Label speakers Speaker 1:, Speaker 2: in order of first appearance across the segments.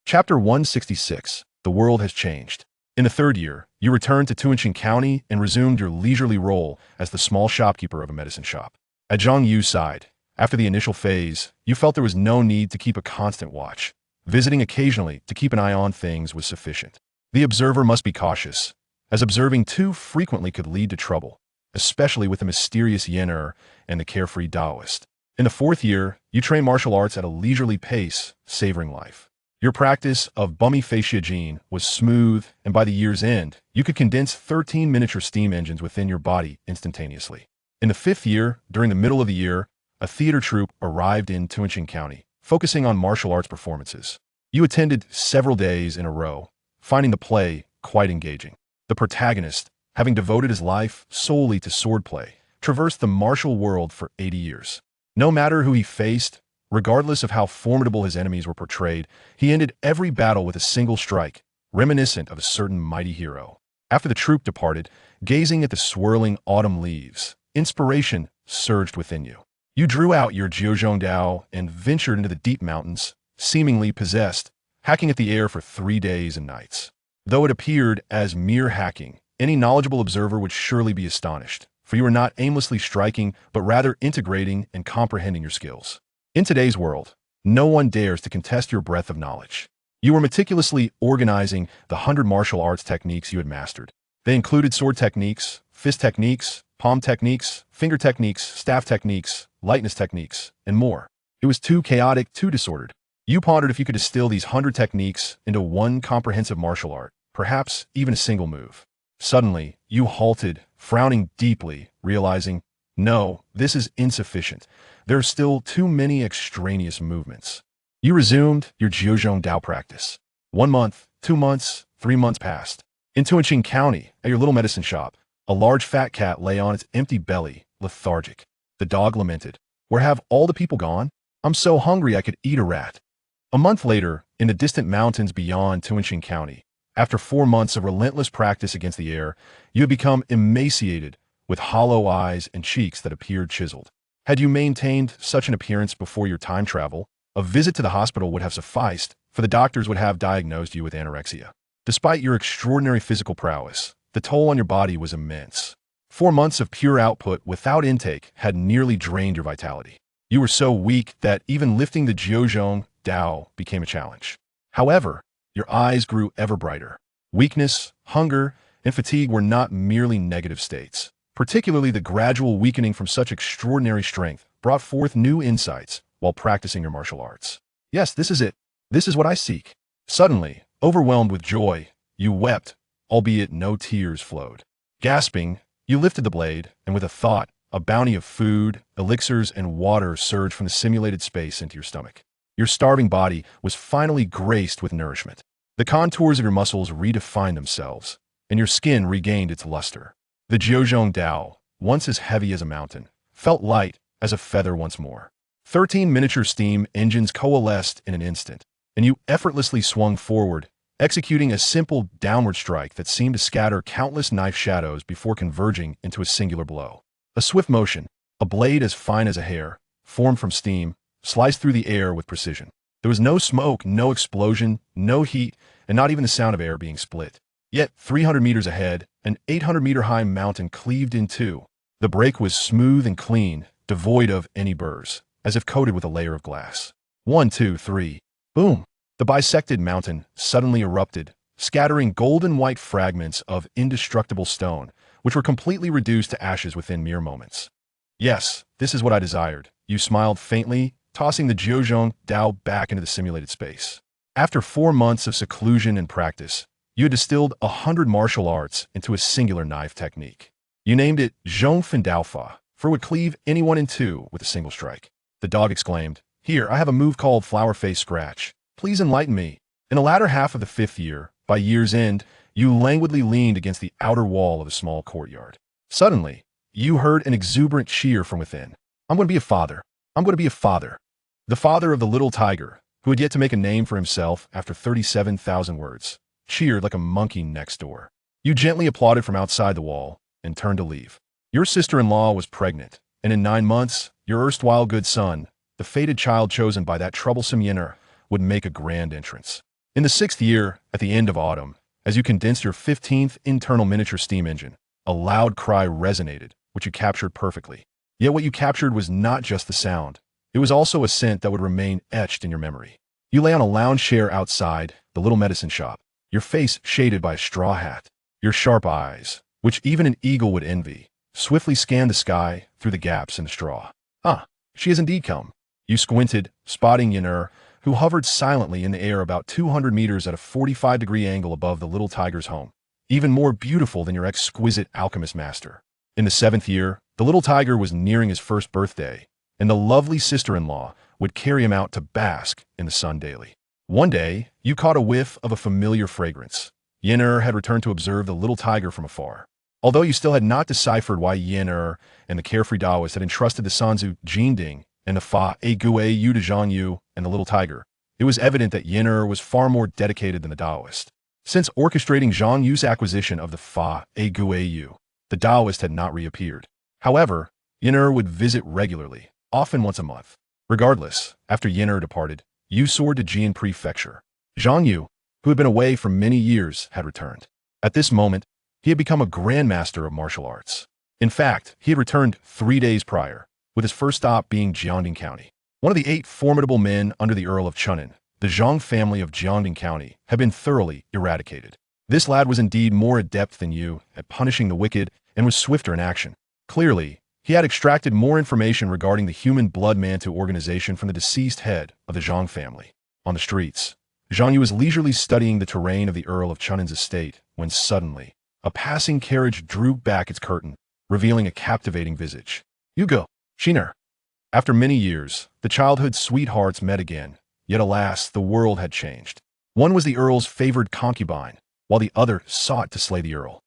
Speaker 1: Chapter 166. The World Has Changed. In the third year, you returned to Xianxia County and resumed your leisurely role as the small shopkeeper of a medicine shop. At Xianxia side, after the initial phase, you felt there was no need to keep a constant watch. Visiting occasionally to keep an eye on things was sufficient. The observer must be cautious, as observing too frequently could lead to trouble, especially with the mysterious Xianxia and the carefree Taoist. In the fourth year, you train martial arts at a leisurely pace, savoring life. Your practice of bummy fascia gene was smooth, and by the year's end, you could condense 13 miniature steam engines within your body instantaneously. In the fifth year, during the middle of the year, a theater troupe arrived in Xianxia County, focusing on martial arts performances. You attended several days in a row, finding the play quite engaging. The protagonist, having devoted his life solely to swordplay, traversed the martial world for 80 years. No matter who he faced, regardless of how formidable his enemies were portrayed, he ended every battle with a single strike, reminiscent of a certain mighty hero. After the troupe departed, gazing at the swirling autumn leaves, inspiration surged within you. You drew out your Jiuzhong Dao and ventured into the deep mountains, seemingly possessed, hacking at the air for 3 days and nights. Though it appeared as mere hacking, any knowledgeable observer would surely be astonished, for you were not aimlessly striking, but rather integrating and comprehending your skills. In today's world, no one dares to contest your breadth of knowledge. You were meticulously organizing the 100 martial arts techniques you had mastered. They included sword techniques, fist techniques, palm techniques, finger techniques, staff techniques, lightness techniques, and more. It was too chaotic, too disordered. You pondered if you could distill these 100 techniques into one comprehensive martial art, perhaps even a single move. Suddenly, you halted, frowning deeply, realizing, no, this is insufficient. There are still too many extraneous movements. You resumed your Jiuzhong Dao practice. 1 month, 2 months, 3 months passed. In Xianxia County, at your little medicine shop, a large fat cat lay on its empty belly, lethargic. The dog lamented, "Where have all the people gone? I'm so hungry I could eat a rat." A month later, in the distant mountains beyond Xianxia County, after 4 months of relentless practice against the air, you had become emaciated, with hollow eyes and cheeks that appeared chiseled. Had you maintained such an appearance before your time travel, a visit to the hospital would have sufficed, for the doctors would have diagnosed you with anorexia. Despite your extraordinary physical prowess, the toll on your body was immense. 4 months of pure output without intake had nearly drained your vitality. You were so weak that even lifting the Jiuzhong Dao became a challenge. However, your eyes grew ever brighter. Weakness, hunger, and fatigue were not merely negative states. Particularly the gradual weakening from such extraordinary strength brought forth new insights while practicing your martial arts. Yes, this is it. This is what I seek. Suddenly, overwhelmed with joy, you wept, albeit no tears flowed. Gasping, you lifted the blade, and with a thought, a bounty of food, elixirs, and water surged from the simulated space into your stomach. Your starving body was finally graced with nourishment. The contours of your muscles redefined themselves, and your skin regained its luster. The Jiuzhong Dao, once as heavy as a mountain, felt light as a feather once more. 13 miniature steam engines coalesced in an instant, and you effortlessly swung forward, executing a simple downward strike that seemed to scatter countless knife shadows before converging into a singular blow. A swift motion, a blade as fine as a hair, formed from steam, sliced through the air with precision. There was no smoke, no explosion, no heat, and not even the sound of air being split. Yet, 300 meters ahead, an 800-meter-high mountain cleaved in two. The break was smooth and clean, devoid of any burrs, as if coated with a layer of glass. 1, 2, 3. Boom! The bisected mountain suddenly erupted, scattering golden-white fragments of indestructible stone, which were completely reduced to ashes within mere moments. Yes, this is what I desired. You smiled faintly, tossing the Jiuzhong Dao back into the simulated space. After 4 months of seclusion and practice, you had distilled 100 martial arts into a singular knife technique. You named it Zhongfen Daofa, for it would cleave anyone in two with a single strike. The dog exclaimed, "Here, I have a move called Flower Face Scratch. Please enlighten me." In the latter half of the 5th year, by year's end, you languidly leaned against the outer wall of a small courtyard. Suddenly, you heard an exuberant cheer from within. "I'm going to be a father. I'm going to be a father." The father of the little tiger, who had yet to make a name for himself after 37,000 words, cheered like a monkey next door. You gently applauded from outside the wall and turned to leave. Your sister-in-law was pregnant, and in 9 months, your erstwhile good son, the fated child chosen by that troublesome Xianxia, would make a grand entrance. In the 6th year, at the end of autumn, as you condensed your 15th internal miniature steam engine, a loud cry resonated, which you captured perfectly. Yet what you captured was not just the sound. It was also a scent that would remain etched in your memory. You lay on a lounge chair outside the little medicine shop, your face shaded by a straw hat. Your sharp eyes, which even an eagle would envy, swiftly scanned the sky through the gaps in the straw. Ah, she has indeed come. You squinted, spotting Xianxia, who hovered silently in the air about 200 meters at a 45-degree angle above the little tiger's home, even more beautiful than your exquisite alchemist master. In the 7th year, the little tiger was nearing his 1st birthday, and the lovely sister-in-law would carry him out to bask in the sun daily. One day, you caught a whiff of a familiar fragrance. Xianxia had returned to observe the little tiger from afar. Although you still had not deciphered why Xianxia and the carefree Taoist had entrusted the Sanzu Jinding and the Fa Egui Yu to Zhang Yu and the little tiger, it was evident that Xianxia was far more dedicated than the Taoist. Since orchestrating Zhang Yu's acquisition of the Fa Egui Yu, the Taoist had not reappeared. However, Xianxia would visit regularly, often once a month. Regardless, after Xianxia departed, Yu soared to Jian Prefecture. Zhang Yu, who had been away for many years, had returned. At this moment, he had become a grandmaster of martial arts. In fact, he had returned 3 days prior, with his first stop being Jiangding County. One of the 8 formidable men under the Earl of Chunnan, the Zhang family of Jiangding County, had been thoroughly eradicated. This lad was indeed more adept than you at punishing the wicked and was swifter in action. Clearly, he had extracted more information regarding the human blood Mantu organization from the deceased head of the Zhang family. On the streets, Zhang Yu was leisurely studying the terrain of the Earl of Chunnan's estate when suddenly, a passing carriage drew back its curtain, revealing a captivating visage. You go, Xianxia. After many years, the childhood sweethearts met again, yet alas, the world had changed. One was the Earl's favored concubine, while the other sought to slay the Earl.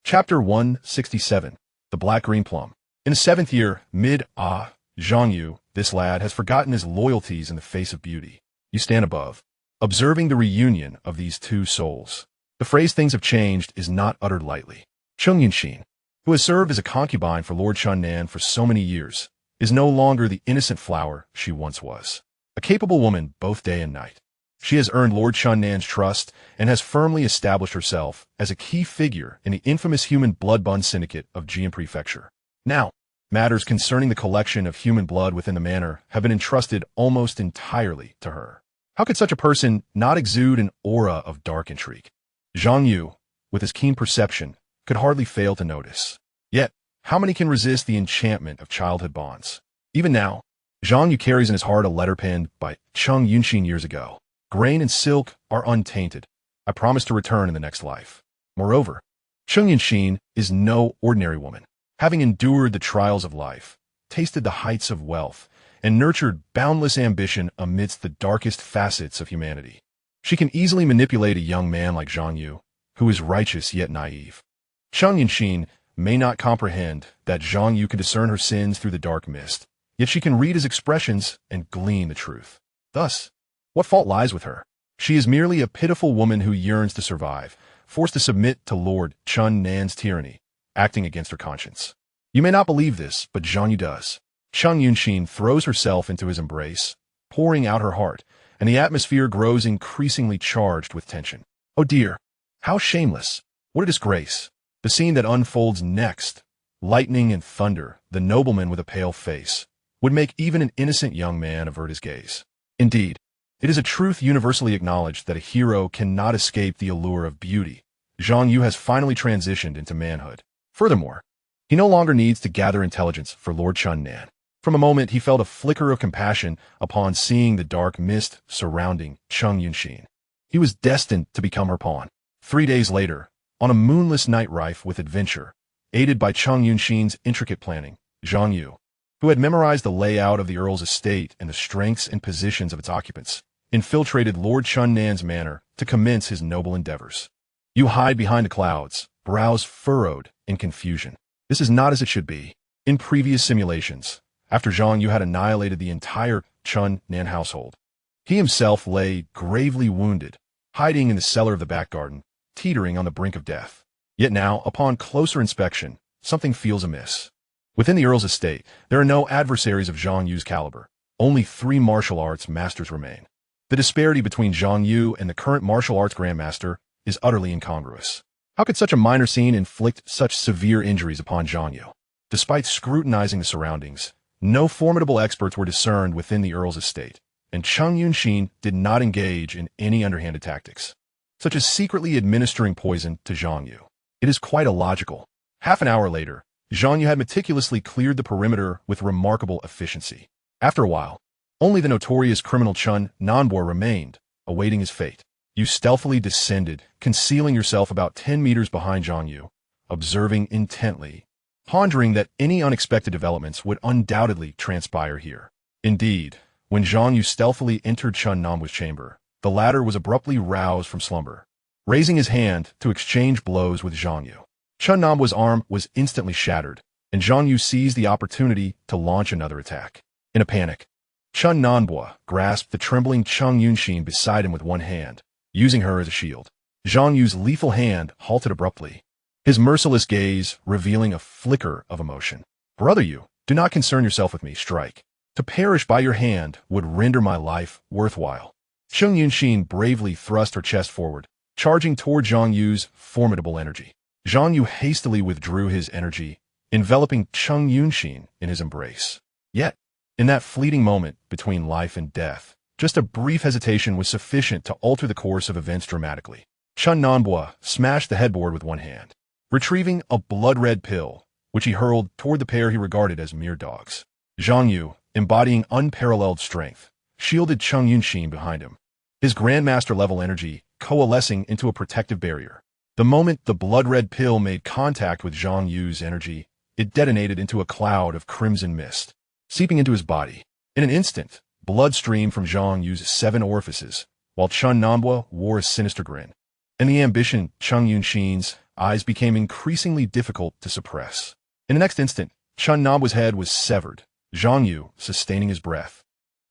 Speaker 1: Chapter 167, The Black-Green Plum. In the 7th year, Zhang Yu, this lad, has forgotten his loyalties in the face of beauty. You stand above, observing the reunion of these two souls. The phrase "things have changed" is not uttered lightly. Cheng Yunxin, who has served as a concubine for Lord Chunnan for so many years, is no longer the innocent flower she once was. A capable woman both day and night. She has earned Lord Chunnan's trust and has firmly established herself as a key figure in the infamous human blood bun syndicate of Jian Prefecture. Now, matters concerning the collection of human blood within the manor have been entrusted almost entirely to her. How could such a person not exude an aura of dark intrigue? Zhang Yu, with his keen perception, could hardly fail to notice. Yet, how many can resist the enchantment of childhood bonds? Even now, Zhang Yu carries in his heart a letter penned by Cheng Yunxin years ago. Grain and silk are untainted. I promise to return in the next life. Moreover, Cheng Yunxin is no ordinary woman. Having endured the trials of life, tasted the heights of wealth, and nurtured boundless ambition amidst the darkest facets of humanity, she can easily manipulate a young man like Zhang Yu, who is righteous yet naive. Cheng Yunxin may not comprehend that Zhang Yu can discern her sins through the dark mist, yet she can read his expressions and glean the truth. Thus, what fault lies with her? She is merely a pitiful woman who yearns to survive, forced to submit to Lord Chunnan's tyranny, acting against her conscience. You may not believe this, but Zhang Yu does. Cheng Yunxin throws herself into his embrace, pouring out her heart, and the atmosphere grows increasingly charged with tension. Oh dear, how shameless! What a disgrace! The scene that unfolds next, lightning and thunder, the nobleman with a pale face, would make even an innocent young man avert his gaze. Indeed, it is a truth universally acknowledged that a hero cannot escape the allure of beauty. Zhang Yu has finally transitioned into manhood. Furthermore, he no longer needs to gather intelligence for Lord Chunnan. From a moment, he felt a flicker of compassion upon seeing the dark mist surrounding Cheng Yunxin. He was destined to become her pawn. 3 days later, on a moonless night rife with adventure, aided by Cheng Yunxin's intricate planning, Zhang Yu, who had memorized the layout of the Earl's estate and the strengths and positions of its occupants, infiltrated Lord Chunnan's manor to commence his noble endeavors. You hide behind the clouds, brows furrowed in confusion. This is not as it should be. In previous simulations, after Zhang Yu had annihilated the entire Chunnan household, he himself lay gravely wounded, hiding in the cellar of the back garden, teetering on the brink of death. Yet now, upon closer inspection, something feels amiss. Within the Earl's estate, there are no adversaries of Zhang Yu's caliber. Only 3 martial arts masters remain. The disparity between Zhang Yu and the current martial arts grandmaster is utterly incongruous. How could such a minor scene inflict such severe injuries upon Zhang Yu? Despite scrutinizing the surroundings, no formidable experts were discerned within the Earl's estate, and Cheng Yunxin did not engage in any underhanded tactics, such as secretly administering poison to Zhang Yu. It is quite illogical. Half an hour later, Zhang Yu had meticulously cleared the perimeter with remarkable efficiency. After a while, only the notorious criminal Chun Nanbo remained, awaiting his fate. You stealthily descended, concealing yourself about 10 meters behind Zhang Yu, observing intently, pondering that any unexpected developments would undoubtedly transpire here. Indeed, when Zhang Yu stealthily entered Chun Nanbo's chamber, the latter was abruptly roused from slumber, raising his hand to exchange blows with Zhang Yu. Chun Nanbo's arm was instantly shattered, and Zhang Yu seized the opportunity to launch another attack. In a panic, Chun Nanbo grasped the trembling Cheng Yunxin beside him with one hand, using her as a shield. Zhang Yu's lethal hand halted abruptly, his merciless gaze revealing a flicker of emotion. "Brother Yu, do not concern yourself with me, strike. To perish by your hand would render my life worthwhile." Cheng Yunxin bravely thrust her chest forward, charging toward Zhang Yu's formidable energy. Zhang Yu hastily withdrew his energy, enveloping Cheng Yunxin in his embrace. Yet, in that fleeting moment between life and death, just a brief hesitation was sufficient to alter the course of events dramatically. Chun Nanbo smashed the headboard with one hand, retrieving a blood-red pill, which he hurled toward the pair he regarded as mere dogs. Zhang Yu, embodying unparalleled strength, shielded Cheng Yunxin behind him, his grandmaster-level energy coalescing into a protective barrier. The moment the blood-red pill made contact with Zhang Yu's energy, it detonated into a cloud of crimson mist, seeping into his body. In an instant, blood streamed from Zhang Yu's 7 orifices, while Chun Nanbo wore a sinister grin. And the ambition Cheng Yunxin's eyes became increasingly difficult to suppress. In the next instant, Chun Nanbo's head was severed. Zhang Yu, sustaining his breath,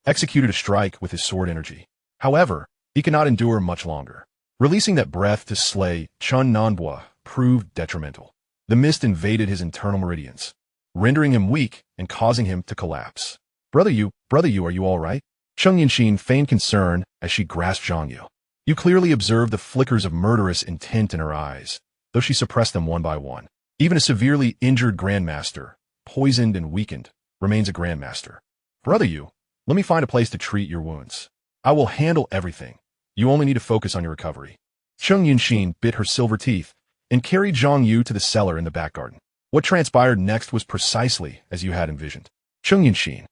Speaker 1: executed a strike with his sword energy. However, he could not endure much longer. Releasing that breath to slay Chun Nanbo proved detrimental. The mist invaded his internal meridians, rendering him weak and causing him to collapse. Brother Yu, are you all right?" Cheng Yunxin feigned concern as she grasped Zhang Yu. You clearly observed the flickers of murderous intent in her eyes, though she suppressed them one by one. Even a severely injured grandmaster, poisoned and weakened, remains a grandmaster. "Brother Yu, let me find a place to treat your wounds. I will handle everything. You only need to focus on your recovery." Cheng Yunxin bit her silver teeth and carried Zhang Yu to the cellar in the back garden. What transpired next was precisely as you had envisioned. Cheng Yunxin,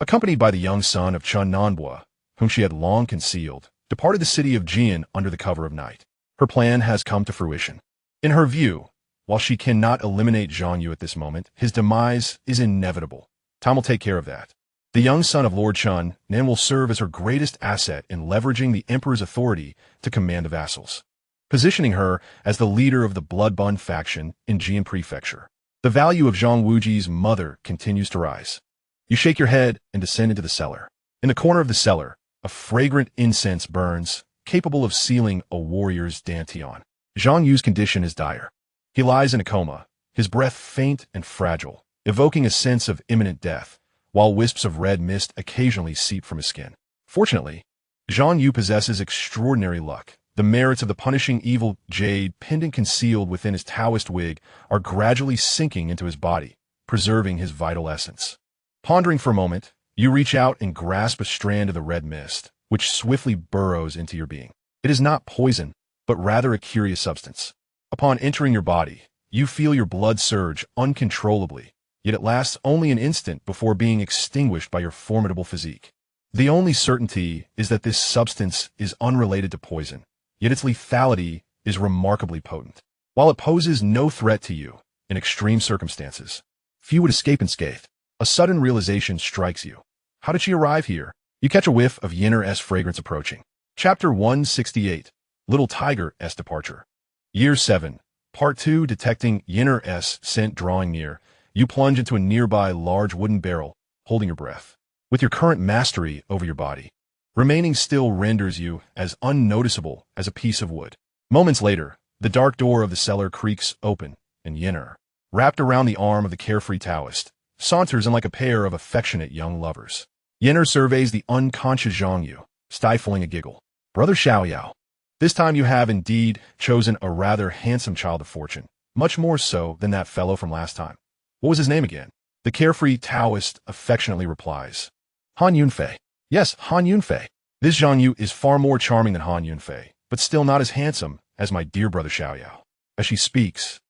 Speaker 1: accompanied by the young son of Chun Nanbo, whom she had long concealed, departed the city of Jian under the cover of night. Her plan has come to fruition. In her view, while she cannot eliminate Zhang Yu at this moment, his demise is inevitable. Time will take care of that. The young son of Lord Chun Nan will serve as her greatest asset in leveraging the emperor's authority to command the vassals, positioning her as the leader of the Bloodbun faction in Jian Prefecture. The value of Zhang Wuji's mother continues to rise. You shake your head and descend into the cellar. In the corner of the cellar, a fragrant incense burns, capable of sealing a warrior's dantian. Zhang Yu's condition is dire. He lies in a coma, his breath faint and fragile, evoking a sense of imminent death, while wisps of red mist occasionally seep from his skin. Fortunately, Zhang Yu possesses extraordinary luck. The merits of the punishing evil jade pendant concealed within his Taoist wig are gradually sinking into his body, preserving his vital essence. Pondering for a moment, you reach out and grasp a strand of the red mist, which swiftly burrows into your being. It is not poison, but rather a curious substance. Upon entering your body, you feel your blood surge uncontrollably, yet it lasts only an instant before being extinguished by your formidable physique. The only certainty is that this substance is unrelated to poison, yet its lethality is remarkably potent. While it poses no threat to you in extreme circumstances, few would escape unscathed. A sudden realization strikes you. How did she arrive here? You catch a whiff of Yenner's fragrance approaching. Chapter 168, Little Tiger's Departure. Year 7, Part 2, detecting Yenner's scent drawing near, you plunge into a nearby large wooden barrel, holding your breath. With your current mastery over your body, remaining still renders you as unnoticeable as a piece of wood. Moments later, the dark door of the cellar creaks open, and Yenner, wrapped around the arm of the carefree Taoist, saunters in like a pair of affectionate young lovers. Yenner surveys the unconscious Zhang Yu, stifling a giggle. Brother Xiaoyao, this time you have indeed chosen a rather handsome child of fortune, much more so than that fellow from last time. What was his name again? The carefree Taoist affectionately replies. Han Yunfei. Yes, Han Yunfei. This Zhang Yu is far more charming than Han Yunfei, but still not as handsome as my dear brother Xiaoyao. As she speaks,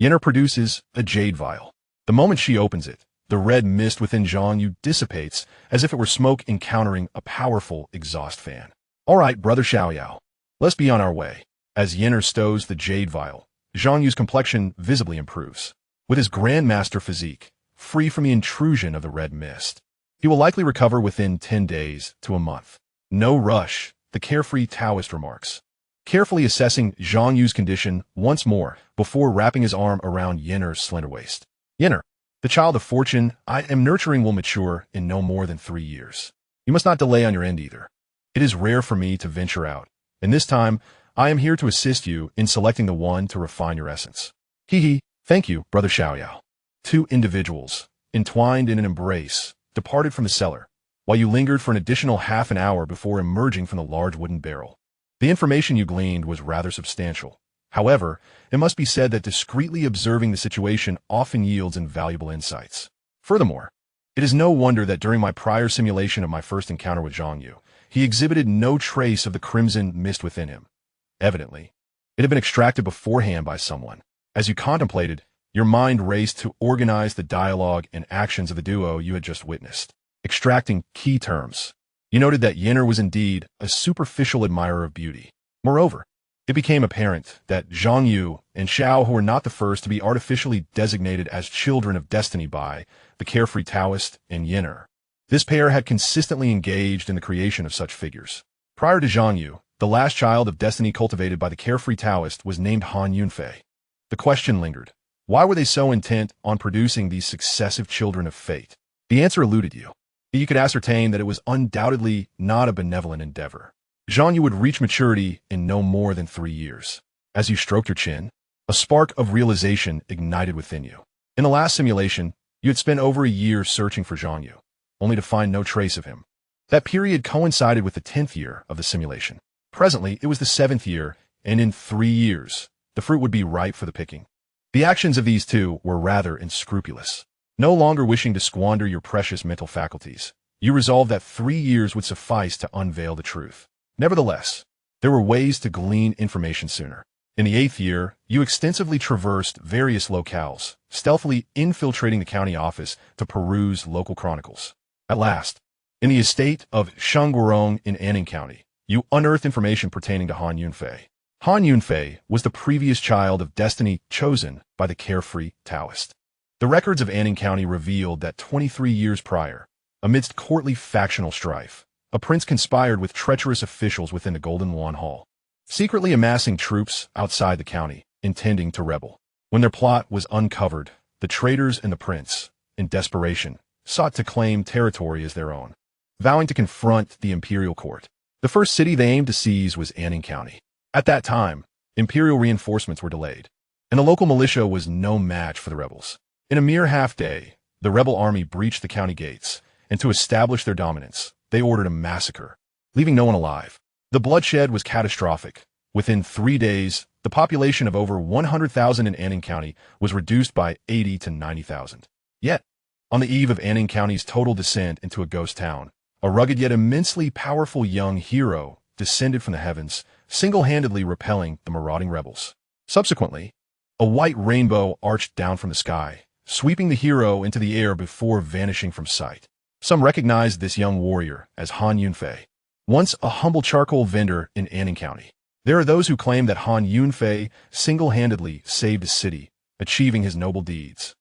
Speaker 1: Yenner produces a jade vial. The moment she opens it, the red mist within Zhang Yu dissipates as if it were smoke encountering a powerful exhaust fan. All right, brother Xiaoyao, let's be on our way. As Yenner stows the jade vial, Zhang Yu's complexion visibly improves. With his grandmaster physique, free from the intrusion of the red mist, he will likely recover within 10 days to a month. No rush, the carefree Taoist remarks, carefully assessing Zhang Yu's condition once more before wrapping his arm around Yenner's slender waist. Yenner, the child of fortune I am nurturing will mature in no more than 3 years. You must not delay on your end either. It is rare for me to venture out, and this time I am here to assist you in selecting the one to refine your essence. Hee, thank you, brother Xiaoyao. Two individuals, entwined in an embrace, departed from the cellar, while you lingered for an additional half an hour before emerging from the large wooden barrel. The information you gleaned was rather substantial. However, it must be said that discreetly observing the situation often yields invaluable insights. Furthermore, it is no wonder that during my prior simulation of my first encounter with Zhang Yu, he exhibited no trace of the crimson mist within him. Evidently, it had been extracted beforehand by someone. As you contemplated, your mind raced to organize the dialogue and actions of the duo you had just witnessed. Extracting key terms, you noted that Yenner was indeed a superficial admirer of beauty. Moreover, it became apparent that Zhang Yu and Xiao were not the first to be artificially designated as children of destiny by the carefree Taoist and Yenner. This pair had consistently engaged in the creation of such figures. Prior to Zhang Yu, the last child of destiny cultivated by the carefree Taoist was named Han Yunfei. The question lingered. Why were they so intent on producing these successive children of fate? The answer eluded you. You could ascertain that it was undoubtedly not a benevolent endeavor. Zhang Yu would reach maturity in no more than 3 years. As you stroked your chin, a spark of realization ignited within you. In the last simulation, you had spent over a year searching for Zhang Yu, only to find no trace of him. That period coincided with the 10th year of the simulation. Presently, it was the 7th year, and in 3 years, the fruit would be ripe for the picking. The actions of these two were rather unscrupulous. No longer wishing to squander your precious mental faculties, you resolved that 3 years would suffice to unveil the truth. Nevertheless, there were ways to glean information sooner. In the 8th year, you extensively traversed various locales, stealthily infiltrating the county office to peruse local chronicles. At last, in the estate of Shangguorong in Anning County, you unearthed information pertaining to Han Yunfei. Han Yunfei was the previous child of destiny chosen by the carefree Taoist. The records of Anning County revealed that 23 years prior, amidst courtly factional strife, a prince conspired with treacherous officials within the Golden Yuan Hall, secretly amassing troops outside the county, intending to rebel. When their plot was uncovered, the traitors and the prince, in desperation, sought to claim territory as their own, vowing to confront the imperial court. The first city they aimed to seize was Anning County. At that time, imperial reinforcements were delayed, and the local militia was no match for the rebels. In a mere half-day, the rebel army breached the county gates, and to establish their dominance, they ordered a massacre, leaving no one alive. The bloodshed was catastrophic. Within 3 days, the population of over 100,000 in Anning County was reduced by 80 to 90,000. Yet, on the eve of Anning County's total descent into a ghost town, a rugged yet immensely powerful young hero descended from the heavens, single-handedly repelling the marauding rebels. Subsequently, a white rainbow arched down from the sky, sweeping the hero into the air before vanishing from sight. Some recognized this young warrior as Han Yunfei, once a humble charcoal vendor in Anning County. There are those who claim that Han Yunfei single-handedly saved a city, achieving his noble deeds,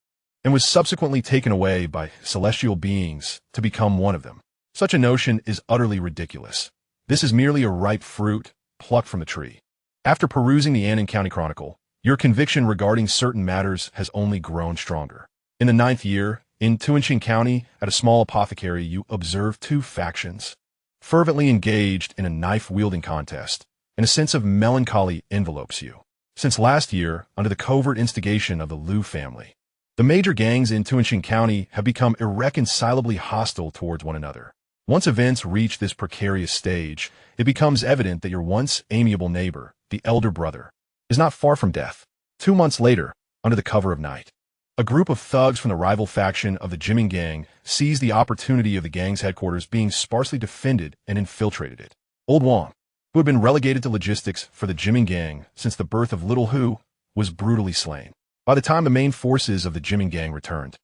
Speaker 1: and was subsequently taken away by celestial beings to become one of them. Such a notion is utterly ridiculous. This is merely a ripe fruit plucked from the tree. After perusing the Anning County Chronicle, your conviction regarding certain matters has only grown stronger. In the 9th year, in Tuanqing County, at a small apothecary, you observed 2 factions, fervently engaged in a knife-wielding contest, and a sense of melancholy envelopes you. Since last year, under the covert instigation of the Liu family, the major gangs in Tuanqing County have become irreconcilably hostile towards one another. Once events reach this precarious stage, it becomes evident that your once amiable neighbor, the elder brother, is not far from death. 2 months later, under the cover of night, a group of thugs from the rival faction of the Jimming Gang seized the opportunity of the gang's headquarters being sparsely defended and infiltrated it. Old Wang, who had been relegated to logistics for the Jimming Gang since the birth of Little Hu, was brutally slain. By the time the main forces of the Jimming Gang returned,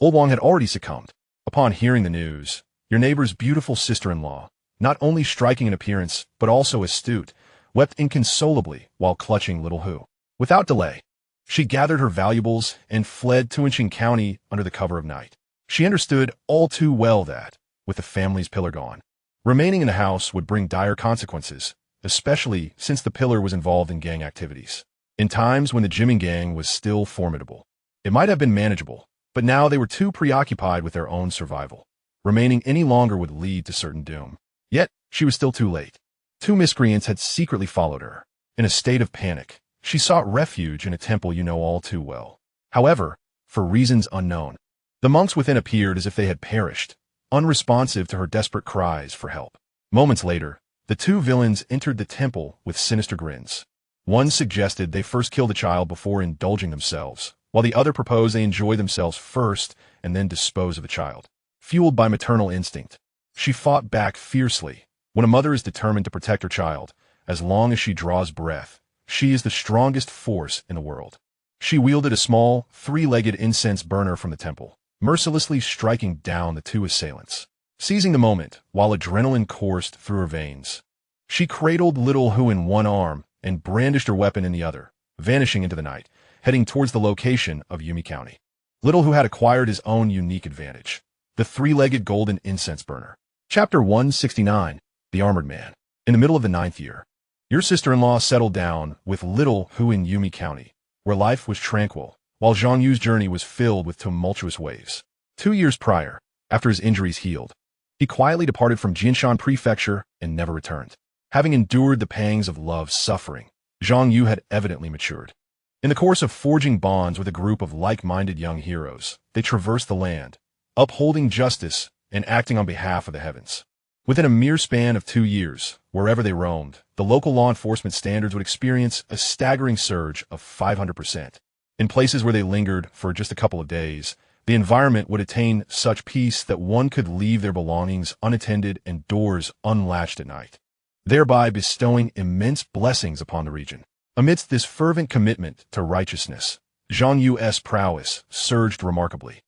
Speaker 1: Old Wang had already succumbed. Upon hearing the news, your neighbor's beautiful sister-in-law, not only striking in appearance but also astute, wept inconsolably while clutching Little Hu. Without delay, she gathered her valuables and fled to Invincible County under the cover of night. She understood all too well that, with the family's pillar gone, remaining in the house would bring dire consequences, especially since the pillar was involved in gang activities. In times when the Jimming Gang was still formidable, it might have been manageable, but now they were too preoccupied with their own survival. Remaining any longer would lead to certain doom. Yet, she was still too late. 2 miscreants had secretly followed her. In a state of panic, she sought refuge in a temple you know all too well. However, for reasons unknown, the monks within appeared as if they had perished, unresponsive to her desperate cries for help. Moments later, the 2 villains entered the temple with sinister grins. One suggested they first kill the child before indulging themselves, while the other proposed they enjoy themselves first and then dispose of the child. Fueled by maternal instinct, she fought back fiercely. When a mother is determined to protect her child, as long as she draws breath, she is the strongest force in the world. She wielded a small, 3-legged incense burner from the temple, mercilessly striking down the 2 assailants. Seizing the moment, while adrenaline coursed through her veins, she cradled Little Hu in one arm and brandished her weapon in the other, vanishing into the night, heading towards the location of Yumi County. Little Hu had acquired his own unique advantage, the 3-legged golden incense burner. Chapter 169, The Armored Man. In the middle of the 9th year, your sister-in-law settled down with Little Hu in Yumi County, where life was tranquil, while Xianxu's journey was filled with tumultuous waves. 2 years prior, after his injuries healed, he quietly departed from Jinshan Prefecture and never returned. Having endured the pangs of love's suffering, Xianxu had evidently matured. In the course of forging bonds with a group of like-minded young heroes, they traversed the land, upholding justice and acting on behalf of the heavens. Within a mere span of 2 years, wherever they roamed, the local law enforcement standards would experience a staggering surge of 500%. In places where they lingered for just a couple of days, the environment would attain such peace that one could leave their belongings unattended and doors unlatched at night, thereby bestowing immense blessings upon the region. Amidst this fervent commitment to righteousness, Xianxu's prowess surged remarkably.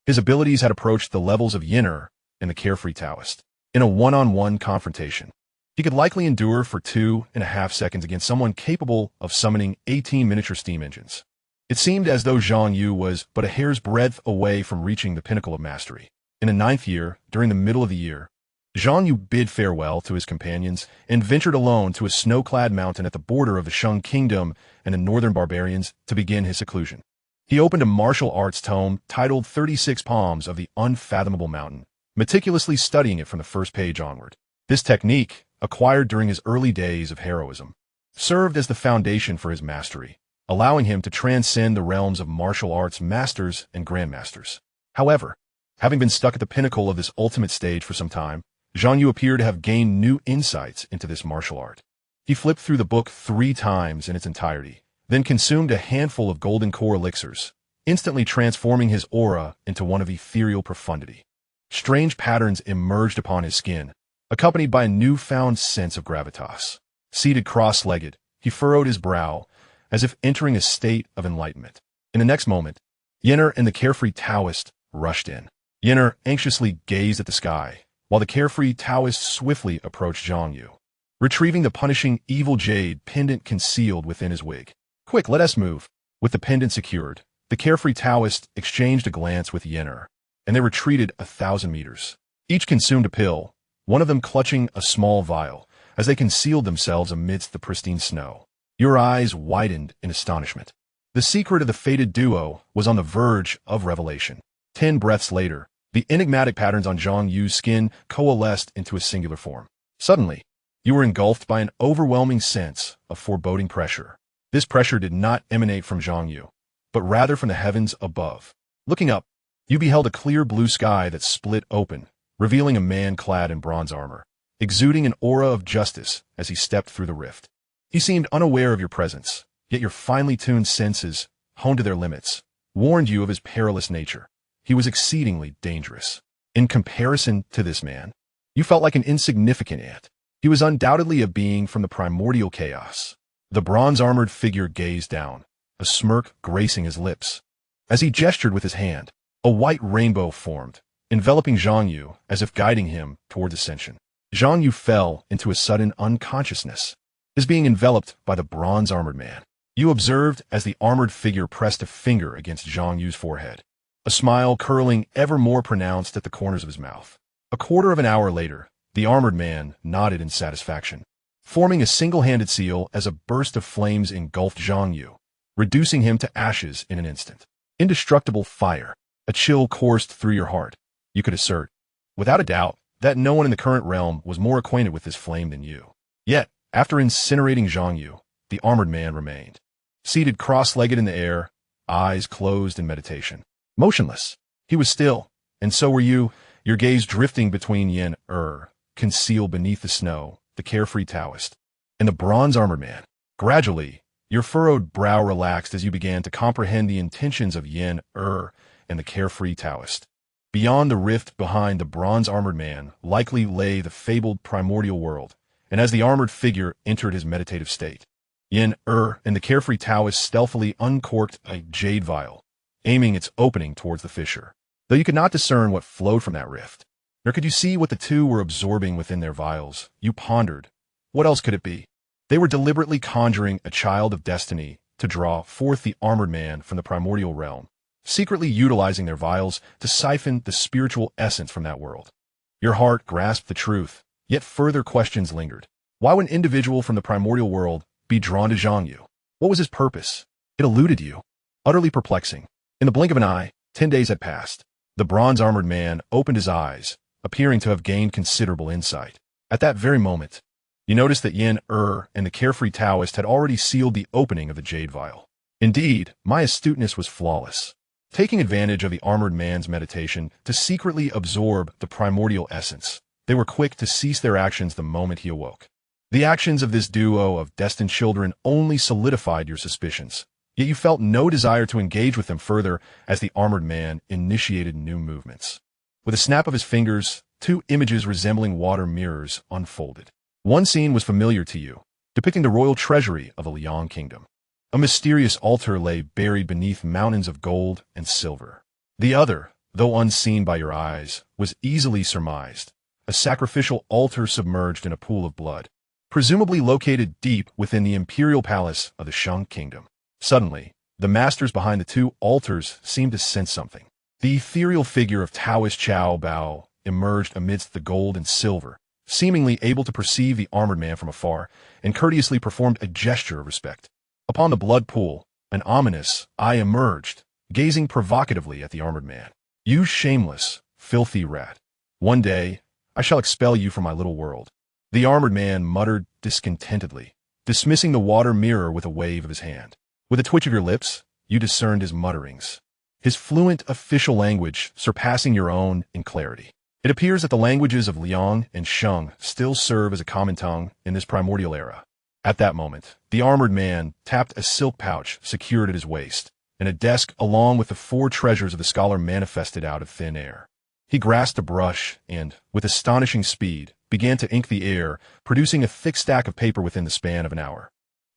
Speaker 1: His abilities had approached the levels of Yin'er and the carefree Taoist. In a one-on-one confrontation, he could likely endure for 2.5 seconds against someone capable of summoning 18 miniature steam engines. It seemed as though Xianxu was but a hair's breadth away from reaching the pinnacle of mastery. In the 9th year, during the middle of the year, Xianxu bid farewell to his companions and ventured alone to a snow-clad mountain at the border of the Shang Kingdom and the northern barbarians to begin his seclusion. He opened a martial arts tome titled 36 Palms of the Unfathomable Mountain, meticulously studying it from the first page onward. This technique, acquired during his early days of heroism, served as the foundation for his mastery, allowing him to transcend the realms of martial arts masters and grandmasters. However, having been stuck at the pinnacle of this ultimate stage for some time, Xianxu appeared to have gained new insights into this martial art. He flipped through the book 3 times in its entirety, then consumed a handful of golden core elixirs, instantly transforming his aura into one of ethereal profundity. Strange patterns emerged upon his skin, accompanied by a newfound sense of gravitas. Seated cross-legged, he furrowed his brow, as if entering a state of enlightenment. In the next moment, Yin'er and the carefree Taoist rushed in. Yin'er anxiously gazed at the sky, while the carefree Taoist swiftly approached Xianxu, retrieving the punishing evil jade pendant concealed within his wig. "Quick, let us move." With the pendant secured, the carefree Taoist exchanged a glance with Yin'er, and they retreated 1,000 meters. Each consumed a pill, one of them clutching a small vial, as they concealed themselves amidst the pristine snow. Your eyes widened in astonishment. The secret of the fated duo was on the verge of revelation. 10 breaths later, the enigmatic patterns on Xianxu's skin coalesced into a singular form. Suddenly, you were engulfed by an overwhelming sense of foreboding pressure. This pressure did not emanate from Xianxu, but rather from the heavens above. Looking up, you beheld a clear blue sky that split open, revealing a man clad in bronze armor, exuding an aura of justice as he stepped through the rift. He seemed unaware of your presence, yet your finely tuned senses, honed to their limits, warned you of his perilous nature. He was exceedingly dangerous. In comparison to this man, you felt like an insignificant ant. He was undoubtedly a being from the primordial chaos. The bronze-armored figure gazed down, a smirk gracing his lips. As he gestured with his hand, a white rainbow formed, enveloping Xianxia as if guiding him towards ascension. Xianxia fell into a sudden unconsciousness, as being enveloped by the bronze-armored man. You observed as the armored figure pressed a finger against Xianxia's forehead, a smile curling ever more pronounced at the corners of his mouth. A quarter of an hour later, the armored man nodded in satisfaction, forming a single-handed seal as a burst of flames engulfed Xianxia, reducing him to ashes in an instant. Indestructible fire. A chill coursed through your heart. You could assert, without a doubt, that no one in the current realm was more acquainted with this flame than you. Yet, after incinerating Xianxia, the armored man remained, seated cross-legged in the air, eyes closed in meditation. Motionless. He was still, and so were you, your gaze drifting between Yin concealed beneath the snow, the carefree Taoist, and the bronze-armored man. Gradually, your furrowed brow relaxed as you began to comprehend the intentions of Yin and the carefree Taoist. Beyond the rift behind the bronze-armored man likely lay the fabled primordial world, and as the armored figure entered his meditative state, Yin and the carefree Taoist stealthily uncorked a jade vial, aiming its opening towards the fissure. Though you could not discern what flowed from that rift, nor could you see what the two were absorbing within their vials, you pondered, what else could it be? They were deliberately conjuring a child of destiny to draw forth the armored man from the primordial realm, secretly utilizing their vials to siphon the spiritual essence from that world. Your heart grasped the truth, yet further questions lingered. Why would an individual from the primordial world be drawn to Xianxia? What was his purpose? It eluded you. Utterly perplexing. In the blink of an eye, 10 days had passed. The bronze-armored man opened his eyes, appearing to have gained considerable insight. At that very moment, you noticed that Yin and the carefree Taoist had already sealed the opening of the jade vial. Indeed, my astuteness was flawless. Taking advantage of the armored man's meditation to secretly absorb the primordial essence, they were quick to cease their actions the moment he awoke. The actions of this duo of destined children only solidified your suspicions, yet you felt no desire to engage with them further as the armored man initiated new movements. With a snap of his fingers, 2 images resembling water mirrors unfolded. One scene was familiar to you, depicting the royal treasury of a Liang kingdom. A mysterious altar lay buried beneath mountains of gold and silver. The other, though unseen by your eyes, was easily surmised, a sacrificial altar submerged in a pool of blood, presumably located deep within the imperial palace of the Shang kingdom. Suddenly, the masters behind the 2 altars seemed to sense something. The ethereal figure of Taoist Chao Bao emerged amidst the gold and silver, seemingly able to perceive the armored man from afar, and courteously performed a gesture of respect. Upon the blood pool, an ominous eye emerged, gazing provocatively at the armored man. You shameless, filthy rat. One day, I shall expel you from my little world. The armored man muttered discontentedly, dismissing the water mirror with a wave of his hand. With a twitch of your lips, you discerned his mutterings, his fluent official language surpassing your own in clarity. It appears that the languages of Liang and Shang still serve as a common tongue in this primordial era. At that moment, the armored man tapped a silk pouch secured at his waist, and a desk along with the 4 treasures of the scholar manifested out of thin air. He grasped a brush and, with astonishing speed, began to ink the air, producing a thick stack of paper within the span of an hour.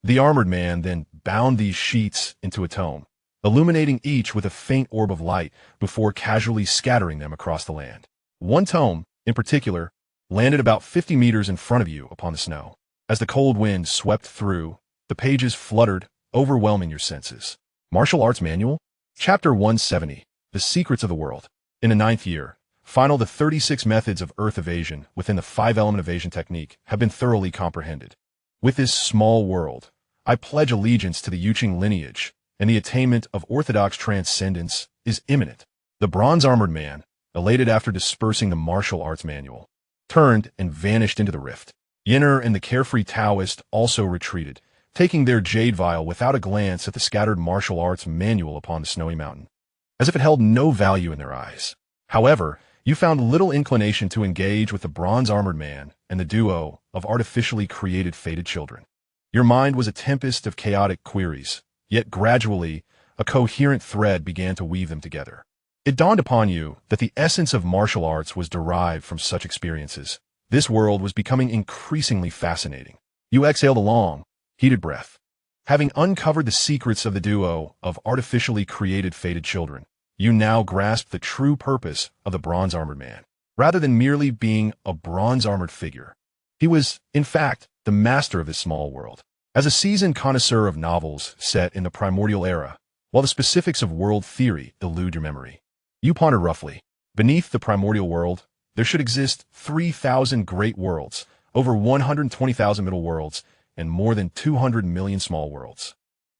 Speaker 1: The armored man then bound these sheets into a tome, illuminating each with a faint orb of light before casually scattering them across the land. One tome, in particular, landed about 50 meters in front of you upon the snow. As the cold wind swept through, the pages fluttered, overwhelming your senses. Martial Arts Manual? Chapter 170, The Secrets of the World. In the 9th year, the 36 methods of earth evasion within the 5-element evasion technique have been thoroughly comprehended. With this small world, I pledge allegiance to the Yuqing lineage, and the attainment of orthodox transcendence is imminent. The bronze-armored man, elated after dispersing the martial arts manual, turned and vanished into the rift. Yinner and the carefree Taoist also retreated, taking their jade vial without a glance at the scattered martial arts manual upon the snowy mountain, as if it held no value in their eyes. However, You found little inclination to engage with the bronze-armored man and the duo of artificially created fated children. Your mind was a tempest of chaotic queries, yet gradually, a coherent thread began to weave them together. It dawned upon you that the essence of martial arts was derived from such experiences. This world was becoming increasingly fascinating. You exhaled a long, heated breath. Having uncovered the secrets of the duo of artificially created fated children, you now grasped the true purpose of the bronze-armored man. Rather than merely being a bronze-armored figure, he was, in fact, the master of this small world. As a seasoned connoisseur of novels set in the primordial era, while the specifics of world theory elude your memory, you pondered roughly. Beneath the primordial world, there should exist 3,000 great worlds, over 120,000 middle worlds, and more than 200 million small worlds.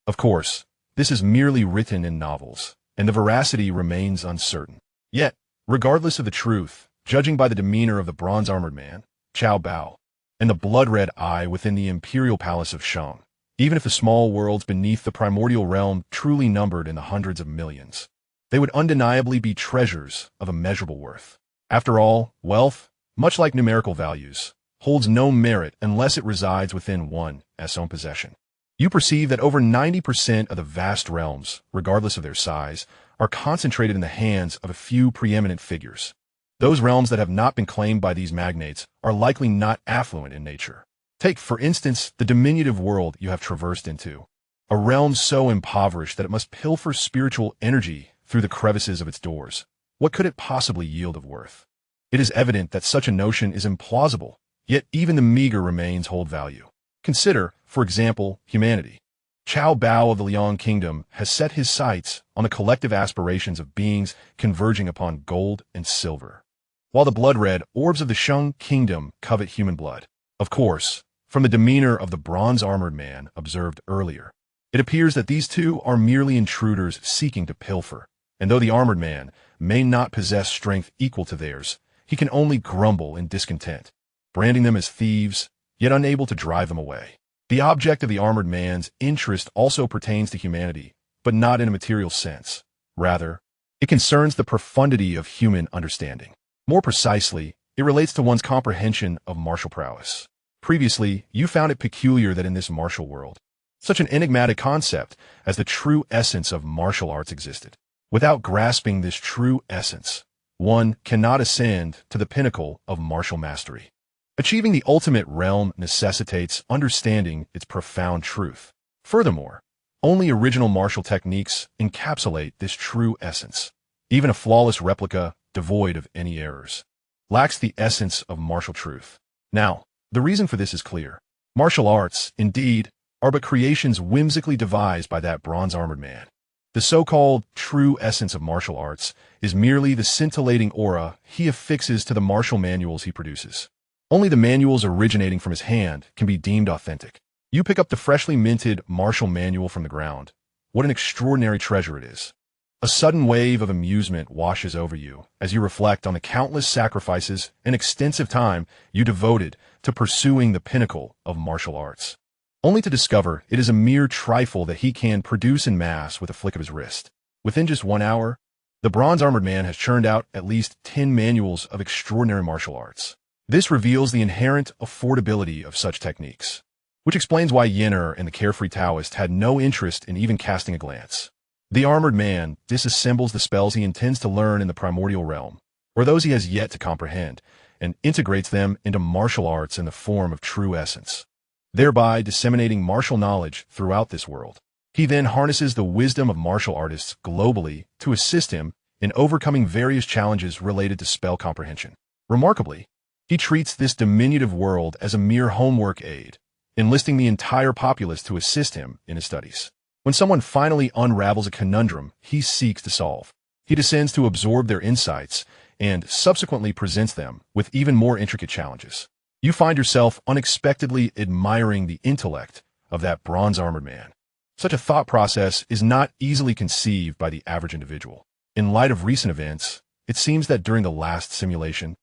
Speaker 1: Of course, this is merely written in novels, and the veracity remains uncertain. Yet, regardless of the truth, judging by the demeanor of the bronze-armored man, Chao Bao, and the blood-red eye within the imperial palace of Shang, even if the small worlds beneath the primordial realm truly numbered in the hundreds of millions, they would undeniably be treasures of immeasurable worth. After all, wealth, much like numerical values, holds no merit unless it resides within one's own possession. You perceive that over 90% of the vast realms, regardless of their size, are concentrated in the hands of a few preeminent figures. Those realms that have not been claimed by these magnates are likely not affluent in nature. Take, for instance, the diminutive world you have traversed into, a realm so impoverished that it must pilfer spiritual energy through the crevices of its doors. What could it possibly yield of worth? It is evident that such a notion is implausible, yet even the meager remains hold value. Consider, for example, humanity. Chao Bao of the Liang Kingdom has set his sights on the collective aspirations of beings converging upon gold and silver, while the blood-red orbs of the Shang Kingdom covet human blood. Of course, from the demeanor of the bronze-armored man observed earlier, it appears that these two are merely intruders seeking to pilfer, and though the armored man may not possess strength equal to theirs, he can only grumble in discontent, branding them as thieves, yet unable to drive them away. The object of the armored man's interest also pertains to humanity, but not in a material sense. Rather, it concerns the profundity of human understanding. More precisely, it relates to one's comprehension of martial prowess. Previously, you found it peculiar that in this martial world, such an enigmatic concept as the true essence of martial arts existed. Without grasping this true essence, one cannot ascend to the pinnacle of martial mastery. Achieving the ultimate realm necessitates understanding its profound truth. Furthermore, only original martial techniques encapsulate this true essence. Even a flawless replica, devoid of any errors, lacks the essence of martial truth. Now, the reason for this is clear. Martial arts, indeed, are but creations whimsically devised by that bronze-armored man. The so-called true essence of martial arts is merely the scintillating aura he affixes to the martial manuals he produces. Only the manuals originating from his hand can be deemed authentic. You pick up the freshly minted martial manual from the ground. What an extraordinary treasure it is. A sudden wave of amusement washes over you as you reflect on the countless sacrifices and extensive time you devoted to pursuing the pinnacle of martial arts, only to discover it is a mere trifle that he can produce in mass with a flick of his wrist. Within just 1 hour, the bronze-armored man has churned out at least 10 manuals of extraordinary martial arts. This reveals the inherent affordability of such techniques, which explains why Yen'er and the carefree Taoist had no interest in even casting a glance. The armored man disassembles the spells he intends to learn in the primordial realm, or those he has yet to comprehend, and integrates them into martial arts in the form of true essence, thereby disseminating martial knowledge throughout this world. He then harnesses the wisdom of martial artists globally to assist him in overcoming various challenges related to spell comprehension. Remarkably, he treats this diminutive world as a mere homework aid, enlisting the entire populace to assist him in his studies. When someone finally unravels a conundrum he seeks to solve, he descends to absorb their insights and subsequently presents them with even more intricate challenges. You find yourself unexpectedly admiring the intellect of that bronze-armored man. Such a thought process is not easily conceived by the average individual. In light of recent events, it seems that during the last simulation,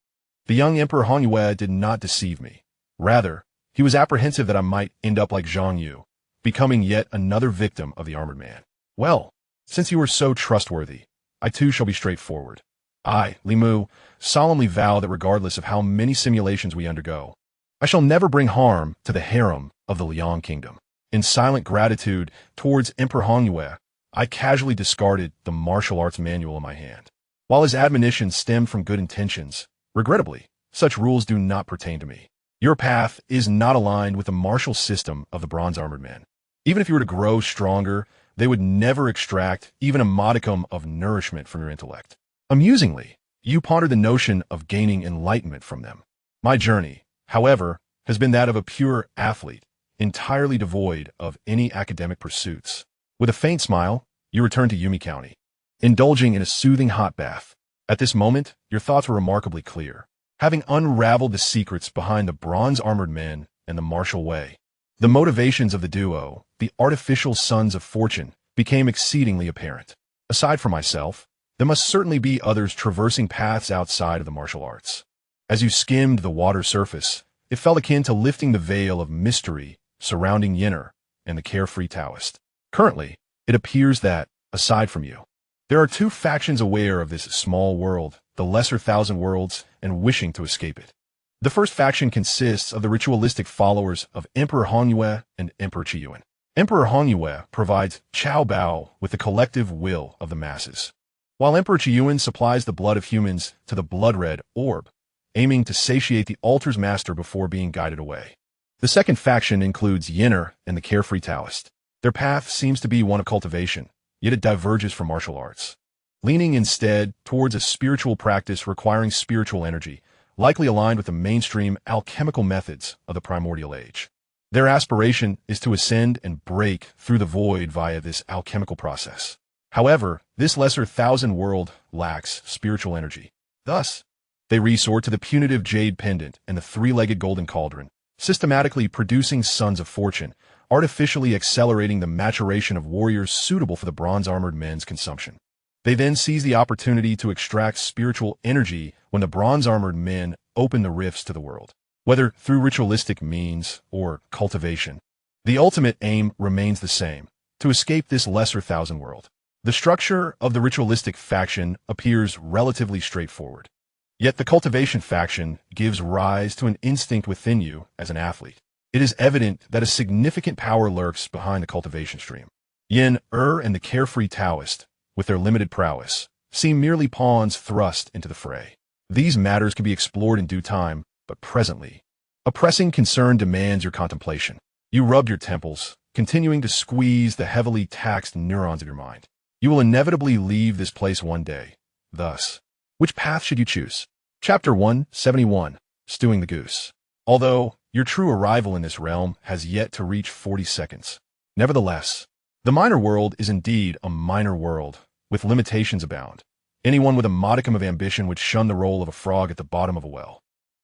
Speaker 1: the young Emperor Hongyu did not deceive me. Rather, he was apprehensive that I might end up like Xianxia, becoming yet another victim of the armored man. Well, since you are so trustworthy, I too shall be straightforward. I, Limu, solemnly vow that regardless of how many simulations we undergo, I shall never bring harm to the harem of the Liang Kingdom. In silent gratitude towards Emperor Hongyue, I casually discarded the martial arts manual in my hand. While his admonitions stemmed from good intentions, regrettably, such rules do not pertain to me. Your path is not aligned with the martial system of the bronze-armored men. Even if you were to grow stronger, they would never extract even a modicum of nourishment from your intellect. Amusingly, you ponder the notion of gaining enlightenment from them. My journey, however, has been that of a pure athlete, entirely devoid of any academic pursuits. With a faint smile, you return to Yumi County, indulging in a soothing hot bath. At this moment, your thoughts were remarkably clear, having unraveled the secrets behind the bronze-armored men and the martial way. The motivations of the duo, the artificial sons of fortune, became exceedingly apparent. Aside from myself, there must certainly be others traversing paths outside of the martial arts. As you skimmed the water surface, it felt akin to lifting the veil of mystery surrounding Yinner and the carefree Taoist. Currently, it appears that, aside from you, there are two factions aware of this small world, the Lesser Thousand Worlds, and wishing to escape it. The first faction consists of the ritualistic followers of Emperor Hongyue and Emperor Qiyuan. Emperor Hongyue provides Chao Bao with the collective will of the masses, while Emperor Qiyuan supplies the blood of humans to the blood-red orb, aiming to satiate the altar's master before being guided away. The second faction includes Yinner and the carefree Taoist. Their path seems to be one of cultivation, yet it diverges from martial arts, leaning instead towards a spiritual practice requiring spiritual energy, likely aligned with the mainstream alchemical methods of the primordial age. Their aspiration is to ascend and break through the void via this alchemical process. However, this lesser thousand world lacks spiritual energy. Thus, they resort to the punitive jade pendant and the three-legged golden cauldron, systematically producing sons of fortune, artificially accelerating the maturation of warriors suitable for the bronze-armored men's consumption. They then seize the opportunity to extract spiritual energy when the bronze-armored men open the rifts to the world. Whether through ritualistic means or cultivation, the ultimate aim remains the same, to escape this lesser thousand world. The structure of the ritualistic faction appears relatively straightforward. Yet the cultivation faction gives rise to an instinct within you as an athlete. It is evident that a significant power lurks behind the cultivation stream. Yin, and the carefree Taoist, with their limited prowess, seem merely pawns thrust into the fray. These matters can be explored in due time, but presently, a pressing concern demands your contemplation. You rub your temples, continuing to squeeze the heavily taxed neurons of your mind. You will inevitably leave this place one day. Thus, which path should you choose? Chapter 171, Stewing the Goose. Although your true arrival in this realm has yet to reach 40 seconds. Nevertheless, the minor world is indeed a minor world, with limitations abound. Anyone with a modicum of ambition would shun the role of a frog at the bottom of a well.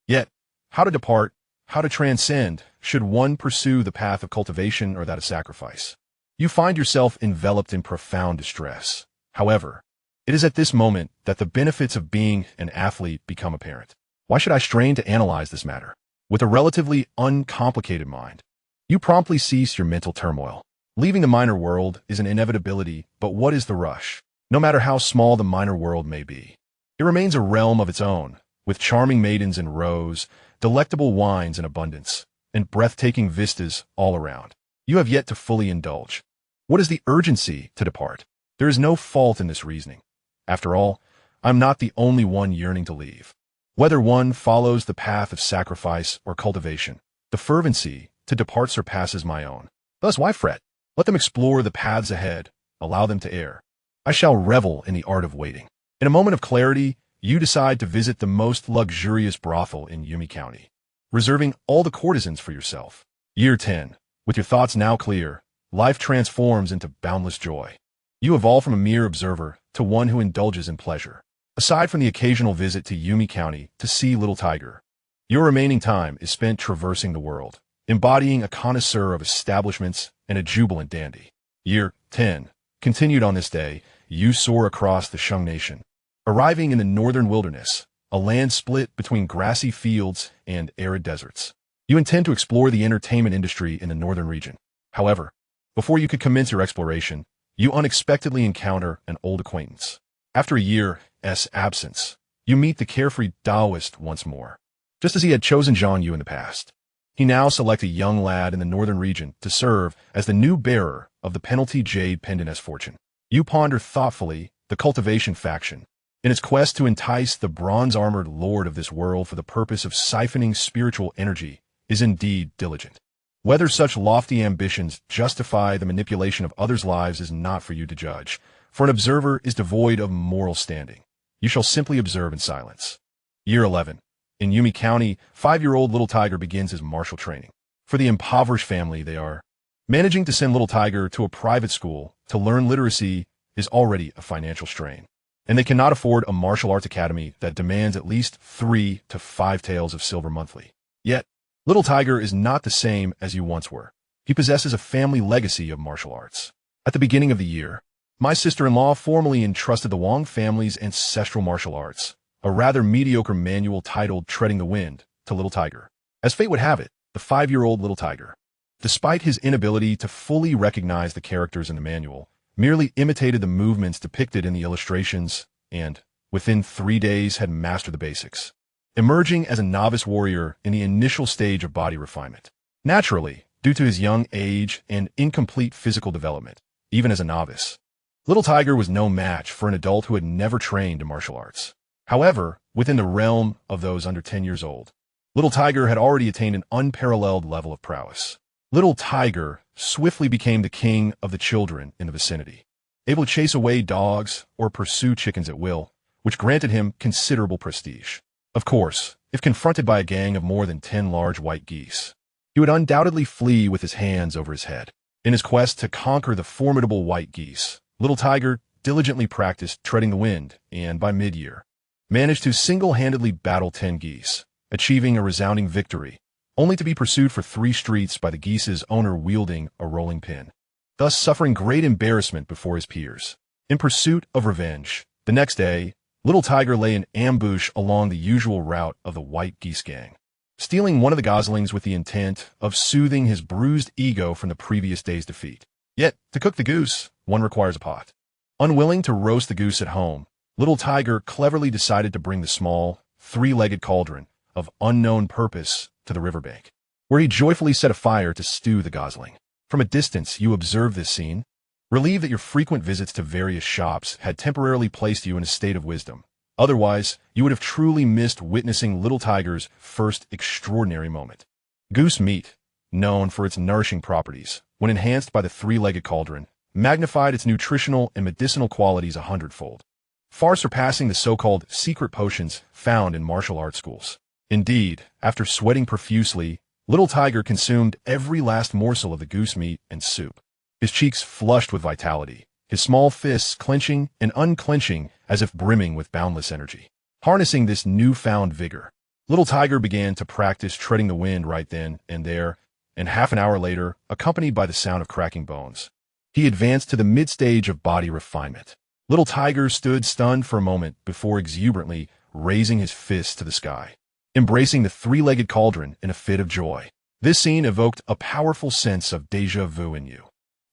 Speaker 1: Yet, how to depart, how to transcend, should one pursue the path of cultivation or that of sacrifice? You find yourself enveloped in profound distress. However, it is at this moment that the benefits of being an athlete become apparent. Why should I strain to analyze this matter? With a relatively uncomplicated mind, you promptly cease your mental turmoil. Leaving the minor world is an inevitability, but what is the rush? No matter how small the minor world may be, it remains a realm of its own, with charming maidens in rows, delectable wines in abundance, and breathtaking vistas all around. You have yet to fully indulge. What is the urgency to depart? There is no fault in this reasoning. After all, I'm not the only one yearning to leave. Whether one follows the path of sacrifice or cultivation, the fervency to depart surpasses my own. Thus, why fret? Let them explore the paths ahead. Allow them to err. I shall revel in the art of waiting. In a moment of clarity, you decide to visit the most luxurious brothel in Yumi County, reserving all the courtesans for yourself. Year 10. With your thoughts now clear, life transforms into boundless joy. You evolve from a mere observer to one who indulges in pleasure. Aside from the occasional visit to Yumi County to see Little Tiger, your remaining time is spent traversing the world, embodying a connoisseur of establishments and a jubilant dandy. Year 10. Continued on this day, you soar across the Shang Nation, arriving in the northern wilderness, a land split between grassy fields and arid deserts. You intend to explore the entertainment industry in the northern region. However, before you could commence your exploration, you unexpectedly encounter an old acquaintance. After a year, Xianxia's absence, you meet the carefree Taoist once more. Just as he had chosen Xianxia in the past, he now selects a young lad in the northern region to serve as the new bearer of the penalty Jade Pendant as fortune. You ponder thoughtfully the cultivation faction, in its quest to entice the bronze-armored lord of this world for the purpose of siphoning spiritual energy, is indeed diligent. Whether such lofty ambitions justify the manipulation of others' lives is not for you to judge, for an observer is devoid of moral standing. You shall simply observe in silence. Year 11. In Yumi County, 5-year-old Little Tiger begins his martial training. For the impoverished family they are, managing to send Little Tiger to a private school to learn literacy is already a financial strain, and they cannot afford a martial arts academy that demands at least 3 to 5 taels of silver monthly. Yet, Little Tiger is not the same as you once were. He possesses a family legacy of martial arts. At the beginning of the year, my sister-in-law formally entrusted the Wang family's ancestral martial arts, a rather mediocre manual titled Treading the Wind, to Little Tiger. As fate would have it, the 5-year-old Little Tiger, despite his inability to fully recognize the characters in the manual, merely imitated the movements depicted in the illustrations and, within 3 days, had mastered the basics, emerging as a novice warrior in the initial stage of body refinement. Naturally, due to his young age and incomplete physical development, even as a novice, Little Tiger was no match for an adult who had never trained in martial arts. However, within the realm of those under 10 years old, Little Tiger had already attained an unparalleled level of prowess. Little Tiger swiftly became the king of the children in the vicinity, able to chase away dogs or pursue chickens at will, which granted him considerable prestige. Of course, if confronted by a gang of more than 10 large white geese, he would undoubtedly flee with his hands over his head. In his quest to conquer the formidable white geese, Little Tiger diligently practiced treading the wind and, by mid-year, managed to single-handedly battle 10 geese, achieving a resounding victory, only to be pursued for 3 streets by the geese's owner wielding a rolling pin, thus suffering great embarrassment before his peers. In pursuit of revenge, the next day, Little Tiger lay in ambush along the usual route of the white geese gang, stealing one of the goslings with the intent of soothing his bruised ego from the previous day's defeat. Yet, to cook the goose, one requires a pot. Unwilling to roast the goose at home, Little Tiger cleverly decided to bring the small, 3-legged cauldron of unknown purpose to the riverbank, where he joyfully set a fire to stew the gosling. From a distance, you observe this scene, relieved that your frequent visits to various shops had temporarily placed you in a state of wisdom. Otherwise, you would have truly missed witnessing Little Tiger's first extraordinary moment. Goose meat, known for its nourishing properties, when enhanced by the 3-legged cauldron, magnified its nutritional and medicinal qualities 100-fold, far surpassing the so-called secret potions found in martial arts schools. Indeed, after sweating profusely, Little Tiger consumed every last morsel of the goose meat and soup, his cheeks flushed with vitality, his small fists clenching and unclenching as if brimming with boundless energy. Harnessing this newfound vigor, Little Tiger began to practice treading the wind right then and there, and half an hour later, accompanied by the sound of cracking bones, he advanced to the mid-stage of body refinement. Little Tiger stood stunned for a moment before exuberantly raising his fists to the sky, embracing the 3-legged cauldron in a fit of joy. This scene evoked a powerful sense of déjà vu in you,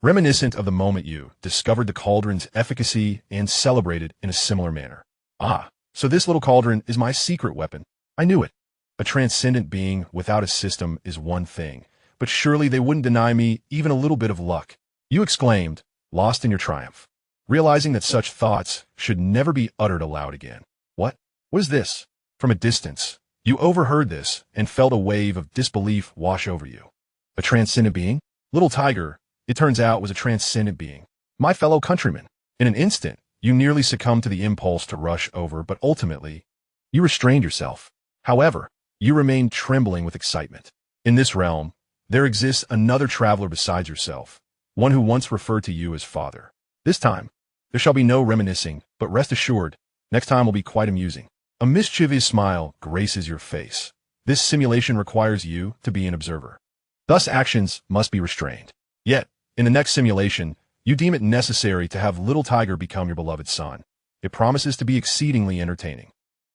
Speaker 1: reminiscent of the moment you discovered the cauldron's efficacy and celebrated in a similar manner. Ah, so this little cauldron is my secret weapon. I knew it. A transcendent being without a system is one thing, but surely they wouldn't deny me even a little bit of luck. You exclaimed, lost in your triumph, realizing that such thoughts should never be uttered aloud again. What is this? From a distance, you overheard this and felt a wave of disbelief wash over you. A transcendent being? Little Tiger, it turns out, was a transcendent being. My fellow countrymen. In an instant, you nearly succumbed to the impulse to rush over, but ultimately, you restrained yourself. However, you remained trembling with excitement. In this realm, there exists another traveler besides yourself, one who once referred to you as father. This time, there shall be no reminiscing, but rest assured, next time will be quite amusing. A mischievous smile graces your face. This simulation requires you to be an observer. Thus actions must be restrained. Yet, in the next simulation, you deem it necessary to have Little Tiger become your beloved son. It promises to be exceedingly entertaining.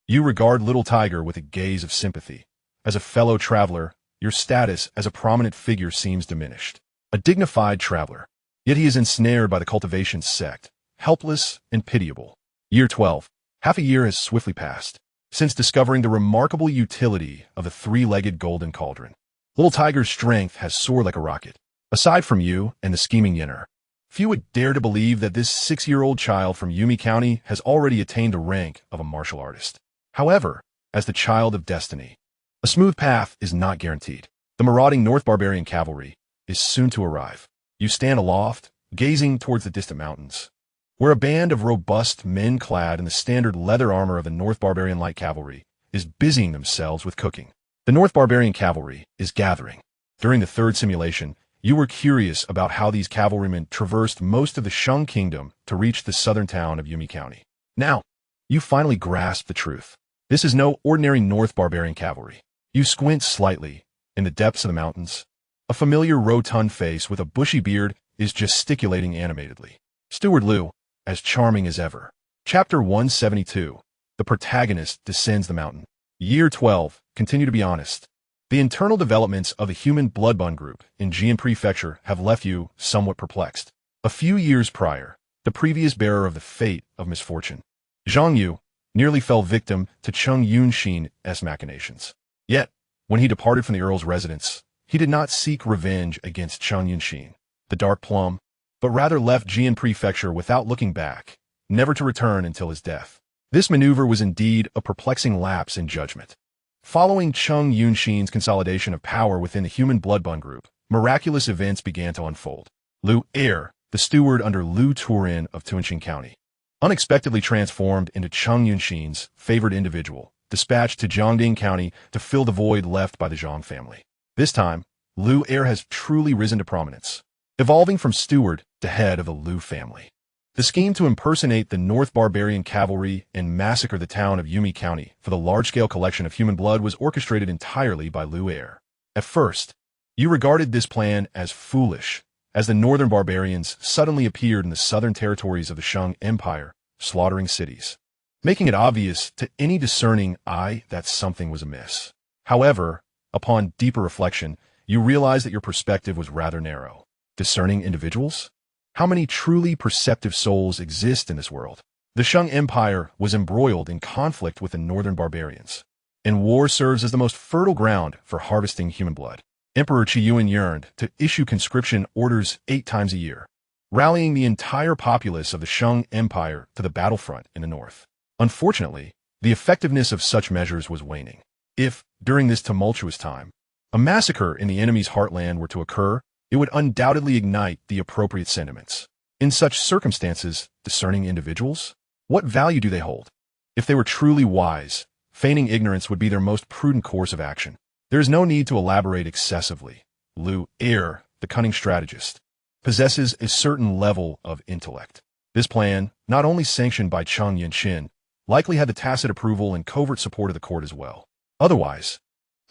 Speaker 1: You regard Little Tiger with a gaze of sympathy. As a fellow traveler, your status as a prominent figure seems diminished. A dignified traveler, yet he is ensnared by the cultivation sect, helpless and pitiable. Year 12. Half a year has swiftly passed since discovering the remarkable utility of the three-legged golden cauldron. Little Tiger's strength has soared like a rocket. Aside from you and the scheming Yenner, few would dare to believe that this 6-year-old child from Yumi County has already attained the rank of a martial artist. However, as the child of destiny, a smooth path is not guaranteed. The marauding North Barbarian cavalry is soon to arrive. You stand aloft, gazing towards the distant mountains, where a band of robust men clad in the standard leather armor of the North Barbarian Light Cavalry is busying themselves with cooking. The North Barbarian Cavalry is gathering. During the third simulation, you were curious about how these cavalrymen traversed most of the Shang Kingdom to reach the southern town of Yumi County. Now, you finally grasp the truth. This is no ordinary North Barbarian Cavalry. You squint slightly. In the depths of the mountains, a familiar rotund face with a bushy beard is gesticulating animatedly. Steward Liu, as charming as ever. Chapter 172. The protagonist descends the mountain. Year 12. Continue to be honest. The internal developments of the human bloodbond group in Jian Prefecture have left you somewhat perplexed. A few years prior, the previous bearer of the fate of misfortune, Xianxia, nearly fell victim to Cheng Yunxin's machinations. Yet, when he departed from the Earl's residence, he did not seek revenge against Cheng Yunxin, the Dark Plum, but rather left Jian Prefecture without looking back, never to return until his death. This maneuver was indeed a perplexing lapse in judgment. Following Cheng Yunxin's consolidation of power within the human bloodbond group, miraculous events began to unfold. Liu Er, the steward under Liu Turin of Tunxin County, unexpectedly transformed into Cheng Yunxin's favored individual, dispatched to Jiangding County to fill the void left by the Zhang family. This time, Liu Er has truly risen to prominence, evolving from steward to head of the Liu family. The scheme to impersonate the North Barbarian Cavalry and massacre the town of Yumi County for the large-scale collection of human blood was orchestrated entirely by Liu Er. At first, you regarded this plan as foolish, as the northern barbarians suddenly appeared in the southern territories of the Shang Empire, slaughtering cities, making it obvious to any discerning eye that something was amiss. However, upon deeper reflection, you realized that your perspective was rather narrow. Discerning individuals? How many truly perceptive souls exist in this world? The Shang Empire was embroiled in conflict with the northern barbarians, and war serves as the most fertile ground for harvesting human blood. Emperor Qiyuan yearned to issue conscription orders 8 times a year, rallying the entire populace of the Shang Empire to the battlefront in the north. Unfortunately, the effectiveness of such measures was waning. If, during this tumultuous time, a massacre in the enemy's heartland were to occur, it would undoubtedly ignite the appropriate sentiments. In such circumstances, discerning individuals? What value do they hold? If they were truly wise, feigning ignorance would be their most prudent course of action. There is no need to elaborate excessively. Liu Er, the cunning strategist, possesses a certain level of intellect. This plan, not only sanctioned by Cheng Yunxin, likely had the tacit approval and covert support of the court as well. Otherwise,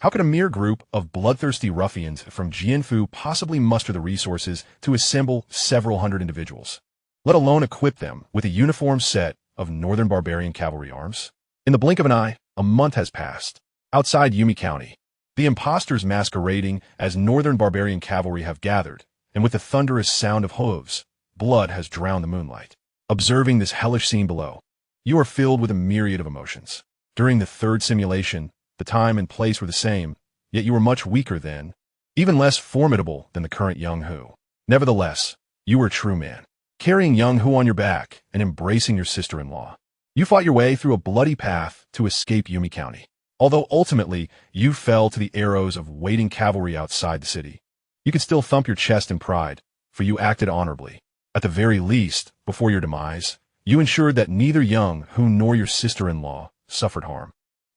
Speaker 1: how could a mere group of bloodthirsty ruffians from Jianfu possibly muster the resources to assemble several hundred individuals, let alone equip them with a uniform set of northern barbarian cavalry arms? In the blink of an eye, a month has passed. Outside Yumi County, the impostors masquerading as northern barbarian cavalry have gathered, and with the thunderous sound of hooves, blood has drowned the moonlight. Observing this hellish scene below, you are filled with a myriad of emotions. During the third simulation, the time and place were the same, yet you were much weaker then, even less formidable than the current young Hu. Nevertheless, you were a true man, carrying young Hu on your back and embracing your sister-in-law. You fought your way through a bloody path to escape Yumi County. Although ultimately you fell to the arrows of waiting cavalry outside the city, you could still thump your chest in pride, for you acted honorably. At the very least, before your demise, you ensured that neither young Hu nor your sister-in-law suffered harm,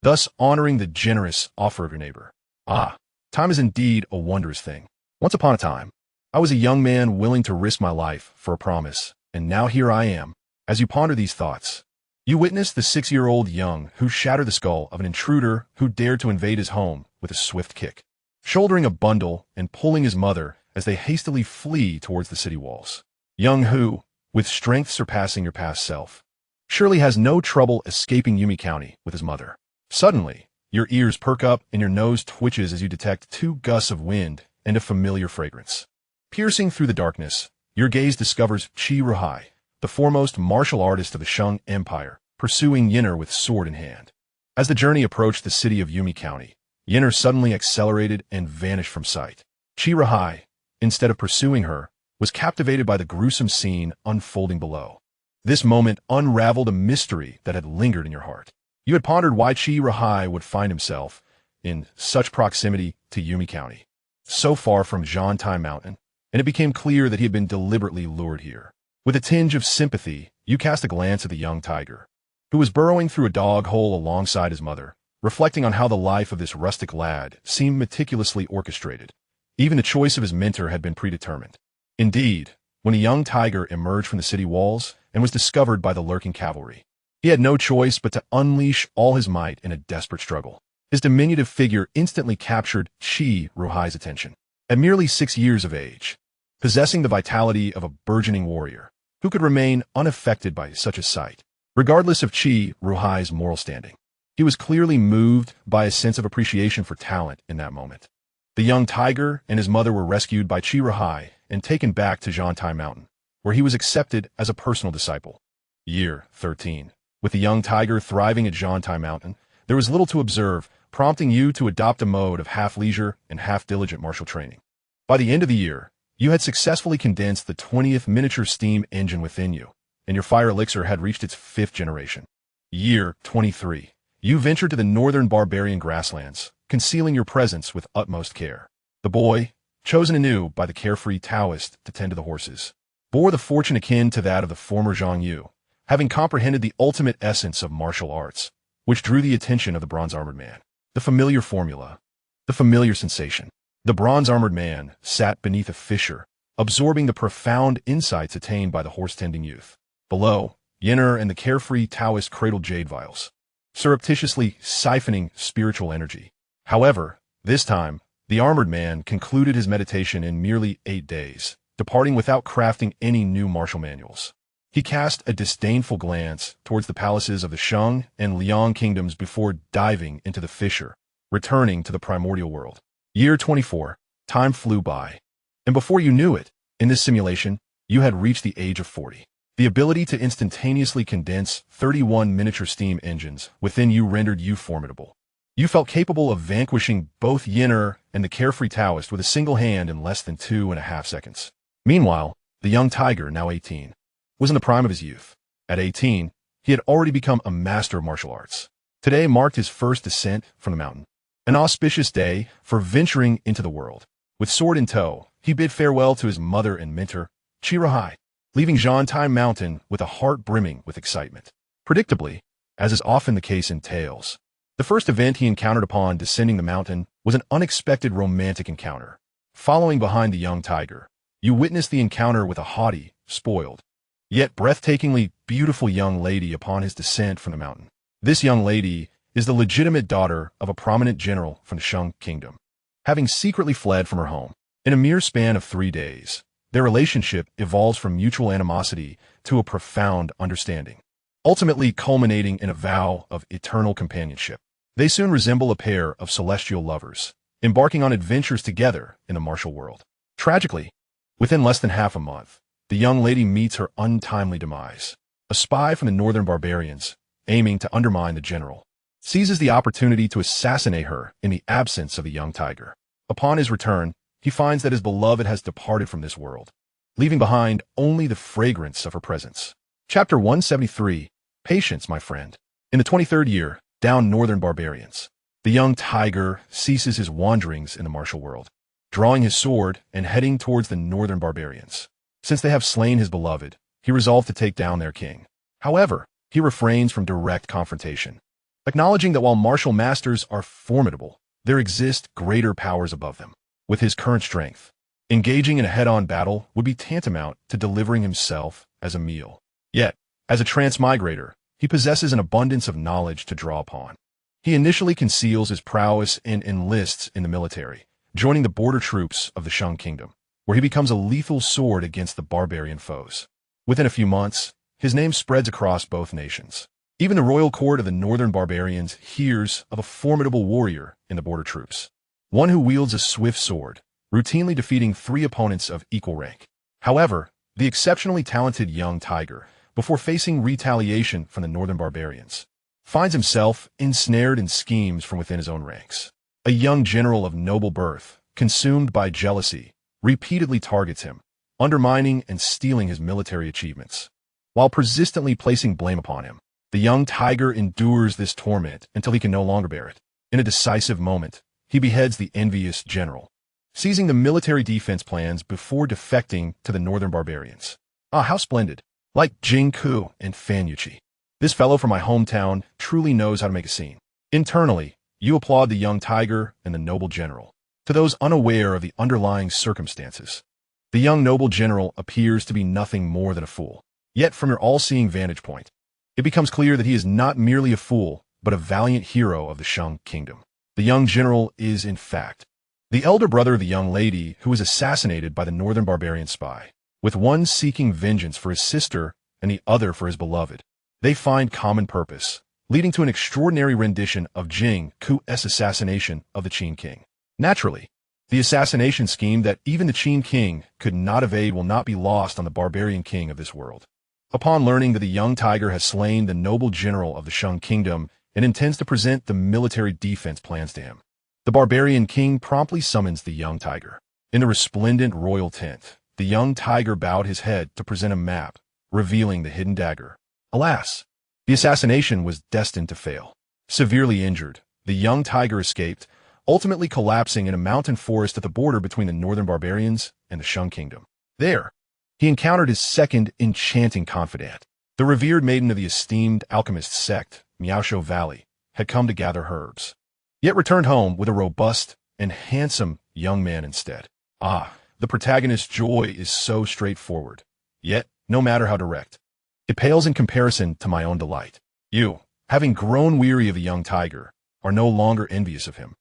Speaker 1: thus honoring the generous offer of your neighbor. Ah, time is indeed a wondrous thing. Once upon a time, I was a young man willing to risk my life for a promise, and now here I am. As you ponder these thoughts, you witness the 6-year-old young Hu shatter the skull of an intruder who dared to invade his home with a swift kick, shouldering a bundle and pulling his mother as they hastily flee towards the city walls. Young Hu, with strength surpassing your past self, surely has no trouble escaping Yumi County with his mother. Suddenly, your ears perk up and your nose twitches as you detect 2 gusts of wind and a familiar fragrance. Piercing through the darkness, your gaze discovers Qi Ruhai, the foremost martial artist of the Shang Empire, pursuing Yinner with sword in hand. As the journey approached the city of Yumi County, Yinner suddenly accelerated and vanished from sight. Chirahai, instead of pursuing her, was captivated by the gruesome scene unfolding below. This moment unraveled a mystery that had lingered in your heart. You had pondered why Chirahai would find himself in such proximity to Yumi County, so far from Xianxia Mountain, and it became clear that he had been deliberately lured here. With a tinge of sympathy, you cast a glance at the young tiger, who was burrowing through a dog hole alongside his mother, reflecting on how the life of this rustic lad seemed meticulously orchestrated. Even the choice of his mentor had been predetermined. Indeed, when a young tiger emerged from the city walls and was discovered by the lurking cavalry, he had no choice but to unleash all his might in a desperate struggle. His diminutive figure instantly captured Chirahai's attention. At merely 6 years of age, possessing the vitality of a burgeoning warrior, who could remain unaffected by such a sight, regardless of Chirahai's moral standing. He was clearly moved by a sense of appreciation for talent in that moment. The young tiger and his mother were rescued by Chirahai and taken back to Xianxia Mountain, where he was accepted as a personal disciple. Year 13. With the young tiger thriving at Xianxia Mountain, there was little to observe, prompting you to adopt a mode of half-leisure and half-diligent martial training. By the end of the year, you had successfully condensed the 20th miniature steam engine within you, and your fire elixir had reached its 5th generation. Year 23. You ventured to the northern barbarian grasslands, concealing your presence with utmost care. The boy, chosen anew by the carefree Taoist to tend to the horses, bore the fortune akin to that of the former Zhang Yu, having comprehended the ultimate essence of martial arts, which drew the attention of the bronze-armored man. The familiar formula, the familiar sensation. The bronze-armored man sat beneath a fissure, absorbing the profound insights attained by the horse-tending youth. Below, Yinner and the carefree Taoist cradled jade vials, surreptitiously siphoning spiritual energy. However, this time, the armored man concluded his meditation in merely 8 days, departing without crafting any new martial manuals. He cast a disdainful glance towards the palaces of the Shang and Liang kingdoms before diving into the fissure, returning to the primordial world. Year 24. Time flew by. And before you knew it, in this simulation, you had reached the age of 40. The ability to instantaneously condense 31 miniature steam engines within you rendered you formidable. You felt capable of vanquishing both Yinner and the carefree Taoist with a single hand in less than 2.5 seconds. Meanwhile, the young tiger, now 18, was in the prime of his youth. At 18, he had already become a master of martial arts. Today marked his first descent from the mountain. An auspicious day for venturing into the world. With sword in tow, he bid farewell to his mother and mentor, Chirahai, leaving Xianxia Mountain with a heart brimming with excitement. Predictably, as is often the case in tales, the first event he encountered upon descending the mountain was an unexpected romantic encounter. Following behind the young tiger, you witnessed the encounter with a haughty, spoiled, yet breathtakingly beautiful young lady upon his descent from the mountain. This young lady is the legitimate daughter of a prominent general from the Shang kingdom. Having secretly fled from her home, in a mere span of 3 days, their relationship evolves from mutual animosity to a profound understanding, ultimately culminating in a vow of eternal companionship. They soon resemble a pair of celestial lovers, embarking on adventures together in the martial world. Tragically, within less than half a month, the young lady meets her untimely demise. A spy from the northern barbarians, aiming to undermine the general, seizes the opportunity to assassinate her in the absence of the young tiger. Upon his return, he finds that his beloved has departed from this world, leaving behind only the fragrance of her presence. Chapter 173. Patience, my friend. In the 23rd year, down northern barbarians, the young tiger ceases his wanderings in the martial world, drawing his sword and heading towards the northern barbarians. Since they have slain his beloved, he resolved to take down their king. However, he refrains from direct confrontation, acknowledging that while martial masters are formidable, there exist greater powers above them. With his current strength, engaging in a head-on battle would be tantamount to delivering himself as a meal. Yet, as a transmigrator, he possesses an abundance of knowledge to draw upon. He initially conceals his prowess and enlists in the military, joining the border troops of the Shang kingdom, where he becomes a lethal sword against the barbarian foes. Within a few months, his name spreads across both nations. Even the royal court of the northern barbarians hears of a formidable warrior in the border troops, one who wields a swift sword, routinely defeating 3 opponents of equal rank. However, the exceptionally talented young tiger before facing retaliation from the northern barbarians. Finds himself ensnared in schemes from within his own ranks. A young general of noble birth, consumed by jealousy, repeatedly targets him, undermining and stealing his military achievements. While persistently placing blame upon him, the young tiger endures this torment until he can no longer bear it. In a decisive moment, he beheads the envious general, seizing the military defense plans before defecting to the northern barbarians. Ah, how splendid! Like Jingku and Fanyuchi. This fellow from my hometown truly knows how to make a scene. Internally, you applaud the young tiger and the noble general. To those unaware of the underlying circumstances, the young noble general appears to be nothing more than a fool. Yet from your all-seeing vantage point, it becomes clear that he is not merely a fool, but a valiant hero of the Shang kingdom. The young general is, in fact, the elder brother of the young lady who was assassinated by the northern barbarian spy, with one seeking vengeance for his sister and the other for his beloved. They find common purpose, leading to an extraordinary rendition of Jing Ku's assassination of the Qin king. Naturally, the assassination scheme that even the Qin king could not evade will not be lost on the barbarian king of this world. Upon learning that the young tiger has slain the noble general of the Shang kingdom and intends to present the military defense plans to him, the barbarian king promptly summons the young tiger. In the resplendent royal tent, the young tiger bowed his head to present a map, revealing the hidden dagger. Alas, the assassination was destined to fail. Severely injured, the young tiger escaped, ultimately collapsing in a mountain forest at the border between the northern barbarians and the Shang kingdom. There, he encountered his second enchanting confidant. The revered maiden of the esteemed alchemist sect, Miaosho Valley, had come to gather herbs, yet returned home with a robust and handsome young man instead. Ah, the protagonist's joy is so straightforward, yet, no matter how direct, it pales in comparison to my own delight. You, having grown weary of the young tiger, are no longer envious of him,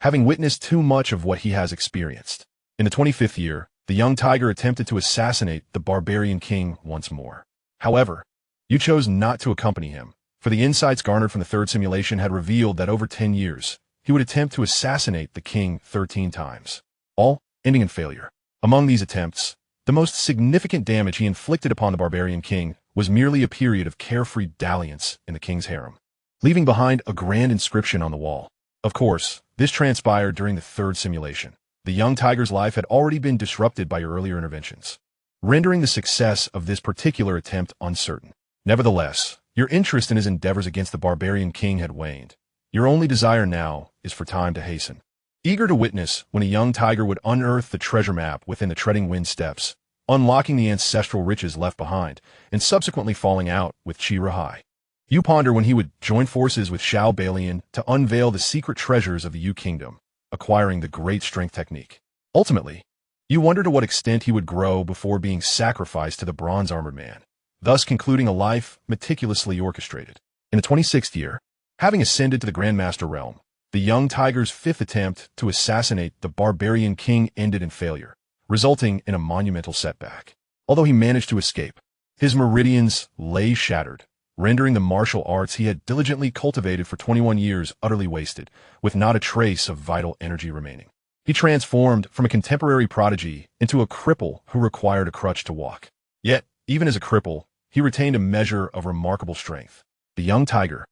Speaker 1: having witnessed too much of what he has experienced. In the 25th year, the young tiger attempted to assassinate the barbarian king once more. However, you chose not to accompany him, for the insights garnered from the third simulation had revealed that over 10 years, he would attempt to assassinate the king 13 times, all ending in failure. Among these attempts, the most significant damage he inflicted upon the barbarian king was merely a period of carefree dalliance in the king's harem, leaving behind a grand inscription on the wall. Of course, this transpired during the third simulation. The young tiger's life had already been disrupted by your earlier interventions, rendering the success of this particular attempt uncertain. Nevertheless, your interest in his endeavors against the barbarian king had waned. Your only desire now is for time to hasten. Eager to witness when a young tiger would unearth the treasure map within the Treading Wind steps, unlocking the ancestral riches left behind, and subsequently falling out with Chi Rahai. You ponder when he would join forces with Xiao Balian to unveil the secret treasures of the Yu Kingdom, acquiring the great strength technique. Ultimately, you wonder to what extent he would grow before being sacrificed to the bronze-armored man, thus concluding a life meticulously orchestrated. In the 26th year, having ascended to the Grandmaster realm, the young tiger's fifth attempt to assassinate the barbarian king ended in failure, resulting in a monumental setback. Although he managed to escape, his meridians lay shattered, rendering the martial arts he had diligently cultivated for 21 years utterly wasted, with not a trace of vital energy remaining. He transformed from a contemporary prodigy into a cripple who required a crutch to walk. Yet, even as a cripple, he retained a measure of remarkable strength. The young tiger,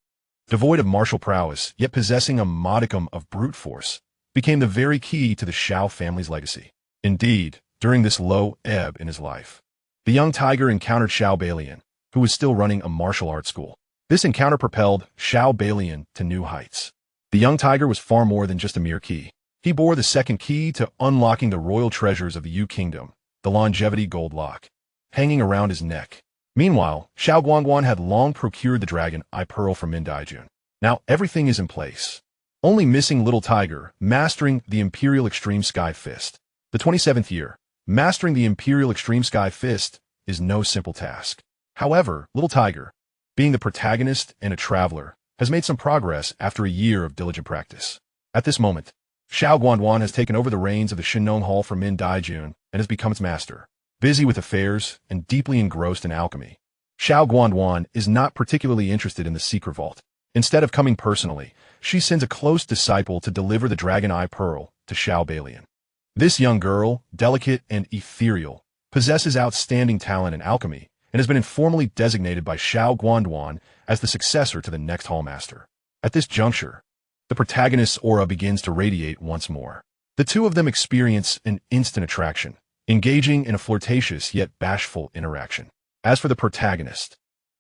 Speaker 1: devoid of martial prowess, yet possessing a modicum of brute force, became the very key to the Xiao family's legacy. Indeed, during this low ebb in his life, the young tiger encountered Xiao Balian, who was still running a martial arts school. This encounter propelled Xiao Balian to new heights. The young tiger was far more than just a mere key. He bore the second key to unlocking the royal treasures of the Yu Kingdom, the longevity gold lock, hanging around his neck. Meanwhile, Xiao Guangguan had long procured the dragon eye pearl from Min Daijun. Now everything is in place. Only missing Little Tiger, mastering the Imperial Extreme Sky Fist. The 27th year, mastering the Imperial Extreme Sky Fist is no simple task. However, Little Tiger, being the protagonist and a traveler, has made some progress after a year of diligent practice. At this moment, Xiao Guangguan has taken over the reins of the Shinnong Hall from Min Daijun and has become its master. Busy with affairs and deeply engrossed in alchemy, Xiao Guangguan is not particularly interested in the secret vault. Instead of coming personally, she sends a close disciple to deliver the Dragon Eye Pearl to Xiao Balian. This young girl, delicate and ethereal, possesses outstanding talent in alchemy and has been informally designated by Xiao Guanduan as the successor to the next Hallmaster. At this juncture, the protagonist's aura begins to radiate once more. The two of them experience an instant attraction, engaging in a flirtatious yet bashful interaction. As for the protagonist,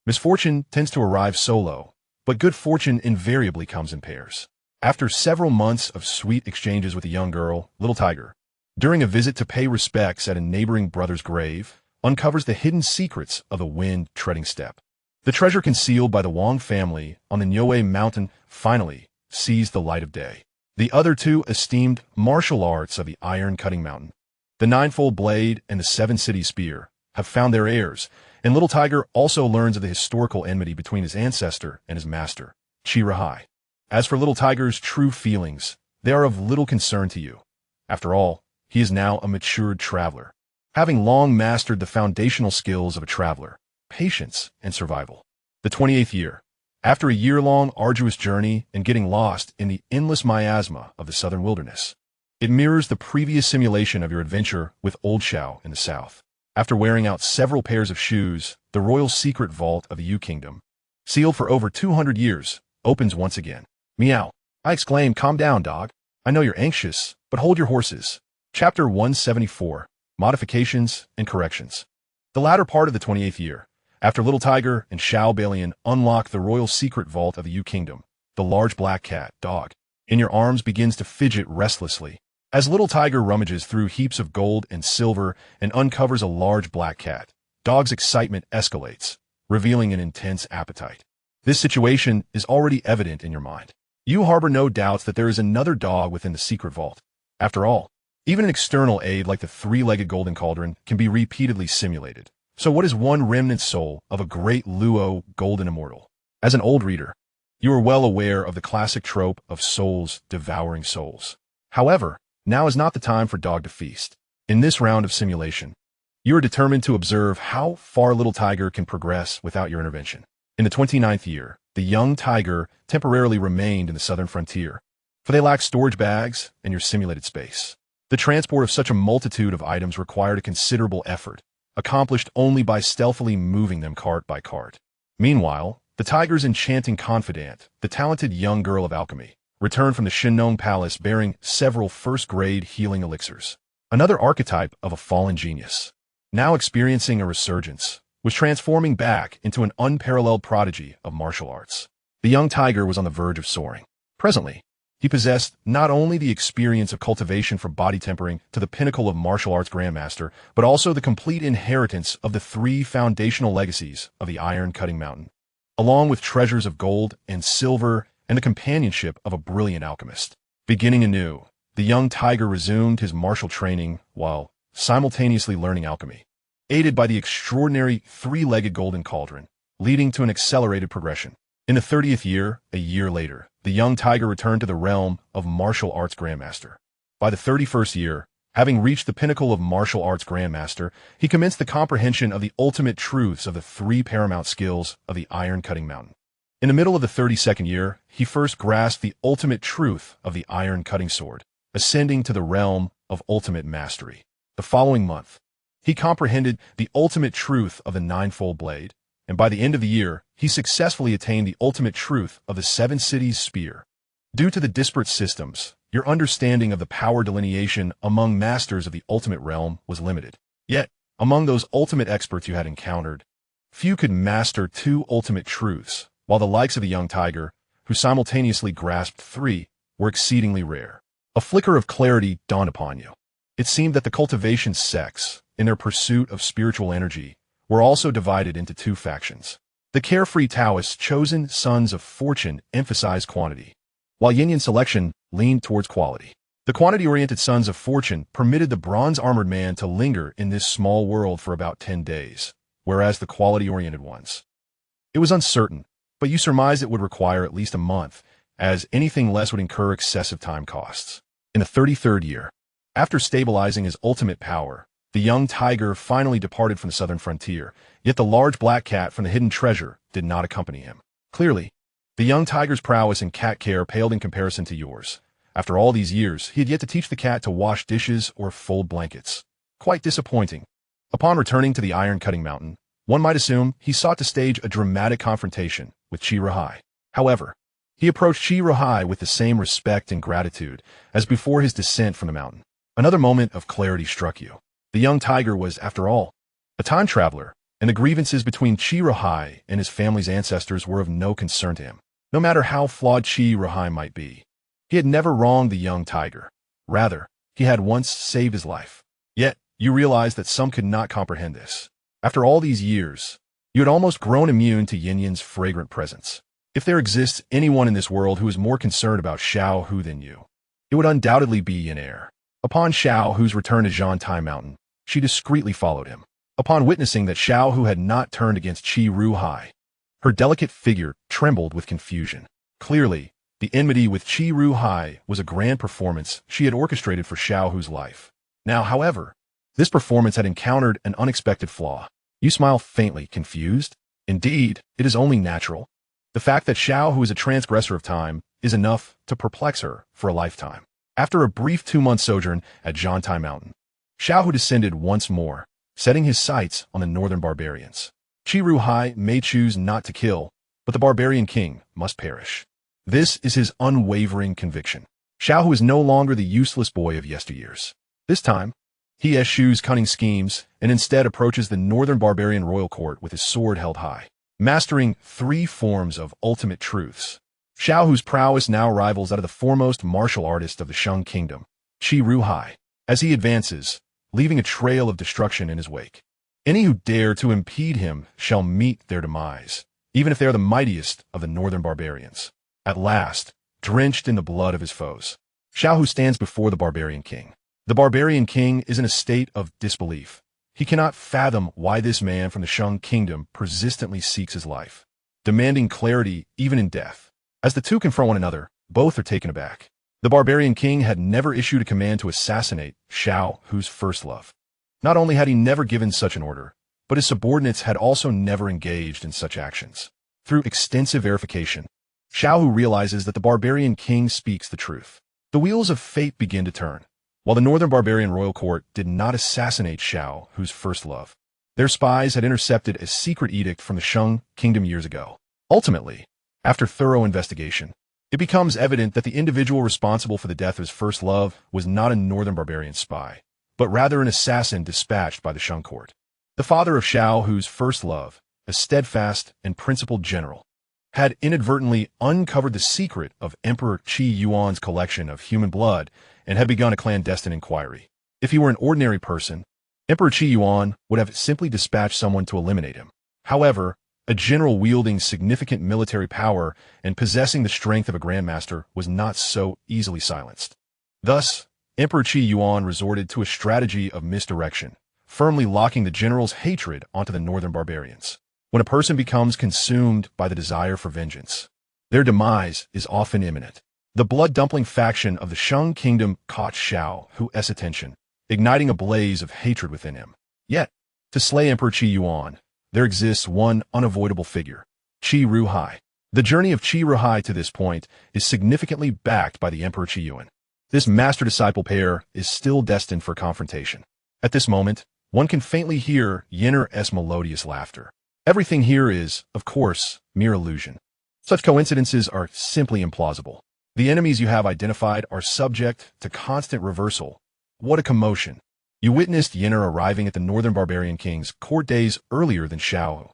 Speaker 1: misfortune tends to arrive solo, but good fortune invariably comes in pairs. After several months of sweet exchanges with a young girl, Little Tiger, during a visit to pay respects at a neighboring brother's grave, uncovers the hidden secrets of the wind-treading steppe. The treasure concealed by the Wang family on the Niue Mountain finally sees the light of day. The other two esteemed martial arts of the iron-cutting mountain, the ninefold blade and the seven-city spear, have found their heirs, and Little Tiger also learns of the historical enmity between his ancestor and his master, Chirahai. As for Little Tiger's true feelings, they are of little concern to you. After all, he is now a matured traveler, having long mastered the foundational skills of a traveler, patience and survival. The 28th year. After a year-long arduous journey and getting lost in the endless miasma of the southern wilderness, it mirrors the previous simulation of your adventure with Old Xiao in the south. After wearing out several pairs of shoes, the royal secret vault of the Yu Kingdom, sealed for over 200 years, opens once again. Meow. I exclaim, calm down, dog. I know you're anxious, but hold your horses. Chapter 174, Modifications and Corrections. The latter part of the 28th year, after Little Tiger and Xiao Balian unlock the royal secret vault of the Yu Kingdom, the large black cat, Dog, in your arms begins to fidget restlessly. As Little Tiger rummages through heaps of gold and silver and uncovers a large black cat, Dog's excitement escalates, revealing an intense appetite. This situation is already evident in your mind. You harbor no doubts that there is another dog within the secret vault. After all, even an external aid like the three-legged golden cauldron can be repeatedly simulated. So what is one remnant soul of a great Luo golden immortal? As an old reader, you are well aware of the classic trope of souls devouring souls. However, now is not the time for Dog to feast. In this round of simulation, you are determined to observe how far Little Tiger can progress without your intervention. In the 29th year, the young tiger temporarily remained in the southern frontier, for they lacked storage bags and your simulated space. The transport of such a multitude of items required a considerable effort, accomplished only by stealthily moving them cart by cart. Meanwhile, the tiger's enchanting confidant, the talented young girl of alchemy, returned from the Shinnong Palace bearing several first-grade healing elixirs. Another archetype of a fallen genius, now experiencing a resurgence, was transforming back into an unparalleled prodigy of martial arts. The young tiger was on the verge of soaring. Presently, he possessed not only the experience of cultivation from body tempering to the pinnacle of martial arts grandmaster, but also the complete inheritance of the three foundational legacies of the iron-cutting mountain, along with treasures of gold and silver and the companionship of a brilliant alchemist. Beginning anew, the young tiger resumed his martial training while simultaneously learning alchemy, aided by the extraordinary three-legged golden cauldron, leading to an accelerated progression. In the 30th year, a year later, the young tiger returned to the realm of martial arts grandmaster. By the 31st year, having reached the pinnacle of martial arts grandmaster, he commenced the comprehension of the ultimate truths of the three paramount skills of the iron-cutting mountain. In the middle of the 32nd year, he first grasped the ultimate truth of the iron-cutting sword, ascending to the realm of ultimate mastery. The following month, he comprehended the ultimate truth of the ninefold blade, and by the end of the year, he successfully attained the ultimate truth of the seven cities spear. Due to the disparate systems, your understanding of the power delineation among masters of the ultimate realm was limited. Yet, among those ultimate experts you had encountered, few could master two ultimate truths, while the likes of the young tiger, who simultaneously grasped three, were exceedingly rare. A flicker of clarity dawned upon you. It seemed that the cultivation sects, in their pursuit of spiritual energy, were also divided into two factions. The carefree Taoists, chosen sons of fortune, emphasized quantity, while Yin selection leaned towards quality. The quantity-oriented sons of fortune permitted the bronze-armored man to linger in this small world for about 10 days, whereas the quality-oriented ones. It was uncertain, but you surmised it would require at least a month, as anything less would incur excessive time costs. In the 33rd year, after stabilizing his ultimate power, the young tiger finally departed from the southern frontier, yet the large black cat from the hidden treasure did not accompany him. Clearly, the young tiger's prowess in cat care paled in comparison to yours. After all these years, he had yet to teach the cat to wash dishes or fold blankets. Quite disappointing. Upon returning to the iron-cutting mountain, One might assume he sought to stage a dramatic confrontation with Qi Ruhai. However, he approached Qi Ruhai with the same respect and gratitude as before his descent from the mountain. Another moment of clarity struck you. The young tiger was, after all, a time traveler, and the grievances between Qi Ruhai and his family's ancestors were of no concern to him. No matter how flawed Qi Ruhai might be, he had never wronged the young tiger. Rather, he had once saved his life. Yet, you realized that some could not comprehend this. After all these years, you had almost grown immune to Yin Yan's fragrant presence. If there exists anyone in this world who is more concerned about Xiao Hu than you, it would undoubtedly be Yin Er. Upon Xiao Hu's return to Zhantai Mountain, she discreetly followed him. Upon witnessing that Xiao Hu had not turned against Qi Ruhai, her delicate figure trembled with confusion. Clearly, the enmity with Qi Ruhai was a grand performance she had orchestrated for Xiao Hu's life. Now, however, this performance had encountered an unexpected flaw. You smile faintly, confused? Indeed, it is only natural. The fact that Xiao Hu is a transgressor of time is enough to perplex her for a lifetime. After a brief 2-month sojourn at Zhantai Mountain, Xiao Hu descended once more, setting his sights on the northern barbarians. Qi Ruhai may choose not to kill, but the barbarian king must perish. This is his unwavering conviction. Xiao Hu is no longer the useless boy of yesteryears. This time, he eschews cunning schemes and instead approaches the northern barbarian royal court with his sword held high. Mastering 3 forms of ultimate truths, Xiao Hu's prowess now rivals that of the foremost martial artist of the Shang kingdom, Qi Ruhai, as he advances, leaving a trail of destruction in his wake. Any who dare to impede him shall meet their demise, even if they are the mightiest of the northern barbarians. At last, drenched in the blood of his foes, Xiao Hu stands before the barbarian king. The barbarian king is in a state of disbelief. He cannot fathom why this man from the Shang kingdom persistently seeks his life, demanding clarity even in death. As the two confront one another, both are taken aback. The barbarian king had never issued a command to assassinate Xiao Hu's first love. Not only had he never given such an order, but his subordinates had also never engaged in such actions. Through extensive verification, Xiao Hu realizes that the barbarian king speaks the truth. The wheels of fate begin to turn. While the northern barbarian royal court did not assassinate Xiao Hu's first love, their spies had intercepted a secret edict from the Shang kingdom years ago. Ultimately, after thorough investigation, it becomes evident that the individual responsible for the death of his first love was not a northern barbarian spy, but rather an assassin dispatched by the Shang court. The father of Xiao Hu's first love, a steadfast and principled general, had inadvertently uncovered the secret of Emperor Qi Yuan's collection of human blood and had begun a clandestine inquiry. If he were an ordinary person, Emperor Qi Yuan would have simply dispatched someone to eliminate him. However, a general wielding significant military power and possessing the strength of a grandmaster was not so easily silenced. Thus, Emperor Qi Yuan resorted to a strategy of misdirection, firmly locking the general's hatred onto the northern barbarians. When a person becomes consumed by the desire for vengeance, their demise is often imminent. The blood-dumpling faction of the Shang kingdom caught Xiao Hu's attention, igniting a blaze of hatred within him. Yet, to slay Emperor Qi Yuan, there exists one unavoidable figure, Qi Ruhai. The journey of Qi Ruhai to this point is significantly backed by the Emperor Qi Yuan. This master-disciple pair is still destined for confrontation. At this moment, one can faintly hear Yin Er's melodious laughter. Everything here is, of course, mere illusion. Such coincidences are simply implausible. The enemies you have identified are subject to constant reversal. What a commotion. You witnessed Yin arriving at the northern barbarian king's court days earlier than Xiao Hu.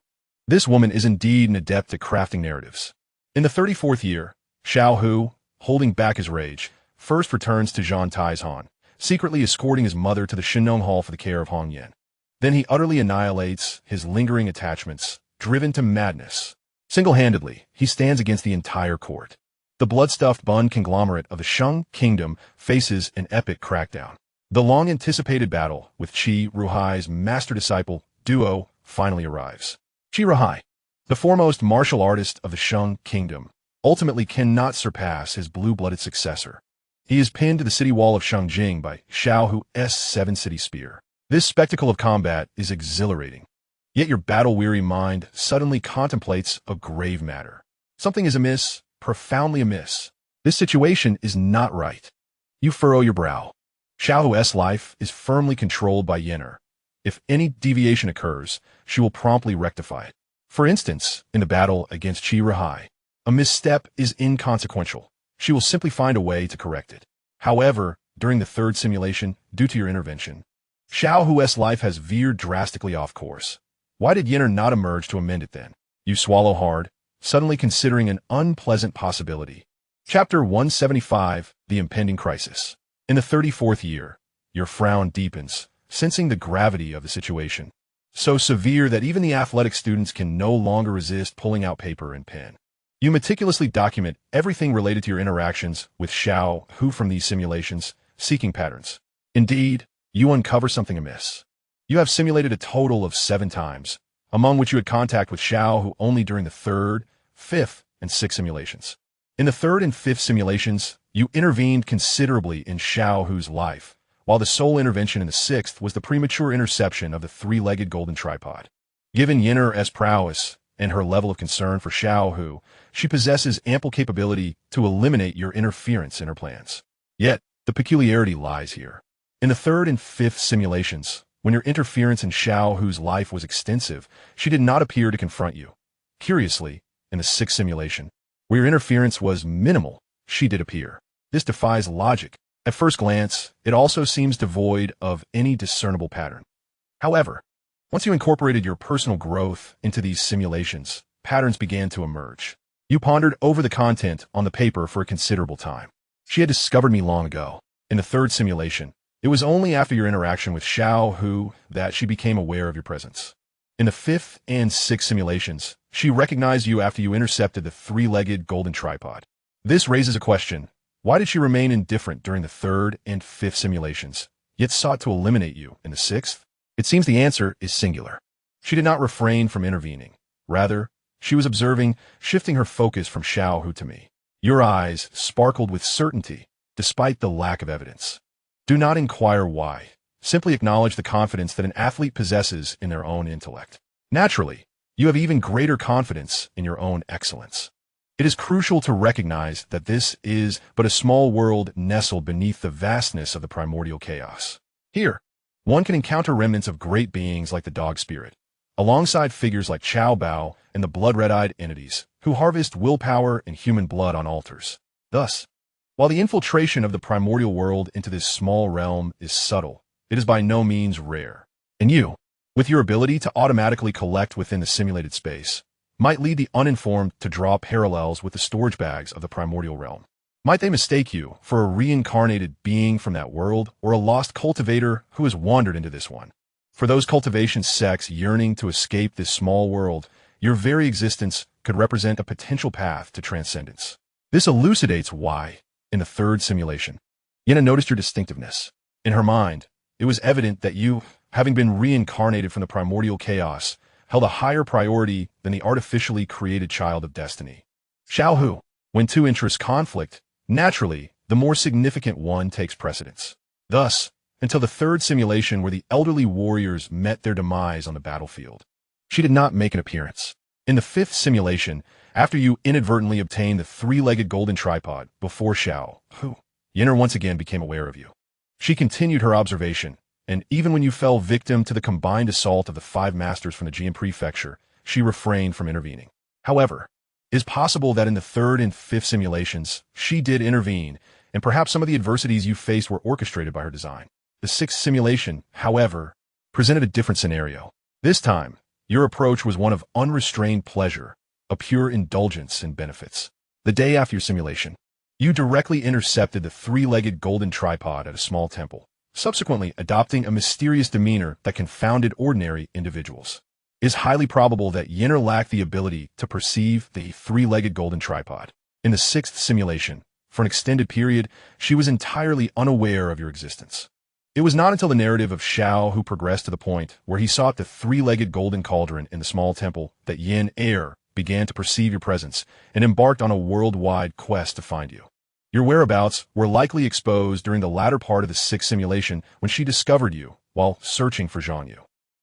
Speaker 1: This woman is indeed an adept at crafting narratives. In the 34th year, Xiao Hu, holding back his rage, first returns to Zhantai's Han, secretly escorting his mother to the Shinong Hall for the care of Hong Yan. Then he utterly annihilates his lingering attachments, driven to madness. Single-handedly, he stands against the entire court. The blood-stuffed Bun conglomerate of the Shang kingdom faces an epic crackdown. The long-anticipated battle with Qi Ruhai's master-disciple duo finally arrives. Qi Ruhai, the foremost martial artist of the Shang kingdom, ultimately cannot surpass his blue-blooded successor. He is pinned to the city wall of Shangjing by Xiao Hu's seven-city spear. This spectacle of combat is exhilarating. Yet your battle-weary mind suddenly contemplates a grave matter. Something is amiss, profoundly amiss. This situation is not right. You furrow your brow. Xiao Hu's life is firmly controlled by Yin Er. If any deviation occurs, she will promptly rectify it. For instance, in the battle against Chi Rahai, a misstep is inconsequential. She will simply find a way to correct it. However, during the third simulation, due to your intervention, Xiao Hu's life has veered drastically off course. Why did Yinner not emerge to amend it then? You swallow hard, suddenly considering an unpleasant possibility. Chapter 175, The Impending Crisis. In the 34th year, your frown deepens, sensing the gravity of the situation. So severe that even the athletic students can no longer resist pulling out paper and pen. You meticulously document everything related to your interactions with Xiao Hu from these simulations, seeking patterns. Indeed, you uncover something amiss. You have simulated a total of 7 times, among which you had contact with Xiao Hu only during the 3rd, 5th, and 6th simulations. In the 3rd and 5th simulations, you intervened considerably in Xiao Hu's life, while the sole intervention in the 6th was the premature interception of the 3-legged golden tripod. Given Yinner's prowess and her level of concern for Xiao Hu, she possesses ample capability to eliminate your interference in her plans. Yet, the peculiarity lies here. In the 3rd and 5th simulations, when your interference in Xiao Hu's life was extensive, she did not appear to confront you. Curiously, in the 6th simulation, where your interference was minimal, she did appear. This defies logic. At first glance, it also seems devoid of any discernible pattern. However, once you incorporated your personal growth into these simulations, patterns began to emerge. You pondered over the content on the paper for a considerable time. She had discovered me long ago. In the 3rd simulation, it was only after your interaction with Xiao Hu that she became aware of your presence. In the 5th and 6th simulations, she recognized you after you intercepted the 3-legged golden tripod. This raises a question. Why did she remain indifferent during the 3rd and 5th simulations, yet sought to eliminate you in the 6th? It seems the answer is singular. She did not refrain from intervening. Rather, she was observing, shifting her focus from Xiao Hu to me. Your eyes sparkled with certainty, despite the lack of evidence. Do not inquire why. Simply acknowledge the confidence that an athlete possesses in their own intellect. Naturally, you have even greater confidence in your own excellence. It is crucial to recognize that this is but a small world nestled beneath the vastness of the primordial chaos. Here, one can encounter remnants of great beings like the dog spirit, alongside figures like Chao Bao and the blood-red-eyed entities, who harvest willpower and human blood on altars. Thus, while the infiltration of the primordial world into this small realm is subtle, it is by no means rare. And you, with your ability to automatically collect within the simulated space, might lead the uninformed to draw parallels with the storage bags of the primordial realm. Might they mistake you for a reincarnated being from that world, or a lost cultivator who has wandered into this one? For those cultivation sects yearning to escape this small world, your very existence could represent a potential path to transcendence. This elucidates why, in the 3rd simulation, Yinna noticed your distinctiveness. In her mind, it was evident that you, having been reincarnated from the primordial chaos, held a higher priority than the artificially created child of destiny. Xiao Hu, when 2 interests conflict, naturally, the more significant one takes precedence. Thus, until the 3rd simulation where the elderly warriors met their demise on the battlefield, she did not make an appearance. In the 5th simulation, after you inadvertently obtained the 3-legged golden tripod before Xiao Hu, Yinner once again became aware of you. She continued her observation, and even when you fell victim to the combined assault of the 5 masters from the Jian Prefecture, she refrained from intervening. However, it is possible that in the 3rd and 5th simulations, she did intervene, and perhaps some of the adversities you faced were orchestrated by her design. The 6th simulation, however, presented a different scenario. This time, your approach was one of unrestrained pleasure, a pure indulgence in benefits. The day after your simulation, you directly intercepted the 3-legged golden tripod at a small temple, subsequently adopting a mysterious demeanor that confounded ordinary individuals. It is highly probable that Yinner lacked the ability to perceive the 3-legged golden tripod. In the 6th simulation, for an extended period, she was entirely unaware of your existence. It was not until the narrative of Xiao Hu progressed to the point where he sought the 3-legged golden cauldron in the small temple that Yin Er began to perceive your presence and embarked on a worldwide quest to find you. Your whereabouts were likely exposed during the latter part of the 6th simulation when she discovered you while searching for Xianxia.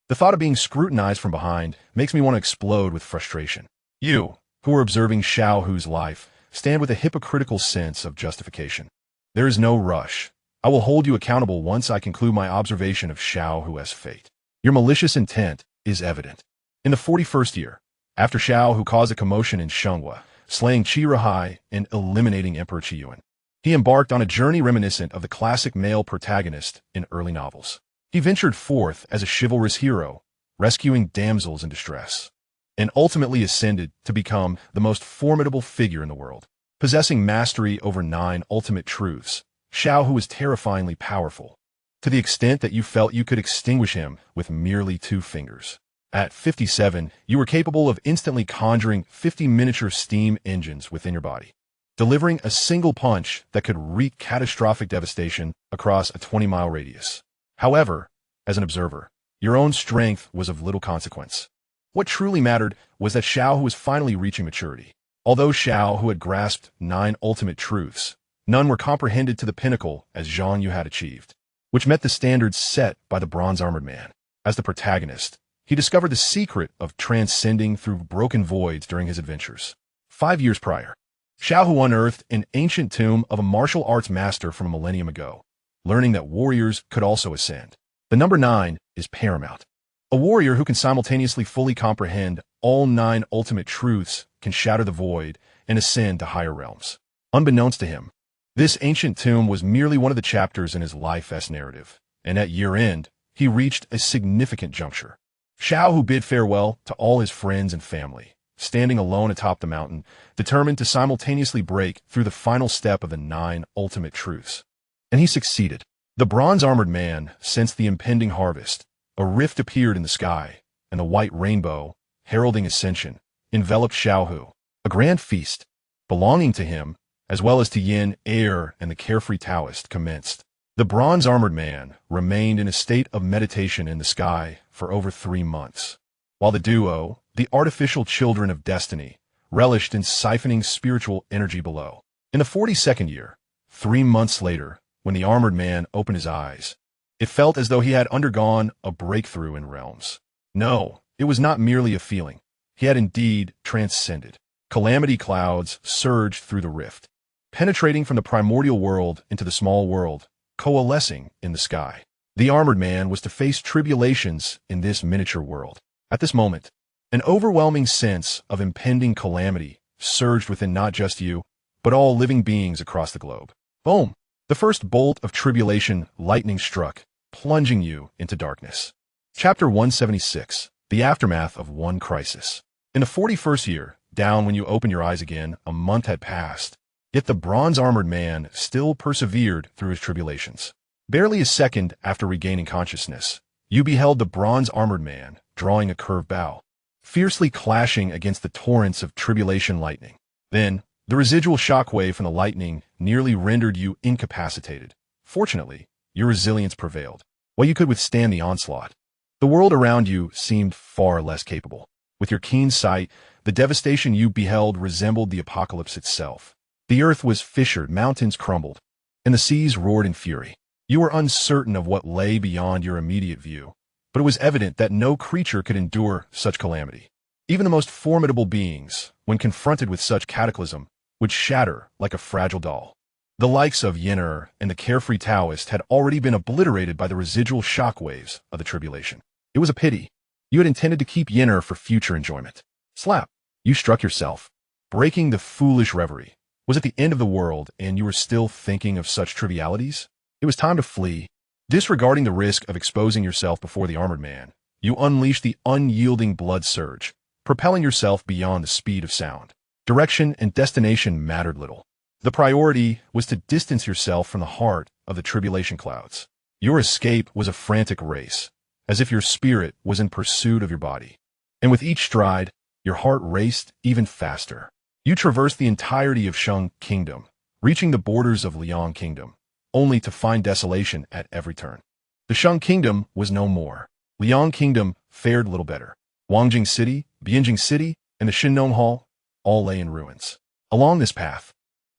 Speaker 1: The thought of being scrutinized from behind makes me want to explode with frustration. You, who are observing Xiao Hu's life, stand with a hypocritical sense of justification. There is no rush. I will hold you accountable once I conclude my observation of Xiao Hu's fate. Your malicious intent is evident. In the 41st year, after Xiao, who caused a commotion in Xianxia, slaying Qi Rihai and eliminating Emperor Qiyuan, he embarked on a journey reminiscent of the classic male protagonist in early novels. He ventured forth as a chivalrous hero, rescuing damsels in distress, and ultimately ascended to become the most formidable figure in the world. Possessing mastery over 9 ultimate truths, Xiao, who was terrifyingly powerful, to the extent that you felt you could extinguish him with merely 2 fingers. At 57, you were capable of instantly conjuring 50 miniature steam engines within your body, delivering a single punch that could wreak catastrophic devastation across a 20-mile radius. However, as an observer, your own strength was of little consequence. What truly mattered was that Xiao, who was finally reaching maturity. Although Xiao, who had grasped 9 ultimate truths, none were comprehended to the pinnacle as Xianxia had achieved, which met the standards set by the bronze-armored man. As the protagonist, he discovered the secret of transcending through broken voids during his adventures. 5 years prior, Xiao, who unearthed an ancient tomb of a martial arts master from a millennium ago, learning that warriors could also ascend. The number 9 is paramount. A warrior who can simultaneously fully comprehend all 9 ultimate truths can shatter the void and ascend to higher realms. Unbeknownst to him, this ancient tomb was merely one of the chapters in his life-esque narrative, and at year-end, he reached a significant juncture. Xiao, who bid farewell to all his friends and family, standing alone atop the mountain, determined to simultaneously break through the final step of the 9 ultimate truths. And he succeeded. The bronze-armored man sensed the impending harvest. A rift appeared in the sky, and the white rainbow, heralding ascension, enveloped Xiao Hu. A grand feast, belonging to him, as well as to Yin, Air, and the carefree Taoist, commenced. The bronze-armored man remained in a state of meditation in the sky for over 3 months, while the duo, the artificial children of destiny, relished in siphoning spiritual energy below. In the 42nd year, 3 months later, when the armored man opened his eyes, it felt as though he had undergone a breakthrough in realms. No, it was not merely a feeling. He had indeed transcended. Calamity clouds surged through the rift, penetrating from the primordial world into the small world, coalescing in the sky. The armored man was to face tribulations in this miniature world. At this moment, an overwhelming sense of impending calamity surged within not just you, but all living beings across the globe. Boom! The first bolt of tribulation lightning struck, plunging you into darkness. Chapter 176, The Aftermath of One Crisis. In the 41st year, down when you opened your eyes again, a month had passed, yet the bronze-armored man still persevered through his tribulations. Barely a second after regaining consciousness, you beheld the bronze-armored man drawing a curved bow, fiercely clashing against the torrents of tribulation lightning. Then, the residual shockwave from the lightning nearly rendered you incapacitated. Fortunately, your resilience prevailed, while you could withstand the onslaught. The world around you seemed far less capable. With your keen sight, the devastation you beheld resembled the apocalypse itself. The earth was fissured, mountains crumbled, and the seas roared in fury. You were uncertain of what lay beyond your immediate view, but it was evident that no creature could endure such calamity. Even the most formidable beings, when confronted with such cataclysm, would shatter like a fragile doll. The likes of Yin and the carefree Taoist had already been obliterated by the residual shockwaves of the tribulation. It was a pity. You had intended to keep Yin for future enjoyment. Slap! You struck yourself, breaking the foolish reverie. Was it the end of the world, and you were still thinking of such trivialities? It was time to flee. Disregarding the risk of exposing yourself before the armored man, you unleashed the unyielding blood surge, propelling yourself beyond the speed of sound. Direction and destination mattered little. The priority was to distance yourself from the heart of the tribulation clouds. Your escape was a frantic race, as if your spirit was in pursuit of your body. And with each stride, your heart raced even faster. You traversed the entirety of Shang Kingdom, reaching the borders of Liang Kingdom, only to find desolation at every turn. The Shang Kingdom was no more. Liang Kingdom fared little better. Wangjing City, Bianjing City, and the Shinnong Hall all lay in ruins. Along this path,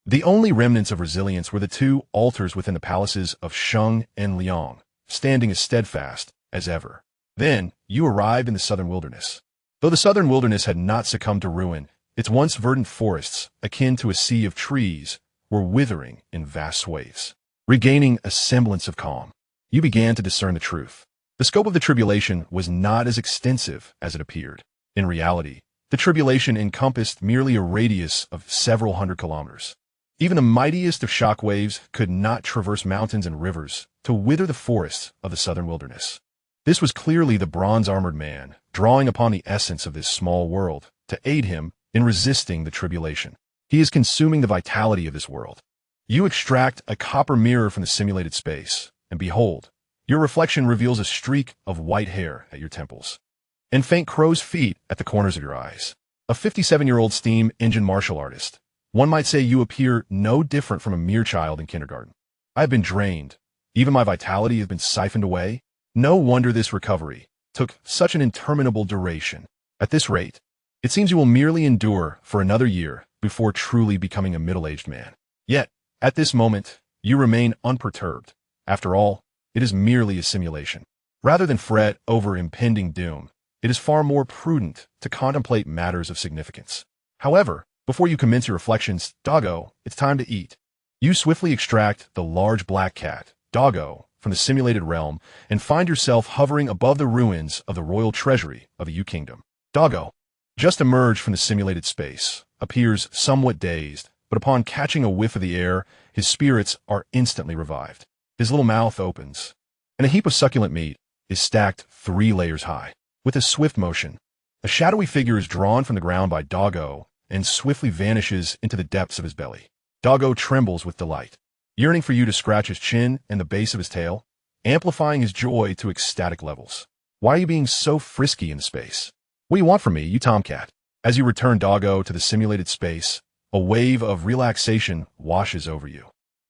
Speaker 1: the only remnants of resilience were the 2 altars within the palaces of Shang and Liang, standing as steadfast as ever. Then, you arrived in the southern wilderness. Though the southern wilderness had not succumbed to ruin, its once verdant forests, akin to a sea of trees, were withering in vast swathes. Regaining a semblance of calm, you began to discern the truth. The scope of the tribulation was not as extensive as it appeared. In reality, the tribulation encompassed merely a radius of several hundred kilometers. Even the mightiest of shock waves could not traverse mountains and rivers to wither the forests of the southern wilderness. This was clearly the bronze-armored man, drawing upon the essence of this small world to aid him in resisting the tribulation. He is consuming the vitality of this world. You extract a copper mirror from the simulated space, and behold, your reflection reveals a streak of white hair at your temples, and faint crow's feet at the corners of your eyes. A 57-year-old steam engine martial artist. One might say you appear no different from a mere child in kindergarten. I have been drained. Even my vitality has been siphoned away. No wonder this recovery took such an interminable duration. At this rate, it seems you will merely endure for another year before truly becoming a middle-aged man. Yet, at this moment, you remain unperturbed. After all, it is merely a simulation. Rather than fret over impending doom, it is far more prudent to contemplate matters of significance. However, before you commence your reflections, Doggo, it's time to eat. You swiftly extract the large black cat, Doggo, from the simulated realm and find yourself hovering above the ruins of the royal treasury of the U Kingdom. Doggo, just emerged from the simulated space, appears somewhat dazed, but upon catching a whiff of the air, his spirits are instantly revived. His little mouth opens, and a heap of succulent meat is stacked 3 layers high. With a swift motion, a shadowy figure is drawn from the ground by Doggo and swiftly vanishes into the depths of his belly. Doggo trembles with delight, yearning for you to scratch his chin and the base of his tail, amplifying his joy to ecstatic levels. Why are you being so frisky in space? What do you want from me, you tomcat? As you return Doggo to the simulated space, a wave of relaxation washes over you.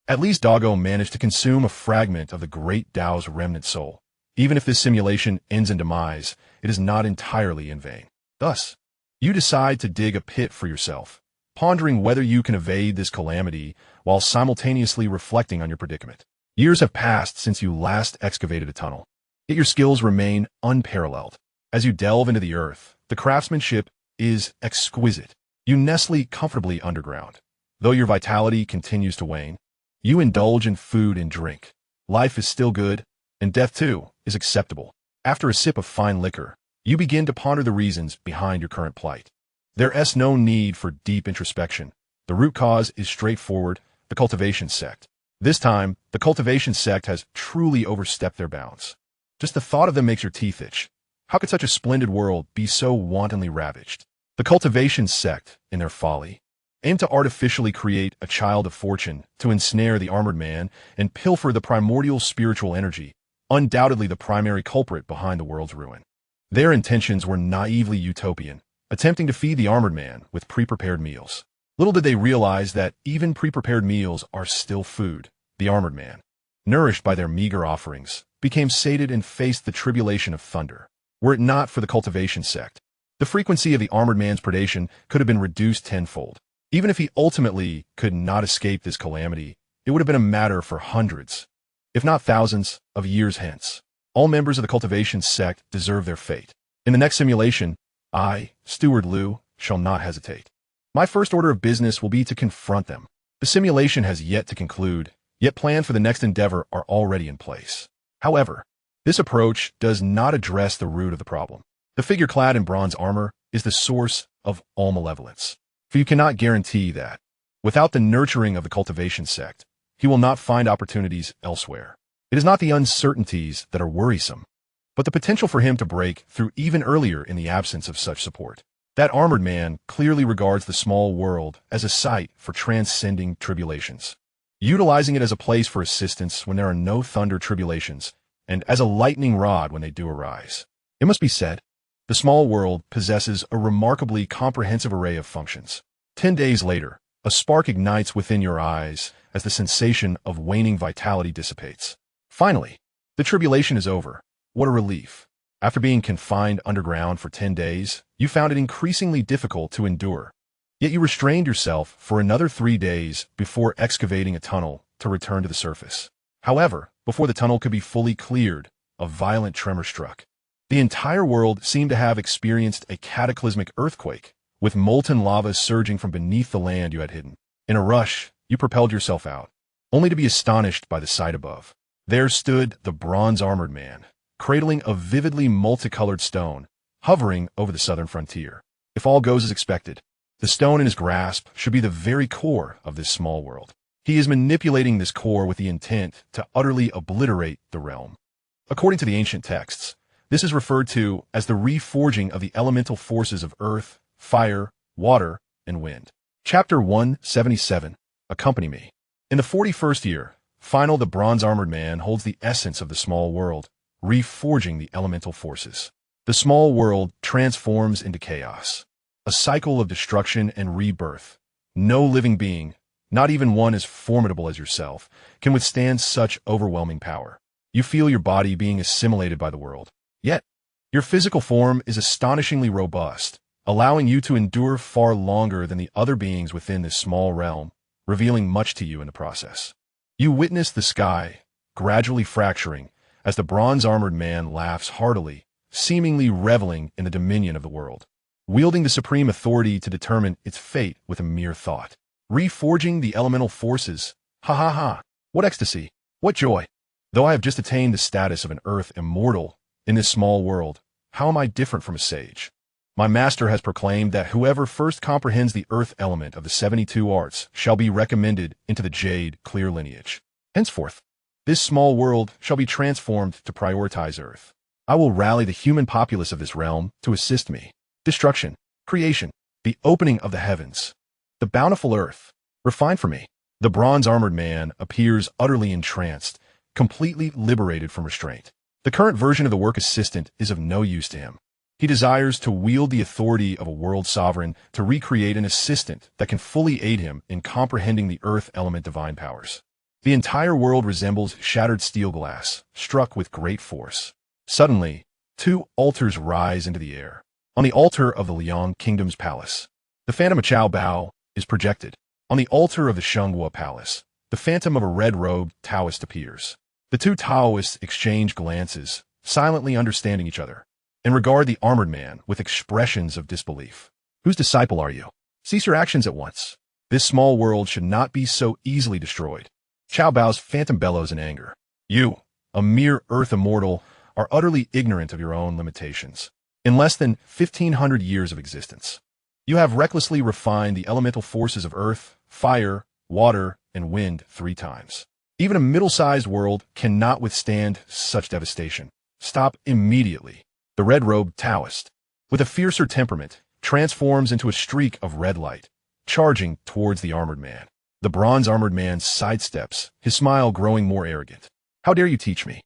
Speaker 1: At least Doggo managed to consume a fragment of the great Tao's remnant soul. Even if this simulation ends in demise, it is not entirely in vain. Thus, you decide to dig a pit for yourself, pondering whether you can evade this calamity while simultaneously reflecting on your predicament. Years have passed since you last excavated a tunnel, yet your skills remain unparalleled. As you delve into the earth, the craftsmanship is exquisite. You nestle comfortably underground. Though your vitality continues to wane, you indulge in food and drink. Life is still good, and death, too, is acceptable. After a sip of fine liquor, you begin to ponder the reasons behind your current plight. There is no need for deep introspection. The root cause is straightforward, the cultivation sect. This time, the cultivation sect has truly overstepped their bounds. Just the thought of them makes your teeth itch. How could such a splendid world be so wantonly ravaged? The cultivation sect, in their folly, aim to artificially create a child of fortune to ensnare the armored man and pilfer the primordial spiritual energy, undoubtedly the primary culprit behind the world's ruin. Their intentions were naively utopian, attempting to feed the armored man with pre-prepared meals. Little did they realize that even pre-prepared meals are still food. The armored man, nourished by their meager offerings, became sated and faced the tribulation of thunder. Were it not for the cultivation sect, the frequency of the armored man's predation could have been reduced tenfold. Even if he ultimately could not escape this calamity, it would have been a matter for hundreds, if not thousands, of years hence. All members of the cultivation sect deserve their fate. In the next simulation, I, Steward Liu, shall not hesitate. My first order of business will be to confront them. The simulation has yet to conclude, yet plans for the next endeavor are already in place. However, this approach does not address the root of the problem. The figure clad in bronze armor is the source of all malevolence. For you cannot guarantee that, without the nurturing of the cultivation sect, he will not find opportunities elsewhere. It is not the uncertainties that are worrisome, but the potential for him to break through even earlier in the absence of such support. That armored man clearly regards the small world as a site for transcending tribulations, utilizing it as a place for assistance when there are no thunder tribulations, and as a lightning rod when they do arise. It must be said, the small world possesses a remarkably comprehensive array of functions. 10 days later, a spark ignites within your eyes as the sensation of waning vitality dissipates. Finally, the tribulation is over. What a relief. After being confined underground for 10 days, you found it increasingly difficult to endure. Yet you restrained yourself for another 3 days before excavating a tunnel to return to the surface. However, before the tunnel could be fully cleared, a violent tremor struck. The entire world seemed to have experienced a cataclysmic earthquake, with molten lava surging from beneath the land you had hidden. In a rush, you propelled yourself out, only to be astonished by the sight above. There stood the bronze-armored man, cradling a vividly multicolored stone, hovering over the southern frontier. If all goes as expected, the stone in his grasp should be the very core of this small world. He is manipulating this core with the intent to utterly obliterate the realm. According to the ancient texts, this is referred to as the reforging of the elemental forces of earth, fire, water, and wind. Chapter 177. Accompany me. In the 41st year, Final the bronze-armored man holds the essence of the small world, reforging the elemental forces. The small world transforms into chaos, a cycle of destruction and rebirth. No living being, not even one as formidable as yourself, can withstand such overwhelming power. You feel your body being assimilated by the world. Yet, your physical form is astonishingly robust, allowing you to endure far longer than the other beings within this small realm, revealing much to you in the process. You witness the sky gradually fracturing as the bronze-armored man laughs heartily, seemingly reveling in the dominion of the world, wielding the supreme authority to determine its fate with a mere thought. Reforging the elemental forces. Ha ha ha. What ecstasy. What joy. Though I have just attained the status of an earth immortal in this small world, how am I different from a sage? My master has proclaimed that whoever first comprehends the earth element of the 72 arts shall be recommended into the jade clear lineage. Henceforth, this small world shall be transformed to prioritize earth. I will rally the human populace of this realm to assist me. Destruction, creation, the opening of the heavens, the bountiful earth, refine for me. The bronze-armored man appears utterly entranced, completely liberated from restraint. The current version of the work assistant is of no use to him. He desires to wield the authority of a world sovereign to recreate an assistant that can fully aid him in comprehending the earth element divine powers. The entire world resembles shattered steel glass, struck with great force. Suddenly, two altars rise into the air. On the altar of the Liang Kingdom's palace, the phantom of Chao Bao is projected. On the altar of the Xianxia palace, the phantom of a red-robed Taoist appears. The two Taoists exchange glances, silently understanding each other, and regard the armored man with expressions of disbelief. Whose disciple are you? Cease your actions at once. This small world should not be so easily destroyed. Chao Bao's phantom bellows in anger. You, a mere earth immortal, are utterly ignorant of your own limitations. In less than 1,500 years of existence, you have recklessly refined the elemental forces of earth, fire, water, and wind 3 times. Even a middle-sized world cannot withstand such devastation. Stop immediately. The red-robed Taoist, with a fiercer temperament, transforms into a streak of red light, charging towards the armored man. The bronze-armored man sidesteps, his smile growing more arrogant. How dare you teach me?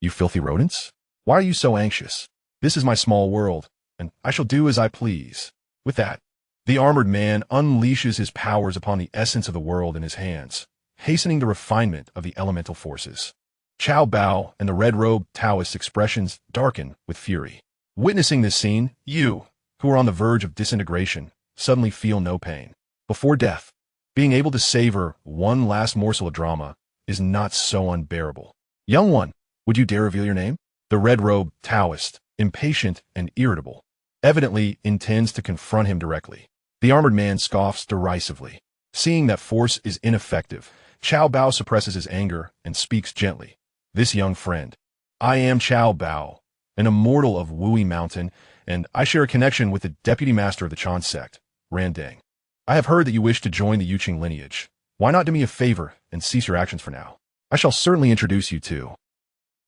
Speaker 1: You filthy rodents? Why are you so anxious? This is my small world, and I shall do as I please. With that, the armored man unleashes his powers upon the essence of the world in his hands, hastening the refinement of the elemental forces. Chao Bao and the red-robed Taoist's expressions darken with fury. Witnessing this scene, you, who are on the verge of disintegration, suddenly feel no pain. Before death, being able to savor one last morsel of drama is not so unbearable. Young one, would you dare reveal your name? The red-robed Taoist, impatient and irritable, evidently intends to confront him directly. The armored man scoffs derisively. Seeing that force is ineffective, Chao Bao suppresses his anger and speaks gently. This young friend, I am Chao Bao, an immortal of Wui Mountain, and I share a connection with the deputy master of the Chan sect, Randang. I have heard that you wish to join the Yuqing lineage. Why not do me a favor and cease your actions for now? I shall certainly introduce you to.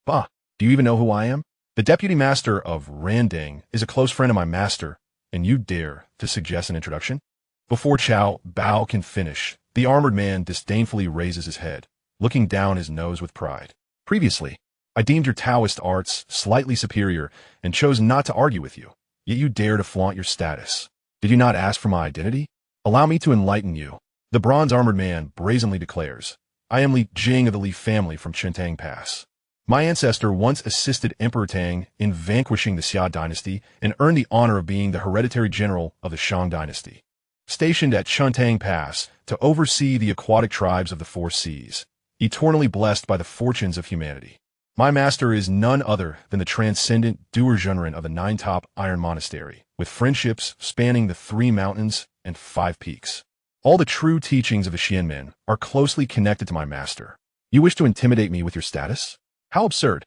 Speaker 1: Bah, do you even know who I am? The deputy master of Randang is a close friend of my master, and you dare to suggest an introduction? Before Chao Bao can finish, the armored man disdainfully raises his head, looking down his nose with pride. Previously, I deemed your Taoist arts slightly superior and chose not to argue with you, yet you dare to flaunt your status. Did you not ask for my identity? Allow me to enlighten you. The bronze-armored man brazenly declares, I am Li Jing of the Li family from Chintang Pass. My ancestor once assisted Emperor Tang in vanquishing the Xia dynasty and earned the honor of being the hereditary general of the Shang dynasty, stationed at Chintang Pass to oversee the aquatic tribes of the 4 seas, eternally blessed by the fortunes of humanity. My master is none other than the transcendent Duer Zhenren of the 9-top Iron Monastery, with friendships spanning the 3 mountains and 5 peaks. All the true teachings of the Xianmen are closely connected to my master. You wish to intimidate me with your status? How absurd.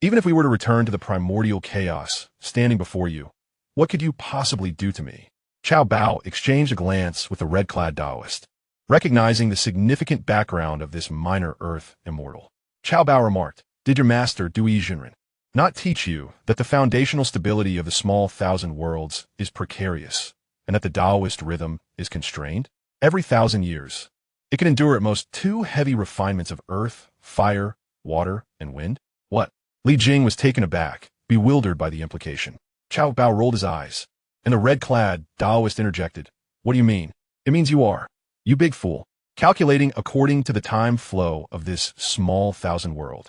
Speaker 1: Even if we were to return to the primordial chaos standing before you, what could you possibly do to me? Qiao Bao exchanged a glance with the red-clad Taoist. Recognizing the significant background of this minor earth immortal, Qiao Bao remarked, "Did your master, Dui Jinren, not teach you that the foundational stability of the small thousand worlds is precarious, and that the Taoist rhythm is constrained? Every 1,000 years, it can endure at most 2 heavy refinements of earth, fire, water, and wind?" What? Li Jing was taken aback, bewildered by the implication. Qiao Bao rolled his eyes, and the red-clad Taoist interjected, "What do you mean?" "It means you are, you big fool, calculating according to the time flow of this small thousand world.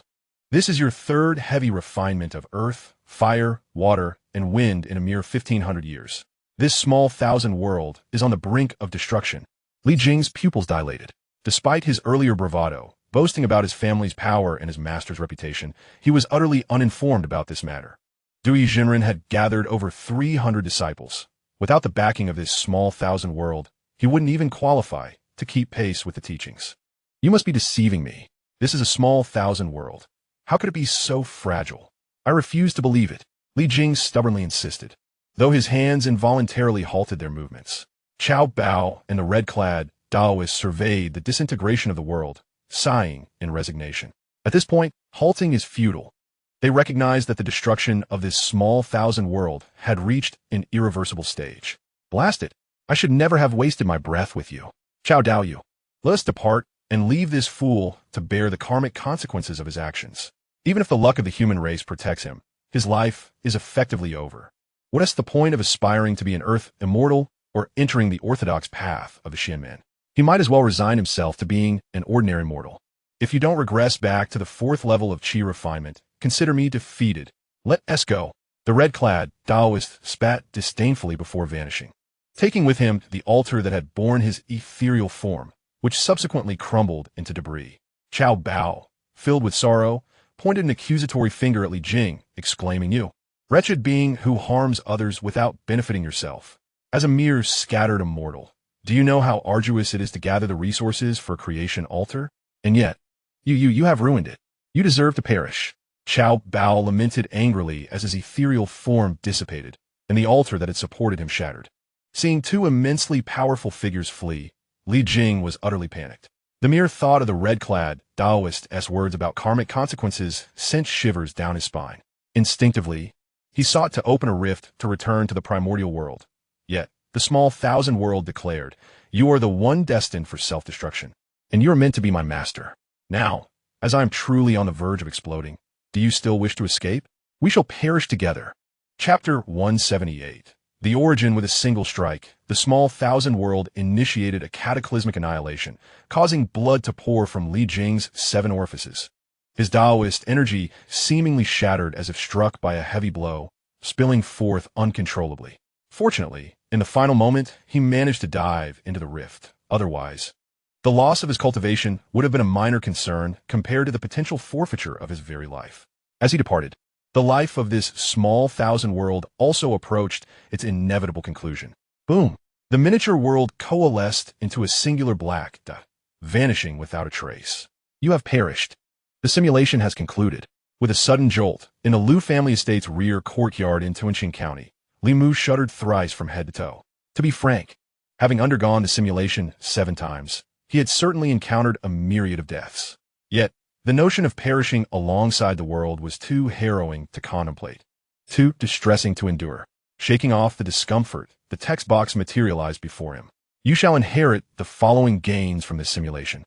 Speaker 1: This is your 3rd heavy refinement of earth, fire, water, and wind in a mere 1,500 years. This small thousand world is on the brink of destruction." Li Jing's pupils dilated. Despite his earlier bravado, boasting about his family's power and his master's reputation, he was utterly uninformed about this matter. Dui Jinren had gathered over 300 disciples. Without the backing of this small thousand world, he wouldn't even qualify to keep pace with the teachings. "You must be deceiving me. This is a small thousand world. How could it be so fragile?" "I refuse to believe it," Li Jing stubbornly insisted, though his hands involuntarily halted their movements. Qiao Bao and the red-clad Taoist surveyed the disintegration of the world, sighing in resignation. At this point, halting is futile. They recognized that the destruction of this small thousand world had reached an irreversible stage. "Blast it! I should never have wasted my breath with you. Qiao Daoyu, let us depart and leave this fool to bear the karmic consequences of his actions. Even if the luck of the human race protects him, his life is effectively over. What is the point of aspiring to be an earth immortal or entering the orthodox path of the Xianman? He might as well resign himself to being an ordinary mortal. If you don't regress back to the 4th level of qi refinement, consider me defeated. Let us go." The red-clad Taoist spat disdainfully before vanishing, taking with him the altar that had borne his ethereal form, which subsequently crumbled into debris. Qiao Bao, filled with sorrow, pointed an accusatory finger at Li Jing, exclaiming, "You wretched being who harms others without benefiting yourself. As a mere scattered immortal, do you know how arduous it is to gather the resources for creation altar? And yet, you have ruined it. You deserve to perish." Qiao Bao lamented angrily as his ethereal form dissipated, and the altar that had supported him shattered. Seeing 2 immensely powerful figures flee, Li Jing was utterly panicked. The mere thought of the red-clad Taoist's words about karmic consequences sent shivers down his spine. Instinctively, he sought to open a rift to return to the primordial world. Yet, the small thousand world declared, "You are the one destined for self-destruction, and you are meant to be my master. Now, as I am truly on the verge of exploding, do you still wish to escape? We shall perish together." Chapter 178. The origin with a single strike, the small thousand world initiated a cataclysmic annihilation, causing blood to pour from Li Jing's 7 orifices. His Taoist energy seemingly shattered as if struck by a heavy blow, spilling forth uncontrollably. Fortunately, in the final moment, he managed to dive into the rift. Otherwise, the loss of his cultivation would have been a minor concern compared to the potential forfeiture of his very life. As he departed, the life of this small thousand world also approached its inevitable conclusion. Boom! The miniature world coalesced into a singular black dot, vanishing without a trace. "You have perished. The simulation has concluded." With a sudden jolt, in the Liu family estate's rear courtyard in Tuanqing County, Li Mu shuddered thrice from head to toe. To be frank, having undergone the simulation 7 times, he had certainly encountered a myriad of deaths. Yet, the notion of perishing alongside the world was too harrowing to contemplate, too distressing to endure. Shaking off the discomfort, the text box materialized before him. "You shall inherit the following gains from this simulation,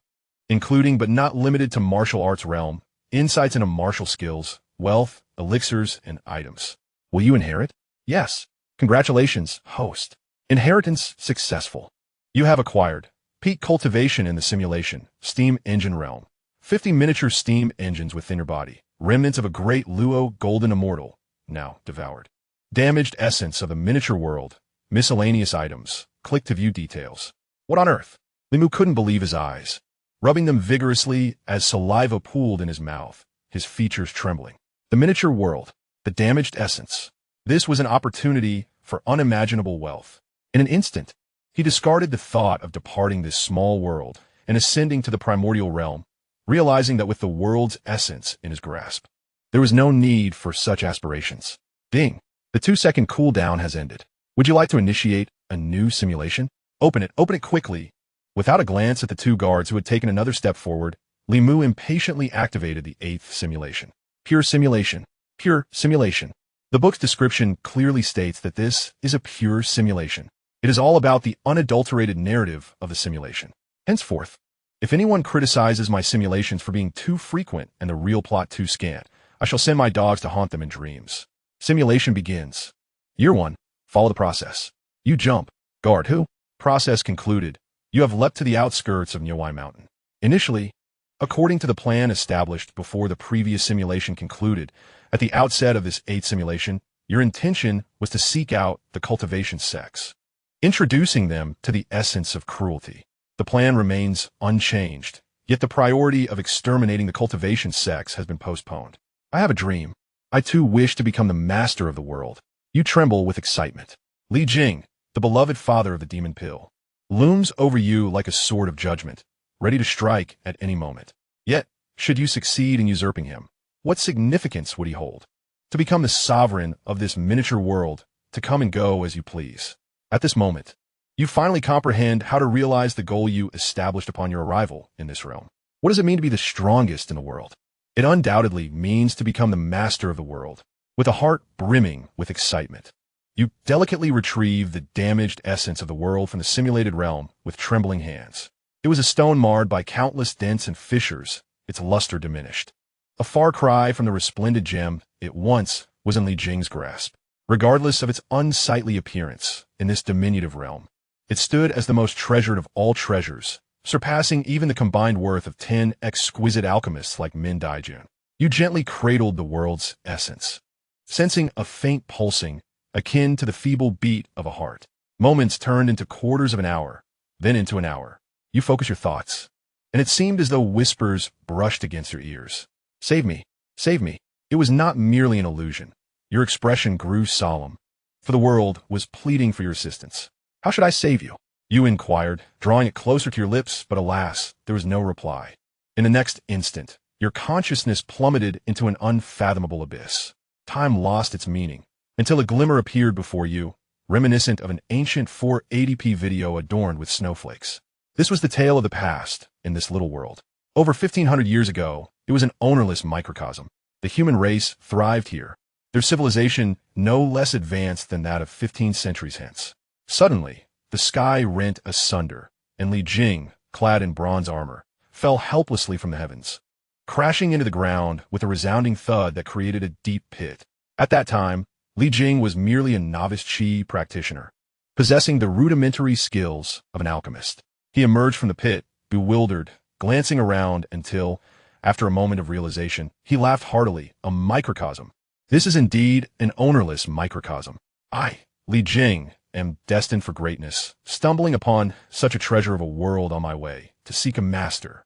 Speaker 1: including but not limited to martial arts realm, insights into martial skills, wealth, elixirs, and items." "Will you inherit?" "Yes." "Congratulations, host. Inheritance successful. You have acquired peak cultivation in the simulation, steam engine realm. 50 miniature steam engines within your body, remnants of a great Luo golden immortal, now devoured. Damaged essence of the miniature world, miscellaneous items. Click to view details." What on earth? Li Mu couldn't believe his eyes, rubbing them vigorously as saliva pooled in his mouth, his features trembling. The miniature world, the damaged essence. This was an opportunity for unimaginable wealth. In an instant, he discarded the thought of departing this small world and ascending to the primordial realm, realizing that with the world's essence in his grasp, There was no need for such aspirations. Ding. The 2-second cooldown has ended. Would you like to initiate a new simulation? Open it quickly. Without a glance at the two guards who had taken another step forward, Li Mu impatiently activated the 8th simulation. Pure simulation. Pure simulation. The book's description clearly states that this is a pure simulation. It is all about the unadulterated narrative of the simulation. Henceforth, if anyone criticizes my simulations for being too frequent and the real plot too scant, I shall send my dogs to haunt them in dreams. Simulation begins. Year 1. Follow the process. You jump. Guard who? Process concluded. You have leapt to the outskirts of Niuwai Mountain. Initially, according to the plan established before the previous simulation concluded, at the outset of this 8th simulation, your intention was to seek out the cultivation sects, introducing them to the essence of cruelty. The plan remains unchanged, yet the priority of exterminating the cultivation sects has been postponed. I have a dream. I too wish to become the master of the world. You tremble with excitement. Li Jing, the beloved father of the demon pill, looms over you like a sword of judgment, ready to strike at any moment. Yet, should you succeed in usurping him, what significance would he hold? To become the sovereign of this miniature world, to come and go as you please. At this moment, you finally comprehend how to realize the goal you established upon your arrival in this realm. What does it mean to be the strongest in the world? It undoubtedly means to become the master of the world, with a heart brimming with excitement. You delicately retrieve the damaged essence of the world from the simulated realm with trembling hands. It was a stone marred by countless dents and fissures, its luster diminished. A far cry from the resplendent gem it once was in Li Jing's grasp. Regardless of its unsightly appearance in this diminutive realm, it stood as the most treasured of all treasures, surpassing even the combined worth of 10 exquisite alchemists like Min Daijun. You gently cradled the world's essence, sensing a faint pulsing akin to the feeble beat of a heart. Moments turned into quarters of an hour, then into an hour. You focus your thoughts, and it seemed as though whispers brushed against your ears. Save me, save me. It was not merely an illusion. Your expression grew solemn, for the world was pleading for your assistance. How should I save you? You inquired, drawing it closer to your lips, but alas, there was no reply. In the next instant, your consciousness plummeted into an unfathomable abyss. Time lost its meaning, until a glimmer appeared before you, reminiscent of an ancient 480p video adorned with snowflakes. This was the tale of the past in this little world. Over 1,500 years ago, it was an ownerless microcosm. The human race thrived here, their civilization no less advanced than that of 15 centuries hence. Suddenly, the sky rent asunder, and Li Jing, clad in bronze armor, fell helplessly from the heavens, crashing into the ground with a resounding thud that created a deep pit. At that time, Li Jing was merely a novice Qi practitioner, possessing the rudimentary skills of an alchemist. He emerged from the pit, bewildered, glancing around until, after a moment of realization, he laughed heartily. A microcosm. This is indeed an ownerless microcosm. I, Li Jing, am destined for greatness, stumbling upon such a treasure of a world on my way to seek a master.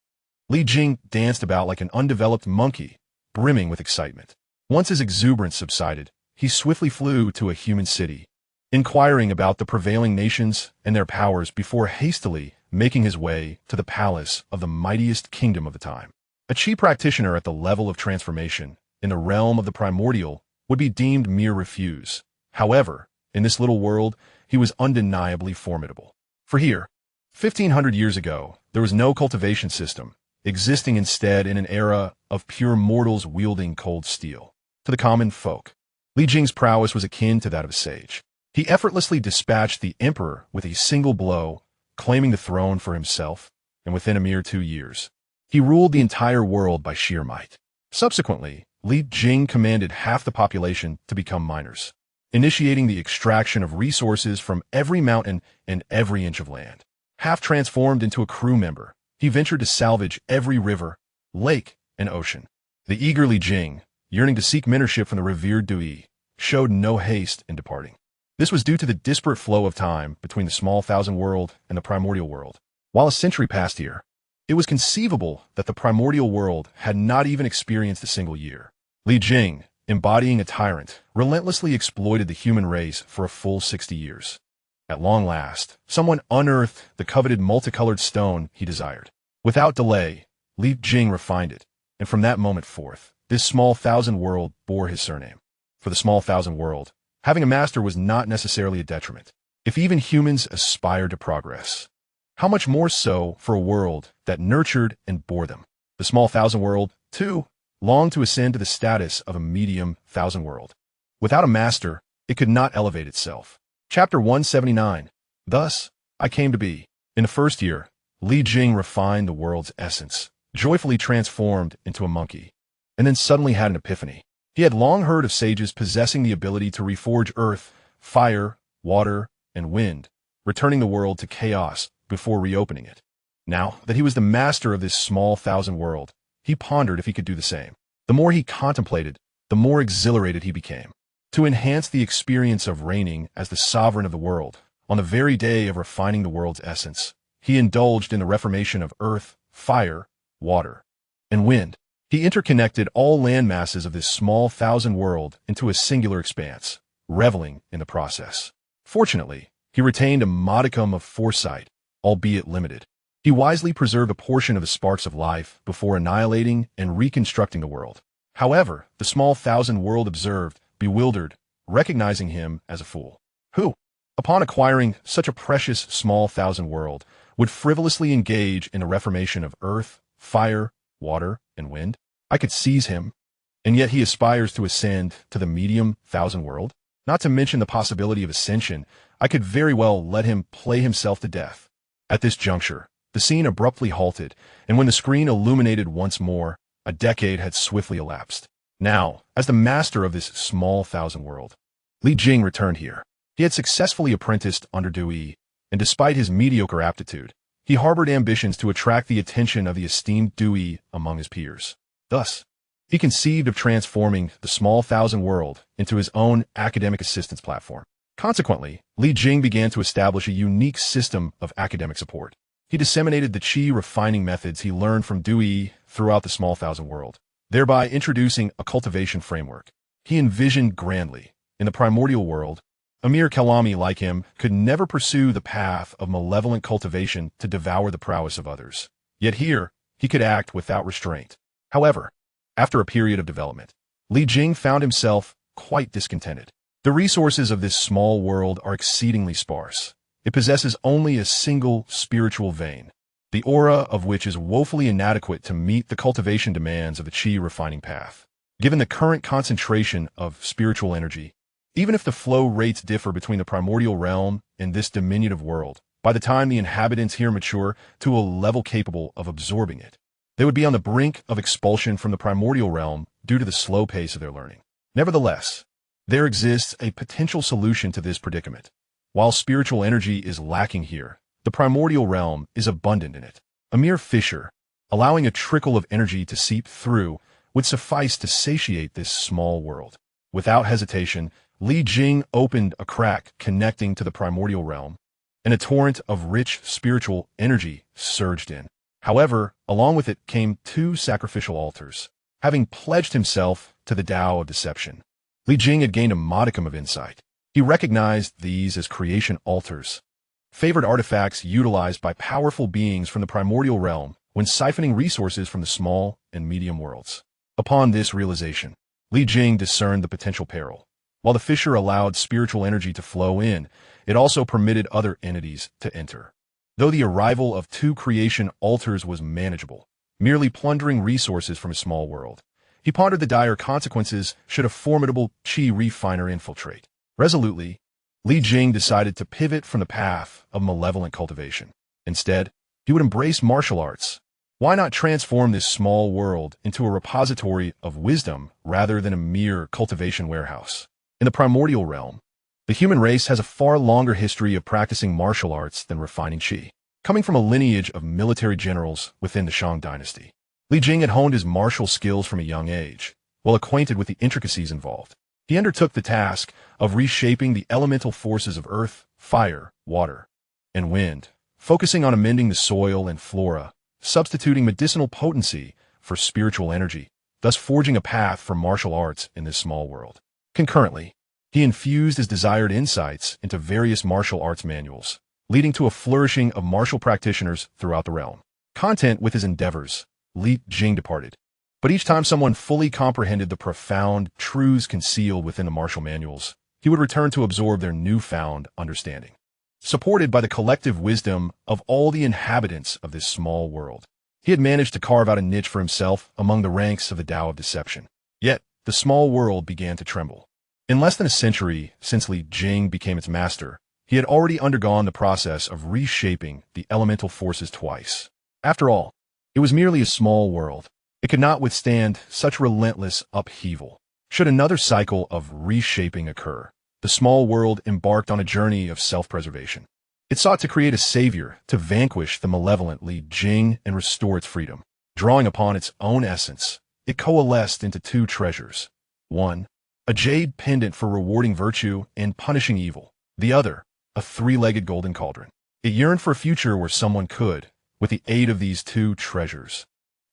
Speaker 1: Li Jing danced about like an undeveloped monkey, brimming with excitement. Once his exuberance subsided, he swiftly flew to a human city, inquiring about the prevailing nations and their powers before hastily making his way to the palace of the mightiest kingdom of the time. A Qi practitioner at the level of transformation, in the realm of the primordial, would be deemed mere refuse. However, in this little world, he was undeniably formidable. For here, 1,500 years ago, there was no cultivation system, existing instead in an era of pure mortals wielding cold steel. To the common folk, Li Jing's prowess was akin to that of a sage. He effortlessly dispatched the emperor with a single blow, claiming the throne for himself, and within a mere 2 years, he ruled the entire world by sheer might. Subsequently, Li Jing commanded half the population to become miners, initiating the extraction of resources from every mountain and every inch of land. Half transformed into a crew member, he ventured to salvage every river, lake, and ocean. The eager Li Jing, yearning to seek mentorship from the revered Dui, showed no haste in departing. This was due to the disparate flow of time between the small thousand world and the primordial world. While a century passed here, it was conceivable that the primordial world had not even experienced a single year. Li Jing, embodying a tyrant, relentlessly exploited the human race for a full 60 years. At long last, someone unearthed the coveted multicolored stone he desired. Without delay, Li Jing refined it, and from that moment forth, This small thousand world bore his surname. For the small thousand world, having a master was not necessarily a detriment. If even humans aspired to progress, how much more so for a world that nurtured and bore them? The small thousand world, too, longed to ascend to the status of a medium thousand world. Without a master, it could not elevate itself. Chapter 179. Thus, I came to be. In the first year, Li Jing refined the world's essence, joyfully transformed into a monkey, and then suddenly had an epiphany. He had long heard of sages possessing the ability to reforge earth, fire, water, and wind, returning the world to chaos before reopening it. Now that he was the master of this small thousand world, he pondered if he could do the same. The more he contemplated, the more exhilarated he became. To enhance the experience of reigning as the sovereign of the world, on the very day of refining the world's essence, he indulged in the reformation of earth, fire, water, and wind. He interconnected all land masses of this small thousand world into a singular expanse, reveling in the process. Fortunately, he retained a modicum of foresight, albeit limited. He wisely preserved a portion of the sparks of life before annihilating and reconstructing the world. However, the small thousand world observed, bewildered, recognizing him as a fool. Who, upon acquiring such a precious small thousand world, would frivolously engage in the reformation of earth, fire, water, and wind? I could seize him, and yet he aspires to ascend to the medium thousand world? Not to mention the possibility of ascension, I could very well let him play himself to death. At this juncture, the scene abruptly halted, and when the screen illuminated once more, a decade had swiftly elapsed. Now, as the master of this small thousand world, Li Jing returned here. He had successfully apprenticed under Dui, and despite his mediocre aptitude, he harbored ambitions to attract the attention of the esteemed Dui among his peers. Thus, he conceived of transforming the small thousand world into his own academic assistance platform. Consequently, Li Jing began to establish a unique system of academic support. He disseminated the qi refining methods he learned from Dui throughout the small thousand world, thereby introducing a cultivation framework. He envisioned grandly, in the primordial world, a mere Kalami like him could never pursue the path of malevolent cultivation to devour the prowess of others. Yet here, he could act without restraint. However, after a period of development, Li Jing found himself quite discontented. The resources of this small world are exceedingly sparse. It possesses only a single spiritual vein, the aura of which is woefully inadequate to meet the cultivation demands of the qi refining path. Given the current concentration of spiritual energy, even if the flow rates differ between the primordial realm and this diminutive world, by the time the inhabitants here mature to a level capable of absorbing it, they would be on the brink of expulsion from the primordial realm due to the slow pace of their learning. Nevertheless, there exists a potential solution to this predicament. While spiritual energy is lacking here, the primordial realm is abundant in it. A mere fissure, allowing a trickle of energy to seep through, would suffice to satiate this small world. Without hesitation, Li Jing opened a crack connecting to the primordial realm, and a torrent of rich spiritual energy surged in. However, along with it came two sacrificial altars. Having pledged himself to the Tao of deception, Li Jing had gained a modicum of insight. He recognized these as creation altars, favored artifacts utilized by powerful beings from the primordial realm when siphoning resources from the small and medium worlds. Upon this realization, Li Jing discerned the potential peril. While the fissure allowed spiritual energy to flow in, it also permitted other entities to enter. Though the arrival of two creation altars was manageable, merely plundering resources from a small world, he pondered the dire consequences should a formidable qi refiner infiltrate. Resolutely, Li Jing decided to pivot from the path of malevolent cultivation. Instead, he would embrace martial arts. Why not transform this small world into a repository of wisdom rather than a mere cultivation warehouse? In the primordial realm, the human race has a far longer history of practicing martial arts than refining qi. Coming from a lineage of military generals within the Shang dynasty, Li Jing had honed his martial skills from a young age. Well acquainted with the intricacies involved, he undertook the task of reshaping the elemental forces of earth, fire, water, and wind, focusing on amending the soil and flora, substituting medicinal potency for spiritual energy, thus forging a path for martial arts in this small world. Concurrently, he infused his desired insights into various martial arts manuals, leading to a flourishing of martial practitioners throughout the realm. Content with his endeavors, Li Jing departed. But each time someone fully comprehended the profound truths concealed within the martial manuals, he would return to absorb their newfound understanding. Supported by the collective wisdom of all the inhabitants of this small world, he had managed to carve out a niche for himself among the ranks of the Tao of Deception. Yet, the small world began to tremble. In less than a century since Li Jing became its master, he had already undergone the process of reshaping the elemental forces twice. After all, it was merely a small world. It could not withstand such relentless upheaval. Should another cycle of reshaping occur, the small world embarked on a journey of self-preservation. It sought to create a savior to vanquish the malevolent Li Jing and restore its freedom. Drawing upon its own essence, it coalesced into two treasures. One, a jade pendant for rewarding virtue and punishing evil. The other, a three-legged golden cauldron. It yearned for a future where someone could, with the aid of these two treasures,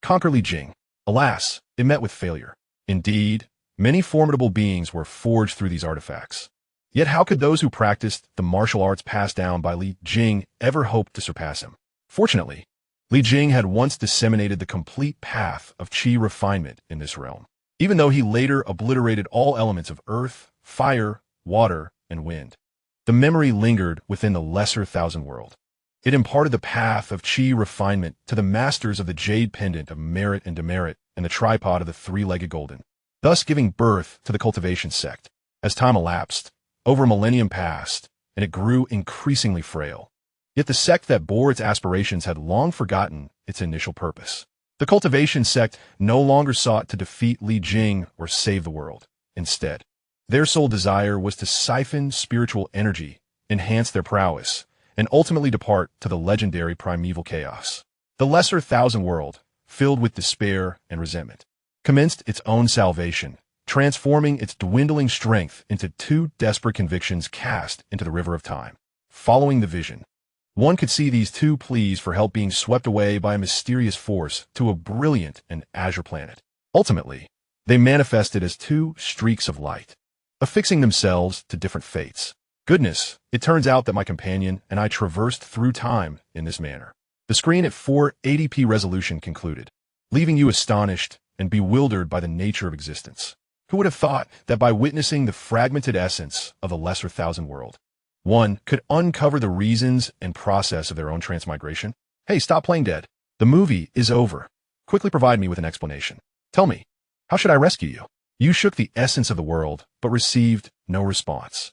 Speaker 1: conquer Li Jing. Alas, it met with failure. Indeed, many formidable beings were forged through these artifacts. Yet how could those who practiced the martial arts passed down by Li Jing ever hope to surpass him? Fortunately, Li Jing had once disseminated the complete path of qi refinement in this realm, even though he later obliterated all elements of earth, fire, water, and wind. The memory lingered within the lesser thousand world. It imparted the path of qi refinement to the masters of the jade pendant of merit and demerit and the tripod of the three-legged golden, thus giving birth to the cultivation sect. As time elapsed, over a millennium passed, and it grew increasingly frail. Yet the sect that bore its aspirations had long forgotten its initial purpose. The cultivation sect no longer sought to defeat Li Jing or save the world. Instead, their sole desire was to siphon spiritual energy, enhance their prowess, and ultimately depart to the legendary primeval chaos. The lesser thousand world, filled with despair and resentment, commenced its own salvation, transforming its dwindling strength into two desperate convictions cast into the river of time. Following the vision, one could see these two pleas for help being swept away by a mysterious force to a brilliant and azure planet. Ultimately, they manifested as two streaks of light, affixing themselves to different fates. Goodness, it turns out that my companion and I traversed through time in this manner. The screen at 480p resolution concluded, leaving you astonished and bewildered by the nature of existence. Who would have thought that by witnessing the fragmented essence of the lesser thousand world, one could uncover the reasons and process of their own transmigration? Hey, stop playing dead. The movie is over. Quickly provide me with an explanation. Tell me, how should I rescue you? You shook the essence of the world, but received no response.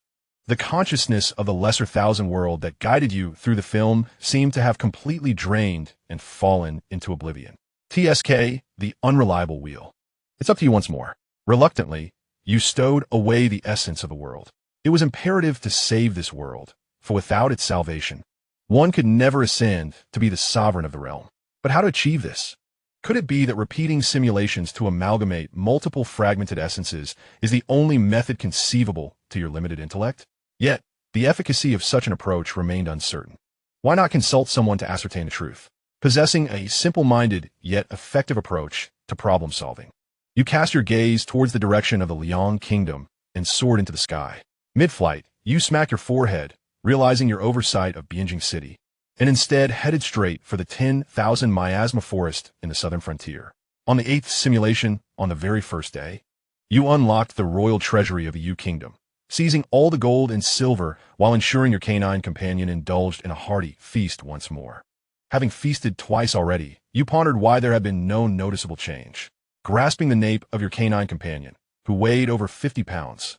Speaker 1: The consciousness of the lesser thousand world that guided you through the film seemed to have completely drained and fallen into oblivion. TSK, the unreliable wheel. It's up to you once more. Reluctantly, you stowed away the essence of the world. It was imperative to save this world, for without its salvation, one could never ascend to be the sovereign of the realm. But how to achieve this? Could it be that repeating simulations to amalgamate multiple fragmented essences is the only method conceivable to your limited intellect? Yet, the efficacy of such an approach remained uncertain. Why not consult someone to ascertain the truth? Possessing a simple-minded yet effective approach to problem solving, you cast your gaze towards the direction of the Liang Kingdom and soared into the sky. Mid-flight, you smack your forehead, realizing your oversight of Bianjing City, and instead headed straight for the 10,000 miasma forest in the southern frontier. On the 8th simulation, on the very first day, you unlocked the royal treasury of the Yu Kingdom, seizing all the gold and silver while ensuring your canine companion indulged in a hearty feast once more. Having feasted twice already, you pondered why there had been no noticeable change. Grasping the nape of your canine companion, who weighed over 50 pounds,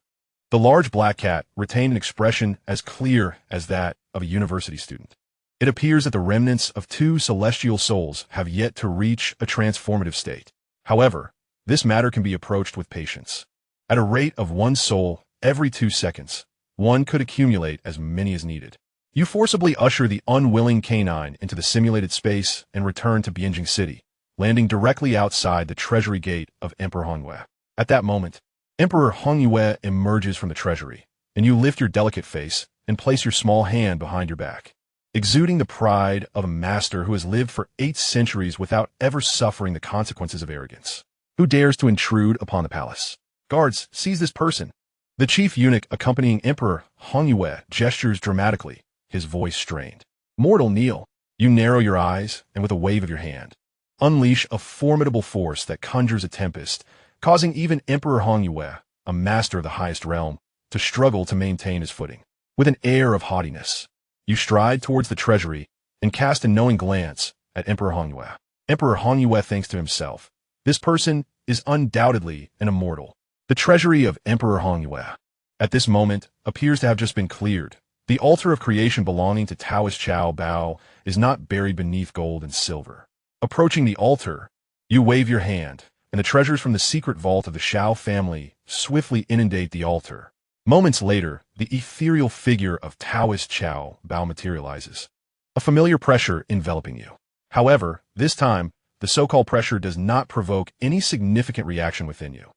Speaker 1: the large black cat retained an expression as clear as that of a university student. It appears that the remnants of two celestial souls have yet to reach a transformative state. However, this matter can be approached with patience. At a rate of one soul every 2 seconds, one could accumulate as many as needed. You forcibly usher the unwilling canine into the simulated space and return to Bianjing City, landing directly outside the treasury gate of Emperor Hongyue. At that moment, Emperor Hongyue emerges from the treasury, and you lift your delicate face and place your small hand behind your back, exuding the pride of a master who has lived for 8 centuries without ever suffering the consequences of arrogance. Who dares to intrude upon the palace? Guards, seize this person. The chief eunuch accompanying Emperor Hongyue gestures dramatically, his voice strained. Mortal, kneel. You narrow your eyes, and with a wave of your hand, unleash a formidable force that conjures a tempest, causing even Emperor Xianxia, a master of the highest realm, to struggle to maintain his footing. With an air of haughtiness, you stride towards the treasury and cast a knowing glance at Emperor Xianxia. Emperor Xianxia thinks to himself, this person is undoubtedly an immortal. The treasury of Emperor Xianxia, at this moment, appears to have just been cleared. The altar of creation belonging to Taoist Xiao Bao is not buried beneath gold and silver. Approaching the altar, you wave your hand, and the treasures from the secret vault of the Xiao family swiftly inundate the altar. Moments later, the ethereal figure of Taoist Xiao Bao materializes, a familiar pressure enveloping you. However, this time, the so-called pressure does not provoke any significant reaction within you.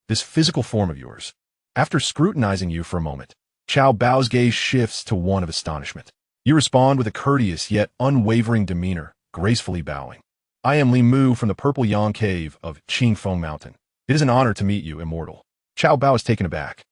Speaker 1: This physical form of yours. After scrutinizing you for a moment, Xiao Bao's gaze shifts to one of astonishment. You respond with a courteous yet unwavering demeanor, gracefully bowing. I am Li Mu from the Purple Yang Cave of Qingfeng Mountain. It is an honor to meet you, immortal. Xiao Bao is taken aback.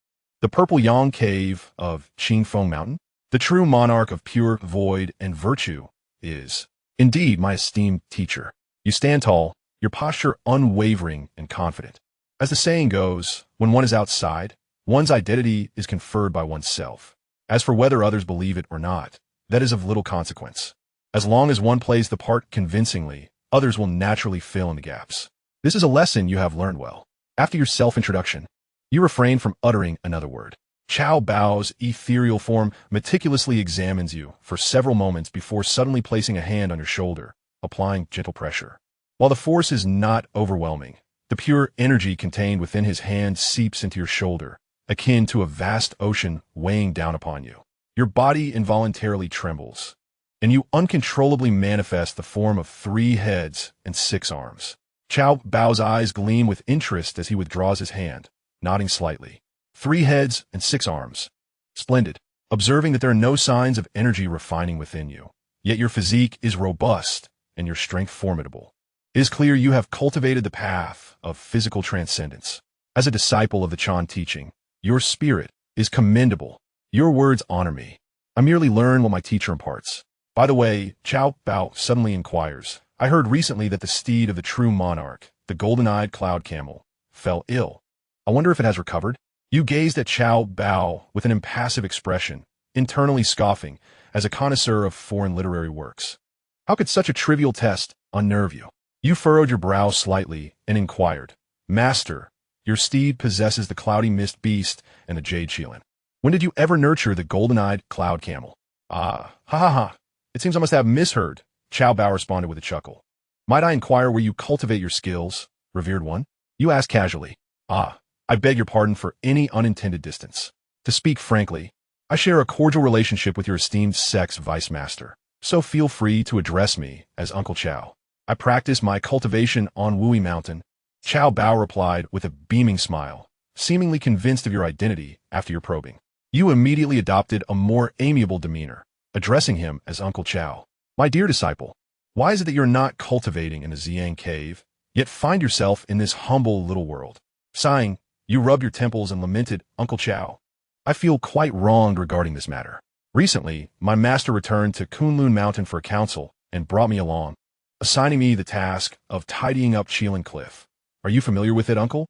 Speaker 1: The Purple Yang Cave of Qingfeng Mountain? The true monarch of pure void and virtue is, indeed, my esteemed teacher. You stand tall, your posture unwavering and confident. As the saying goes, when one is outside, one's identity is conferred by oneself. As for whether others believe it or not, that is of little consequence. As long as one plays the part convincingly, others will naturally fill in the gaps. This is a lesson you have learned well. After your self-introduction, you refrain from uttering another word. Xiao Bao's ethereal form meticulously examines you for several moments before suddenly placing a hand on your shoulder, applying gentle pressure. While the force is not overwhelming, the pure energy contained within his hand seeps into your shoulder, akin to a vast ocean weighing down upon you. Your body involuntarily trembles, and you uncontrollably manifest the form of 3 heads and 6 arms. Xiao Bao's eyes gleam with interest as he withdraws his hand, nodding slightly. 3 heads and 6 arms. Splendid. Observing that there are no signs of energy refining within you, yet your physique is robust and your strength formidable. It is clear you have cultivated the path of physical transcendence. As a disciple of the Chan teaching, your spirit is commendable. Your words honor me. I merely learn what my teacher imparts. By the way, Xiao Bao suddenly inquires, I heard recently that the steed of the true monarch, the golden-eyed cloud camel, fell ill. I wonder if it has recovered? You gazed at Xiao Bao with an impassive expression, internally scoffing, as a connoisseur of foreign literary works. How could such a trivial test unnerve you? You furrowed your brow slightly and inquired, Master, your steed possesses the cloudy mist beast and the jade Qilin. When did you ever nurture the golden-eyed cloud camel? Ah, ha ha ha. It seems I must have misheard, Xiao Bao responded with a chuckle. Might I inquire where you cultivate your skills, revered one? You asked casually. I beg your pardon for any unintended distance. To speak frankly, I share a cordial relationship with your esteemed sex vice master, so feel free to address me as Uncle Xiao. I practice my cultivation on Wui Mountain. Xiao Bao replied with a beaming smile, seemingly convinced of your identity after your probing. You immediately adopted a more amiable demeanor, addressing him as Uncle Xiao. My dear disciple, why is it that you're not cultivating in a Xiang cave, yet find yourself in this humble little world? Sighing, you rubbed your temples and lamented, Uncle Xiao. I feel quite wronged regarding this matter. Recently, my master returned to Kunlun Mountain for a council and brought me along, assigning me the task of tidying up Qilin Cliff. Are you familiar with it, uncle?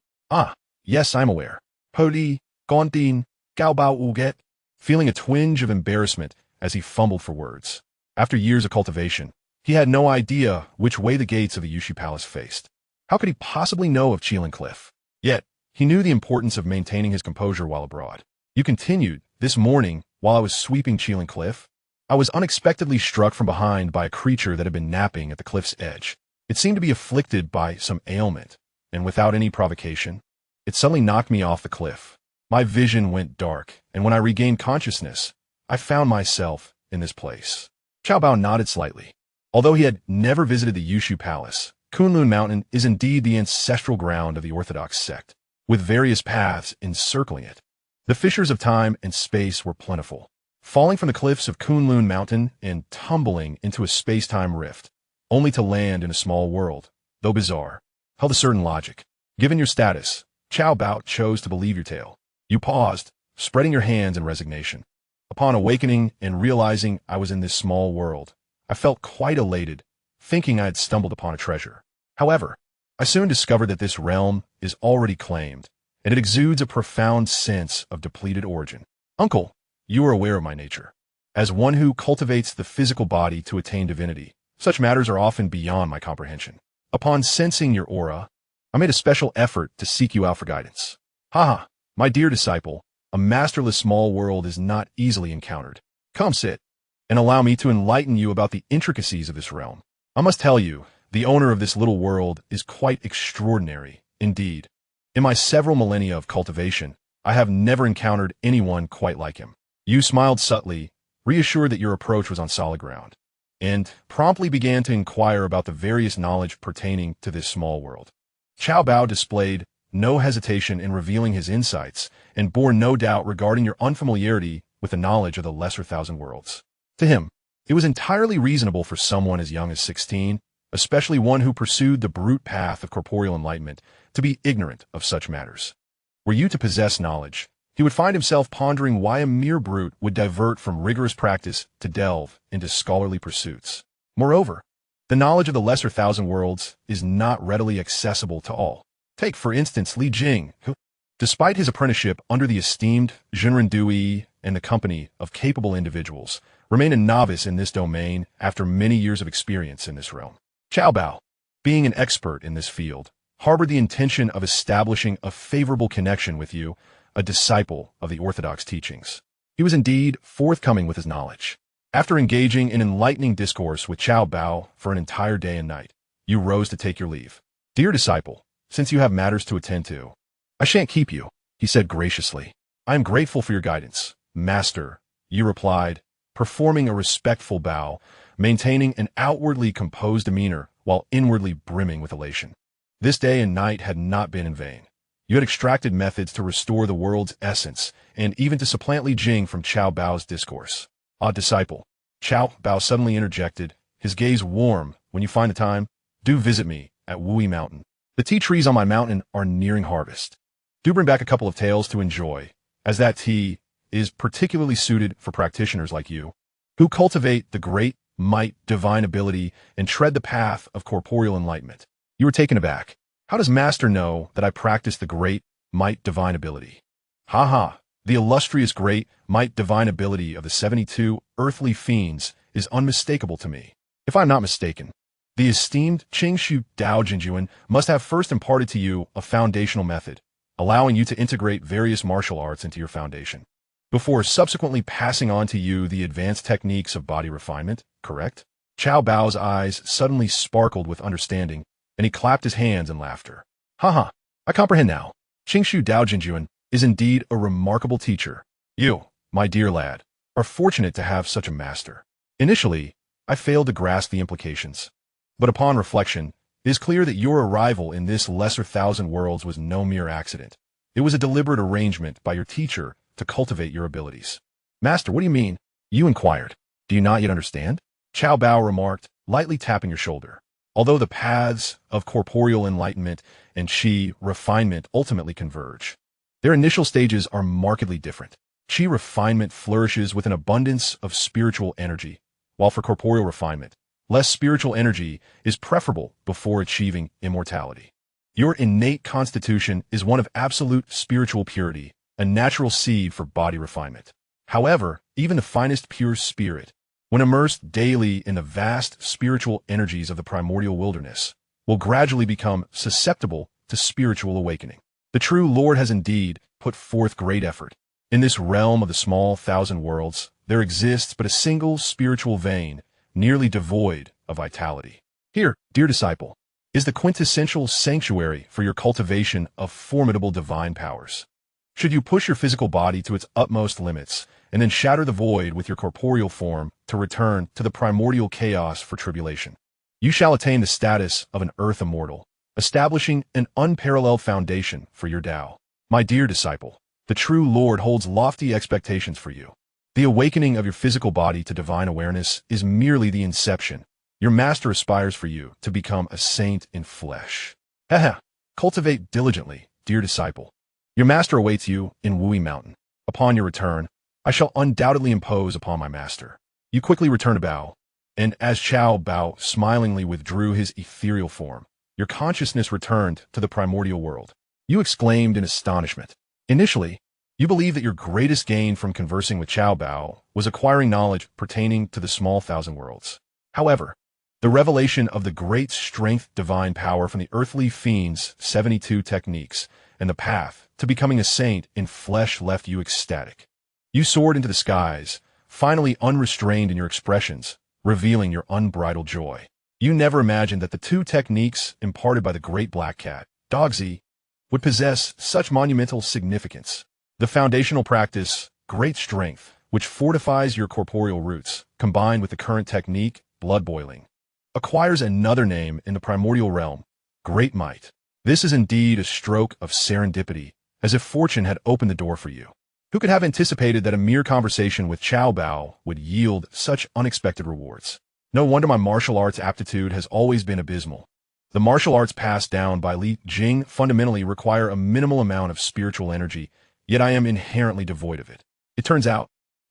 Speaker 1: Yes, I'm aware. Podi, Gontin, Gaobao Uget, feeling a twinge of embarrassment as he fumbled for words. After years of cultivation, he had no idea which way the gates of the Yushi Palace faced. How could he possibly know of Qilin Cliff? Yet, he knew the importance of maintaining his composure while abroad. You continued, this morning, while I was sweeping Qilin Cliff, I was unexpectedly struck from behind by a creature that had been napping at the cliff's edge. It seemed to be afflicted by some ailment, and without any provocation, it suddenly knocked me off the cliff. My vision went dark, and when I regained consciousness, I found myself in this place. Xiao Bao nodded slightly. Although he had never visited the Yushu Palace, Kunlun Mountain is indeed the ancestral ground of the Orthodox sect, with various paths encircling it. The fissures of time and space were plentiful, falling from the cliffs of Kunlun Mountain and tumbling into a space-time rift, only to land in a small world, though bizarre, held a certain logic. Given your status, Xiao Bao chose to believe your tale. You paused, spreading your hands in resignation. Upon awakening and realizing I was in this small world, I felt quite elated, thinking I had stumbled upon a treasure. However, I soon discovered that this realm is already claimed, and it exudes a profound sense of depleted origin. Uncle, you are aware of my nature. As one who cultivates the physical body to attain divinity, such matters are often beyond my comprehension. Upon sensing your aura, I made a special effort to seek you out for guidance. Haha, my dear disciple, a masterless small world is not easily encountered. Come sit, and allow me to enlighten you about the intricacies of this realm. I must tell you, the owner of this little world is quite extraordinary, indeed. In my several millennia of cultivation, I have never encountered anyone quite like him. You smiled subtly, reassured that your approach was on solid ground, and promptly began to inquire about the various knowledge pertaining to this small world. Xiao Bao displayed no hesitation in revealing his insights and bore no doubt regarding your unfamiliarity with the knowledge of the lesser thousand worlds. To him, it was entirely reasonable for someone as young as 16, especially one who pursued the brute path of corporeal enlightenment, to be ignorant of such matters. Were you to possess knowledge, he would find himself pondering why a mere brute would divert from rigorous practice to delve into scholarly pursuits. Moreover, the knowledge of the lesser thousand worlds is not readily accessible to all. Take, for instance, Li Jing, who, despite his apprenticeship under the esteemed Zhenren Dui and the company of capable individuals, remained a novice in this domain after many years of experience in this realm. Xiao Bao, being an expert in this field, harbored the intention of establishing a favorable connection with you, a disciple of the orthodox teachings. He was indeed forthcoming with his knowledge. After engaging in enlightening discourse with Xiao Bao for an entire day and night, you rose to take your leave. Dear disciple, since you have matters to attend to, I shan't keep you, he said graciously. I am grateful for your guidance, master, you replied, performing a respectful bow, maintaining an outwardly composed demeanor while inwardly brimming with elation. This day and night had not been in vain. You had extracted methods to restore the world's essence, and even to supplant Li Jing from Xiao Bao's discourse. Disciple, Xiao Bao suddenly interjected, his gaze warm. When you find the time, do visit me at Wui Mountain. The tea trees on my mountain are nearing harvest. Do bring back a couple of tails to enjoy, as that tea is particularly suited for practitioners like you, who cultivate the great might, divine ability, and tread the path of corporeal enlightenment. You were taken aback. How does Master know that I practice the great might, divine ability? The illustrious great might, divine ability of the 72 earthly fiends is unmistakable to me. If I'm not mistaken, the esteemed Qingshu Dao Jinjuan must have first imparted to you a foundational method, allowing you to integrate various martial arts into your foundation, before subsequently passing on to you the advanced techniques of body refinement, correct? Xiao Bao's eyes suddenly sparkled with understanding, and he clapped his hands in laughter. I comprehend now. Qingshu Dao Jinjuan is indeed a remarkable teacher. You, my dear lad, are fortunate to have such a master. Initially, I failed to grasp the implications, but upon reflection, it is clear that your arrival in this lesser thousand worlds was no mere accident. It was a deliberate arrangement by your teacher to cultivate your abilities. Master, what do you mean? You inquired. Do you not yet understand? Xiao Bao remarked, lightly tapping your shoulder. Although the paths of corporeal enlightenment and Qi refinement ultimately converge, their initial stages are markedly different. Qi refinement flourishes with an abundance of spiritual energy, while for corporeal refinement, less spiritual energy is preferable before achieving immortality. Your innate constitution is one of absolute spiritual purity, a natural seed for body refinement. However, even the finest pure spirit, when immersed daily in the vast spiritual energies of the primordial wilderness, will gradually become susceptible to spiritual awakening. The true Lord has indeed put forth great effort. In this realm of the small thousand worlds, there exists but a single spiritual vein, nearly devoid of vitality. Here, dear disciple, is the quintessential sanctuary for your cultivation of formidable divine powers. Should you push your physical body to its utmost limits, and then shatter the void with your corporeal form to return to the primordial chaos for tribulation, you shall attain the status of an earth immortal, establishing an unparalleled foundation for your Tao. My dear disciple, the true Lord holds lofty expectations for you. The awakening of your physical body to divine awareness is merely the inception. Your master aspires for you to become a saint in flesh. Cultivate diligently, dear disciple. Your master awaits you in Wui Mountain. Upon your return, I shall undoubtedly impose upon my master. You quickly return a bow, And as Chao Bao smilingly withdrew his ethereal form, your consciousness returned to the primordial world. You exclaimed in astonishment. Initially, you believed that your greatest gain from conversing with Chao Bao was acquiring knowledge pertaining to the small thousand worlds. However, the revelation of the great strength divine power from the earthly fiend's 72 techniques and the path to becoming a saint in flesh left you ecstatic. You soared into the skies, finally unrestrained in your expressions, revealing your unbridled joy. You never imagined that the two techniques imparted by the great black cat, Dogzi, would possess such monumental significance. The foundational practice, great strength, which fortifies your corporeal roots, combined with the current technique, blood boiling, acquires another name in the primordial realm, great might. This is indeed a stroke of serendipity, as if fortune had opened the door for you. Who could have anticipated that a mere conversation with Chao Bao would yield such unexpected rewards? No wonder my martial arts aptitude has always been abysmal. The martial arts passed down by Li Jing fundamentally require a minimal amount of spiritual energy, yet I am inherently devoid of it. It turns out,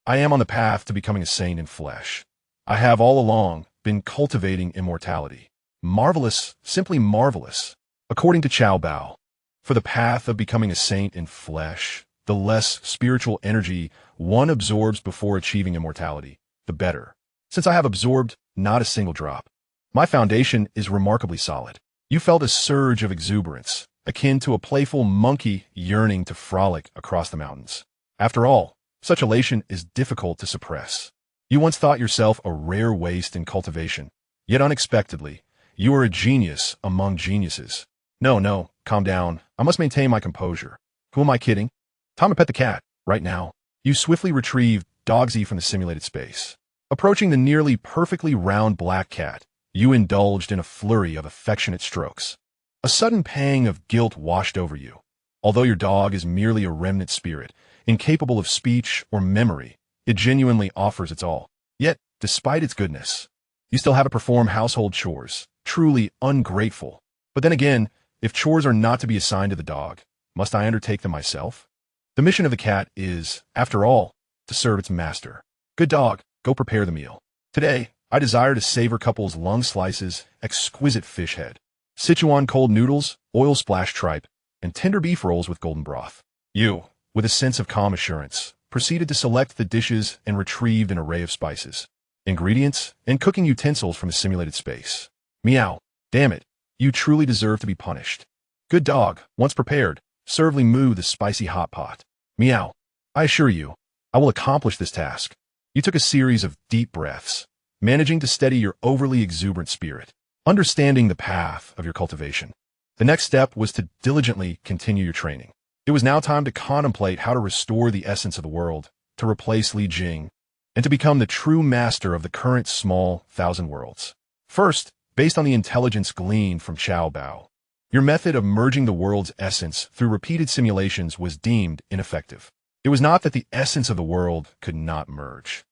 Speaker 1: I am on the path to becoming a saint in flesh. I have all along been cultivating immortality. Marvelous, simply marvelous. According to Chao Bao, for the path of becoming a saint in flesh, the less spiritual energy one absorbs before achieving immortality, the better. Since I have absorbed not a single drop, my foundation is remarkably solid. You felt a surge of exuberance, akin to a playful monkey yearning to frolic across the mountains. After all, such elation is difficult to suppress. You once thought yourself a rare waste in cultivation, yet unexpectedly, you are a genius among geniuses. No, calm down. I must maintain my composure. Who am I kidding? Time to pet the cat, right now. You swiftly retrieved Dogzi from the simulated space. Approaching the nearly perfectly round black cat, you indulged in a flurry of affectionate strokes. A sudden pang of guilt washed over you. Although your dog is merely a remnant spirit, incapable of speech or memory, it genuinely offers its all. Yet, despite its goodness, you still have to perform household chores. Truly ungrateful. But then again, if chores are not to be assigned to the dog, must I undertake them myself? The mission of the cat is, after all, to serve its master. Good dog, go prepare the meal. Today, I desire to savor couple's lung slices, exquisite fish head, Sichuan cold noodles, oil splash tripe, and tender beef rolls with golden broth. You, with a sense of calm assurance, proceeded to select the dishes and retrieved an array of spices, ingredients, and cooking utensils from a simulated space. Meow. Damn it. You truly deserve to be punished. Good dog, once prepared, servely moo the spicy hot pot. Meow. I assure you, I will accomplish this task. You took a series of deep breaths, managing to steady your overly exuberant spirit, understanding the path of your cultivation. The next step was to diligently continue your training. It was now time to contemplate how to restore the essence of the world, to replace Li Jing, and to become the true master of the current small thousand worlds. First, based on the intelligence gleaned from Chao Bao, your method of merging the world's essence through repeated simulations was deemed ineffective. It was not that the essence of the world could not merge,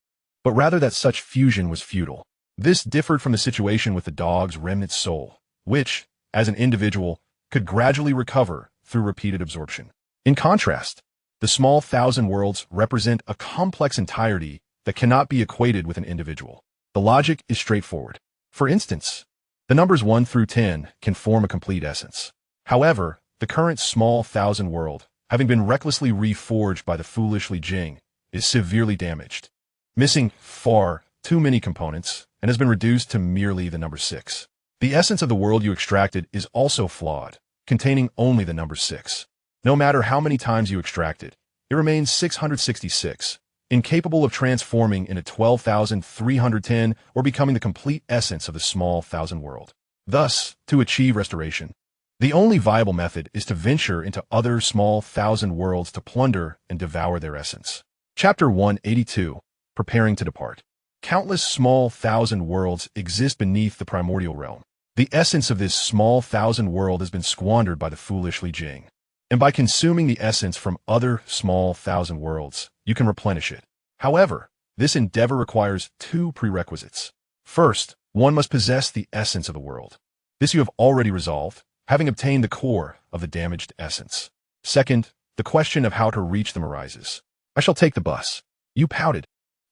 Speaker 1: but rather that such fusion was futile. This differed from the situation with the dog's remnant soul, which, as an individual, could gradually recover through repeated absorption. In contrast, the small thousand worlds represent a complex entirety that cannot be equated with an individual. The logic is straightforward. For instance, the numbers 1 through 10 can form a complete essence. However, the current small thousand world, having been recklessly reforged by the foolish Li Jing, is severely damaged, missing far too many components, and has been reduced to merely the number 6. The essence of the world you extracted is also flawed, containing only the number 6. No matter how many times you extract it, it remains 666, incapable of transforming into 12,310 or becoming the complete essence of the small thousand world. Thus, to achieve restoration, the only viable method is to venture into other small thousand worlds to plunder and devour their essence. Chapter 182, Preparing to Depart. Countless small thousand worlds exist beneath the primordial realm. The essence of this small thousand world has been squandered by the foolish Li Jing. And by consuming the essence from other small thousand worlds, you can replenish it. However, this endeavor requires 2 prerequisites. First, one must possess the essence of the world. This you have already resolved, having obtained the core of the damaged essence. Second, the question of how to reach them arises. I shall take the bus. You pouted.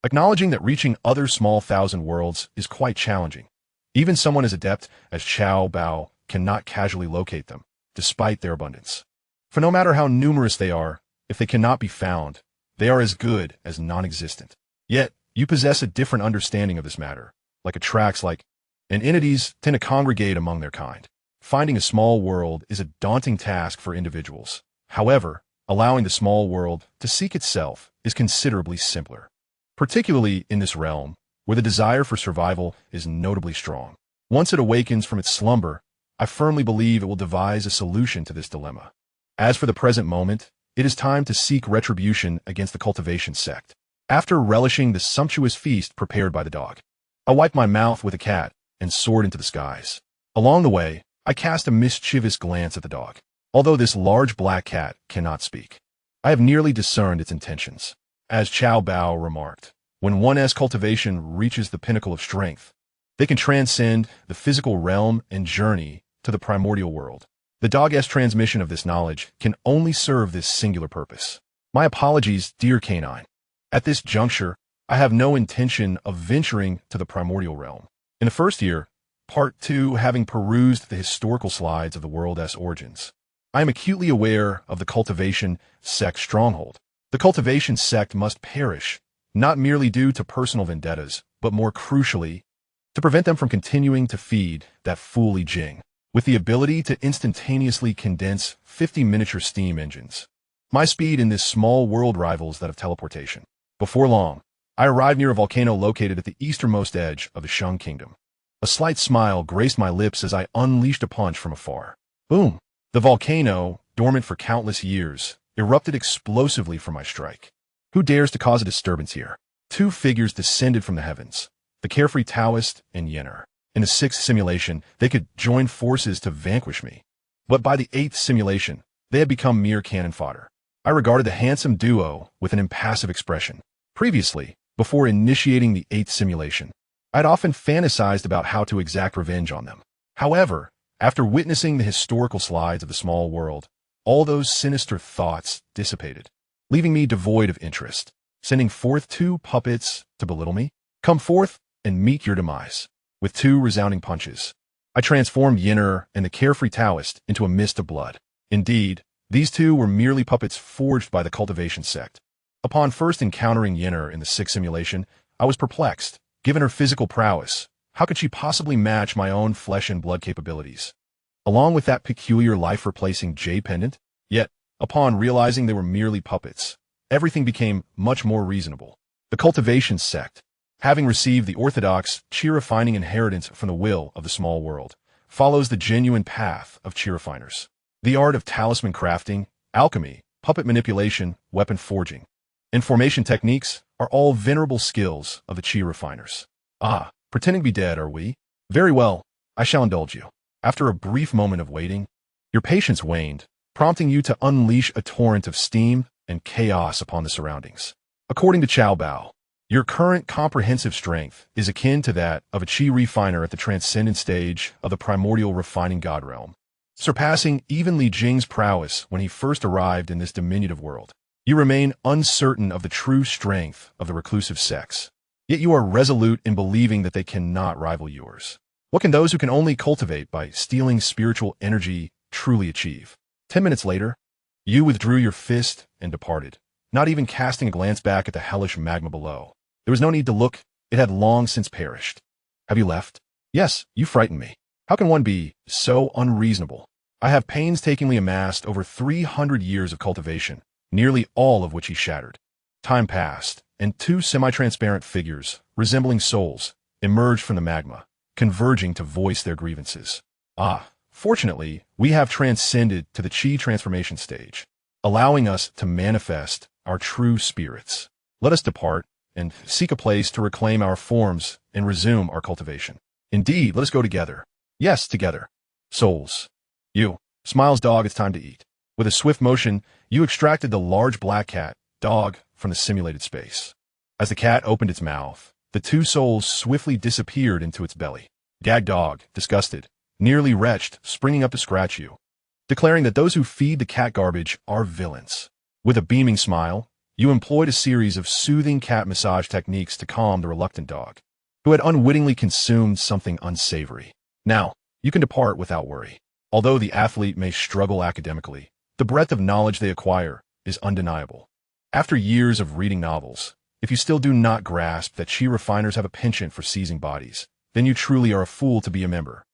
Speaker 1: acknowledging that reaching other small thousand worlds is quite challenging. Even someone as adept as Xiao Bao cannot casually locate them, despite their abundance. For no matter how numerous they are, if they cannot be found, they are as good as non-existent. Yet, you possess a different understanding of this matter, like attracts and entities tend to congregate among their kind. Finding a small world is a daunting task for individuals. However, allowing the small world to seek itself is considerably simpler, particularly in this realm, where the desire for survival is notably strong. Once it awakens from its slumber, I firmly believe it will devise a solution to this dilemma. As for the present moment, it is time to seek retribution against the cultivation sect. After relishing the sumptuous feast prepared by the dog, I wipe my mouth with a cat and soared into the skies. Along the way, I cast a mischievous glance at the dog. Although this large black cat cannot speak, I have nearly discerned its intentions. As Xiao Bao remarked, when one's cultivation reaches the pinnacle of strength, they can transcend the physical realm and journey to the primordial world. The dog's transmission of this knowledge can only serve this singular purpose. My apologies, dear canine. At this juncture, I have no intention of venturing to the primordial realm. In the first year, Part 2, having perused the historical slides of the world's origins, I am acutely aware of the cultivation sect stronghold. The cultivation sect must perish, not merely due to personal vendettas, but more crucially, to prevent them from continuing to feed that fool Li Jing with the ability to instantaneously condense 50 miniature steam engines. My speed in this small world rivals that of teleportation. Before long, I arrived near a volcano located at the easternmost edge of the Shang Kingdom. A slight smile graced my lips as I unleashed a punch from afar. Boom! The volcano, dormant for countless years, erupted explosively from my strike. Who dares to cause a disturbance here? Two figures descended from the heavens, the carefree Taoist and Yenner. In the sixth simulation, they could join forces to vanquish me. But by the eighth simulation, they had become mere cannon fodder. I regarded the handsome duo with an impassive expression. Previously, before initiating the eighth simulation, I'd often fantasized about how to exact revenge on them. However, after witnessing the historical slides of the small world, all those sinister thoughts dissipated, leaving me devoid of interest. Sending forth two puppets to belittle me? Come forth and meet your demise. With two resounding punches, I transformed Yenner and the carefree Taoist into a mist of blood. Indeed, these two were merely puppets forged by the cultivation sect. Upon first encountering Yenner in the sixth simulation, I was perplexed. Given her physical prowess, how could she possibly match my own flesh and blood capabilities? Along with that peculiar life-replacing jade pendant? Yet, upon realizing they were merely puppets, everything became much more reasonable. The cultivation sect, having received the orthodox, chi-refining inheritance from the will of the small world, follows the genuine path of chi-refiners. The art of talisman crafting, alchemy, puppet manipulation, weapon forging, and formation techniques are all venerable skills of the chi-refiners. Ah, pretending to be dead, are we? Very well, I shall indulge you. After a brief moment of waiting, your patience waned, prompting you to unleash a torrent of steam and chaos upon the surroundings. According to Xiao Bao, your current comprehensive strength is akin to that of a chi-refiner at the transcendent stage of the primordial refining god realm, surpassing even Li Jing's prowess when he first arrived in this diminutive world. You remain uncertain of the true strength of the reclusive sects, yet you are resolute in believing that they cannot rival yours. What can those who can only cultivate by stealing spiritual energy truly achieve? 10 minutes later, you withdrew your fist and departed, not even casting a glance back at the hellish magma below. There was no need to look, it had long since perished. Have you left? Yes, you frighten me. How can one be so unreasonable? I have painstakingly amassed over 300 years of cultivation, nearly all of which he shattered. Time passed, and two semi-transparent figures, resembling souls, emerged from the magma, converging to voice their grievances. Ah, fortunately, we have transcended to the chi transformation stage, allowing us to manifest our true spirits. Let us depart and seek a place to reclaim our forms and resume our cultivation. Indeed, let us go together. Yes, together. Souls. You, Smiles dog, it's time to eat. With a swift motion, you extracted the large black cat, dog, from the simulated space. As the cat opened its mouth, the two souls swiftly disappeared into its belly. Gag dog, disgusted, nearly retched, springing up to scratch you, declaring that those who feed the cat garbage are villains. With a beaming smile, You employed a series of soothing cat massage techniques to calm the reluctant dog, who had unwittingly consumed something unsavory. Now, you can depart without worry. Although the athlete may struggle academically, the breadth of knowledge they acquire is undeniable. After years of reading novels, if you still do not grasp that chi refiners have a penchant for seizing bodies, then you truly are a fool to be a member.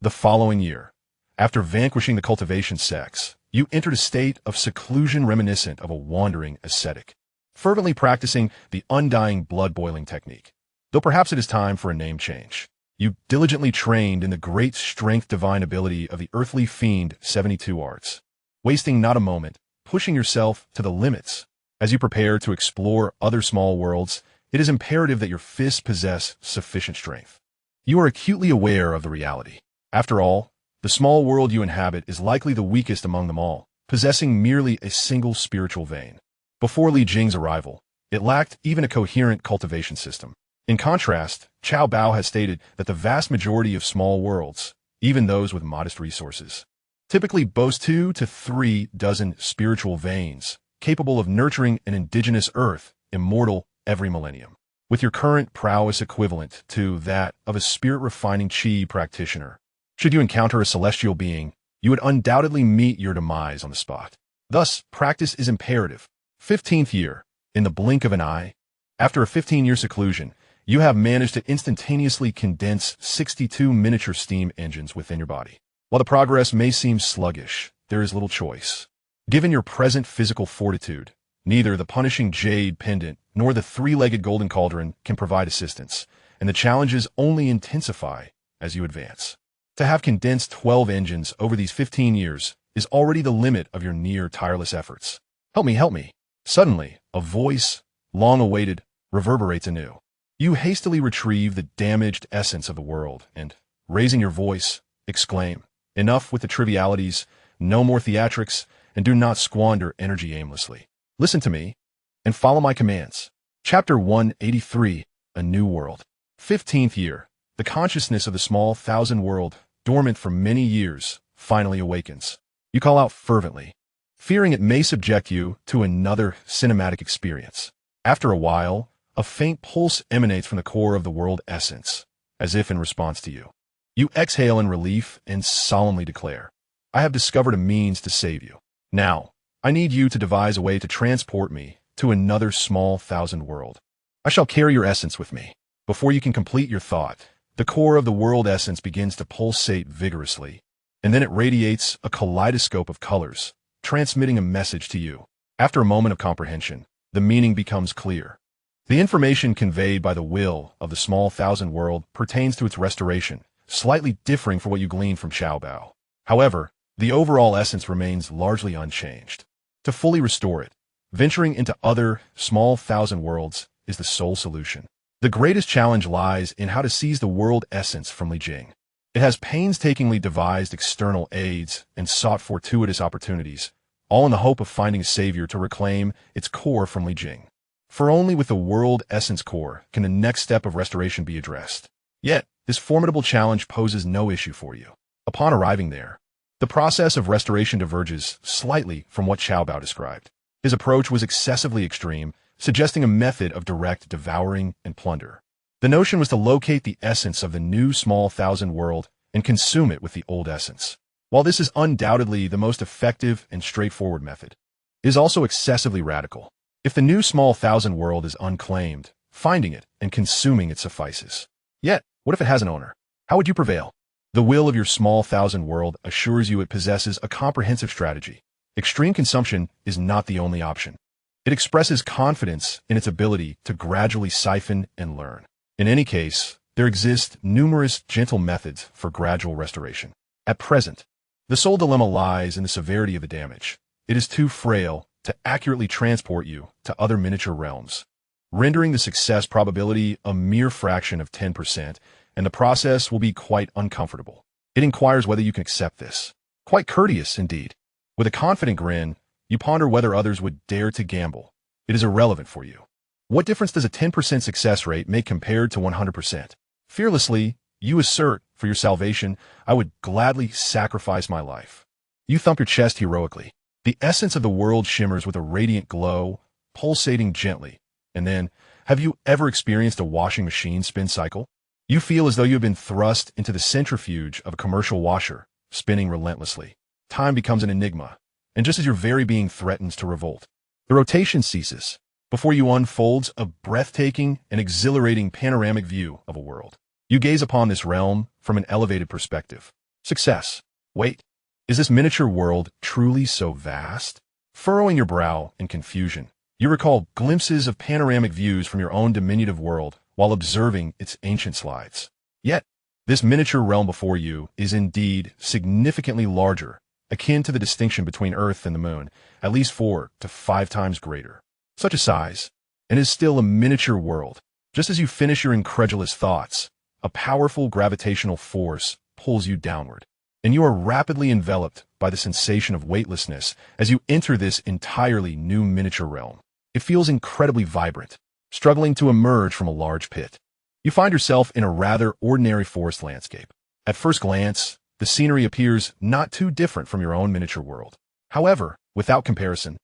Speaker 1: The following year, after vanquishing the cultivation sex, you entered a state of seclusion reminiscent of a wandering ascetic, fervently practicing the undying blood-boiling technique. Though perhaps it is time for a name change. You diligently trained in the great strength divine ability of the earthly fiend 72 arts, wasting not a moment, pushing yourself to the limits. As you prepare to explore other small worlds, it is imperative that your fists possess sufficient strength. You are acutely aware of the reality. After all, the small world you inhabit is likely the weakest among them all, possessing merely a single spiritual vein. Before Li Jing's arrival, it lacked even a coherent cultivation system. In contrast, Cao Bao has stated that the vast majority of small worlds, even those with modest resources, typically boast 2 to 3 dozen spiritual veins, capable of nurturing an indigenous earth, immortal every millennium. With your current prowess equivalent to that of a spirit-refining chi practitioner, should you encounter a celestial being, you would undoubtedly meet your demise on the spot. Thus, practice is imperative. 15th year, in the blink of an eye. After a 15-year seclusion, you have managed to instantaneously condense 62 miniature steam engines within your body. While the progress may seem sluggish, there is little choice. Given your present physical fortitude, neither the punishing jade pendant nor the three-legged golden cauldron can provide assistance, and the challenges only intensify as you advance. To have condensed 12 engines over these 15 years is already the limit of your near-tireless efforts. Help me, help me. Suddenly, a voice, long awaited, reverberates anew. You hastily retrieve the damaged essence of the world and, raising your voice, exclaim, "Enough with the trivialities, no more theatrics, and do not squander energy aimlessly. Listen to me, and follow my commands." Chapter 183, A New World. 15th year. The consciousness of the small thousand world, dormant for many years, finally awakens. You call out fervently, fearing it may subject you to another cinematic experience. After a while, a faint pulse emanates from the core of the world essence, as if in response to you. You exhale in relief and solemnly declare, "I have discovered a means to save you. Now, I need you to devise a way to transport me to another small thousand world. I shall carry your essence with me." Before you can complete your thought, the core of the world essence begins to pulsate vigorously, and then it radiates a kaleidoscope of colors, transmitting a message to you. After a moment of comprehension, the meaning becomes clear. The information conveyed by the will of the small thousand world pertains to its restoration, slightly differing from what you gleaned from Xiao Bao. However, the overall essence remains largely unchanged. To fully restore it, venturing into other small thousand worlds is the sole solution. The greatest challenge lies in how to seize the world essence from Li Jing. It has painstakingly devised external aids and sought fortuitous opportunities, all in the hope of finding a savior to reclaim its core from Li Jing. For only with the world essence core can the next step of restoration be addressed. Yet, this formidable challenge poses no issue for you. Upon arriving there, the process of restoration diverges slightly from what Xiao Bao described. His approach was excessively extreme, suggesting a method of direct devouring and plunder. The notion was to locate the essence of the new small thousand world and consume it with the old essence. While this is undoubtedly the most effective and straightforward method, it is also excessively radical. If the new small thousand world is unclaimed, finding it and consuming it suffices. Yet, what if it has an owner? How would you prevail? The will of your small thousand world assures you it possesses a comprehensive strategy. Extreme consumption is not the only option. It expresses confidence in its ability to gradually siphon and learn. In any case, there exist numerous gentle methods for gradual restoration. At present, the sole dilemma lies in the severity of the damage. It is too frail to accurately transport you to other miniature realms, rendering the success probability a mere fraction of 10%, and the process will be quite uncomfortable. It inquires whether you can accept this. Quite courteous, indeed. With a confident grin, you ponder whether others would dare to gamble. It is irrelevant for you. What difference does a 10% success rate make compared to 100%? Fearlessly, you assert, for your salvation, I would gladly sacrifice my life. You thump your chest heroically. The essence of the world shimmers with a radiant glow, pulsating gently. And then, have you ever experienced a washing machine spin cycle? You feel as though you have been thrust into the centrifuge of a commercial washer, spinning relentlessly. Time becomes an enigma, and just as your very being threatens to revolt, the rotation ceases. Before you unfolds a breathtaking and exhilarating panoramic view of a world. You gaze upon this realm from an elevated perspective. Success. Wait, is this miniature world truly so vast? Furrowing your brow in confusion, you recall glimpses of panoramic views from your own diminutive world while observing its ancient slides. Yet, this miniature realm before you is indeed significantly larger, akin to the distinction between Earth and the Moon, at least 4 to 5 times greater. Such a size, and is still a miniature world. Just as you finish your incredulous thoughts, a powerful gravitational force pulls you downward, and you are rapidly enveloped by the sensation of weightlessness as you enter this entirely new miniature realm. It feels incredibly vibrant, struggling to emerge from a large pit. You find yourself in a rather ordinary forest landscape. At first glance, the scenery appears not too different from your own miniature world. However, without comparison,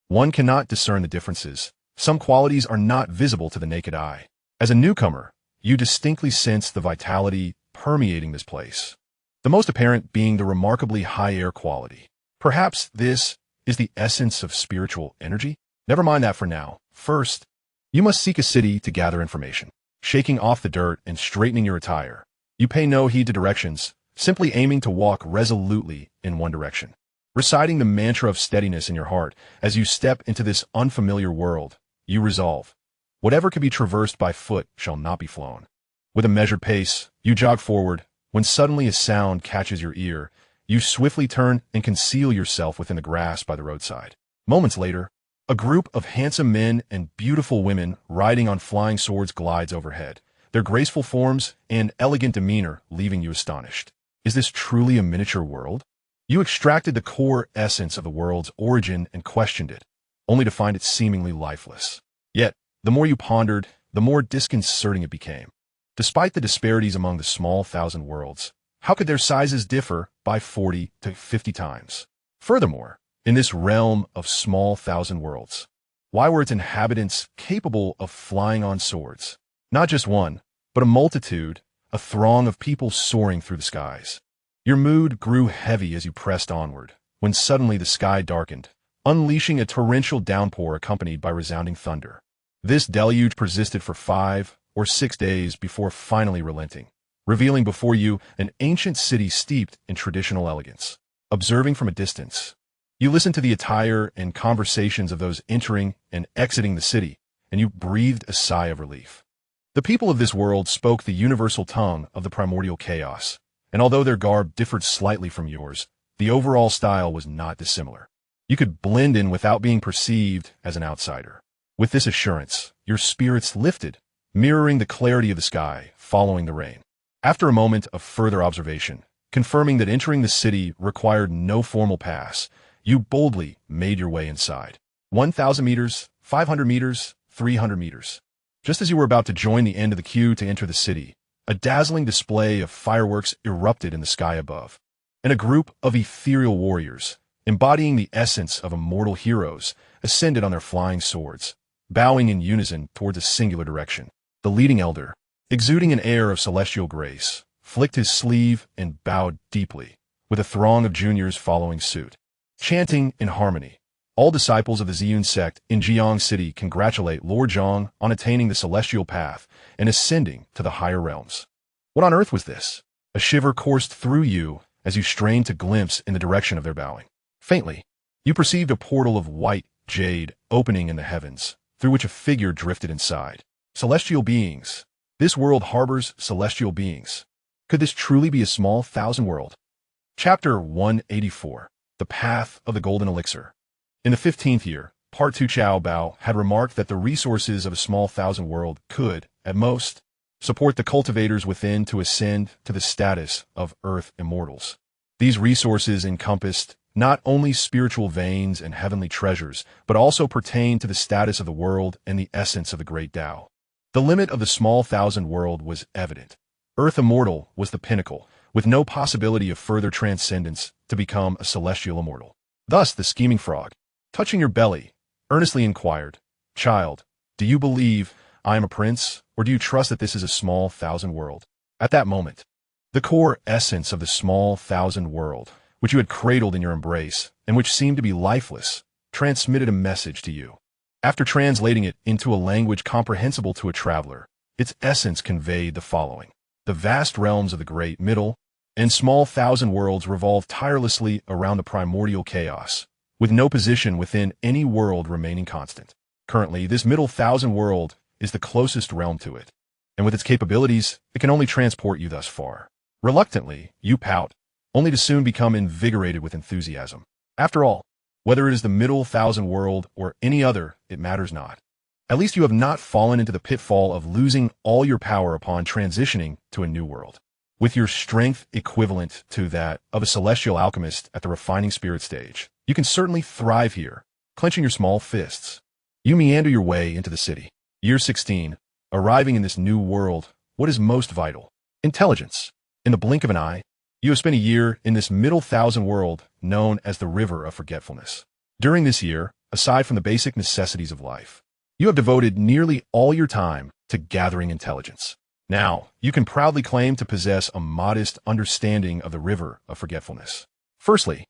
Speaker 1: one cannot discern the differences. Some qualities are not visible to the naked eye. As a newcomer, you distinctly sense the vitality permeating this place, the most apparent being the remarkably high air quality. Perhaps this is the essence of spiritual energy? Never mind that for now. First, you must seek a city to gather information. Shaking off the dirt and straightening your attire, you pay no heed to directions, simply aiming to walk resolutely in one direction. Reciting the mantra of steadiness in your heart as you step into this unfamiliar world, you resolve, whatever can be traversed by foot shall not be flown. With a measured pace, you jog forward. When suddenly a sound catches your ear, you swiftly turn and conceal yourself within the grass by the roadside. Moments later, a group of handsome men and beautiful women riding on flying swords glides overhead, their graceful forms and elegant demeanor leaving you astonished. Is this truly a miniature world? You extracted the core essence of the world's origin and questioned it, only to find it seemingly lifeless. Yet, the more you pondered, the more disconcerting it became. Despite the disparities among the small thousand worlds, how could their sizes differ by 40 to 50 times? Furthermore, in this realm of small thousand worlds, why were its inhabitants capable of flying on swords? Not just one, but a multitude, a throng of people soaring through the skies. Your mood grew heavy as you pressed onward, when suddenly the sky darkened, unleashing a torrential downpour accompanied by resounding thunder. This deluge persisted for 5 or 6 days before finally relenting, revealing before you an ancient city steeped in traditional elegance. Observing from a distance, you listened to the attire and conversations of those entering and exiting the city, and you breathed a sigh of relief. The people of this world spoke the universal tongue of the primordial chaos, and although their garb differed slightly from yours, the overall style was not dissimilar. You could blend in without being perceived as an outsider. With this assurance, your spirits lifted, mirroring the clarity of the sky following the rain. After a moment of further observation, confirming that entering the city required no formal pass, you boldly made your way inside. 1,000 meters, 500 meters, 300 meters. Just as you were about to join the end of the queue to enter the city, a dazzling display of fireworks erupted in the sky above, and a group of ethereal warriors, embodying the essence of immortal heroes, ascended on their flying swords, bowing in unison towards a singular direction. The leading elder, exuding an air of celestial grace, flicked his sleeve and bowed deeply, with a throng of juniors following suit. Chanting in harmony, all disciples of the Ziyun sect in Jiang City congratulate Lord Zhang on attaining the celestial path and ascending to the higher realms. What on earth was this? A shiver coursed through you as you strained to glimpse in the direction of their bowing. Faintly, you perceived a portal of white jade opening in the heavens, through which a figure drifted inside. Celestial beings. This world harbors celestial beings. Could this truly be a small thousand world? Chapter 184. The Path of the Golden Elixir. In the 15th year, Part 2 Chao Bao had remarked that the resources of a small thousand world could, at most, support the cultivators within to ascend to the status of Earth immortals. These resources encompassed not only spiritual veins and heavenly treasures, but also pertained to the status of the world and the essence of the great Tao. The limit of the small thousand world was evident. Earth immortal was the pinnacle, with no possibility of further transcendence to become a celestial immortal. Thus the scheming frog, touching your belly, earnestly inquired, Child, do you believe I am a prince, or do you trust that this is a small thousand world? At that moment, the core essence of the small thousand world, which you had cradled in your embrace, and which seemed to be lifeless, transmitted a message to you. After translating it into a language comprehensible to a traveler, its essence conveyed the following. The vast realms of the great, middle, and small thousand worlds revolve tirelessly around the primordial chaos, with no position within any world remaining constant. Currently, this middle thousand world is the closest realm to it, and with its capabilities, it can only transport you thus far. Reluctantly, you pout, only to soon become invigorated with enthusiasm. After all, whether it is the middle thousand world or any other, it matters not. At least you have not fallen into the pitfall of losing all your power upon transitioning to a new world. With your strength equivalent to that of a celestial alchemist at the refining spirit stage, you can certainly thrive here, clenching your small fists. You meander your way into the city. Year 16, arriving in this new world, what is most vital? Intelligence. In the blink of an eye, you have spent a year in this middle thousand world known as the River of Forgetfulness. During this year, aside from the basic necessities of life, you have devoted nearly all your time to gathering intelligence. Now, you can proudly claim to possess a modest understanding of the River of Forgetfulness. Firstly,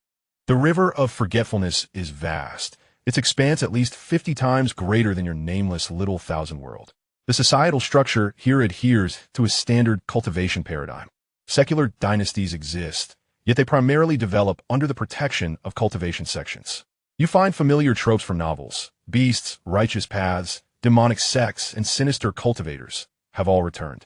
Speaker 1: the River of Forgetfulness is vast, its expanse at least 50 times greater than your nameless little thousand world. The societal structure here adheres to a standard cultivation paradigm. Secular dynasties exist, yet they primarily develop under the protection of cultivation sections. You find familiar tropes from novels. Beasts, righteous paths, demonic sects, and sinister cultivators have all returned.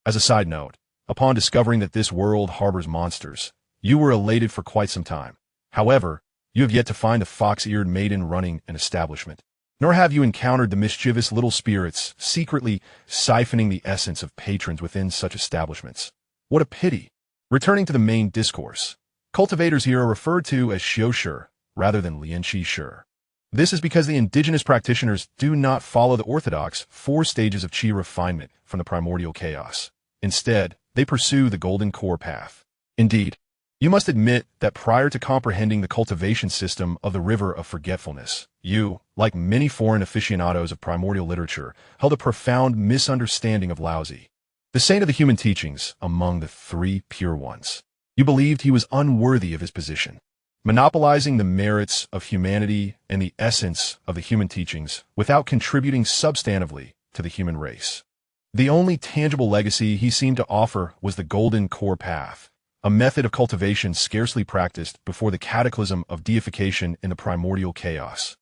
Speaker 1: As a side note, upon discovering that this world harbors monsters, you were elated for quite some time. However, you have yet to find a fox-eared maiden running an establishment. Nor have you encountered the mischievous little spirits secretly siphoning the essence of patrons within such establishments. What a pity. Returning to the main discourse, cultivators here are referred to as Xianxia rather than Xianxia. This is because the indigenous practitioners do not follow the orthodox 4 stages of qi refinement from the primordial chaos. Instead, they pursue the golden core path. Indeed, you must admit that prior to comprehending the cultivation system of the River of Forgetfulness, you, like many foreign aficionados of primordial literature, held a profound misunderstanding of Laozi, the saint of the human teachings among the 3 pure ones. You believed he was unworthy of his position, monopolizing the merits of humanity and the essence of the human teachings without contributing substantively to the human race. The only tangible legacy he seemed to offer was the golden core path, a method of cultivation scarcely practiced before the cataclysm of deification in the primordial chaos,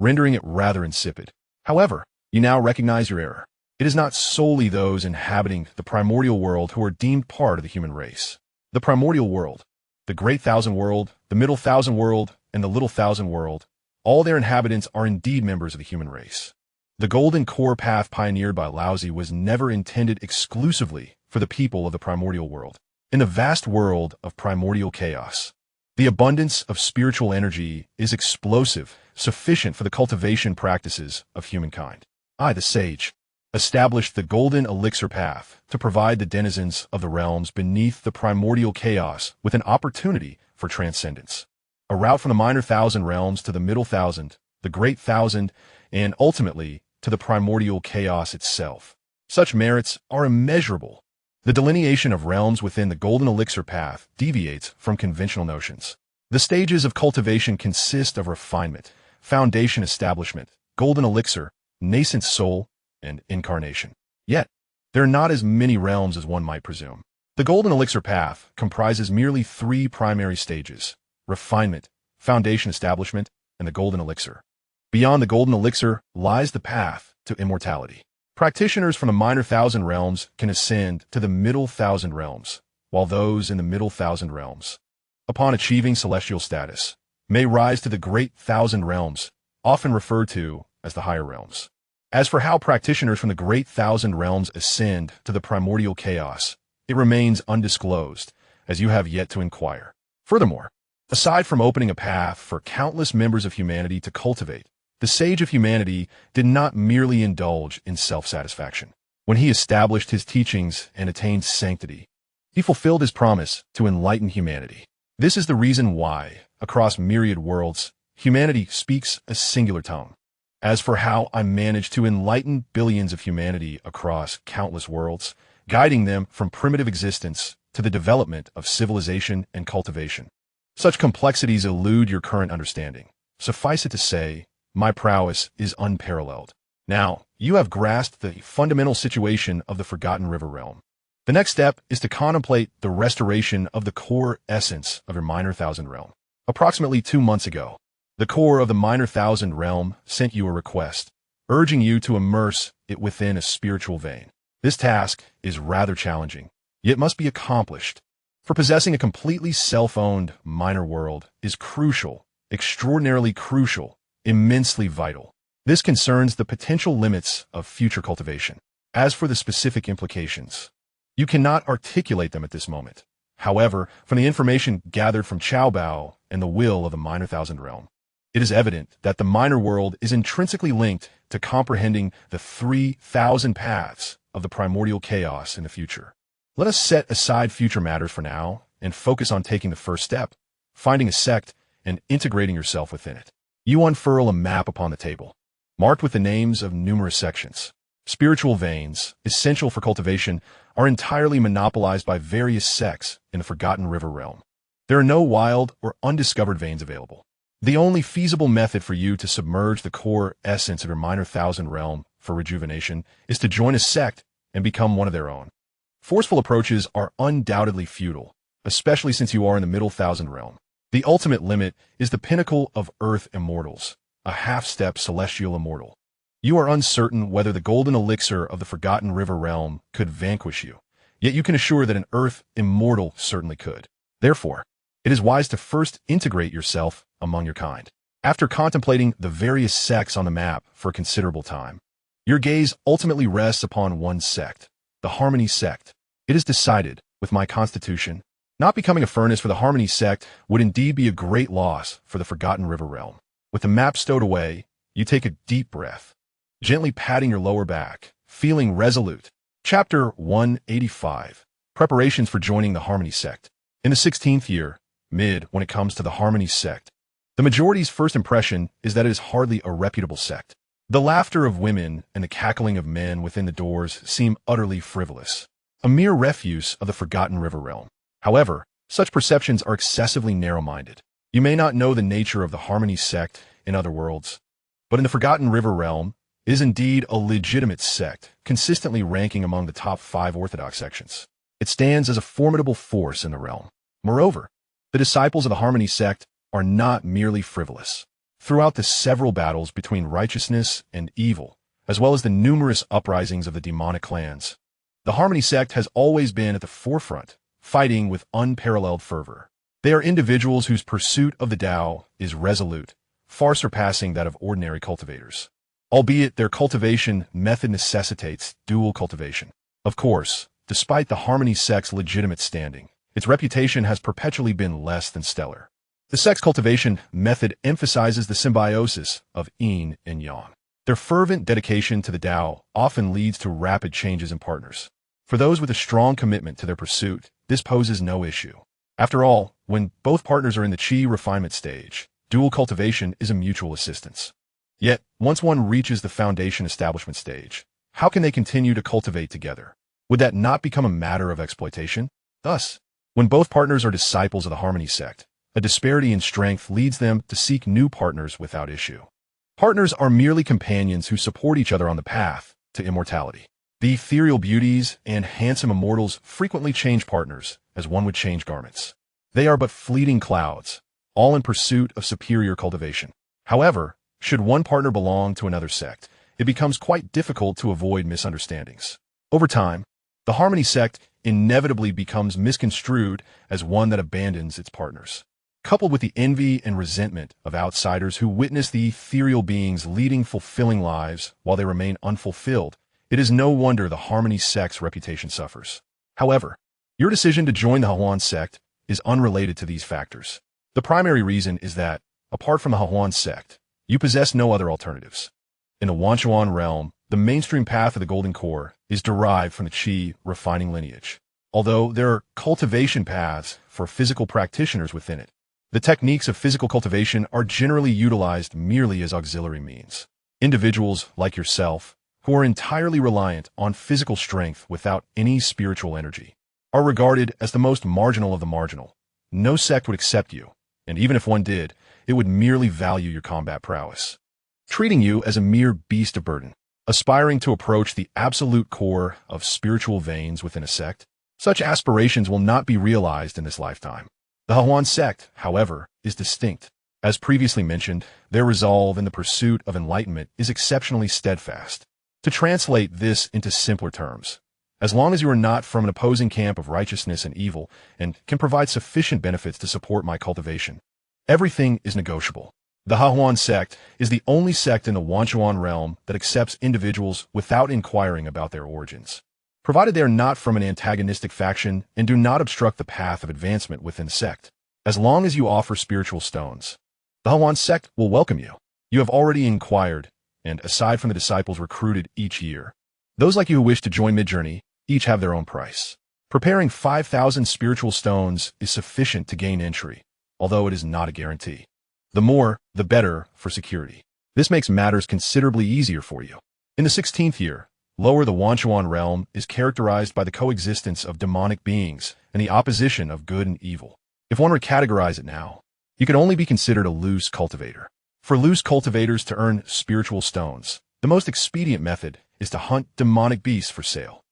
Speaker 1: rendering it rather insipid. However, you now recognize your error. It is not solely those inhabiting the primordial world who are deemed part of the human race. The primordial world, the great thousand world, the middle thousand world, and the little thousand world, all their inhabitants are indeed members of the human race. The golden core path pioneered by Laozi was never intended exclusively for the people of the primordial world. In the vast world of primordial chaos, the abundance of spiritual energy is explosive, sufficient for the cultivation practices of humankind. I, the sage, established the golden elixir path to provide the denizens of the realms beneath the primordial chaos with an opportunity for transcendence. A route from the minor thousand realms to the middle thousand, the great thousand, and ultimately to the primordial chaos itself. Such merits are immeasurable. The delineation of realms within the golden elixir path deviates from conventional notions. The stages of cultivation consist of refinement, foundation establishment, golden elixir, nascent soul, and incarnation. Yet, there are not as many realms as one might presume. The golden elixir path comprises merely 3 primary stages: refinement, foundation establishment, and the golden elixir. Beyond the golden elixir lies the path to immortality. Practitioners from the minor thousand realms can ascend to the middle thousand realms, while those in the middle thousand realms, upon achieving celestial status, may rise to the great thousand realms, often referred to as the higher realms. As for how practitioners from the great thousand realms ascend to the primordial chaos, it remains undisclosed, as you have yet to inquire. Furthermore, aside from opening a path for countless members of humanity to cultivate, the sage of humanity did not merely indulge in self-satisfaction. When he established his teachings and attained sanctity, he fulfilled his promise to enlighten humanity. This is the reason why, across myriad worlds, humanity speaks a singular tongue. As for how I managed to enlighten billions of humanity across countless worlds, guiding them from primitive existence to the development of civilization and cultivation. Such complexities elude your current understanding. Suffice it to say, my prowess is unparalleled. Now, you have grasped the fundamental situation of the Forgotten River realm. The next step is to contemplate the restoration of the core essence of your Minor Thousand realm. Approximately 2 months ago, the core of the Minor Thousand realm sent you a request, urging you to immerse it within a spiritual vein. This task is rather challenging, yet must be accomplished. For possessing a completely self-owned minor world is crucial, extraordinarily crucial, immensely vital. This concerns the potential limits of future cultivation. As for the specific implications, you cannot articulate them at this moment. However, from the information gathered from Chaobao and the will of the Minor Thousand realm, it is evident that the minor world is intrinsically linked to comprehending the 3,000 paths of the primordial chaos in the future. Let us set aside future matters for now and focus on taking the first step, finding a sect and integrating yourself within it. You unfurl a map upon the table, marked with the names of numerous sections. Spiritual veins, essential for cultivation, are entirely monopolized by various sects in the Forgotten River realm. There are no wild or undiscovered veins available. The only feasible method for you to submerge the core essence of your Minor Thousand realm for rejuvenation is to join a sect and become one of their own. Forceful approaches are undoubtedly futile, especially since you are in the Middle Thousand realm. The ultimate limit is the pinnacle of Earth Immortals, a half-step celestial immortal. You are uncertain whether the golden elixir of the Forgotten River realm could vanquish you, yet you can assure that an Earth Immortal certainly could. Therefore, it is wise to first integrate yourself among your kind. After contemplating the various sects on the map for a considerable time, your gaze ultimately rests upon one sect, the Harmony sect. It is decided, with my constitution, not becoming a furnace for the Harmony sect would indeed be a great loss for the Forgotten River realm. With the map stowed away, you take a deep breath, gently patting your lower back, feeling resolute. Chapter 185. Preparations for joining the Harmony sect. In the 16th year, mid when it comes to the Harmony sect, the majority's first impression is that it is hardly a reputable sect. The laughter of women and the cackling of men within the doors seem utterly frivolous, a mere refuse of the Forgotten River realm. However, such perceptions are excessively narrow-minded. You may not know the nature of the Harmony sect in other worlds, but in the Forgotten River realm, it is indeed a legitimate sect, consistently ranking among the top 5 orthodox sections. It stands as a formidable force in the realm. Moreover, the disciples of the Harmony sect are not merely frivolous. Throughout the several battles between righteousness and evil, as well as the numerous uprisings of the demonic clans, the Harmony sect has always been at the forefront, fighting with unparalleled fervor. They are individuals whose pursuit of the Tao is resolute, far surpassing that of ordinary cultivators. Albeit their cultivation method necessitates dual cultivation. Of course, despite the Harmony sect's legitimate standing, its reputation has perpetually been less than stellar. The sect's cultivation method emphasizes the symbiosis of yin and yang. Their fervent dedication to the Tao often leads to rapid changes in partners. For those with a strong commitment to their pursuit, this poses no issue. After all, when both partners are in the Qi refinement stage, dual cultivation is a mutual assistance. Yet, once one reaches the foundation establishment stage, how can they continue to cultivate together? Would that not become a matter of exploitation? Thus, when both partners are disciples of the Harmony sect, a disparity in strength leads them to seek new partners without issue. Partners are merely companions who support each other on the path to immortality. The ethereal beauties and handsome immortals frequently change partners as one would change garments. They are but fleeting clouds, all in pursuit of superior cultivation. However, should one partner belong to another sect, it becomes quite difficult to avoid misunderstandings. Over time, the Harmony sect inevitably becomes misconstrued as one that abandons its partners. Coupled with the envy and resentment of outsiders who witness the ethereal beings leading fulfilling lives while they remain unfulfilled, it is no wonder the Harmony sect's reputation suffers. However, your decision to join the Hahuan sect is unrelated to these factors. The primary reason is that, apart from the Hahuan sect, you possess no other alternatives. In the Wanchuan realm, the mainstream path of the Golden Core is derived from the Qi refining lineage. Although there are cultivation paths for physical practitioners within it, the techniques of physical cultivation are generally utilized merely as auxiliary means. Individuals like yourself, who are entirely reliant on physical strength without any spiritual energy, are regarded as the most marginal of the marginal. No sect would accept you, and even if one did, it would merely value your combat prowess, treating you as a mere beast of burden. Aspiring to approach the absolute core of spiritual veins within a sect, such aspirations will not be realized in this lifetime. The Hahuan sect, however, is distinct. As previously mentioned, their resolve in the pursuit of enlightenment is exceptionally steadfast. To translate this into simpler terms, as long as you are not from an opposing camp of righteousness and evil and can provide sufficient benefits to support my cultivation, everything is negotiable. The Hahuan sect is the only sect in the Wanchuan realm that accepts individuals without inquiring about their origins, provided they are not from an antagonistic faction and do not obstruct the path of advancement within the sect. As long as you offer spiritual stones, the Hahuan sect will welcome you. You have already inquired, and aside from the disciples recruited each year, those like you who wish to join Midjourney each have their own price. Preparing 5,000 spiritual stones is sufficient to gain entry, although it is not a guarantee. The more, the better for security. This makes matters considerably easier for you. In the 16th year, lower the Wanchuan realm is characterized by the coexistence of demonic beings and the opposition of good and evil. If one were to categorize it now, you could only be considered a loose cultivator. For loose cultivators to earn spiritual stones, the most expedient method is to hunt demonic beasts for sale.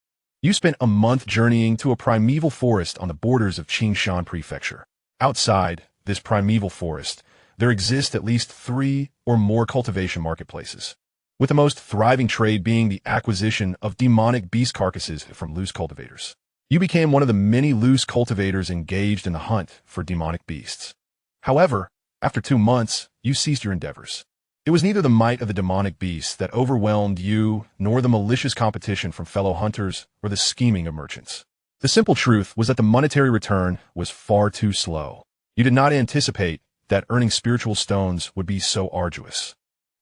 Speaker 1: You spent a month journeying to a primeval forest on the borders of Xianxia Prefecture. Outside this primeval forest, there exist at least 3 or more cultivation marketplaces, with the most thriving trade being the acquisition of demonic beast carcasses from loose cultivators. You became one of the many loose cultivators engaged in the hunt for demonic beasts. However, after 2 months, you ceased your endeavors. It was neither the might of the demonic beasts that overwhelmed you, nor the malicious competition from fellow hunters or the scheming of merchants. The simple truth was that the monetary return was far too slow. You did not anticipate that earning spiritual stones would be so arduous.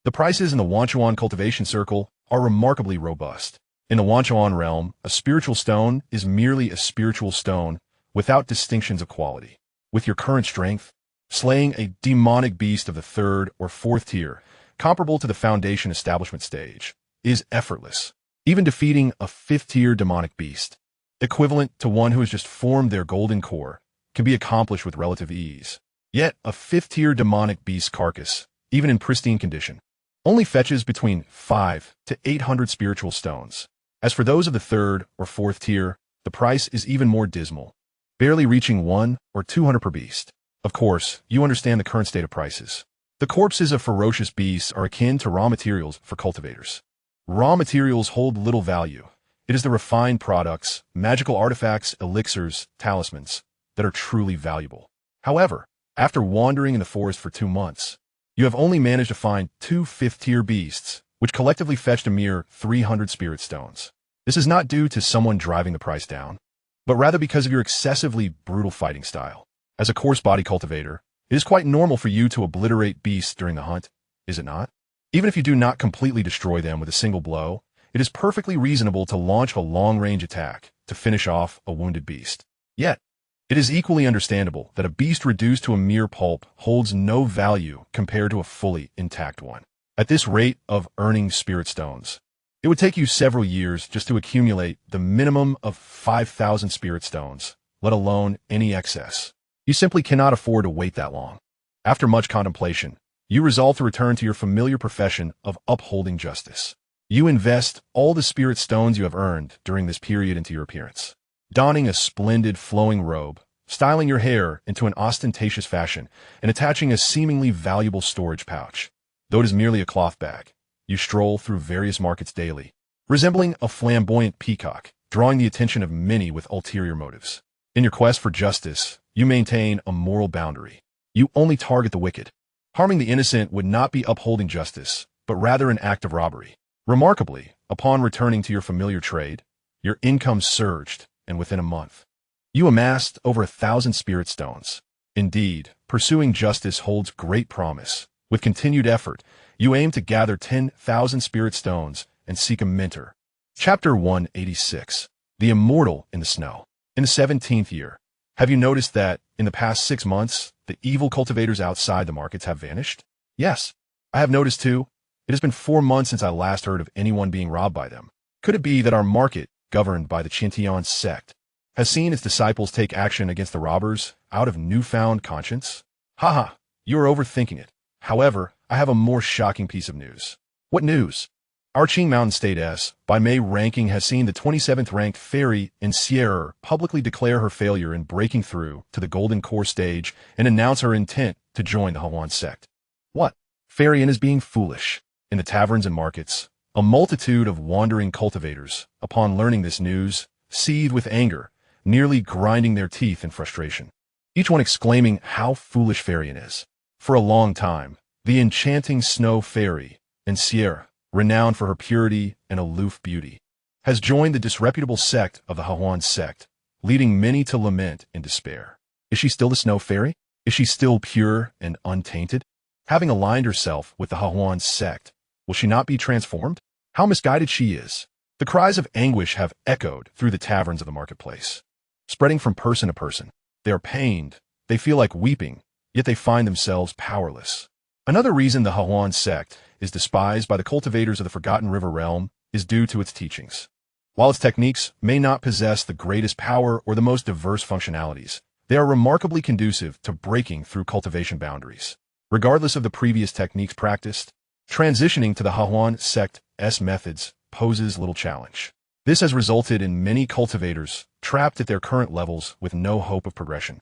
Speaker 1: The prices in the Wanchuan cultivation circle are remarkably robust. In the Wanchuan realm, a spiritual stone is merely a spiritual stone without distinctions of quality. With your current strength, slaying a demonic beast of the 3rd or 4th tier, comparable to the foundation establishment stage, is effortless. Even defeating a 5th tier demonic beast, equivalent to one who has just formed their golden core, can be accomplished with relative ease. Yet, a 5th tier demonic beast carcass, even in pristine condition, only fetches between 500 to 800 spiritual stones. As for those of the 3rd or 4th tier, the price is even more dismal, barely reaching 100 or 200 per beast. Of course, you understand the current state of prices. The corpses of ferocious beasts are akin to raw materials for cultivators. Raw materials hold little value. It is the refined products, magical artifacts, elixirs, talismans, that are truly valuable. However, after wandering in the forest for 2 months, you have only managed to find 2 5th-tier beasts, which collectively fetched a mere 300 spirit stones. This is not due to someone driving the price down, but rather because of your excessively brutal fighting style. As a coarse body cultivator, it is quite normal for you to obliterate beasts during the hunt, is it not? Even if you do not completely destroy them with a single blow, it is perfectly reasonable to launch a long-range attack to finish off a wounded beast. Yet, it is equally understandable that a beast reduced to a mere pulp holds no value compared to a fully intact one. At this rate of earning spirit stones, it would take you several years just to accumulate the minimum of 5,000 spirit stones, let alone any excess. You simply cannot afford to wait that long. After much contemplation, you resolve to return to your familiar profession of upholding justice. You invest all the spirit stones you have earned during this period into your appearance. Donning a splendid flowing robe, styling your hair into an ostentatious fashion, and attaching a seemingly valuable storage pouch. Though it is merely a cloth bag, you stroll through various markets daily, resembling a flamboyant peacock, drawing the attention of many with ulterior motives. In your quest for justice, you maintain a moral boundary. You only target the wicked. Harming the innocent would not be upholding justice, but rather an act of robbery. Remarkably, upon returning to your familiar trade, your income surged, and within a month, you amassed over 1,000 spirit stones. Indeed, pursuing justice holds great promise. With continued effort, you aim to gather 10,000 spirit stones and seek a mentor. Chapter 186. The Immortal in the Snow. In the 17th year, have you noticed that, in the past 6 months, the evil cultivators outside the markets have vanished? Yes, I have noticed too. It has been 4 months since I last heard of anyone being robbed by them. Could it be that our market, governed by the Xianxia sect, has seen its disciples take action against the robbers out of newfound conscience? Haha, you are overthinking it. However, I have a more shocking piece of news. What news? Our Qing Mountain State S, by May ranking, has seen the 27th ranked fairy Xianxia publicly declare her failure in breaking through to the Golden Core stage and announce her intent to join the Huan sect. What? Fairy is being foolish. In the taverns and markets, a multitude of wandering cultivators, upon learning this news, seethe with anger, nearly grinding their teeth in frustration. Each one exclaiming how foolish Fairy is. For a long time, the enchanting snow fairy, Xianxia, renowned for her purity and aloof beauty, has joined the disreputable sect of the Huan sect, leading many to lament in despair. Is she still the snow fairy? Is she still pure and untainted? Having aligned herself with the Huan sect, will she not be transformed? How misguided she is. The cries of anguish have echoed through the taverns of the marketplace, spreading from person to person. They are pained, they feel like weeping, yet they find themselves powerless. Another reason the Huan sect is despised by the cultivators of the Forgotten River realm is due to its teachings. While its techniques may not possess the greatest power or the most diverse functionalities, they are remarkably conducive to breaking through cultivation boundaries. Regardless of the previous techniques practiced, transitioning to the Huan sect's methods poses little challenge. This has resulted in many cultivators trapped at their current levels with no hope of progression,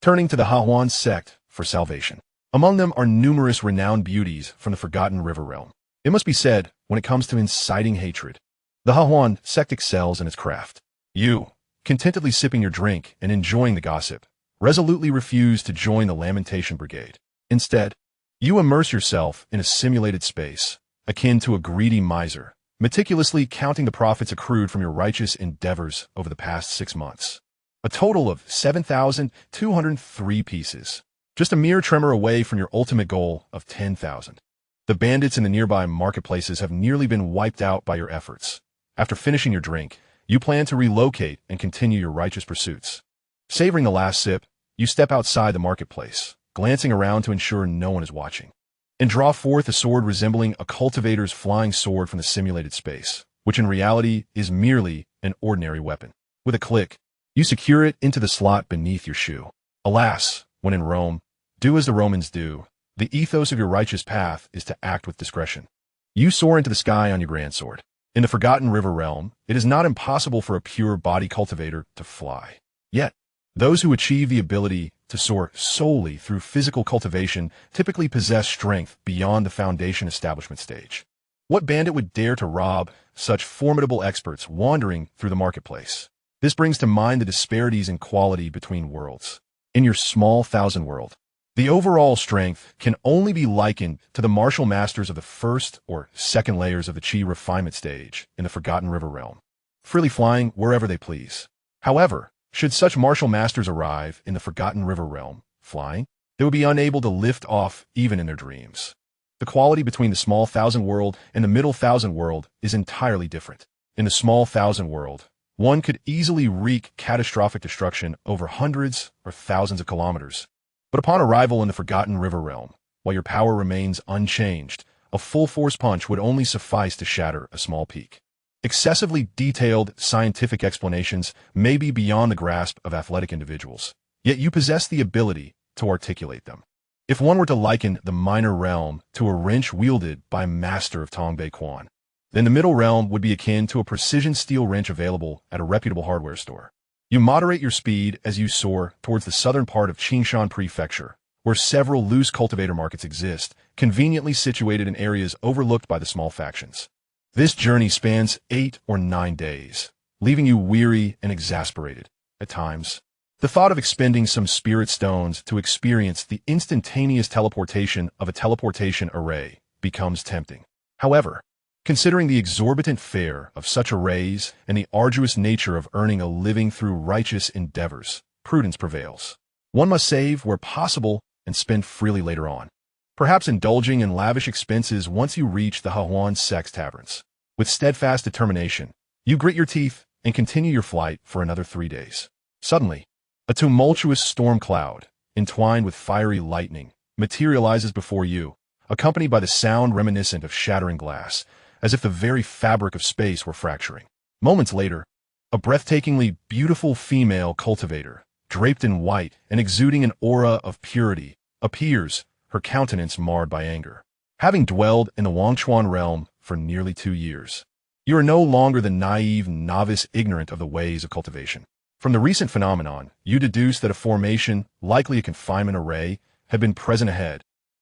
Speaker 1: turning to the Huan sect for salvation. Among them are numerous renowned beauties from the Forgotten River realm. It must be said, when it comes to inciting hatred, the Huan sect excels in its craft. You, contentedly sipping your drink and enjoying the gossip, resolutely refuse to join the lamentation brigade. Instead, you immerse yourself in a simulated space, akin to a greedy miser, meticulously counting the profits accrued from your righteous endeavors over the past 6 months. A total of 7,203 pieces. Just a mere tremor away from your ultimate goal of 10,000. The bandits in the nearby marketplaces have nearly been wiped out by your efforts. After finishing your drink, you plan to relocate and continue your righteous pursuits. Savoring the last sip, you step outside the marketplace, glancing around to ensure no one is watching, and draw forth a sword resembling a cultivator's flying sword from the simulated space, which in reality is merely an ordinary weapon. With a click, you secure it into the slot beneath your shoe. Alas, when in Rome, do as the Romans do. The ethos of your righteous path is to act with discretion. You soar into the sky on your grand sword. In the Forgotten River realm, it is not impossible for a pure body cultivator to fly. Yet, those who achieve the ability to soar solely through physical cultivation typically possess strength beyond the foundation establishment stage. What bandit would dare to rob such formidable experts wandering through the marketplace? This brings to mind the disparities in quality between worlds. In your small thousand world, the overall strength can only be likened to the martial masters of the first or second layers of the Qi refinement stage in the Forgotten River realm, freely flying wherever they please. However, should such martial masters arrive in the Forgotten River realm, flying, they would be unable to lift off even in their dreams. The quality between the small thousand world and the middle thousand world is entirely different. In the small thousand world, one could easily wreak catastrophic destruction over hundreds or thousands of kilometers. But upon arrival in the Forgotten River realm, while your power remains unchanged, a full force punch would only suffice to shatter a small peak. Excessively detailed scientific explanations may be beyond the grasp of athletic individuals, yet you possess the ability to articulate them. If one were to liken the minor realm to a wrench wielded by a master of Tongbei Quan, then the middle realm would be akin to a precision steel wrench available at a reputable hardware store. You moderate your speed as you soar towards the southern part of Qingshan Prefecture, where several loose cultivator markets exist, conveniently situated in areas overlooked by the small factions. This journey spans 8 or 9 days, leaving you weary and exasperated. At times, the thought of expending some spirit stones to experience the instantaneous teleportation of a teleportation array becomes tempting. However, considering the exorbitant fare of such arrays and the arduous nature of earning a living through righteous endeavors, prudence prevails. One must save where possible and spend freely later on, perhaps indulging in lavish expenses once you reach the Huan sect's taverns. With steadfast determination, you grit your teeth and continue your flight for another 3 days. Suddenly, a tumultuous storm cloud, entwined with fiery lightning, materializes before you, accompanied by the sound reminiscent of shattering glass, as if the very fabric of space were fracturing. Moments later, a breathtakingly beautiful female cultivator, draped in white and exuding an aura of purity, appears, her countenance marred by anger. Having dwelled in the Wangchuan realm for nearly 2 years, you are no longer the naive novice ignorant of the ways of cultivation. From the recent phenomenon, you deduce that a formation, likely a confinement array, had been present ahead,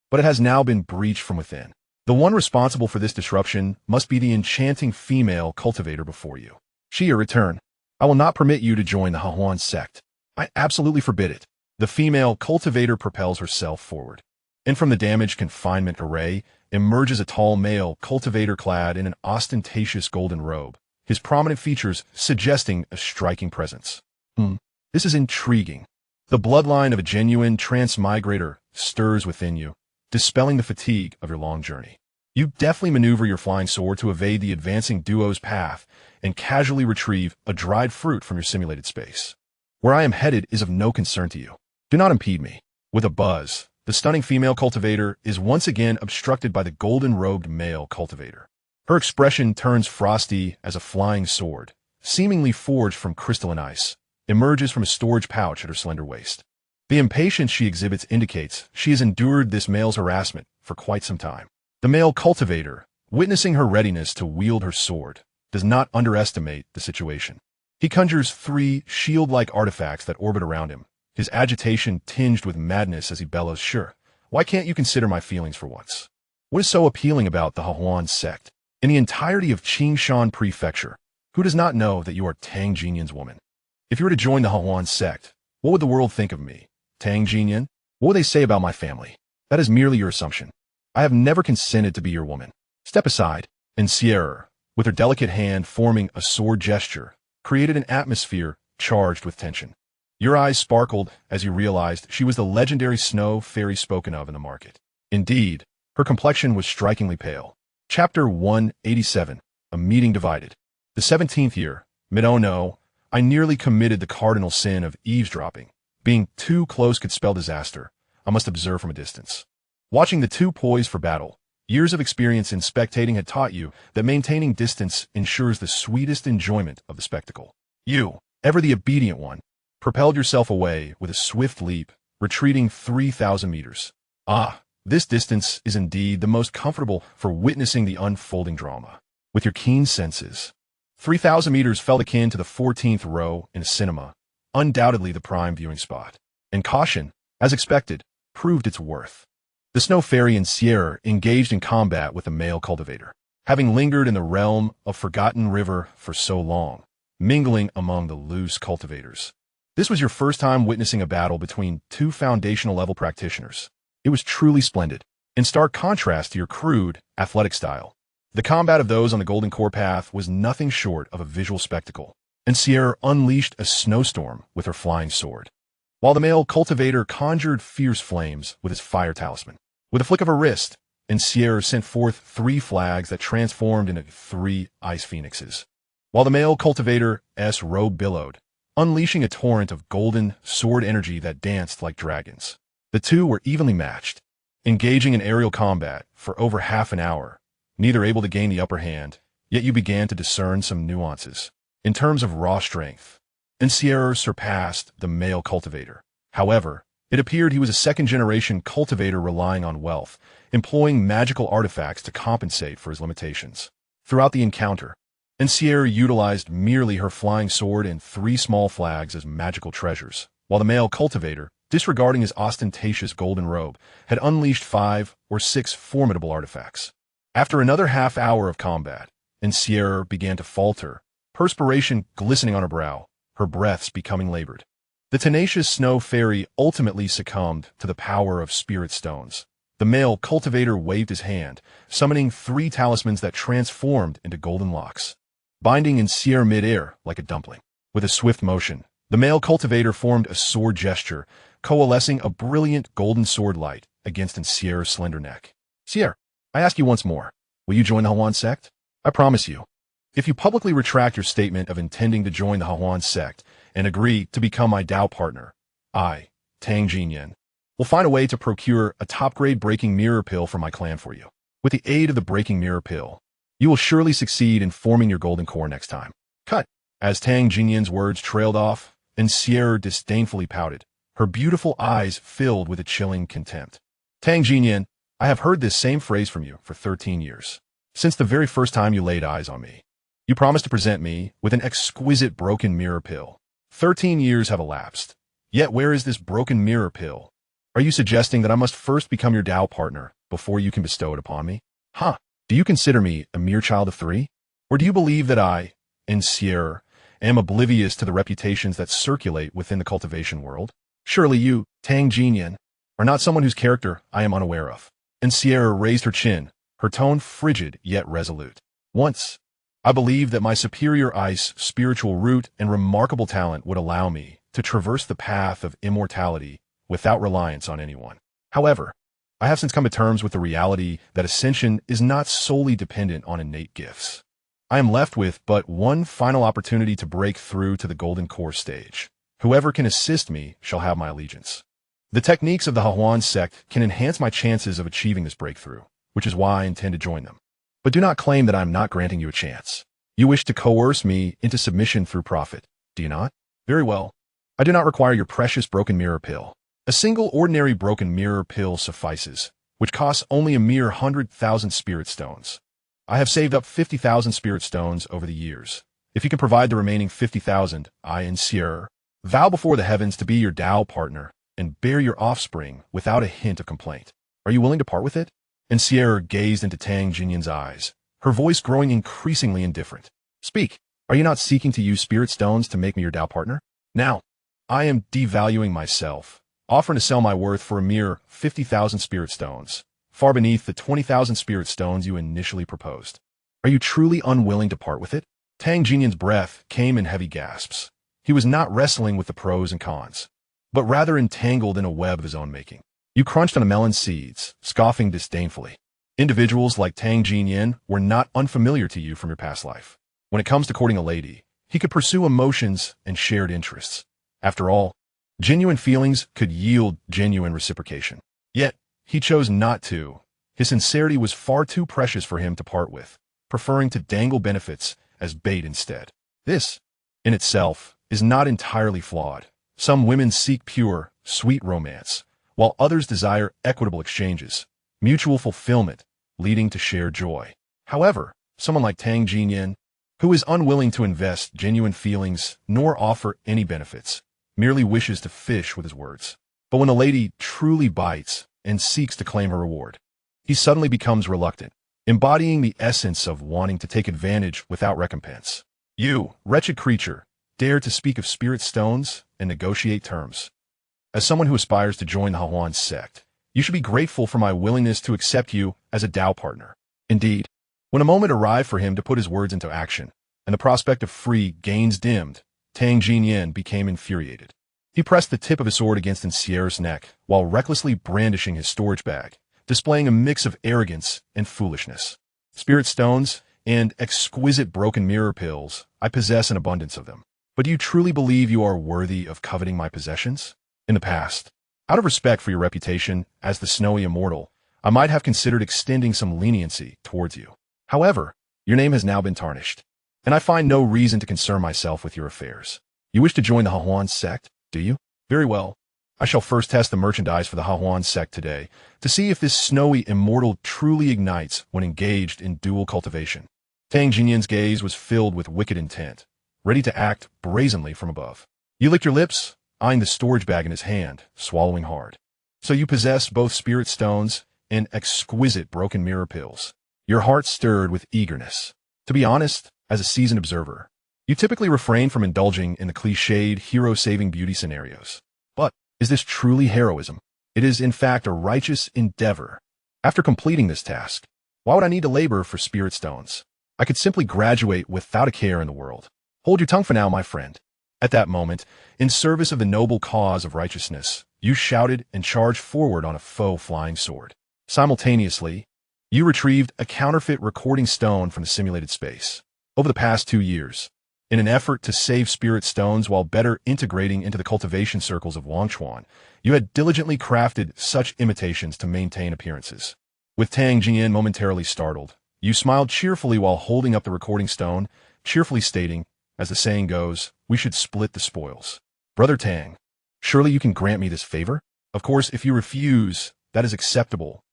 Speaker 1: but it has now been breached from within. The one responsible for this disruption must be the enchanting female cultivator before you. Xia, return. I will not permit you to join the Hahuan sect. I absolutely forbid it. The female cultivator propels herself forward, and from the damaged confinement array emerges a tall male cultivator clad in an ostentatious golden robe, his prominent features suggesting a striking presence. This is intriguing. The bloodline of a genuine transmigrator stirs within you, dispelling the fatigue of your long journey. You deftly maneuver your flying sword to evade the advancing duo's path and casually retrieve a dried fruit from your simulated space. Where I am headed is of no concern to you. Do not impede me. With a buzz, the stunning female cultivator is once again obstructed by the golden-robed male cultivator. Her expression turns frosty as a flying sword, seemingly forged from crystalline ice, emerges from a storage pouch at her slender waist. The impatience she exhibits indicates she has endured this male's harassment for quite some time. The male cultivator, witnessing her readiness to wield her sword, does not underestimate the situation. He conjures 3 shield-like artifacts that orbit around him, his agitation tinged with madness as he bellows, "Sure, why can't you consider my feelings for once? What is so appealing about the Hahuan sect? In the entirety of Qingshan Prefecture, who does not know that you are Tang Jinyan's woman? If you were to join the Hahuan sect, what would the world think of me? Tang Jinyan? What would they say about my family? That is merely your assumption. I have never consented to be your woman. Step aside." And Sierra, with her delicate hand forming a sword gesture, created an atmosphere charged with tension. Your eyes sparkled as you realized she was the legendary snow fairy spoken of in the market. Indeed, her complexion was strikingly pale. Chapter 187, A Meeting Divided. The 17th year, oh no, I nearly committed the cardinal sin of eavesdropping. Being too close could spell disaster. I must observe from a distance. Watching the two poise for battle, years of experience in spectating had taught you that maintaining distance ensures the sweetest enjoyment of the spectacle. You, ever the obedient one, propelled yourself away with a swift leap, retreating 3,000 meters. This distance is indeed the most comfortable for witnessing the unfolding drama. With your keen senses, 3,000 meters felt akin to the 14th row in a cinema, undoubtedly the prime viewing spot. And caution, as expected, proved its worth. The snow fairy and Sierra engaged in combat with the male cultivator, having lingered in the realm of Forgotten River for so long, mingling among the loose cultivators. This was your first time witnessing a battle between 2 foundational-level practitioners. It was truly splendid, in stark contrast to your crude, athletic style. The combat of those on the Golden Core path was nothing short of a visual spectacle, and Sierra unleashed a snowstorm with her flying sword, while the male cultivator conjured fierce flames with his fire talisman. With a flick of her wrist, and Sierra sent forth 3 flags that transformed into 3 ice phoenixes, while the male cultivator's robe billowed, unleashing a torrent of golden sword energy that danced like dragons. The two were evenly matched, engaging in aerial combat for over half an hour, neither able to gain the upper hand, yet you began to discern some nuances. In terms of raw strength, and Sierra surpassed the male cultivator. However, it appeared he was a second-generation cultivator relying on wealth, employing magical artifacts to compensate for his limitations. Throughout the encounter, and Sierra utilized merely her flying sword and 3 small flags as magical treasures, while the male cultivator, disregarding his ostentatious golden robe, had unleashed 5 or 6 formidable artifacts. After another half hour of combat, and Sierra began to falter, perspiration glistening on her brow, her breaths becoming labored. The tenacious snow fairy ultimately succumbed to the power of spirit stones. The male cultivator waved his hand, summoning 3 talismans that transformed into golden locks, binding in Sierra mid-air like a dumpling. With a swift motion, the male cultivator formed a sword gesture, coalescing a brilliant golden sword light against Sierra's slender neck. Sierra, I ask you once more, will you join the Hahuan sect? I promise you, if you publicly retract your statement of intending to join the Hahuan sect and agree to become my Dao partner, I, Tang Jinyan, We'll find a way to procure a top-grade breaking mirror pill from my clan for you. With the aid of the breaking mirror pill, you will surely succeed in forming your golden core next time. Cut. As Tang Jinyan's words trailed off, Xianxia disdainfully pouted, her beautiful eyes filled with a chilling contempt. Tang Jinyan, I have heard this same phrase from you for 13 years. Since the very first time you laid eyes on me, you promised to present me with an exquisite broken mirror pill. 13 years have elapsed. Yet where is this broken mirror pill? Are you suggesting that I must first become your Dao partner before you can bestow it upon me? Huh? Do you consider me a mere child of 3? Or do you believe that I, Xianxia, am oblivious to the reputations that circulate within the cultivation world? Surely you, Tang Jinyan, are not someone whose character I am unaware of. Xianxia raised her chin, her tone frigid yet resolute. Once, I believed that my superior ice, spiritual root, and remarkable talent would allow me to traverse the path of immortality without reliance on anyone. However, I have since come to terms with the reality that ascension is not solely dependent on innate gifts. I am left with but one final opportunity to break through to the golden core stage. Whoever can assist me shall have my allegiance. The techniques of the Huan sect can enhance my chances of achieving this breakthrough, which is why I intend to join them. But do not claim that I am not granting you a chance. You wish to coerce me into submission through profit, do you not? Very well. I do not require your precious broken mirror pill. A single ordinary broken mirror pill suffices, which costs only a mere 100,000 spirit stones. I have saved up 50,000 spirit stones over the years. If you can provide the remaining 50,000, I, Xianxia, vow before the heavens to be your Dao partner and bear your offspring without a hint of complaint. Are you willing to part with it? Xianxia gazed into Tang Jinyan's eyes, her voice growing increasingly indifferent. Speak. Are you not seeking to use spirit stones to make me your Dao partner? Now, I am devaluing myself, offering to sell my worth for a mere 50,000 spirit stones, far beneath the 20,000 spirit stones you initially proposed. Are you truly unwilling to part with it? Tang Jinyan's breath came in heavy gasps. He was not wrestling with the pros and cons, but rather entangled in a web of his own making. You crunched on a melon's seeds, scoffing disdainfully. Individuals like Tang Jinyan were not unfamiliar to you from your past life. When it comes to courting a lady, he could pursue emotions and shared interests. After all, genuine feelings could yield genuine reciprocation. Yet, he chose not to. His sincerity was far too precious for him to part with, preferring to dangle benefits as bait instead. This, in itself, is not entirely flawed. Some women seek pure, sweet romance, while others desire equitable exchanges, mutual fulfillment, leading to shared joy. However, someone like Tang Jinyan, who is unwilling to invest genuine feelings nor offer any benefits, merely wishes to fish with his words. But when a lady truly bites and seeks to claim her reward, he suddenly becomes reluctant, embodying the essence of wanting to take advantage without recompense. You, wretched creature, dare to speak of spirit stones and negotiate terms. As someone who aspires to join the Huan sect, you should be grateful for my willingness to accept you as a Dao partner. Indeed, when a moment arrived for him to put his words into action, and the prospect of free gains dimmed, Tang Jinyan became infuriated. He pressed the tip of his sword against Xianxia's neck while recklessly brandishing his storage bag, displaying a mix of arrogance and foolishness. Spirit stones and exquisite broken mirror pills, I possess an abundance of them. But do you truly believe you are worthy of coveting my possessions? In the past, out of respect for your reputation as the snowy immortal, I might have considered extending some leniency towards you. However, your name has now been tarnished, and I find no reason to concern myself with your affairs. You wish to join the Huan sect, do you? Very well. I shall first test the merchandise for the Huan sect today to see if this snowy immortal truly ignites when engaged in dual cultivation. Tang Jinyan's gaze was filled with wicked intent, ready to act brazenly from above. You licked your lips, eyeing the storage bag in his hand, swallowing hard. So you possess both spirit stones and exquisite broken mirror pills. Your heart stirred with eagerness. To be honest, as a seasoned observer, you typically refrain from indulging in the cliched hero-saving beauty scenarios. But is this truly heroism? It is, in fact, a righteous endeavor. After completing this task, why would I need to labor for spirit stones? I could simply graduate without a care in the world. Hold your tongue for now, my friend. At that moment, in service of the noble cause of righteousness, you shouted and charged forward on a foe flying sword. Simultaneously, you retrieved a counterfeit recording stone from the simulated space. Over the past 2 years, In an effort to save spirit stones while better integrating into the cultivation circles of Wangchuan, you had diligently crafted such imitations to maintain appearances. With Tang Jian momentarily startled, you smiled cheerfully while holding up the recording stone, cheerfully stating, as the saying goes, we should split the spoils. Brother Tang, surely you can grant me this favor? Of course, if you refuse, that is acceptable.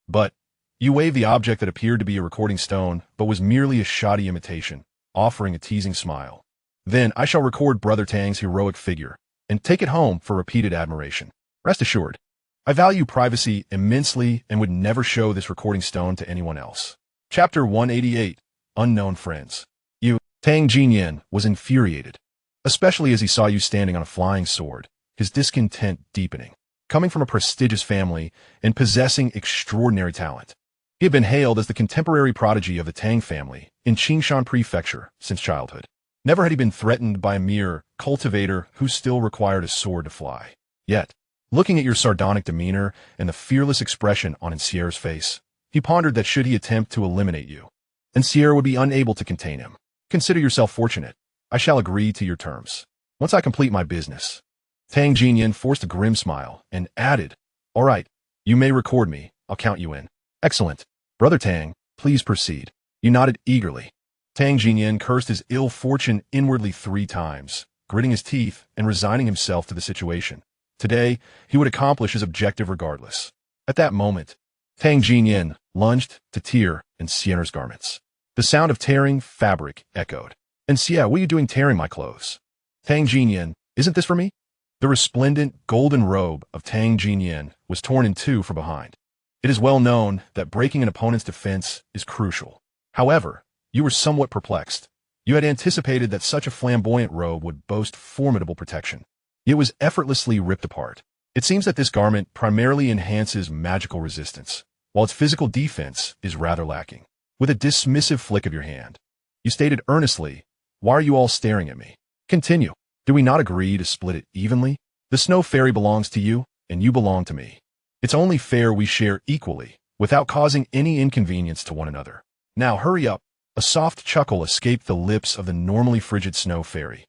Speaker 1: But you waved the object that appeared to be a recording stone, but was merely a shoddy imitation, offering a teasing smile. Then I shall record Brother Tang's heroic figure, and take it home for repeated admiration. Rest assured, I value privacy immensely and would never show this recording stone to anyone else. Chapter 188, Unknown Friends. Tang Jinyan was infuriated, especially as he saw you standing on a flying sword, his discontent deepening. Coming from a prestigious family and possessing extraordinary talent, he had been hailed as the contemporary prodigy of the Tang family in Qingshan Prefecture since childhood. Never had he been threatened by a mere cultivator who still required a sword to fly. Yet, looking at your sardonic demeanor and the fearless expression on Xianxia's face, he pondered that should he attempt to eliminate you, Xianxia would be unable to contain him. Consider yourself fortunate. I shall agree to your terms. Once I complete my business. Tang Jinyan forced a grim smile and added, all right, you may record me. I'll count you in. Excellent. Brother Tang, please proceed. You nodded eagerly. Tang Jinyan cursed his ill fortune inwardly 3 times, gritting his teeth and resigning himself to the situation. Today, he would accomplish his objective regardless. At that moment, Tang Jinyan lunged to tear in Xianxia's garments. The sound of tearing fabric echoed. Xianxia, what are you doing tearing my clothes? Tang Jinyan, isn't this for me? The resplendent golden robe of Tang Jinyan was torn in 2 from behind. It is well known that breaking an opponent's defense is crucial. However, you were somewhat perplexed. You had anticipated that such a flamboyant robe would boast formidable protection. It was effortlessly ripped apart. It seems that this garment primarily enhances magical resistance, while its physical defense is rather lacking. With a dismissive flick of your hand, you stated earnestly, why are you all staring at me? Continue. Do we not agree to split it evenly? The snow fairy belongs to you, and you belong to me. It's only fair we share equally, without causing any inconvenience to one another. Now hurry up. A soft chuckle escaped the lips of the normally frigid snow fairy.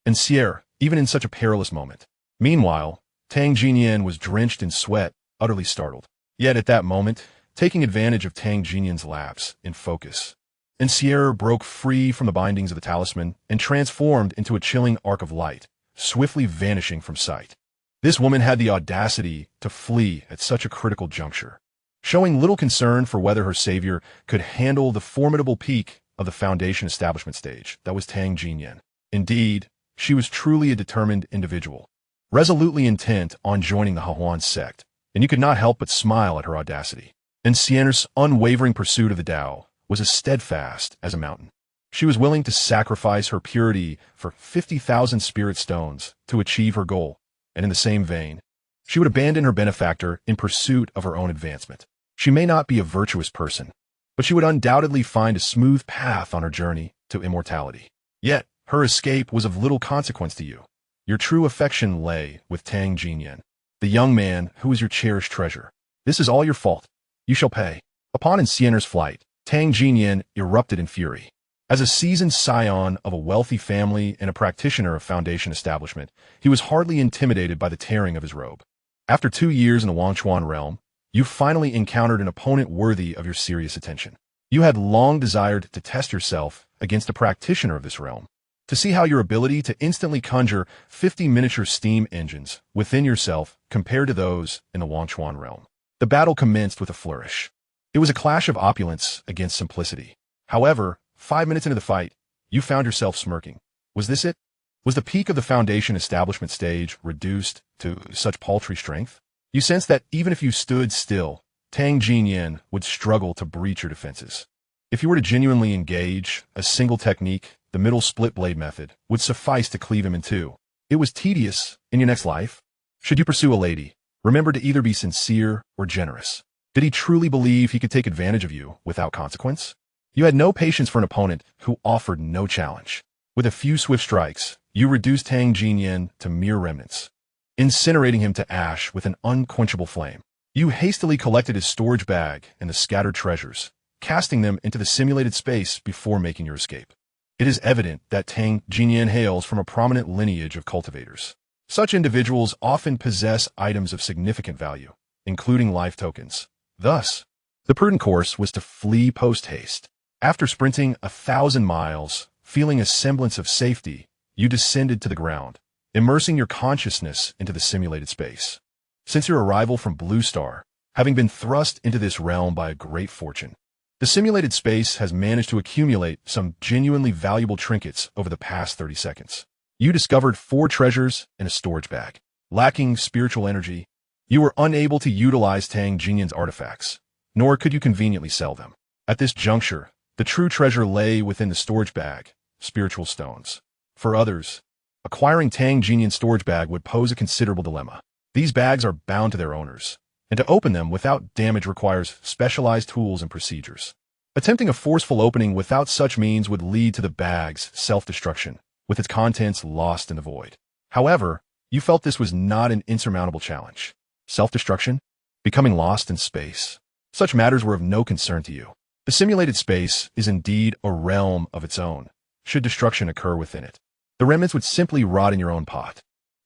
Speaker 1: Xianxia, even in such a perilous moment. Meanwhile, Tang Jinyan was drenched in sweat, utterly startled. Yet at that moment, taking advantage of Tang Jinyan's lapse in focus, Xianxia broke free from the bindings of the talisman and transformed into a chilling arc of light, swiftly vanishing from sight. This woman had the audacity to flee at such a critical juncture, showing little concern for whether her savior could handle the formidable peak of the foundation establishment stage that was Tang Jinyan. Indeed, she was truly a determined individual, resolutely intent on joining the Hahuan sect, and you could not help but smile at her audacity. Xianxia's unwavering pursuit of the Tao was as steadfast as a mountain. She was willing to sacrifice her purity for 50,000 spirit stones to achieve her goal, and in the same vein, she would abandon her benefactor in pursuit of her own advancement. She may not be a virtuous person, but she would undoubtedly find a smooth path on her journey to immortality. Yet, her escape was of little consequence to you. Your true affection lay with Tang Jinyan, the young man who was your cherished treasure. This is all your fault. You shall pay. Upon Xianxia's flight, Tang Jinyan erupted in fury. As a seasoned scion of a wealthy family and a practitioner of foundation establishment, he was hardly intimidated by the tearing of his robe. After 2 years in the Wangchuan realm, you finally encountered an opponent worthy of your serious attention. You had long desired to test yourself against a practitioner of this realm, to see how your ability to instantly conjure 50 miniature steam engines within yourself compared to those in the Wangchuan realm. The battle commenced with a flourish. It was a clash of opulence against simplicity. However, 5 minutes into the fight, you found yourself smirking. Was this it? Was the peak of the foundation establishment stage reduced to such paltry strength? You sensed that even if you stood still, Tang Jinyan would struggle to breach your defenses. If you were to genuinely engage, a single technique, the middle split blade method, would suffice to cleave him in 2. It was tedious in your next life. Should you pursue a lady, remember to either be sincere or generous. Did he truly believe he could take advantage of you without consequence? You had no patience for an opponent who offered no challenge. With a few swift strikes, you reduced Tang Jinyan to mere remnants, incinerating him to ash with an unquenchable flame. You hastily collected his storage bag and the scattered treasures, casting them into the simulated space before making your escape. It is evident that Tang Jinyan hails from a prominent lineage of cultivators. Such individuals often possess items of significant value, including life tokens. Thus, the prudent course was to flee post-haste. After sprinting 1,000 miles, feeling a semblance of safety, you descended to the ground, immersing your consciousness into the simulated space. Since your arrival from Blue Star, having been thrust into this realm by a great fortune, the simulated space has managed to accumulate some genuinely valuable trinkets over the past 30 seconds. You discovered 4 treasures in a storage bag. Lacking spiritual energy, you were unable to utilize Tang Jinyan's artifacts, nor could you conveniently sell them. At this juncture, the true treasure lay within the storage bag, spiritual stones. For others, acquiring Tang Jinyan's storage bag would pose a considerable dilemma. These bags are bound to their owners, and to open them without damage requires specialized tools and procedures. Attempting a forceful opening without such means would lead to the bag's self-destruction, with its contents lost in the void. However, you felt this was not an insurmountable challenge. Self-destruction? Becoming lost in space? Such matters were of no concern to you. The simulated space is indeed a realm of its own, should destruction occur within it. The remnants would simply rot in your own pot.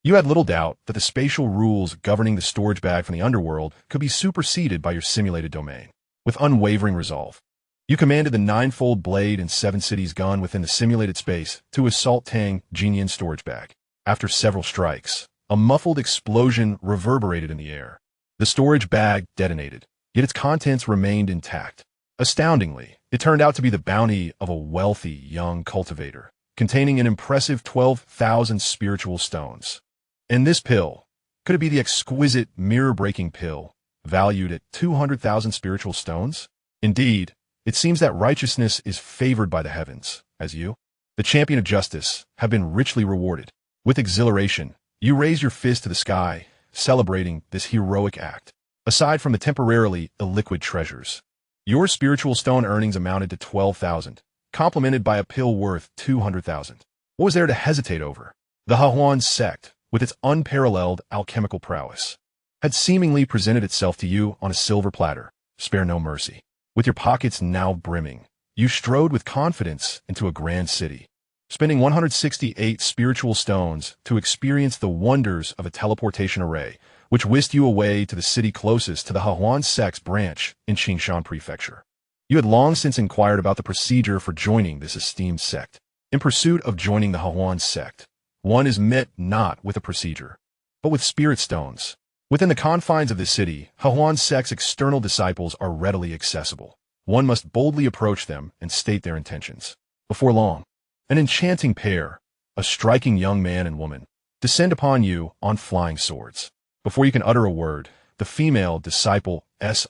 Speaker 1: You had little doubt that the spatial rules governing the storage bag from the underworld could be superseded by your simulated domain. With unwavering resolve, you commanded the 9-fold blade and 7 cities gun within the simulated space to assault Tang Jinyan's storage bag. After several strikes, a muffled explosion reverberated in the air. The storage bag detonated, yet its contents remained intact. Astoundingly, it turned out to be the bounty of a wealthy young cultivator, containing an impressive 12,000 spiritual stones. And this pill, could it be the exquisite mirror-breaking pill, valued at 200,000 spiritual stones? Indeed, it seems that righteousness is favored by the heavens, as you, the champion of justice, have been richly rewarded. With exhilaration, you raise your fist to the sky, celebrating this heroic act. Aside from the temporarily illiquid treasures, your spiritual stone earnings amounted to 12,000, complemented by a pill worth 200,000. What was there to hesitate over? The Hahuan sect, with its unparalleled alchemical prowess, had seemingly presented itself to you on a silver platter. Spare no mercy. With your pockets now brimming, you strode with confidence into a grand city, spending 168 spiritual stones to experience the wonders of a teleportation array, which whisked you away to the city closest to the Hahuan sect's branch in Xianxia Prefecture. You had long since inquired about the procedure for joining this esteemed sect. In pursuit of joining the Hahuan sect, one is met not with a procedure, but with spirit stones. Within the confines of the city, Hahuan sect's external disciples are readily accessible. One must boldly approach them and state their intentions. Before long, an enchanting pair, a striking young man and woman, descend upon you on flying swords. Before you can utter a word, the female disciple's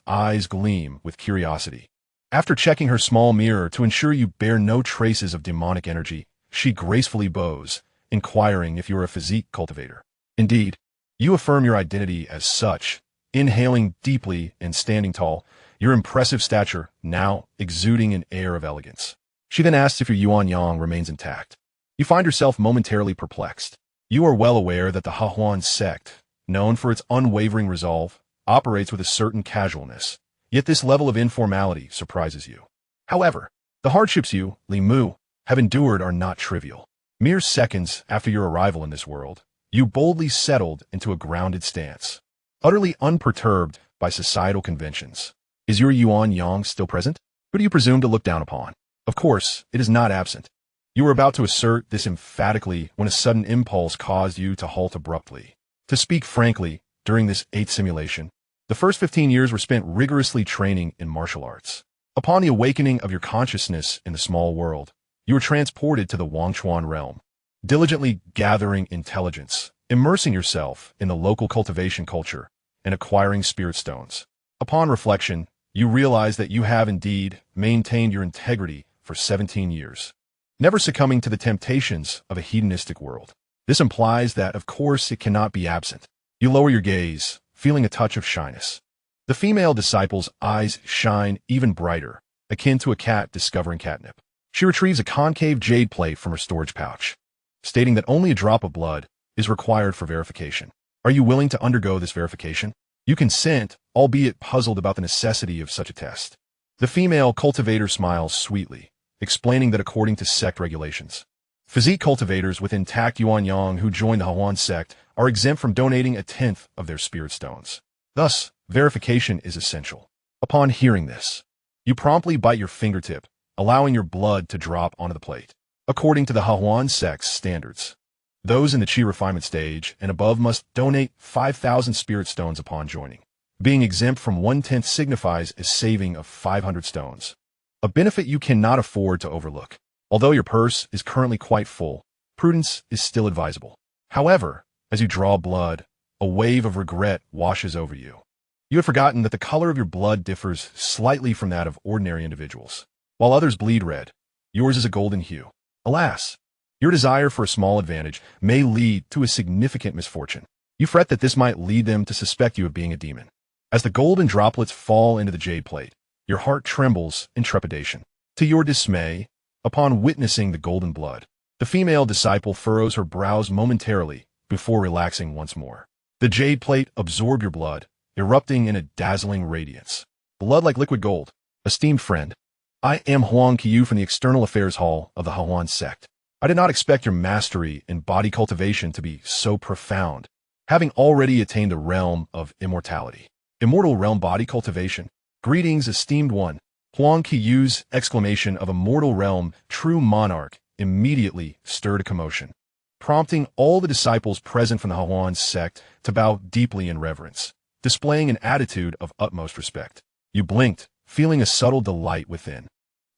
Speaker 1: eyes gleam with curiosity. After checking her small mirror to ensure you bear no traces of demonic energy, she gracefully bows, inquiring if you are a physique cultivator. Indeed, you affirm your identity as such, inhaling deeply and standing tall, your impressive stature now exuding an air of elegance. She then asks if your Yuan Yang remains intact. You find yourself momentarily perplexed. You are well aware that the Hahuan sect, known for its unwavering resolve, operates with a certain casualness, yet this level of informality surprises you. However, the hardships you, Li Mu, have endured are not trivial. Mere seconds after your arrival in this world, you boldly settled into a grounded stance, utterly unperturbed by societal conventions. Is your Yuan Yang still present? Who do you presume to look down upon? Of course, it is not absent. You were about to assert this emphatically when a sudden impulse caused you to halt abruptly. To speak frankly, during this 8th simulation, the first 15 years were spent rigorously training in martial arts. Upon the awakening of your consciousness in the small world, you were transported to the Wangchuan realm, diligently gathering intelligence, immersing yourself in the local cultivation culture, and acquiring spirit stones. Upon reflection, you realize that you have indeed maintained your integrity for 17 years, never succumbing to the temptations of a hedonistic world. This implies that, of course, it cannot be absent. You lower your gaze, feeling a touch of shyness. The female disciple's eyes shine even brighter, akin to a cat discovering catnip. She retrieves a concave jade plate from her storage pouch, stating that only a drop of blood is required for verification. Are you willing to undergo this verification? You consent, albeit puzzled about the necessity of such a test. The female cultivator smiles sweetly, explaining that according to sect regulations, physique cultivators with intact Yuanyang who join the Hawan sect are exempt from donating 1/10 of their spirit stones. Thus, verification is essential. Upon hearing this, you promptly bite your fingertip, allowing your blood to drop onto the plate. According to the Hawan sect's standards, those in the Qi refinement stage and above must donate 5,000 spirit stones upon joining. Being exempt from 1/10 signifies a saving of 500 stones, a benefit you cannot afford to overlook. Although your purse is currently quite full, prudence is still advisable. However, as you draw blood, a wave of regret washes over you. You have forgotten that the color of your blood differs slightly from that of ordinary individuals. While others bleed red, yours is a golden hue. Alas, your desire for a small advantage may lead to a significant misfortune. You fret that this might lead them to suspect you of being a demon. As the golden droplets fall into the jade plate, your heart trembles in trepidation. To your dismay, upon witnessing the golden blood, the female disciple furrows her brows momentarily before relaxing once more. The jade plate absorbed your blood, erupting in a dazzling radiance. Blood like liquid gold. Esteemed friend, I am Huang Qiyu from the External Affairs Hall of the Hawan sect. I did not expect your mastery in body cultivation to be so profound, having already attained the realm of immortality. Immortal realm body cultivation. Greetings, esteemed one. Huang Qiyu's exclamation of immortal realm, true monarch, immediately stirred a commotion, prompting all the disciples present from the Hawan sect to bow deeply in reverence, displaying an attitude of utmost respect. You blinked, feeling a subtle delight within.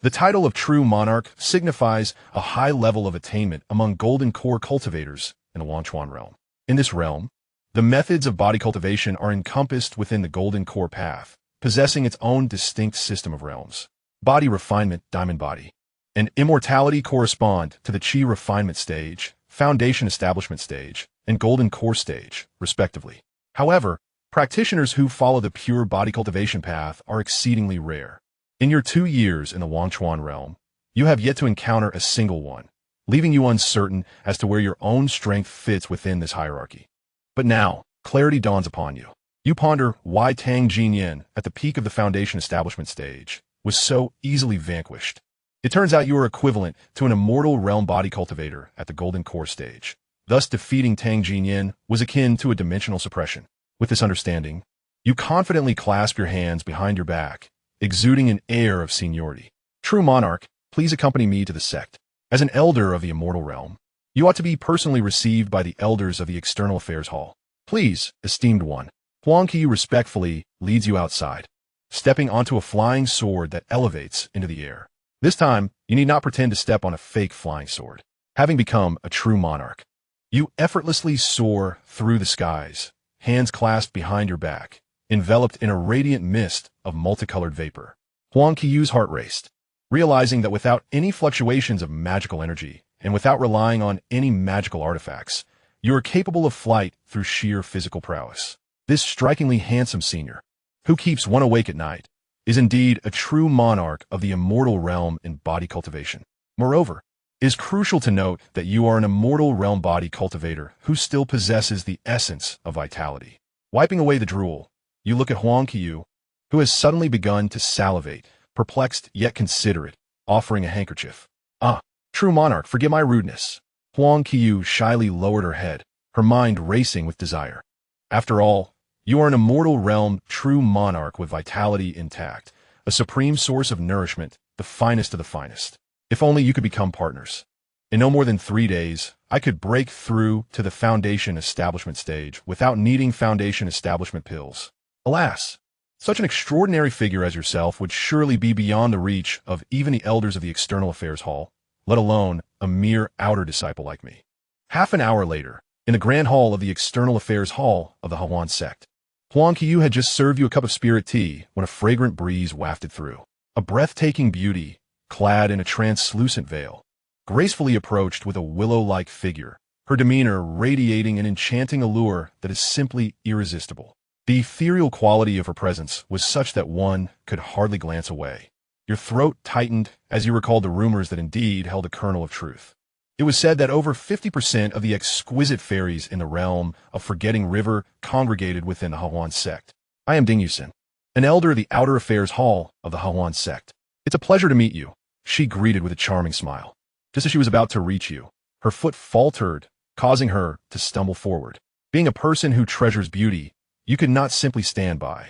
Speaker 1: The title of true monarch signifies a high level of attainment among golden core cultivators in the Wangchuan realm. In this realm, the methods of body cultivation are encompassed within the golden core path, possessing its own distinct system of realms. Body refinement, diamond body, and immortality correspond to the Qi refinement stage, foundation establishment stage, and golden core stage, respectively. However, practitioners who follow the pure body cultivation path are exceedingly rare. In your 2 years in the Wangchuan realm, you have yet to encounter a single one, leaving you uncertain as to where your own strength fits within this hierarchy. But now, clarity dawns upon you. You ponder why Tang Jinyan, at the peak of the foundation establishment stage, was so easily vanquished. It turns out you are equivalent to an immortal realm body cultivator at the golden core stage. Thus, defeating Tang Jinyan was akin to a dimensional suppression. With this understanding, you confidently clasp your hands behind your back, exuding an air of seniority. True monarch, please accompany me to the sect. As an elder of the immortal realm, you ought to be personally received by the elders of the External Affairs Hall. Please, esteemed one. Huang Qiyu respectfully leads you outside, stepping onto a flying sword that elevates into the air. This time, you need not pretend to step on a fake flying sword. Having become a true monarch, you effortlessly soar through the skies, hands clasped behind your back, enveloped in a radiant mist of multicolored vapor. Huang Qiyu's heart raced, realizing that without any fluctuations of magical energy, and without relying on any magical artifacts, you are capable of flight through sheer physical prowess. This strikingly handsome senior, who keeps one awake at night, is indeed a true monarch of the immortal realm in body cultivation. Moreover, it is crucial to note that you are an immortal realm body cultivator who still possesses the essence of vitality. Wiping away the drool, you look at Huang Qiyu, who has suddenly begun to salivate, perplexed yet considerate, offering a handkerchief. Ah, true monarch, forgive my rudeness. Huang Qiyu shyly lowered her head, her mind racing with desire. After all, you are an immortal realm true monarch with vitality intact, a supreme source of nourishment, the finest of the finest. If only you could become partners. In no more than 3 days, I could break through to the foundation establishment stage without needing foundation establishment pills. Alas, such an extraordinary figure as yourself would surely be beyond the reach of even the elders of the External Affairs Hall, let alone a mere outer disciple like me. Half an hour later, in the grand hall of the External Affairs Hall of the Hawan sect, Huang Qiyu had just served you a cup of spirit tea when a fragrant breeze wafted through. A breathtaking beauty, clad in a translucent veil, gracefully approached with a willow-like figure, her demeanor radiating an enchanting allure that is simply irresistible. The ethereal quality of her presence was such that one could hardly glance away. Your throat tightened as you recalled the rumors that indeed held a kernel of truth. It was said that over 50% of the exquisite fairies in the realm of Forgetting River congregated within the Hawan sect. I am Ding Yusin, an elder of the Outer Affairs Hall of the Hawan sect. It's a pleasure to meet you. she greeted with a charming smile. Just as she was about to reach you, her foot faltered, causing her to stumble forward. Being a person who treasures beauty, you could not simply stand by.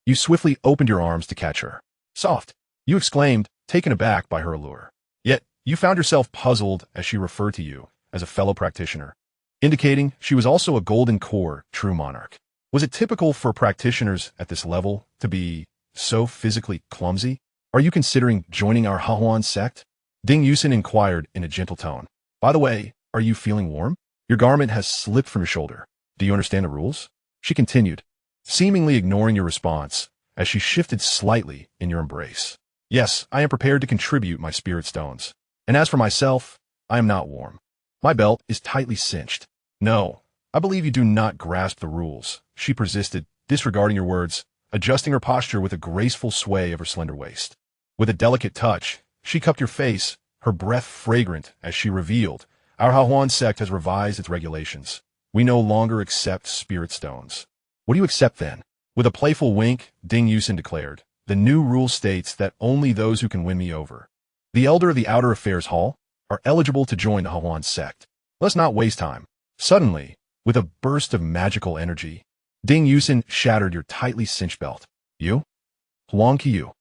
Speaker 1: You swiftly opened your arms to catch her. Soft, you exclaimed, taken aback by her allure. Yet, you found yourself puzzled as she referred to you as a fellow practitioner, indicating she was also a golden core true monarch. Was it typical for practitioners at this level to be so physically clumsy? Are you considering joining our Hahuan sect? Ding Yusin inquired in a gentle tone. By the way, are you feeling warm? Your garment has slipped from your shoulder. Do you understand the rules? She continued, seemingly ignoring your response as she shifted slightly in your embrace. Yes, I am prepared to contribute my spirit stones. And as for myself, I am not warm. My belt is tightly cinched. No, I believe you do not grasp the rules, she persisted, disregarding your words, adjusting her posture with a graceful sway of her slender waist. With a delicate touch, she cupped your face, her breath fragrant as she revealed, our Hahuan sect has revised its regulations. We no longer accept spirit stones. What do you accept then? With a playful wink, Ding Yusin declared, the new rule states that only those who can win me over, the elder of the Outer Affairs Hall, are eligible to join the Hahuan sect. Let's not waste time. Suddenly, with a burst of magical energy, Ding Yusin shattered your tightly cinched belt. You? Huang Qiu.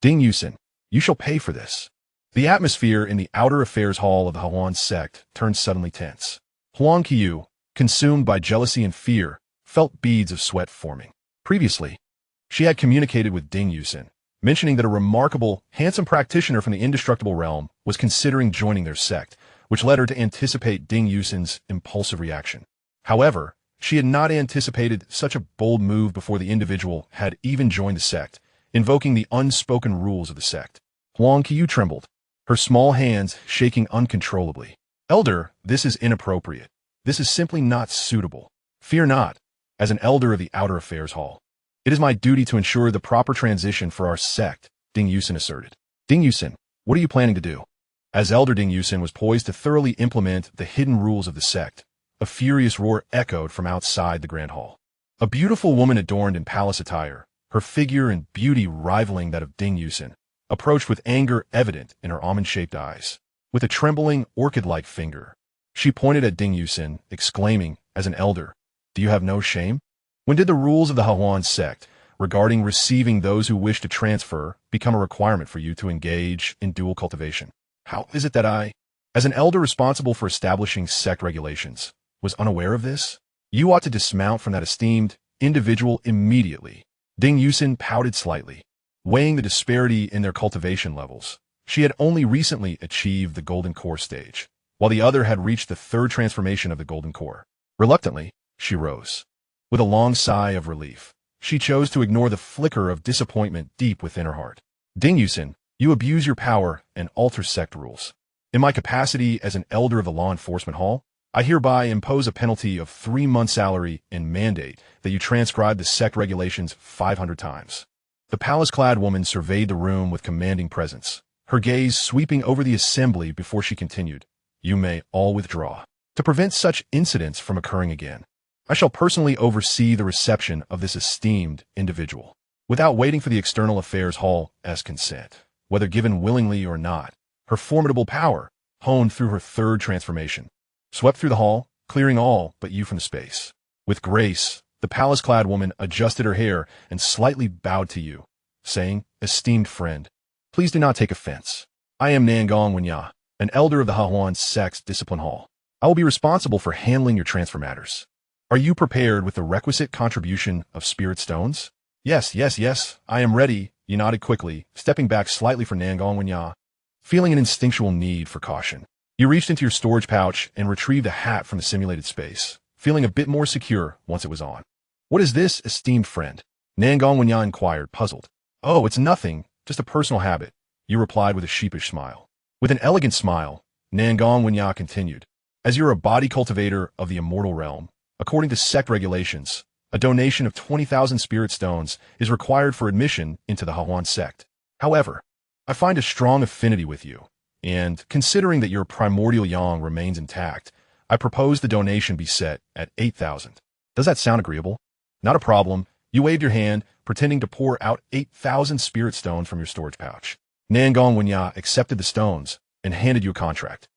Speaker 1: Ding Yusin, you shall pay for this. The atmosphere in the Outer Affairs Hall of the Hahuan sect turned suddenly tense. Huang Qiu, consumed by jealousy and fear, felt beads of sweat forming. Previously, she had communicated with Ding Yusin, mentioning that a remarkable, handsome practitioner from the indestructible realm was considering joining their sect, which led her to anticipate Ding Yusin's impulsive reaction. However, she had not anticipated such a bold move before the individual had even joined the sect, invoking the unspoken rules of the sect. Huang Qiu trembled, her small hands shaking uncontrollably. Elder, this is inappropriate. This is simply not suitable. Fear not. As an elder of the Outer Affairs Hall, it is my duty to ensure the proper transition for our sect, Ding Yusin asserted. Ding Yusin, what are you planning to do? As Elder Ding Yusin was poised to thoroughly implement the hidden rules of the sect, a furious roar echoed from outside the Grand Hall. A beautiful woman adorned in palace attire, her figure and beauty rivaling that of Ding Yusin, approached with anger evident in her almond-shaped eyes. With a trembling, orchid-like finger, she pointed at Ding Yusin, exclaiming, as an elder, do you have no shame? When did the rules of the Hahuan sect regarding receiving those who wish to transfer become a requirement for you to engage in dual cultivation? How is it that I, as an elder responsible for establishing sect regulations, was unaware of this? You ought to dismount from that esteemed individual immediately. Ding Yusin pouted slightly, weighing the disparity in their cultivation levels. She had only recently achieved the Golden Core stage, while the other had reached the third transformation of the Golden Core. Reluctantly, she rose. With a long sigh of relief, she chose to ignore the flicker of disappointment deep within her heart. Ding Yusin, you abuse your power and alter sect rules. In my capacity as an elder of the Law Enforcement Hall, I hereby impose a penalty of 3 months' salary and mandate that you transcribe the sect regulations 500 times. The palace-clad woman surveyed the room with commanding presence, her gaze sweeping over the assembly before she continued. You may all withdraw. To prevent such incidents from occurring again, I shall personally oversee the reception of this esteemed individual, without waiting for the External Affairs Hall's consent. Whether given willingly or not, her formidable power, honed through her third transformation, swept through the hall, clearing all but you from the space. With grace, the palace-clad woman adjusted her hair and slightly bowed to you, saying, esteemed friend, please do not take offense. I am Nangong Wenya, an elder of the Hahuan Sect's Discipline Hall. I will be responsible for handling your transfer matters. Are you prepared with the requisite contribution of spirit stones? Yes, I am ready, you nodded quickly, stepping back slightly for Nangong Wenya, feeling an instinctual need for caution. You reached into your storage pouch and retrieved a hat from the simulated space, feeling a bit more secure once it was on. What is this, esteemed friend? Nangong Wenya inquired, puzzled. Oh, it's nothing, just a personal habit, you replied with a sheepish smile. With an elegant smile, Nangong Wenya continued. As you're a body cultivator of the immortal realm, according to sect regulations, a donation of 20,000 spirit stones is required for admission into the Hahuan sect. However, I find a strong affinity with you, and considering that your primordial yang remains intact, I propose the donation be set at 8,000. Does that sound agreeable? Not a problem. You waved your hand, pretending to pour out 8,000 spirit stones from your storage pouch. Nangong Wenya accepted the stones and handed you a contract.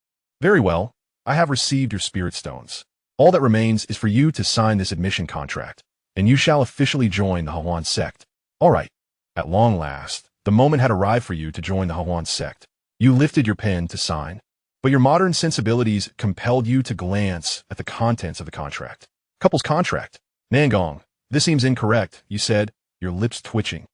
Speaker 1: Very well, I have received your spirit stones. All that remains is for you to sign this admission contract, and you shall officially join the Hahuan sect. All right. At long last, the moment had arrived for you to join the Hahuan sect. You lifted your pen to sign, but your modern sensibilities compelled you to glance at the contents of the contract. Couple's contract. Nangong, this seems incorrect, you said, your lips twitching.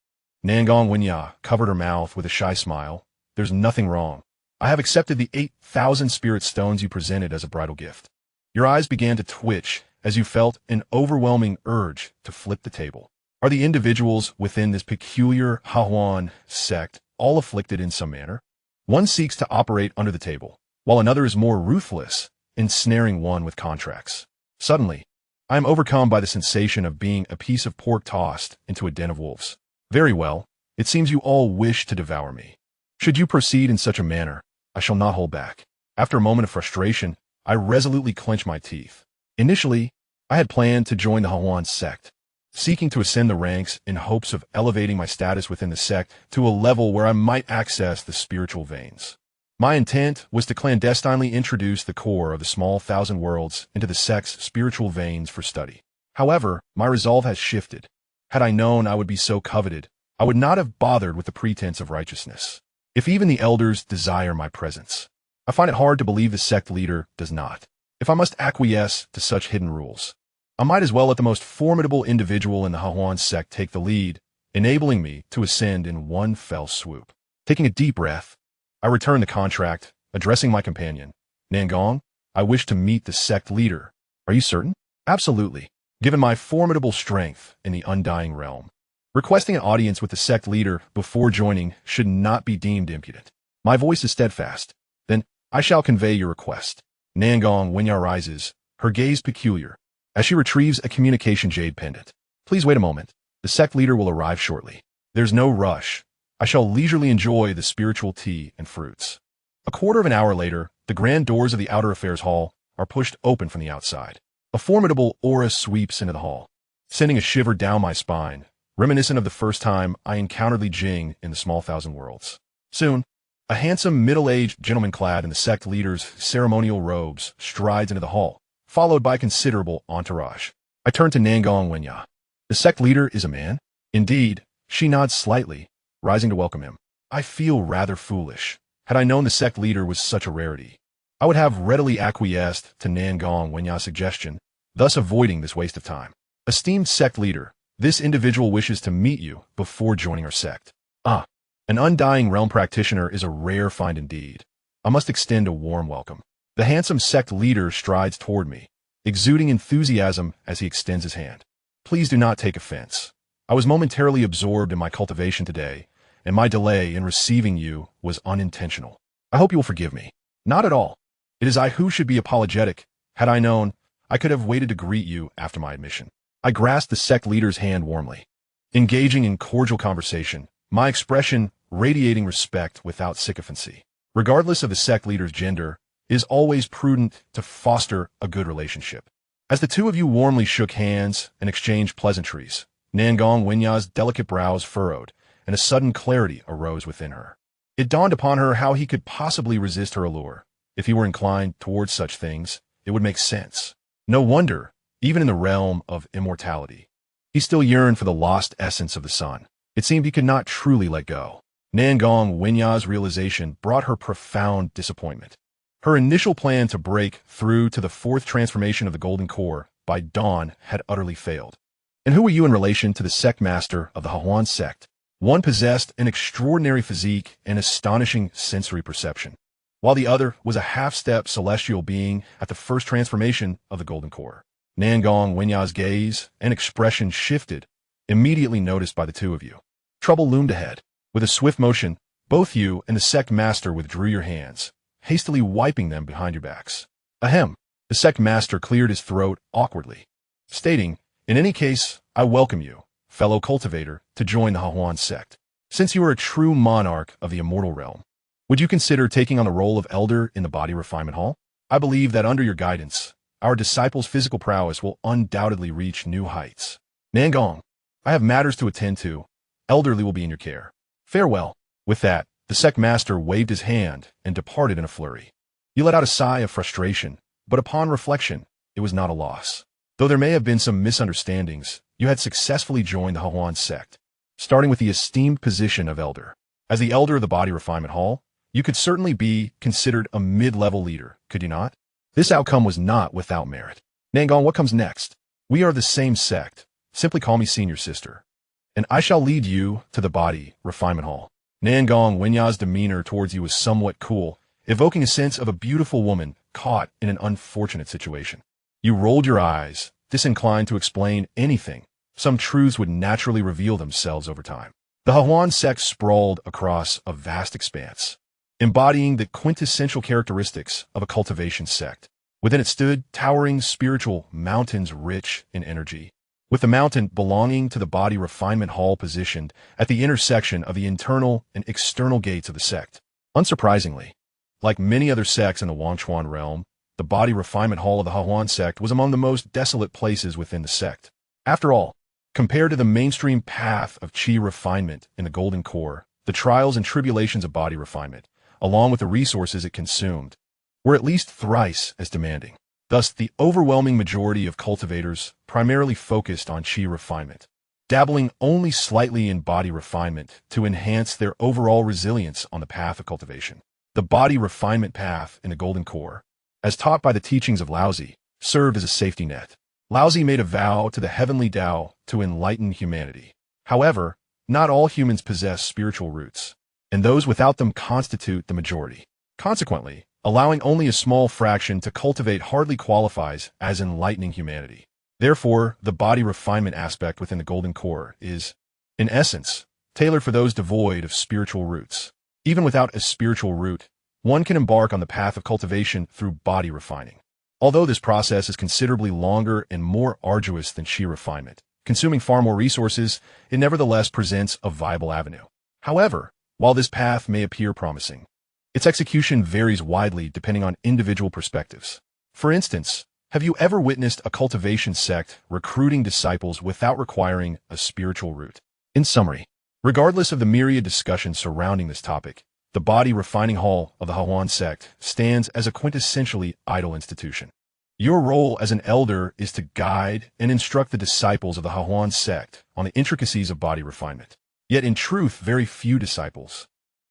Speaker 1: Nangong Wenya covered her mouth with a shy smile. There's nothing wrong. I have accepted the 8,000 spirit stones you presented as a bridal gift. Your eyes began to twitch as you felt an overwhelming urge to flip the table. Are the individuals within this peculiar Hahuan sect all afflicted in some manner? One seeks to operate under the table, while another is more ruthless, ensnaring one with contracts. Suddenly, I am overcome by the sensation of being a piece of pork tossed into a den of wolves. Very well, it seems you all wish to devour me. Should you proceed in such a manner, I shall not hold back. After a moment of frustration, I resolutely clenched my teeth. Initially, I had planned to join the Hahuan sect, seeking to ascend the ranks in hopes of elevating my status within the sect to a level where I might access the spiritual veins. My intent was to clandestinely introduce the core of the small thousand worlds into the sect's spiritual veins for study. However, my resolve has shifted. Had I known I would be so coveted, I would not have bothered with the pretense of righteousness. If even the elders desire my presence, I find it hard to believe the sect leader does not. If I must acquiesce to such hidden rules, I might as well let the most formidable individual in the Hahuan sect take the lead, enabling me to ascend in one fell swoop. Taking a deep breath, I returned the contract, addressing my companion. Nangong, I wish to meet the sect leader. Are you certain? Absolutely, given my formidable strength in the undying realm. Requesting an audience with the sect leader before joining should not be deemed impudent. My voice is steadfast. Then I shall convey your request. Nangong Wenya rises, her gaze peculiar, as she retrieves a communication jade pendant. Please wait a moment. The sect leader will arrive shortly. There's no rush. I shall leisurely enjoy the spiritual tea and fruits. A quarter of an hour later, the grand doors of the outer affairs hall are pushed open from the outside. A formidable aura sweeps into the hall, sending a shiver down my spine, reminiscent of the first time I encountered Li Jing in the small thousand worlds. Soon, a handsome middle-aged gentleman clad in the sect leader's ceremonial robes strides into the hall, followed by a considerable entourage. I turn to Nangong Wenya. The sect leader is a man? Indeed, she nods slightly, rising to welcome him. I feel rather foolish. Had I known the sect leader was such a rarity, I would have readily acquiesced to Nangong Wenya's suggestion, thus avoiding this waste of time. Esteemed sect leader, this individual wishes to meet you before joining our sect. An undying realm practitioner is a rare find indeed. I must extend a warm welcome. The handsome sect leader strides toward me, exuding enthusiasm as he extends his hand. Please do not take offense. I was momentarily absorbed in my cultivation today, and my delay in receiving you was unintentional. I hope you will forgive me. Not at all. It is I who should be apologetic. Had I known, I could have waited to greet you after my admission. I grasped the sect leader's hand warmly, engaging in cordial conversation, my expression radiating respect without sycophancy. Regardless of the sect leader's gender, it is always prudent to foster a good relationship. As the two of you warmly shook hands and exchanged pleasantries, Nangong Wenya's delicate brows furrowed, and a sudden clarity arose within her. It dawned upon her how he could possibly resist her allure. If he were inclined towards such things, it would make sense. No wonder, even in the realm of immortality, he still yearned for the lost essence of the sun. It seemed he could not truly let go. Nangong Wenya's realization brought her profound disappointment. Her initial plan to break through to the fourth transformation of the Golden Core by dawn had utterly failed. And who were you in relation to the sect master of the Hahuan sect? One possessed an extraordinary physique and astonishing sensory perception, while the other was a half-step celestial being at the first transformation of the Golden Core. Nangong Wenya's gaze and expression shifted, immediately noticed by the two of you. Trouble loomed ahead. With a swift motion, both you and the sect master withdrew your hands, hastily wiping them behind your backs. Ahem. The sect master cleared his throat awkwardly, stating, "In any case, I welcome you, fellow cultivator, to join the Hahuan sect. Since you are a true monarch of the immortal realm, would you consider taking on the role of elder in the body refinement hall? I believe that under your guidance, our disciples' physical prowess will undoubtedly reach new heights. Nangong, I have matters to attend to. Elderly will be in your care. Farewell." With that, The sect master waved his hand and departed in a flurry. You let out a sigh of frustration, but upon reflection, it was not a loss. Though there may have been some misunderstandings, you had successfully joined the Hahuan sect, starting with the esteemed position of elder. As the elder of the Body Refinement Hall, you could certainly be considered a mid-level leader, could you not? This outcome was not without merit. Nangong, what comes next? We are the same sect. Simply call me senior sister, and I shall lead you to the Body Refinement Hall. Nangong Wenya's demeanor towards you was somewhat cool, evoking a sense of a beautiful woman caught in an unfortunate situation. You rolled your eyes, disinclined to explain anything. Some truths would naturally reveal themselves over time. The Hahuan sect sprawled across a vast expanse, embodying the quintessential characteristics of a cultivation sect. Within it stood towering spiritual mountains rich in energy, with the mountain belonging to the Body Refinement Hall positioned at the intersection of the internal and external gates of the sect. Unsurprisingly, like many other sects in the Wanchuan realm, the Body Refinement Hall of the Hahuan sect was among the most desolate places within the sect. After all, compared to the mainstream path of Qi refinement in the Golden Core, the trials and tribulations of body refinement, along with the resources it consumed, were at least thrice as demanding. Thus, the overwhelming majority of cultivators primarily focused on Qi refinement, dabbling only slightly in body refinement to enhance their overall resilience on the path of cultivation. The body refinement path in the Golden Core, as taught by the teachings of Laozi, served as a safety net. Laozi made a vow to the heavenly Tao to enlighten humanity. However, not all humans possess spiritual roots, and those without them constitute the majority. Consequently, allowing only a small fraction to cultivate hardly qualifies as enlightening humanity. Therefore, the body refinement aspect within the Golden Core is, in essence, tailored for those devoid of spiritual roots. Even without a spiritual root, one can embark on the path of cultivation through body refining. Although this process is considerably longer and more arduous than Qi refinement, consuming far more resources, it nevertheless presents a viable avenue. However, while this path may appear promising, its execution varies widely depending on individual perspectives. For instance, have you ever witnessed a cultivation sect recruiting disciples without requiring a spiritual root? In summary, regardless of the myriad discussions surrounding this topic, the Body Refining Hall of the Hahuan sect stands as a quintessentially idle institution. Your role as an elder is to guide and instruct the disciples of the Hahuan sect on the intricacies of body refinement. Yet in truth, very few disciples,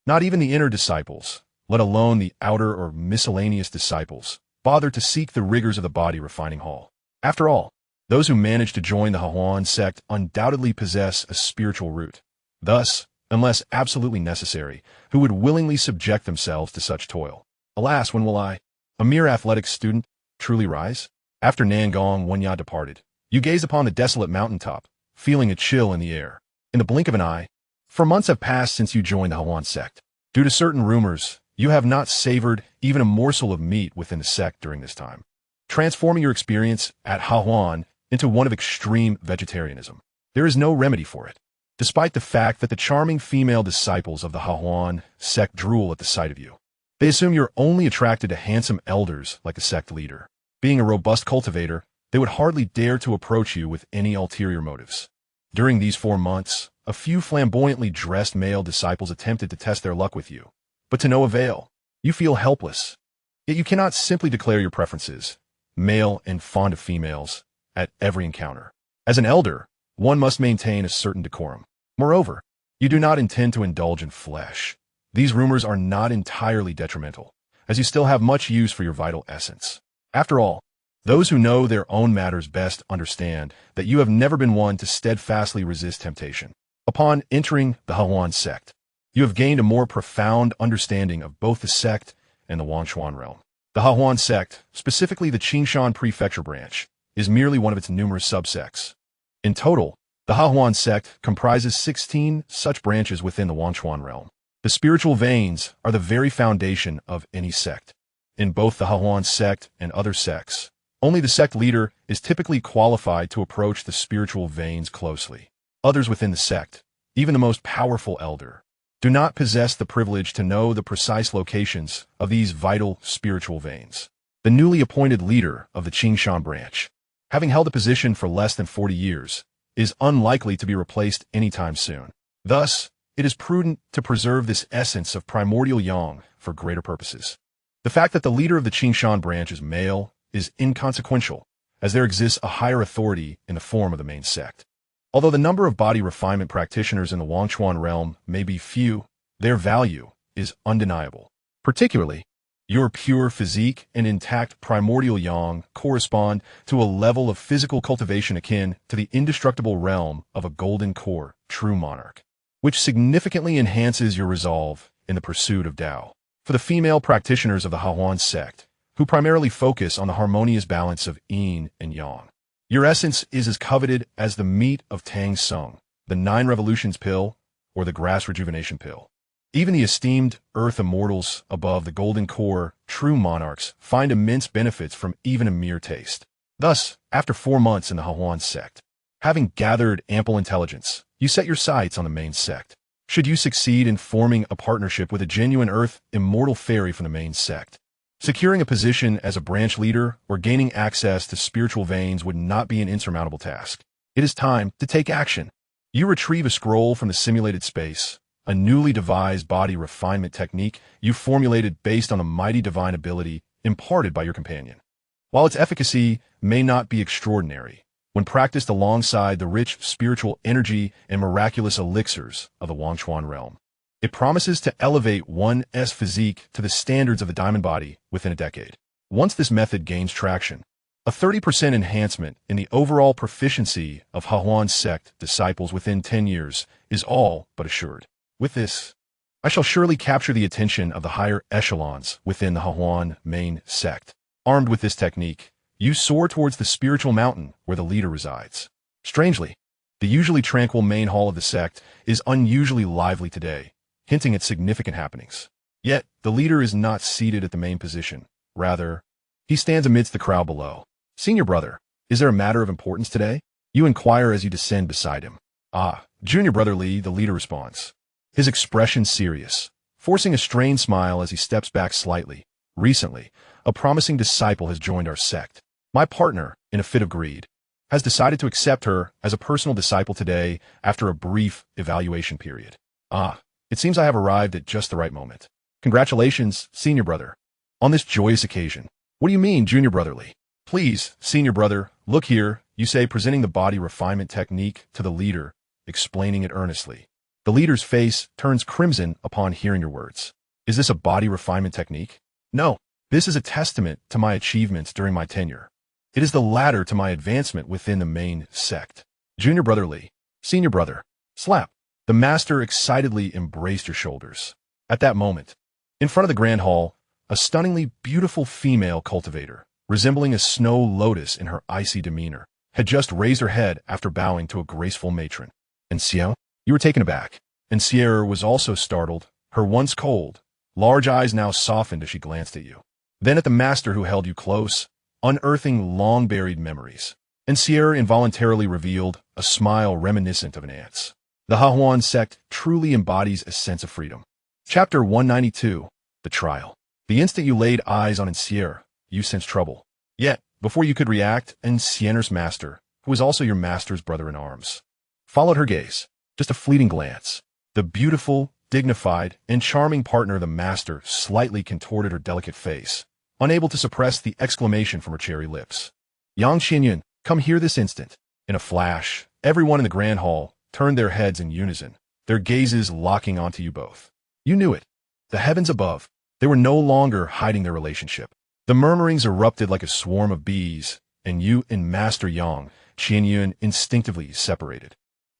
Speaker 1: not even the inner disciples, let alone the outer or miscellaneous disciples, bother to seek the rigors of the Body Refining Hall. After all, those who manage to join the Hahuan sect undoubtedly possess a spiritual root. Thus, unless absolutely necessary, who would willingly subject themselves to such toil? Alas, when will I, a mere athletic student, truly rise? After Nangong Wenya departed, you gazed upon the desolate mountaintop, feeling a chill in the air. In the blink of an eye, for months have passed since you joined the Hahuan sect. Due to certain rumors, you have not savored even a morsel of meat within the sect during this time, transforming your experience at Hahuan into one of extreme vegetarianism. There is no remedy for it, despite the fact that the charming female disciples of the Hahuan sect drool at the sight of you. They assume you're only attracted to handsome elders like the sect leader. Being a robust cultivator, they would hardly dare to approach you with any ulterior motives. During these 4 months, a few flamboyantly dressed male disciples attempted to test their luck with you, but to no avail. You feel helpless. Yet you cannot simply declare your preferences, male and fond of females, at every encounter. As an elder, one must maintain a certain decorum. Moreover, you do not intend to indulge in flesh. These rumors are not entirely detrimental, as you still have much use for your vital essence. After all, those who know their own matters best understand that you have never been one to steadfastly resist temptation. Upon entering the Hahuan sect, you have gained a more profound understanding of both the sect and the Wanchuan realm. The Hahuan sect, specifically the Qingshan Prefecture branch, is merely one of its numerous subsects. In total, the Hahuan sect comprises 16 such branches within the Wanchuan realm. The spiritual veins are the very foundation of any sect. In both the Hahuan sect and other sects, only the sect leader is typically qualified to approach the spiritual veins closely. Others within the sect, even the most powerful elder, do not possess the privilege to know the precise locations of these vital spiritual veins. The newly appointed leader of the Qingshan branch, having held a position for less than 40 years, is unlikely to be replaced anytime soon. Thus, it is prudent to preserve this essence of primordial yang for greater purposes. The fact that the leader of the Xianxia branch is male is inconsequential, as there exists a higher authority in the form of the main sect. Although the number of body refinement practitioners in the Wangchuan realm may be few, their value is undeniable. Particularly, your pure physique and intact primordial yang correspond to a level of physical cultivation akin to the indestructible realm of a golden core true monarch, which significantly enhances your resolve in the pursuit of Tao. For the female practitioners of the Hahuan sect, who primarily focus on the harmonious balance of yin and yang, your essence is as coveted as the meat of Tang Sung, the 9 revolutions pill, or the grass rejuvenation pill. Even the esteemed earth immortals above the golden core true monarchs find immense benefits from even a mere taste. Thus, after 4 months in the Hahuan sect, having gathered ample intelligence, you set your sights on the main sect. Should you succeed in forming a partnership with a genuine earth immortal fairy from the main sect, securing a position as a branch leader or gaining access to spiritual veins would not be an insurmountable task. It is time to take action. You retrieve a scroll from the simulated space, a newly devised body refinement technique you formulated based on the mighty divine ability imparted by your companion. While its efficacy may not be extraordinary, when practiced alongside the rich spiritual energy and miraculous elixirs of the Wangchuan realm, it promises to elevate one's physique to the standards of the diamond body within a decade. Once this method gains traction, a 30% enhancement in the overall proficiency of Hahuan sect disciples within 10 years is all but assured. With this, I shall surely capture the attention of the higher echelons within the Hahuan main sect. Armed with this technique, you soar towards the spiritual mountain where the leader resides. Strangely, the usually tranquil main hall of the sect is unusually lively today, hinting at significant happenings. Yet, the leader is not seated at the main position. Rather, he stands amidst the crowd below. Senior brother, is there a matter of importance today? You inquire as you descend beside him. Ah, Junior Brother Lee, the leader responds, his expression serious, forcing a strained smile as he steps back slightly. Recently, a promising disciple has joined our sect. My partner, in a fit of greed, has decided to accept her as a personal disciple today after a brief evaluation period. Ah, it seems I have arrived at just the right moment. Congratulations, Senior Brother, on this joyous occasion. What do you mean, Junior Brotherly? Please, Senior Brother, look here, you say, presenting the body refinement technique to the leader, explaining it earnestly. The leader's face turns crimson upon hearing your words. Is this a body refinement technique? No, this is a testament to my achievements during my tenure. It is the ladder to my advancement within the main sect. Junior Brotherly, Senior Brother, slap. The master excitedly embraced your shoulders. At that moment, in front of the grand hall, a stunningly beautiful female cultivator, resembling a snow lotus in her icy demeanor, had just raised her head after bowing to a graceful matron. Xianxia, you were taken aback. Xianxia was also startled, her once cold, large eyes now softened as she glanced at you. Then at the master who held you close, unearthing long-buried memories. Xianxia involuntarily revealed a smile reminiscent of an ant's. The Hahuan sect truly embodies a sense of freedom. Chapter 192, The Trial. The instant you laid eyes on Xianxia, you sensed trouble. Yet, before you could react, Xianxia's master, who was also your master's brother-in-arms, followed her gaze. Just a fleeting glance. The beautiful, dignified, and charming partner of the master slightly contorted her delicate face, unable to suppress the exclamation from her cherry lips. Xianxia, come here this instant. In a flash, everyone in the grand hall turned their heads in unison, their gazes locking onto you both. You knew it. The heavens above, they were no longer hiding their relationship. The murmurings erupted like a swarm of bees, and you and Master Xianxia instinctively separated.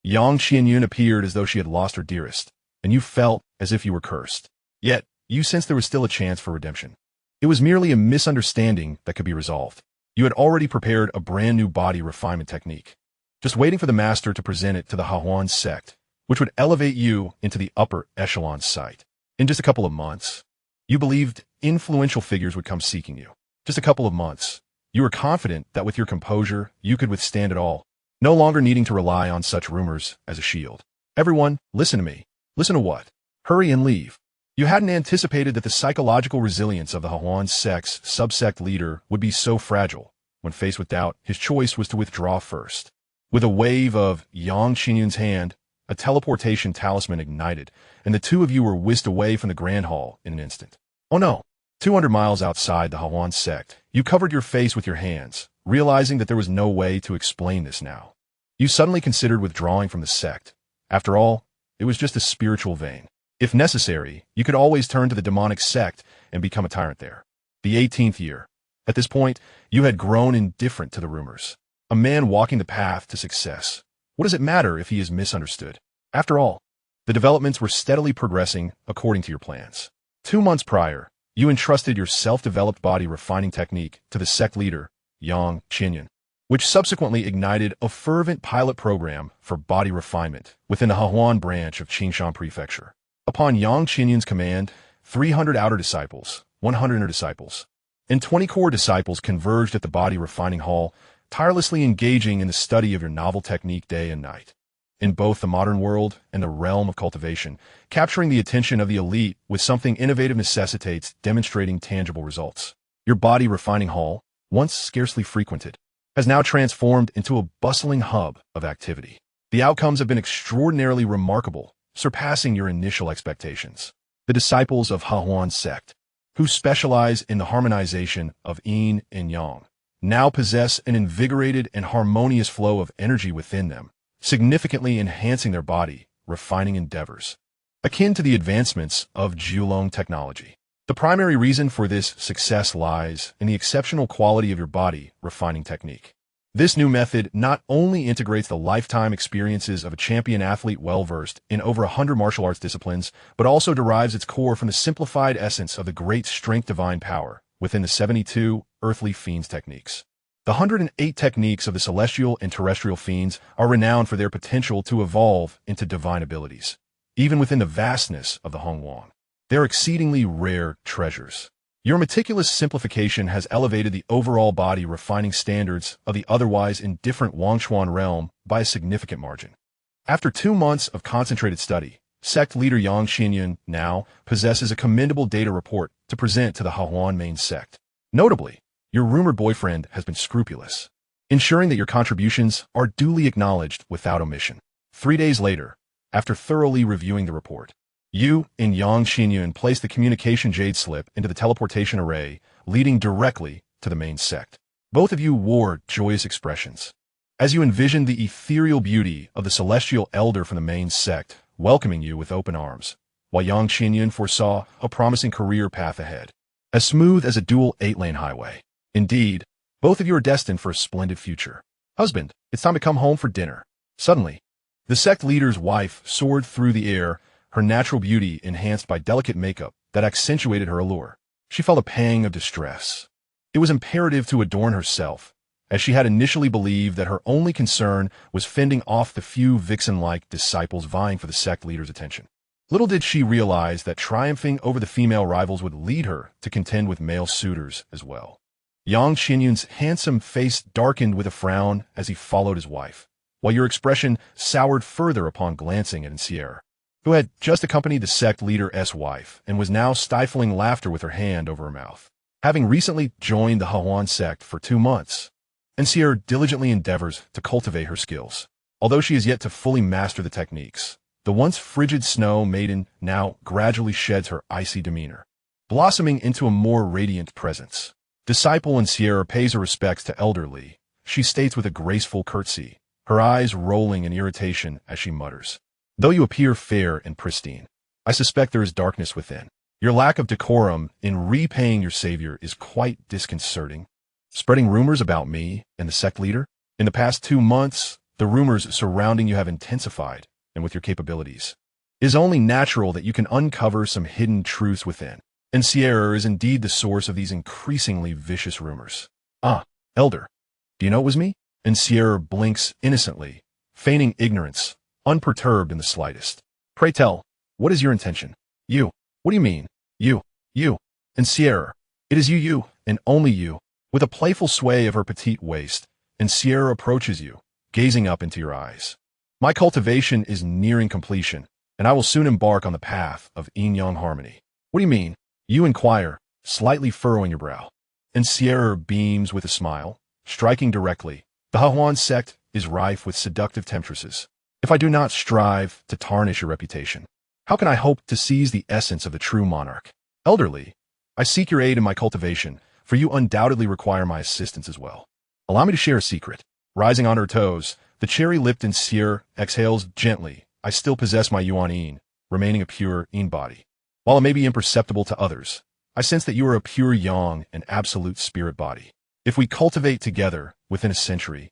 Speaker 1: Xianxia appeared as though she had lost her dearest, and you felt as if you were cursed. Yet, you sensed there was still a chance for redemption. It was merely a misunderstanding that could be resolved. You had already prepared a brand new body refinement technique, just waiting for the master to present it to the Hahuan sect, which would elevate you into the upper echelon site. In just a couple of months, you believed influential figures would come seeking you. Just a couple of months, you were confident that with your composure, you could withstand it all, no longer needing to rely on such rumors as a shield. Everyone, listen to me. Listen to what? Hurry and leave. You hadn't anticipated that the psychological resilience of the Hahuan sect's subsect leader would be so fragile. When faced with doubt, his choice was to withdraw first. With a wave of Xianxia's hand, a teleportation talisman ignited, and the two of you were whisked away from the Grand Hall in an instant. Oh no! 200 miles outside the Hawan sect, you covered your face with your hands, realizing that there was no way to explain this now. You suddenly considered withdrawing from the sect. After all, it was just a spiritual vein. If necessary, you could always turn to the demonic sect and become a tyrant there. The 18th year. At this point, you had grown indifferent to the rumors. A man walking the path to success. What does it matter if he is misunderstood? After all, the developments were steadily progressing according to your plans. 2 months prior, you entrusted your self-developed body refining technique to the sect leader, Xianxia, which subsequently ignited a fervent pilot program for body refinement within the Hahuan branch of Xianxia Prefecture. Upon Xianxia's command, 300 outer disciples, 100 inner disciples, and 20 core disciples converged at the body refining hall, tirelessly engaging in the study of your novel technique day and night. In both the modern world and the realm of cultivation, capturing the attention of the elite with something innovative necessitates demonstrating tangible results. Your body refining hall, once scarcely frequented, has now transformed into a bustling hub of activity. The outcomes have been extraordinarily remarkable, surpassing your initial expectations. The disciples of Hahuan sect, who specialize in the harmonization of yin and yang, now possess an invigorated and harmonious flow of energy within them, significantly enhancing their body refining endeavors, akin to the advancements of Jiulong technology. The primary reason for this success lies in the exceptional quality of your body refining technique. This new method not only integrates the lifetime experiences of a champion athlete well-versed in over 100 martial arts disciplines, but also derives its core from the simplified essence of the great strength divine power within the 72 earthly fiends techniques. The 108 techniques of the celestial and terrestrial fiends are renowned for their potential to evolve into divine abilities, even within the vastness of the Hongwang. They're exceedingly rare treasures. Your meticulous simplification has elevated the overall body refining standards of the otherwise indifferent Wangshuan realm by a significant margin. After 2 months of concentrated study, sect leader Xianxia now possesses a commendable data report to present to the Hahuan main sect. Notably, your rumored boyfriend has been scrupulous, ensuring that your contributions are duly acknowledged without omission. 3 days later, after thoroughly reviewing the report, you and Xianxia placed the communication jade slip into the teleportation array, leading directly to the main sect. Both of you wore joyous expressions, as you envisioned the ethereal beauty of the celestial elder from the main sect welcoming you with open arms, while Xianxia foresaw a promising career path ahead, as smooth as a dual 8-lane highway. Indeed, both of you are destined for a splendid future. Husband, it's time to come home for dinner. Suddenly, the sect leader's wife soared through the air, her natural beauty enhanced by delicate makeup that accentuated her allure. She felt a pang of distress. It was imperative to adorn herself, as she had initially believed that her only concern was fending off the few vixen-like disciples vying for the sect leader's attention. Little did she realize that triumphing over the female rivals would lead her to contend with male suitors as well. Xianxia's handsome face darkened with a frown as he followed his wife, while your expression soured further upon glancing at Xianxia, who had just accompanied the sect leader's wife and was now stifling laughter with her hand over her mouth. Having recently joined the Hahuan sect for 2 months, Xianxia diligently endeavors to cultivate her skills. Although she is yet to fully master the techniques, the once frigid snow maiden now gradually sheds her icy demeanor, blossoming into a more radiant presence. Disciple Xianxia pays her respects to Elder Li. She states with a graceful curtsy, her eyes rolling in irritation as she mutters, "Though you appear fair and pristine, I suspect there is darkness within. Your lack of decorum in repaying your savior is quite disconcerting. Spreading rumors about me and the sect leader? In the past 2 months, the rumors surrounding you have intensified, and with your capabilities, it is only natural that you can uncover some hidden truths within. And Xianxia is indeed the source of these increasingly vicious rumors." "Ah, Elder, do you know it was me?" And Xianxia blinks innocently, feigning ignorance, unperturbed in the slightest. "Pray tell, what is your intention?" "You. What do you mean? You. And Xianxia, it is you, and only you." With a playful sway of her petite waist, and Xianxia approaches you, gazing up into your eyes. "My cultivation is nearing completion, and I will soon embark on the path of yin-yang harmony." "What do you mean?" you inquire, slightly furrowing your brow. And Xianxia beams with a smile, striking directly. The Hahuan sect is rife with seductive temptresses, if I do not strive to tarnish your reputation? How can I hope to seize the essence of the true monarch? Elderly, I seek your aid in my cultivation, for you undoubtedly require my assistance as well. Allow me to share a secret. Rising on her toes, the cherry-lipped Xianxia exhales gently. I still possess my Yuan, remaining a pure Yin body. While it may be imperceptible to others, I sense that you are a pure Yang and absolute spirit body. If we cultivate together within a century,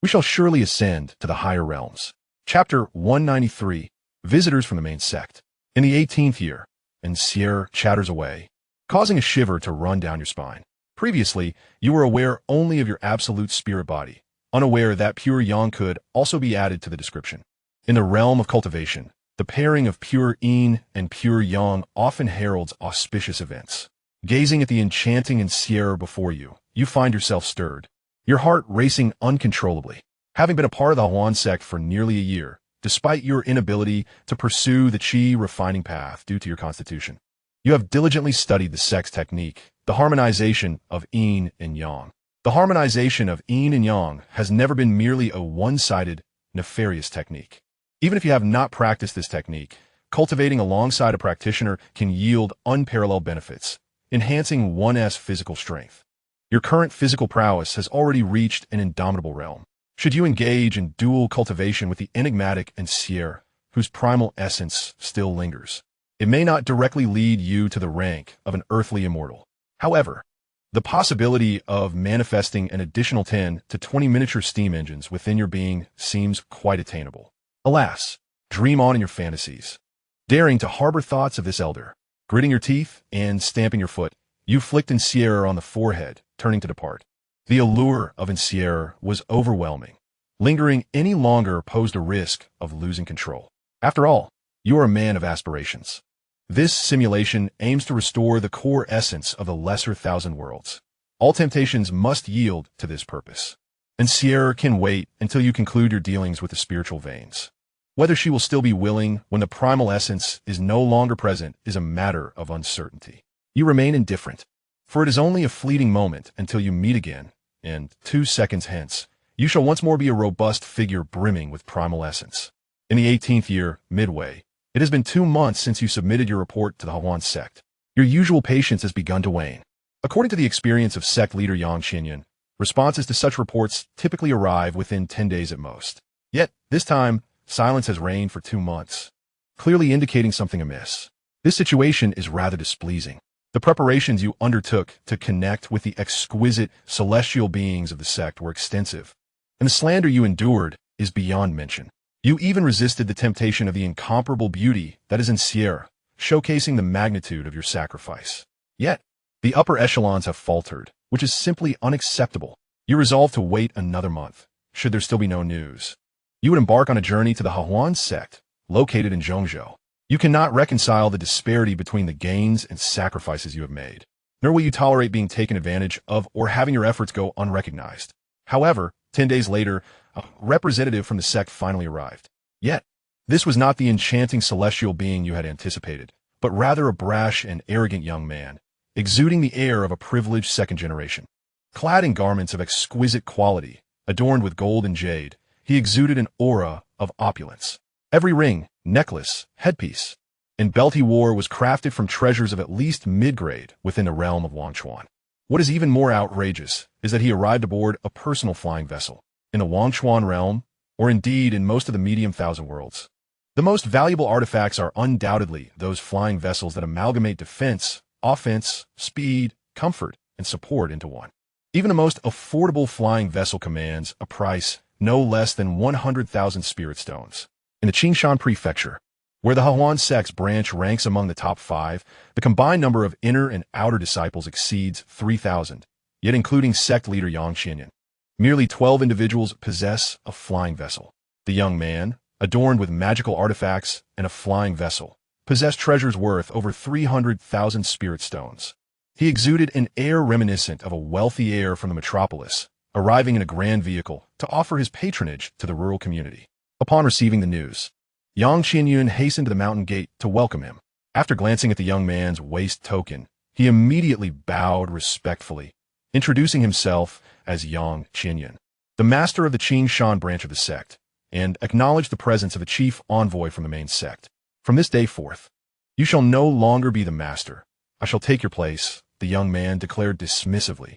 Speaker 1: we shall surely ascend to the higher realms. Chapter 193, Visitors from the Main Sect. In the 18th year, Xianxia chatters away, causing a shiver to run down your spine. Previously, you were aware only of your absolute spirit body, unaware that pure Yang could also be added to the description. In the realm of cultivation, the pairing of pure Yin and pure Yang often heralds auspicious events. Gazing at the enchanting Xianxia before you, you find yourself stirred, your heart racing uncontrollably. Having been a part of the Huan sect for nearly a year, despite your inability to pursue the qi refining path due to your constitution, you have diligently studied the sect's technique, the harmonization of Yin and Yang. The harmonization of Yin and Yang has never been merely a one-sided, nefarious technique. Even if you have not practiced this technique, cultivating alongside a practitioner can yield unparalleled benefits, enhancing one's physical strength. Your current physical prowess has already reached an indomitable realm. Should you engage in dual cultivation with the enigmatic Xianxia, whose primal essence still lingers, it may not directly lead you to the rank of an earthly immortal. However, the possibility of manifesting an additional 10 to 20 miniature steam engines within your being seems quite attainable. Alas, dream on in your fantasies. Daring to harbor thoughts of this elder, gritting your teeth and stamping your foot, you flicked Xianxia on the forehead, turning to depart. The allure of Xianxia was overwhelming. Lingering any longer posed a risk of losing control. After all, you are a man of aspirations. This simulation aims to restore the core essence of the lesser thousand worlds. All temptations must yield to this purpose. Xianxia can wait until you conclude your dealings with the spiritual veins. Whether she will still be willing when the primal essence is no longer present is a matter of uncertainty. You remain indifferent, for it is only a fleeting moment until you meet again, and 2 seconds hence, you shall once more be a robust figure brimming with primal essence. In the 18th year, midway, it has been 2 months since you submitted your report to the Huan sect. Your usual patience has begun to wane. According to the experience of sect leader Xianxia, responses to such reports typically arrive within 10 days at most. Yet, this time, silence has reigned for 2 months, clearly indicating something amiss. This situation is rather displeasing. The preparations you undertook to connect with the exquisite celestial beings of the sect were extensive, and the slander you endured is beyond mention. You even resisted the temptation of the incomparable beauty that is Xianxia, showcasing the magnitude of your sacrifice. Yet, the upper echelons have faltered, which is simply unacceptable. You resolve to wait another month, should there still be no news. You would embark on a journey to the Huan sect, located in Xianxia. You cannot reconcile the disparity between the gains and sacrifices you have made, nor will you tolerate being taken advantage of or having your efforts go unrecognized. However, 10 days later, a representative from the sect finally arrived. Yet, this was not the enchanting celestial being you had anticipated, but rather a brash and arrogant young man, exuding the air of a privileged second generation. Clad in garments of exquisite quality, adorned with gold and jade, he exuded an aura of opulence. Every ring, necklace, headpiece, and belt he wore was crafted from treasures of at least mid-grade within the realm of Wangchuan. What is even more outrageous is that he arrived aboard a personal flying vessel. In the Wangchuan realm, or indeed in most of the medium thousand worlds, the most valuable artifacts are undoubtedly those flying vessels that amalgamate defense, offense, speed, comfort, and support into one. Even the most affordable flying vessel commands a price no less than 100,000 spirit stones. In the Qingshan Prefecture, where the Huan sect's branch ranks among the top 5, the combined number of inner and outer disciples exceeds 3,000, yet including sect leader Xianxia. Merely 12 individuals possess a flying vessel. The young man, adorned with magical artifacts and a flying vessel, possessed treasures worth over 300,000 spirit stones. He exuded an air reminiscent of a wealthy heir from the metropolis, arriving in a grand vehicle to offer his patronage to the rural community. Upon receiving the news, Xianxia hastened to the mountain gate to welcome him. After glancing at the young man's waist token, he immediately bowed respectfully, introducing himself as Xianxia, the master of the Qingshan branch of the sect, and acknowledge the presence of a chief envoy from the main sect. From this day forth, you shall no longer be the master. I shall take your place, the young man declared dismissively,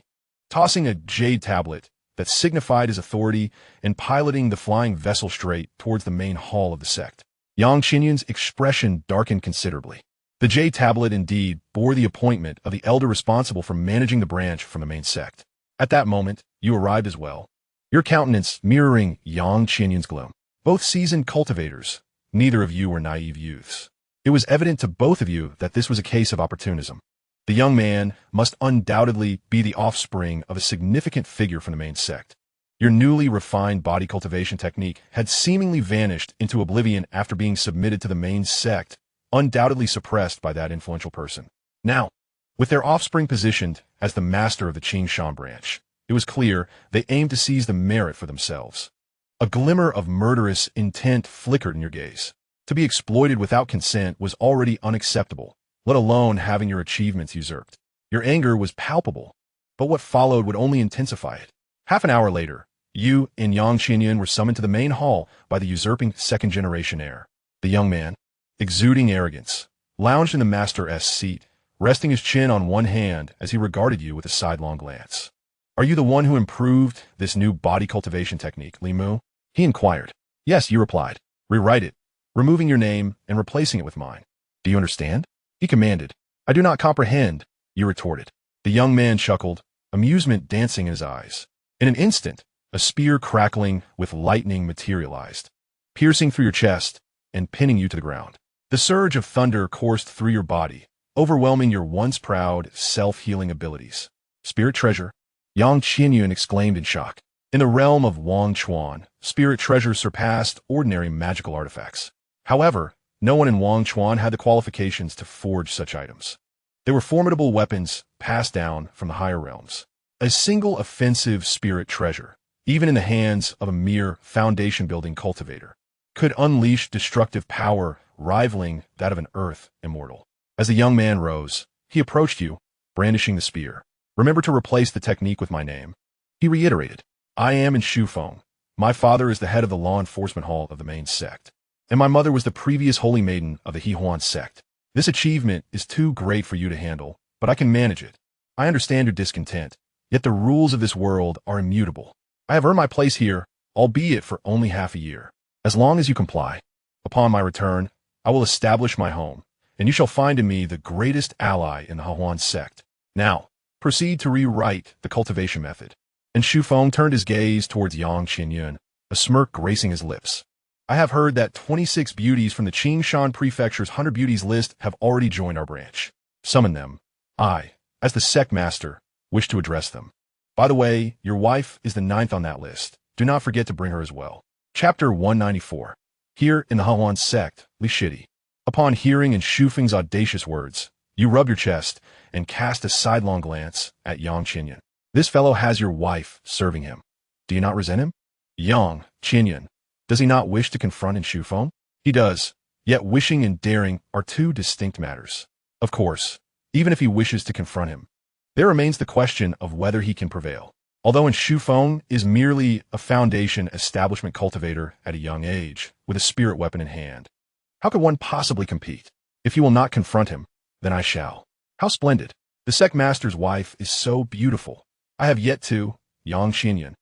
Speaker 1: tossing a jade tablet that signified his authority and piloting the flying vessel straight towards the main hall of the sect. Xianxia's expression darkened considerably. The jade tablet indeed bore the appointment of the elder responsible for managing the branch from the main sect. At that moment, you arrived as well, your countenance mirroring Xianxia's gloom. Both seasoned cultivators, neither of you were naive youths. It was evident to both of you that this was a case of opportunism. The young man must undoubtedly be the offspring of a significant figure from the main sect. Your newly refined body cultivation technique had seemingly vanished into oblivion after being submitted to the main sect, undoubtedly suppressed by that influential person. Now, with their offspring positioned as the master of the Xianxia branch, it was clear they aimed to seize the merit for themselves. A glimmer of murderous intent flickered in your gaze. To be exploited without consent was already unacceptable, let alone having your achievements usurped. Your anger was palpable, but what followed would only intensify it. Half an hour later, you and Xianxia were summoned to the main hall by the usurping second-generation heir. The young man, exuding arrogance, lounged in the master's seat, resting his chin on one hand as he regarded you with a sidelong glance. Are you the one who improved this new body cultivation technique, Li Mu? He inquired. Yes, you replied. Rewrite it, removing your name and replacing it with mine. Do you understand? He commanded. I do not comprehend, you retorted. The young man chuckled, amusement dancing in his eyes. In an instant, a spear crackling with lightning materialized, piercing through your chest and pinning you to the ground. The surge of thunder coursed through your body, overwhelming your once proud, self-healing abilities. Spirit treasure, Xianxia exclaimed in shock. In the realm of Wang Chuan, spirit treasures surpassed ordinary magical artifacts. However, no one in Wang Chuan had the qualifications to forge such items. They were formidable weapons passed down from the higher realms. A single offensive spirit treasure, even in the hands of a mere foundation-building cultivator, could unleash destructive power rivaling that of an earth immortal. As the young man rose, he approached you, brandishing the spear. Remember to replace the technique with my name. He reiterated. I am in Shufeng. My father is the head of the law enforcement hall of the main sect, and my mother was the previous holy maiden of the Hehuan sect. This achievement is too great for you to handle, but I can manage it. I understand your discontent, yet the rules of this world are immutable. I have earned my place here, albeit for only half a year. As long as you comply, upon my return, I will establish my home, and you shall find in me the greatest ally in the Hehuan sect. Now, proceed to rewrite the cultivation method. And Shufeng turned his gaze towards Xianxia, a smirk gracing his lips. I have heard that 26 beauties from the Qingshan Prefecture's 100 beauties list have already joined our branch. Summon them. I, as the sect master, wish to address them. By the way, your wife is the 9th on that list. Do not forget to bring her as well. Chapter 194. Here in the Hehuan sect, Li Shidi. Upon hearing in Shufeng's audacious words, you rub your chest and cast a sidelong glance at Xianxia. This fellow has your wife serving him. Do you not resent him? Xianxia. Does he not wish to confront in Shufeng? He does, yet wishing and daring are two distinct matters. Of course, even if he wishes to confront him, there remains the question of whether he can prevail. Although in Shufeng is merely a foundation establishment cultivator at a young age, with a spirit weapon in hand, how could one possibly compete? If you will not confront him, then I shall. How splendid. The sect master's wife is so beautiful. I have yet to, Xianxia.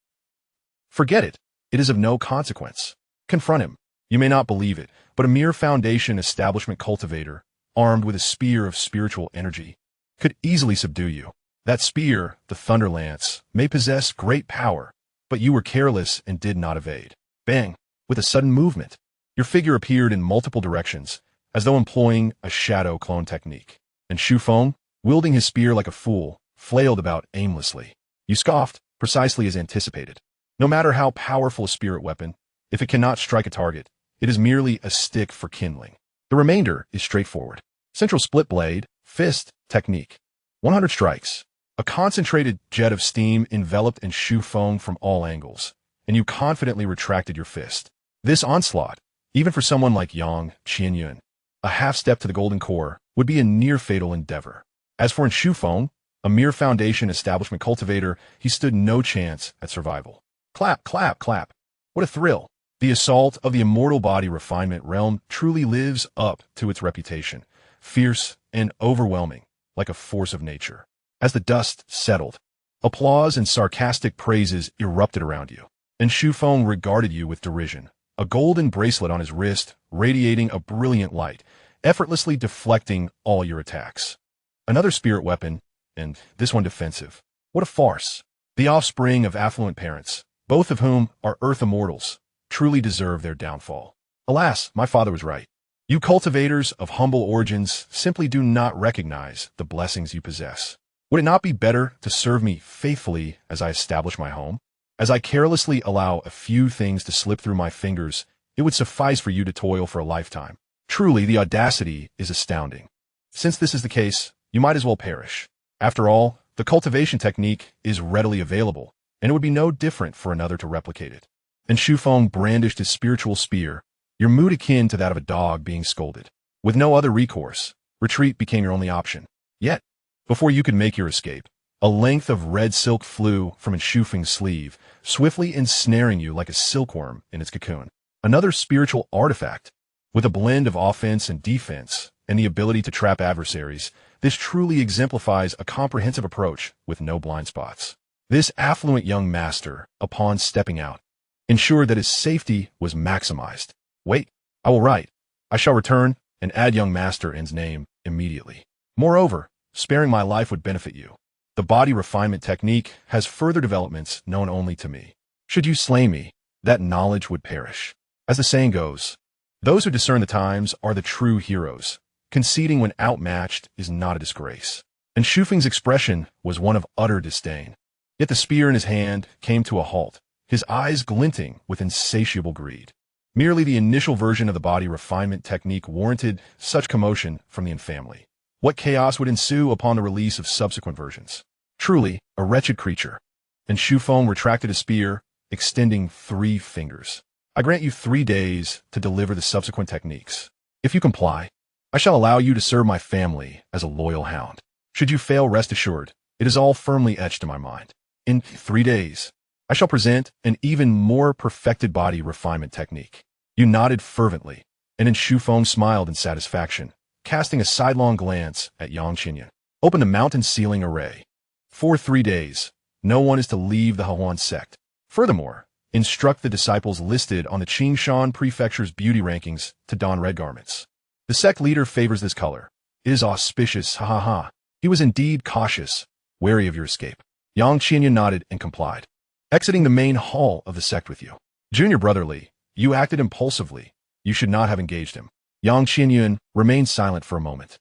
Speaker 1: Forget it. It is of no consequence. Confront him. You may not believe it, but a mere foundation establishment cultivator, armed with a spear of spiritual energy, could easily subdue you. That spear, the Thunder Lance, may possess great power, but you were careless and did not evade. Bang! With a sudden movement, your figure appeared in multiple directions, as though employing a shadow clone technique. And Shufeng, wielding his spear like a fool, flailed about aimlessly. You scoffed, precisely as anticipated. No matter how powerful a spirit weapon, if it cannot strike a target, it is merely a stick for kindling. The remainder is straightforward. Central split blade, fist, technique. 100 strikes. A concentrated jet of steam enveloped in Shufeng from all angles, and you confidently retracted your fist. This onslaught, even for someone like Xianxia, a half step to the golden core, would be a near-fatal endeavor. As for in Shufeng, a mere foundation establishment cultivator, he stood no chance at survival. Clap, clap, clap. What a thrill. The assault of the immortal body refinement realm truly lives up to its reputation, fierce and overwhelming, like a force of nature. As the dust settled, applause and sarcastic praises erupted around you, and Shufeng regarded you with derision, a golden bracelet on his wrist radiating a brilliant light, effortlessly deflecting all your attacks. Another spirit weapon, and this one defensive. What a farce. The offspring of affluent parents, both of whom are earth immortals, truly deserve their downfall. Alas, my father was right. You cultivators of humble origins simply do not recognize the blessings you possess. Would it not be better to serve me faithfully as I establish my home? As I carelessly allow a few things to slip through my fingers, it would suffice for you to toil for a lifetime. Truly, the audacity is astounding. Since this is the case, you might as well perish. After all, the cultivation technique is readily available, and it would be no different for another to replicate it. And Shufeng brandished his spiritual spear, your mood akin to that of a dog being scolded. With no other recourse, retreat became your only option. Yet, before you could make your escape, a length of red silk flew from Shufeng's sleeve, swiftly ensnaring you like a silkworm in its cocoon. Another spiritual artifact. With a blend of offense and defense, and the ability to trap adversaries, this truly exemplifies a comprehensive approach with no blind spots. This affluent young master, upon stepping out, ensured that his safety was maximized. Wait, I will write. I shall return and add young master in's name immediately. Moreover, sparing my life would benefit you. The body refinement technique has further developments known only to me. Should you slay me, that knowledge would perish. As the saying goes, those who discern the times are the true heroes. Conceding when outmatched is not a disgrace. And Shufeng's expression was one of utter disdain. Yet the spear in his hand came to a halt, his eyes glinting with insatiable greed. Merely the initial version of the body refinement technique warranted such commotion from the infamily. What chaos would ensue upon the release of subsequent versions? Truly, a wretched creature. And Shufeng retracted his spear, extending 3 fingers. I grant you 3 days to deliver the subsequent techniques. If you comply, I shall allow you to serve my family as a loyal hound. Should you fail, rest assured, it is all firmly etched in my mind. In 3 days, I shall present an even more perfected body refinement technique. You nodded fervently, and Shufeng smiled in satisfaction, casting a sidelong glance at Xianxia. Open the mountain ceiling array. For 3 days, no one is to leave the Hahuan sect. Furthermore, instruct the disciples listed on the Qingshan Prefecture's beauty rankings to don red garments. The sect leader favors this color. It is auspicious, ha ha ha. He was indeed cautious, wary of your escape. Xianxia nodded and complied, exiting the main hall of the sect with you. Junior brotherly, you acted impulsively. You should not have engaged him. Xianxia remained silent for a moment.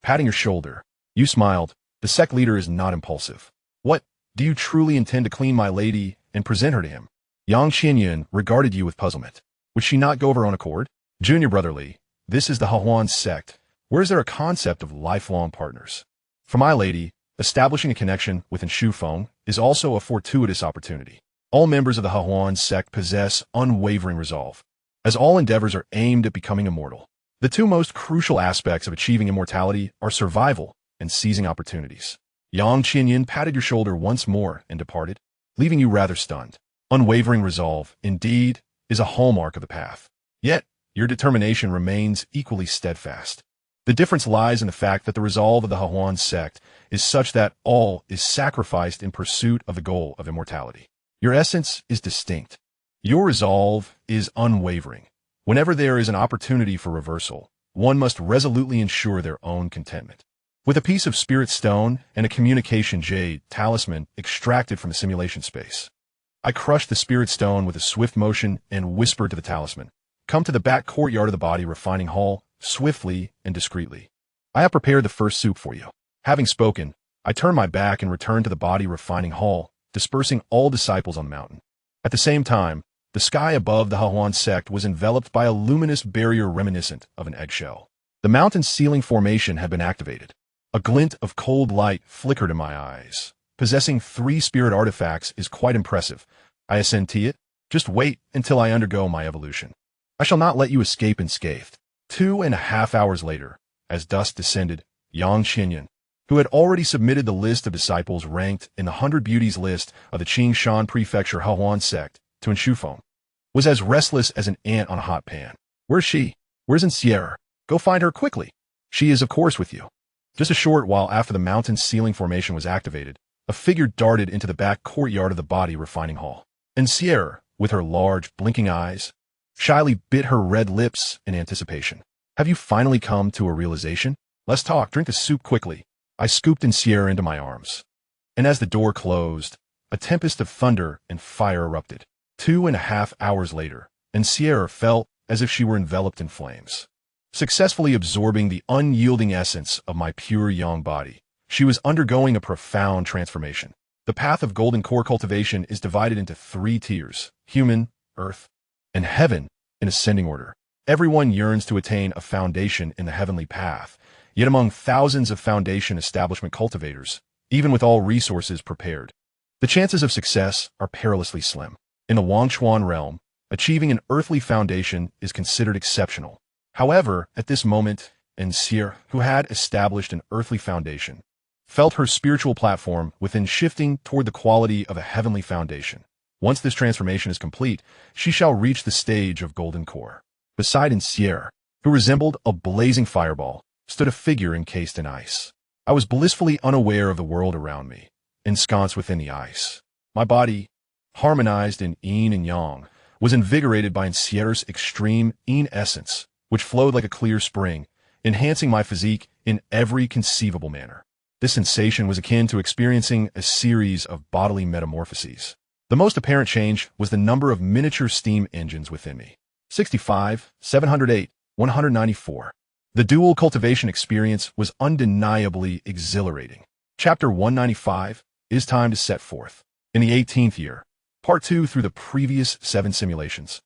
Speaker 1: Patting your shoulder, you smiled. The sect leader is not impulsive. What, do you truly intend to clean my lady and present her to him? Xianxia regarded you with puzzlement. Would she not go of her own accord? Junior brotherly, this is the Hahuan sect. Where is there a concept of lifelong partners? For my lady, establishing a connection with Shufeng is also a fortuitous opportunity. All members of the Hahuan sect possess unwavering resolve, as all endeavors are aimed at becoming immortal. The 2 most crucial aspects of achieving immortality are survival and seizing opportunities. Xianxia patted your shoulder once more and departed, leaving you rather stunned. Unwavering resolve, indeed, is a hallmark of the path. Yet, your determination remains equally steadfast. The difference lies in the fact that the resolve of the Hahuan sect is such that all is sacrificed in pursuit of the goal of immortality. Your essence is distinct. Your resolve is unwavering. Whenever there is an opportunity for reversal, one must resolutely ensure their own contentment. With a piece of spirit stone and a communication jade talisman extracted from the simulation space, I crushed the spirit stone with a swift motion and whispered to the talisman, "Come to the back courtyard of the body refining hall, swiftly and discreetly. I have prepared the first soup for you." Having spoken, I turned my back and returned to the body refining hall, dispersing all disciples on the mountain. At the same time, the sky above the Hahuan sect was enveloped by a luminous barrier reminiscent of an eggshell. The mountain's ceiling formation had been activated. A glint of cold light flickered in my eyes. Possessing 3 spirit artifacts is quite impressive. I assenti it. Just wait until I undergo my evolution. I shall not let you escape unscathed. 2.5 hours later, as dusk descended, Xianxia, who had already submitted the list of disciples ranked in the 100 Beauties list of the Qingshan Prefecture Hahuan sect to Shufeng, was as restless as an ant on a hot pan. Where's she? Where's Xianxia? Go find her quickly. She is, of course, with you. Just a short while after the mountain ceiling formation was activated, a figure darted into the back courtyard of the body refining hall. Xianxia, with her large, blinking eyes, shyly bit her red lips in anticipation. Have you finally come to a realization? Let's talk. Drink the soup quickly. I scooped Xianxia into my arms. And as the door closed, a tempest of thunder and fire erupted. 2.5 hours later, Xianxia felt as if she were enveloped in flames. Successfully absorbing the unyielding essence of my pure yang body, she was undergoing a profound transformation. The path of golden core cultivation is divided into 3 tiers: human, earth, and heaven in ascending order. Everyone yearns to attain a foundation in the heavenly path, yet among thousands of foundation establishment cultivators, even with all resources prepared, the chances of success are perilously slim. In the Wangchuan realm, achieving an earthly foundation is considered exceptional. However, at this moment, Xianxia, who had established an earthly foundation, felt her spiritual platform within shifting toward the quality of a heavenly foundation. Once this transformation is complete, she shall reach the stage of golden core. Beside Xianxia, who resembled a blazing fireball, stood a figure encased in ice. I was blissfully unaware of the world around me, ensconced within the ice. My body, harmonized in yin and yang, was invigorated by Xianxia's extreme yin essence, which flowed like a clear spring, enhancing my physique in every conceivable manner. This sensation was akin to experiencing a series of bodily metamorphoses. The most apparent change was the number of miniature steam engines within me. 65, 708, 194. The dual cultivation experience was undeniably exhilarating. Chapter 195 is time to set forth. In the 18th year, Part 2 through the previous 7 simulations,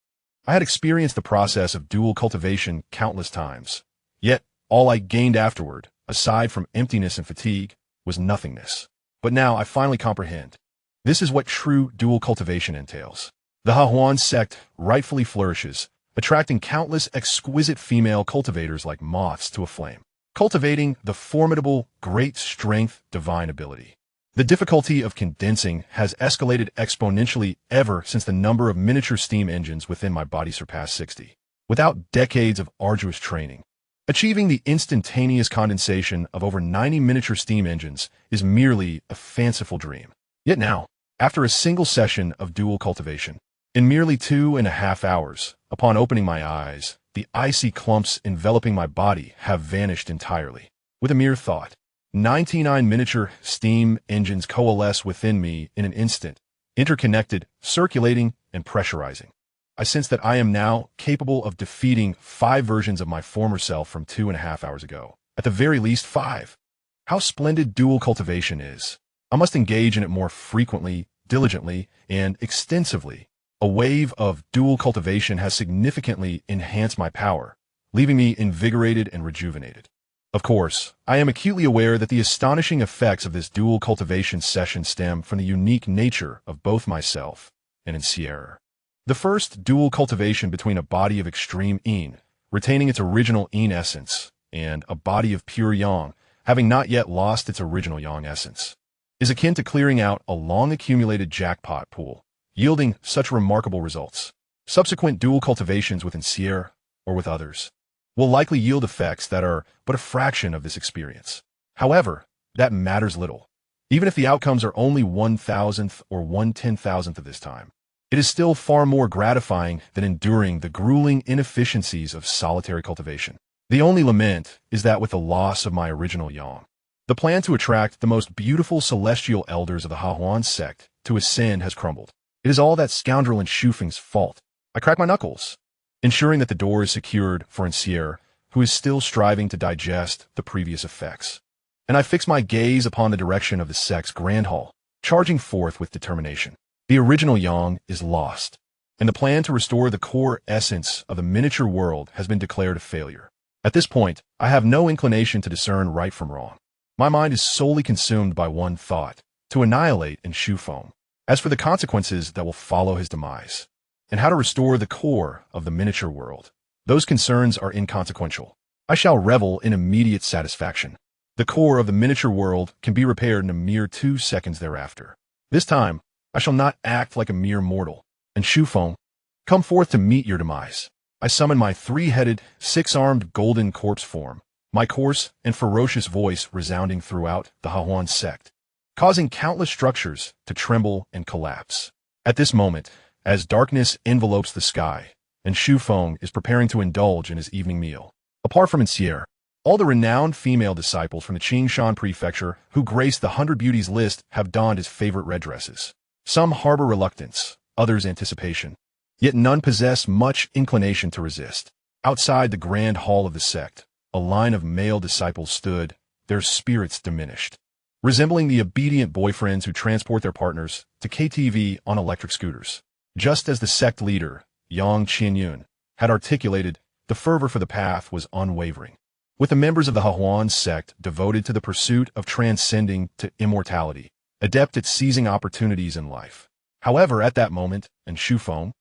Speaker 1: I had experienced the process of dual cultivation countless times. Yet, all I gained afterward, aside from emptiness and fatigue, was nothingness. But now I finally comprehend. This is what true dual cultivation entails. The Hahuan sect rightfully flourishes, attracting countless exquisite female cultivators like moths to a flame, cultivating the formidable, great strength, divine ability. The difficulty of condensing has escalated exponentially ever since the number of miniature steam engines within my body surpassed 60. Without decades of arduous training, achieving the instantaneous condensation of over 90 miniature steam engines is merely a fanciful dream. Yet now, after a single session of dual cultivation, in merely 2.5 hours, upon opening my eyes, the icy clumps enveloping my body have vanished entirely. With a mere thought, 99 miniature steam engines coalesce within me in an instant, interconnected, circulating, and pressurizing. I sense that I am now capable of defeating 5 versions of my former self from 2.5 hours ago. At the very least 5. How splendid dual cultivation is. I must engage in it more frequently, diligently, and extensively. A wave of dual cultivation has significantly enhanced my power, leaving me invigorated and rejuvenated. Of course, I am acutely aware that the astonishing effects of this dual cultivation session stem from the unique nature of both myself and Xianxia. The first dual cultivation between a body of extreme yin, retaining its original yin essence, and a body of pure yang, having not yet lost its original yang essence, is akin to clearing out a long-accumulated jackpot pool, yielding such remarkable results. Subsequent dual cultivations with Xianxia, or with others, will likely yield effects that are but a fraction of this experience. However, that matters little. Even if the outcomes are only 1,000th or 1/10,000th of this time, it is still far more gratifying than enduring the grueling inefficiencies of solitary cultivation. The only lament is that with the loss of my original yang, the plan to attract the most beautiful celestial elders of the Hahuan sect to ascend has crumbled. It is all that scoundrel in Shufeng's fault. I crack my knuckles, ensuring that the door is secured for Xianxia, who is still striving to digest the previous effects. And I fix my gaze upon the direction of the sect's grand hall, charging forth with determination. The original yang is lost, and the plan to restore the core essence of the miniature world has been declared a failure. At this point, I have no inclination to discern right from wrong. My mind is solely consumed by one thought: to annihilate Shufeng. As for the consequences that will follow his demise, and how to restore the core of the miniature world, those concerns are inconsequential. I shall revel in immediate satisfaction. The core of the miniature world can be repaired in a mere 2 seconds thereafter. This time, I shall not act like a mere mortal, and Shufeng, Come forth to meet your demise. I summon my three-headed, six-armed golden corpse form, my coarse and ferocious voice resounding throughout the Hahuan sect, causing countless structures to tremble and collapse. At this moment, as darkness envelopes the sky, and Shufeng is preparing to indulge in his evening meal. Apart from Xianxia, all the renowned female disciples from the Qingshan prefecture who grace the 100 Beauties list have donned his favorite red dresses. Some harbor reluctance, others anticipation. Yet none possess much inclination to resist. Outside the grand hall of the sect, a line of male disciples stood, their spirits diminished, resembling the obedient boyfriends who transport their partners to KTV on electric scooters. Just as the sect leader, Yang Qianyun, had articulated, the fervor for the path was unwavering, with the members of the Hahuan sect devoted to the pursuit of transcending to immortality, adept at seizing opportunities in life. However, at that moment, and Shufeng,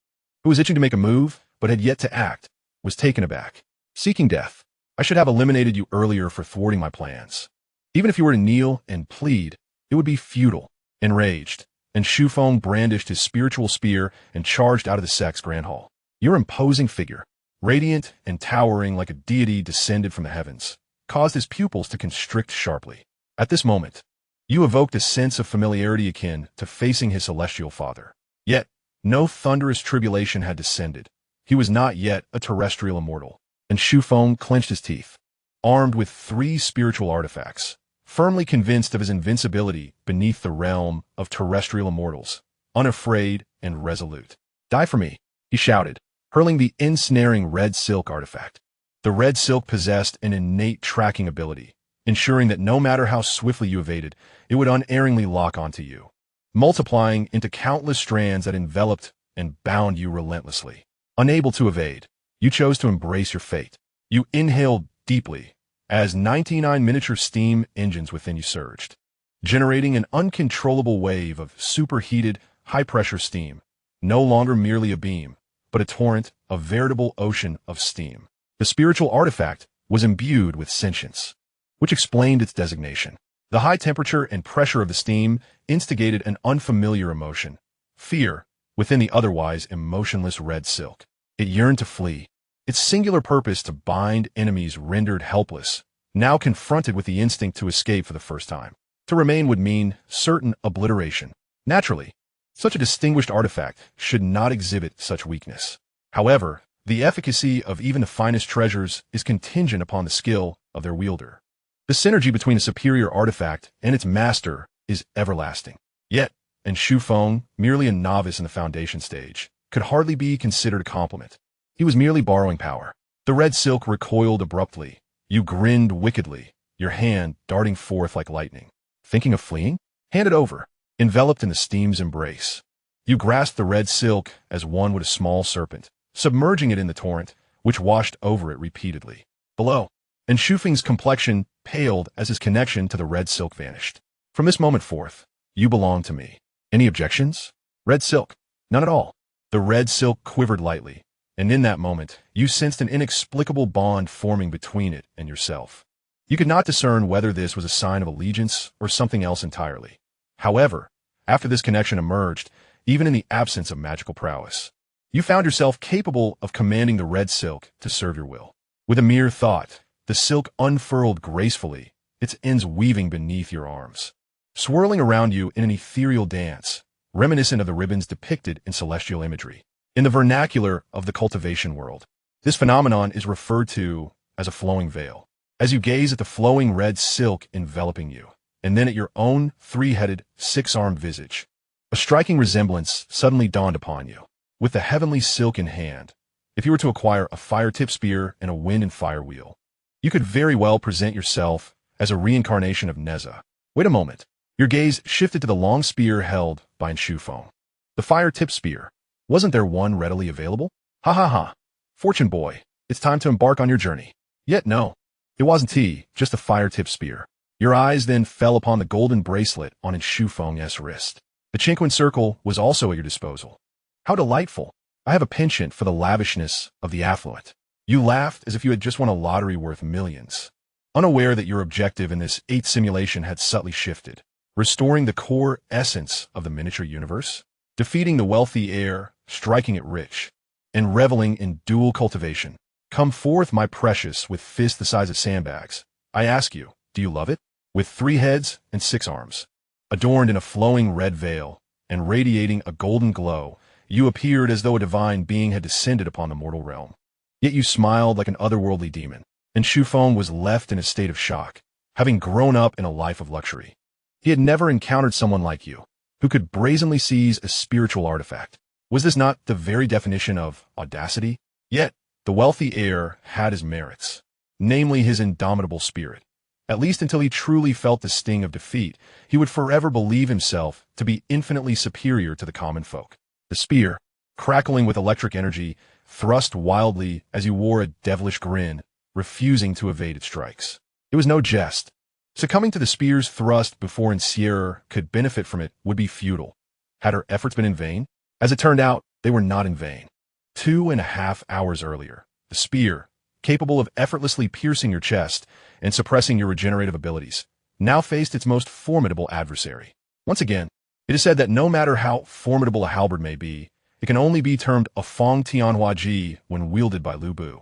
Speaker 1: who was itching to make a move, but had yet to act, was taken aback. Seeking death. I should have eliminated you earlier for thwarting my plans. Even if you were to kneel and plead, it would be futile. Enraged, and Shufeng brandished his spiritual spear and charged out of the sect's grand hall. Your imposing figure, radiant and towering like a deity descended from the heavens, caused his pupils to constrict sharply. At this moment, you evoked a sense of familiarity akin to facing his celestial father. Yet, no thunderous tribulation had descended. He was not yet a terrestrial immortal. And Shufeng clenched his teeth, armed with 3 spiritual artifacts, firmly convinced of his invincibility beneath the realm of terrestrial immortals, unafraid and resolute. Die for me, he shouted, hurling the ensnaring red silk artifact. The red silk possessed an innate tracking ability, ensuring that no matter how swiftly you evaded, it would unerringly lock onto you, multiplying into countless strands that enveloped and bound you relentlessly. Unable to evade, you chose to embrace your fate. You inhaled deeply as 99 miniature steam engines within you surged, generating an uncontrollable wave of superheated, high-pressure steam, no longer merely a beam, but a torrent, a veritable ocean of steam. The spiritual artifact was imbued with sentience, which explained its designation. The high temperature and pressure of the steam instigated an unfamiliar emotion, fear, within the otherwise emotionless red silk. It yearned to flee, its singular purpose to bind enemies rendered helpless, now confronted with the instinct to escape for the first time. To remain would mean certain obliteration. Naturally, such a distinguished artifact should not exhibit such weakness. However, the efficacy of even the finest treasures is contingent upon the skill of their wielder. The synergy between a superior artifact and its master is everlasting. Yet, and Shufeng, merely a novice in the foundation stage, could hardly be considered a compliment. He was merely borrowing power. The red silk recoiled abruptly. You grinned wickedly, your hand darting forth like lightning. Thinking of fleeing? Hand it over. Enveloped in the steam's embrace, you grasped the red silk as one would a small serpent, submerging it in the torrent, which washed over it repeatedly. Below, and Shufeng's complexion paled as his connection to the red silk vanished. From this moment forth, you belong to me. Any objections? Red silk? None at all. The red silk quivered lightly, and in that moment, you sensed an inexplicable bond forming between it and yourself. You could not discern whether this was a sign of allegiance or something else entirely. However, after this connection emerged, even in the absence of magical prowess, you found yourself capable of commanding the red silk to serve your will. With a mere thought, the silk unfurled gracefully, its ends weaving beneath your arms, swirling around you in an ethereal dance, reminiscent of the ribbons depicted in celestial imagery. In the vernacular of the cultivation world, this phenomenon is referred to as a flowing veil. As you gaze at the flowing red silk enveloping you, and then at your own 3-headed, 6-armed visage, a striking resemblance suddenly dawned upon you. With the heavenly silk in hand, if you were to acquire a fire-tip spear and a wind and fire wheel, you could very well present yourself as a reincarnation of Neza. Wait a moment. Your gaze shifted to the long spear held by Shufeng. The fire-tip spear. Wasn't there one readily available? Ha ha ha. Fortune boy, it's time to embark on your journey. Yet no, it wasn't just a fire-tip spear. Your eyes then fell upon the golden bracelet on Shufeng's wrist. The Chinquin circle was also at your disposal. How delightful. I have a penchant for the lavishness of the affluent. You laughed as if you had just won a lottery worth millions, unaware that your objective in this 8th simulation had subtly shifted, restoring the core essence of the miniature universe, defeating the wealthy heir, striking it rich, and reveling in dual cultivation. Come forth, my precious, with fists the size of sandbags. I ask you, do you love it? With 3 heads and 6 arms, adorned in a flowing red veil, and radiating a golden glow, you appeared as though a divine being had descended upon the mortal realm. Yet you smiled like an otherworldly demon, and Shufeng was left in a state of shock, having grown up in a life of luxury. He had never encountered someone like you, who could brazenly seize a spiritual artifact. Was this not the very definition of audacity? Yet, the wealthy heir had his merits, namely his indomitable spirit. At least until he truly felt the sting of defeat, he would forever believe himself to be infinitely superior to the common folk. The spear, crackling with electric energy, thrust wildly as he wore a devilish grin, refusing to evade its strikes. It was no jest. Succumbing to the spear's thrust before Xianxia could benefit from it would be futile. Had her efforts been in vain? As it turned out, they were not in vain. 2.5 hours earlier, the spear, capable of effortlessly piercing your chest and suppressing your regenerative abilities, now faced its most formidable adversary. Once again, it is said that no matter how formidable a halberd may be, it can only be termed a Fong Tianhua Ji when wielded by Lu Bu.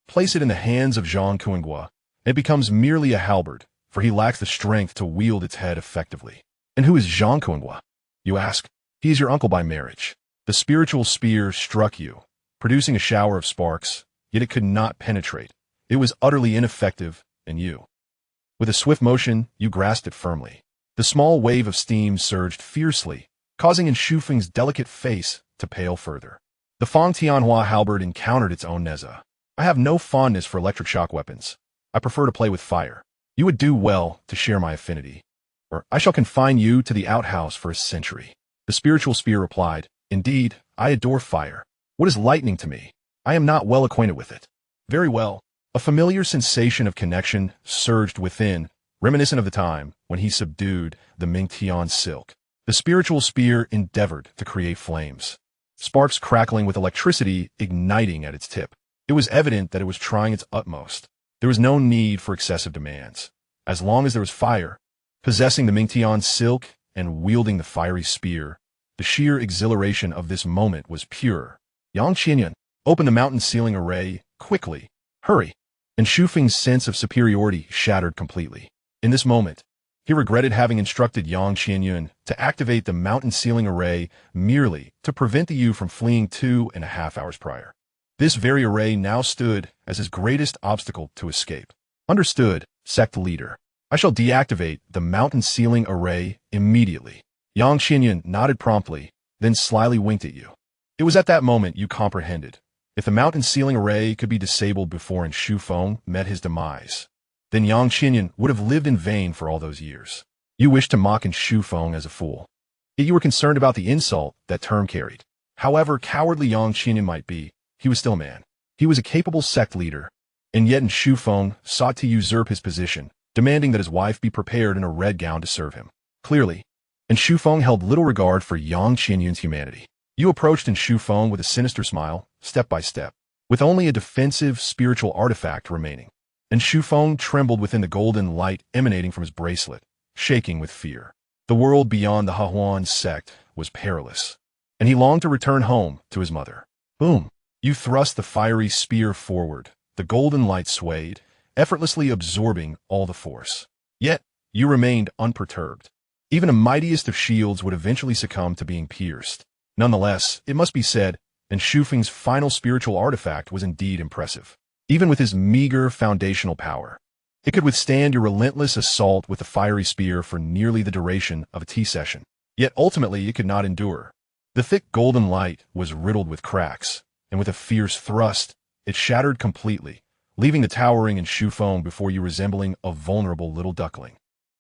Speaker 1: Place it in the hands of Zhang Kuangua, and it becomes merely a halberd, for he lacks the strength to wield its head effectively. And who is Zhang Kuangua? You ask. He is your uncle by marriage. The spiritual spear struck you, producing a shower of sparks, yet it could not penetrate. It was utterly ineffective, and you. With a swift motion, you grasped it firmly. The small wave of steam surged fiercely, causing Shufeng's delicate face to pale further. The Fong Tianhua halberd encountered its own Neza. I have no fondness for electric shock weapons. I prefer to play with fire. You would do well to share my affinity, or I shall confine you to the outhouse for a century. The spiritual spear replied, Indeed, I adore fire. What is lightning to me? I am not well acquainted with it. Very well. A familiar sensation of connection surged within, reminiscent of the time when he subdued the Mingtian silk. The spiritual spear endeavored to create flames, sparks crackling with electricity igniting at its tip. It was evident that it was trying its utmost. There was no need for excessive demands. As long as there was fire, possessing the Mingtian silk and wielding the fiery spear, the sheer exhilaration of this moment was pure. Xianxia, open the mountain ceiling array, quickly. Hurry. And Shufeng's sense of superiority shattered completely. In this moment, he regretted having instructed Xianxia to activate the mountain ceiling array merely to prevent the Yu from fleeing 2.5 hours prior. This very array now stood as his greatest obstacle to escape. Understood, sect leader. I shall deactivate the mountain ceiling array immediately. Xianxia nodded promptly, then slyly winked at you. It was at that moment you comprehended. If the mountain ceiling array could be disabled before Shufeng met his demise, then Xianxia would have lived in vain for all those years. You wished to mock Shufeng as a fool. Yet you were concerned about the insult that term carried. However cowardly Xianxia might be, he was still a man. He was a capable sect leader, and yet Shufeng sought to usurp his position, demanding that his wife be prepared in a red gown to serve him. Clearly, Shufeng held little regard for Xianxia's humanity. You approached Shufeng with a sinister smile, step by step, with only a defensive spiritual artifact remaining. Shufeng trembled within the golden light emanating from his bracelet, shaking with fear. The world beyond the Hahuan sect was perilous, and he longed to return home to his mother. Boom! You thrust the fiery spear forward. The golden light swayed, effortlessly absorbing all the force. Yet, you remained unperturbed. Even the mightiest of shields would eventually succumb to being pierced. Nonetheless, it must be said, Shufeng's final spiritual artifact was indeed impressive. Even with his meager foundational power, it could withstand your relentless assault with the fiery spear for nearly the duration of a tea session. Yet ultimately it could not endure. The thick golden light was riddled with cracks, and with a fierce thrust, it shattered completely, leaving the towering Shufeng before you resembling a vulnerable little duckling.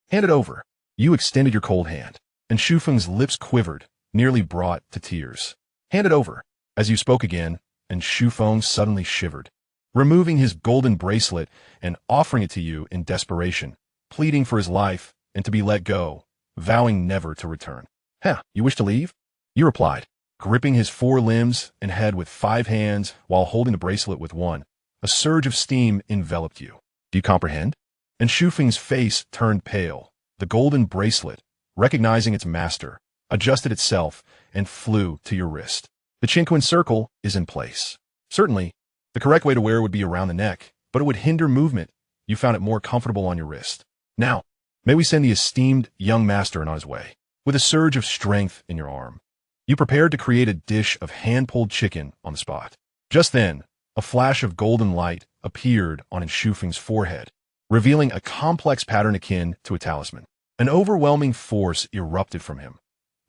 Speaker 1: Hand it over. You extended your cold hand, and Shufeng's lips quivered, nearly brought to tears. Hand it over. As you spoke again, Shufeng suddenly shivered, removing his golden bracelet and offering it to you in desperation, pleading for his life and to be let go, vowing never to return. You wish to leave? You replied, gripping his 4 limbs and head with 5 hands while holding the bracelet with one. A surge of steam enveloped you. Do you comprehend? Shufeng's face turned pale. The golden bracelet, recognizing its master, adjusted itself and flew to your wrist. The Qingquan circle is in place. Certainly, the correct way to wear would be around the neck, but it would hinder movement. You found it more comfortable on your wrist. Now, may we send the esteemed young master on his way. With a surge of strength in your arm, you prepared to create a dish of hand-pulled chicken on the spot. Just then, a flash of golden light appeared on Shufeng's forehead, revealing a complex pattern akin to a talisman. An overwhelming force erupted from him.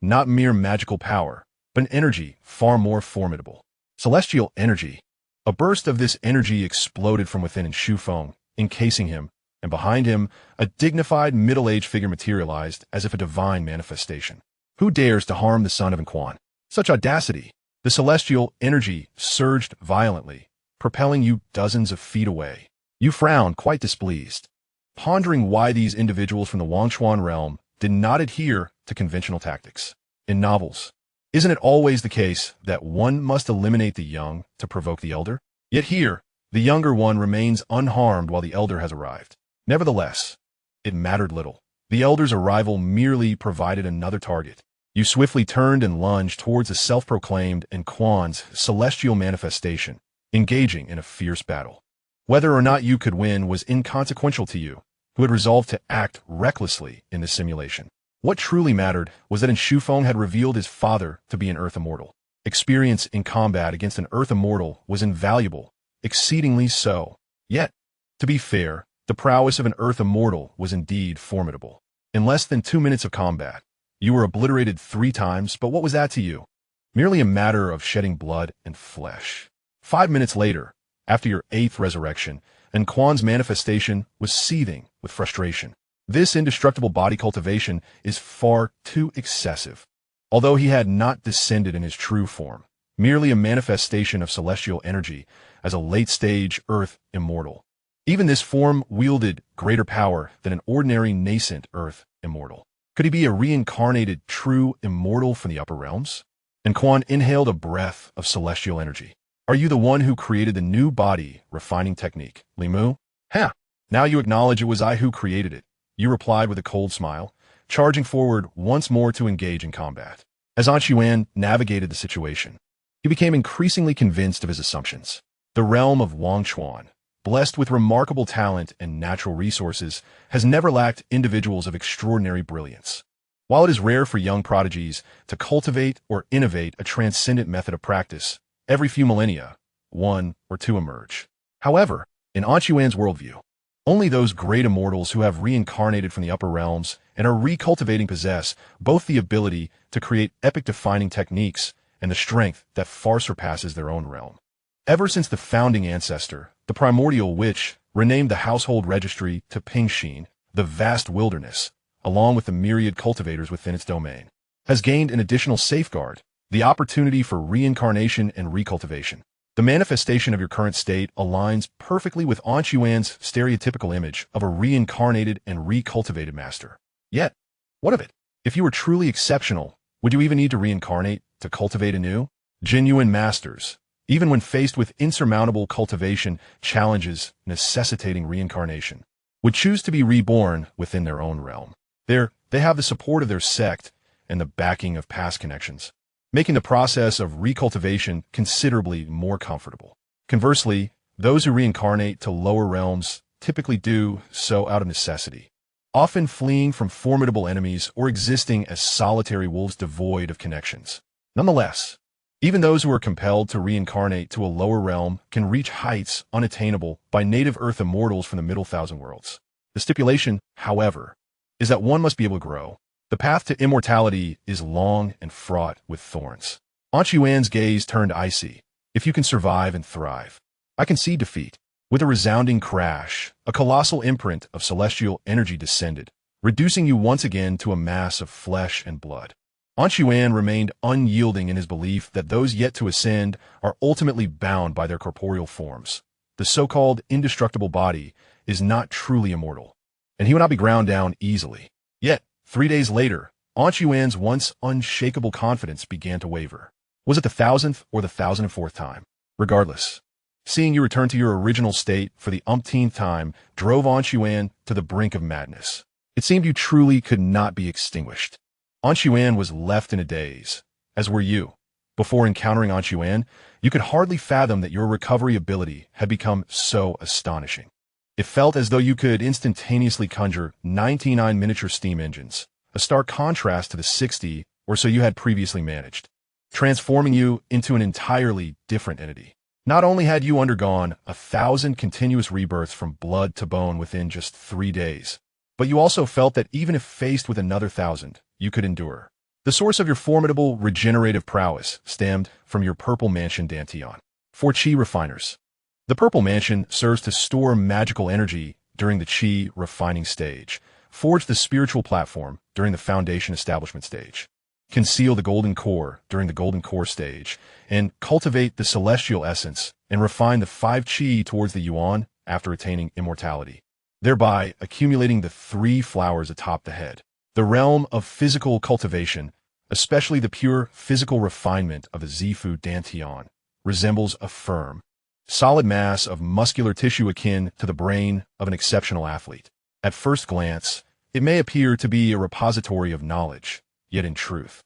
Speaker 1: Not mere magical power, but an energy far more formidable. Celestial energy. A burst of this energy exploded from within Shufeng, encasing him, and behind him, a dignified middle-aged figure materialized as if a divine manifestation. Who dares to harm the son of Quan? Such audacity! The celestial energy surged violently, propelling you dozens of feet away. You frowned, quite displeased, pondering why these individuals from the Wangchuan realm did not adhere to conventional tactics. In novels, isn't it always the case that one must eliminate the young to provoke the elder? Yet here, the younger one remains unharmed while the elder has arrived. Nevertheless, it mattered little. The elder's arrival merely provided another target. You swiftly turned and lunged towards the self-proclaimed Quan's celestial manifestation, engaging in a fierce battle. Whether or not you could win was inconsequential to you, who had resolved to act recklessly in this simulation. What truly mattered was that Shufeng had revealed his father to be an Earth Immortal. Experience in combat against an Earth Immortal was invaluable, exceedingly so. Yet, to be fair, the prowess of an Earth Immortal was indeed formidable. In less than 2 minutes of combat, you were obliterated 3 times, but what was that to you? Merely a matter of shedding blood and flesh. 5 minutes later, after your 8th resurrection, Quan's manifestation was seething with frustration. This indestructible body cultivation is far too excessive. Although he had not descended in his true form, merely a manifestation of celestial energy as a late-stage Earth Immortal. Even this form wielded greater power than an ordinary nascent Earth Immortal. Could he be a reincarnated true Immortal from the upper realms? Quan inhaled a breath of celestial energy. Are you the one who created the new body refining technique, Li Mu? Ha! Now you acknowledge it was I who created it. You replied with a cold smile, charging forward once more to engage in combat. As Yuan navigated the situation, he became increasingly convinced of his assumptions. The realm of Wangchuan, blessed with remarkable talent and natural resources, has never lacked individuals of extraordinary brilliance. While it is rare for young prodigies to cultivate or innovate a transcendent method of practice, every few millennia, 1 or 2 emerge. However, in Yuan's worldview, only those great immortals who have reincarnated from the upper realms and are recultivating possess both the ability to create epic-defining techniques and the strength that far surpasses their own realm. Ever since the founding ancestor, the primordial witch, renamed the household registry to Pingxin, the vast wilderness, along with the myriad cultivators within its domain, has gained an additional safeguard, the opportunity for reincarnation and recultivation. The manifestation of your current state aligns perfectly with Yuan's stereotypical image of a reincarnated and recultivated master. Yet, what of it? If you were truly exceptional, would you even need to reincarnate to cultivate anew? Genuine masters, even when faced with insurmountable cultivation challenges necessitating reincarnation, would choose to be reborn within their own realm. They have the support of their sect and the backing of past connections, making the process of recultivation considerably more comfortable. Conversely, those who reincarnate to lower realms typically do so out of necessity, often fleeing from formidable enemies or existing as solitary wolves devoid of connections. Nonetheless, even those who are compelled to reincarnate to a lower realm can reach heights unattainable by native Earth Immortals from the Middle Thousand Worlds. The stipulation, however, is that one must be able to grow. The path to immortality is long and fraught with thorns. Yuan's gaze turned icy. If you can survive and thrive, I concede defeat. With a resounding crash, a colossal imprint of celestial energy descended, reducing you once again to a mass of flesh and blood. Yuan remained unyielding in his belief that those yet to ascend are ultimately bound by their corporeal forms. The so-called indestructible body is not truly immortal, and he will not be ground down easily. Yet, 3 days later, Yuan's once unshakable confidence began to waver. Was it the 1000th or the 1004th time? Regardless, seeing you return to your original state for the umpteenth time drove Yuan to the brink of madness. It seemed you truly could not be extinguished. Yuan was left in a daze, as were you. Before encountering Anxuan, you could hardly fathom that your recovery ability had become so astonishing. It felt as though you could instantaneously conjure 99 miniature steam engines, a stark contrast to the 60 or so you had previously managed, transforming you into an entirely different entity. Not only had you undergone 1,000 continuous rebirths from blood to bone within just 3 days, but you also felt that even if faced with another 1,000, you could endure. The source of your formidable regenerative prowess stemmed from your Purple Mansion Dantian. 4 Chi Refiners. The Purple Mansion serves to store magical energy during the Chi refining stage, forge the spiritual platform during the foundation establishment stage, conceal the golden core during the golden core stage, and cultivate the celestial essence and refine the 5 Chi towards the Yuan after attaining immortality, thereby accumulating the 3 flowers atop the head. The realm of physical cultivation, especially the pure physical refinement of the Zifu Dantian, resembles a firm, solid mass of muscular tissue akin to the brain of an exceptional athlete. At first glance, it may appear to be a repository of knowledge, yet in truth,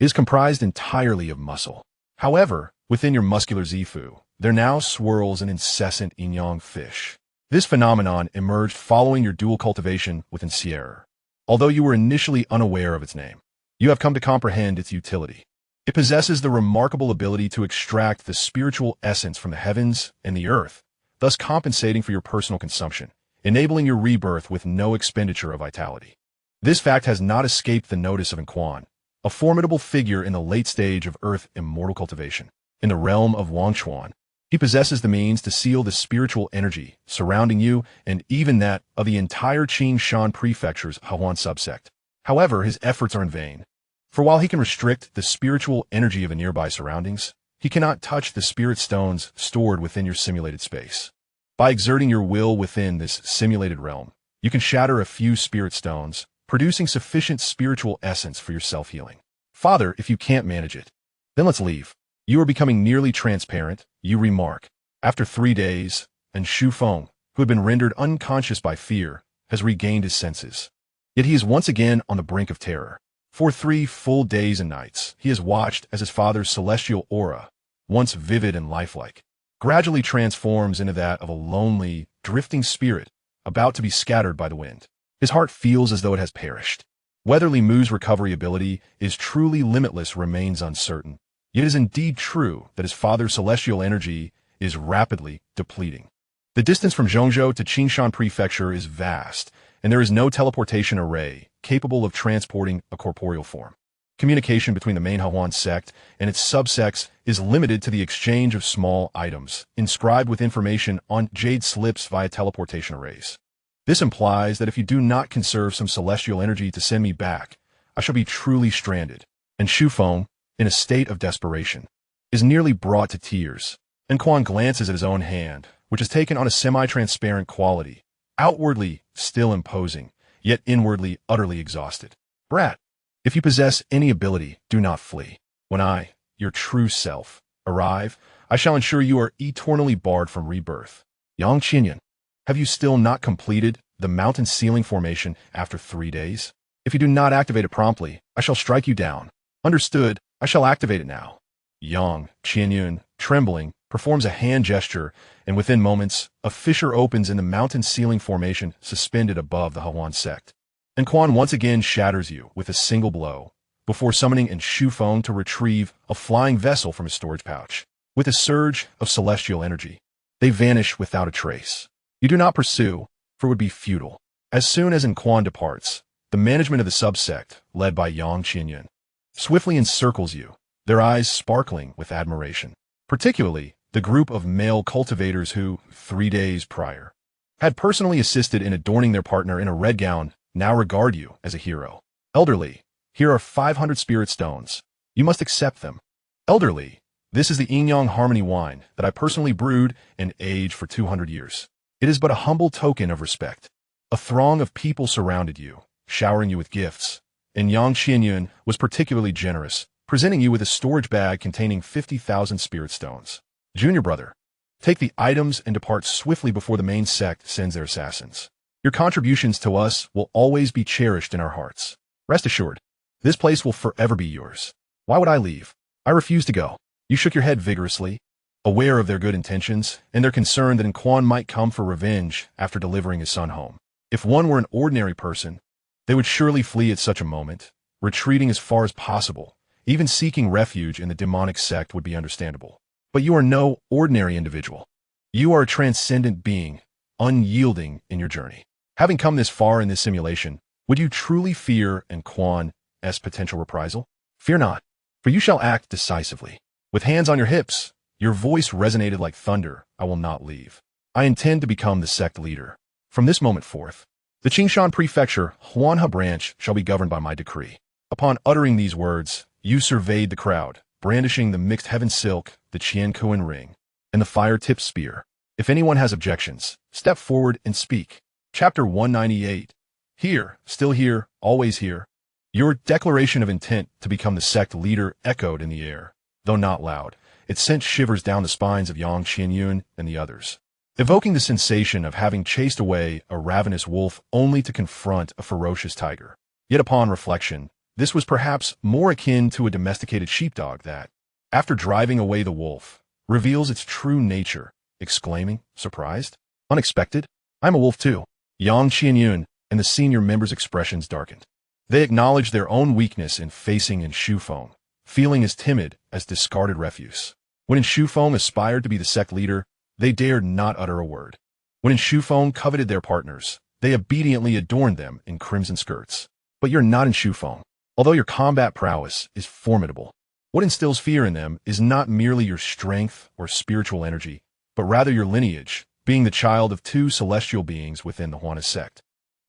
Speaker 1: it is comprised entirely of muscle. However, within your muscular Zifu, there now swirls an incessant yin-yang fish. This phenomenon emerged following your dual cultivation with Xianxia. Although you were initially unaware of its name, you have come to comprehend its utility. It possesses the remarkable ability to extract the spiritual essence from the heavens and the earth, thus compensating for your personal consumption, enabling your rebirth with no expenditure of vitality. This fact has not escaped the notice of Quan, a formidable figure in the late stage of earth immortal cultivation. In the realm of Wangchuan, he possesses the means to seal the spiritual energy surrounding you and even that of the entire Qingshan Prefecture's Hahuan subsect. However, his efforts are in vain. For while he can restrict the spiritual energy of the nearby surroundings, he cannot touch the spirit stones stored within your simulated space. By exerting your will within this simulated realm, you can shatter a few spirit stones, producing sufficient spiritual essence for your self-healing. Father, if you can't manage it, then let's leave. You are becoming nearly transparent, you remark. After 3 days, and Shu Feng, who had been rendered unconscious by fear, has regained his senses. Yet he is once again on the brink of terror. For 3 full days and nights, he has watched as his father's celestial aura, once vivid and lifelike, gradually transforms into that of a lonely, drifting spirit about to be scattered by the wind. His heart feels as though it has perished. Whether Li Mu's recovery ability is truly limitless remains uncertain. Yet it is indeed true that his father's celestial energy is rapidly depleting. The distance from Zhongzhou to Qingshan Prefecture is vast, and there is no teleportation array capable of transporting a corporeal form. Communication between the main Hahuan sect and its subsects is limited to the exchange of small items, inscribed with information on jade slips via teleportation arrays. This implies that if you do not conserve some celestial energy to send me back, I shall be truly stranded. And Shu Feng, in a state of desperation, is nearly brought to tears, and Quan glances at his own hand, which is taken on a semi-transparent quality, outwardly still imposing, yet inwardly utterly exhausted. Brat, if you possess any ability, do not flee. When I, your true self, arrive, I shall ensure you are eternally barred from rebirth. Xianxia, have you still not completed the mountain ceiling formation after 3 days? If you do not activate it promptly, I shall strike you down. Understood. I shall activate it now. Yang Qianyun, trembling, performs a hand gesture, and within moments, a fissure opens in the mountain ceiling formation suspended above the Hahuan sect. And Quan once again shatters you with a single blow, before summoning and Shu Feng to retrieve a flying vessel from his storage pouch. With a surge of celestial energy, they vanish without a trace. You do not pursue, for it would be futile. As soon as Quan departs, the management of the subsect, led by Yang Qianyun, swiftly encircles you, their eyes sparkling with admiration. Particularly, the group of male cultivators who, 3 days prior, had personally assisted in adorning their partner in a red gown now regard you as a hero. Elderly, here are 500 spirit stones. You must accept them. Elderly, this is the yin-yang harmony wine that I personally brewed and aged for 200 years. It is but a humble token of respect. A throng of people surrounded you, showering you with gifts, and Yang Qianyun was particularly generous, presenting you with a storage bag containing 50,000 spirit stones. Junior brother, take the items and depart swiftly before the main sect sends their assassins. Your contributions to us will always be cherished in our hearts. Rest assured, this place will forever be yours. Why would I leave? I refuse to go. You shook your head vigorously, aware of their good intentions, and their concern that Quan might come for revenge after delivering his son home. If one were an ordinary person, they would surely flee at such a moment, retreating as far as possible. Even seeking refuge in the demonic sect would be understandable. But you are no ordinary individual. You are a transcendent being, unyielding in your journey. Having come this far in this simulation, would you truly fear Quan's potential reprisal? Fear not, for you shall act decisively. With hands on your hips, your voice resonated like thunder. I will not leave. I intend to become the sect leader. From this moment forth, the Xianxia Prefecture, Xianxia branch, shall be governed by my decree. Upon uttering these words, you surveyed the crowd, brandishing the mixed heaven silk, the Qiankuan ring, and the fire-tipped spear. If anyone has objections, step forward and speak. Chapter 198. Here, still here, always here. Your declaration of intent to become the sect leader echoed in the air. Though not loud, it sent shivers down the spines of Yang Qianyun and the others, evoking the sensation of having chased away a ravenous wolf only to confront a ferocious tiger. Yet upon reflection, this was perhaps more akin to a domesticated sheepdog that, after driving away the wolf, reveals its true nature, exclaiming, surprised, unexpected, I'm a wolf too. Yang Qianyun and the senior members' expressions darkened. They acknowledged their own weakness in facing Shufeng, feeling as timid as discarded refuse. When Shufeng aspired to be the sect leader, they dared not utter a word. When Shufeng coveted their partners, they obediently adorned them in crimson skirts. But you're not Shufeng. Although your combat prowess is formidable, what instills fear in them is not merely your strength or spiritual energy, but rather your lineage, being the child of two celestial beings within the Huana sect.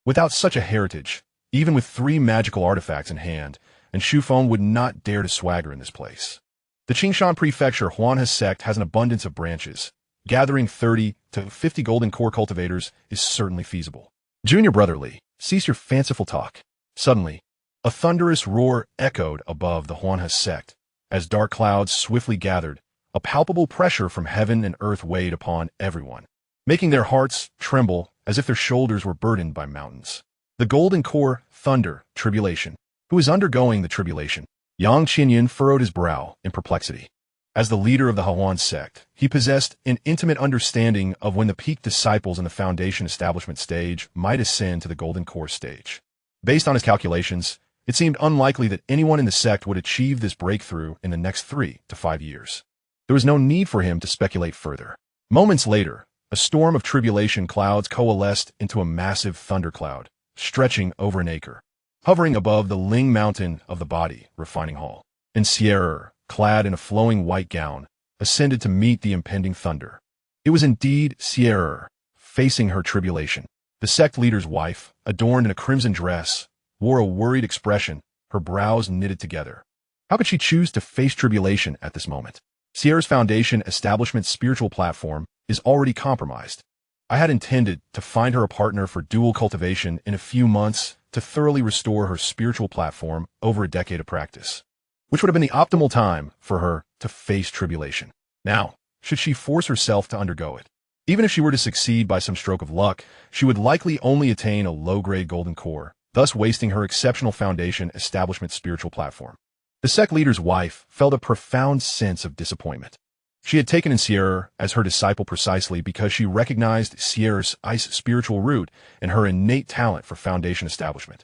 Speaker 1: Without such a heritage, even with 3 magical artifacts in hand, Shufeng would not dare to swagger in this place. The Xianxia Prefecture Huana sect has an abundance of branches. Gathering 30 to 50 golden core cultivators is certainly feasible. Junior Brotherly, cease your fanciful talk. Suddenly, a thunderous roar echoed above the Huana sect. As dark clouds swiftly gathered, a palpable pressure from heaven and earth weighed upon everyone, making their hearts tremble as if their shoulders were burdened by mountains. The golden core, thunder, tribulation. Who is undergoing the tribulation? Yang Qianyun furrowed his brow in perplexity. As the leader of the Huan sect, he possessed an intimate understanding of when the peak disciples in the foundation establishment stage might ascend to the golden core stage. Based on his calculations, it seemed unlikely that anyone in the sect would achieve this breakthrough in the next 3 to 5 years. There was no need for him to speculate further. Moments later, a storm of tribulation clouds coalesced into a massive thundercloud, stretching over an acre. Hovering above the Ling Mountain of the body, refining hall, and Sierra, clad in a flowing white gown, ascended to meet the impending thunder. It was indeed Sierra, facing her tribulation. The sect leader's wife, adorned in a crimson dress, wore a worried expression, her brows knitted together. How could she choose to face tribulation at this moment? Sierra's foundation establishment's spiritual platform is already compromised. I had intended to find her a partner for dual cultivation in a few months to thoroughly restore her spiritual platform over a decade of practice, which would have been the optimal time for her to face tribulation. Now, should she force herself to undergo it? Even if she were to succeed by some stroke of luck, she would likely only attain a low-grade golden core, thus wasting her exceptional foundation establishment spiritual platform. The sect leader's wife felt a profound sense of disappointment. She had taken in Sierra as her disciple precisely because she recognized Sierra's ice spiritual root and her innate talent for foundation establishment.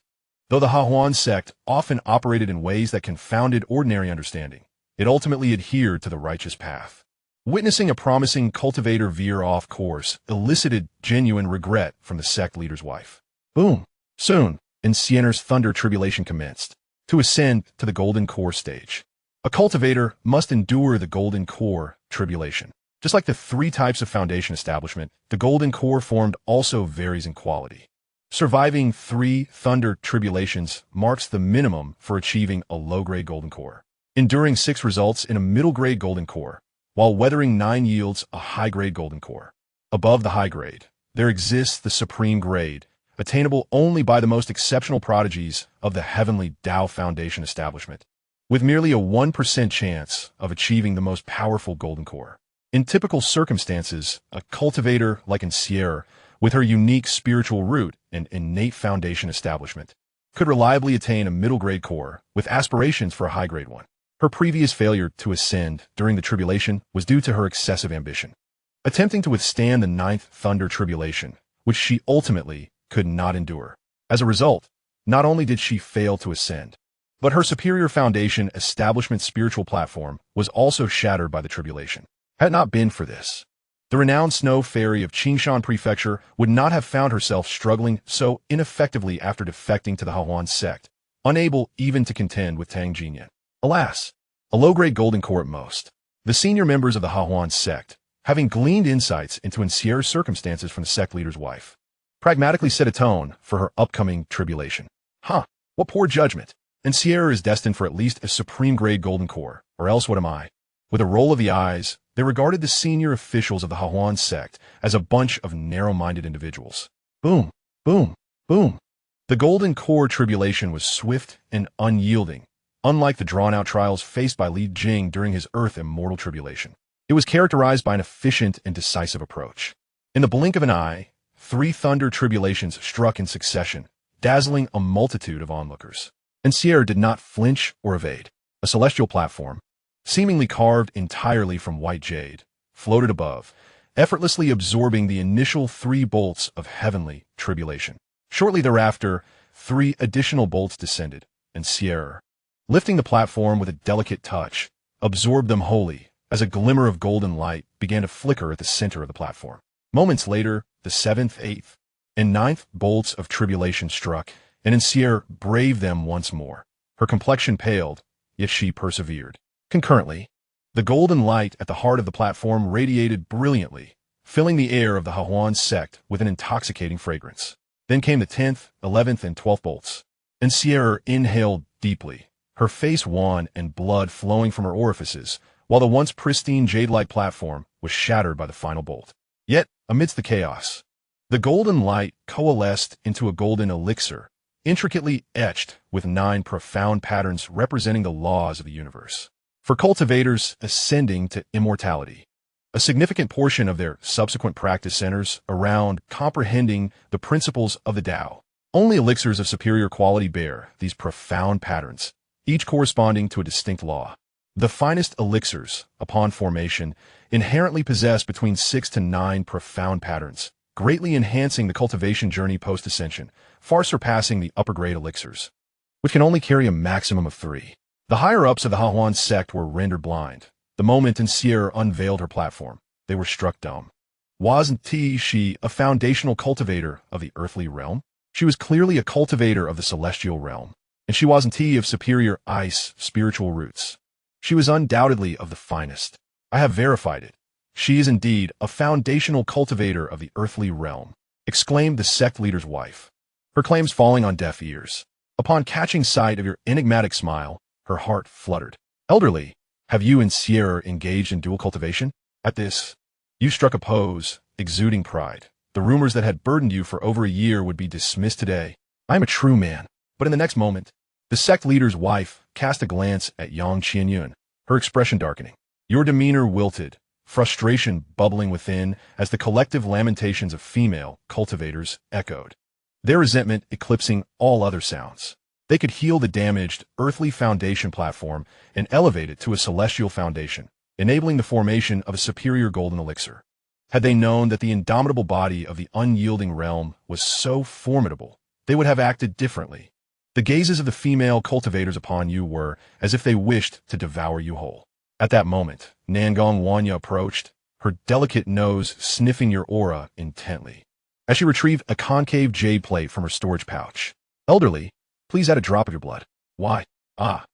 Speaker 1: Though the Huan sect often operated in ways that confounded ordinary understanding, it ultimately adhered to the righteous path. Witnessing a promising cultivator veer off course elicited genuine regret from the sect leader's wife. Boom! Soon, Sierra's thunder tribulation commenced. To ascend to the golden core stage, a cultivator must endure the golden core tribulation. Just like the 3 types of foundation establishment, the golden core formed also varies in quality. Surviving 3 thunder tribulations marks the minimum for achieving a low-grade golden core. Enduring 6 results in a middle-grade golden core, while weathering 9 yields a high-grade golden core. Above the high grade, there exists the supreme grade, attainable only by the most exceptional prodigies of the heavenly Tao Foundation establishment, with merely a 1% chance of achieving the most powerful golden core. In typical circumstances, a cultivator like Sierra, with her unique spiritual root and innate foundation establishment, could reliably attain a middle-grade core with aspirations for a high-grade one. Her previous failure to ascend during the tribulation was due to her excessive ambition. Attempting to withstand the ninth thunder tribulation, which she ultimately could not endure. As a result, not only did she fail to ascend, but her superior foundation establishment spiritual platform was also shattered by the tribulation. Had it not been for this, the renowned snow fairy of Qingshan Prefecture would not have found herself struggling so ineffectively after defecting to the Hahuan sect, unable even to contend with Tang Jinyan. Alas, a low-grade golden core at most. The senior members of the Hahuan sect, having gleaned insights into Xianxia's circumstances from the sect leader's wife, pragmatically set a tone for her upcoming tribulation. What poor judgment. Xianxia is destined for at least a supreme-grade golden core, or else what am I? With a roll of the eyes, they regarded the senior officials of the Hahuan sect as a bunch of narrow-minded individuals. Boom, boom, boom. The golden core tribulation was swift and unyielding, unlike the drawn-out trials faced by Li Jing during his Earth Immortal tribulation. It was characterized by an efficient and decisive approach. In the blink of an eye, 3 thunder tribulations struck in succession, dazzling a multitude of onlookers. Xianxia did not flinch or evade. A celestial platform, seemingly carved entirely from white jade, floated above, effortlessly absorbing the initial 3 bolts of heavenly tribulation. Shortly thereafter, 3 additional bolts descended, and Xianxia, lifting the platform with a delicate touch, absorbed them wholly, as a glimmer of golden light began to flicker at the center of the platform. Moments later, the 7th, 8th, and 9th bolts of tribulation struck, and Xianxia braved them once more. Her complexion paled, yet she persevered. Concurrently, the golden light at the heart of the platform radiated brilliantly, filling the air of the Hahuan sect with an intoxicating fragrance. Then came the 10th, 11th, and 12th bolts. Xianxia inhaled deeply, her face wan and blood flowing from her orifices, while the once pristine jade-like platform was shattered by the final bolt. Yet, amidst the chaos, the golden light coalesced into a golden elixir, intricately etched with 9 profound patterns representing the laws of the universe. For cultivators ascending to immortality, a significant portion of their subsequent practice centers around comprehending the principles of the Tao. Only elixirs of superior quality bear these profound patterns, each corresponding to a distinct law. The finest elixirs, upon formation, inherently possess between 6 to 9 profound patterns, greatly enhancing the cultivation journey post-ascension, far surpassing the upper-grade elixirs, which can only carry a maximum of 3. The higher-ups of the Hahuan sect were rendered blind. The moment Xianxia unveiled her platform, they were struck dumb. Wasn't she a foundational cultivator of the earthly realm? She was clearly a cultivator of the celestial realm, and she wasn't of superior ice spiritual roots. She was undoubtedly of the finest. I have verified it. She is indeed a foundational cultivator of the earthly realm, exclaimed the sect leader's wife, her claims falling on deaf ears. Upon catching sight of your enigmatic smile, her heart fluttered. Elderly, have you and Xianxia engaged in dual cultivation? At this, you struck a pose, exuding pride. The rumors that had burdened you for over a year would be dismissed today. I am a true man. But in the next moment, the sect leader's wife cast a glance at Yang Qianyun, her expression darkening. Your demeanor wilted, frustration bubbling within as the collective lamentations of female cultivators echoed, their resentment eclipsing all other sounds. They could heal the damaged earthly foundation platform and elevate it to a celestial foundation, enabling the formation of a superior golden elixir. Had they known that the indomitable body of the unyielding realm was so formidable, they would have acted differently. The gazes of the female cultivators upon you were as if they wished to devour you whole. At that moment, Nangong Wanya approached, her delicate nose sniffing your aura intently, as she retrieved a concave jade plate from her storage pouch. Elderly, please add a drop of your blood. Why?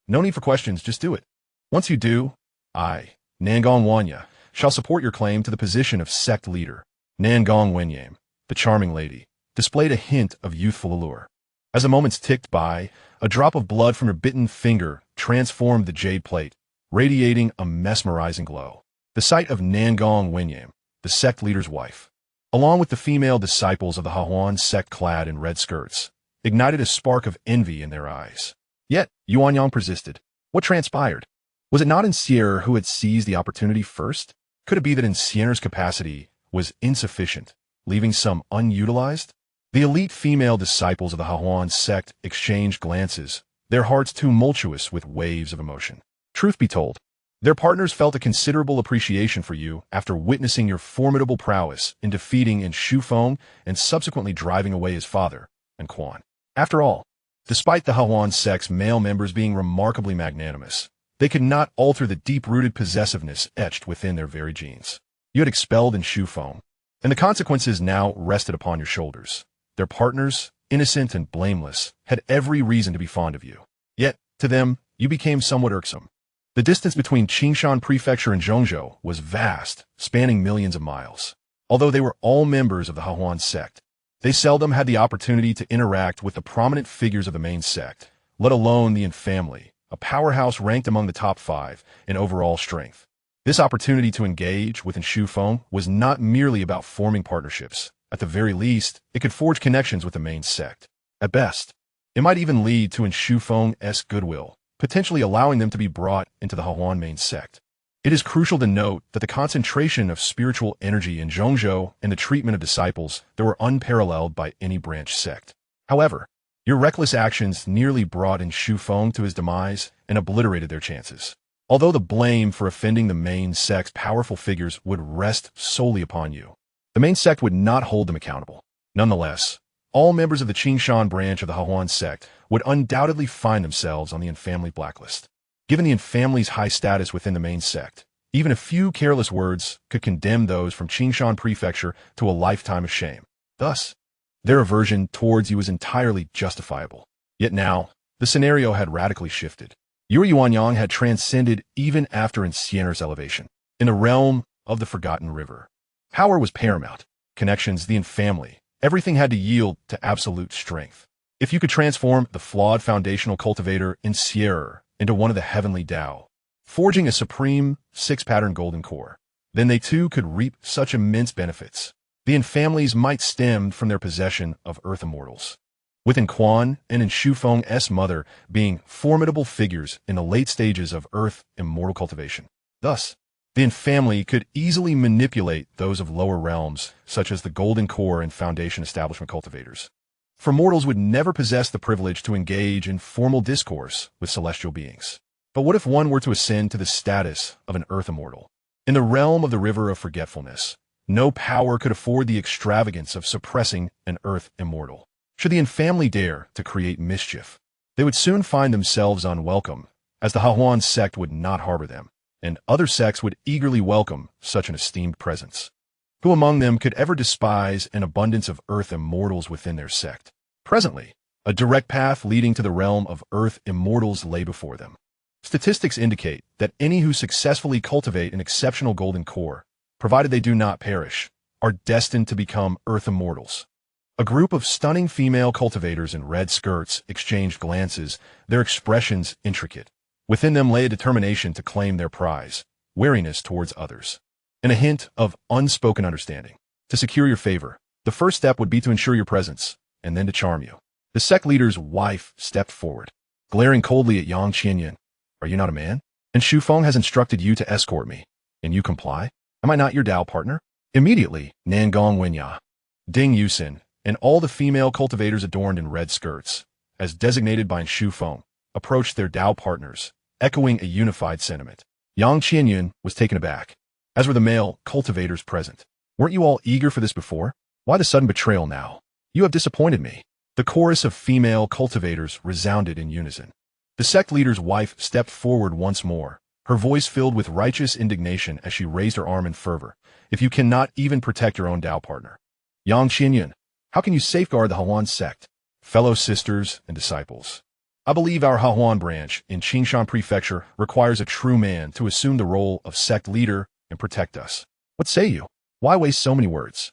Speaker 1: No need for questions, just do it. Once you do, I, Nangong Wanya, shall support your claim to the position of sect leader. Nangong Wenyame, the charming lady, displayed a hint of youthful allure. As the moments ticked by, a drop of blood from her bitten finger transformed the jade plate, radiating a mesmerizing glow. The sight of Nangong Wenyame, the sect leader's wife, along with the female disciples of the Hahuan sect clad in red skirts, ignited a spark of envy in their eyes. Yet, Yuanyang persisted. What transpired? Was it not Xianxia who had seized the opportunity first? Could it be that Xianxia's capacity was insufficient, leaving some unutilized? The elite female disciples of the Hahuan sect exchanged glances, their hearts tumultuous with waves of emotion. Truth be told, their partners felt a considerable appreciation for you after witnessing your formidable prowess in defeating in Shufeng and subsequently driving away his father, and Quan. After all, despite the Hahuan sect's male members being remarkably magnanimous, they could not alter the deep-rooted possessiveness etched within their very genes. You had expelled in Shufeng, and the consequences now rested upon your shoulders. Their partners, innocent and blameless, had every reason to be fond of you. Yet, to them, you became somewhat irksome. The distance between Qingshan Prefecture and Zhongzhou was vast, spanning millions of miles. Although they were all members of the Hahuan sect, they seldom had the opportunity to interact with the prominent figures of the main sect, let alone the family, a powerhouse ranked among the top 5 in overall strength. This opportunity to engage with Shufeng was not merely about forming partnerships. At the very least, it could forge connections with the main sect. At best, it might even lead to Shufeng's goodwill, potentially allowing them to be brought into the Hahuan main sect. It is crucial to note that the concentration of spiritual energy in Zhongzhou and the treatment of disciples that were unparalleled by any branch sect. However, your reckless actions nearly brought Shufeng to his demise and obliterated their chances. Although the blame for offending the main sect's powerful figures would rest solely upon you, the main sect would not hold them accountable. Nonetheless, all members of the Qingshan branch of the Hahuan sect would undoubtedly find themselves on the family blacklist. Given the family's high status within the main sect, even a few careless words could condemn those from Qingshan Prefecture to a lifetime of shame. Thus, their aversion towards you was entirely justifiable. Yet now, the scenario had radically shifted. Your Yuanyang had transcended even after Xianxia's elevation. In the realm of the Forgotten River, power was paramount. Connections, the family, everything had to yield to absolute strength. If you could transform the flawed foundational cultivator in Sierra into one of the heavenly Tao, forging a supreme 6-pattern golden core, then they too could reap such immense benefits. The families might stem from their possession of earth immortals, with Quan and Shufeng's mother being formidable figures in the late stages of earth immortal cultivation. Thus, the family could easily manipulate those of lower realms, such as the golden core and foundation establishment cultivators. For mortals would never possess the privilege to engage in formal discourse with celestial beings. But what if one were to ascend to the status of an earth immortal? In the realm of the river of forgetfulness, no power could afford the extravagance of suppressing an earth immortal. Should the family dare to create mischief, they would soon find themselves unwelcome, as the Hahuan sect would not harbor them, and other sects would eagerly welcome such an esteemed presence. Who among them could ever despise an abundance of earth immortals within their sect? Presently, a direct path leading to the realm of earth immortals lay before them. Statistics indicate that any who successfully cultivate an exceptional golden core, provided they do not perish, are destined to become earth immortals. A group of stunning female cultivators in red skirts exchanged glances, their expressions intricate. Within them lay a determination to claim their prize, wariness towards others, and a hint of unspoken understanding. To secure your favor, the first step would be to ensure your presence, and then to charm you. The sect leader's wife stepped forward, glaring coldly at Xianxia. Are you not a man? And Shufeng has instructed you to escort me, and you comply? Am I not your Dao partner? Immediately, Nangong Wenya, Ding Yusin, and all the female cultivators adorned in red skirts, as designated by Shufeng, approached their Dao partners, echoing a unified sentiment. Yang Qianyun was taken aback, as were the male cultivators present. Weren't you all eager for this before? Why the sudden betrayal now? You have disappointed me. The chorus of female cultivators resounded in unison. The sect leader's wife stepped forward once more, her voice filled with righteous indignation as she raised her arm in fervor. If you cannot even protect your own Dao partner, Yang Qianyun, how can you safeguard the Hahuan sect? Fellow sisters and disciples, I believe our Hahuan branch in Qingshan Prefecture requires a true man to assume the role of sect leader and protect us. What say you? Why waste so many words?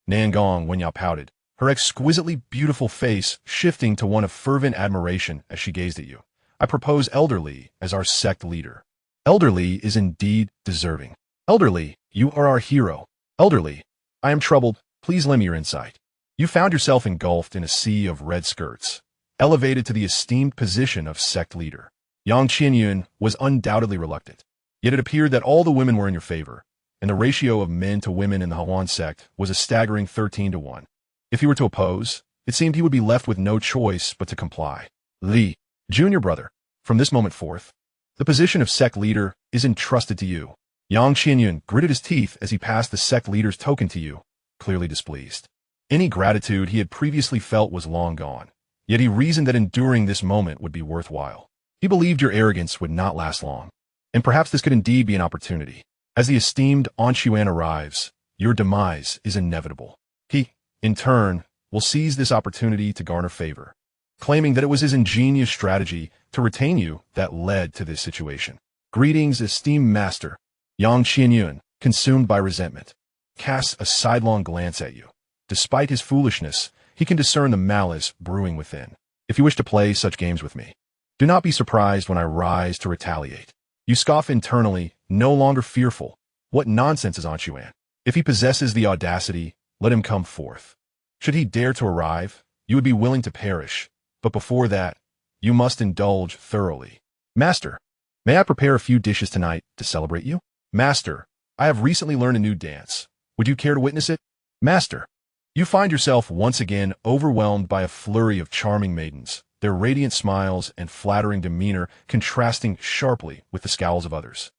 Speaker 1: Nangong Wenya pouted, her exquisitely beautiful face shifting to one of fervent admiration as she gazed at you. I propose Elder Li as our sect leader. Elder Li is indeed deserving. Elder Li, you are our hero. Elder Li, I am troubled. Please lend me your insight. You found yourself engulfed in a sea of red skirts, elevated to the esteemed position of sect leader. Yang Qianyun was undoubtedly reluctant, yet it appeared that all the women were in your favor, and the ratio of men to women in the Hahuan sect was a staggering 13-1. If he were to oppose, it seemed he would be left with no choice but to comply. Li, junior brother, from this moment forth, The position of sect leader is entrusted to you. Yang Qianyun gritted his teeth as he passed the sect leader's token to you, clearly displeased. Any gratitude he had previously felt was long gone, yet he reasoned that enduring this moment would be worthwhile. He believed your arrogance would not last long, and perhaps this could indeed be an opportunity. As the esteemed Anshuan arrives, your demise is inevitable. He, in turn, will seize this opportunity to garner favor, claiming that it was his ingenious strategy to retain you that led to this situation. Greetings, esteemed master. Yang Qianyun, consumed by resentment, casts a sidelong glance at you. Despite his foolishness, he can discern the malice brewing within. If you wish to play such games with me, do not be surprised when I rise to retaliate. You scoff internally, no longer fearful. What nonsense is Anshuan? If he possesses the audacity, let him come forth. Should he dare to arrive, you would be willing to perish, but before that, you must indulge thoroughly. Master, may I prepare a few dishes tonight to celebrate you? Master, I have recently learned a new dance. Would you care to witness it? Master, you find yourself once again overwhelmed by a flurry of charming maidens, their radiant smiles and flattering demeanor contrasting sharply with the scowls of others,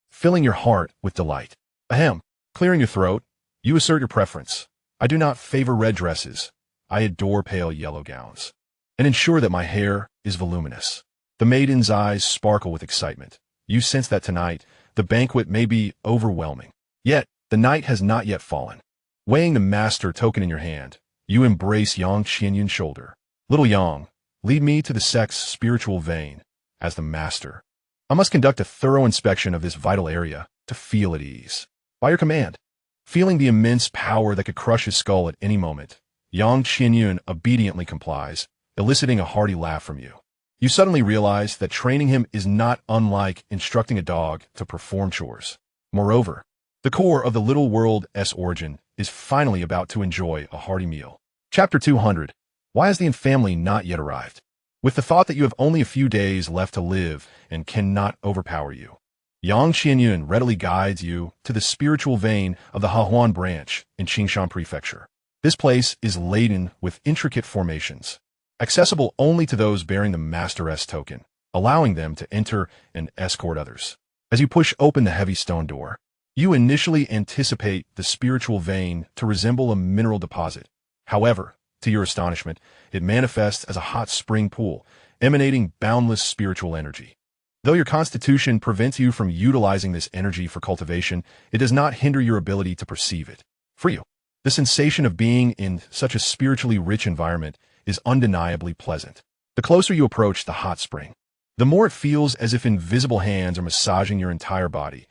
Speaker 1: filling your heart with delight. Ahem, clearing your throat, you assert your preference. I do not favor red dresses. I adore pale yellow gowns, and ensure that my hair is voluminous. The maiden's eyes sparkle with excitement. You sense that tonight, the banquet may be overwhelming. Yet, the night has not yet fallen. Weighing the master token in your hand, you embrace Yang Qianyun's shoulder. Little Yang, lead me to the sect's spiritual vein. As the master, I must conduct a thorough inspection of this vital area to feel at ease. By your command. Feeling the immense power that could crush his skull at any moment, Yang Qianyun obediently complies, eliciting a hearty laugh from you. You suddenly realize that training him is not unlike instructing a dog to perform chores. Moreover, the core of the little world's origin is finally about to enjoy a hearty meal. Chapter 200. Why has the family not yet arrived? With the thought that you have only a few days left to live and cannot overpower you, Yang Qianyun readily guides you to the spiritual vein of the Hahuan branch in Qingshan Prefecture. This place is laden with intricate formations, accessible only to those bearing the Master-S token, allowing them to enter and escort others. As you push open the heavy stone door, you initially anticipate the spiritual vein to resemble a mineral deposit. However, to your astonishment, it manifests as a hot spring pool, emanating boundless spiritual energy. Though your constitution prevents you from utilizing this energy for cultivation, it does not hinder your ability to perceive it. For you, the sensation of being in such a spiritually rich environment is undeniably pleasant. The closer you approach the hot spring, the more it feels as if invisible hands are massaging your entire body.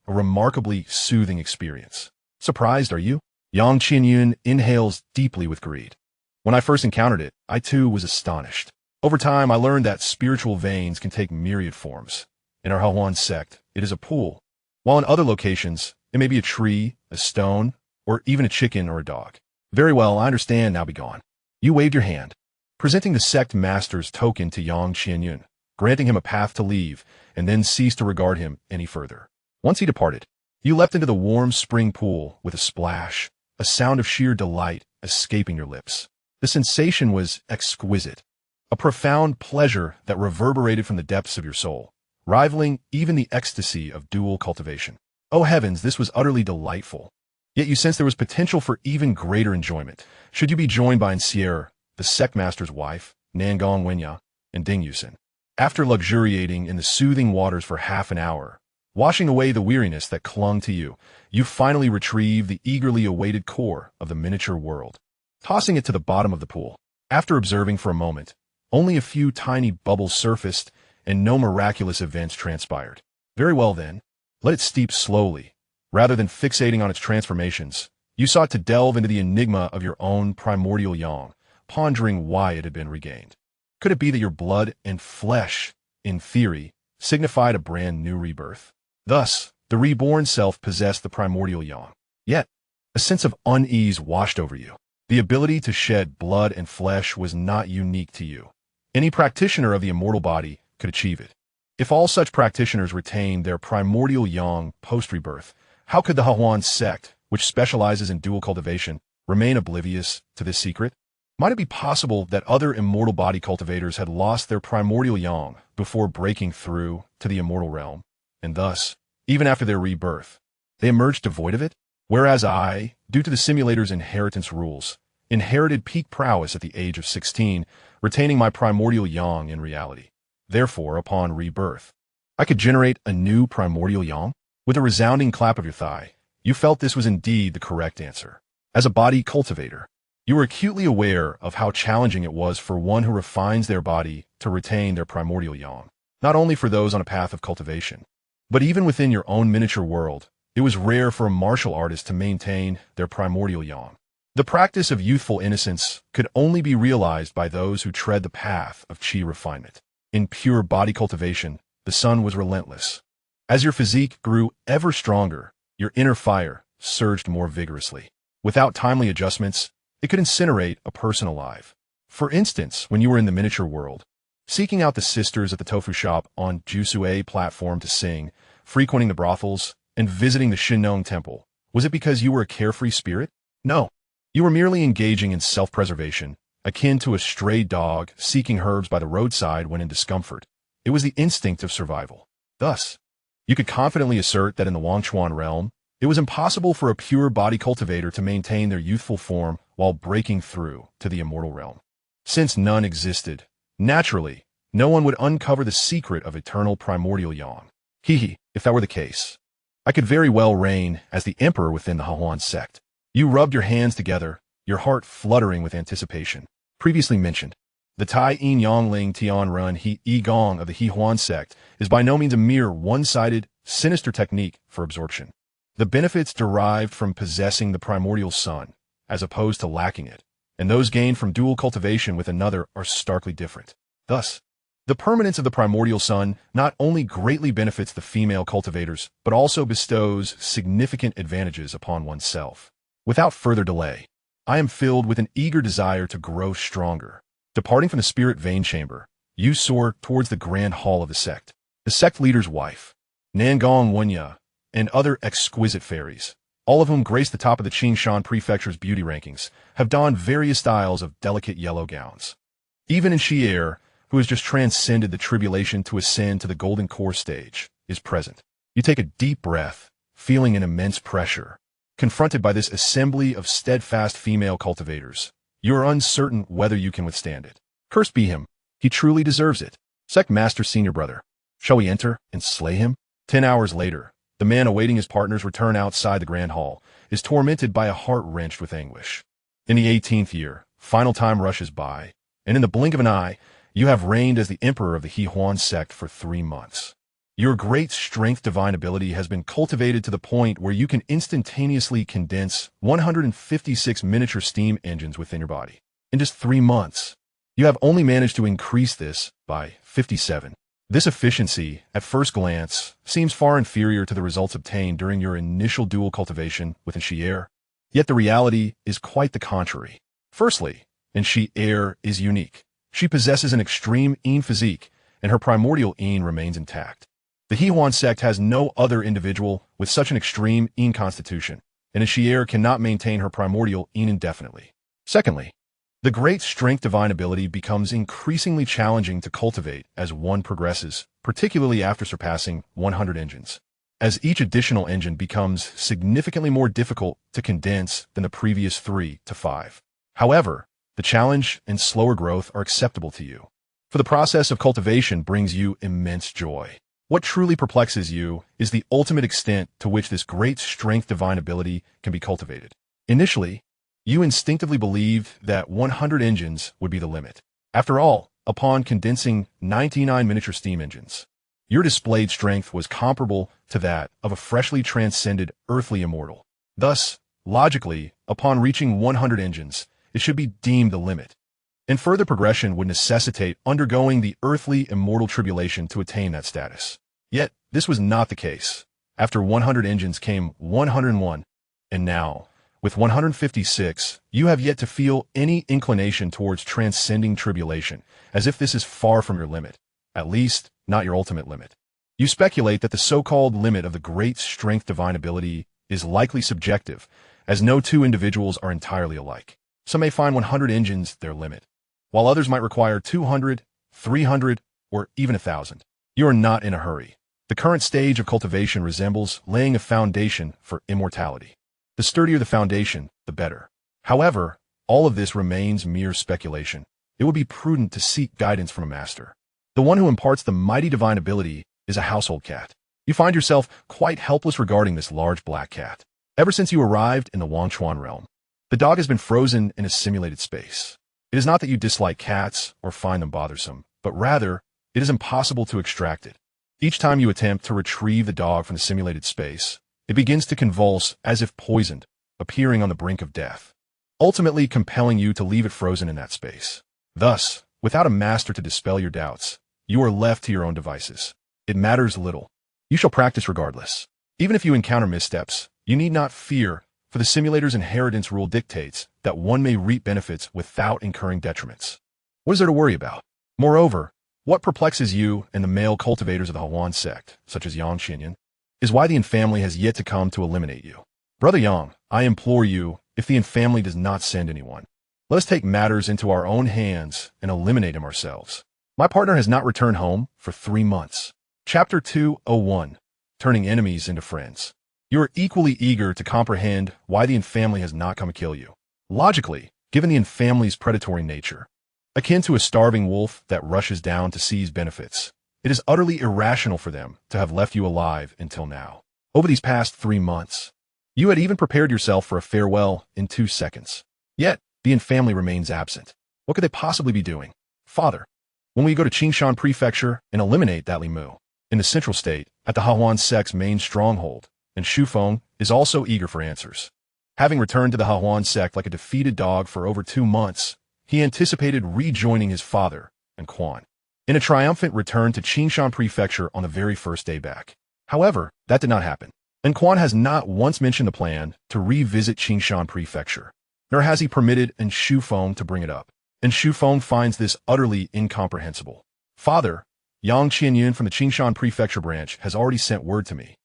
Speaker 1: A remarkably soothing experience. Surprised, are you? Yang Qianyun inhales deeply with greed. When I first encountered it, I too was astonished. Over time, I learned that spiritual veins can take myriad forms. In our Hahuan sect, it is a pool, while in other locations, it may be a tree, a stone, or even a chicken or a dog. Very well, I understand, now be gone. You waved your hand, presenting the sect master's token to Yang Qianyun, granting him a path to leave, and then ceased to regard him any further. Once he departed, you leapt into the warm spring pool with a splash, a sound of sheer delight escaping your lips. The sensation was exquisite, a profound pleasure that reverberated from the depths of your soul, rivaling even the ecstasy of dual cultivation. Oh heavens, this was utterly delightful. Yet you sensed there was potential for even greater enjoyment, should you be joined by Xianxia, the sect master's wife, Nangong Wenya, and Ding Yusin. After luxuriating in the soothing waters for half an hour, washing away the weariness that clung to you, you finally retrieve the eagerly awaited core of the miniature world, tossing it to the bottom of the pool. After observing for a moment, only a few tiny bubbles surfaced and no miraculous events transpired. Very well then, let it steep slowly. Rather than fixating on its transformations, you sought to delve into the enigma of your own primordial yang, pondering why it had been regained. Could it be that your blood and flesh, in theory, signified a brand new rebirth? Thus, the reborn self possessed the primordial yang. Yet, a sense of unease washed over you. The ability to shed blood and flesh was not unique to you. Any practitioner of the immortal body could achieve it. If all such practitioners retained their primordial yang post-rebirth, how could the Hahuan sect, which specializes in dual cultivation, remain oblivious to this secret? Might it be possible that other immortal body cultivators had lost their primordial yang before breaking through to the immortal realm, and thus, even after their rebirth, they emerged devoid of it? Whereas I, due to the simulator's inheritance rules, inherited peak prowess at the age of 16, retaining my primordial yang in reality. Therefore, upon rebirth, I could generate a new primordial yang? With a resounding clap of your thigh, you felt this was indeed the correct answer. As a body cultivator, you were acutely aware of how challenging it was for one who refines their body to retain their primordial yang. Not only for those on a path of cultivation, but even within your own miniature world, it was rare for a martial artist to maintain their primordial yang. The practice of youthful innocence could only be realized by those who tread the path of chi refinement. In pure body cultivation, the sun was relentless. As your physique grew ever stronger, your inner fire surged more vigorously. Without timely adjustments, it could incinerate a person alive. For instance, when you were in the miniature world, seeking out the sisters at the tofu shop on Jusue platform to sing, frequenting the brothels, and visiting the Shinnong temple, was it because you were a carefree spirit? No. You were merely engaging in self-preservation, akin to a stray dog seeking herbs by the roadside when in discomfort. It was the instinct of survival. Thus, you could confidently assert that in the Wangchuan realm, it was impossible for a pure body cultivator to maintain their youthful form while breaking through to the immortal realm. Since none existed, naturally, no one would uncover the secret of eternal primordial yang. If that were the case, I could very well reign as the emperor within the Hahuan sect. You rubbed your hands together, your heart fluttering with anticipation. Previously mentioned, the Tai Yin Yangling Tian Run He Yi Gong of the Hehuan sect is by no means a mere one-sided, sinister technique for absorption. The benefits derived from possessing the primordial sun, as opposed to lacking it, and those gained from dual cultivation with another are starkly different. Thus, the permanence of the primordial sun not only greatly benefits the female cultivators, but also bestows significant advantages upon oneself. Without further delay, I am filled with an eager desire to grow stronger. Departing from the spirit vein chamber, you soar towards the grand hall of the sect. The sect leader's wife, Nangong Wenya, and other exquisite fairies, all of whom grace the top of the Qingshan Prefecture's beauty rankings, have donned various styles of delicate yellow gowns. Even in Xianxia, who has just transcended the tribulation to ascend to the golden core stage, is present. You take a deep breath, feeling an immense pressure. Confronted by this assembly of steadfast female cultivators, you are uncertain whether you can withstand it. Cursed be him. He truly deserves it. Sect Master Senior Brother. Shall we enter and slay him? 10 hours later, the man awaiting his partner's return outside the Grand Hall is tormented by a heart wrenched with anguish. In the 18th year, final time rushes by, and in the blink of an eye, you have reigned as the emperor of the Hehuan sect for 3 months. Your great strength divine ability has been cultivated to the point where you can instantaneously condense 156 miniature steam engines within your body. In just 3 months, you have only managed to increase this by 57. This efficiency, at first glance, seems far inferior to the results obtained during your initial dual cultivation with Xianxia. Yet the reality is quite the contrary. Firstly, Xianxia is unique. She possesses an extreme Yin physique, and her primordial Yin remains intact. The Hehuan sect has no other individual with such an extreme Yin constitution, and Xianxia cannot maintain her primordial Yin indefinitely. Secondly, the great strength divine ability becomes increasingly challenging to cultivate as one progresses, particularly after surpassing 100 engines, as each additional engine becomes significantly more difficult to condense than the previous 3 to 5. However, the challenge and slower growth are acceptable to you, for the process of cultivation brings you immense joy. What truly perplexes you is the ultimate extent to which this great strength divine ability can be cultivated. Initially, you instinctively believed that 100 engines would be the limit. After all, upon condensing 99 miniature steam engines, your displayed strength was comparable to that of a freshly transcended earthly immortal. Thus, logically, upon reaching 100 engines, it should be deemed the limit. And further progression would necessitate undergoing the earthly immortal tribulation to attain that status. Yet, this was not the case. After 100 engines came 101, and now, with 156, you have yet to feel any inclination towards transcending tribulation, as if this is far from your limit, at least not your ultimate limit. You speculate that the so-called limit of the great strength divine ability is likely subjective, as no two individuals are entirely alike. Some may find 100 engines their limit, while others might require 200, 300, or even 1,000. You are not in a hurry. The current stage of cultivation resembles laying a foundation for immortality. The sturdier the foundation, the better. However, all of this remains mere speculation. It would be prudent to seek guidance from a master. The one who imparts the mighty divine ability is a household cat. You find yourself quite helpless regarding this large black cat. Ever since you arrived in the Wangchuan realm, the dog has been frozen in a simulated space. It is not that you dislike cats or find them bothersome, but rather, it is impossible to extract it. Each time you attempt to retrieve the dog from the simulated space, it begins to convulse as if poisoned, appearing on the brink of death, ultimately compelling you to leave it frozen in that space. Thus, without a master to dispel your doubts, you are left to your own devices. It matters little. You shall practice regardless. Even if you encounter missteps, you need not fear, for the simulator's inheritance rule dictates that one may reap benefits without incurring detriments. What is there to worry about? Moreover, what perplexes you and the male cultivators of the Hawan sect, such as Xianxia, is why the infamily has yet to come to eliminate you. Brother Yang, I implore you, if the infamily does not send anyone, let us take matters into our own hands and eliminate him ourselves. My partner has not returned home for 3 months. Chapter 201, Turning Enemies into Friends. You are equally eager to comprehend why the infamily has not come to kill you. Logically, given the infamily's predatory nature, akin to a starving wolf that rushes down to seize benefits, it is utterly irrational for them to have left you alive until now. Over these past 3 months, you had even prepared yourself for a farewell in 2 seconds. Yet, the infamily remains absent. What could they possibly be doing? Father, when we go to Qingshan Prefecture and eliminate that Limu, in the central state, at the Hawan sect's main stronghold, and Shufeng is also eager for answers. Having returned to the Hawan sect like a defeated dog for over 2 months, he anticipated rejoining his father and Quan in a triumphant return to Qingshan Prefecture on the very first day back. However, that did not happen, and Quan has not once mentioned the plan to revisit Qingshan Prefecture, nor has he permitted Shufeng to bring it up, and Shufeng finds this utterly incomprehensible. Father, Yang Qianyun from the Qingshan Prefecture branch has already sent word to me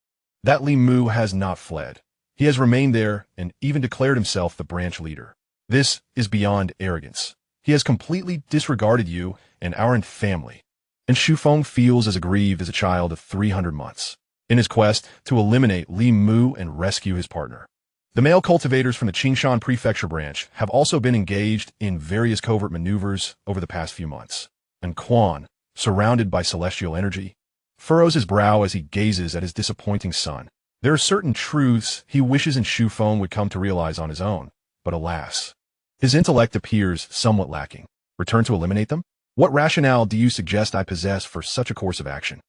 Speaker 1: that Li Mu has not fled. He has remained there and even declared himself the branch leader. This is beyond arrogance. He has completely disregarded you and our family, and Shufeng feels as aggrieved as a child of 300 months in his quest to eliminate Li Mu and rescue his partner. The male cultivators from the Qingshan Prefecture branch have also been engaged in various covert maneuvers over the past few months, and Quan, surrounded by celestial energy, furrows his brow as he gazes at his disappointing son. There are certain truths he wishes Shufeng would come to realize on his own, but alas, his intellect appears somewhat lacking. Return to eliminate them? What rationale do you suggest I possess for such a course of action?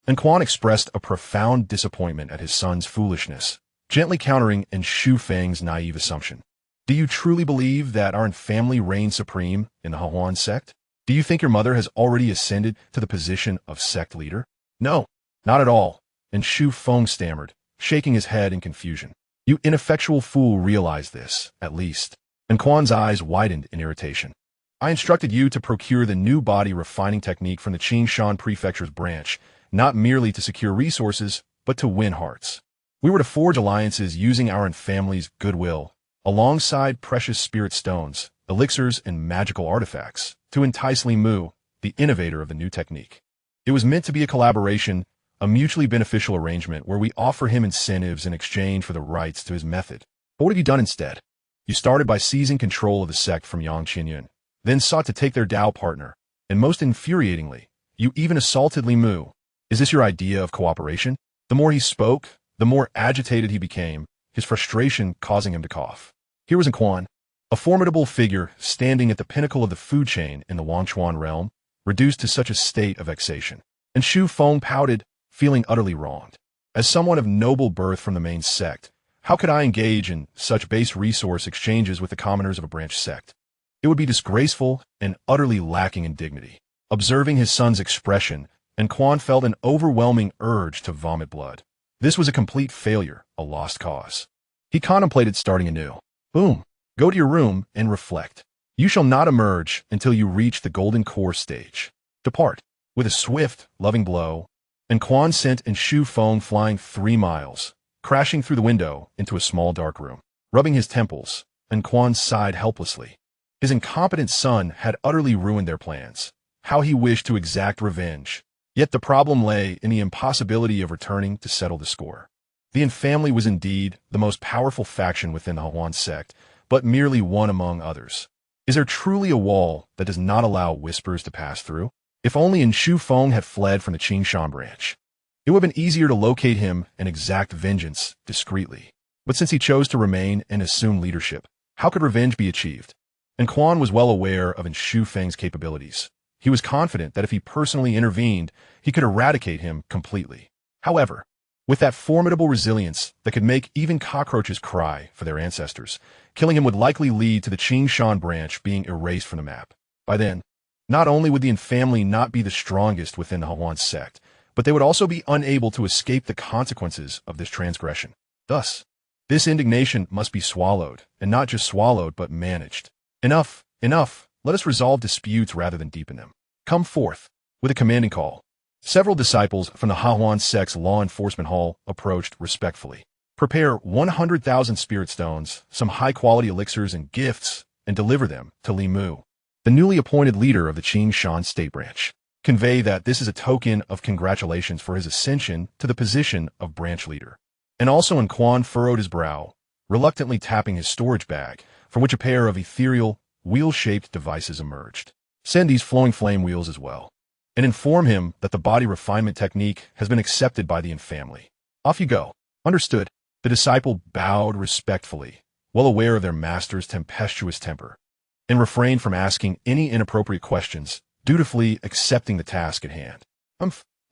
Speaker 1: And Quan expressed a profound disappointment at his son's foolishness, gently countering Shufeng's naive assumption. Do you truly believe that our family reigns supreme in the Hawan sect? Do you think your mother has already ascended to the position of sect leader? No, not at all, and Shufeng stammered, shaking his head in confusion. You ineffectual fool realize this, at least. And Quan's eyes widened in irritation. I instructed you to procure the new body refining technique from the Qingshan Prefecture's branch, not merely to secure resources, but to win hearts. We were to forge alliances using our family's goodwill, alongside precious spirit stones, elixirs, and magical artifacts, to entice Li Mu, the innovator of the new technique. It was meant to be a collaboration, a mutually beneficial arrangement where we offer him incentives in exchange for the rights to his method. But what have you done instead? You started by seizing control of the sect from Yang Qianyun, then sought to take their Dao partner, and most infuriatingly, you even assaulted Li Mu. Is this your idea of cooperation? The more he spoke, the more agitated he became, his frustration causing him to cough. Here was Quan, a formidable figure standing at the pinnacle of the food chain in the Wangchuan realm, reduced to such a state of vexation. And Shufeng pouted, feeling utterly wronged. As someone of noble birth from the main sect, how could I engage in such base resource exchanges with the commoners of a branch sect? It would be disgraceful and utterly lacking in dignity. Observing his son's expression, and Quan felt an overwhelming urge to vomit blood. This was a complete failure, a lost cause. He contemplated starting anew. Boom. Go to your room and reflect. You shall not emerge until you reach the golden core stage. Depart. With a swift, loving blow, and Quan sent Shufeng flying 3 miles, crashing through the window into a small dark room. Rubbing his temples, and Quan sighed helplessly. His incompetent son had utterly ruined their plans. How he wished to exact revenge. Yet the problem lay in the impossibility of returning to settle the score. The Yin family was indeed the most powerful faction within the Huan sect, but merely one among others. Is there truly a wall that does not allow whispers to pass through? If only Shu Feng had fled from the Xianxia branch. It would have been easier to locate him and exact vengeance discreetly. But since he chose to remain and assume leadership, how could revenge be achieved? And Quan was well aware of Shu Feng's capabilities. He was confident that if he personally intervened, he could eradicate him completely. However, with that formidable resilience that could make even cockroaches cry for their ancestors, killing him would likely lead to the Xianxia branch being erased from the map. By then, not only would the Yin family not be the strongest within the Huan sect, but they would also be unable to escape the consequences of this transgression. Thus, this indignation must be swallowed, and not just swallowed, but managed. Enough, enough, let us resolve disputes rather than deepen them. Come forth. With a commanding call, several disciples from the Huan sect's law enforcement hall approached respectfully. Prepare 100,000 spirit stones, some high-quality elixirs and gifts, and deliver them to Li Mu, the newly appointed leader of the Qingshan State Branch. Convey that this is a token of congratulations for his ascension to the position of branch leader. And also when Quan furrowed his brow, reluctantly tapping his storage bag, from which a pair of ethereal, wheel-shaped devices emerged. Send these flowing flame wheels as well. And inform him that the body refinement technique has been accepted by the Yin family. Off you go. Understood. The disciple bowed respectfully, well aware of their master's tempestuous temper, and refrained from asking any inappropriate questions, dutifully accepting the task at hand.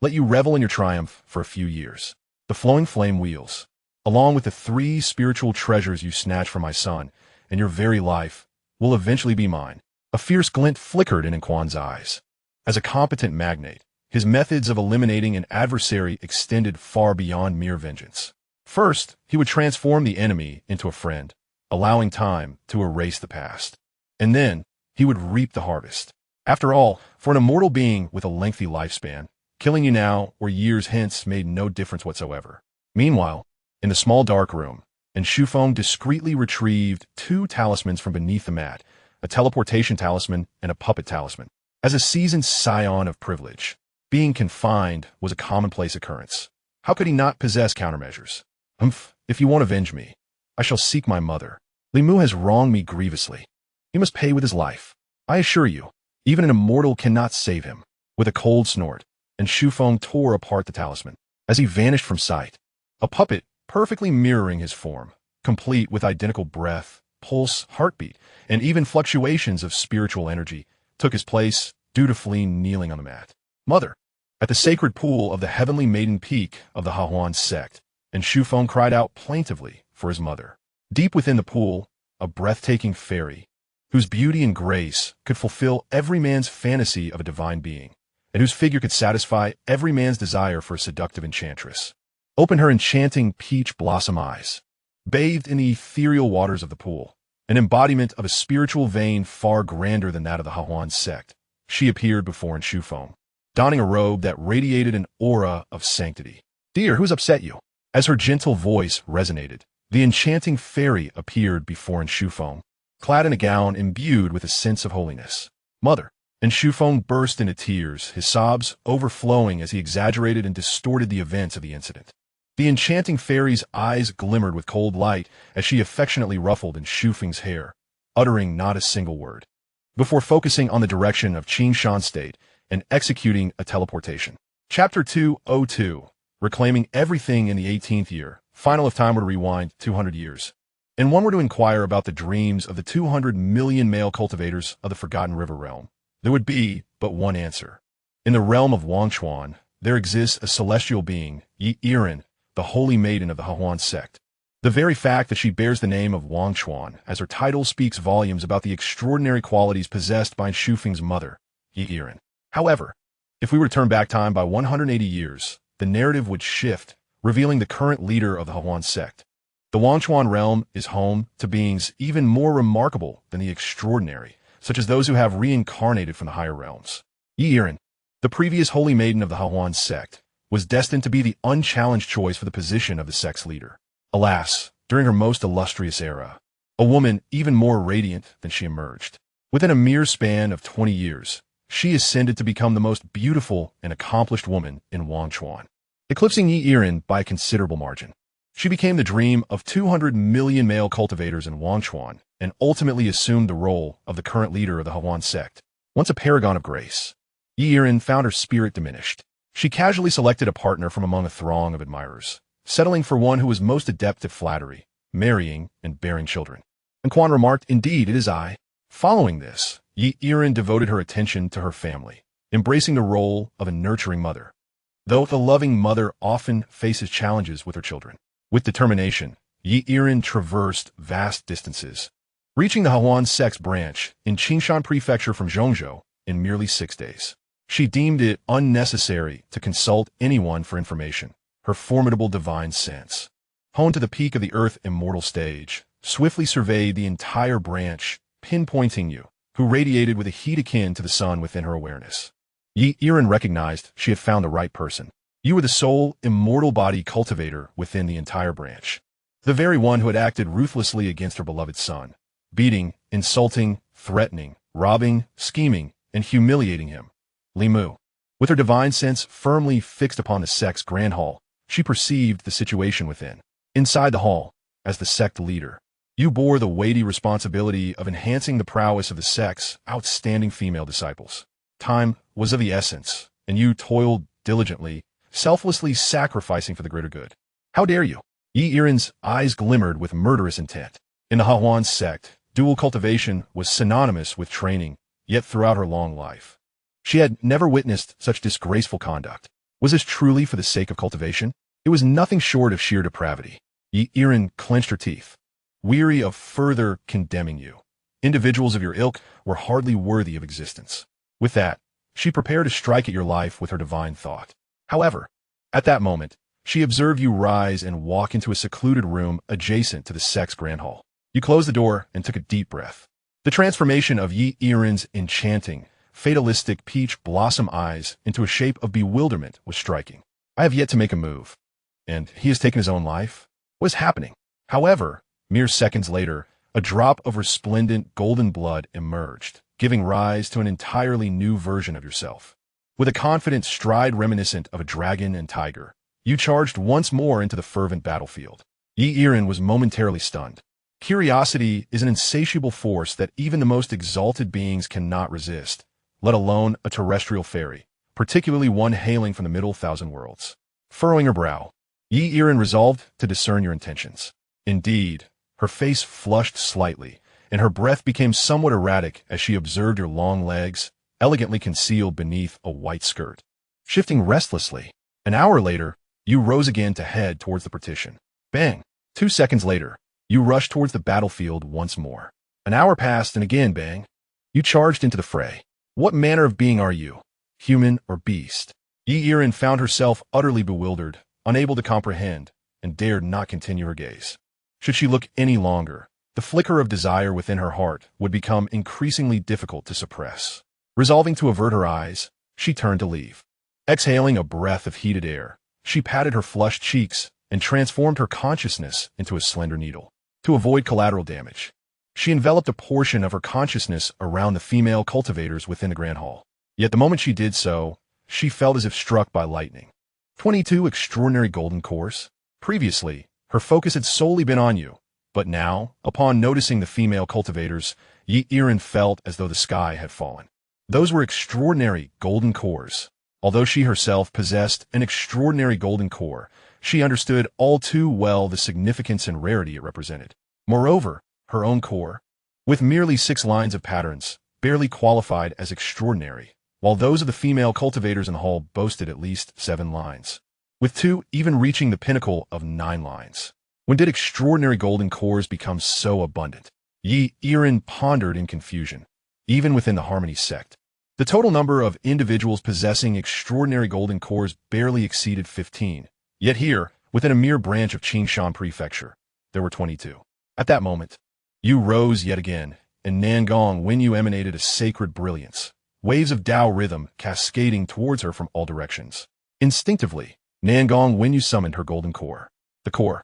Speaker 1: Let you revel in your triumph for a few years. The flowing flame wheels, along with the 3 spiritual treasures you snatched from my son, and your very life, will eventually be mine. A fierce glint flickered in Quan's eyes. As a competent magnate, his methods of eliminating an adversary extended far beyond mere vengeance. First, he would transform the enemy into a friend, allowing time to erase the past. And then, he would reap the harvest. After all, for an immortal being with a lengthy lifespan, killing you now or years hence made no difference whatsoever. Meanwhile, in the small dark room, Shu Feng discreetly retrieved 2 talismans from beneath the mat, a teleportation talisman and a puppet talisman. As a seasoned scion of privilege, being confined was a commonplace occurrence. How could he not possess countermeasures? If you won't avenge me, I shall seek my mother. Li Mu has wronged me grievously. He must pay with his life. I assure you, even an immortal cannot save him. With a cold snort, Shu Feng tore apart the talisman. As he vanished from sight, a puppet perfectly mirroring his form, complete with identical breath, pulse, heartbeat, and even fluctuations of spiritual energy, took his place, dutifully kneeling on the mat. Mother, at the sacred pool of the heavenly maiden peak of the Huan sect, Shu Feng cried out plaintively for his mother. Deep within the pool, a breathtaking fairy, whose beauty and grace could fulfill every man's fantasy of a divine being, and whose figure could satisfy every man's desire for a seductive enchantress, opened her enchanting peach blossom eyes. Bathed in the ethereal waters of the pool, an embodiment of a spiritual vein far grander than that of the Huan sect, she appeared before Shu Feng, donning a robe that radiated an aura of sanctity. Dear, who's upset you? As her gentle voice resonated, the enchanting fairy appeared before Shu Feng, clad in a gown imbued with a sense of holiness. Mother, Shu Feng burst into tears, his sobs overflowing as he exaggerated and distorted the events of the incident. The enchanting fairy's eyes glimmered with cold light as she affectionately ruffled Shu Feng's hair, uttering not a single word, before focusing on the direction of Qingshan State and executing a teleportation. Chapter 202, Reclaiming Everything in the 18th Year, final if time were to rewind 200 years, and one were to inquire about the dreams of the 200 million male cultivators of the Forgotten River realm, there would be but one answer. In the realm of Wangchuan, there exists a celestial being, Yiren, the holy maiden of the Huan sect. The very fact that she bears the name of Wangchuan as her title speaks volumes about the extraordinary qualities possessed by Shu Feng's mother, Yiren. However, if we were to turn back time by 180 years, the narrative would shift, revealing the current leader of the Huan sect. The Wangchuan realm is home to beings even more remarkable than the extraordinary, such as those who have reincarnated from the higher realms. Yiren, the previous holy maiden of the Huan sect, was destined to be the unchallenged choice for the position of the sect's leader. Alas, during her most illustrious era, a woman even more radiant than she emerged. Within a mere span of 20 years, she ascended to become the most beautiful and accomplished woman in Wangchuan, eclipsing Yi Yiren by a considerable margin. She became the dream of 200 million male cultivators in Wangchuan and ultimately assumed the role of the current leader of the Hawan sect. Once a paragon of grace, Yi Yiren found her spirit diminished. She casually selected a partner from among a throng of admirers, settling for one who was most adept at flattery, marrying, and bearing children. And Quan remarked, "Indeed, it is I." Following this, Yi Yiren devoted her attention to her family, embracing the role of a nurturing mother. Though the loving mother often faces challenges with her children, with determination, Yi Yiren traversed vast distances, reaching the Hawan sect's branch in Qingshan Prefecture from Zhongzhou in merely 6 days. She deemed it unnecessary to consult anyone for information. Her formidable divine sense, honed to the peak of the Earth immortal stage, swiftly surveyed the entire branch, pinpointing you, who radiated with a heat akin to the sun within her awareness. Yi Yiren recognized she had found the right person. You were the sole immortal body cultivator within the entire branch, the very one who had acted ruthlessly against her beloved son, beating, insulting, threatening, robbing, scheming, and humiliating him. Li Mu. With her divine sense firmly fixed upon the sect's grand hall, she perceived the situation within. Inside the hall, as the sect leader, you bore the weighty responsibility of enhancing the prowess of the sect's outstanding female disciples. Time was of the essence, and you toiled diligently, selflessly sacrificing for the greater good. How dare you? Yi Yiren's eyes glimmered with murderous intent. In the Hawan sect, dual cultivation was synonymous with training, yet throughout her long life, she had never witnessed such disgraceful conduct. Was this truly for the sake of cultivation? It was nothing short of sheer depravity. Yi Yiren clenched her teeth, weary of further condemning you. Individuals of your ilk were hardly worthy of existence. With that, she prepared to strike at your life with her divine thought. However, at that moment, she observed you rise and walk into a secluded room adjacent to the sect's grand hall. You closed the door and took a deep breath. The transformation of Yi Yiren's enchanting, fatalistic peach blossom eyes into a shape of bewilderment was striking. I have yet to make a move. And he has taken his own life? What is happening? However, mere seconds later, a drop of resplendent golden blood emerged, giving rise to an entirely new version of yourself. With a confident stride reminiscent of a dragon and tiger, you charged once more into the fervent battlefield. Yi Yiren was momentarily stunned. Curiosity is an insatiable force that even the most exalted beings cannot resist, let alone a terrestrial fairy, particularly one hailing from the middle thousand worlds. Furrowing her brow, Yi Yiren resolved to discern your intentions. Indeed, her face flushed slightly, and her breath became somewhat erratic as she observed your long legs, elegantly concealed beneath a white skirt. Shifting restlessly, an hour later, you rose again to head towards the partition. Bang! 2 seconds later, you rushed towards the battlefield once more. An hour passed and again bang. You charged into the fray. What manner of being are you? Human or beast? Yi Yiren found herself utterly bewildered, unable to comprehend, and dared not continue her gaze. Should she look any longer, the flicker of desire within her heart would become increasingly difficult to suppress. Resolving to avert her eyes, she turned to leave. Exhaling a breath of heated air, she patted her flushed cheeks and transformed her consciousness into a slender needle. To avoid collateral damage, she enveloped a portion of her consciousness around the female cultivators within the grand hall. Yet the moment she did so, she felt as if struck by lightning. 22 extraordinary golden cores. Previously, her focus had solely been on you, but now, upon noticing the female cultivators, Yi Yiren felt as though the sky had fallen. Those were extraordinary golden cores. Although she herself possessed an extraordinary golden core, she understood all too well the significance and rarity it represented. Moreover, her own core, with merely 6 lines of patterns, barely qualified as extraordinary, while those of the female cultivators in the hall boasted at least 7 lines, with 2 even reaching the pinnacle of 9 lines. When did extraordinary golden cores become so abundant? Yi Yiren pondered in confusion, even within the Harmony sect. The total number of individuals possessing extraordinary golden cores barely exceeded 15. Yet here, within a mere branch of Qingshan Prefecture, there were 22. At that moment, you rose yet again, and Nangong Wenyu emanated a sacred brilliance, waves of Tao rhythm cascading towards her from all directions. Instinctively, Nangong Wenyu summoned her golden core. The core,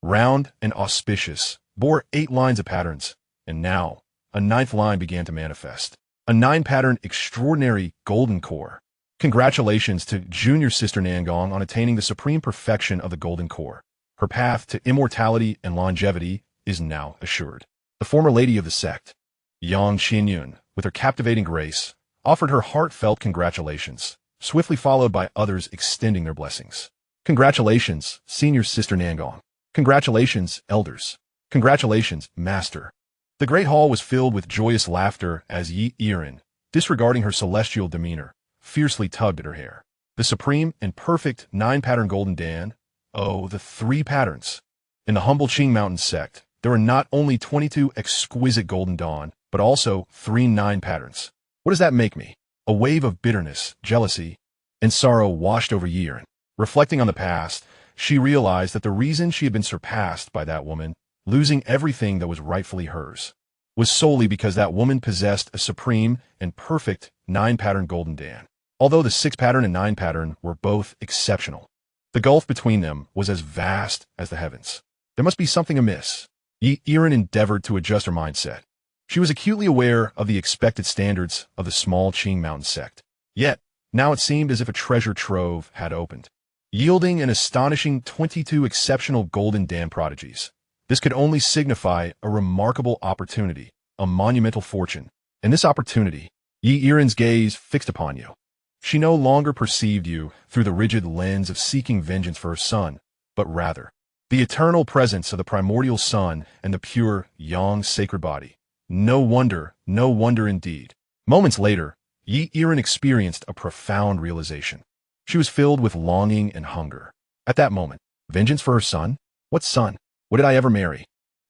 Speaker 1: round and auspicious, bore 8 lines of patterns, and now a 9th line began to manifest. A 9-pattern extraordinary golden core. Congratulations to junior sister Nangong on attaining the supreme perfection of the golden core. Her path to immortality and longevity is now assured. The former lady of the sect, Xianxia, with her captivating grace, offered her heartfelt congratulations, swiftly followed by others extending their blessings. Congratulations, senior sister Nangong. Congratulations, elders. Congratulations, master. The great hall was filled with joyous laughter as Xianxia, disregarding her celestial demeanor, fiercely tugged at her hair. The supreme and perfect 9-pattern golden Dan, oh, the 3 patterns. In the humble Qing Mountain sect, there were not only 22 exquisite golden dawn, but also 3 9 patterns. What does that make me? A wave of bitterness, jealousy, and sorrow washed over Xianxia. Reflecting on the past, she realized that the reason she had been surpassed by that woman, losing everything that was rightfully hers, was solely because that woman possessed a supreme and perfect 9-pattern golden Dan. Although the 6-pattern and 9-pattern were both exceptional, the gulf between them was as vast as the heavens. There must be something amiss. Xianxia endeavored to adjust her mindset. She was acutely aware of the expected standards of the small Qing Mountain sect. Yet, now it seemed as if a treasure trove had opened, yielding an astonishing 22 exceptional golden Dan prodigies. This could only signify a remarkable opportunity, a monumental fortune. And this opportunity, Xianxia's gaze fixed upon you. She no longer perceived you through the rigid lens of seeking vengeance for her son, but rather the eternal presence of the primordial sun and the pure Yang sacred body. No wonder indeed. Moments later, Xianxia experienced a profound realization. She was filled with longing and hunger. At that moment, vengeance for her son? What son? What did I ever marry?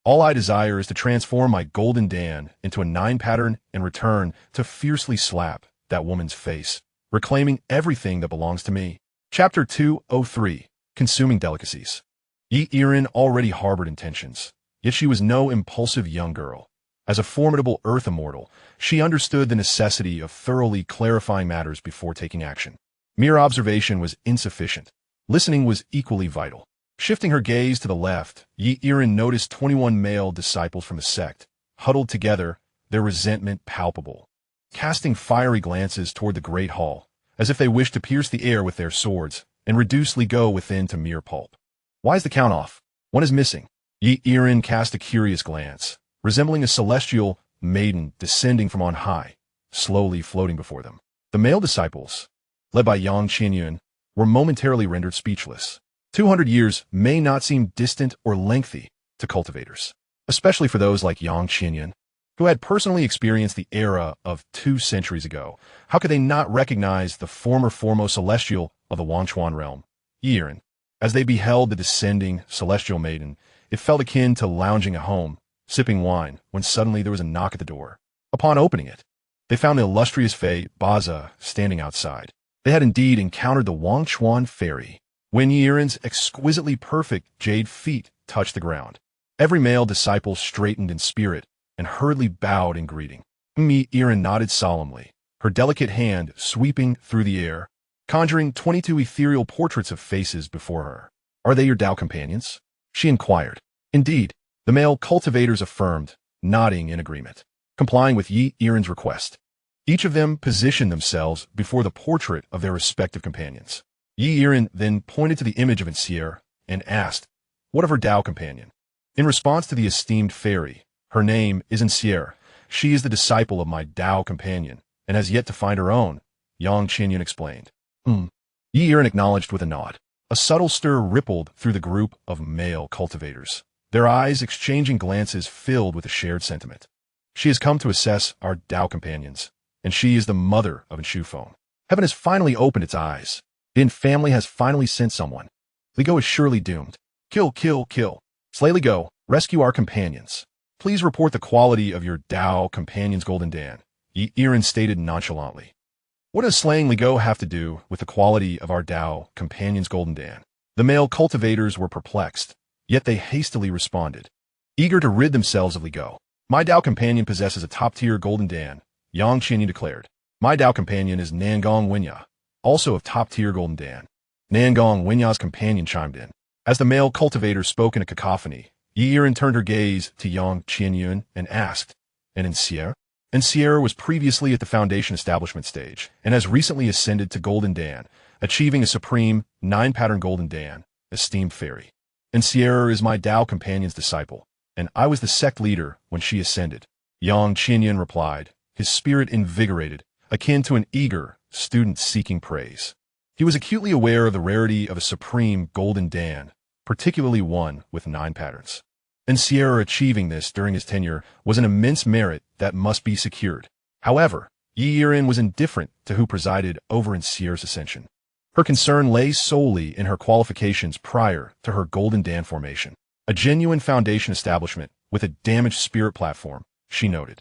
Speaker 1: All I desire is to transform my golden Dan into a 9-pattern and return to fiercely slap that woman's face, reclaiming everything that belongs to me. Chapter 203, Consuming Delicacies. Xianxia already harbored intentions, yet she was no impulsive young girl. As a formidable earth immortal, she understood the necessity of thoroughly clarifying matters before taking action. Mere observation was insufficient. Listening was equally vital. Shifting her gaze to the left, Xianxia noticed 21 male disciples from the sect, huddled together, their resentment palpable, casting fiery glances toward the great hall, as if they wished to pierce the air with their swords and reduce Li Go within to mere pulp. Why is the count off? One is missing. Xianxia cast a curious glance, resembling a celestial maiden descending from on high, slowly floating before them. The male disciples, led by Xianxia, were momentarily rendered speechless. 200 years may not seem distant or lengthy to cultivators, especially for those like Xianxia, who had personally experienced the era of 2 centuries ago. How could they not recognize the former foremost celestial of the Wangchuan realm, Xianxia? As they beheld the descending celestial maiden, it felt akin to lounging at home, sipping wine, when suddenly there was a knock at the door. Upon opening it, they found the illustrious Fei Baza standing outside. They had indeed encountered the Wangchuan fairy. When Xianxia's exquisitely perfect jade feet touched the ground, every male disciple straightened in spirit and hurriedly bowed in greeting. Xianxia nodded solemnly, her delicate hand sweeping through the air, conjuring 22 ethereal portraits of faces before her. "Are they your Tao companions?" she inquired. Indeed, the male cultivators affirmed, nodding in agreement, complying with Xianxia's request. Each of them positioned themselves before the portrait of their respective companions. Xianxia then pointed to the image of Xianxia and asked, "What of her Tao companion?" In response to the esteemed fairy, "Her name is Xianxia. She is the disciple of my Tao companion, and has yet to find her own," Xianxia explained. Xianxia acknowledged with a nod. A subtle stir rippled through the group of male cultivators, their eyes exchanging glances filled with a shared sentiment. "She has come to assess our Tao companions, and she is the mother of Enshufeng. Heaven has finally opened its eyes. The In family has finally sent someone. Li Go is surely doomed. Kill, kill, kill. Slay Li Go. Rescue our companions. Please report the quality of your Tao companion's golden Dan," Xianxia stated nonchalantly. "What does slaying Li Go have to do with the quality of our Tao companion's golden Dan?" The male cultivators were perplexed, yet they hastily responded, eager to rid themselves of Li Go. "My Tao companion possesses a top-tier golden Dan," Xianxia declared. "My Tao companion is Nangong Wenya, also of top-tier golden Dan." Nangong Wenya's companion chimed in. As the male cultivators spoke in a cacophony, Yi Yiren turned her gaze to Xianxia and asked, "And Xianxia?" Xianxia was previously at the Foundation establishment stage, and has recently ascended to Golden Dan, achieving a supreme 9-pattern Golden Dan, esteemed fairy. Xianxia is my Tao companion's disciple, and I was the sect leader when she ascended. Xianxia replied, his spirit invigorated, akin to an eager student seeking praise. He was acutely aware of the rarity of a supreme Golden Dan, particularly one with 9 patterns. Xianxia achieving this during his tenure was an immense merit that must be secured. However, Yi Yiren was indifferent to who presided over Xianxia's ascension. Her concern lay solely in her qualifications prior to her Golden Dan formation. A genuine foundation establishment with a damaged spirit platform, she noted.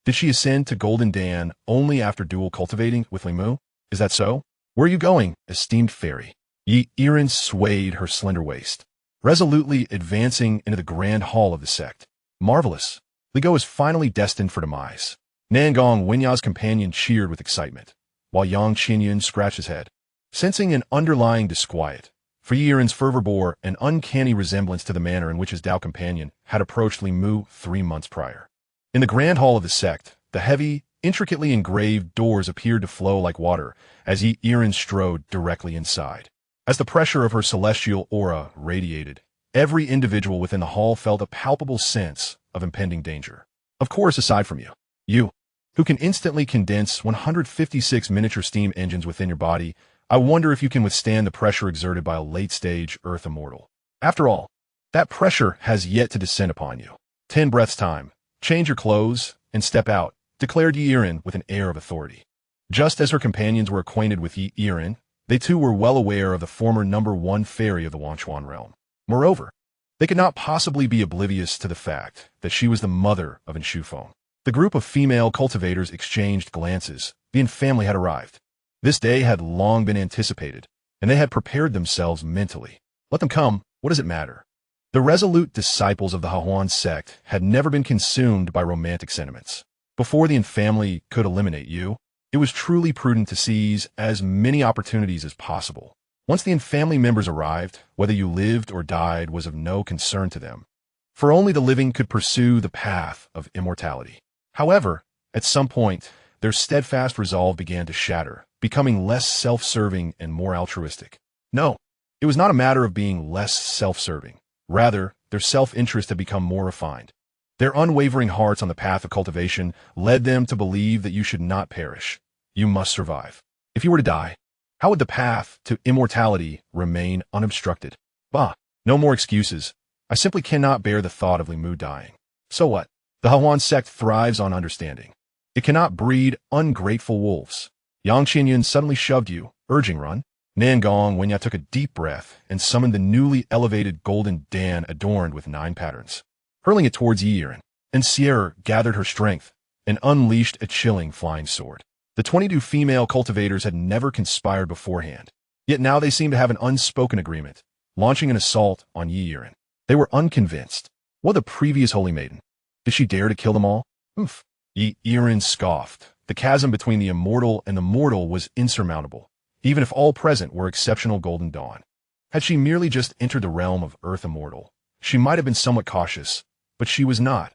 Speaker 1: Did she ascend to Golden Dan only after dual cultivating with Limu? Is that so? Where are you going, esteemed fairy? Yi Yiren swayed her slender waist, resolutely advancing into the grand hall of the sect. Marvelous. Li Go is finally destined for demise. Nangong Wenya's companion cheered with excitement, while Yang Qinyan scratched his head, sensing an underlying disquiet. For Yi Yiren's fervor bore an uncanny resemblance to the manner in which his Tao companion had approached Li Mu 3 months prior. In the grand hall of the sect, the heavy, intricately engraved doors appeared to flow like water as Yi Yiren strode directly inside. As the pressure of her celestial aura radiated, every individual within the hall felt a palpable sense of impending danger. Of course, aside from you, who can instantly condense 156 miniature steam engines within your body, I wonder if you can withstand the pressure exerted by a late-stage Earth immortal. After all, that pressure has yet to descend upon you. 10 breaths time. Change your clothes and step out, declared Yi Yiren with an air of authority. Just as her companions were acquainted with Yi Yiren, they too were well aware of the former #1 fairy of the Wanchuan realm. Moreover, they could not possibly be oblivious to the fact that she was the mother of Enshufeng. The group of female cultivators exchanged glances. The Yin family had arrived. This day had long been anticipated, and they had prepared themselves mentally. Let them come, what does it matter? The resolute disciples of the Hahuan sect had never been consumed by romantic sentiments. Before the Yin family could eliminate you, it was truly prudent to seize as many opportunities as possible. Once the Yin family members arrived, whether you lived or died was of no concern to them, for only the living could pursue the path of immortality. However, at some point, their steadfast resolve began to shatter, becoming less self-serving and more altruistic. No, it was not a matter of being less self-serving. Rather, their self-interest had become more refined. Their unwavering hearts on the path of cultivation led them to believe that you should not perish. You must survive. If you were to die, how would the path to immortality remain unobstructed? Bah, no more excuses. I simply cannot bear the thought of Li Mu dying. So what? The Hahuan sect thrives on understanding. It cannot breed ungrateful wolves. Yang Qinyan suddenly shoved you, urging run. Nangong Wenya took a deep breath and summoned the newly elevated Golden Dan adorned with 9 patterns, hurling it towards Yi Yiren. Xianxia gathered her strength and unleashed a chilling flying sword. The 22 female cultivators had never conspired beforehand, yet now they seemed to have an unspoken agreement, launching an assault on Yi Yiren. They were unconvinced. What the previous holy maiden? Did she dare to kill them all? Oof. Yi Yiren scoffed. The chasm between the immortal and the mortal was insurmountable, even if all present were exceptional Golden Dawn. Had she merely just entered the realm of Earth Immortal, she might have been somewhat cautious, but she was not.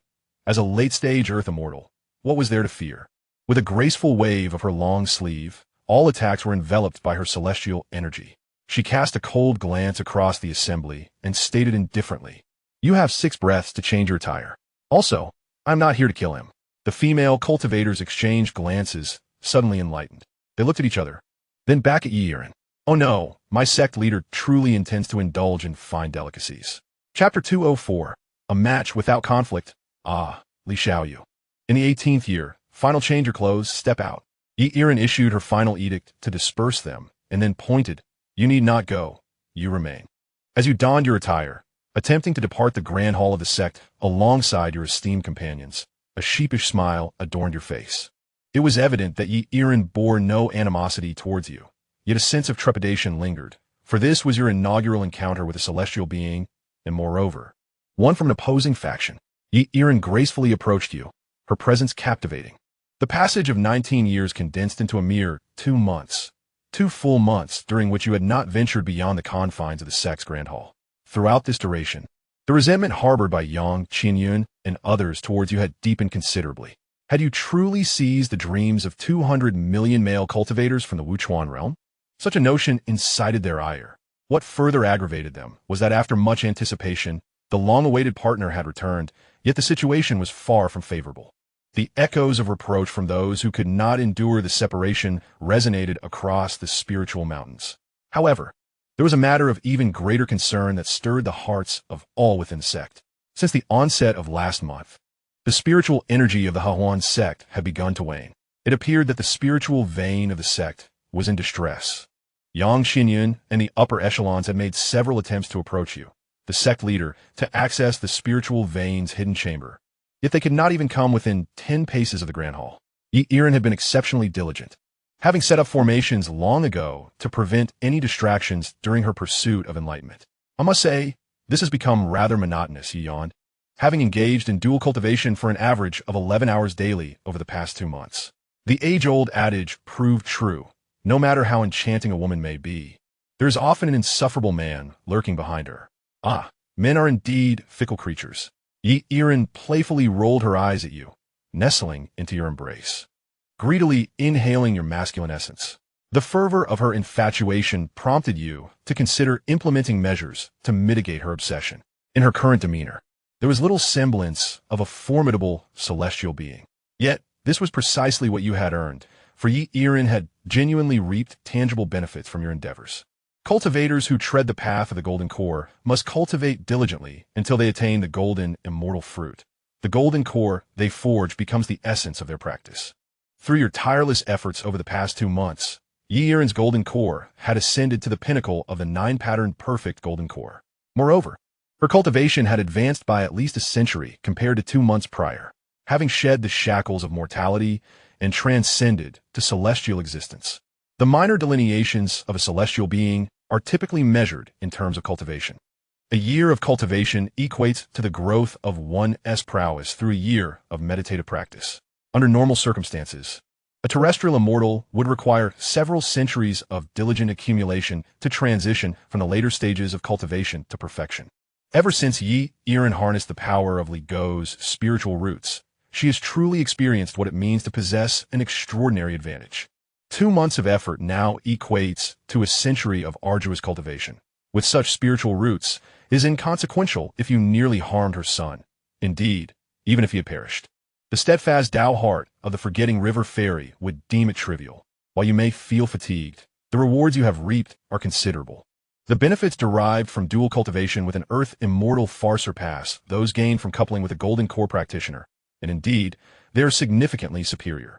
Speaker 1: As a late-stage Earth Immortal, what was there to fear? With a graceful wave of her long sleeve, all attacks were enveloped by her celestial energy. She cast a cold glance across the assembly and stated indifferently, "You have 6 breaths to change your attire. Also, I'm not here to kill him." The female cultivators exchanged glances, suddenly enlightened. They looked at each other, then back at Yi Yiren. Oh no, my sect leader truly intends to indulge in fine delicacies. Chapter 204, A Match Without Conflict. Ah, Li Xiaoyu. In the 18th year, final change your clothes, step out. Yi Yiren issued her final edict to disperse them, and then pointed, you need not go, you remain. As you donned your attire, attempting to depart the grand hall of the sect alongside your esteemed companions, a sheepish smile adorned your face. It was evident that Yi Yiren bore no animosity towards you, yet a sense of trepidation lingered, for this was your inaugural encounter with a celestial being, and moreover, one from an opposing faction. Yi Yiren gracefully approached you, her presence captivating. The passage of 19 years condensed into a mere 2 months, 2 full months during which you had not ventured beyond the confines of the sect's grand hall. Throughout this duration, The resentment harbored by Xianxia and others towards you had deepened considerably. Had you truly seized the dreams of 200 million male cultivators from the Wuchuan realm? Such a notion incited their ire. What further aggravated them was that after much anticipation, the long-awaited partner had returned, yet the situation was far from favorable. The echoes of reproach from those who could not endure the separation resonated across the spiritual mountains. However, there was a matter of even greater concern that stirred the hearts of all within the sect. Since the onset of last month, the spiritual energy of the Hahuan sect had begun to wane. It appeared that the spiritual vein of the sect was in distress. Xianxia and the upper echelons had made several attempts to approach you, the sect leader, to access the spiritual vein's hidden chamber. Yet they could not even come within 10 paces of the Grand Hall. Xianxia had been exceptionally diligent, having set up formations long ago to prevent any distractions during her pursuit of enlightenment. I must say, this has become rather monotonous, he yawned, having engaged in dual cultivation for an average of 11 hours daily over the past 2 months. The age-old adage proved true. No matter how enchanting a woman may be, there is often an insufferable man lurking behind her. Ah, men are indeed fickle creatures. Xianxia playfully rolled her eyes at you, nestling into your embrace, greedily inhaling your masculine essence. The fervor of her infatuation prompted you to consider implementing measures to mitigate her obsession. In her current demeanor, there was little semblance of a formidable celestial being. Yet, this was precisely what you had earned, for Xianxia had genuinely reaped tangible benefits from your endeavors. Cultivators who tread the path of the golden core must cultivate diligently until they attain the golden immortal fruit. The golden core they forge becomes the essence of their practice. Through your tireless efforts over the past 2 months, Xianxia's golden core had ascended to the pinnacle of the 9-pattern perfect golden core. Moreover, her cultivation had advanced by at least a century compared to 2 months prior, having shed the shackles of mortality and transcended to celestial existence. The minor delineations of a celestial being are typically measured in terms of cultivation. A year of cultivation equates to the growth of one's prowess through a year of meditative practice. Under normal circumstances, a terrestrial immortal would require several centuries of diligent accumulation to transition from the later stages of cultivation to perfection. Ever since Xianxia harnessed the power of Li Go's spiritual roots, she has truly experienced what it means to possess an extraordinary advantage. 2 months of effort now equates to a century of arduous cultivation. With such spiritual roots, it is inconsequential if you nearly harmed her son. Indeed, even if he had perished. The steadfast Tao heart of the forgetting river fairy would deem it trivial. While you may feel fatigued, the rewards you have reaped are considerable. The benefits derived from dual cultivation with an earth immortal far surpass those gained from coupling with a golden core practitioner, and indeed, they are significantly superior.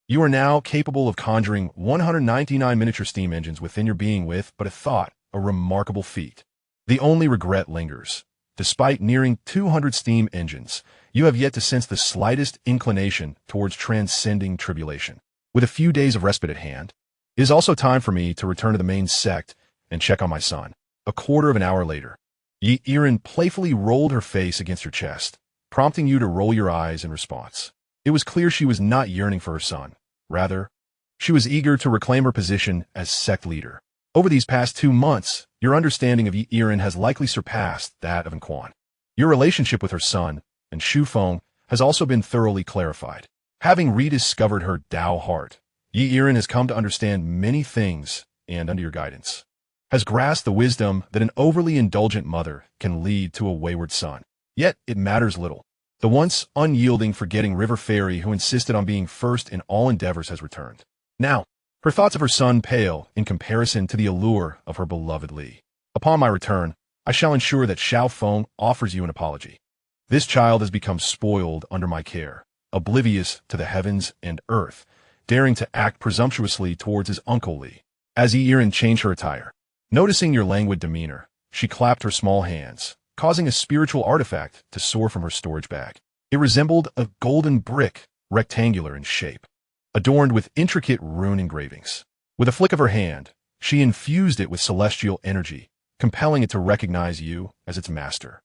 Speaker 1: You are now capable of conjuring 199 miniature steam engines within your being with but a thought, a remarkable feat. The only regret lingers. Despite nearing 200 steam engines, you have yet to sense the slightest inclination towards transcending tribulation. With a few days of respite at hand, it is also time for me to return to the main sect and check on my son. A quarter of an hour later, Xianxia playfully rolled her face against your chest, prompting you to roll your eyes in response. It was clear she was not yearning for her son. Rather, she was eager to reclaim her position as sect leader. Over these past 2 months, your understanding of Xianxia has likely surpassed that of Quan. Your relationship with her son and Shufeng has also been thoroughly clarified. Having rediscovered her Tao heart, Xianxia has come to understand many things and, under your guidance, has grasped the wisdom that an overly indulgent mother can lead to a wayward son. Yet it matters little. The once unyielding forgetting river fairy who insisted on being first in all endeavors has returned. Now, her thoughts of her son pale in comparison to the allure of her beloved Li. Upon my return, I shall ensure that Xiao Feng offers you an apology. This child has become spoiled under my care, oblivious to the heavens and earth, daring to act presumptuously towards his uncle Li. As Xianxia changed her attire, noticing your languid demeanor, she clapped her small hands, causing a spiritual artifact to soar from her storage bag. It resembled a golden brick, rectangular in shape, adorned with intricate rune engravings. With a flick of her hand, she infused it with celestial energy, compelling it to recognize you as its master.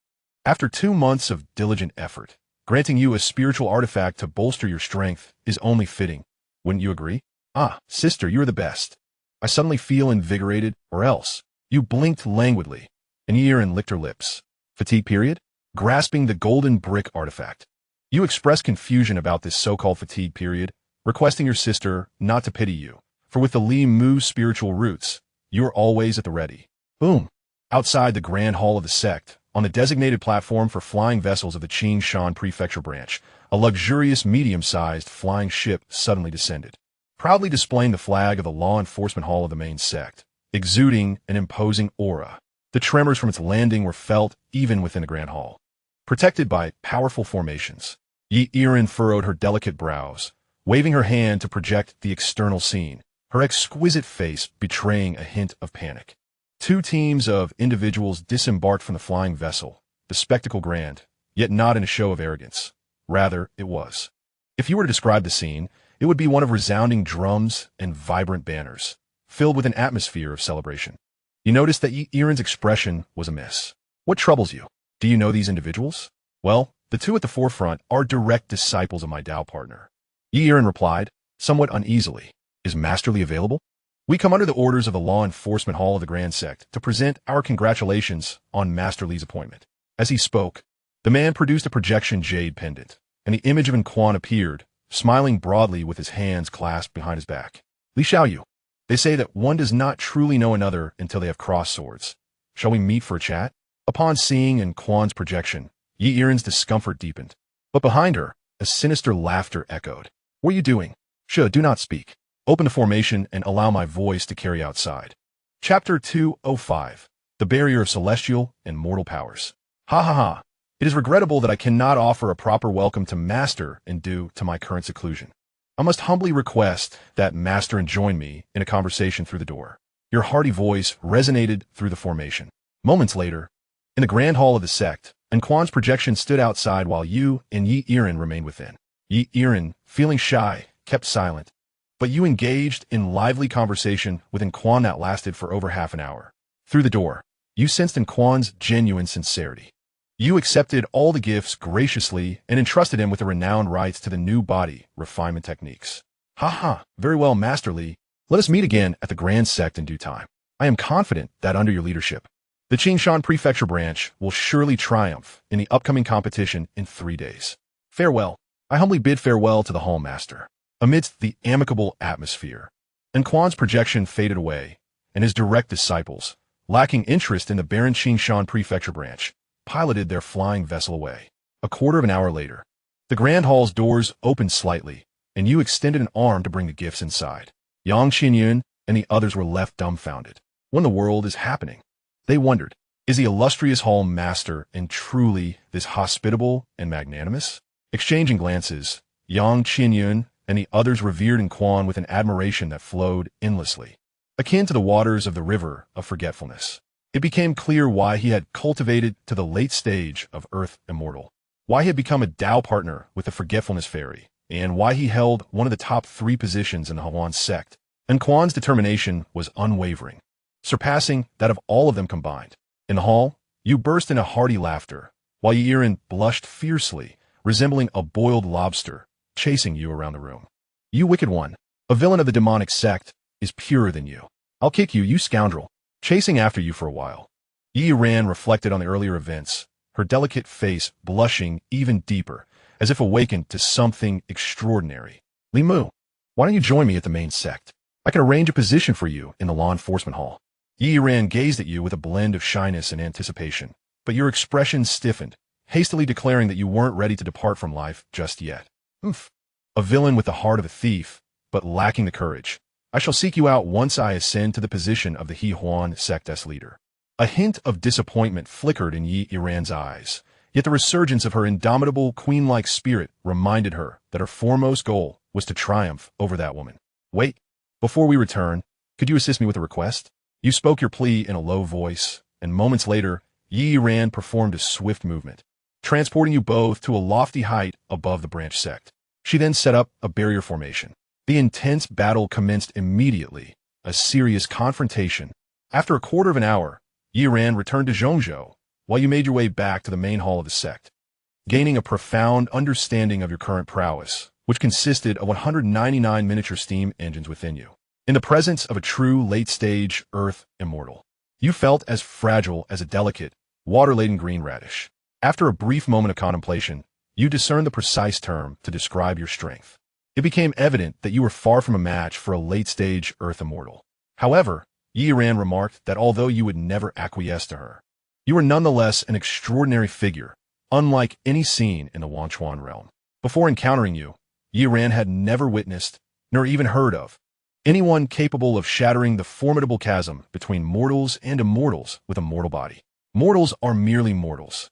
Speaker 1: After 2 months of diligent effort, granting you a spiritual artifact to bolster your strength is only fitting. Wouldn't you agree? Ah, sister, you are the best. I suddenly feel invigorated, or else. You blinked languidly, and Xianxia licked her lips. Fatigue period? grasping the golden brick artifact. You express confusion about this so-called fatigue period, requesting your sister not to pity you, for with the Li Mu's spiritual roots, you are always at the ready. Boom! Outside the grand hall of the sect, on the designated platform for flying vessels of the Xianxia Prefecture branch, a luxurious medium-sized flying ship suddenly descended, proudly displaying the flag of the law enforcement hall of the main sect, exuding an imposing aura. The tremors from its landing were felt even within the grand hall. Protected by powerful formations, Xianxia furrowed her delicate brows, waving her hand to project the external scene, her exquisite face betraying a hint of panic. Two teams of individuals disembarked from the flying vessel, the spectacle grand, yet not in a show of arrogance. Rather, it was. If you were to describe the scene, it would be one of resounding drums and vibrant banners, filled with an atmosphere of celebration. You noticed that Xianxia's expression was amiss. What troubles you? Do you know these individuals? Well, the two at the forefront are direct disciples of my Tao partner. Xianxia replied, somewhat uneasily. Is Master Li available? We come under the orders of the Law Enforcement Hall of the Grand Sect to present our congratulations on Master Li's appointment. As he spoke, the man produced a projection jade pendant, and the image of Quan appeared, smiling broadly with his hands clasped behind his back. Li Xiaoyu. They say that one does not truly know another until they have crossed swords. Shall we meet for a chat? Upon seeing Quan's projection, Xianxia's discomfort deepened. But behind her, a sinister laughter echoed. What are you doing? Do not speak. Open the formation and allow my voice to carry outside. Chapter 205. The Barrier of Celestial and Mortal Powers. Ha ha ha. It is regrettable that I cannot offer a proper welcome to Master in due to my current seclusion. I must humbly request that Master join me in a conversation through the door. Your hearty voice resonated through the formation. Moments later, in the grand hall of the sect, Quan's projection stood outside while you and Xianxia remained within. Xianxia, feeling shy, kept silent, but you engaged in lively conversation with Quan that lasted for over half an hour. Through the door, you sensed Quan's genuine sincerity. You accepted all the gifts graciously and entrusted him with the renowned rights to the new body refinement techniques. Ha ha, very well, Master Li. Let us meet again at the Grand Sect in due time. I am confident that under your leadership, the Xianxia Prefecture branch will surely triumph in the upcoming competition in 3 days. Farewell. I humbly bid farewell to the Hall Master. Amidst the amicable atmosphere, Quan's projection faded away, and his direct disciples, lacking interest in the barren Xianxia Prefecture branch, piloted their flying vessel away. A quarter of an hour later, the Grand Hall's doors opened slightly, and you extended an arm to bring the gifts inside. Yang Xinyun and the others were left dumbfounded. What in the world is happening? They wondered, is the illustrious Hall Master and truly this hospitable and magnanimous? Exchanging glances, Yang Xinyun and the others revered Quan with an admiration that flowed endlessly, akin to the waters of the river of forgetfulness. It became clear why he had cultivated to the late stage of Earth Immortal, why he had become a Tao partner with the Forgetfulness Fairy, and why he held one of the top 3 positions in the Huan sect. Quan's determination was unwavering, surpassing that of all of them combined. In the hall, you burst into hearty laughter, while Xianxia blushed fiercely, resembling a boiled lobster, chasing you around the room. You wicked one, a villain of the demonic sect, is purer than you. I'll kick you, you scoundrel. Chasing after you for a while. Xianxia reflected on the earlier events, her delicate face blushing even deeper, as if awakened to something extraordinary. Li Mu, why don't you join me at the main sect? I can arrange a position for you in the law enforcement hall. Xianxia gazed at you with a blend of shyness and anticipation, but your expression stiffened, hastily declaring that you weren't ready to depart from life just yet. Oof. A villain with the heart of a thief, but lacking the courage. I shall seek you out once I ascend to the position of the He Huan sect's leader. A hint of disappointment flickered in Xianxia's eyes, yet the resurgence of her indomitable queen-like spirit reminded her that her foremost goal was to triumph over that woman. Wait, before we return, could you assist me with a request? You spoke your plea in a low voice, and moments later, Xianxia performed a swift movement, transporting you both to a lofty height above the branch sect. She then set up a barrier formation. The intense battle commenced immediately, a serious confrontation. After a quarter of an hour, Xianxia returned to Zhongzhou, while you made your way back to the main hall of the sect, gaining a profound understanding of your current prowess, which consisted of 199 miniature steam engines within you. In the presence of a true late-stage Earth Immortal, you felt as fragile as a delicate, water-laden green radish. After a brief moment of contemplation, you discern the precise term to describe your strength. It became evident that you were far from a match for a late-stage Earth Immortal. However, Xianxia remarked that although you would never acquiesce to her, you were nonetheless an extraordinary figure, unlike any seen in the Wanchuan realm. Before encountering you, Xianxia had never witnessed, nor even heard of, anyone capable of shattering the formidable chasm between mortals and immortals with a mortal body. Mortals are merely mortals.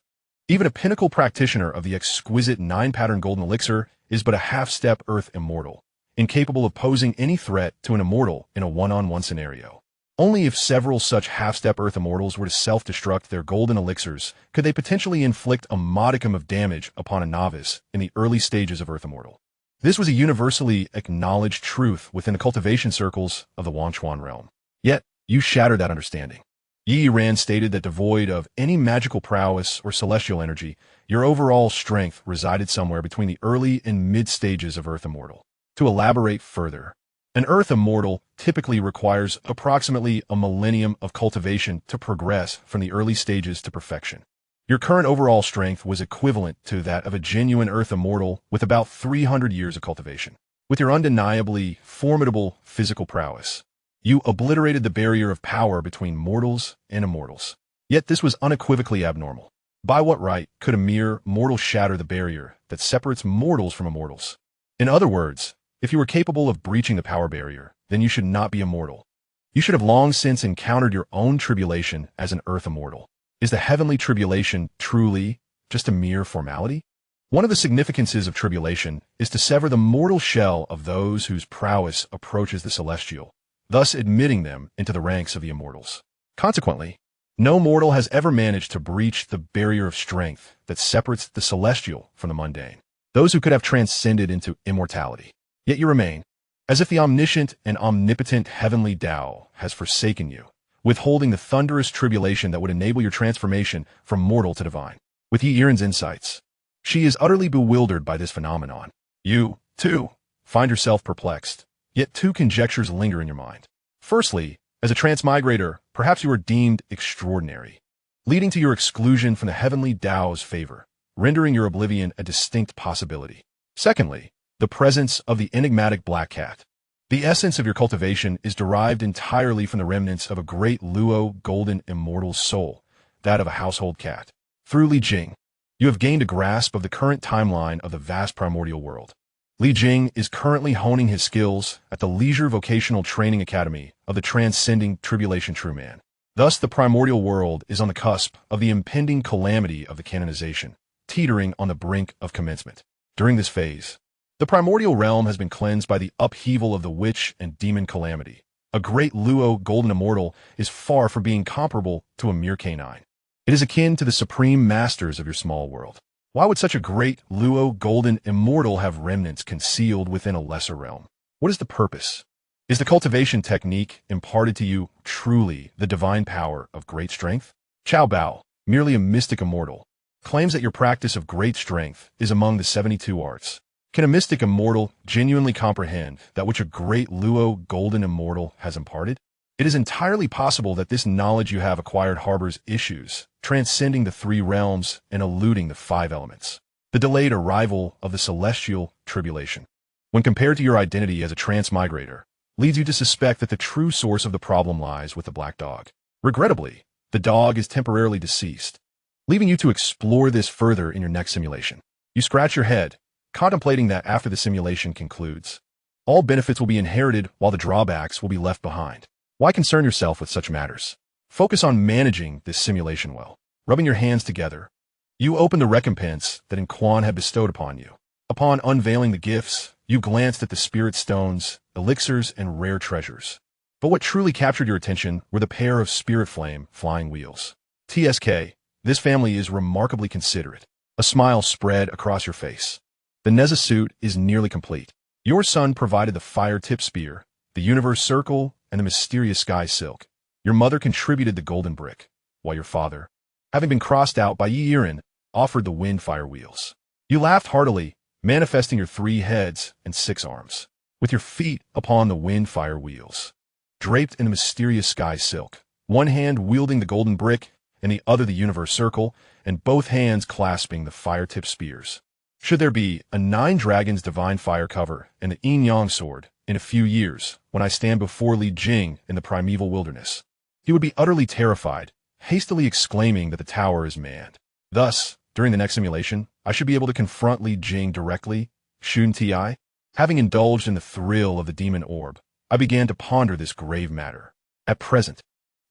Speaker 1: Even a pinnacle practitioner of the exquisite 9-pattern golden elixir is but a half-step Earth Immortal, incapable of posing any threat to an immortal in a one-on-one scenario. Only if several such half-step Earth Immortals were to self-destruct their golden elixirs could they potentially inflict a modicum of damage upon a novice in the early stages of Earth Immortal. This was a universally acknowledged truth within the cultivation circles of the Wanchuan realm. Yet, you shattered that understanding. Xianxia stated that devoid of any magical prowess or celestial energy, your overall strength resided somewhere between the early and mid-stages of Earth Immortal. To elaborate further, an Earth Immortal typically requires approximately a millennium of cultivation to progress from the early stages to perfection. Your current overall strength was equivalent to that of a genuine Earth Immortal with about 300 years of cultivation. With your undeniably formidable physical prowess, you obliterated the barrier of power between mortals and immortals. Yet this was unequivocally abnormal. By what right could a mere mortal shatter the barrier that separates mortals from immortals? In other words, if you were capable of breaching the power barrier, then you should not be immortal. You should have long since encountered your own tribulation as an Earth Immortal. Is the heavenly tribulation truly just a mere formality? One of the significances of tribulation is to sever the mortal shell of those whose prowess approaches the celestial, thus admitting them into the ranks of the immortals. Consequently, no mortal has ever managed to breach the barrier of strength that separates the celestial from the mundane, those who could have transcended into immortality. Yet you remain, as if the omniscient and omnipotent heavenly Tao has forsaken you, withholding the thunderous tribulation that would enable your transformation from mortal to divine. With Xianxia's insights, she is utterly bewildered by this phenomenon. You, too, find yourself perplexed, yet two conjectures linger in your mind. Firstly, as a transmigrator, perhaps you are deemed extraordinary, leading to your exclusion from the heavenly Tao's favor, rendering your oblivion a distinct possibility. Secondly, the presence of the enigmatic black cat. The essence of your cultivation is derived entirely from the remnants of a great Luo golden immortal's soul, that of a household cat. Through Li Jing, you have gained a grasp of the current timeline of the vast primordial world. Li Jing is currently honing his skills at the Leisure Vocational Training Academy of the Transcending Tribulation True Man. Thus, the primordial world is on the cusp of the impending calamity of the canonization, teetering on the brink of commencement. During this phase, the primordial realm has been cleansed by the upheaval of the witch and demon calamity. A great Luo golden immortal is far from being comparable to a mere canine. It is akin to the supreme masters of your small world. Why would such a great Luo golden immortal have remnants concealed within a lesser realm? What is the purpose? Is the cultivation technique imparted to you truly the divine power of great strength? Chao Bao, merely a mystic immortal, claims that your practice of great strength is among the 72 arts. Can a mystic immortal genuinely comprehend that which a great Luo golden immortal has imparted? It is entirely possible that this knowledge you have acquired harbors issues, transcending the 3 realms and eluding the 5 elements. The delayed arrival of the celestial tribulation, when compared to your identity as a transmigrator, leads you to suspect that the true source of the problem lies with the black dog. Regrettably, the dog is temporarily deceased, leaving you to explore this further in your next simulation. You scratch your head, contemplating that after the simulation concludes, all benefits will be inherited while the drawbacks will be left behind. Why concern yourself with such matters? Focus on managing this simulation well. Rubbing your hands together, you open the recompense that Quan had bestowed upon you. Upon unveiling the gifts, you glanced at the spirit stones, elixirs, and rare treasures. But what truly captured your attention were the pair of spirit flame flying wheels. TSK, this family is remarkably considerate. A smile spread across your face. The Neza suit is nearly complete. Your son provided the fire tip spear, the universe circle, and the mysterious sky silk. Your mother contributed the golden brick, while your father, having been crossed out by Xianxia, offered the wind fire wheels. You laughed heartily, manifesting your 3 heads and 6 arms, with your feet upon the wind fire wheels, draped in the mysterious sky silk, one hand wielding the golden brick and the other the universe circle, and both hands clasping the fire-tipped spears. Should there be a 9 dragons divine fire cover and the yin-yang sword in a few years when I stand before Li Jing in the primeval wilderness, he would be utterly terrified, hastily exclaiming that the tower is manned. Thus, during the next simulation, I should be able to confront Li Jing directly, Shun Ti. Having indulged in the thrill of the demon orb, I began to ponder this grave matter. At present,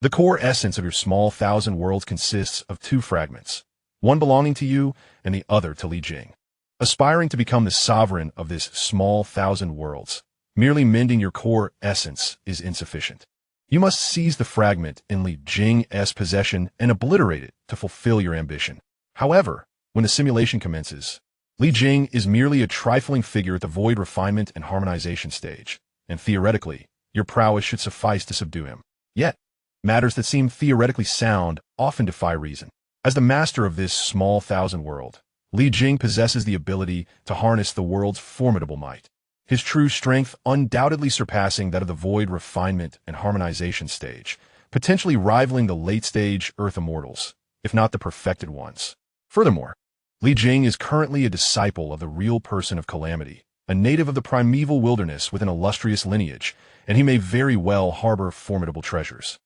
Speaker 1: the core essence of your small 1,000 worlds consists of 2 fragments, one belonging to you and the other to Li Jing. Aspiring to become the sovereign of this small 1,000 worlds, merely mending your core essence is insufficient. You must seize the fragment in Li Jing's possession and obliterate it to fulfill your ambition. However, when the simulation commences, Li Jing is merely a trifling figure at the void refinement and harmonization stage, and theoretically, your prowess should suffice to subdue him. Yet, matters that seem theoretically sound often defy reason. As the master of this small 1,000 world, Li Jing possesses the ability to harness the world's formidable might, his true strength undoubtedly surpassing that of the void refinement and harmonization stage, potentially rivaling the late-stage Earth immortals, if not the perfected ones. Furthermore, Li Jing is currently a disciple of the real person of Calamity, a native of the primeval wilderness with an illustrious lineage, and he may very well harbor formidable treasures.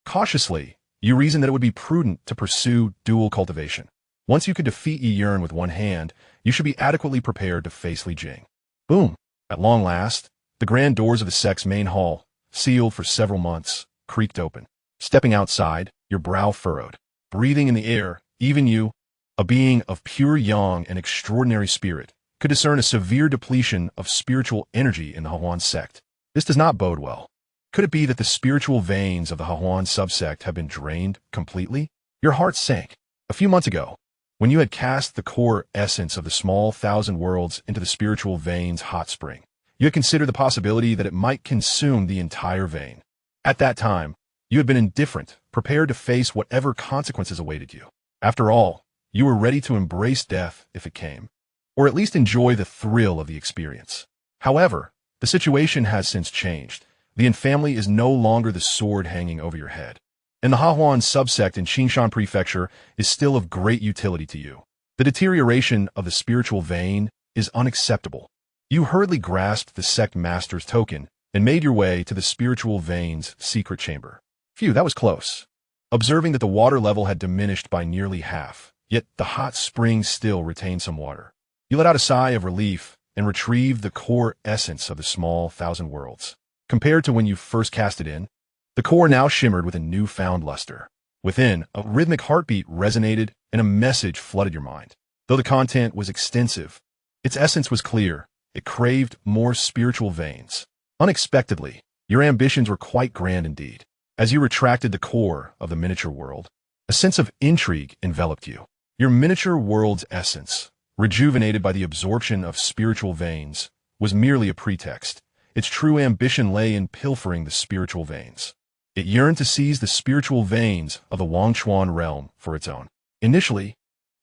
Speaker 1: Cautiously, you reason that it would be prudent to pursue dual cultivation. Once you could defeat Yi Yern with one hand, you should be adequately prepared to face Li Jing. Boom! At long last, the grand doors of the sect's main hall, sealed for several months, creaked open. Stepping outside, your brow furrowed. Breathing in the air, even you, a being of pure yang and extraordinary spirit, could discern a severe depletion of spiritual energy in the Hahuan sect. This does not bode well. Could it be that the spiritual veins of the Hahuan subsect have been drained completely? Your heart sank. A few months ago, when you had cast the core essence of the small 1,000 worlds into the spiritual veins hot spring, you had considered the possibility that it might consume the entire vein. At that time, you had been indifferent, prepared to face whatever consequences awaited you. After all, you were ready to embrace death if it came, or at least enjoy the thrill of the experience. However, the situation has since changed. The infamily is no longer the sword hanging over your head, and the Hahuan subsect in Xianxia Prefecture is still of great utility to you. The deterioration of the spiritual vein is unacceptable. You hurriedly grasped the sect master's token and made your way to the spiritual vein's secret chamber. Phew, that was close. Observing that the water level had diminished by nearly half, yet the hot spring still retained some water, you let out a sigh of relief and retrieved the core essence of the small 1,000 worlds. Compared to when you first cast it in, the core now shimmered with a newfound luster. Within, a rhythmic heartbeat resonated and a message flooded your mind. Though the content was extensive, its essence was clear. It craved more spiritual veins. Unexpectedly, your ambitions were quite grand indeed. As you retracted the core of the miniature world, a sense of intrigue enveloped you. Your miniature world's essence, rejuvenated by the absorption of spiritual veins, was merely a pretext. Its true ambition lay in pilfering the spiritual veins. It yearned to seize the spiritual veins of the Wangchuan realm for its own. Initially,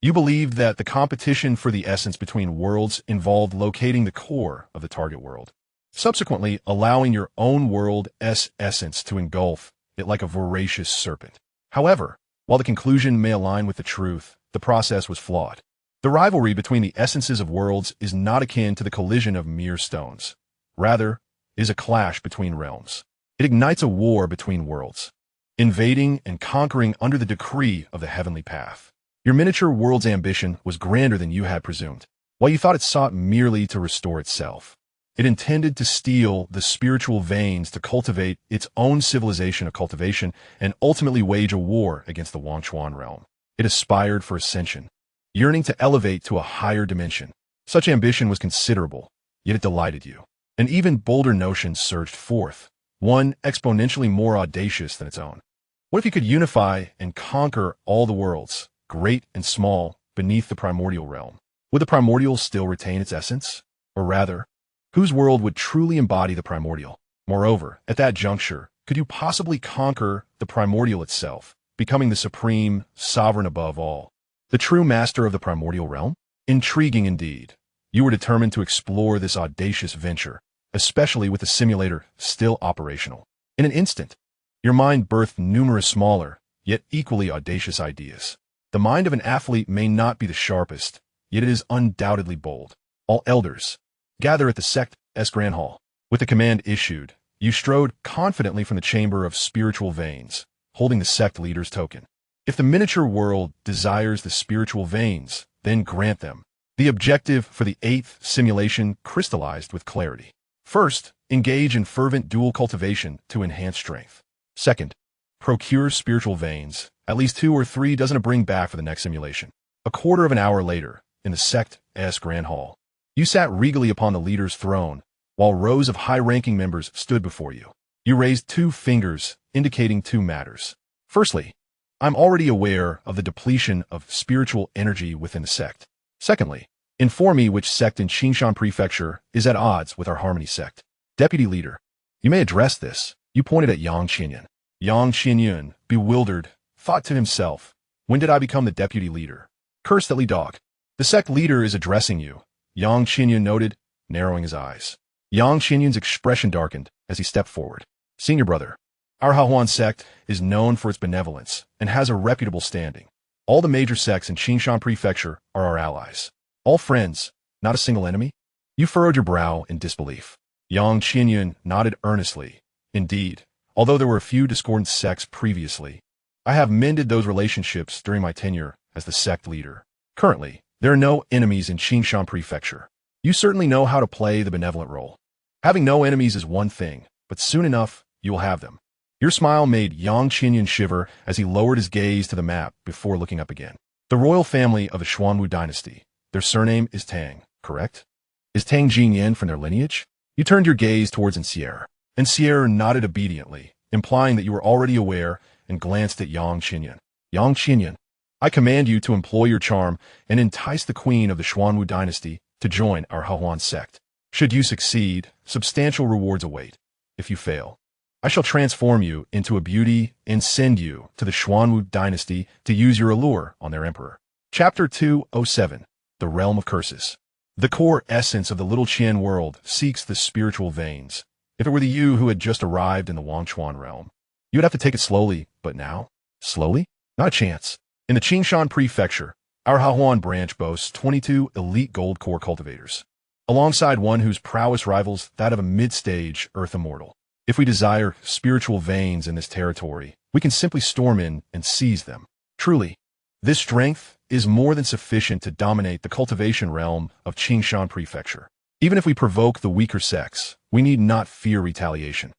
Speaker 1: you believed that the competition for the essence between worlds involved locating the core of the target world, subsequently allowing your own world's essence to engulf it like a voracious serpent. However, while the conclusion may align with the truth, the process was flawed. The rivalry between the essences of worlds is not akin to the collision of mere stones. Rather, it is a clash between realms. It ignites a war between worlds, invading and conquering under the decree of the heavenly path. Your miniature world's ambition was grander than you had presumed. While you thought it sought merely to restore itself, it intended to steal the spiritual veins to cultivate its own civilization of cultivation and ultimately wage a war against the Wangchuan realm. It aspired for ascension, yearning to elevate to a higher dimension. Such ambition was considerable, yet it delighted you. An even bolder notion surged forth, one exponentially more audacious than its own. What if you could unify and conquer all the worlds, great and small, beneath the primordial realm? Would the primordial still retain its essence? Or rather, whose world would truly embody the primordial? Moreover, at that juncture, could you possibly conquer the primordial itself, becoming the supreme, sovereign above all, the true master of the primordial realm? Intriguing indeed. You were determined to explore this audacious venture, especially with the simulator still operational. In an instant, your mind birthed numerous smaller, yet equally audacious ideas. The mind of an athlete may not be the sharpest, yet it is undoubtedly bold. All elders, gather at the sect's Grand Hall. With the command issued, you strode confidently from the chamber of spiritual veins, holding the sect leader's token. If the miniature world desires the spiritual veins, then grant them. The objective for the 8th simulation crystallized with clarity. First, engage in fervent dual cultivation to enhance strength. Second, procure spiritual veins, at least 2 or 3 dozen to bring back for the next simulation. A quarter of an hour later, in the sect's Grand Hall, you sat regally upon the leader's throne, while rows of high-ranking members stood before you. You raised 2 fingers, indicating 2 matters. Firstly, I'm already aware of the depletion of spiritual energy within the sect. Secondly, inform me which sect in Xianxia Prefecture is at odds with our Harmony sect. Deputy Leader, you may address this. You pointed at Xianxia. Xianxia, bewildered, thought to himself, when did I become the Deputy Leader? Curse that dog. The sect leader is addressing you, Xianxia noted, narrowing his eyes. Xianxia's expression darkened as he stepped forward. Senior brother, our Hahuan sect is known for its benevolence and has a reputable standing. All the major sects in Xianxia Prefecture are our allies. All friends, not a single enemy? You furrowed your brow in disbelief. Xianxia nodded earnestly. Indeed, although there were a few discordant sects previously, I have mended those relationships during my tenure as the sect leader. Currently, there are no enemies in Xianxia Prefecture. You certainly know how to play the benevolent role. Having no enemies is one thing, but soon enough, you will have them. Your smile made Xianxia shiver as he lowered his gaze to the map before looking up again. The royal family of the Xuanwu dynasty. Their surname is Tang, correct? Is Tang Jinyan from their lineage? You turned your gaze towards Xianxia, and Xianxia nodded obediently, implying that you were already aware, and glanced at Xianxia. Xianxia, I command you to employ your charm and entice the queen of the Xuanwu dynasty to join our Hahuan sect. Should you succeed, substantial rewards await. If you fail, I shall transform you into a beauty and send you to the Xuanwu dynasty to use your allure on their emperor. Chapter 207, The Realm of Curses. The core essence of the Little Qian world seeks the spiritual veins. If it were the you who had just arrived in the Wangchuan realm, you would have to take it slowly, but now? Slowly? Not a chance. In the Xianxia Prefecture, our Hahuan branch boasts 22 elite gold core cultivators, alongside one whose prowess rivals that of a mid-stage earth immortal. If we desire spiritual veins in this territory, we can simply storm in and seize them. Truly, this strength is more than sufficient to dominate the cultivation realm of Xianxia Prefecture. Even if we provoke the weaker sects, we need not fear retaliation.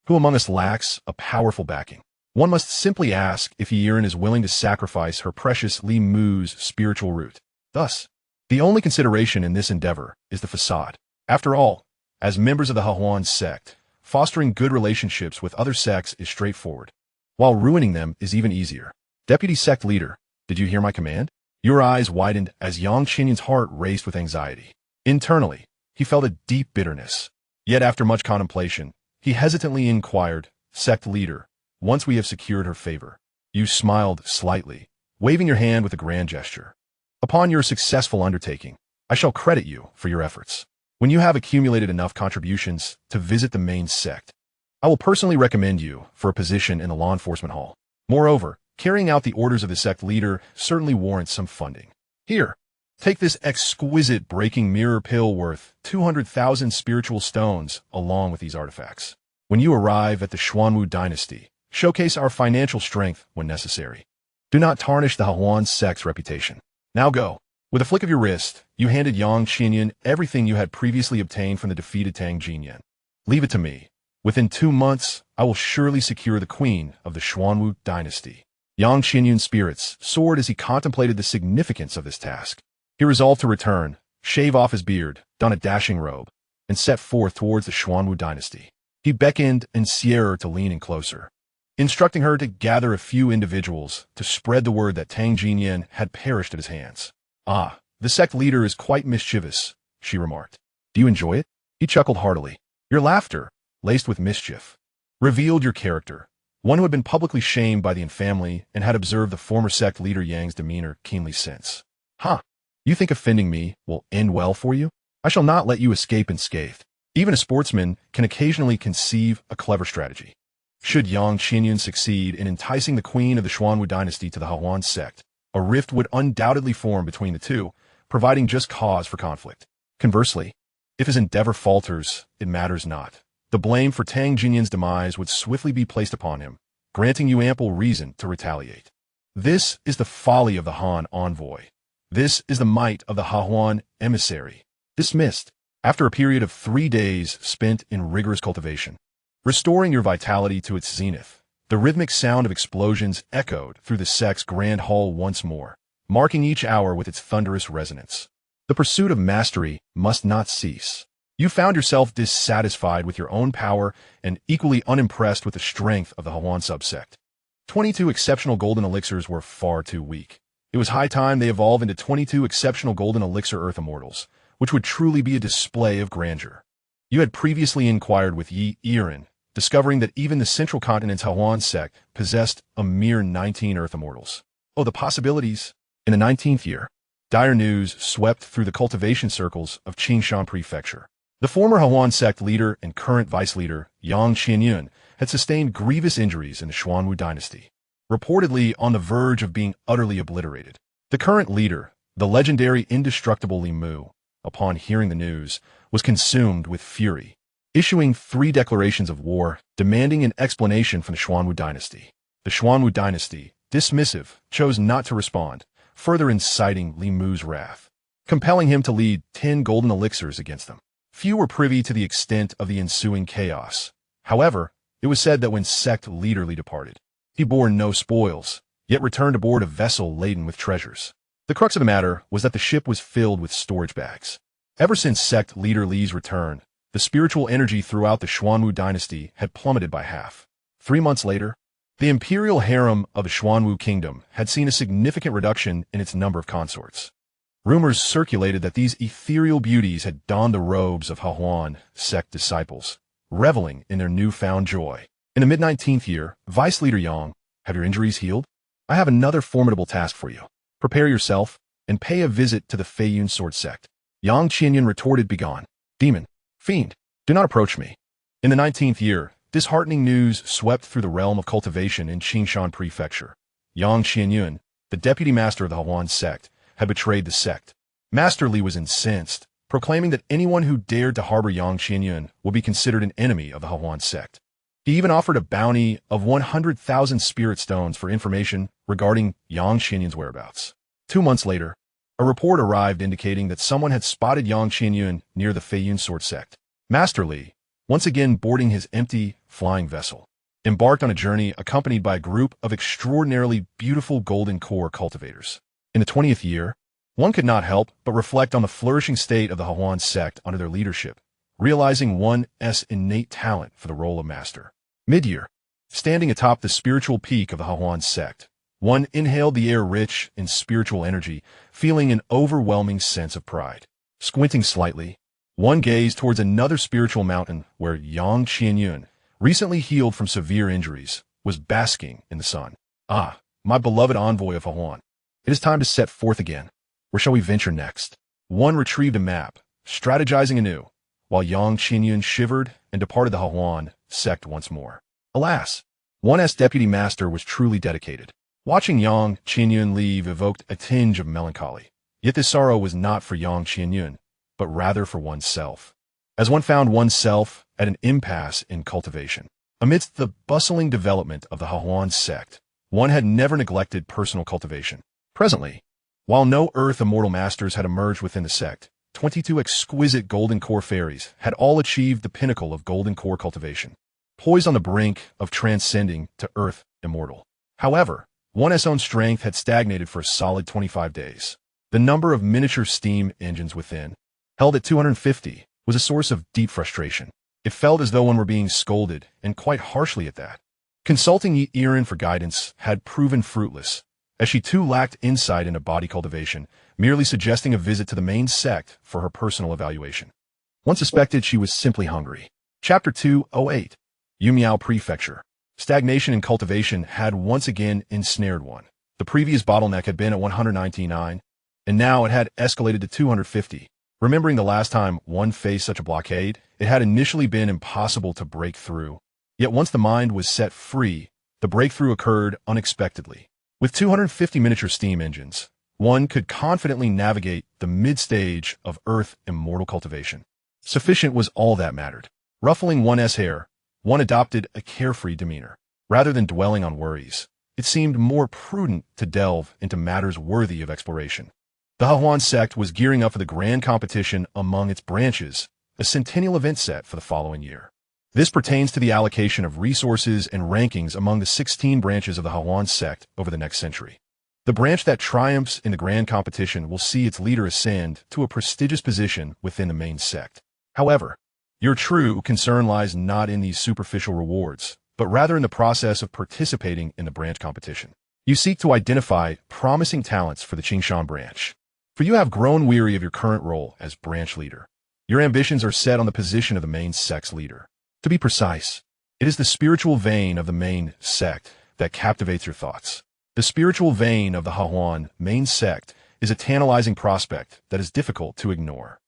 Speaker 1: Who among us lacks a powerful backing? One must simply ask if Yiren is willing to sacrifice her precious Li Mu's spiritual root. Thus, the only consideration in this endeavor is the facade. After all, as members of the Hahuan sect, fostering good relationships with other sects is straightforward, while ruining them is even easier. Deputy Sect Leader, did you hear my command? Your eyes widened as Xianxia's heart raced with anxiety. Internally, he felt a deep bitterness. Yet after much contemplation, he hesitantly inquired, Sect Leader, once we have secured her favor. You smiled slightly, waving your hand with a grand gesture. Upon your successful undertaking, I shall credit you for your efforts. When you have accumulated enough contributions to visit the main sect, I will personally recommend you for a position in the law enforcement hall. Moreover, carrying out the orders of the sect leader certainly warrants some funding. Here, take this exquisite breaking mirror pill worth 200,000 spiritual stones along with these artifacts. When you arrive at the Xuanwu dynasty, showcase our financial strength when necessary. Do not tarnish the Hahuan sect's reputation. Now go. With a flick of your wrist, you handed Xianxia everything you had previously obtained from the defeated Tang Jinyan. Leave it to me. Within 2 months, I will surely secure the queen of the Xuanwu dynasty. Xianxia's spirits soared as he contemplated the significance of this task. He resolved to return, shave off his beard, don a dashing robe, and set forth towards the Xuanwu dynasty. He beckoned Xianxia to lean in closer, instructing her to gather a few individuals to spread the word that Tang Jinyan had perished at his hands. Ah, the sect leader is quite mischievous, she remarked. Do you enjoy it? He chuckled heartily. Your laughter, laced with mischief, revealed your character, one who had been publicly shamed by the infamily and had observed the former sect leader Yang's demeanor keenly since. Huh, you think offending me will end well for you? I shall not let you escape unscathed. Even a sportsman can occasionally conceive a clever strategy. Should Yang Qinyun succeed in enticing the queen of the Xuanwu dynasty to the Hahuan sect, a rift would undoubtedly form between the two, providing just cause for conflict. Conversely, if his endeavor falters, it matters not. The blame for Tang Jinyun's demise would swiftly be placed upon him, granting you ample reason to retaliate. This is the folly of the Han envoy. This is the might of the Hahuan emissary. Dismissed, after a period of 3 days spent in rigorous cultivation. Restoring your vitality to its zenith, the rhythmic sound of explosions echoed through the sect's grand hall once more, marking each hour with its thunderous resonance. The pursuit of mastery must not cease. You found yourself dissatisfied with your own power and equally unimpressed with the strength of the Hahuan subsect. 22 exceptional golden elixirs were far too weak. It was high time they evolve into 22 exceptional golden elixir Earth Immortals, which would truly be a display of grandeur. You had previously inquired with Yi Irin, discovering that even the central continent's Hahuan sect possessed a mere 19 Earth Immortals. Oh, the possibilities! In the 19th year, dire news swept through the cultivation circles of Xianxia Prefecture. The former Hahuan sect leader and current vice leader, Yang Qinyun, had sustained grievous injuries in the Xuanwu dynasty, reportedly on the verge of being utterly obliterated. The current leader, the legendary indestructible Li Mu, upon hearing the news, was consumed with fury, issuing 3 declarations of war, demanding an explanation from the Xuanwu dynasty. The Xuanwu dynasty, dismissive, chose not to respond, further inciting Li Mu's wrath, compelling him to lead 10 golden elixirs against them. Few were privy to the extent of the ensuing chaos. However, it was said that when sect leader Li departed, he bore no spoils, yet returned aboard a vessel laden with treasures. The crux of the matter was that the ship was filled with storage bags. Ever since sect leader Li's return, the spiritual energy throughout the Xuanwu dynasty had plummeted by half. 3 months later, the imperial harem of the Xuanwu kingdom had seen a significant reduction in its number of consorts. Rumors circulated that these ethereal beauties had donned the robes of Hahuan sect disciples, reveling in their newfound joy. In the mid-19th year, Vice Leader Yang, have your injuries healed? I have another formidable task for you. Prepare yourself and pay a visit to the Feiyun sword sect. Yang Qinyun retorted, begone. Demon, fiend, do not approach me. In the 19th year, disheartening news swept through the realm of cultivation in Xianxia Prefecture. Yang Qinyun, the deputy master of the Hahuan sect, had betrayed the sect. Master Li was incensed, proclaiming that anyone who dared to harbor Yang Qinyun would be considered an enemy of the Hahuan sect. He even offered a bounty of 100,000 spirit stones for information regarding Yang Qinyun's whereabouts. 2 months later, a report arrived indicating that someone had spotted Yang Qinyun near the Feiyun sword sect. Master Li, once again boarding his empty, flying vessel, embarked on a journey accompanied by a group of extraordinarily beautiful golden core cultivators. In the 20th year, one could not help but reflect on the flourishing state of the Hahuan sect under their leadership, realizing one's innate talent for the role of master. Mid-year, standing atop the spiritual peak of the Hahuan sect, one inhaled the air rich in spiritual energy, feeling an overwhelming sense of pride. Squinting slightly, one gazed towards another spiritual mountain where Yang Qinyun, recently healed from severe injuries, was basking in the sun. Ah, my beloved envoy of Hahuan. It is time to set forth again. Where shall we venture next? One retrieved a map, strategizing anew, while Yang Qinyun shivered and departed the Hahuan sect once more. Alas, one's deputy master was truly dedicated. Watching Yang Qinyun leave evoked a tinge of melancholy. Yet this sorrow was not for Yang Qinyun, but rather for oneself. As one found oneself at an impasse in cultivation. Amidst the bustling development of the Hahuan sect, one had never neglected personal cultivation. Presently, while no Earth Immortal Masters had emerged within the sect, 22 exquisite golden core fairies had all achieved the pinnacle of golden core cultivation, poised on the brink of transcending to Earth Immortal. However, one's own strength had stagnated for a solid 25 days. The number of miniature steam engines within, held at 250, was a source of deep frustration. It felt as though one were being scolded, and quite harshly at that. Consulting Yi Irin for guidance had proven fruitless, as she too lacked insight into body cultivation, merely suggesting a visit to the main sect for her personal evaluation. One suspected she was simply hungry. Chapter 208. Yumiao Prefecture. Stagnation in cultivation had once again ensnared one. The previous bottleneck had been at 199, and now it had escalated to 250. Remembering the last time one faced such a blockade, it had initially been impossible to break through. Yet once the mind was set free, the breakthrough occurred unexpectedly. With 250 miniature steam engines, one could confidently navigate the mid-stage of Earth immortal cultivation. Sufficient was all that mattered. Ruffling one's hair, one adopted a carefree demeanor. Rather than dwelling on worries, it seemed more prudent to delve into matters worthy of exploration. The Hahuan sect was gearing up for the grand competition among its branches, a centennial event set for the following year. This pertains to the allocation of resources and rankings among the 16 branches of the Hahuan sect over the next century. The branch that triumphs in the grand competition will see its leader ascend to a prestigious position within the main sect. However, your true concern lies not in these superficial rewards, but rather in the process of participating in the branch competition. You seek to identify promising talents for the Xianxia branch. For you have grown weary of your current role as branch leader. Your ambitions are set on the position of the main sect's leader. To be precise, it is the spiritual vein of the main sect that captivates your thoughts. The spiritual vein of the Hahuan main sect is a tantalizing prospect that is difficult to ignore.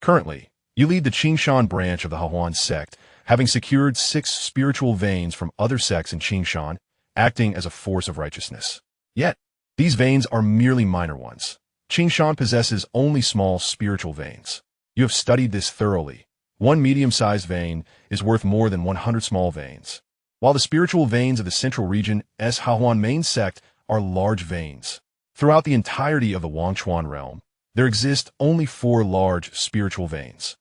Speaker 1: Currently, you lead the Xianxia branch of the Hahuan sect, having secured 6 spiritual veins from other sects in Xianxia, acting as a force of righteousness. Yet, these veins are merely minor ones. Xianxia possesses only small spiritual veins. You have studied this thoroughly. One medium-sized vein is worth more than 100 small veins. While the spiritual veins of the central region as Hahuan main sect are large veins. Throughout the entirety of the Wangchuan realm, there exist only 4 large spiritual veins.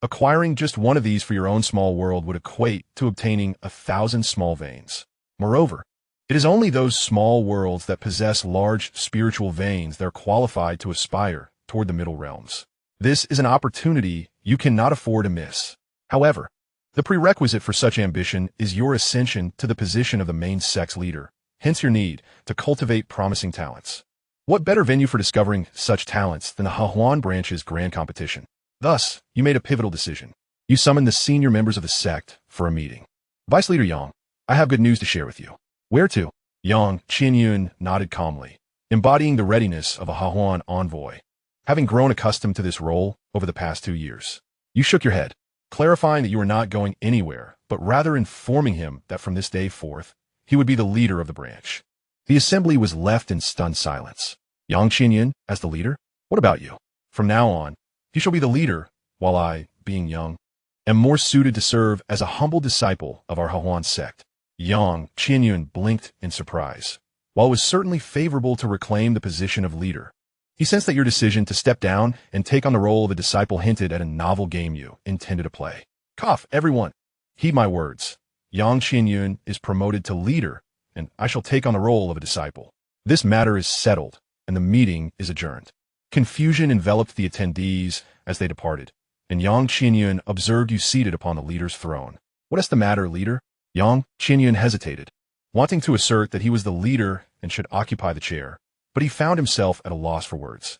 Speaker 1: Acquiring just one of these for your own small world would equate to obtaining 1,000 small veins. Moreover, it is only those small worlds that possess large spiritual veins that are qualified to aspire toward the middle realms. This is an opportunity you cannot afford to miss. However, the prerequisite for such ambition is your ascension to the position of the main sect's leader, hence your need to cultivate promising talents. What better venue for discovering such talents than the Hahuan branch's grand competition? Thus, you made a pivotal decision. You summoned the senior members of the sect for a meeting. Vice Leader Yang, I have good news to share with you. Where to? Yang Qianyun nodded calmly, embodying the readiness of a Hahuan envoy. Having grown accustomed to this role over the past 2 years, you shook your head, clarifying that you were not going anywhere, but rather informing him that from this day forth, he would be the leader of the branch. The assembly was left in stunned silence. Yang Qianyun, as the leader? What about you? From now on, you shall be the leader, while I, being young, am more suited to serve as a humble disciple of our Hahuan sect. Yang Qianyun blinked in surprise. While it was certainly favorable to reclaim the position of leader, he sensed that your decision to step down and take on the role of a disciple hinted at a novel game you intended to play. Cough, everyone. Heed my words. Yang Qianyun is promoted to leader, and I shall take on the role of a disciple. This matter is settled, and the meeting is adjourned. Confusion enveloped the attendees as they departed, and Yang Qianyun observed you seated upon the leader's throne. What is the matter, leader? Yang Qianyun hesitated, wanting to assert that he was the leader and should occupy the chair, but he found himself at a loss for words.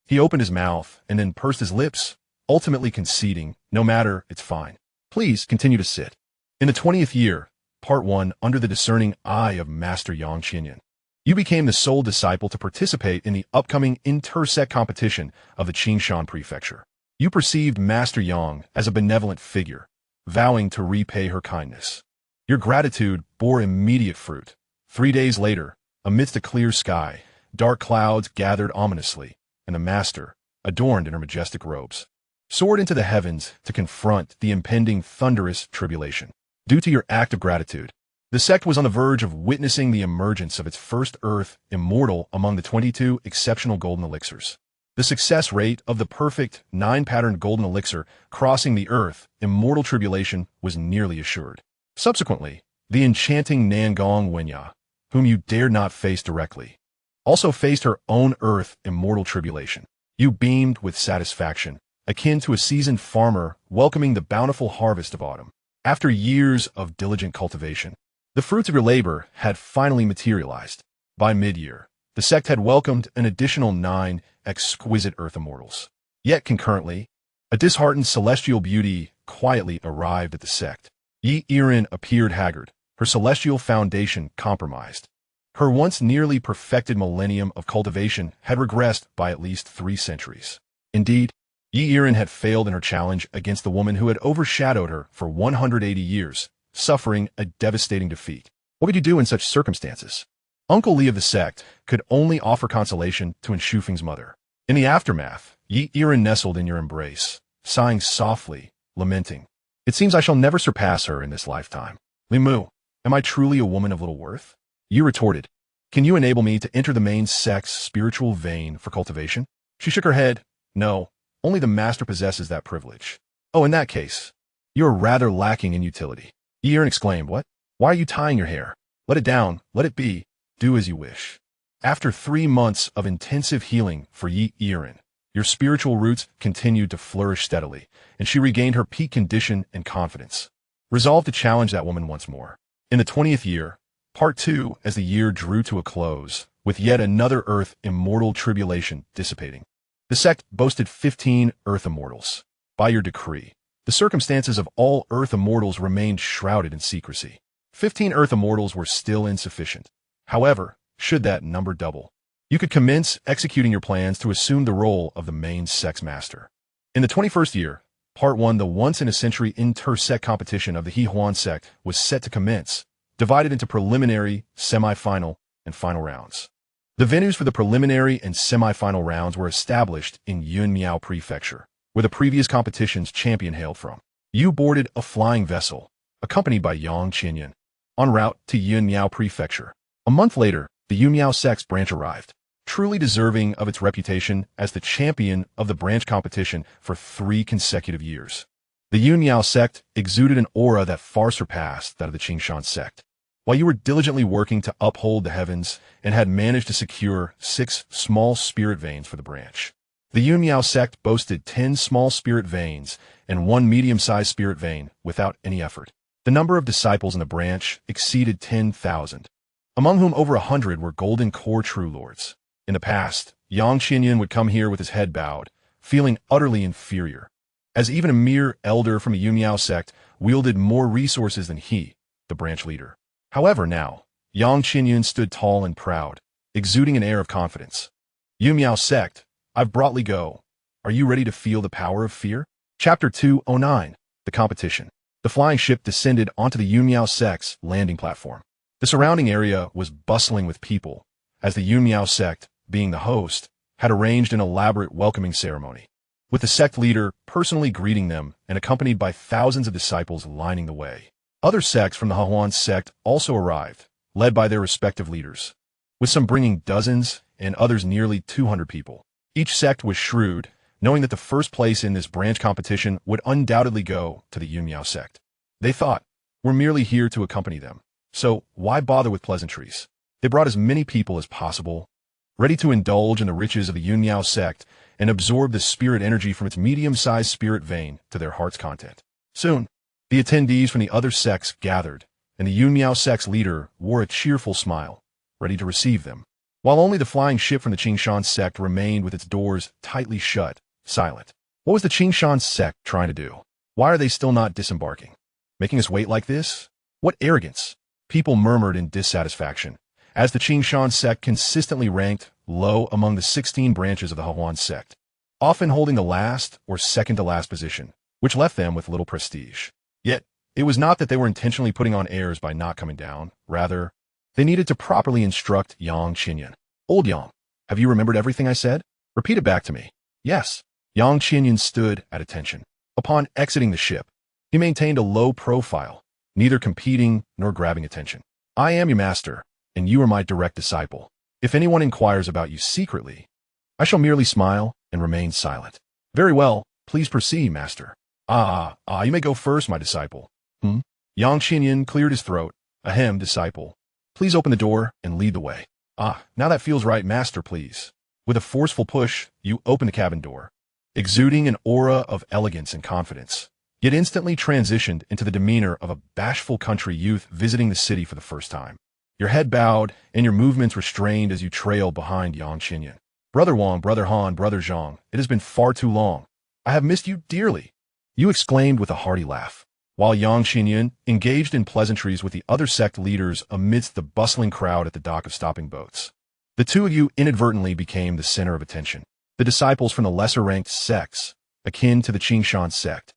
Speaker 1: He opened his mouth and then pursed his lips, ultimately conceding, no matter, it's fine. Please continue to sit. In the 20th year, Part 1, under the discerning eye of Master Yang Qianyun, you became the sole disciple to participate in the upcoming intersect competition of the Xianxia Prefecture. You perceived Master Yang as a benevolent figure, vowing to repay her kindness. Your gratitude bore immediate fruit. 3 days later, amidst a clear sky, dark clouds gathered ominously, and the master, adorned in her majestic robes, soared into the heavens to confront the impending thunderous tribulation. Due to your act of gratitude, the sect was on the verge of witnessing the emergence of its first Earth immortal among the 22 exceptional golden elixirs. The success rate of the perfect 9-patterned golden elixir crossing the Earth immortal tribulation was nearly assured. Subsequently, the enchanting Nangong Wenya, whom you dared not face directly, also faced her own Earth immortal tribulation. You beamed with satisfaction, akin to a seasoned farmer welcoming the bountiful harvest of autumn. After years of diligent cultivation, the fruits of your labor had finally materialized. By mid-year, the sect had welcomed an additional 9 exquisite Earth immortals. Yet concurrently, a disheartened celestial beauty quietly arrived at the sect. Yi Irin appeared haggard, her celestial foundation compromised. Her once nearly perfected millennium of cultivation had regressed by at least 3 centuries. Indeed, Yi Irin had failed in her challenge against the woman who had overshadowed her for 180 years, suffering a devastating defeat. What could you do in such circumstances? Uncle Li of the sect could only offer consolation to Enshufeng's mother. In the aftermath, Yi Yiren nestled in your embrace, sighing softly, lamenting. It seems I shall never surpass her in this lifetime. Li Mu, am I truly a woman of little worth? Yi retorted, can you enable me to enter the main sect's spiritual vein for cultivation? She shook her head. No, only the master possesses that privilege. Oh, in that case, you are rather lacking in utility. Yi Yiren exclaimed, what? Why are you tying your hair? Let it down, let it be, do as you wish. After 3 months of intensive healing for Yi Yiren, your spiritual roots continued to flourish steadily, and she regained her peak condition and confidence. Resolved to challenge that woman once more. In the 20th year, Part 2, as the year drew to a close, with yet another Earth immortal tribulation dissipating. The sect boasted 15 Earth immortals. By your decree, the circumstances of all Earth immortals remained shrouded in secrecy. 15 Earth immortals were still insufficient. However, should that number double, you could commence executing your plans to assume the role of the main sect's master. In the 21st year, Part 1, the once-in-a-century inter-sect competition of the Hehuan sect was set to commence, divided into preliminary, semi-final, and final rounds. The venues for the preliminary and semi-final rounds were established in Yunmiao Prefecture, where the previous competition's champion hailed from. You boarded a flying vessel, accompanied by Xianxia, en route to Yunmiao Prefecture. A month later, the Yunmiao sect's branch arrived, truly deserving of its reputation as the champion of the branch competition for 3 consecutive years. The Yunmiao sect exuded an aura that far surpassed that of the Qingshan sect. While you were diligently working to uphold the heavens and had managed to secure 6 small spirit veins for the branch, the Yunmiao sect boasted 10 small spirit veins and 1 medium-sized spirit vein without any effort. The number of disciples in the branch exceeded 10,000, among whom over 100 were golden core true lords. In the past, Xianxia would come here with his head bowed, feeling utterly inferior, as even a mere elder from the Yunmiao sect wielded more resources than he, the branch leader. However, now, Xianxia stood tall and proud, exuding an air of confidence. Yunmiao sect, I've brought Li Go. Are you ready to feel the power of fear? Chapter 209, The Competition. The flying ship descended onto the Yunmiao sect's landing platform. The surrounding area was bustling with people, as the Yunmiao sect, being the host, had arranged an elaborate welcoming ceremony, with the sect leader personally greeting them and accompanied by thousands of disciples lining the way. Other sects from the Hehuan sect also arrived, led by their respective leaders, with some bringing dozens and others nearly 200 people. Each sect was shrewd, knowing that the first place in this branch competition would undoubtedly go to the Yunmiao sect. They thought, we're merely here to accompany them, so why bother with pleasantries? They brought as many people as possible, ready to indulge in the riches of the Yunmiao sect and absorb the spirit energy from its medium-sized spirit vein to their heart's content. Soon, the attendees from the other sects gathered, and the Yunmiao sect's leader wore a cheerful smile, ready to receive them, while only the flying ship from the Qingshan sect remained with its doors tightly shut, silent. What was the Qingshan sect trying to do? Why are they still not disembarking? Making us wait like this? What arrogance! People murmured in dissatisfaction, as the Qingshan sect consistently ranked low among the 16 branches of the Hehuan sect, often holding the last or second-to-last position, which left them with little prestige. Yet, it was not that they were intentionally putting on airs by not coming down. Rather, they needed to properly instruct Xianxia. Old Yang, have you remembered everything I said? Repeat it back to me. Yes. Xianxia stood at attention. Upon exiting the ship, he maintained a low profile, neither competing nor grabbing attention. I am your master, and you are my direct disciple. If anyone inquires about you secretly, I shall merely smile and remain silent. Very well, please proceed, master. You may go first, my disciple. Xianxia cleared his throat. Ahem, disciple. Please open the door and lead the way. Now that feels right, master, please. With a forceful push, you open the cabin door, exuding an aura of elegance and confidence, yet instantly transitioned into the demeanor of a bashful country youth visiting the city for the first time. Your head bowed and your movements restrained as you trailed behind Xianxia. Brother Wang, Brother Han, Brother Zhang, it has been far too long. I have missed you dearly, you exclaimed with a hearty laugh, while Xianxia engaged in pleasantries with the other sect leaders amidst the bustling crowd at the dock of stopping boats. The two of you inadvertently became the center of attention. The disciples from the lesser-ranked sects, akin to the Qingshan sect,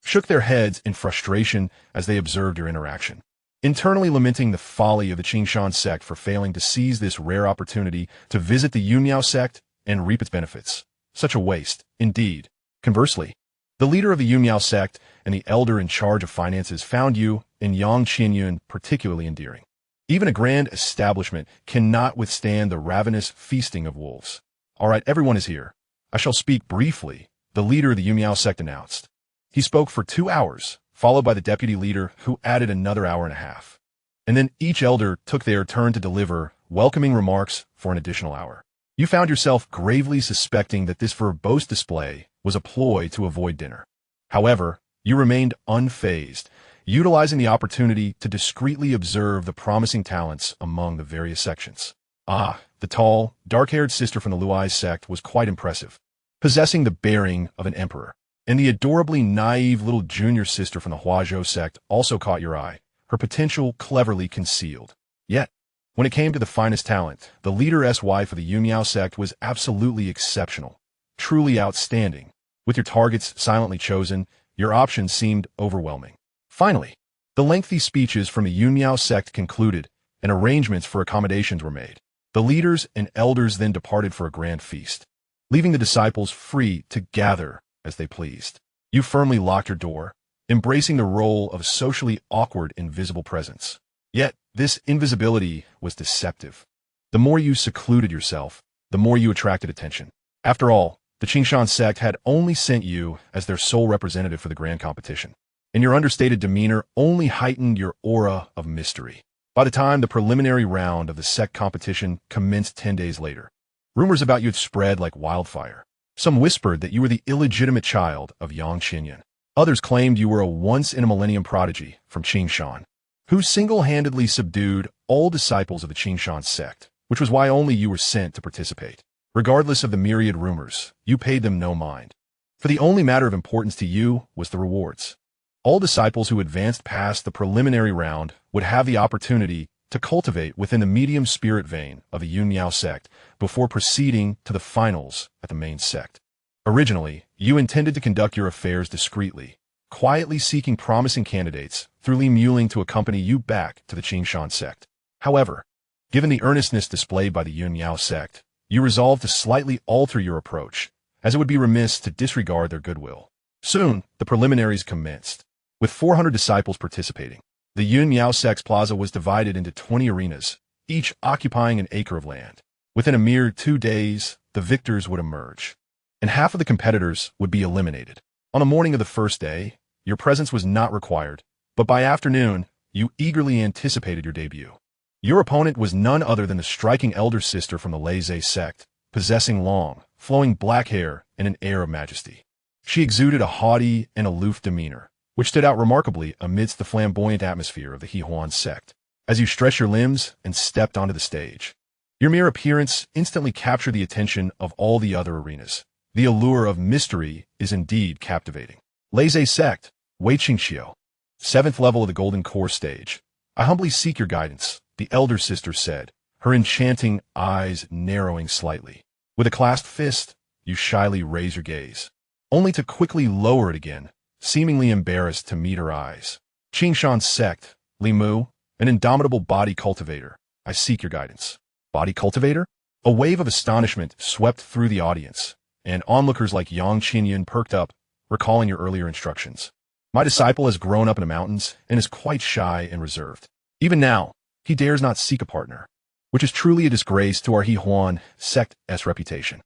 Speaker 1: shook their heads in frustration as they observed your interaction, internally lamenting the folly of the Xianxia sect for failing to seize this rare opportunity to visit the Yunmiao sect and reap its benefits. Such a waste, indeed. Conversely, the leader of the Yunmiao sect and the elder in charge of finances found you and Xianxia particularly endearing. Even a grand establishment cannot withstand the ravenous feasting of wolves. All right, everyone is here. I shall speak briefly, the leader of the Yunmiao sect announced. He spoke for 2 hours, followed by the deputy leader, who added another hour and a half. And then each elder took their turn to deliver welcoming remarks for an additional hour. You found yourself gravely suspecting that this verbose display was a ploy to avoid dinner. However, you remained unfazed, utilizing the opportunity to discreetly observe the promising talents among the various sections. The tall, dark-haired sister from the Luai sect was quite impressive, possessing the bearing of an emperor. And the adorably naive little junior sister from the Huazhou sect also caught your eye, her potential cleverly concealed. Yet, when it came to the finest talent, the leader's wife of the Yunmiao sect was absolutely exceptional, truly outstanding. With your targets silently chosen, your options seemed overwhelming. Finally, the lengthy speeches from the Yunmiao sect concluded, and arrangements for accommodations were made. The leaders and elders then departed for a grand feast, leaving the disciples free to gather as they pleased. You firmly locked your door, embracing the role of a socially awkward invisible presence. Yet, this invisibility was deceptive. The more you secluded yourself, the more you attracted attention. After all, the Xianxia sect had only sent you as their sole representative for the grand competition, and your understated demeanor only heightened your aura of mystery. By the time the preliminary round of the sect competition commenced 10 days later, rumors about you had spread like wildfire. Some whispered that you were the illegitimate child of Xianxia. Others claimed you were a once-in-a-millennium prodigy from Xianxia, who single-handedly subdued all disciples of the Xianxia sect, which was why only you were sent to participate. Regardless of the myriad rumors, you paid them no mind, for the only matter of importance to you was the rewards. All disciples who advanced past the preliminary round would have the opportunity to cultivate within the medium spirit vein of the Yunmiao sect before proceeding to the finals at the main sect. Originally, you intended to conduct your affairs discreetly, quietly seeking promising candidates through mulling to accompany you back to the Xianxia sect. However, given the earnestness displayed by the Yunmiao sect, you resolved to slightly alter your approach, as it would be remiss to disregard their goodwill. Soon, the preliminaries commenced, with 400 disciples participating. The Yunmiao sect's plaza was divided into 20 arenas, each occupying an acre of land. Within a mere 2 days, the victors would emerge, and half of the competitors would be eliminated. On the morning of the first day, your presence was not required, but by afternoon, you eagerly anticipated your debut. Your opponent was none other than the striking elder sister from the Leze sect, possessing long, flowing black hair and an air of majesty. She exuded a haughty and aloof demeanor, which stood out remarkably amidst the flamboyant atmosphere of the Hehuan sect. As you stretched your limbs and stepped onto the stage, your mere appearance instantly captured the attention of all the other arenas. The allure of mystery is indeed captivating. Leze sect, Wei Xianxia, 7th level of the Golden Core stage. I humbly seek your guidance, the elder sister said, her enchanting eyes narrowing slightly. With a clasped fist, you shyly raise your gaze, only to quickly lower it again, seemingly embarrassed to meet her eyes. Xianxia sect, Li Mu, an indomitable body cultivator. I seek your guidance. Body cultivator? A wave of astonishment swept through the audience, and onlookers like Xianxia perked up, recalling your earlier instructions. My disciple has grown up in the mountains and is quite shy and reserved. Even now, he dares not seek a partner, which is truly a disgrace to our Hehuan sect's reputation.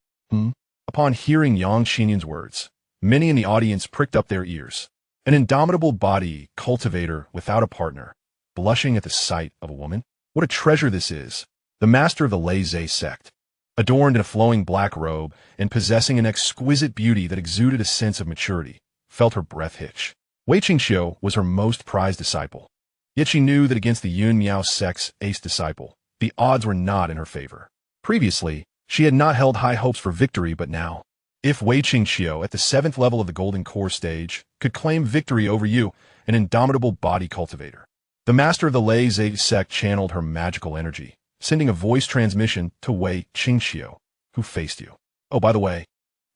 Speaker 1: Upon hearing Xianxia's words, many in the audience pricked up their ears. An indomitable body cultivator without a partner, blushing at the sight of a woman? What a treasure this is! The master of the Leze sect, adorned in a flowing black robe and possessing an exquisite beauty that exuded a sense of maturity, felt her breath hitch. Wei Xianxia was her most prized disciple, yet she knew that against the Yunmiao sect's ace disciple, the odds were not in her favor. Previously, she had not held high hopes for victory, but now, if Wei Xianxia at the 7th level of the Golden Core stage could claim victory over you, an indomitable body cultivator, the master of the Leze sect channeled her magical energy, sending a voice transmission to Wei Xianxia, who faced you. Oh, by the way,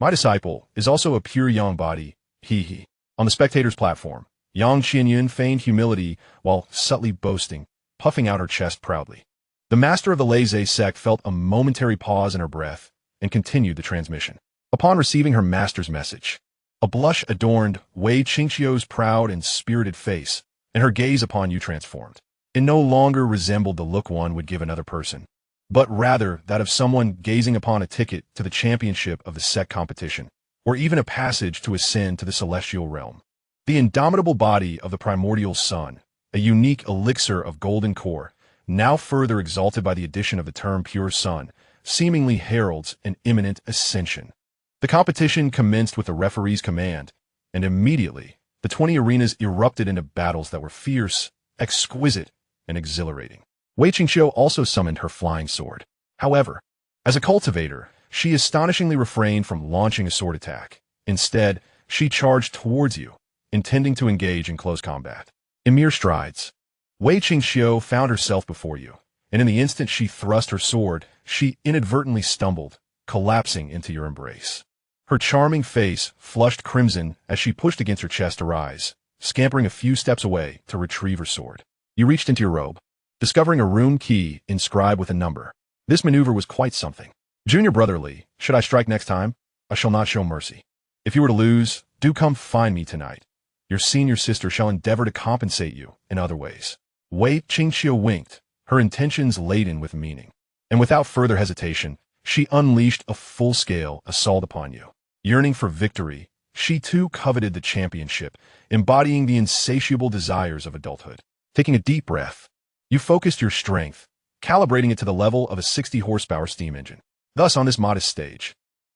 Speaker 1: my disciple is also a pure yang body, he. On the spectators' platform, Xianxia feigned humility while subtly boasting, puffing out her chest proudly. The master of the Laissez sect felt a momentary pause in her breath and continued the transmission. Upon receiving her master's message, a blush adorned Wei Qingxiu's proud and spirited face, and her gaze upon you transformed. It no longer resembled the look one would give another person, but rather that of someone gazing upon a ticket to the championship of the sect competition, or even a passage to ascend to the celestial realm. The indomitable body of the primordial sun, a unique elixir of golden core, now further exalted by the addition of the term pure sun, seemingly heralds an imminent ascension. The competition commenced with the referee's command, and immediately the 20 arenas erupted into battles that were fierce, exquisite, and exhilarating. Wei Qingxiu also summoned her flying sword. However, as a cultivator, she astonishingly refrained from launching a sword attack. Instead, she charged towards you, intending to engage in close combat. In mere strides, Wei Qingxiu found herself before you, and in the instant she thrust her sword, she inadvertently stumbled, collapsing into your embrace. Her charming face flushed crimson as she pushed against her chest to rise, scampering a few steps away to retrieve her sword. You reached into your robe, discovering a rune key inscribed with a number. This maneuver was quite something. Junior brotherly, should I strike next time, I shall not show mercy. If you were to lose, do come find me tonight. Your senior sister shall endeavor to compensate you in other ways. Wei Qingxiu winked, her intentions laden with meaning. And without further hesitation, she unleashed a full-scale assault upon you. Yearning for victory, she too coveted the championship, embodying the insatiable desires of adulthood. Taking a deep breath, you focused your strength, calibrating it to the level of a 60-horsepower steam engine. Thus, on this modest stage,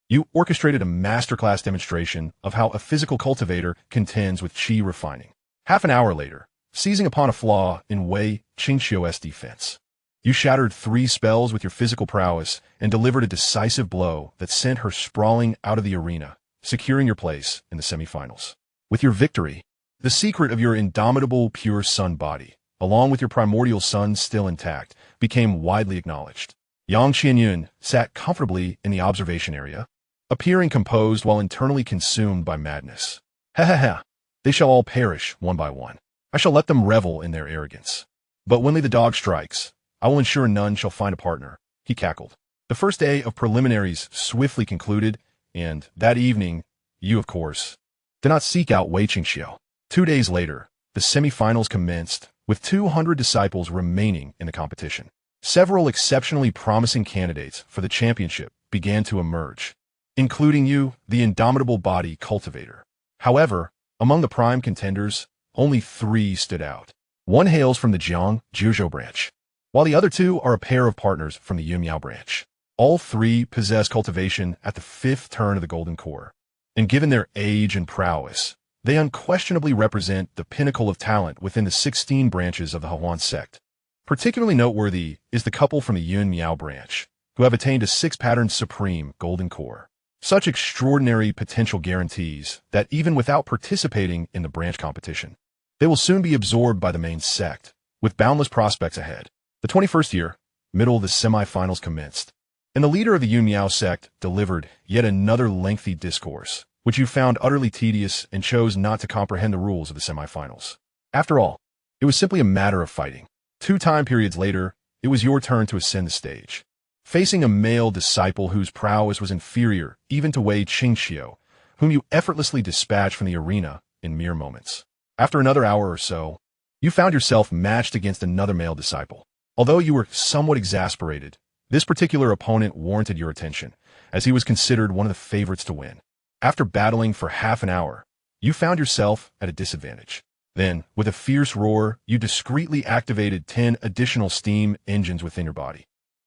Speaker 1: you orchestrated a masterclass demonstration of how a physical cultivator contends with chi refining. Half an hour later, seizing upon a flaw in Wei Qingxiu's defense, you shattered 3 spells with your physical prowess and delivered a decisive blow that sent her sprawling out of the arena, securing your place in the semifinals. With your victory, the secret of your indomitable pure sun body, along with your primordial sun still intact, became widely acknowledged. Xianxia sat comfortably in the observation area, appearing composed while internally consumed by madness. Ha ha ha, they shall all perish one by one. I shall let them revel in their arrogance. But when the dog strikes, I will ensure none shall find a partner, he cackled. The first day of preliminaries swiftly concluded, and that evening, you, of course, did not seek out Wei Qingxiu. 2 days later, the semifinals commenced, with 200 disciples remaining in the competition. Several exceptionally promising candidates for the championship began to emerge, including you, the indomitable body cultivator. However, among the prime contenders, only 3 stood out. One hails from the Jiangzhou branch, while the other 2 are a pair of partners from the Yunmiao branch. All 3 possess cultivation at the 5th turn of the Golden Core, and given their age and prowess, they unquestionably represent the pinnacle of talent within the 16 branches of the Huan sect. Particularly noteworthy is the couple from the Yun Miao branch, who have attained a 6-pattern supreme Golden Core. Such extraordinary potential guarantees that even without participating in the branch competition, they will soon be absorbed by the main sect, with boundless prospects ahead. The 21st year, middle of the semifinals commenced, and the leader of the Yun Miao sect delivered yet another lengthy discourse, which you found utterly tedious and chose not to comprehend the rules of the semifinals. After all, it was simply a matter of fighting. 2 time periods later, it was your turn to ascend the stage, facing a male disciple whose prowess was inferior even to Wei Qingxiu, whom you effortlessly dispatched from the arena in mere moments. After another hour or so, you found yourself matched against another male disciple. Although you were somewhat exasperated, this particular opponent warranted your attention, as he was considered one of the favorites to win. After battling for half an hour, you found yourself at a disadvantage. Then, with a fierce roar, you discreetly activated 10 additional steam engines within your body,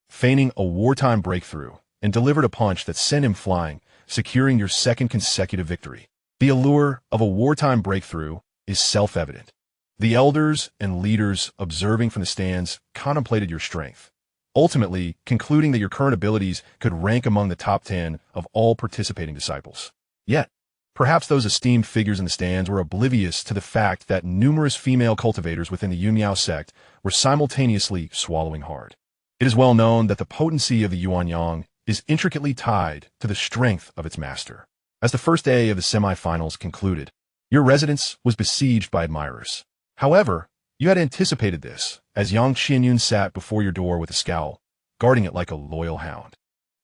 Speaker 1: feigning a wartime breakthrough, and delivered a punch that sent him flying, securing your 2nd consecutive victory. The allure of a wartime breakthrough is self-evident. The elders and leaders observing from the stands contemplated your strength, ultimately concluding that your current abilities could rank among the top 10 of all participating disciples. Yet, perhaps those esteemed figures in the stands were oblivious to the fact that numerous female cultivators within the Yunmiao sect were simultaneously swallowing hard. It is well known that the potency of the Yuanyang is intricately tied to the strength of its master. As the first day of the semifinals concluded, Your residence was besieged by admirers. However, you had anticipated this, as Xianxia sat before your door with a scowl, guarding it like a loyal hound.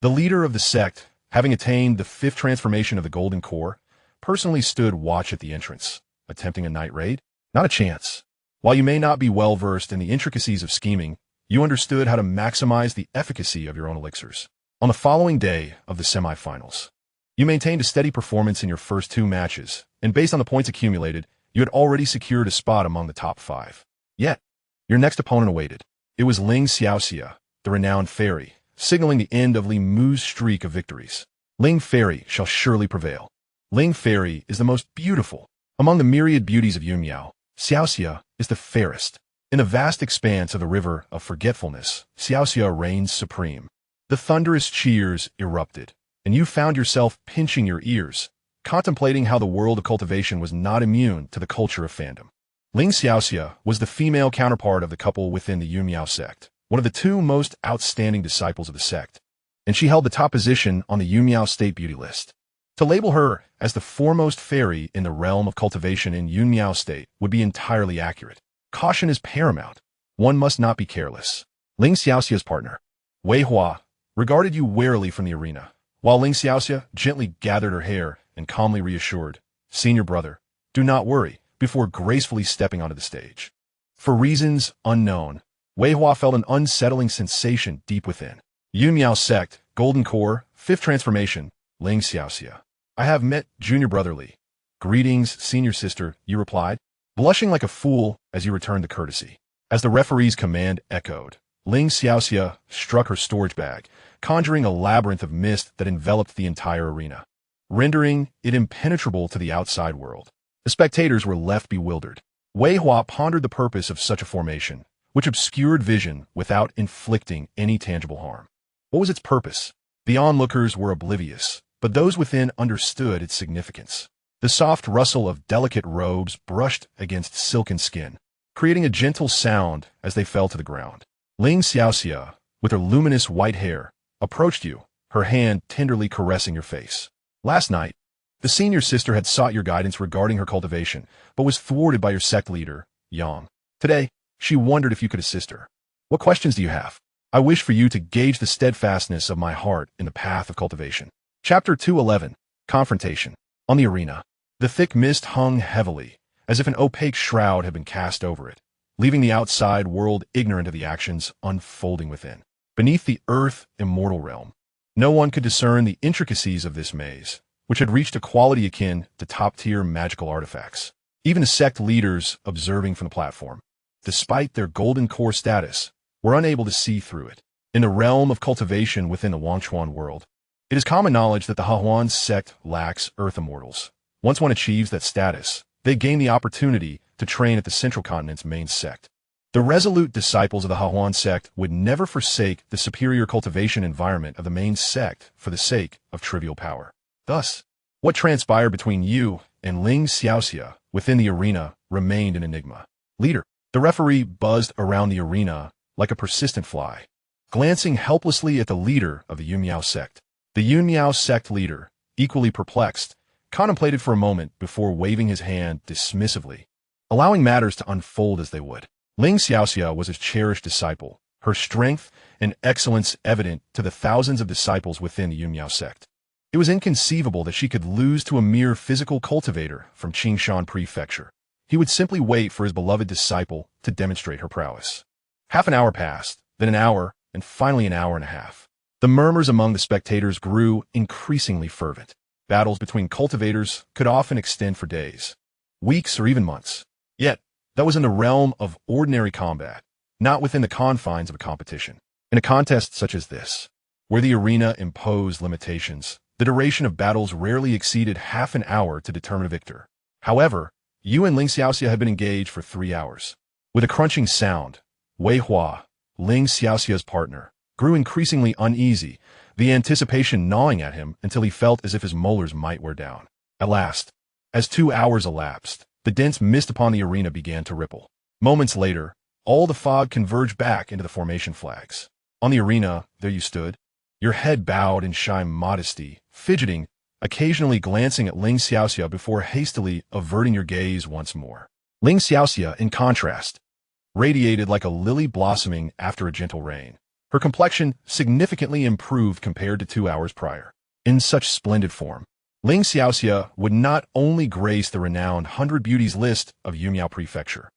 Speaker 1: The leader of the sect, having attained the 5th transformation of the Golden Core, personally stood watch at the entrance. Attempting a night raid? Not a chance. While you may not be well versed in the intricacies of scheming, you understood how to maximize the efficacy of your own elixirs. On the following day of the semifinals, you maintained a steady performance in your first 2 matches, and based on the points accumulated, you had already secured a spot among the top 5. Yet, your next opponent awaited. It was Xianxia, the renowned fairy, signaling the end of Li Mu's streak of victories. Ling Fairy shall surely prevail. Ling Fairy is the most beautiful. Among the myriad beauties of Yunmiao, Xianxia is the fairest. In the vast expanse of the river of forgetfulness, Xianxia reigns supreme. The thunderous cheers erupted, and you found yourself pinching your ears, contemplating how the world of cultivation was not immune to the culture of fandom. Xianxia was the female counterpart of the couple within the Yunmiao sect, one of the 2 most outstanding disciples of the sect, and she held the top position on the Yunmiao state beauty list. To label her as the foremost fairy in the realm of cultivation in Yunmiao state would be entirely accurate. Caution is paramount. One must not be careless. Xianxia's partner, Wei Hua, regarded you warily from the arena, while Xianxia gently gathered her hair and calmly reassured, "Senior brother, do not worry," before gracefully stepping onto the stage. For reasons unknown, Wei Hua felt an unsettling sensation deep within. Yunmiao sect, Golden Core, 5th transformation, Xianxia. "I have met Junior Brother Li." "Greetings, senior sister," you replied, blushing like a fool as you returned the courtesy. As the referee's command echoed, Xianxia struck her storage bag, conjuring a labyrinth of mist that enveloped the entire arena, rendering it impenetrable to the outside world. The spectators were left bewildered. Wei Hua pondered the purpose of such a formation, which obscured vision without inflicting any tangible harm. What was its purpose? The onlookers were oblivious, but those within understood its significance. The soft rustle of delicate robes brushed against silken skin, creating a gentle sound as they fell to the ground. Xianxia, with her luminous white hair, approached you, her hand tenderly caressing your face. Last night, the senior sister had sought your guidance regarding her cultivation, but was thwarted by your sect leader, Yang. Today, she wondered if you could assist her. "What questions do you have? I wish for you to gauge the steadfastness of my heart in the path of cultivation." Chapter 211, Confrontation. On the arena, the thick mist hung heavily, as if an opaque shroud had been cast over it, leaving the outside world ignorant of the actions unfolding within. Beneath the earth immortal realm, no one could discern the intricacies of this maze, which had reached a quality akin to top-tier magical artifacts. Even the sect leaders observing from the platform, despite their Golden Core status, were unable to see through it. In the realm of cultivation within the Wangchuan world, it is common knowledge that the Hahuan sect lacks earth immortals. Once one achieves that status, they gain the opportunity to train at the Central Continent's main sect. The resolute disciples of the Hahuan sect would never forsake the superior cultivation environment of the main sect for the sake of trivial power. Thus, what transpired between you and Xianxia within the arena remained an enigma. Leader, the referee buzzed around the arena like a persistent fly, glancing helplessly at the leader of the Yunmiao sect. The Yunmiao sect leader, equally perplexed, contemplated for a moment before waving his hand dismissively, allowing matters to unfold as they would. Xianxia was a cherished disciple, her strength and excellence evident to the thousands of disciples within the Yunmiao sect. It was inconceivable that she could lose to a mere physical cultivator from Qingshan Prefecture. He would simply wait for his beloved disciple to demonstrate her prowess. Half an hour passed, then an hour, and finally an hour and a half. The murmurs among the spectators grew increasingly fervent. Battles between cultivators could often extend for days, weeks, or even months. Yet, that was in the realm of ordinary combat, not within the confines of a competition. In a contest such as this, where the arena imposed limitations, the duration of battles rarely exceeded half an hour to determine a victor. However, you and Xianxia had been engaged for 3 hours. With a crunching sound, Wei Hua, Xianxia's partner, grew increasingly uneasy, the anticipation gnawing at him until he felt as if his molars might wear down. At last, as 2 hours elapsed, the dense mist upon the arena began to ripple. Moments later, all the fog converged back into the formation flags. On the arena, there you stood, your head bowed in shy modesty, fidgeting occasionally glancing at Xianxia before hastily averting your gaze once more. Xianxia, in contrast, radiated like a lily blossoming after a gentle rain. Her complexion significantly improved compared to 2 hours prior. In such splendid form, Xianxia would not only grace the renowned 100 Beauties list of Yunmiao Prefecture,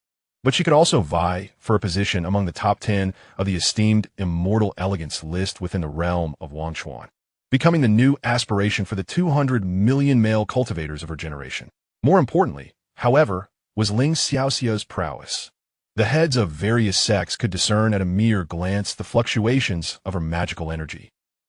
Speaker 1: but she could also vie for a position among the top 10 of the esteemed Immortal Elegance list within the realm of Wangchuan, becoming the new aspiration for the 200 million male cultivators of her generation. More importantly, however, was Xianxia's prowess. The heads of various sects could discern at a mere glance the fluctuations of her magical energy,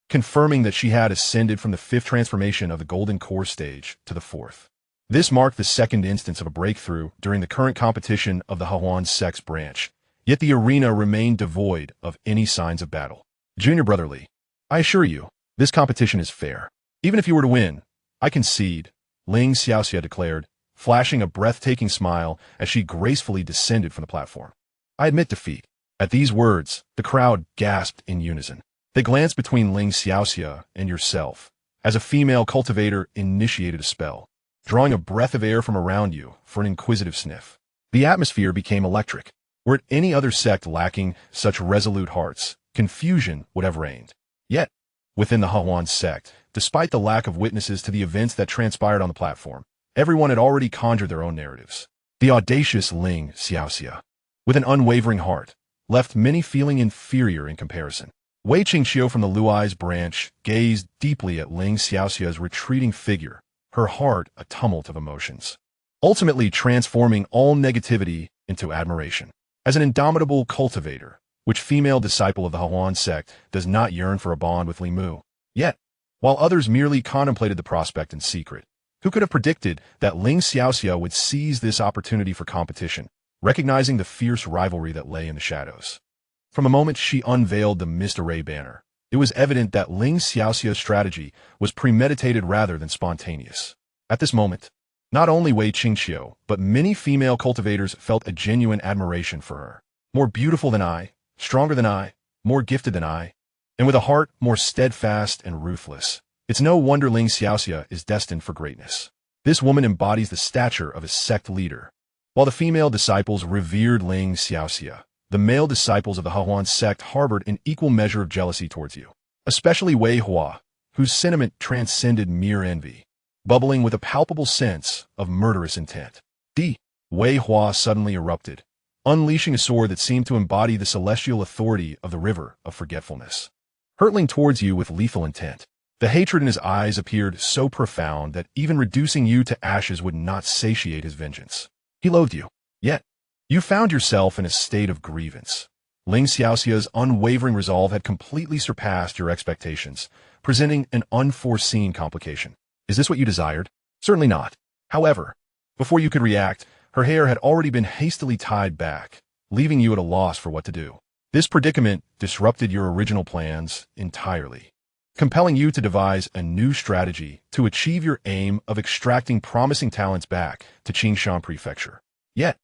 Speaker 1: confirming that she had ascended from the 5th transformation of the Golden Core stage to the 4th. This marked the second instance of a breakthrough during the current competition of the Hahuan sect's branch, yet the arena remained devoid of any signs of battle. Junior Brother Li, I assure you, this competition is fair. Even if you were to win, I concede, Xianxia declared, flashing a breathtaking smile as she gracefully descended from the platform. I admit defeat. At these words, the crowd gasped in unison. They glanced between Xianxia and yourself, as a female cultivator initiated a spell, drawing a breath of air from around you for an inquisitive sniff. The atmosphere became electric. Were it any other sect lacking such resolute hearts, confusion would have reigned. Yet, within the Hahuan sect, despite the lack of witnesses to the events that transpired on the platform, everyone had already conjured their own narratives. The audacious Xianxia, with an unwavering heart, left many feeling inferior in comparison. Wei Qingqiu from the Luai's branch gazed deeply at Xianxia's retreating figure, her heart a tumult of emotions, ultimately transforming all negativity into admiration. As an indomitable cultivator, which female disciple of the Hahuan sect does not yearn for a bond with Li Mu? Yet, while others merely contemplated the prospect in secret, who could have predicted that Xianxia would seize this opportunity for competition, recognizing the fierce rivalry that lay in the shadows? From the moment she unveiled the Mist Array banner, it was evident that Xianxia's strategy was premeditated rather than spontaneous. At this moment, not only Wei Qingqiu, but many female cultivators felt a genuine admiration for her. More beautiful than I, stronger than I, more gifted than I, and with a heart more steadfast and ruthless. It's no wonder Xianxia is destined for greatness. This woman embodies the stature of a sect leader. While the female disciples revered Xianxia, the male disciples of the Hahuan sect harbored an equal measure of jealousy towards you, especially Wei Hua, whose sentiment transcended mere envy, bubbling with a palpable sense of murderous intent. Wei Hua suddenly erupted, unleashing a sword that seemed to embody the celestial authority of the river of forgetfulness, hurtling towards you with lethal intent. The hatred in his eyes appeared so profound that even reducing you to ashes would not satiate his vengeance. He loathed you, yet you found yourself in a state of grievance. Xianxia's unwavering resolve had completely surpassed your expectations, presenting an unforeseen complication. Is this what you desired? Certainly not. However, before you could react, her hair had already been hastily tied back, leaving you at a loss for what to do. This predicament disrupted your original plans entirely, compelling you to devise a new strategy to achieve your aim of extracting promising talents back to Qingshan Prefecture. Yet,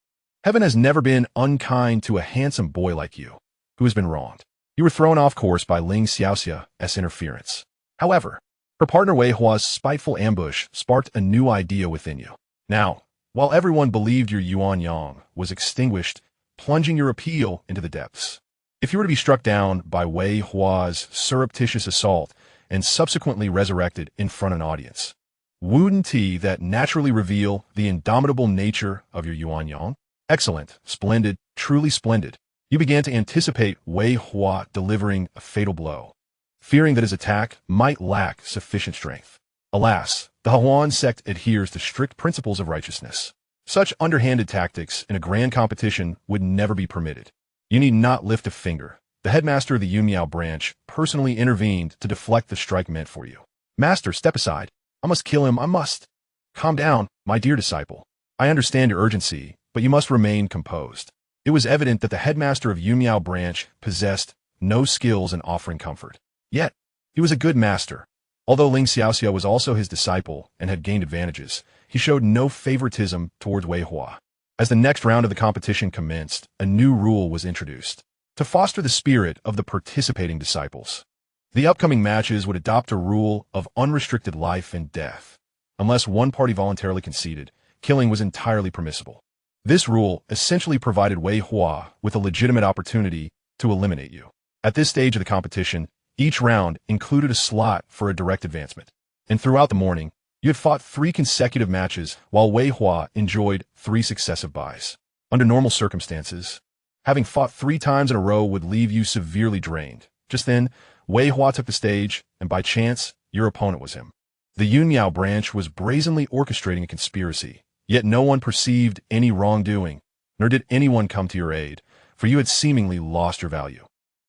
Speaker 1: heaven has never been unkind to a handsome boy like you, who has been wronged. You were thrown off course by Xianxia's interference. However, her partner Wei Hua's spiteful ambush sparked a new idea within you. Now, while everyone believed your Yuan Yang was extinguished, plunging your appeal into the depths, if you were to be struck down by Wei Hua's surreptitious assault and subsequently resurrected in front of an audience, wouldn't that naturally reveal the indomitable nature of your Yuan Yang? Excellent, splendid, truly splendid. You began to anticipate Wei Hua delivering a fatal blow, fearing that his attack might lack sufficient strength. Alas, the Hahuan sect adheres to strict principles of righteousness. Such underhanded tactics in a grand competition would never be permitted. You need not lift a finger. The headmaster of the Yunmiao branch personally intervened to deflect the strike meant for you. Master, step aside. I must kill him, I must. Calm down, my dear disciple. I understand your urgency, but you must remain composed. It was evident that the headmaster of Yunmiao branch possessed no skills in offering comfort. Yet, he was a good master. Although Xianxia was also his disciple and had gained advantages, he showed no favoritism towards Wei Hua. As the next round of the competition commenced, a new rule was introduced to foster the spirit of the participating disciples. The upcoming matches would adopt a rule of unrestricted life and death. Unless one party voluntarily conceded, killing was entirely permissible. This rule essentially provided Wei Hua with a legitimate opportunity to eliminate you. At this stage of the competition, each round included a slot for a direct advancement. And throughout the morning, you had fought 3 consecutive matches while Wei Hua enjoyed 3 successive buys. Under normal circumstances, having fought 3 times in a row would leave you severely drained. Just then, Wei Hua took the stage, and by chance, your opponent was him. The Yunmiao branch was brazenly orchestrating a conspiracy, yet no one perceived any wrongdoing, nor did anyone come to your aid, for you had seemingly lost your value.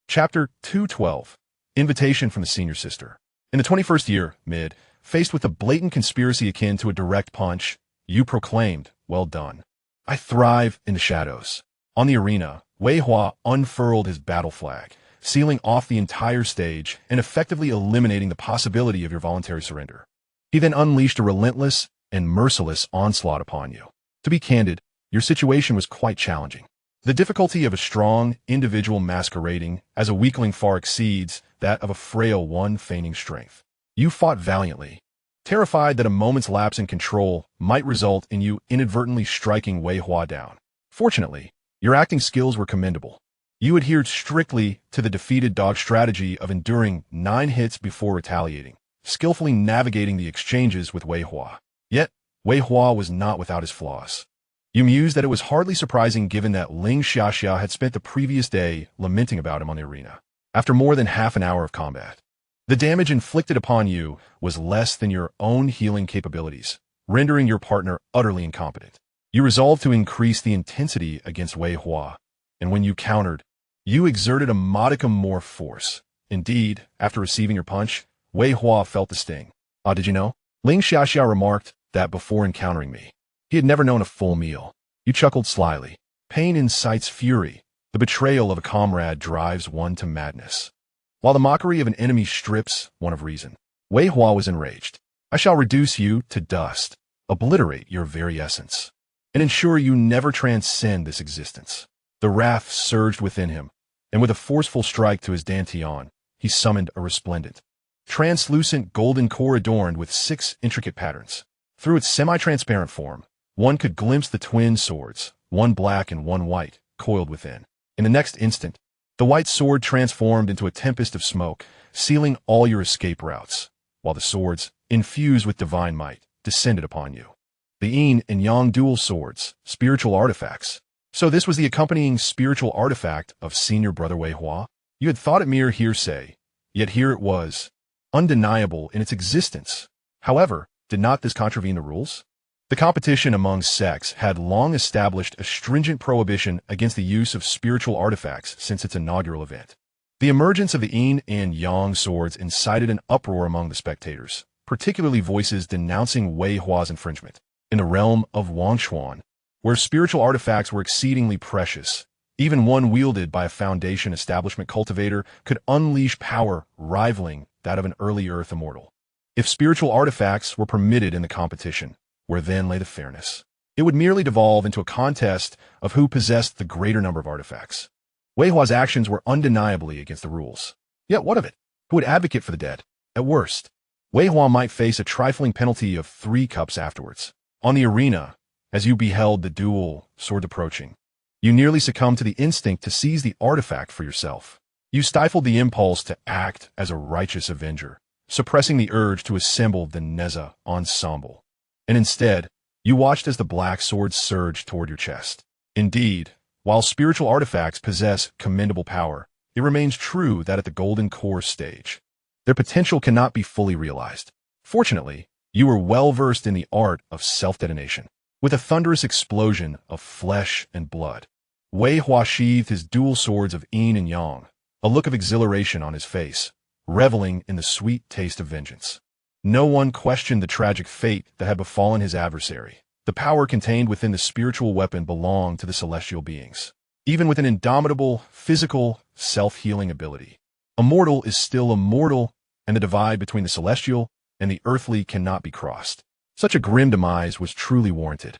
Speaker 1: Chapter 212. Invitation from the Senior Sister. In the 21st year, mid, faced with a blatant conspiracy akin to a direct punch, you proclaimed, "Well done. I thrive in the shadows." On the arena, Wei Hua unfurled his battle flag, sealing off the entire stage and effectively eliminating the possibility of your voluntary surrender. He then unleashed a relentless and merciless onslaught upon you. To be candid, your situation was quite challenging. The difficulty of a strong individual masquerading as a weakling far exceeds that of a frail one feigning strength. You fought valiantly, terrified that a moment's lapse in control might result in you inadvertently striking Wei Hua down. Fortunately, your acting skills were commendable. You adhered strictly to the defeated dog strategy of enduring 9 hits before retaliating, skillfully navigating the exchanges with Wei Hua. Yet, Wei Hua was not without his flaws. You mused that it was hardly surprising given that Xianxia had spent the previous day lamenting about him on the arena. After more than half an hour of combat, the damage inflicted upon you was less than your own healing capabilities, rendering your partner utterly incompetent. You resolved to increase the intensity against Wei Hua, and when you countered, you exerted a modicum more force. Indeed, after receiving your punch, Wei Hua felt the sting. Did you know? Xianxia remarked that before encountering me, he had never known a full meal. You chuckled slyly. Pain incites fury. The betrayal of a comrade drives one to madness, while the mockery of an enemy strips one of reason. Wei Hua was enraged. I shall reduce you to dust, obliterate your very essence, and ensure you never transcend this existence. The wrath surged within him, and with a forceful strike to his dantian, he summoned a resplendent, translucent golden core adorned with 6 intricate patterns. Through its semi-transparent form, one could glimpse the twin swords, one black and one white, coiled within. In the next instant, the white sword transformed into a tempest of smoke, sealing all your escape routes, while the swords, infused with divine might, descended upon you. The yin and yang dual swords, spiritual artifacts. So this was the accompanying spiritual artifact of Senior Brother Wei Hua? You had thought it mere hearsay, yet here it was, undeniable in its existence. However, did not this contravene the rules? The competition among sects had long established a stringent prohibition against the use of spiritual artifacts since its inaugural event. The emergence of the yin and yang swords incited an uproar among the spectators, particularly voices denouncing Wei Hua's infringement. In the realm of Wangshuan, where spiritual artifacts were exceedingly precious, even one wielded by a Foundation establishment cultivator could unleash power rivaling that of an early Earth immortal. If spiritual artifacts were permitted in the competition, where then lay the fairness? It would merely devolve into a contest of who possessed the greater number of artifacts. Wei Hua's actions were undeniably against the rules. Yet what of it? Who would advocate for the dead? At worst, Wei Hua might face a trifling penalty of 3 cups afterwards. On the arena, as you beheld the dual sword approaching, you nearly succumbed to the instinct to seize the artifact for yourself. You stifled the impulse to act as a righteous avenger, suppressing the urge to assemble the Neza ensemble. And instead, you watched as the black sword surged toward your chest. Indeed, while spiritual artifacts possess commendable power, it remains true that at the Golden Core stage, their potential cannot be fully realized. Fortunately, you were well versed in the art of self-detonation. With a thunderous explosion of flesh and blood, Wei Hua sheathed his dual swords of yin and yang, a look of exhilaration on his face, reveling in the sweet taste of vengeance. No one questioned the tragic fate that had befallen his adversary. The power contained within the spiritual weapon belonged to the celestial beings. Even with an indomitable, physical, self-healing ability, a mortal is still a mortal, and the divide between the celestial and the earthly cannot be crossed. Such a grim demise was truly warranted.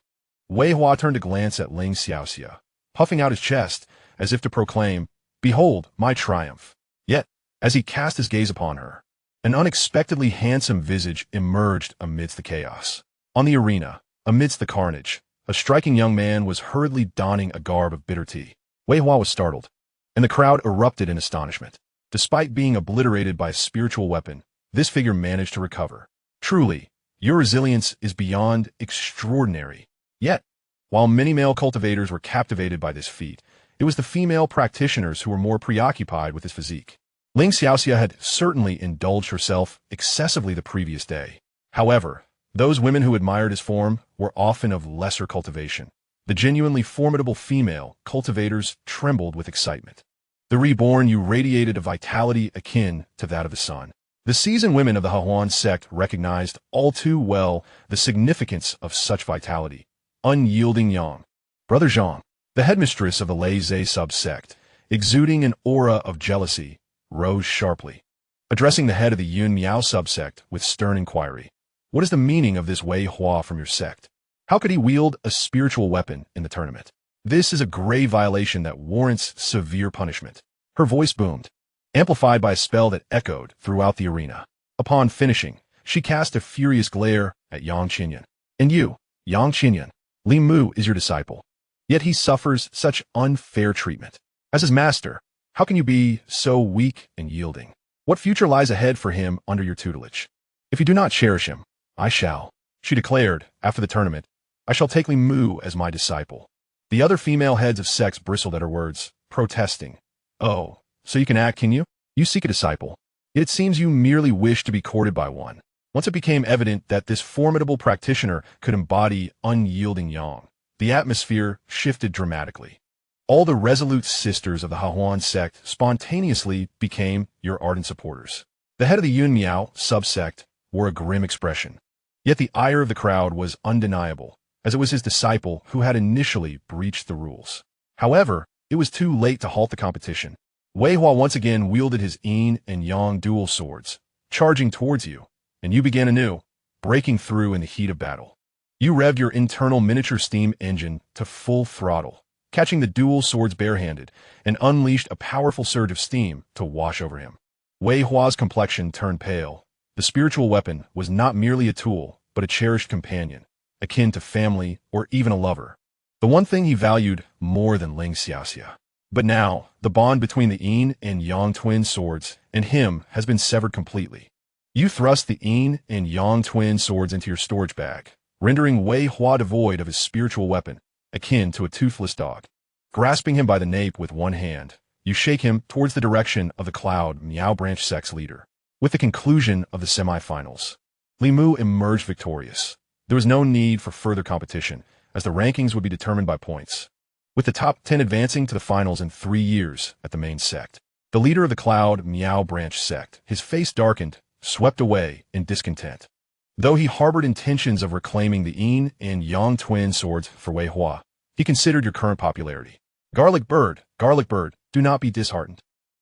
Speaker 1: Wei Hua turned to glance at Xianxia, puffing out his chest as if to proclaim, "Behold my triumph." Yet, As he cast his gaze upon her, an unexpectedly handsome visage emerged amidst the chaos. On the arena, amidst the carnage, a striking young man was hurriedly donning a garb of bitter tea. Wei Hua was startled, and the crowd erupted in astonishment. Despite being obliterated by a spiritual weapon, this figure managed to recover. Truly, your resilience is beyond extraordinary. Yet, while many male cultivators were captivated by this feat, it was the female practitioners who were more preoccupied with his physique. Xianxia had certainly indulged herself excessively the previous day. However, those women who admired his form were often of lesser cultivation. The genuinely formidable female cultivators trembled with excitement. The reborn, you radiated a vitality akin to that of the sun. The seasoned women of the Hahuan sect recognized all too well the significance of such vitality. Unyielding Yang. Brother Zhang, the headmistress of the Lei Zhe sub-sect, exuding an aura of jealousy, rose sharply, addressing the head of the Yun Miao subsect with stern inquiry. What is the meaning of this Wei Hua from your sect? How could he wield a spiritual weapon in the tournament? This is a grave violation that warrants severe punishment. Her voice boomed, amplified by a spell that echoed throughout the arena. Upon finishing, she cast a furious glare at Yang Qinyan. And you, Yang Qinyan, Li Mu is your disciple. Yet he suffers such unfair treatment. As his master, how can you be so weak and yielding? What future lies ahead for him under your tutelage? If you do not cherish him, I shall, she declared after the tournament. I shall take Li Mu as my disciple. The other female heads of sects bristled at her words, protesting. Oh, so you can act, can you? You seek a disciple. Yet it seems you merely wish to be courted by one. Once it became evident that this formidable practitioner could embody unyielding Yang, the atmosphere shifted dramatically. All the resolute sisters of the Hahuan sect spontaneously became your ardent supporters. The head of the Yun Miao subsect wore a grim expression. Yet the ire of the crowd was undeniable, as it was his disciple who had initially breached the rules. However, it was too late to halt the competition. Wei Hua once again wielded his Yin and Yang dual swords, charging towards you, and you began anew, breaking through in the heat of battle. You revved your internal miniature steam engine to full throttle, catching the dual swords barehanded, and unleashed a powerful surge of steam to wash over him. Wei Hua's complexion turned pale. The spiritual weapon was not merely a tool, but a cherished companion, akin to family or even a lover. The one thing he valued more than Xianxia. But now, the bond between the Yin and Yang twin swords and him has been severed completely. You thrust the Yin and Yang twin swords into your storage bag, rendering Wei Hua devoid of his spiritual weapon, akin to a toothless dog. Grasping him by the nape with one hand, you shake him towards the direction of the Cloud Miao Branch sect's leader. With the conclusion of the semifinals, Li Mu emerged victorious. There was no need for further competition, as the rankings would be determined by points, with the top 10 advancing to the finals in 3 years at the main sect. The leader of the Cloud Miao Branch sect, his face darkened, swept away in discontent. Though he harbored intentions of reclaiming the Yin and Yang twin swords for Wei Hua, he considered your current popularity. Garlic bird, do not be disheartened.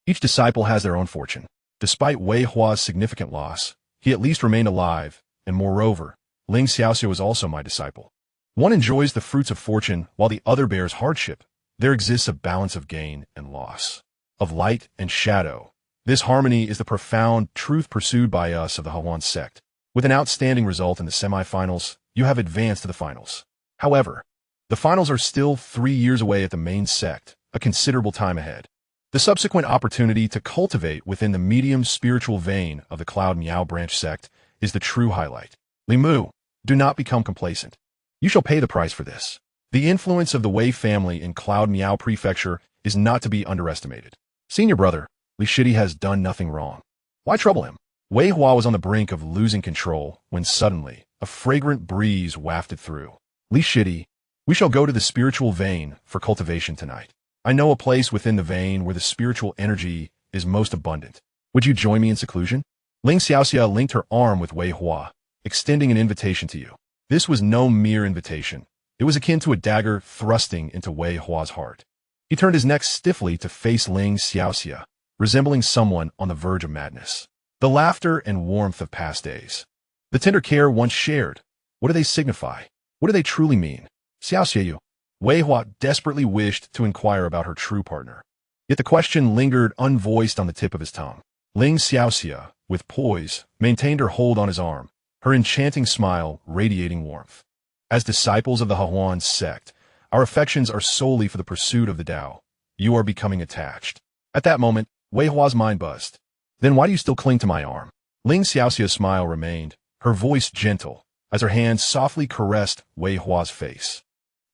Speaker 1: Each disciple has their own fortune. Despite Wei Hua's significant loss, he at least remained alive, and moreover, Xianxia was also my disciple. One enjoys the fruits of fortune while the other bears hardship. There exists a balance of gain and loss, of light and shadow. This harmony is the profound truth pursued by us of the Hahuan sect. With an outstanding result in the semifinals, you have advanced to the finals. However, the finals are still 3 years away at the main sect, a considerable time ahead. The subsequent opportunity to cultivate within the medium spiritual vein of the Cloud Miao Branch sect is the true highlight. Li Mu, do not become complacent. You shall pay the price for this. The influence of the Wei family in Cloud Miao Prefecture is not to be underestimated. Senior brother, Li Shidi has done nothing wrong. Why trouble him? Wei Hua was on the brink of losing control when suddenly a fragrant breeze wafted through. Li Shidi, we shall go to the spiritual vein for cultivation tonight. I know a place within the vein where the spiritual energy is most abundant. Would you join me in seclusion? Xianxia linked her arm with Wei Hua, extending an invitation to you. This was no mere invitation. It was akin to a dagger thrusting into Wei Hua's heart. He turned his neck stiffly to face Xianxia, resembling someone on the verge of madness. The laughter and warmth of past days. The tender care once shared. What do they signify? What do they truly mean? Xianxia, Wei Hua desperately wished to inquire about her true partner. Yet the question lingered unvoiced on the tip of his tongue. Xiaoxia, with poise, maintained her hold on his arm, her enchanting smile radiating warmth. As disciples of the Hahuan sect, our affections are solely for the pursuit of the Tao. You are becoming attached. At that moment, Wei Hua's mind buzzed. Then why do you still cling to my arm? Xiaoxia's smile remained, her voice gentle, as her hands softly caressed Wei Hua's face.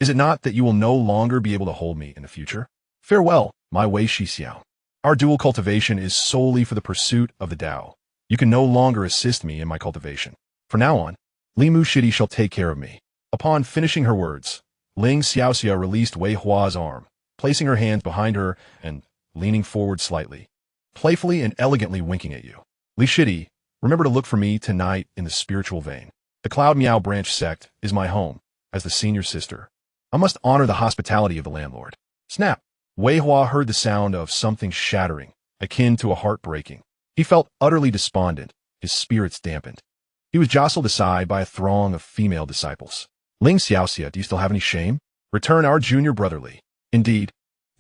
Speaker 1: Is it not that you will no longer be able to hold me in the future? Farewell, my Wei Shixiao. Our dual cultivation is solely for the pursuit of the Tao. You can no longer assist me in my cultivation. From now on, Li Mu Shidi shall take care of me. Upon finishing her words, Xiaoxia released Wei Hua's arm, placing her hands behind her and leaning forward slightly, playfully and elegantly winking at you. Li Shidi, remember to look for me tonight in the spiritual vein. The Cloud Miao branch sect is my home, as the senior sister. I must honor the hospitality of the landlord. Snap! Wei Hua heard the sound of something shattering, akin to a heart breaking. He felt utterly despondent, his spirits dampened. He was jostled aside by a throng of female disciples. Xiaoxia, do you still have any shame? Return our junior brother Li. Indeed,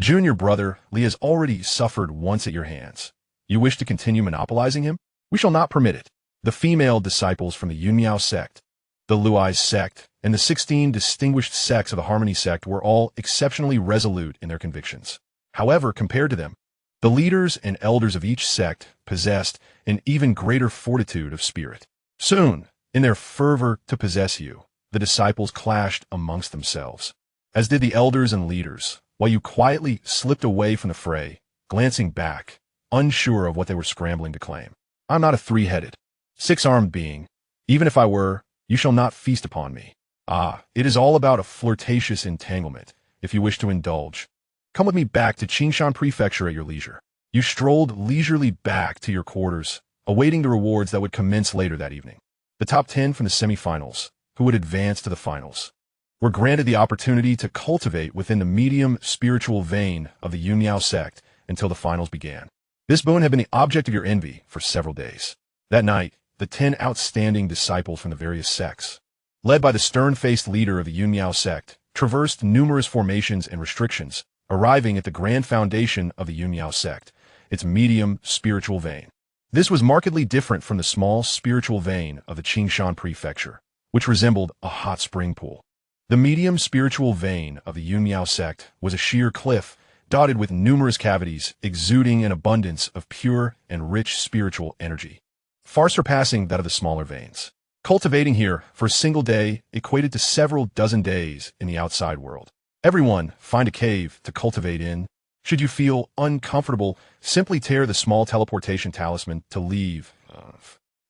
Speaker 1: junior brother Li has already suffered once at your hands. You wish to continue monopolizing him? We shall not permit it. The female disciples from the Yunmiao sect, the Luai sect, and the 16 distinguished sects of the Harmony sect were all exceptionally resolute in their convictions. However, compared to them, the leaders and elders of each sect possessed an even greater fortitude of spirit. Soon, in their fervor to possess you, the disciples clashed amongst themselves, as did the elders and leaders, while you quietly slipped away from the fray, glancing back, unsure of what they were scrambling to claim. I'm not a three-headed, six-armed being. Even if I were, you shall not feast upon me. Ah, it is all about a flirtatious entanglement, if you wish to indulge. Come with me back to Qingshan Prefecture at your leisure. You strolled leisurely back to your quarters, awaiting the rewards that would commence later that evening. The top 10 from the semifinals, who would advance to the finals, were granted the opportunity to cultivate within the medium spiritual vein of the Yunmiao sect until the finals began. This boon had been the object of your envy for several days. That night, the 10 outstanding disciples from the various sects, led by the stern-faced leader of the Yunmiao sect, traversed numerous formations and restrictions, arriving at the grand foundation of the Yunmiao sect, its medium spiritual vein. This was markedly different from the small spiritual vein of the Qingshan Prefecture, which resembled a hot spring pool. The medium spiritual vein of the Yunmiao sect was a sheer cliff, dotted with numerous cavities, exuding an abundance of pure and rich spiritual energy, far surpassing that of the smaller veins. Cultivating here for a single day equated to several dozen days in the outside world. Everyone find a cave to cultivate in. Should you feel uncomfortable, simply tear the small teleportation talisman to leave.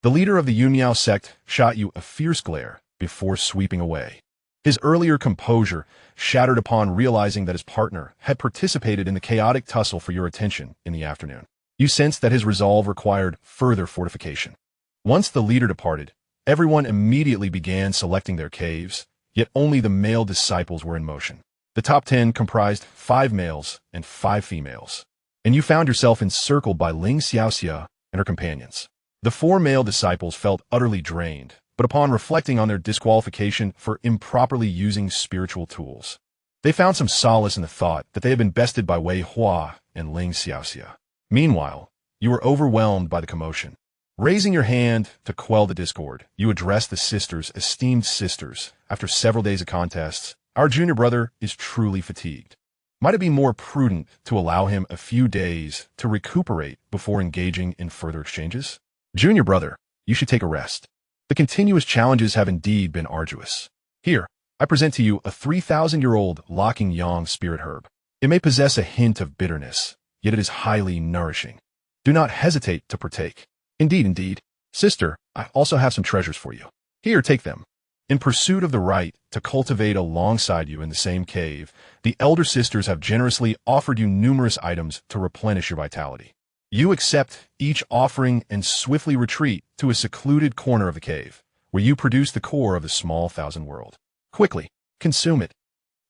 Speaker 1: The leader of the Yunmiao sect shot you a fierce glare before sweeping away. His earlier composure shattered upon realizing that his partner had participated in the chaotic tussle for your attention in the afternoon. You sensed that his resolve required further fortification. Once the leader departed, everyone immediately began selecting their caves, yet only the male disciples were in motion. The top 10 comprised 5 males and 5 females, and you found yourself encircled by Xiaoxia and her companions. The 4 male disciples felt utterly drained, but upon reflecting on their disqualification for improperly using spiritual tools, they found some solace in the thought that they had been bested by Wei Hua and Xiaoxia. Meanwhile, you were overwhelmed by the commotion. Raising your hand to quell the discord, you addressed the sisters, esteemed sisters. After several days of contests, our junior brother is truly fatigued. Might it be more prudent to allow him a few days to recuperate before engaging in further exchanges? Junior brother, you should take a rest. The continuous challenges have indeed been arduous. Here, I present to you a 3,000-year-old Locking Yang spirit herb. It may possess a hint of bitterness, yet it is highly nourishing. Do not hesitate to partake. Indeed, sister, I also have some treasures for you. Here, take them. In pursuit of the right to cultivate alongside you in the same cave, the elder sisters have generously offered you numerous items to replenish your vitality. You accept each offering and swiftly retreat to a secluded corner of the cave, where you produce the core of the small thousand world. Quickly, consume it.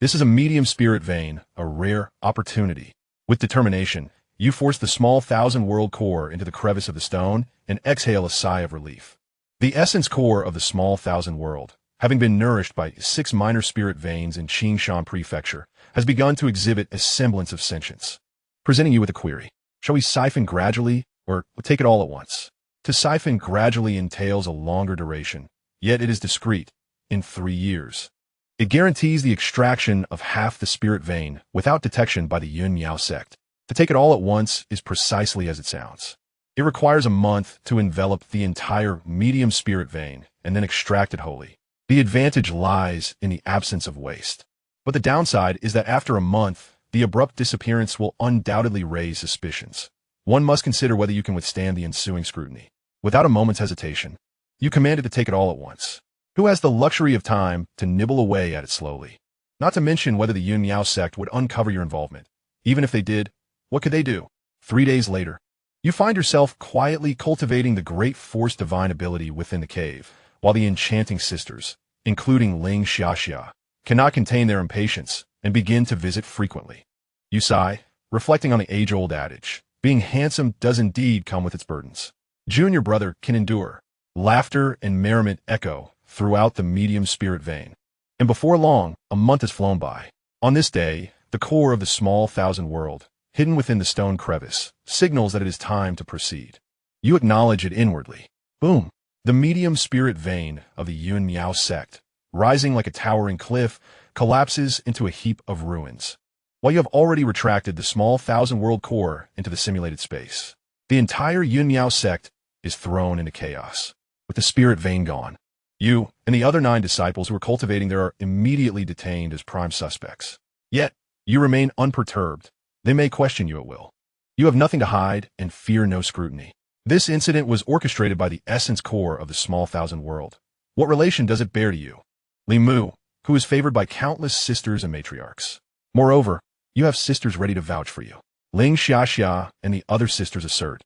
Speaker 1: This is a medium spirit vein, a rare opportunity. With determination, you force the small thousand world core into the crevice of the stone and exhale a sigh of relief. The essence core of the small thousand world, having been nourished by 6 minor spirit veins in Qingshan Prefecture, has begun to exhibit a semblance of sentience. Presenting you with a query. Shall we siphon gradually, or take it all at once. To siphon gradually entails a longer duration, yet it is discrete, in 3 years. It guarantees the extraction of half the spirit vein without detection by the Yun Miao sect. To take it all at once is precisely as it sounds. It requires a month to envelop the entire medium spirit vein and then extract it wholly. The advantage lies in the absence of waste. But the downside is that after a month, the abrupt disappearance will undoubtedly raise suspicions. One must consider whether you can withstand the ensuing scrutiny. Without a moment's hesitation, you commanded to take it all at once. Who has the luxury of time to nibble away at it slowly? Not to mention whether the Yun Miao sect would uncover your involvement. Even if they did, what could they do? 3 days later, you find yourself quietly cultivating the great force divine ability within the cave, while the enchanting sisters, including Xianxia, cannot contain their impatience and begin to visit frequently. You sigh, reflecting on the age-old adage, being handsome does indeed come with its burdens. Junior brother can endure. Laughter and merriment echo throughout the medium spirit vein. And before long, a month has flown by. On this day, the core of the small thousand world, hidden within the stone crevice, signals that it is time to proceed. You acknowledge it inwardly. Boom! The medium spirit vein of the Yun Miao sect, rising like a towering cliff, collapses into a heap of ruins. While you have already retracted the small thousand world core into the simulated space, the entire Yun Miao sect is thrown into chaos. With the spirit vein gone, you and the other 9 disciples who were cultivating there are immediately detained as prime suspects. Yet, you remain unperturbed. They may question you at will. You have nothing to hide and fear no scrutiny. This incident was orchestrated by the essence core of the small thousand world. What relation does it bear to you? Li Mu, who is favored by countless sisters and matriarchs. Moreover, you have sisters ready to vouch for you. Ling Xiaxia and the other sisters assert.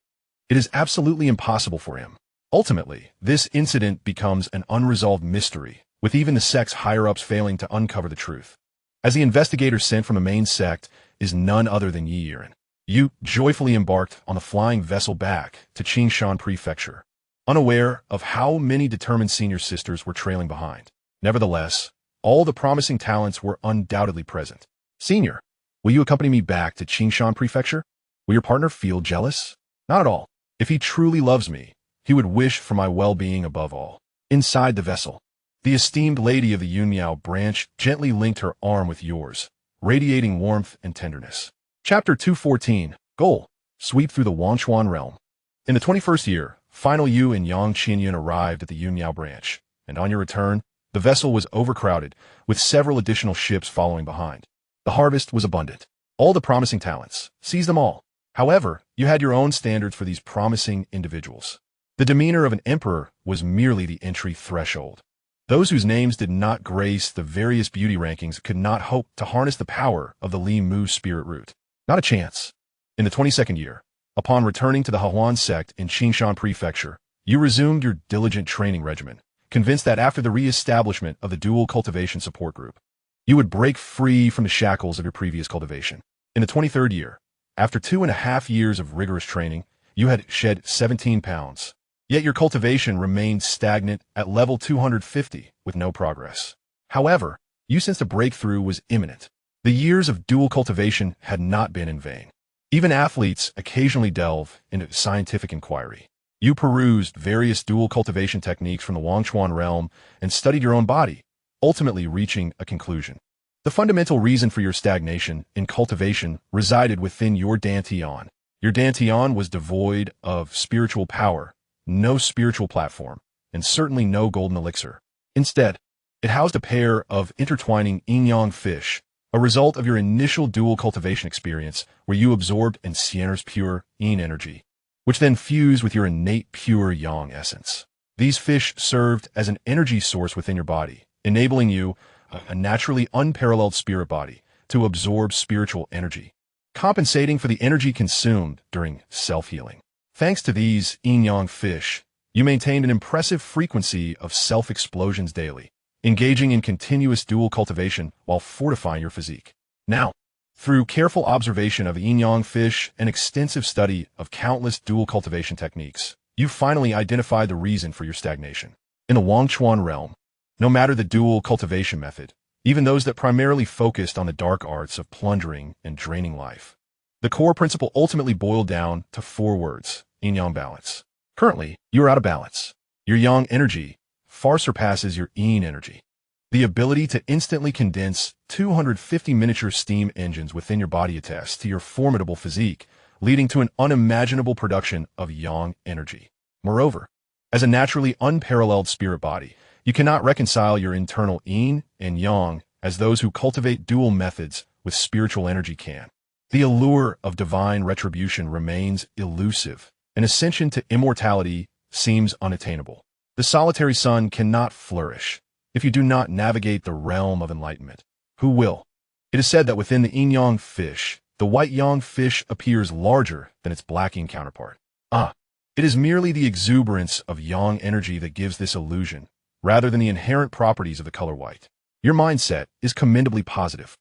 Speaker 1: It is absolutely impossible for him. Ultimately, this incident becomes an unresolved mystery, with even the sect's higher-ups failing to uncover the truth. As the investigator sent from the main sect is none other than Yi Yiren. You joyfully embarked on the flying vessel back to Xianxia Prefecture, unaware of how many determined senior sisters were trailing behind. Nevertheless, all the promising talents were undoubtedly present. Senior, will you accompany me back to Xianxia Prefecture? Will your partner feel jealous? Not at all. If he truly loves me, he would wish for my well-being above all. Inside the vessel, the esteemed lady of the Yun Miao branch gently linked her arm with yours, radiating warmth and tenderness. Chapter 214, Goal, Sweep through the Wangchuan realm. In the 21st year, final you and Yang Qianyan arrived at the Yun Miao branch, and on your return, the vessel was overcrowded, with several additional ships following behind. The harvest was abundant. All the promising talents, seize them all. However, you had your own standards for these promising individuals. The demeanor of an emperor was merely the entry threshold. Those whose names did not grace the various beauty rankings could not hope to harness the power of the Li Mu spirit root. Not a chance. In the 22nd year, upon returning to the Hahuan sect in Xianxia Prefecture, you resumed your diligent training regimen, convinced that after the re-establishment of the dual cultivation support group, you would break free from the shackles of your previous cultivation. In the 23rd year, after 2.5 years of rigorous training, you had shed 17 pounds. Yet your cultivation remained stagnant at level 250 with no progress. However, you sensed a breakthrough was imminent. The years of dual cultivation had not been in vain. Even athletes occasionally delve into scientific inquiry. You perused various dual cultivation techniques from the Wangchuan realm and studied your own body, ultimately reaching a conclusion. The fundamental reason for your stagnation in cultivation resided within your dantian. Your dantian was devoid of spiritual power, no spiritual platform, and certainly no golden elixir. Instead, it housed a pair of intertwining yin-yang fish, a result of your initial dual cultivation experience where you absorbed Enciener's pure yin energy, which then fused with your innate pure yang essence. These fish served as an energy source within your body, enabling you, a naturally unparalleled spirit body, to absorb spiritual energy, compensating for the energy consumed during self-healing. Thanks to these yin-yang fish, you maintained an impressive frequency of self-explosions daily, engaging in continuous dual cultivation while fortifying your physique. Now, through careful observation of the yin-yang fish and extensive study of countless dual cultivation techniques, you finally identified the reason for your stagnation. In the Wangchuan realm, no matter the dual cultivation method, even those that primarily focused on the dark arts of plundering and draining life, the core principle ultimately boiled down to 4 words: yin-yang balance. Currently, you are out of balance. Your yang energy far surpasses your yin energy. The ability to instantly condense 250 miniature steam engines within your body attests to your formidable physique, leading to an unimaginable production of yang energy. Moreover, as a naturally unparalleled spirit body, you cannot reconcile your internal yin and yang as those who cultivate dual methods with spiritual energy can. The allure of divine retribution remains elusive, and ascension to immortality seems unattainable. The solitary sun cannot flourish if you do not navigate the realm of enlightenment. Who will? It is said that within the yin-yang fish, the white yang fish appears larger than its black yin counterpart. It is merely the exuberance of yang energy that gives this illusion, rather than the inherent properties of the color white. Your mindset is commendably positive.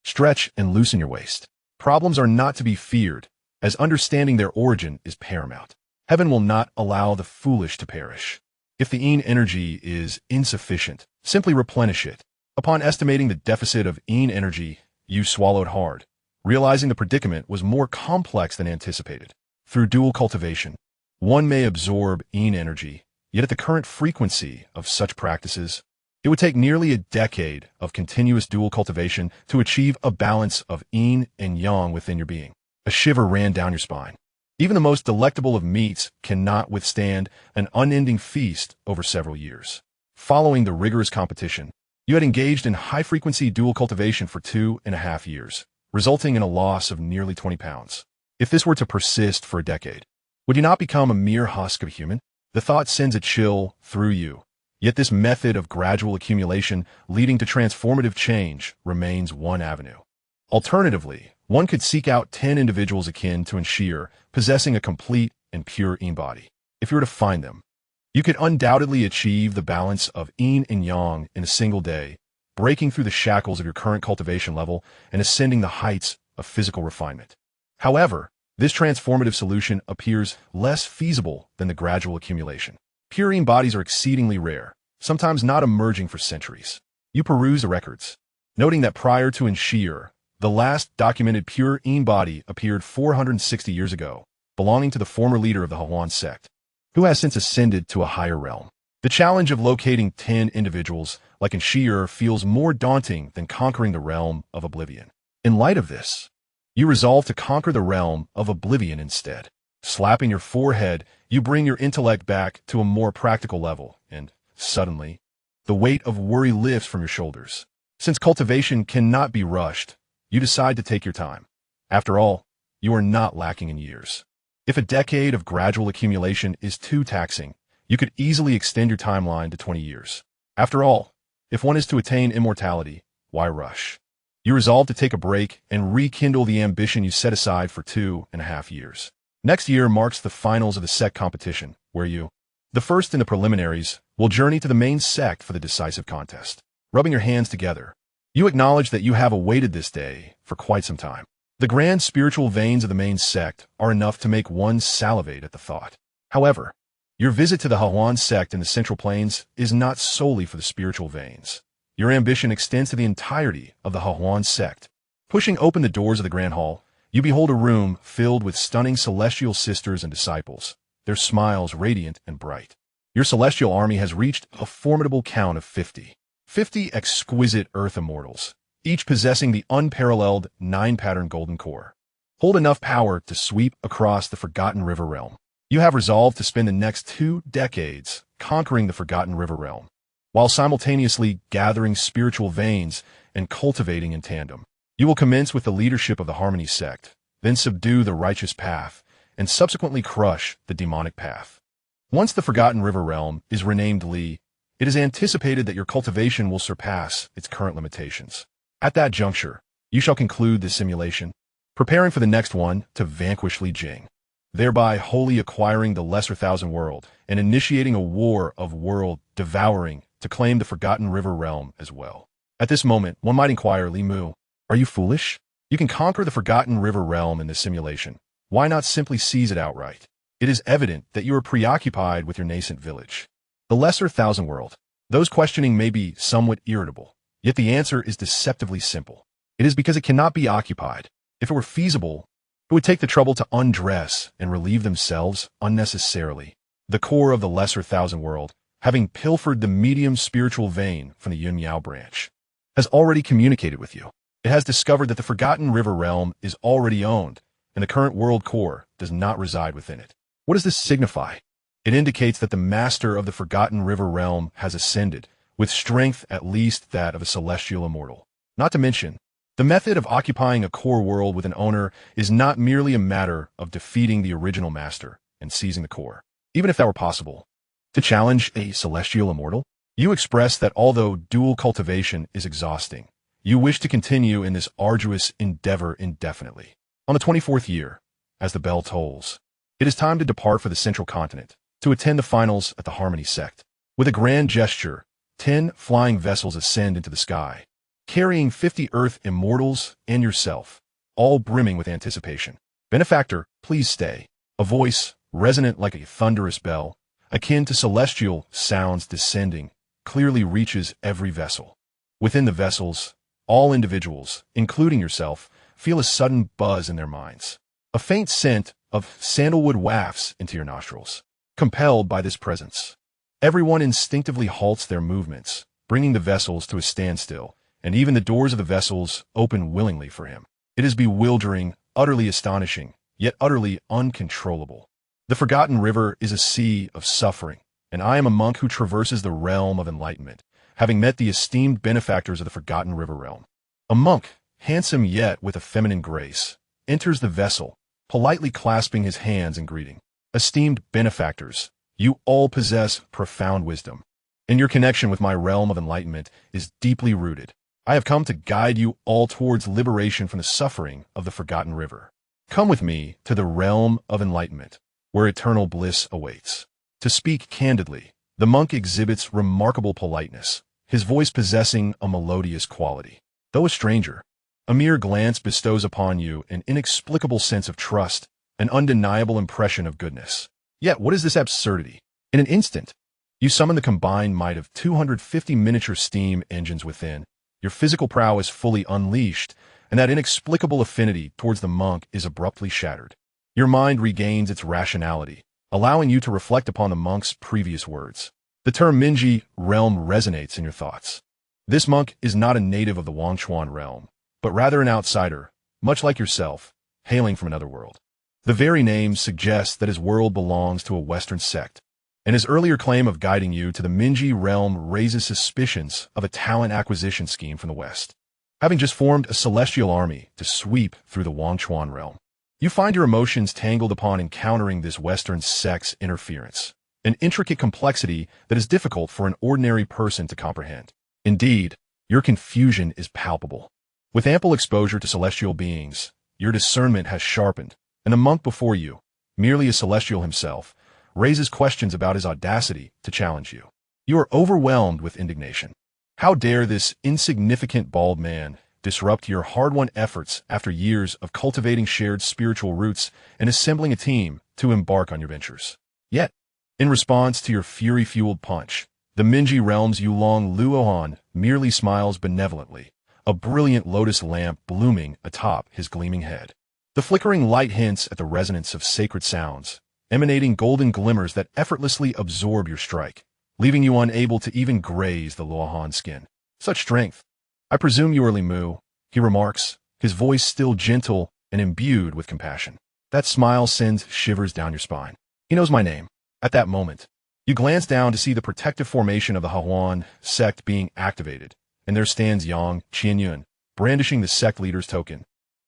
Speaker 1: Stretch and loosen your waist. Problems are not to be feared, as understanding their origin is paramount. Heaven will not allow the foolish to perish. If the yin energy is insufficient, simply replenish it. Upon estimating the deficit of yin energy, you swallowed hard, realizing the predicament was more complex than anticipated. Through dual cultivation, one may absorb yin energy, yet at the current frequency of such practices, it would take nearly a decade of continuous dual cultivation to achieve a balance of yin and yang within your being. A shiver ran down your spine. Even the most delectable of meats cannot withstand an unending feast over several years. Following the rigorous competition, you had engaged in high-frequency dual cultivation for 2.5 years, resulting in a loss of nearly 20 pounds. If this were to persist for a decade, would you not become a mere husk of a human? The thought sends a chill through you. Yet this method of gradual accumulation leading to transformative change remains one avenue. Alternatively, one could seek out 10 individuals akin to Xianxia, possessing a complete and pure yin body. If you were to find them, you could undoubtedly achieve the balance of yin and yang in a single day, breaking through the shackles of your current cultivation level and ascending the heights of physical refinement. However, this transformative solution appears less feasible than the gradual accumulation. Pure yin bodies are exceedingly rare, sometimes not emerging for centuries. You peruse the records, noting that prior to Xianxia, the last documented pure yin body appeared 460 years ago, belonging to the former leader of the Huan sect, who has since ascended to a higher realm. The challenge of locating 10 individuals like Xianxia feels more daunting than conquering the realm of oblivion. In light of this, you resolve to conquer the realm of oblivion instead. Slapping your forehead, you bring your intellect back to a more practical level, and suddenly, the weight of worry lifts from your shoulders. Since cultivation cannot be rushed, you decide to take your time. After all, you are not lacking in years. If a decade of gradual accumulation is too taxing, you could easily extend your timeline to 20 years. After all, if one is to attain immortality, why rush? You resolve to take a break and rekindle the ambition you set aside for 2.5 years. Next year marks the finals of the sect competition, where you, the first in the preliminaries, will journey to the main sect for the decisive contest. Rubbing your hands together, you acknowledge that you have awaited this day for quite some time. The grand spiritual veins of the main sect are enough to make one salivate at the thought. However, your visit to the Huan sect in the Central Plains is not solely for the spiritual veins. Your ambition extends to the entirety of the Huan sect. Pushing open the doors of the Grand Hall, you behold a room filled with stunning celestial sisters and disciples, their smiles radiant and bright. Your celestial army has reached a formidable count of 50. 50 exquisite earth immortals, each possessing the unparalleled 9-pattern golden core. Hold enough power to sweep across the Forgotten River realm. You have resolved to spend the next 2 decades conquering the Forgotten River realm, while simultaneously gathering spiritual veins and cultivating in tandem. You will commence with the leadership of the Harmony sect, then subdue the righteous path, and subsequently crush the demonic path. Once the Forgotten River realm is renamed Li, it is anticipated that your cultivation will surpass its current limitations. At that juncture, you shall conclude this simulation, preparing for the next one to vanquish Li Jing, thereby wholly acquiring the Lesser Thousand World and initiating a war of world devouring to claim the Forgotten River realm as well. At this moment, one might inquire, Li Mu, are you foolish? You can conquer the Forgotten River realm in this simulation. Why not simply seize it outright? It is evident that you are preoccupied with your nascent village. The Lesser Thousand World. Those questioning may be somewhat irritable, yet the answer is deceptively simple. It is because it cannot be occupied. If it were feasible, who would take the trouble to undress and relieve themselves unnecessarily. The core of the Lesser Thousand World, having pilfered the medium spiritual vein from the Yin-Yao branch, has already communicated with you. It has discovered that the Forgotten River realm is already owned, and the current world core does not reside within it. What does this signify? It indicates that the master of the Forgotten River realm has ascended, with strength at least that of a celestial immortal. Not to mention, the method of occupying a core world with an owner is not merely a matter of defeating the original master and seizing the core. Even if that were possible, to challenge a celestial immortal, you express that although dual cultivation is exhausting, you wish to continue in this arduous endeavor indefinitely. On the 24th year, as the bell tolls, it is time to depart for the central continent to attend the finals at the Harmony sect. With a grand gesture, 10 flying vessels ascend into the sky, carrying 50 Earth immortals and yourself, all brimming with anticipation. Benefactor, please stay. A voice, resonant like a thunderous bell, akin to celestial sounds descending, clearly reaches every vessel. Within the vessels, all individuals, including yourself, feel a sudden buzz in their minds. A faint scent of sandalwood wafts into your nostrils. Compelled by this presence, everyone instinctively halts their movements, bringing the vessels to a standstill, and even the doors of the vessels open willingly for him. It is bewildering, utterly astonishing, yet utterly uncontrollable. The Forgotten River is a sea of suffering, and I am a monk who traverses the realm of enlightenment, having met the esteemed benefactors of the Forgotten River realm. A monk, handsome yet with a feminine grace, enters the vessel, politely clasping his hands in greeting. Esteemed benefactors, you all possess profound wisdom, and your connection with my realm of enlightenment is deeply rooted. I have come to guide you all towards liberation from the suffering of the Forgotten River. Come with me to the realm of enlightenment, where eternal bliss awaits. To speak candidly, the monk exhibits remarkable politeness, his voice possessing a melodious quality. Though a stranger, a mere glance bestows upon you an inexplicable sense of trust, an undeniable impression of goodness. Yet what is this absurdity? In an instant, you summon the combined might of 250 miniature steam engines within. Your physical prowess fully unleashed, and that inexplicable affinity towards the monk is abruptly shattered. Your mind regains its rationality, allowing you to reflect upon the monk's previous words. The term Minji realm resonates in your thoughts. This monk is not a native of the Wangchuan realm, but rather an outsider, much like yourself, hailing from another world. The very name suggests that his world belongs to a Western sect, and his earlier claim of guiding you to the Minji realm raises suspicions of a talent acquisition scheme from the West. Having just formed a celestial army to sweep through the Wangchuan realm, you find your emotions tangled upon encountering this Western sect's interference, an intricate complexity that is difficult for an ordinary person to comprehend. Indeed, your confusion is palpable. With ample exposure to celestial beings, your discernment has sharpened, and the monk before you, merely a celestial himself, raises questions about his audacity to challenge you. You are overwhelmed with indignation. How dare this insignificant bald man disrupt your hard-won efforts after years of cultivating shared spiritual roots and assembling a team to embark on your ventures? Yet, in response to your fury-fueled punch, the Minji realm's Yulong Luohan merely smiles benevolently, a brilliant lotus lamp blooming atop his gleaming head. The flickering light hints at the resonance of sacred sounds, emanating golden glimmers that effortlessly absorb your strike, leaving you unable to even graze the Luohan skin. Such strength! I presume you are Limu, he remarks, his voice still gentle and imbued with compassion. That smile sends shivers down your spine. He knows my name. At that moment, you glance down to see the protective formation of the Hahuan sect being activated, and there stands Yang Qianyun, brandishing the sect leader's token,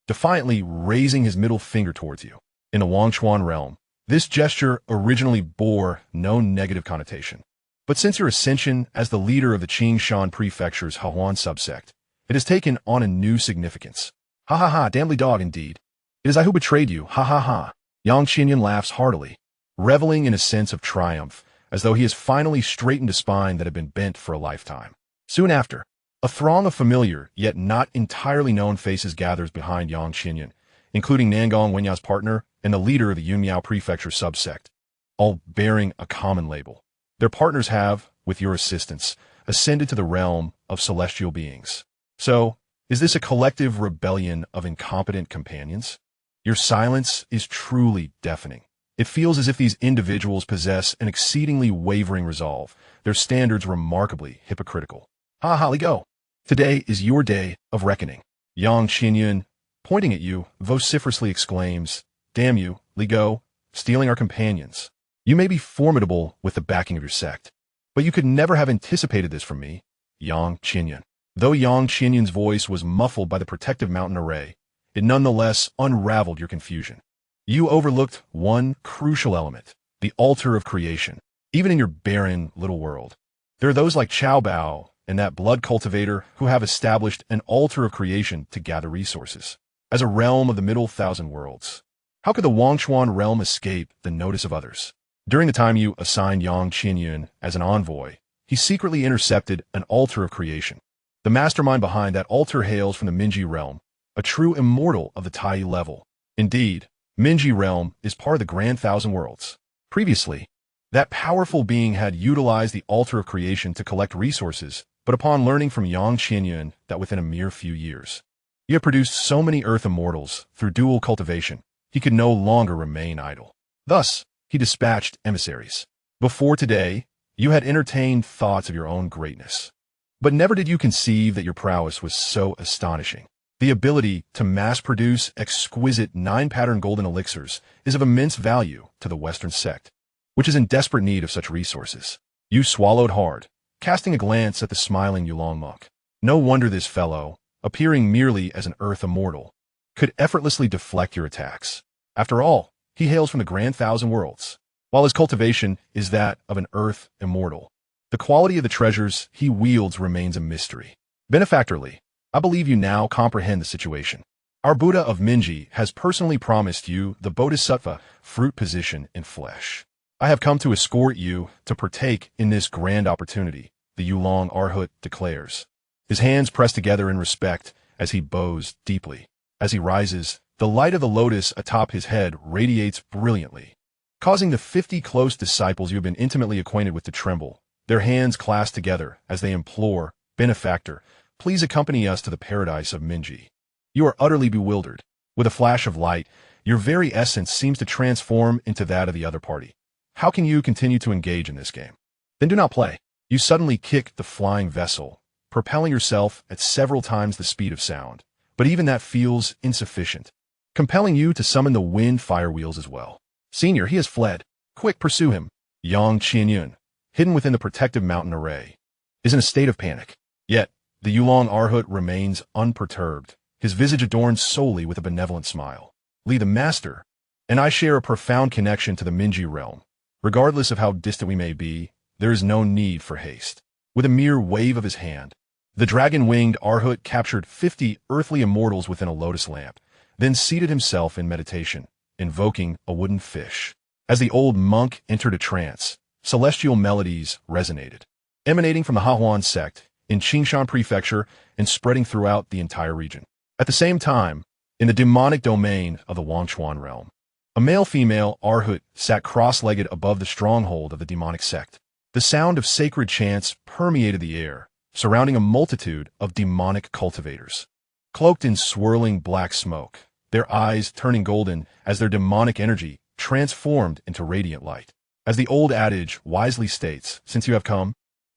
Speaker 1: defiantly raising his middle finger towards you. In the Wangchuan realm, this gesture originally bore no negative connotation. But since your ascension as the leader of the Qingshan Prefecture's Hahuan subsect, it has taken on a new significance. Ha ha ha, damnly dog indeed. It is I who betrayed you, ha ha ha. Yang Qianyun laughs heartily, reveling in a sense of triumph, as though he has finally straightened a spine that had been bent for a lifetime. Soon after, a throng of familiar, yet not entirely known faces gathers behind Yang Qianyun, including Nangong Wenya's partner and the leader of the Yunmiao Prefecture subsect, all bearing a common label. Their partners have, with your assistance, ascended to the realm of celestial beings. So, is this a collective rebellion of incompetent companions? Your silence is truly deafening. It feels as if these individuals possess an exceedingly wavering resolve, their standards remarkably hypocritical. Ha, Li Go. Today is your day of reckoning. Xianxia, pointing at you, vociferously exclaims, "Damn you, Li Go, stealing our companions. You may be formidable with the backing of your sect, but you could never have anticipated this from me, Xianxia." Though Xianxia's voice was muffled by the protective mountain array, it nonetheless unraveled your confusion. You overlooked one crucial element, the altar of creation. Even in your barren little world, there are those like Chao Bao and that blood cultivator who have established an altar of creation to gather resources. As a realm of the middle thousand worlds, how could the Wangchuan realm escape the notice of others? During the time you assigned Xianxia as an envoy, he secretly intercepted an altar of creation. The mastermind behind that altar hails from the Minji realm, a true immortal of the Tai level. Indeed, Minji realm is part of the Grand Thousand Worlds. Previously, that powerful being had utilized the altar of creation to collect resources, but upon learning from Xianxia that within a mere few years, he had produced so many earth immortals through dual cultivation, he could no longer remain idle. Thus, he dispatched emissaries. Before today, you had entertained thoughts of your own greatness. But never did you conceive that your prowess was so astonishing. The ability to mass-produce exquisite 9-pattern golden elixirs is of immense value to the Western sect, which is in desperate need of such resources. You swallowed hard, casting a glance at the smiling Yulong monk. No wonder this fellow, appearing merely as an earth immortal, could effortlessly deflect your attacks. After all, he hails from the Grand Thousand Worlds, while his cultivation is that of an earth immortal. The quality of the treasures he wields remains a mystery. Benefactorly, I believe you now comprehend the situation. Our Buddha of Minji has personally promised you the Bodhisattva fruit position in flesh. I have come to escort you to partake in this grand opportunity, the Yulong Arhut declares. His hands press together in respect as he bows deeply. As he rises, the light of the lotus atop his head radiates brilliantly, causing the 50 close disciples you have been intimately acquainted with to tremble, their hands clasped together as they implore, "Benefactor, please accompany us to the paradise of Minji." You are utterly bewildered. With a flash of light, your very essence seems to transform into that of the other party. How can you continue to engage in this game? Then do not play. You suddenly kick the flying vessel, propelling yourself at several times the speed of sound. But even that feels insufficient, compelling you to summon the wind fire wheels as well. "Senior, he has fled. Quick, pursue him." Xianxia, hidden within the protective mountain array, is in a state of panic. Yet, the Yulong Arhut remains unperturbed, his visage adorned solely with a benevolent smile. "Li, the master, and I share a profound connection to the Minji realm. Regardless of how distant we may be, there is no need for haste." With a mere wave of his hand, the dragon-winged Arhut captured 50 earthly immortals within a lotus lamp, then seated himself in meditation, invoking a wooden fish. As the old monk entered a trance, celestial melodies resonated, emanating from the Hahuan sect in Qingshan Prefecture and spreading throughout the entire region. At the same time, in the demonic domain of the Wangchuan realm, a male-female Arhut sat cross-legged above the stronghold of the demonic sect. The sound of sacred chants permeated the air, surrounding a multitude of demonic cultivators. Cloaked in swirling black smoke, their eyes turning golden as their demonic energy transformed into radiant light. As the old adage wisely states, since you have come,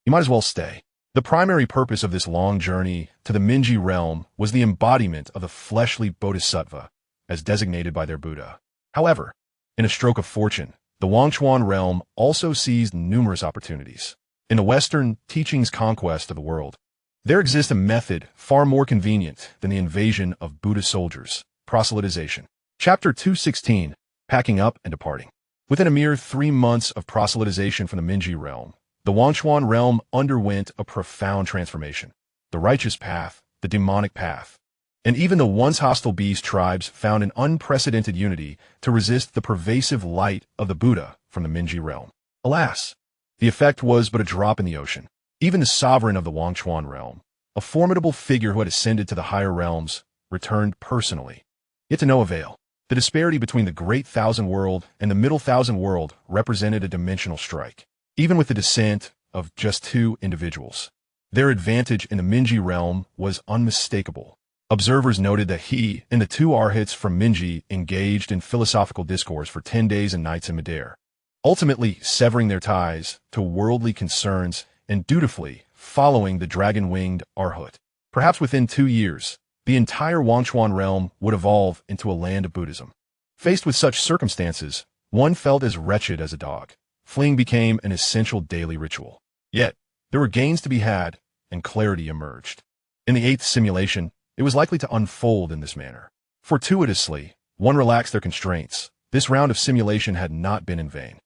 Speaker 1: you might as well stay. The primary purpose of this long journey to the Minji realm was the embodiment of the fleshly bodhisattva, as designated by their Buddha. However, in a stroke of fortune, the Wangchuan realm also seized numerous opportunities. In the Western teachings conquest of the world, there exists a method far more convenient than the invasion of Buddha soldiers: proselytization. Chapter 216, Packing Up and Departing. Within a mere 3 months of proselytization from the Minji realm, the Wangchuan realm underwent a profound transformation. The righteous path, the demonic path, and even the once hostile beast tribes found an unprecedented unity to resist the pervasive light of the Buddha from the Minji realm. Alas, the effect was but a drop in the ocean. Even the sovereign of the Wangchuan realm, a formidable figure who had ascended to the higher realms, returned personally. Yet to no avail. The disparity between the Great Thousand World and the Middle Thousand World represented a dimensional strike. Even with the descent of just 2 individuals, their advantage in the Minji realm was unmistakable. Observers noted that he and the two Arhats from Minji engaged in philosophical discourse for 10 days and nights in midair, ultimately severing their ties to worldly concerns and dutifully following the dragon-winged Arhat. Perhaps within 2 years, the entire Wangchuan realm would evolve into a land of Buddhism. Faced with such circumstances, one felt as wretched as a dog. Fleeing became an essential daily ritual. Yet, there were gains to be had, and clarity emerged. In the 8th simulation, it was likely to unfold in this manner. Fortuitously, one relaxed their constraints. This round of simulation had not been in vain.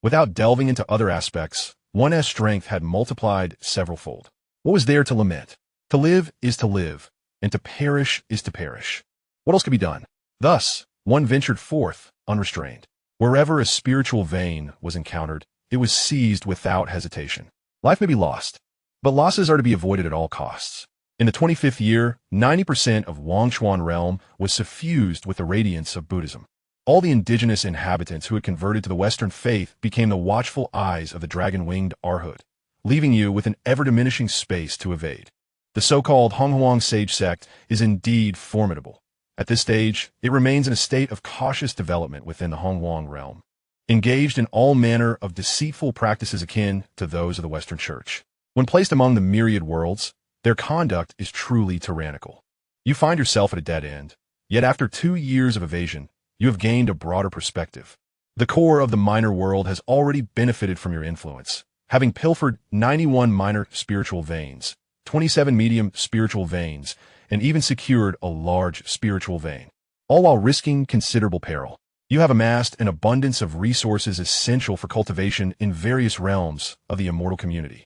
Speaker 1: Without delving into other aspects, one's strength had multiplied severalfold. What was there to lament? To live is to live, and to perish is to perish. What else could be done? Thus, one ventured forth, unrestrained. Wherever a spiritual vein was encountered, it was seized without hesitation. Life may be lost, but losses are to be avoided at all costs. In the 25th year, 90% of Wangchuan realm was suffused with the radiance of Buddhism. All the indigenous inhabitants who had converted to the Western faith became the watchful eyes of the dragon-winged Arhat, leaving you with an ever-diminishing space to evade. The so-called Honghuang sage sect is indeed formidable. At this stage, it remains in a state of cautious development within the Honghuang realm, engaged in all manner of deceitful practices akin to those of the Western Church. When placed among the myriad worlds, their conduct is truly tyrannical. You find yourself at a dead end, yet after 2 years of evasion, you have gained a broader perspective. The core of the minor world has already benefited from your influence, having pilfered 91 minor spiritual veins, 27 medium spiritual veins, and even secured a large spiritual vein, all while risking considerable peril. You have amassed an abundance of resources essential for cultivation in various realms of the immortal community.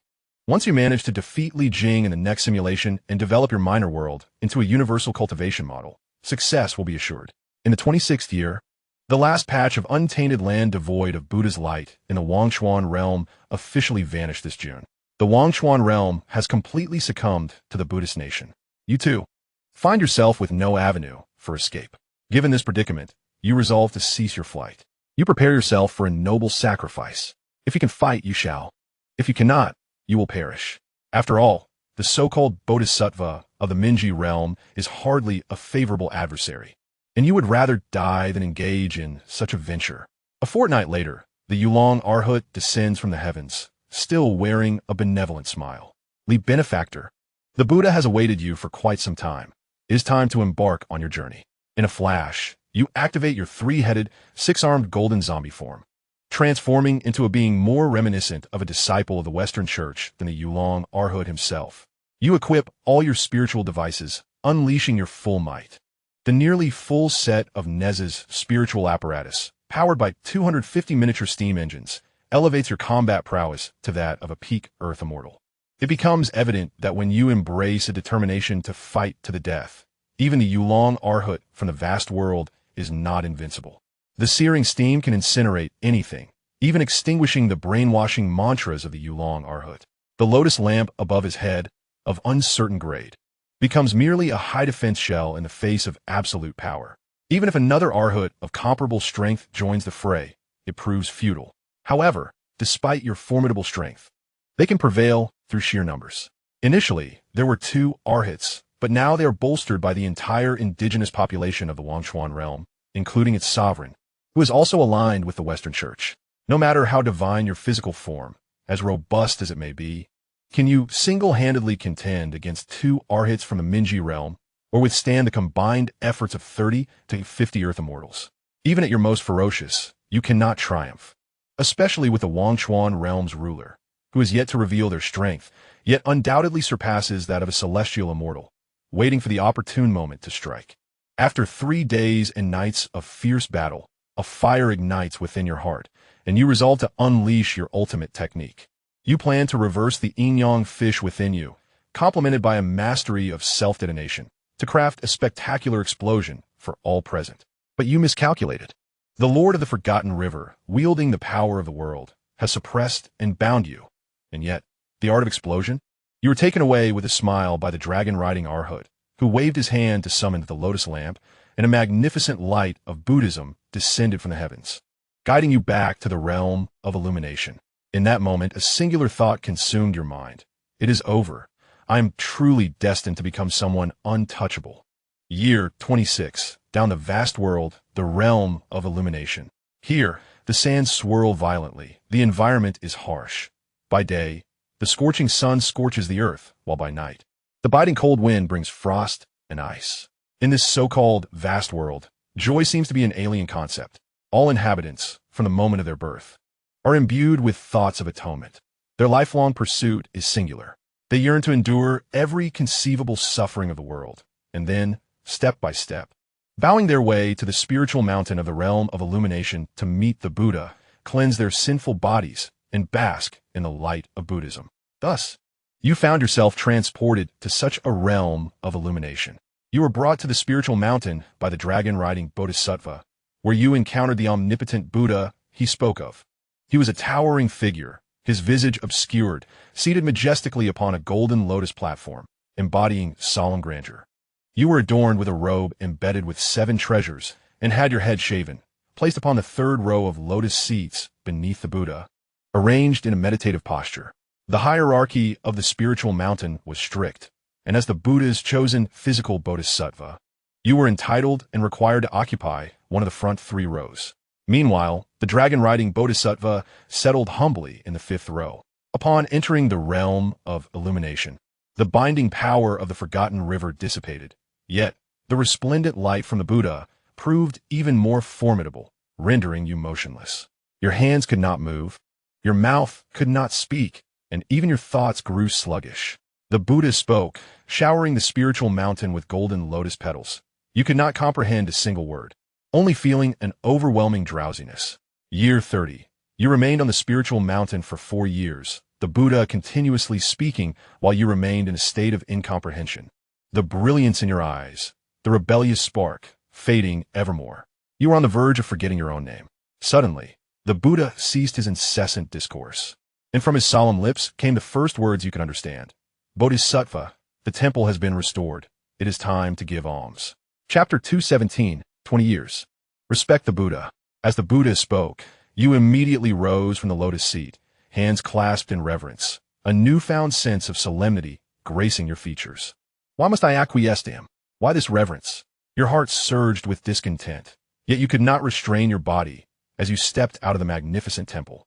Speaker 1: Once you manage to defeat Li Jing in the next simulation and develop your minor world into a universal cultivation model, success will be assured. In the 26th year, the last patch of untainted land devoid of Buddha's light in the Wangchuan realm officially vanished this June. The Wangchuan realm has completely succumbed to the Buddhist nation. You too find yourself with no avenue for escape. Given this predicament, you resolve to cease your flight. You prepare yourself for a noble sacrifice. If you can fight, you shall. If you cannot, you will perish. After all, the so-called Bodhisattva of the Minji realm is hardly a favorable adversary, and you would rather die than engage in such a venture. A fortnight later, the Yulong Arhat descends from the heavens, still wearing a benevolent smile. Li Benefactor, the Buddha has awaited you for quite some time. It is time to embark on your journey. In a flash, you activate your 3-headed, 6-armed golden zombie form, transforming into a being more reminiscent of a disciple of the Western Church than the Yulong Arhat himself. You equip all your spiritual devices, unleashing your full might. The nearly full set of Nez's spiritual apparatus, powered by 250 miniature steam engines, elevates your combat prowess to that of a peak Earth immortal. It becomes evident that when you embrace a determination to fight to the death, even the Yulong Arhat from the vast world is not invincible. The searing steam can incinerate anything, even extinguishing the brainwashing mantras of the Yulong Arhat. The lotus lamp above his head, of uncertain grade, becomes merely a high-defense shell in the face of absolute power. Even if another Arhat of comparable strength joins the fray, it proves futile. However, despite your formidable strength, they can prevail through sheer numbers. Initially, there were 2 Arhats, but now they are bolstered by the entire indigenous population of the Wangchuan realm, including its sovereign, who is also aligned with the Western Church. No matter how divine your physical form, as robust as it may be, can you single-handedly contend against 2 Arhats from the Minji realm, or withstand the combined efforts of 30 to 50 Earth Immortals? Even at your most ferocious, you cannot triumph, especially with the Wangchuan realm's ruler, who is yet to reveal their strength, yet undoubtedly surpasses that of a celestial immortal, waiting for the opportune moment to strike. After 3 days and nights of fierce battle, a fire ignites within your heart, and you resolve to unleash your ultimate technique. You plan to reverse the yin-yang fish within you, complemented by a mastery of self-detonation, to craft a spectacular explosion for all present. But you miscalculated. The Lord of the Forgotten River, wielding the power of the world, has suppressed and bound you. And yet, the art of explosion? You were taken away with a smile by the dragon-riding Arhat, who waved his hand to summon the lotus lamp, and a magnificent light of Buddhism descended from the heavens, guiding you back to the realm of illumination. In that moment, a singular thought consumed your mind. It is over. I am truly destined to become someone untouchable. Year 26. Down the vast world, the realm of illumination. Here, the sands swirl violently. The environment is harsh. By day, the scorching sun scorches the earth, while by night, the biting cold wind brings frost and ice. In this so-called vast world, joy seems to be an alien concept. All inhabitants, from the moment of their birth, are imbued with thoughts of atonement. Their lifelong pursuit is singular. They yearn to endure every conceivable suffering of the world, and then, step by step, bowing their way to the spiritual mountain of the realm of illumination to meet the Buddha, cleanse their sinful bodies, and bask in the light of Buddhism. Thus, you found yourself transported to such a realm of illumination. You were brought to the spiritual mountain by the dragon-riding Bodhisattva, where you encountered the omnipotent Buddha he spoke of. He was a towering figure, his visage obscured, seated majestically upon a golden lotus platform, embodying solemn grandeur. You were adorned with a robe embedded with 7 treasures, and had your head shaven, placed upon the 3rd row of lotus seats beneath the Buddha, arranged in a meditative posture. The hierarchy of the spiritual mountain was strict, and as the Buddha's chosen physical bodhisattva, you were entitled and required to occupy one of the front 3 rows. Meanwhile, the dragon-riding bodhisattva settled humbly in the 5th row. Upon entering the realm of illumination, the binding power of the forgotten river dissipated, yet the resplendent light from the Buddha proved even more formidable, rendering you motionless. Your hands could not move, your mouth could not speak, and even your thoughts grew sluggish. The Buddha spoke, showering the spiritual mountain with golden lotus petals. You could not comprehend a single word, only feeling an overwhelming drowsiness. Year 30. You remained on the spiritual mountain for 4 years, the Buddha continuously speaking while you remained in a state of incomprehension. The brilliance in your eyes, the rebellious spark, fading evermore. You were on the verge of forgetting your own name. Suddenly, the Buddha ceased his incessant discourse, and from his solemn lips came the first words you could understand. Bodhisattva, the temple has been restored. It is time to give alms. Chapter 217, 20 years. Respect the Buddha. As the Buddha spoke, you immediately rose from the lotus seat, hands clasped in reverence, a newfound sense of solemnity gracing your features. Why must I acquiesce to him? Why this reverence? Your heart surged with discontent, yet you could not restrain your body as you stepped out of the magnificent temple,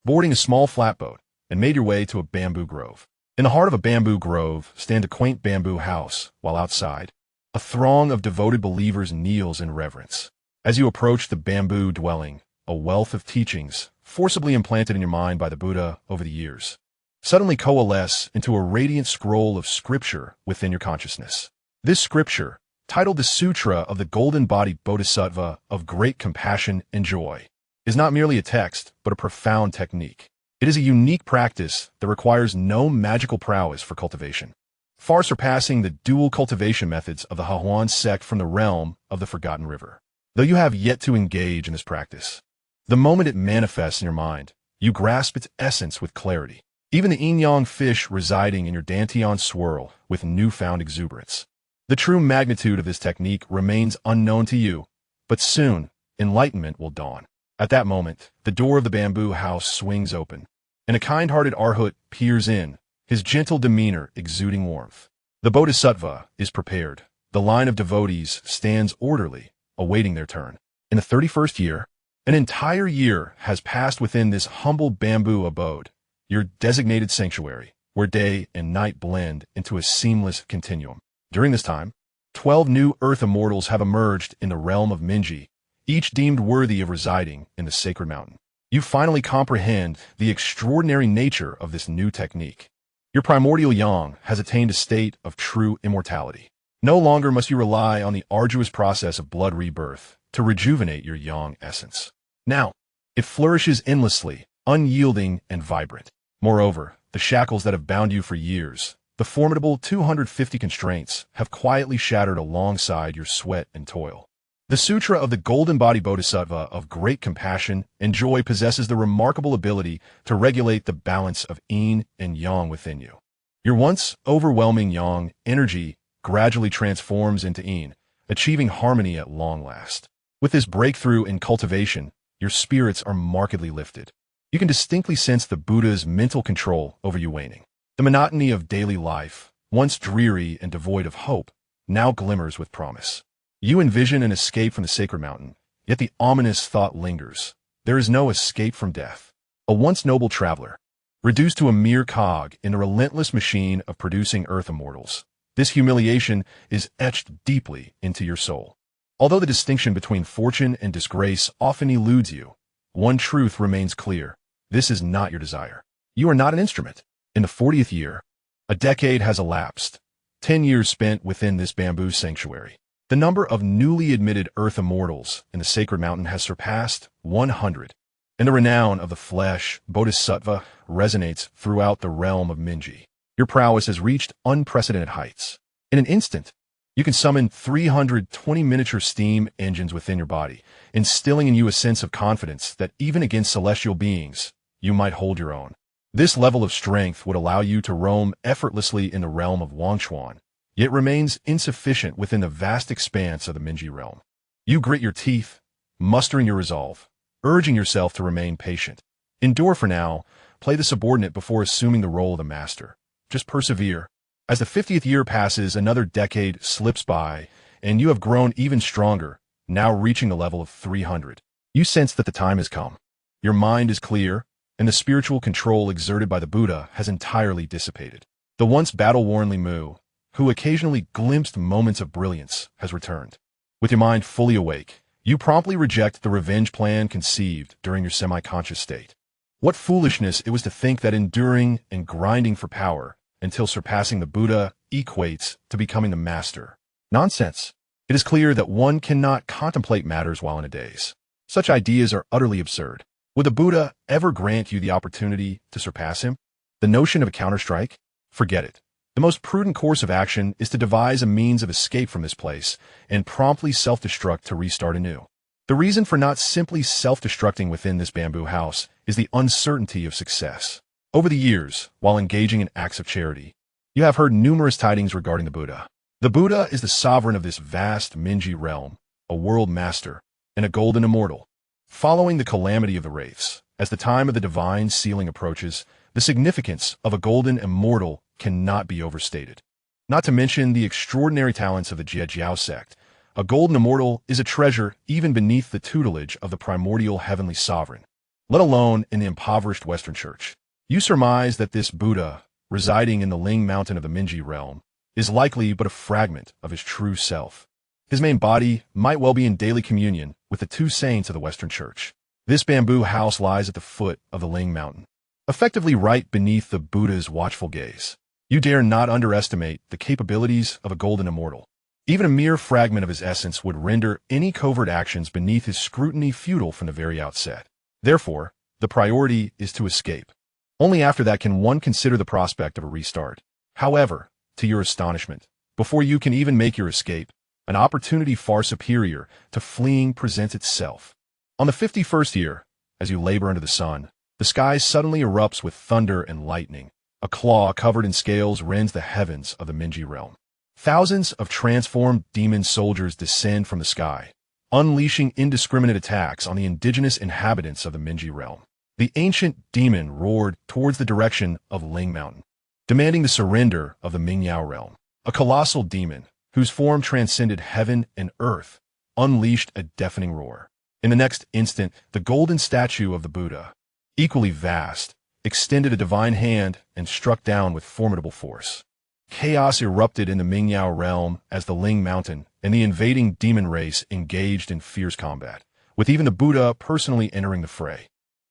Speaker 1: boarding a small flatboat, and made your way to a bamboo grove. In the heart of a bamboo grove stands a quaint bamboo house, while outside, a throng of devoted believers kneels in reverence. As you approach the bamboo dwelling, a wealth of teachings, forcibly implanted in your mind by the Buddha over the years, suddenly coalesce into a radiant scroll of scripture within your consciousness. This scripture, titled the Sutra of the Golden-Bodied Bodhisattva of Great Compassion and Joy, is not merely a text, but a profound technique. It is a unique practice that requires no magical prowess for cultivation, far surpassing the dual cultivation methods of the Hahuan sect from the realm of the Forgotten River. Though you have yet to engage in this practice, the moment it manifests in your mind, you grasp its essence with clarity. Even the yin-yang fish residing in your dantian swirl with newfound exuberance. The true magnitude of this technique remains unknown to you, but soon, enlightenment will dawn. At that moment, the door of the bamboo house swings open, and a kind-hearted Arhat peers in, his gentle demeanor exuding warmth. The Bodhisattva is prepared. The line of devotees stands orderly, awaiting their turn. In the 31st year, an entire year has passed within this humble bamboo abode, your designated sanctuary, where day and night blend into a seamless continuum. During this time, 12 new earth immortals have emerged in the realm of Minji, each deemed worthy of residing in the sacred mountain. You finally comprehend the extraordinary nature of this new technique. Your primordial yang has attained a state of true immortality. No longer must you rely on the arduous process of blood rebirth to rejuvenate your yang essence. Now, it flourishes endlessly, unyielding and vibrant. Moreover, the shackles that have bound you for years, the formidable 250 constraints, have quietly shattered alongside your sweat and toil. The Sutra of the Golden-Bodied Bodhisattva of Great Compassion and Joy possesses the remarkable ability to regulate the balance of yin and yang within you. Your once overwhelming yang energy gradually transforms into yin, achieving harmony at long last. With this breakthrough in cultivation, your spirits are markedly lifted. You can distinctly sense the Buddha's mental control over you waning. The monotony of daily life, once dreary and devoid of hope, now glimmers with promise. You envision an escape from the sacred mountain, yet the ominous thought lingers. There is no escape from death. A once noble traveler, reduced to a mere cog in the relentless machine of producing earth immortals. This humiliation is etched deeply into your soul. Although the distinction between fortune and disgrace often eludes you, one truth remains clear. This is not your desire. You are not an instrument. In the 40th year, a decade has elapsed, 10 years spent within this bamboo sanctuary. The number of newly admitted earth immortals in the sacred mountain has surpassed 100, and the renown of the flesh, Bodhisattva, resonates throughout the realm of Minji. Your prowess has reached unprecedented heights. In an instant, you can summon 320 miniature steam engines within your body, instilling in you a sense of confidence that even against celestial beings, you might hold your own. This level of strength would allow you to roam effortlessly in the realm of Wangchuan, yet remains insufficient within the vast expanse of the Minji realm. You grit your teeth, mustering your resolve, urging yourself to remain patient. Endure for now, play the subordinate before assuming the role of the master. Just persevere. As the 50th year passes, another decade slips by, and you have grown even stronger, now reaching the level of 300. You sense that the time has come. Your mind is clear, and the spiritual control exerted by the Buddha has entirely dissipated. The once battle-worn Limu, who occasionally glimpsed moments of brilliance, has returned. With your mind fully awake, you promptly reject the revenge plan conceived during your semi-conscious state. What foolishness it was to think that enduring and grinding for power until surpassing the Buddha equates to becoming the master. Nonsense. It is clear that one cannot contemplate matters while in a daze. Such ideas are utterly absurd. Would the Buddha ever grant you the opportunity to surpass him? The notion of a counterstrike? Forget it. The most prudent course of action is to devise a means of escape from this place and promptly self-destruct to restart anew. The reason for not simply self-destructing within this bamboo house is the uncertainty of success. Over the years, while engaging in acts of charity, you have heard numerous tidings regarding the Buddha. The Buddha is the sovereign of this vast Minji realm, a world master, and a golden immortal. Following the calamity of the wraiths, as the time of the divine sealing approaches, the significance of a golden immortal cannot be overstated. Not to mention the extraordinary talents of the Jiejiao sect, a golden immortal is a treasure even beneath the tutelage of the primordial heavenly sovereign, let alone in the impoverished Western Church. You surmise that this Buddha, residing in the Ling Mountain of the Minji realm, is likely but a fragment of his true self. His main body might well be in daily communion with the two saints of the Western Church. This bamboo house lies at the foot of the Ling Mountain, effectively right beneath the Buddha's watchful gaze. You dare not underestimate the capabilities of a golden immortal. Even a mere fragment of his essence would render any covert actions beneath his scrutiny futile from the very outset. Therefore, the priority is to escape. Only after that can one consider the prospect of a restart. However, to your astonishment, before you can even make your escape, an opportunity far superior to fleeing presents itself. On the 51st year, as you labor under the sun, the sky suddenly erupts with thunder and lightning. A claw covered in scales rends the heavens of the Minji realm. Thousands of transformed demon soldiers descend from the sky, unleashing indiscriminate attacks on the indigenous inhabitants of the Minji realm. The ancient demon roared towards the direction of Ling Mountain, demanding the surrender of the Mingyao realm. A colossal demon, whose form transcended heaven and earth, unleashed a deafening roar. In the next instant, the golden statue of the Buddha, equally vast, extended a divine hand and struck down with formidable force. Chaos erupted in the Mingyao realm as the Ling Mountain and the invading demon race engaged in fierce combat, with even the Buddha personally entering the fray,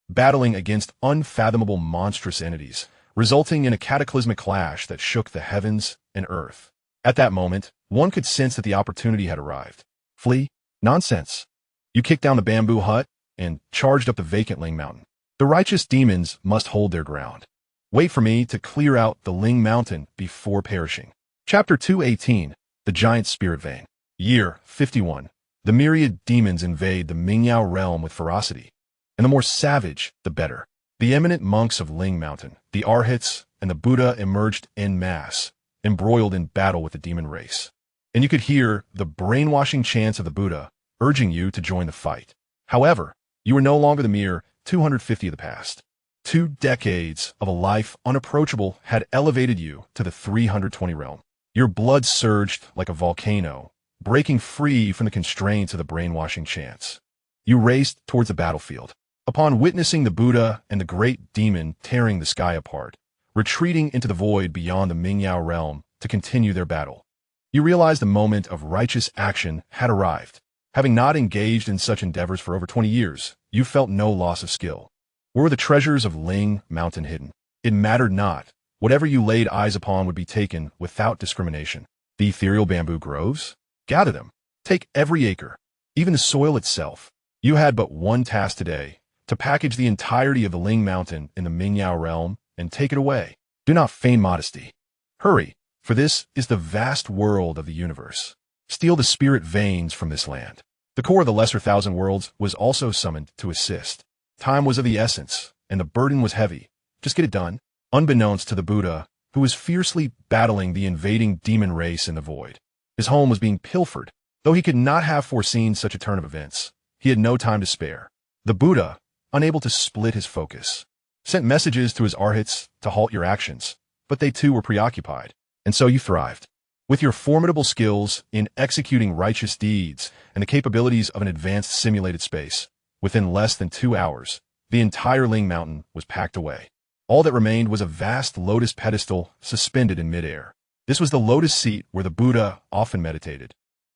Speaker 1: battling against unfathomable monstrous entities, resulting in a cataclysmic clash that shook the heavens and earth. At that moment, one could sense that the opportunity had arrived. Flee? Nonsense. You kicked down the bamboo hut and charged up the vacant Ling Mountain. The righteous demons must hold their ground. Wait for me to clear out the Ling Mountain before perishing. Chapter 218, The Giant Spirit Vein. Year 51. The myriad demons invade the Mingyao realm with ferocity, and the more savage, the better. The eminent monks of Ling Mountain, the Arhats, and the Buddha emerged en masse, embroiled in battle with the demon race. And you could hear the brainwashing chants of the Buddha urging you to join the fight. However, you were no longer the mere 250 of the past. 2 decades of a life unapproachable had elevated you to the 320 realm. Your blood surged like a volcano, breaking free from the constraints of the brainwashing chants. You raced towards the battlefield. Upon witnessing the Buddha and the great demon tearing the sky apart, retreating into the void beyond the Mingyao realm to continue their battle, you realized the moment of righteous action had arrived. Having not engaged in such endeavors for over 20 years, you felt no loss of skill. Where were the treasures of Ling Mountain hidden? It mattered not. Whatever you laid eyes upon would be taken without discrimination. The ethereal bamboo groves? Gather them. Take every acre, even the soil itself. You had but one task today, to package the entirety of the Ling Mountain in the Mingyao realm and take it away. Do not feign modesty. Hurry, for this is the vast world of the universe. Steal the spirit veins from this land. The core of the lesser thousand worlds was also summoned to assist. Time was of the essence, and the burden was heavy. Just get it done. Unbeknownst to the Buddha, who was fiercely battling the invading demon race in the void. His home was being pilfered. Though he could not have foreseen such a turn of events, he had no time to spare. The Buddha, unable to split his focus, sent messages to his arhats to halt your actions, but they too were preoccupied, and so you thrived. With your formidable skills in executing righteous deeds and the capabilities of an advanced simulated space, within less than 2 hours, the entire Ling Mountain was packed away. All that remained was a vast lotus pedestal suspended in midair. This was the lotus seat where the Buddha often meditated.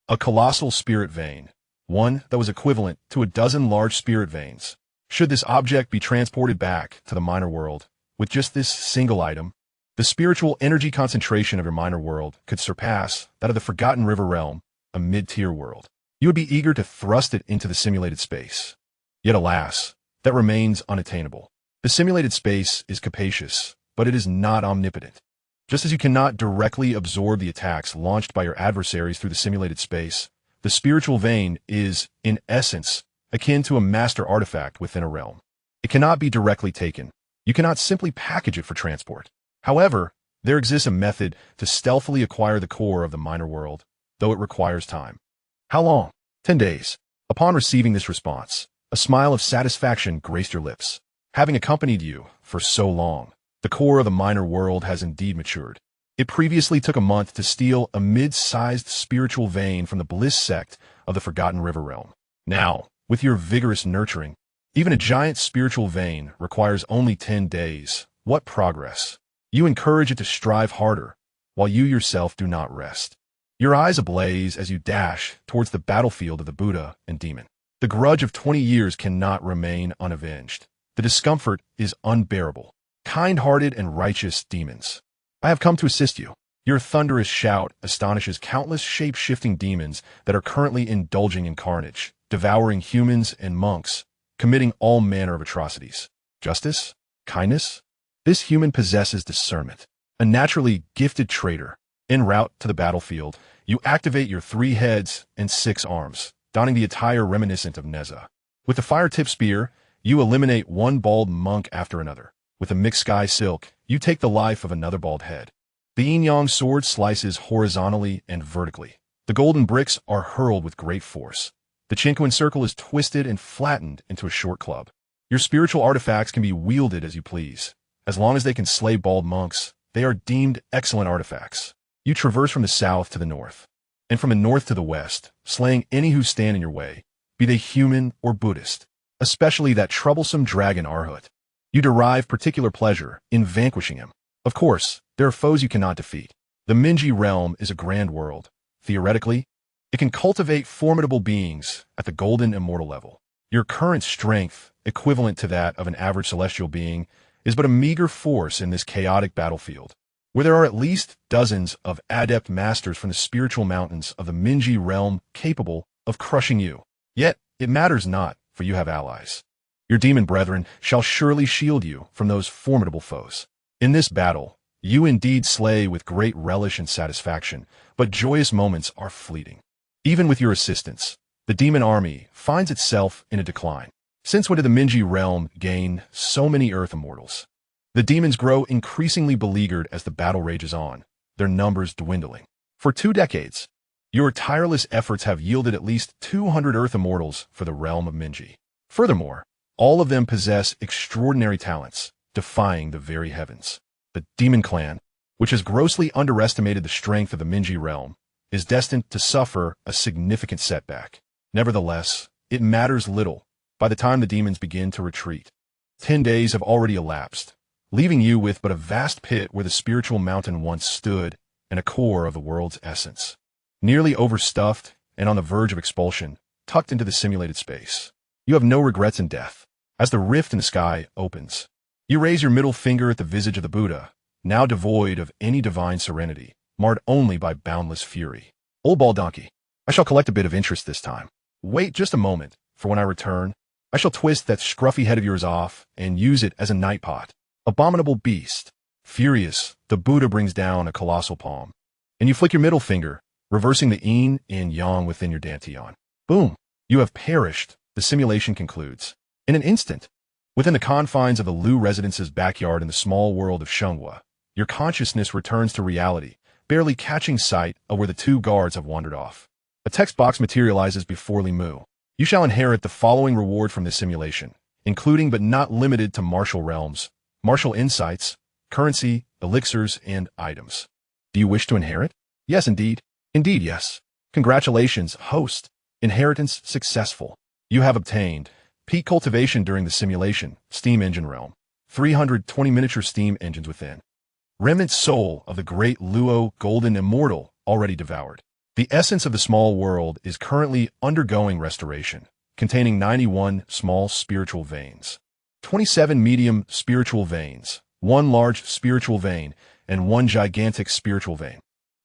Speaker 1: A colossal spirit vein, one that was equivalent to a dozen large spirit veins. Should this object be transported back to the minor world, with just this single item, the spiritual energy concentration of your minor world could surpass that of the Forgotten River realm, a mid-tier world. You would be eager to thrust it into the simulated space. Yet alas, that remains unattainable. The simulated space is capacious, but it is not omnipotent. Just as you cannot directly absorb the attacks launched by your adversaries through the simulated space, the spiritual vein is, in essence, akin to a master artifact within a realm. It cannot be directly taken. You cannot simply package it for transport. However, there exists a method to stealthily acquire the core of the minor world, though it requires time. How long? 10 days. Upon receiving this response, a smile of satisfaction graced your lips. Having accompanied you for so long, the core of the minor world has indeed matured. It previously took a month to steal a mid-sized spiritual vein from the Bliss sect of the Forgotten River realm. Now, with your vigorous nurturing, even a giant spiritual vein requires only 10 days. What progress! You encourage it to strive harder, while you yourself do not rest. Your eyes ablaze as you dash towards the battlefield of the Buddha and demon. The grudge of 20 years cannot remain unavenged. The discomfort is unbearable. Kind-hearted and righteous demons, I have come to assist you. Your thunderous shout astonishes countless shape-shifting demons that are currently indulging in carnage, devouring humans and monks, committing all manner of atrocities. Justice? Kindness? This human possesses discernment, a naturally gifted traitor. En route to the battlefield, you activate your 3 heads and 6 arms, donning the attire reminiscent of Neza. With the fire-tip spear, you eliminate one bald monk after another. With a mixed sky silk, you take the life of another bald head. The yin-yang sword slices horizontally and vertically. The golden bricks are hurled with great force. The Chinquan circle is twisted and flattened into a short club. Your spiritual artifacts can be wielded as you please. As long as they can slay bald monks, they are deemed excellent artifacts. You traverse from the south to the north, and from the north to the west, slaying any who stand in your way, be they human or Buddhist, especially that troublesome dragon Arhut. You derive particular pleasure in vanquishing him. Of course, there are foes you cannot defeat. The Minji realm is a grand world. Theoretically, it can cultivate formidable beings at the golden immortal level. Your current strength, equivalent to that of an average celestial being, is but a meager force in this chaotic battlefield, where there are at least dozens of adept masters from the spiritual mountains of the Minji realm capable of crushing you. Yet, it matters not, for you have allies. Your demon brethren shall surely shield you from those formidable foes. In this battle, you indeed slay with great relish and satisfaction, but joyous moments are fleeting. Even with your assistance, the demon army finds itself in a decline. Since when did the Minji realm gain so many Earth immortals? The demons grow increasingly beleaguered as the battle rages on, their numbers dwindling. For 2 decades, your tireless efforts have yielded at least 200 Earth immortals for the realm of Minji. Furthermore, all of them possess extraordinary talents, defying the very heavens. The demon clan, which has grossly underestimated the strength of the Minji realm, is destined to suffer a significant setback. Nevertheless, it matters little by the time the demons begin to retreat. 10 days have already elapsed, leaving you with but a vast pit where the spiritual mountain once stood and a core of the world's essence. Nearly overstuffed and on the verge of expulsion, tucked into the simulated space. You have no regrets in death. As the rift in the sky opens, you raise your middle finger at the visage of the Buddha, now devoid of any divine serenity, marred only by boundless fury. Old ball donkey, I shall collect a bit of interest this time. Wait just a moment, for when I return, I shall twist that scruffy head of yours off and use it as a night pot. Abominable beast. Furious, the Buddha brings down a colossal palm, and you flick your middle finger, reversing the yin and yang within your dantian. Boom! You have perished, the simulation concludes. In an instant, within the confines of the Lu residence's backyard in the small world of Xianxia, your consciousness returns to reality, barely catching sight of where the two guards have wandered off. A text box materializes before Limu. You shall inherit the following reward from this simulation, including but not limited to martial realms, martial insights, currency, elixirs, and items. Do you wish to inherit? Yes, indeed. Indeed, yes. Congratulations, host. Inheritance successful. You have obtained peak cultivation during the simulation, steam engine realm. 320 miniature steam engines within. Remnant soul of the great Luo golden immortal already devoured. The essence of the small world is currently undergoing restoration, containing 91 small spiritual veins, 27 medium spiritual veins, 1 large spiritual vein, and 1 gigantic spiritual vein.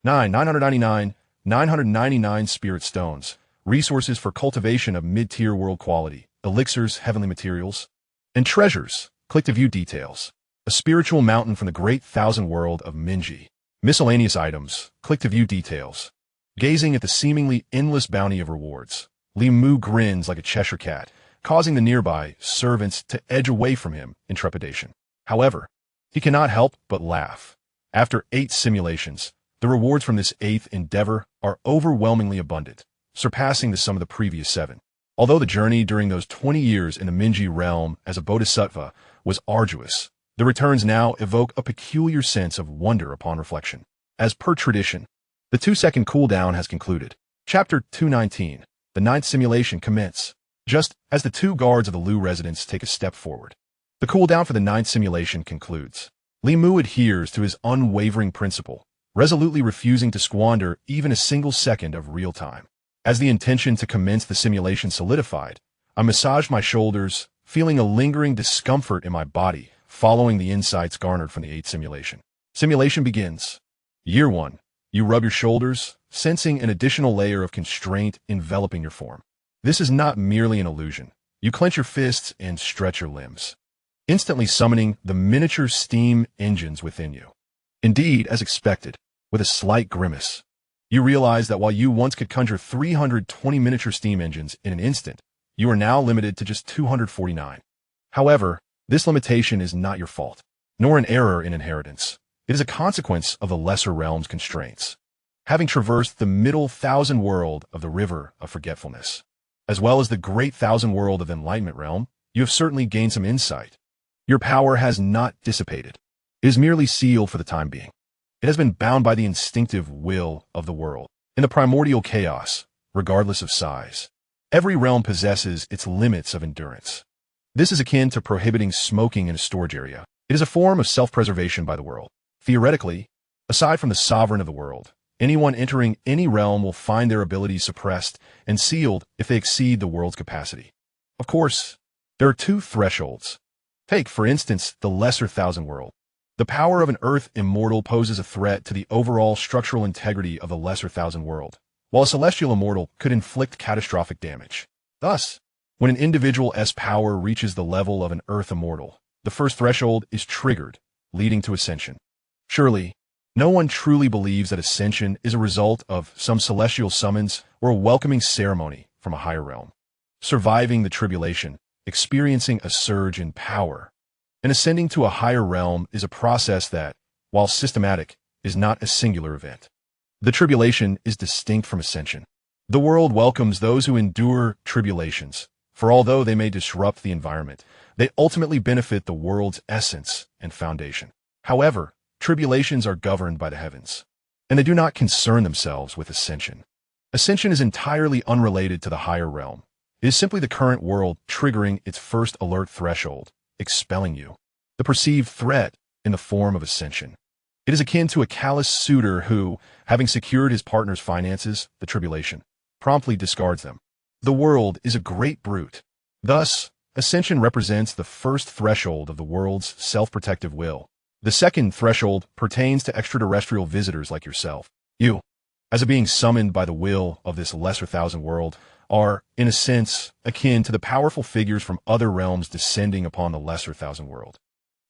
Speaker 1: 999 spirit stones, resources for cultivation of mid-tier world quality, elixirs, heavenly materials, and treasures. Click to view details. A spiritual mountain from the great thousand world of Minji. Miscellaneous items. Click to view details. Gazing at the seemingly endless bounty of rewards, Limu grins like a Cheshire cat, causing the nearby servants to edge away from him in trepidation. However, he cannot help but laugh. After 8 simulations, the rewards from this 8th endeavor are overwhelmingly abundant, surpassing the sum of the previous 7. Although the journey during those 20 years in the Minji realm as a bodhisattva was arduous, the returns now evoke a peculiar sense of wonder upon reflection. As per tradition, the 2-second cooldown has concluded. Chapter 219. The 9th simulation commence. Just as the 2 guards of the Lu residence take a step forward, the cooldown for the 9th simulation concludes. Limu adheres to his unwavering principle, resolutely refusing to squander even a single second of real time. As the intention to commence the simulation solidified, I massaged my shoulders, feeling a lingering discomfort in my body following the insights garnered from the 8th simulation. Simulation begins. Year 1. You rub your shoulders, sensing an additional layer of constraint enveloping your form. This is not merely an illusion. You clench your fists and stretch your limbs, instantly summoning the miniature steam engines within you. Indeed, as expected, with a slight grimace, you realize that while you once could conjure 320 miniature steam engines in an instant, you are now limited to just 249. However, this limitation is not your fault, nor an error in inheritance. It is a consequence of the lesser realm's constraints. Having traversed the middle thousand world of the river of forgetfulness, as well as the great thousand world of enlightenment realm, you have certainly gained some insight. Your power has not dissipated. It is merely sealed for the time being. It has been bound by the instinctive will of the world. In the primordial chaos, regardless of size, every realm possesses its limits of endurance. This is akin to prohibiting smoking in a storage area. It is a form of self-preservation by the world. Theoretically, aside from the sovereign of the world, anyone entering any realm will find their abilities suppressed and sealed if they exceed the world's capacity. Of course, there are 2 thresholds. Take, for instance, the lesser thousand world. The power of an earth immortal poses a threat to the overall structural integrity of the lesser thousand world, while a celestial immortal could inflict catastrophic damage. Thus, when an individual's power reaches the level of an earth immortal, the first threshold is triggered, leading to ascension. Surely, no one truly believes that ascension is a result of some celestial summons or a welcoming ceremony from a higher realm. Surviving the tribulation, experiencing a surge in power, and ascending to a higher realm is a process that, while systematic, is not a singular event. The tribulation is distinct from ascension. The world welcomes those who endure tribulations, for although they may disrupt the environment, they ultimately benefit the world's essence and foundation. However, tribulations are governed by the heavens, and they do not concern themselves with ascension. Ascension is entirely unrelated to the higher realm. It is simply the current world triggering its first alert threshold, expelling you. The perceived threat in the form of ascension. It is akin to a callous suitor who, having secured his partner's finances, the tribulation, promptly discards them. The world is a great brute. Thus, ascension represents the first threshold of the world's self-protective will. The second threshold pertains to extraterrestrial visitors like yourself. You, as a being summoned by the will of this lesser thousand world, are, in a sense, akin to the powerful figures from other realms descending upon the lesser thousand world.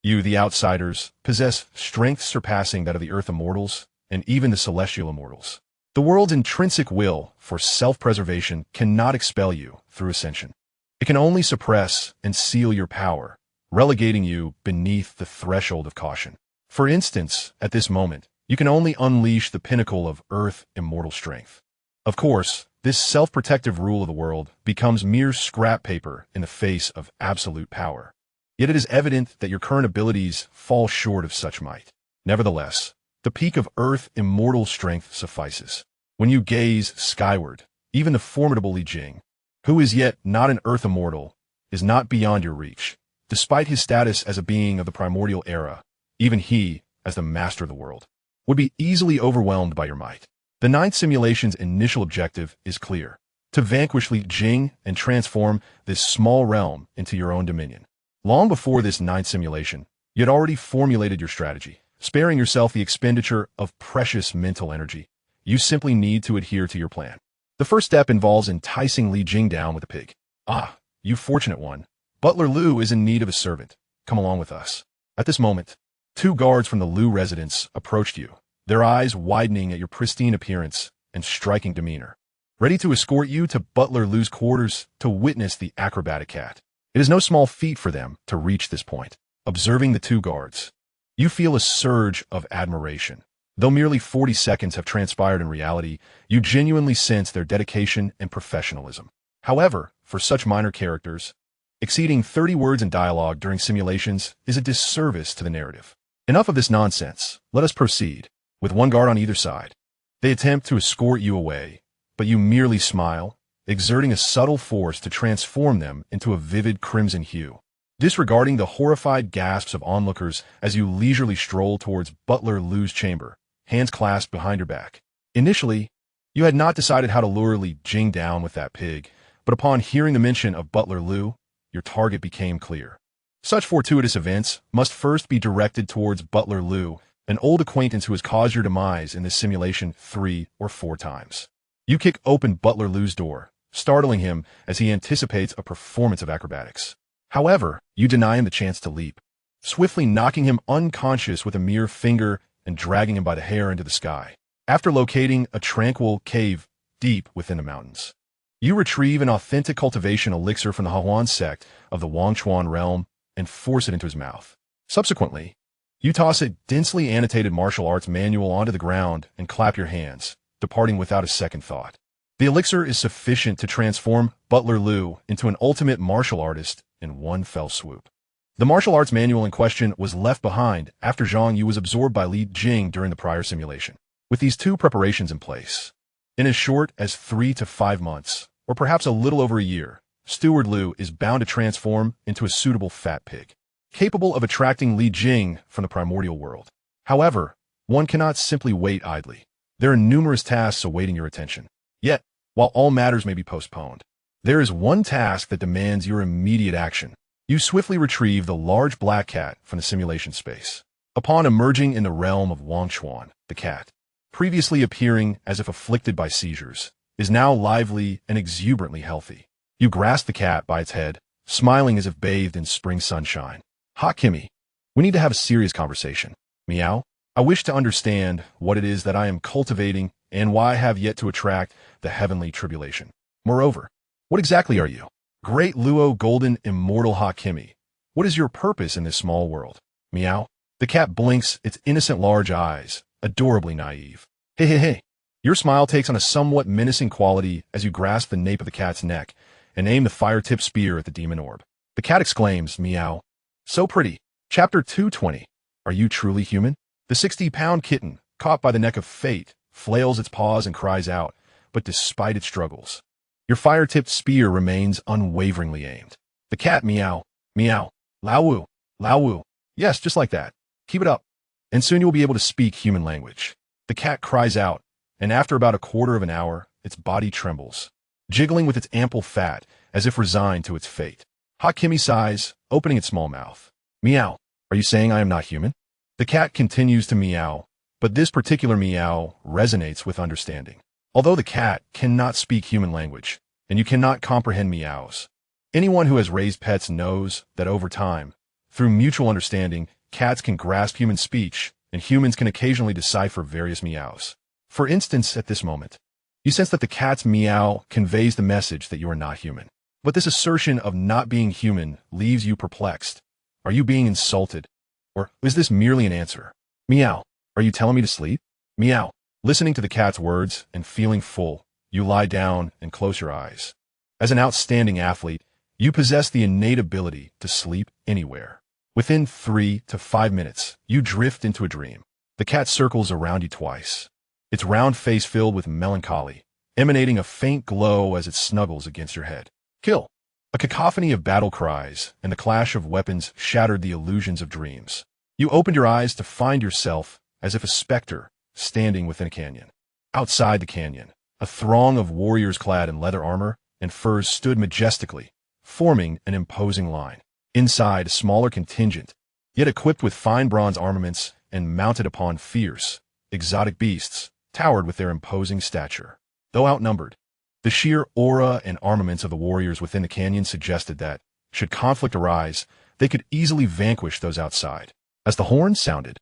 Speaker 1: You, the outsiders, possess strength surpassing that of the earth immortals and even the celestial immortals. The world's intrinsic will for self-preservation cannot expel you through ascension. It can only suppress and seal your power, relegating you beneath the threshold of caution. For instance, at this moment, you can only unleash the pinnacle of earth immortal strength. Of course, this self-protective rule of the world becomes mere scrap paper in the face of absolute power. Yet it is evident that your current abilities fall short of such might. Nevertheless, the peak of earth immortal strength suffices. When you gaze skyward, even the formidable Li Jing, who is yet not an earth immortal, is not beyond your reach. Despite his status as a being of the primordial era, even he, as the master of the world, would be easily overwhelmed by your might. The ninth simulation's initial objective is clear: to vanquish Li Jing and transform this small realm into your own dominion. Long before this ninth simulation, you had already formulated your strategy, sparing yourself the expenditure of precious mental energy. You simply need to adhere to your plan. The first step involves enticing Li Jing down with a pig. Ah, you fortunate one. Butler Liu is in need of a servant. Come along with us. At this moment, two guards from the Liu residence approached you, their eyes widening at your pristine appearance and striking demeanor, ready to escort you to Butler Liu's quarters to witness the acrobatic cat. It is no small feat for them to reach this point. Observing the two guards, you feel a surge of admiration. Though merely 40 seconds have transpired in reality, you genuinely sense their dedication and professionalism. However, for such minor characters, exceeding 30 words in dialogue during simulations is a disservice to the narrative. Enough of this nonsense. Let us proceed. With one guard on either side, they attempt to escort you away, but you merely smile, exerting a subtle force to transform them into a vivid crimson hue, disregarding the horrified gasps of onlookers as you leisurely stroll towards Butler Liu's chamber, hands clasped behind your back. Initially, you had not decided how to lure Li Jing down with that pig, but upon hearing the mention of Butler Liu, your target became clear. Such fortuitous events must first be directed towards Butler Liu, an old acquaintance who has caused your demise in this simulation 3 or 4 times. You kick open Butler Liu's door, startling him as he anticipates a performance of acrobatics. However, you deny him the chance to leap, swiftly knocking him unconscious with a mere finger and dragging him by the hair into the sky. After locating a tranquil cave deep within the mountains, you retrieve an authentic cultivation elixir from the Hahuan sect of the Wangchuan realm and force it into his mouth. Subsequently, you toss a densely annotated martial arts manual onto the ground and clap your hands, departing without a second thought. The elixir is sufficient to transform Butler Liu into an ultimate martial artist in one fell swoop. The martial arts manual in question was left behind after Zhang Yu was absorbed by Li Jing during the prior simulation. With these two preparations in place, in as short as 3 to 5 months, or perhaps a little over a year, Steward Liu is bound to transform into a suitable fat pig, capable of attracting Li Jing from the primordial world. However, one cannot simply wait idly. There are numerous tasks awaiting your attention. Yet, while all matters may be postponed, there is one task that demands your immediate action. You swiftly retrieve the large black cat from the simulation space. Upon emerging in the realm of Wangchuan, the cat, previously appearing as if afflicted by seizures, is now lively and exuberantly healthy. You grasp the cat by its head, smiling as if bathed in spring sunshine. Ha Kimmy, we need to have a serious conversation. Meow. I wish to understand what it is that I am cultivating and why I have yet to attract the heavenly tribulation. Moreover, what exactly are you? Great Luo Golden Immortal Ha Kimmy, what is your purpose in this small world? Meow. The cat blinks its innocent large eyes, adorably naive. Hey, hey, hey. Your smile takes on a somewhat menacing quality as you grasp the nape of the cat's neck and aim the fire-tipped spear at the demon orb. The cat exclaims, meow. So pretty. Chapter 220. Are you truly human? The 60-pound kitten, caught by the neck of fate, flails its paws and cries out, but despite its struggles, your fire-tipped spear remains unwaveringly aimed. The cat meow, meow, lao-woo, lao-woo. Yes, just like that. Keep it up, and soon you will be able to speak human language. The cat cries out, and after about a quarter of an hour, its body trembles, jiggling with its ample fat, as if resigned to its fate. Ha Kimmy sighs, opening its small mouth. Meow. Are you saying I am not human? The cat continues to meow, but this particular meow resonates with understanding. Although the cat cannot speak human language, and you cannot comprehend meows, anyone who has raised pets knows that over time, through mutual understanding, cats can grasp human speech, and humans can occasionally decipher various meows. For instance, at this moment, you sense that the cat's meow conveys the message that you are not human. But this assertion of not being human leaves you perplexed. Are you being insulted? Or is this merely an answer? Meow. Are you telling me to sleep? Meow. Listening to the cat's words and feeling full, you lie down and close your eyes. As an outstanding athlete, you possess the innate ability to sleep anywhere. Within 3 to 5 minutes, you drift into a dream. The cat circles around you twice, its round face filled with melancholy, emanating a faint glow as it snuggles against your head. Kill! A cacophony of battle cries and the clash of weapons shattered the illusions of dreams. You opened your eyes to find yourself as if a specter standing within a canyon. Outside the canyon, a throng of warriors clad in leather armor and furs stood majestically, forming an imposing line. Inside, a smaller contingent, yet equipped with fine bronze armaments and mounted upon fierce, exotic beasts, towered with their imposing stature. Though outnumbered, the sheer aura and armaments of the warriors within the canyon suggested that, should conflict arise, they could easily vanquish those outside. As the horn sounded,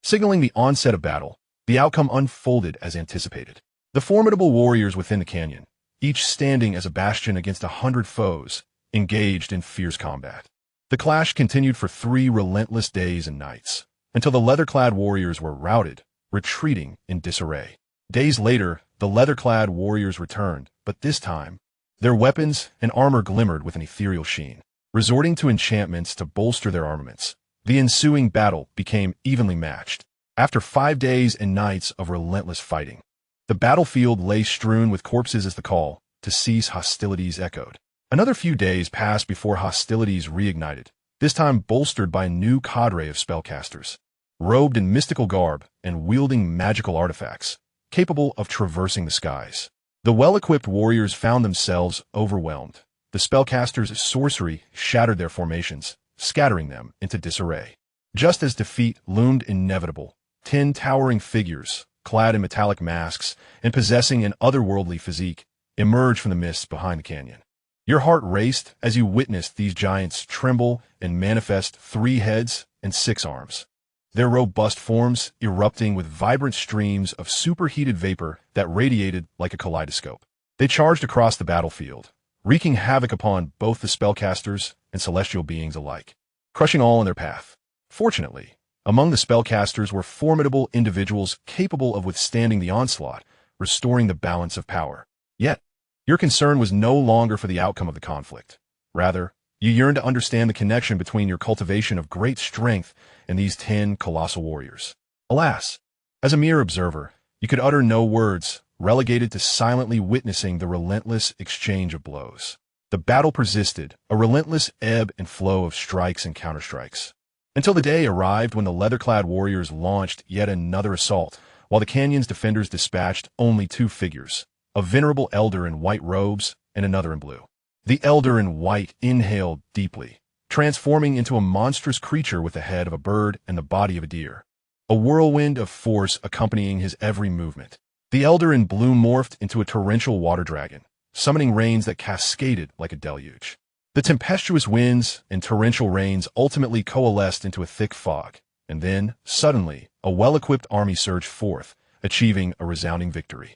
Speaker 1: signaling the onset of battle, the outcome unfolded as anticipated. The formidable warriors within the canyon, each standing as a bastion against 100 foes, engaged in fierce combat. The clash continued for 3 relentless days and nights, until the leather-clad warriors were routed, retreating in disarray. Days later, the leather-clad warriors returned, but this time, their weapons and armor glimmered with an ethereal sheen. Resorting to enchantments to bolster their armaments, the ensuing battle became evenly matched. After 5 days and nights of relentless fighting, the battlefield lay strewn with corpses as the call to cease hostilities echoed. Another few days passed before hostilities reignited, this time bolstered by a new cadre of spellcasters, robed in mystical garb and wielding magical artifacts, capable of traversing the skies. The well-equipped warriors found themselves overwhelmed. The spellcasters' sorcery shattered their formations, scattering them into disarray. Just as defeat loomed inevitable, 10 towering figures, clad in metallic masks and possessing an otherworldly physique, emerged from the mists behind the canyon. Your heart raced as you witnessed these giants tremble and manifest 3 heads and 6 arms, their robust forms erupting with vibrant streams of superheated vapor that radiated like a kaleidoscope. They charged across the battlefield, wreaking havoc upon both the spellcasters and celestial beings alike, crushing all in their path. Fortunately, among the spellcasters were formidable individuals capable of withstanding the onslaught, restoring the balance of power. Yet, your concern was no longer for the outcome of the conflict. Rather, you yearned to understand the connection between your cultivation of great strength and these 10 colossal warriors. Alas, as a mere observer, you could utter no words, relegated to silently witnessing the relentless exchange of blows. The battle persisted, a relentless ebb and flow of strikes and counterstrikes, until the day arrived when the leather-clad warriors launched yet another assault, while the canyon's defenders dispatched only 2 figures, a venerable elder in white robes and another in blue. The elder in white inhaled deeply, transforming into a monstrous creature with the head of a bird and the body of a deer, a whirlwind of force accompanying his every movement. The elder in blue morphed into a torrential water dragon, summoning rains that cascaded like a deluge. The tempestuous winds and torrential rains ultimately coalesced into a thick fog, and then, suddenly, a well-equipped army surged forth, achieving a resounding victory.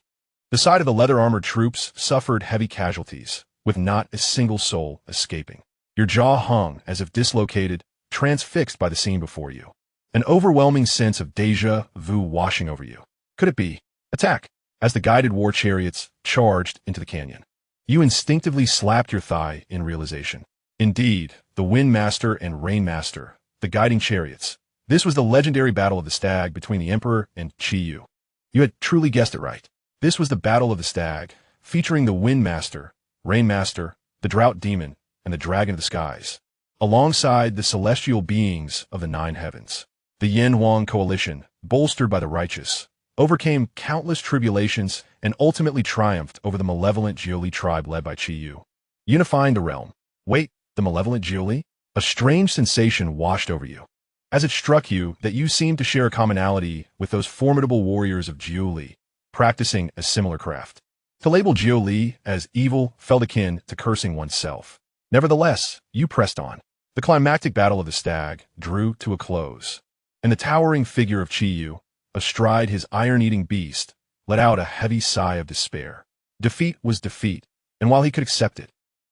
Speaker 1: The side of the leather-armored troops suffered heavy casualties, with not a single soul escaping. Your jaw hung as if dislocated, transfixed by the scene before you. An overwhelming sense of déjà vu washing over you. Could it be? Attack! As the guided war chariots charged into the canyon. You instinctively slapped your thigh in realization. Indeed, the Windmaster and Rainmaster, the guiding chariots, This was the legendary Battle of the Stag between the Emperor and Qi Yu. You had truly guessed it right. This was the Battle of the Stag, featuring the Wind Master, Rain Master, the Drought Demon, and the Dragon of the Skies, alongside the celestial beings of the Nine Heavens. The Yin Huang coalition, bolstered by the righteous, overcame countless tribulations and ultimately triumphed over the malevolent Jiuli tribe led by Qi Yu, unifying the realm. Wait, the malevolent Jiuli? A strange sensation washed over you, as it struck you that you seemed to share a commonality with those formidable warriors of Jiuli, practicing a similar craft. To label Jiuli as evil felt akin to cursing oneself. Nevertheless, you pressed on. The climactic battle of the stag drew to a close, and the towering figure of Qi Yu, astride his iron-eating beast, let out a heavy sigh of despair. Defeat was defeat, and while he could accept it,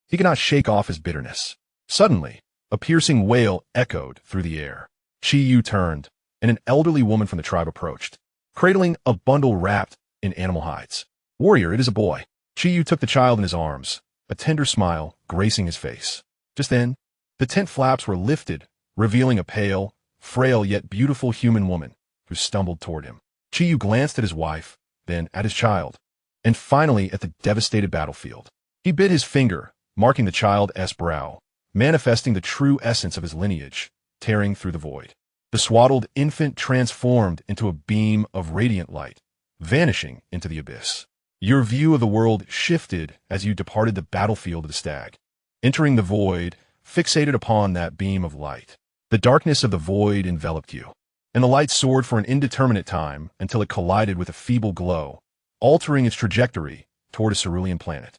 Speaker 1: he could not shake off his bitterness. Suddenly, a piercing wail echoed through the air. Qi Yu turned, and an elderly woman from the tribe approached, cradling a bundle wrapped in animal hides. "Warrior, it is a boy." Qi Yu took the child in his arms, a tender smile gracing his face. Just then, the tent flaps were lifted, revealing a pale, frail yet beautiful human woman who stumbled toward him. Qi Yu glanced at his wife, then at his child, and finally at the devastated battlefield. He bit his finger, marking the child's brow, manifesting the true essence of his lineage, tearing through the void. The swaddled infant transformed into a beam of radiant light, vanishing into the abyss. Your view of the world shifted as you departed the battlefield of the stag, entering the void, fixated upon that beam of light. The darkness of the void enveloped you, and the light soared for an indeterminate time until it collided with a feeble glow, altering its trajectory toward a cerulean planet.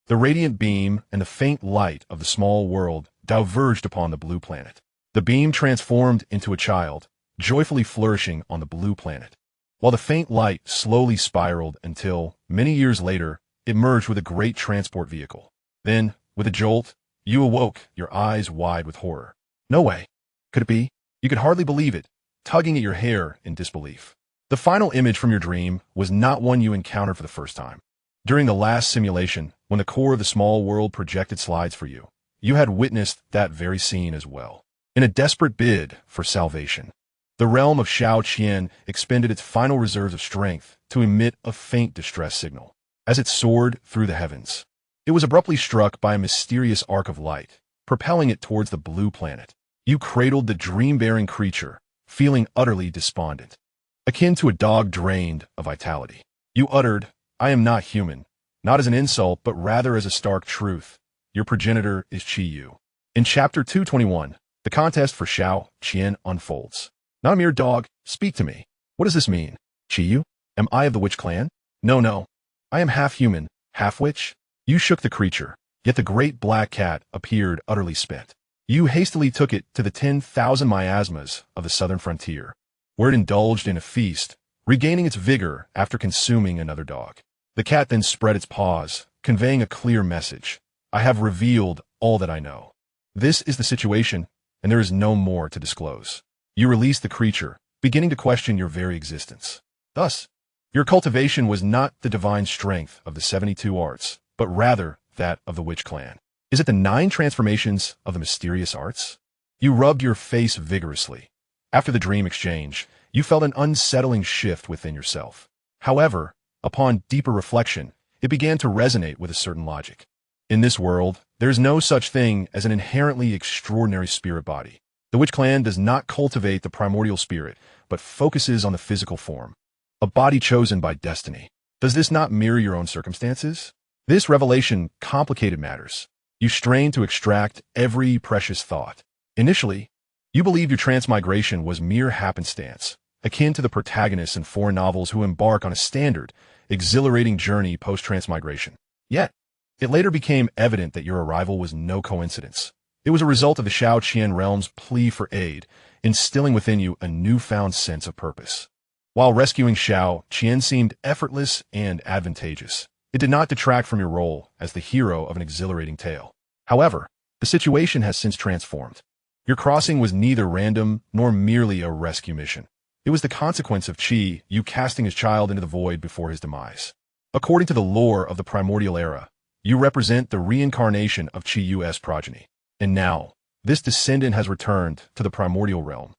Speaker 1: The radiant beam and the faint light of the small world diverged upon the blue planet. The beam transformed into a child, joyfully flourishing on the blue planet, while the faint light slowly spiraled until, many years later, it merged with a great transport vehicle. Then, with a jolt, you awoke, your eyes wide with horror. No way. Could it be? You could hardly believe it, tugging at your hair in disbelief. The final image from your dream was not one you encountered for the first time. During the last simulation, when the core of the small world projected slides for you, you had witnessed that very scene as well. In a desperate bid for salvation, the realm of Xianxia expended its final reserves of strength to emit a faint distress signal. As it soared through the heavens, it was abruptly struck by a mysterious arc of light, propelling it towards the blue planet. You cradled the dream-bearing creature, feeling utterly despondent, akin to a dog drained of vitality. You uttered, "I am not human," not as an insult, but rather as a stark truth. Your progenitor is Qi Yu. In Chapter 221, the contest for Xianxia unfolds. "Not a mere dog, speak to me. What does this mean? Qi Yu? Am I of the witch clan? No. I am half human, half witch." You shook the creature, yet the great black cat appeared utterly spent. You hastily took it to the 10,000 miasmas of the southern frontier, where it indulged in a feast, regaining its vigor after consuming another dog. The cat then spread its paws, conveying a clear message. "I have revealed all that I know. This is the situation, and there is no more to disclose." You released the creature, beginning to question your very existence. Thus, your cultivation was not the divine strength of the 72 arts, but rather that of the witch clan. Is it the 9 transformations of the mysterious arts? You rubbed your face vigorously. After the dream exchange, you felt an unsettling shift within yourself. However, upon deeper reflection, it began to resonate with a certain logic. In this world, there is no such thing as an inherently extraordinary spirit body. The witch clan does not cultivate the primordial spirit, but focuses on the physical form, a body chosen by destiny. Does this not mirror your own circumstances? This revelation complicated matters. You strained to extract every precious thought. Initially, you believed your transmigration was mere happenstance, akin to the protagonists in foreign novels who embark on a standard, exhilarating journey post-transmigration. Yet, it later became evident that your arrival was no coincidence. It was a result of the Xianxia realm's plea for aid, instilling within you a newfound sense of purpose. While rescuing Xianxia seemed effortless and advantageous, it did not detract from your role as the hero of an exhilarating tale. However, the situation has since transformed. Your crossing was neither random nor merely a rescue mission. It was the consequence of Qi Yu casting his child into the void before his demise. According to the lore of the primordial era, you represent the reincarnation of Qi Yu's progeny. And now, this descendant has returned to the primordial realm,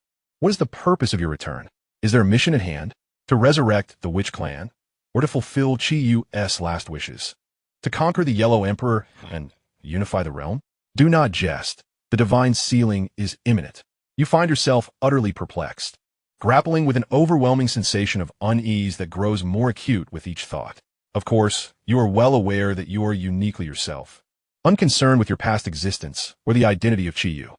Speaker 1: What is the purpose of your return? Is there a mission at hand? To resurrect the Witch Clan? Or to fulfill Qi Yu's last wishes? To conquer the Yellow Emperor and unify the realm? Do not jest. The divine sealing is imminent. You find yourself utterly perplexed, grappling with an overwhelming sensation of unease that grows more acute with each thought. Of course, you are well aware that you are uniquely yourself, unconcerned with your past existence or the identity of Qi Yu.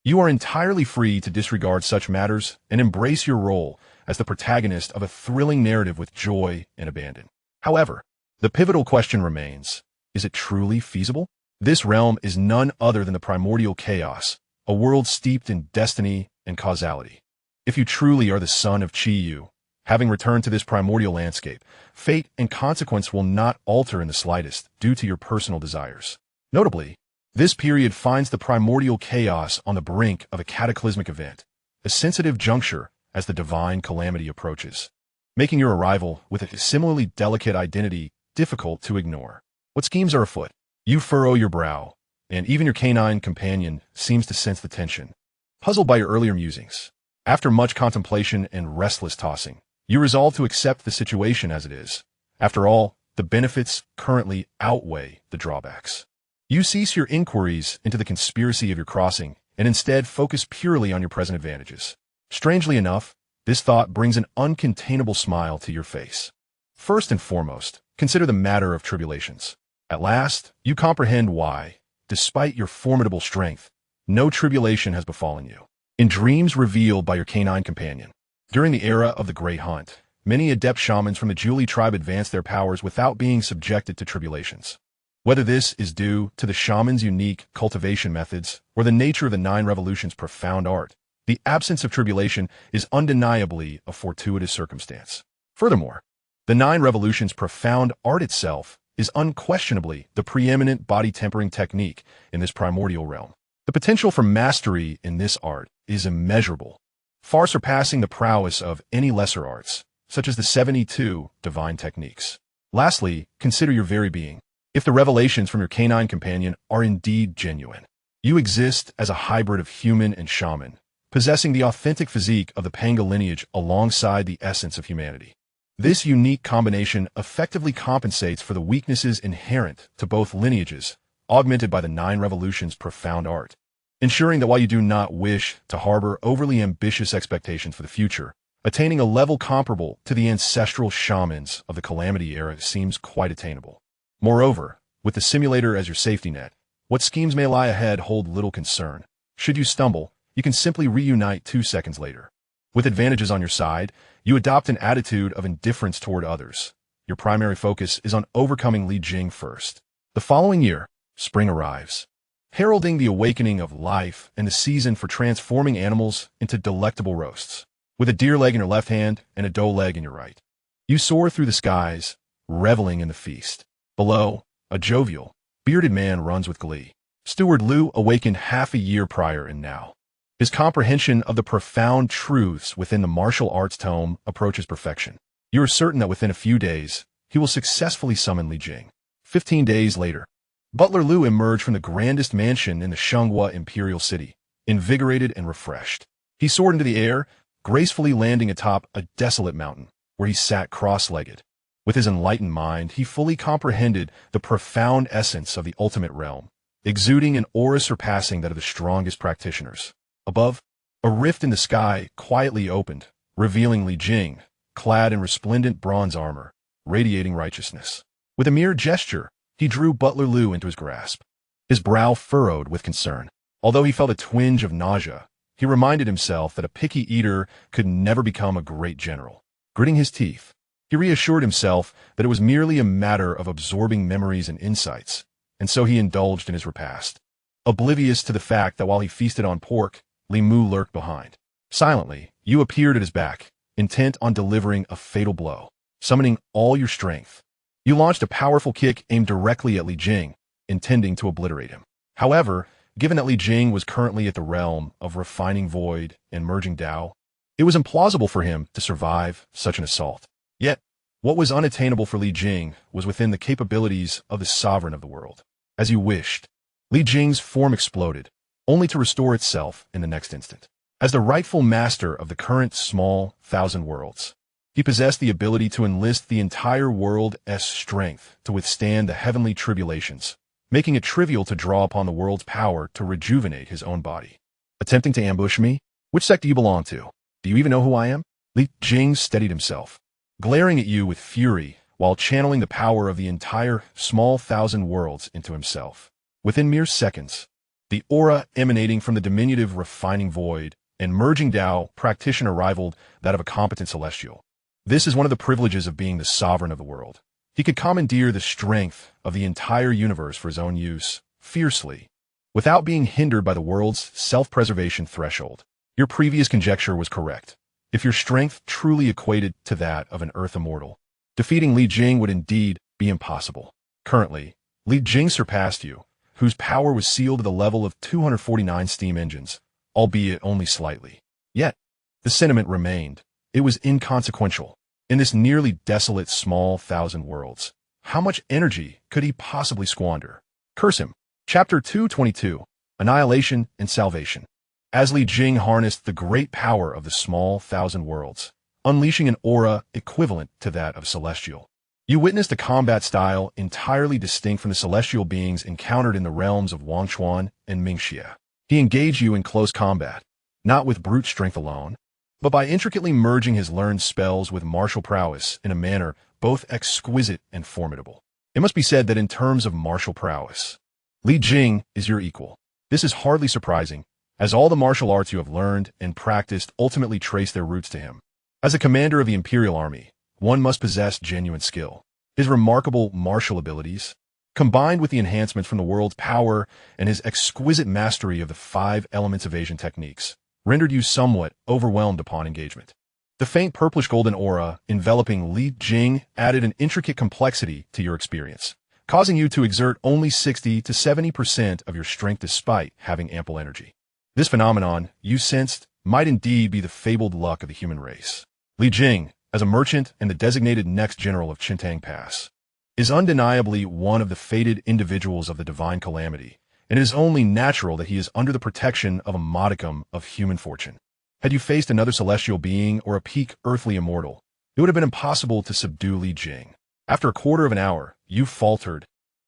Speaker 1: You are entirely free to disregard such matters and embrace your role as the protagonist of a thrilling narrative with joy and abandon. However, the pivotal question remains, is it truly feasible? This realm is none other than the primordial chaos, a world steeped in destiny and causality. If you truly are the son of Qi Yu, having returned to this primordial landscape, fate and consequence will not alter in the slightest due to your personal desires. Notably, this period finds the primordial chaos on the brink of a cataclysmic event, a sensitive juncture as the divine calamity approaches, making your arrival with a similarly delicate identity difficult to ignore. What schemes are afoot? You furrow your brow, and even your canine companion seems to sense the tension. Puzzled by your earlier musings, after much contemplation and restless tossing, you resolve to accept the situation as it is. After all, the benefits currently outweigh the drawbacks. You cease your inquiries into the conspiracy of your crossing and instead focus purely on your present advantages. Strangely enough, this thought brings an uncontainable smile to your face. First and foremost, consider the matter of tribulations. At last, you comprehend why, despite your formidable strength, no tribulation has befallen you. In dreams revealed by your canine companion, during the era of the Great Hunt, many adept shamans from the Julie tribe advanced their powers without being subjected to tribulations. Whether this is due to the shaman's unique cultivation methods or the nature of the Nine Revolutions' profound art, the absence of tribulation is undeniably a fortuitous circumstance. Furthermore, the Nine Revolutions' profound art itself is unquestionably the preeminent body-tempering technique in this primordial realm. The potential for mastery in this art is immeasurable, far surpassing the prowess of any lesser arts, such as the 72 divine techniques. Lastly, consider your very being. If the revelations from your canine companion are indeed genuine, you exist as a hybrid of human and shaman, possessing the authentic physique of the Panga lineage alongside the essence of humanity. This unique combination effectively compensates for the weaknesses inherent to both lineages, augmented by the Nine Revolutions' profound art, ensuring that while you do not wish to harbor overly ambitious expectations for the future, attaining a level comparable to the ancestral shamans of the Calamity era seems quite attainable. Moreover, with the simulator as your safety net, what schemes may lie ahead hold little concern. Should you stumble, you can simply reunite 2 seconds later. With advantages on your side, you adopt an attitude of indifference toward others. Your primary focus is on overcoming Li Jing first. The following year, spring arrives, heralding the awakening of life and the season for transforming animals into delectable roasts. With a deer leg in your left hand and a doe leg in your right, you soar through the skies, reveling in the feast. Below, a jovial, bearded man runs with glee. Steward Liu awakened half a year prior and now. His comprehension of the profound truths within the martial arts tome approaches perfection. You are certain that within a few days, he will successfully summon Li Jing. 15 days later, Butler Liu emerged from the grandest mansion in the Xianxia imperial city, invigorated and refreshed. He soared into the air, gracefully landing atop a desolate mountain, where he sat cross-legged. With his enlightened mind, he fully comprehended the profound essence of the ultimate realm, exuding an aura surpassing that of the strongest practitioners. Above, a rift in the sky quietly opened, revealing Li Jing, clad in resplendent bronze armor, radiating righteousness. With a mere gesture, he drew Butler Liu into his grasp. His brow furrowed with concern. Although he felt a twinge of nausea, he reminded himself that a picky eater could never become a great general. Gritting his teeth, he reassured himself that it was merely a matter of absorbing memories and insights, and so he indulged in his repast, oblivious to the fact that while he feasted on pork, Li Mu lurked behind. Silently, you appeared at his back, intent on delivering a fatal blow. Summoning all your strength, you launched a powerful kick aimed directly at Li Jing, intending to obliterate him. However, given that Li Jing was currently at the realm of refining void and merging Tao, it was implausible for him to survive such an assault. Yet, what was unattainable for Li Jing was within the capabilities of the sovereign of the world. As you wished, Li Jing's form exploded, only to restore itself in the next instant. As the rightful master of the current small thousand worlds, he possessed the ability to enlist the entire world's strength to withstand the heavenly tribulations, making it trivial to draw upon the world's power to rejuvenate his own body. Attempting to ambush me? Which sect do you belong to? Do you even know who I am? Li Jing steadied himself, glaring at you with fury while channeling the power of the entire small thousand worlds into himself. Within mere seconds, the aura emanating from the diminutive refining void and merging Tao practitioner rivaled that of a competent celestial. This is one of the privileges of being the sovereign of the world. He could commandeer the strength of the entire universe for his own use, fiercely, without being hindered by the world's self-preservation threshold. Your previous conjecture was correct. If your strength truly equated to that of an Earth immortal, defeating Li Jing would indeed be impossible. Currently, Li Jing surpassed you, whose power was sealed to the level of 249 steam engines, albeit only slightly. Yet, the sentiment remained. It was inconsequential. In this nearly desolate small thousand worlds, how much energy could he possibly squander? Curse him. Chapter 222, Annihilation and Salvation. As Li Jing harnessed the great power of the small thousand worlds, unleashing an aura equivalent to that of celestial, you witnessed a combat style entirely distinct from the celestial beings encountered in the realms of Wangchuan and Xianxia. He engaged you in close combat, not with brute strength alone, but by intricately merging his learned spells with martial prowess in a manner both exquisite and formidable. It must be said that in terms of martial prowess, Li Jing is your equal. This is hardly surprising, as all the martial arts you have learned and practiced ultimately trace their roots to him. As a commander of the Imperial Army, one must possess genuine skill. His remarkable martial abilities, combined with the enhancements from the world's power and his exquisite mastery of the 5 elements evasion techniques, rendered you somewhat overwhelmed upon engagement. The faint purplish-golden aura enveloping Li Jing added an intricate complexity to your experience, causing you to exert only 60 to 70% of your strength despite having ample energy. This phenomenon, you sensed, might indeed be the fabled luck of the human race. Li Jing, as a merchant and the designated next general of Qintang Pass, is undeniably one of the fated individuals of the divine calamity, and it is only natural that he is under the protection of a modicum of human fortune. Had you faced another celestial being or a peak earthly immortal, it would have been impossible to subdue Li Jing. After a quarter of an hour, you faltered,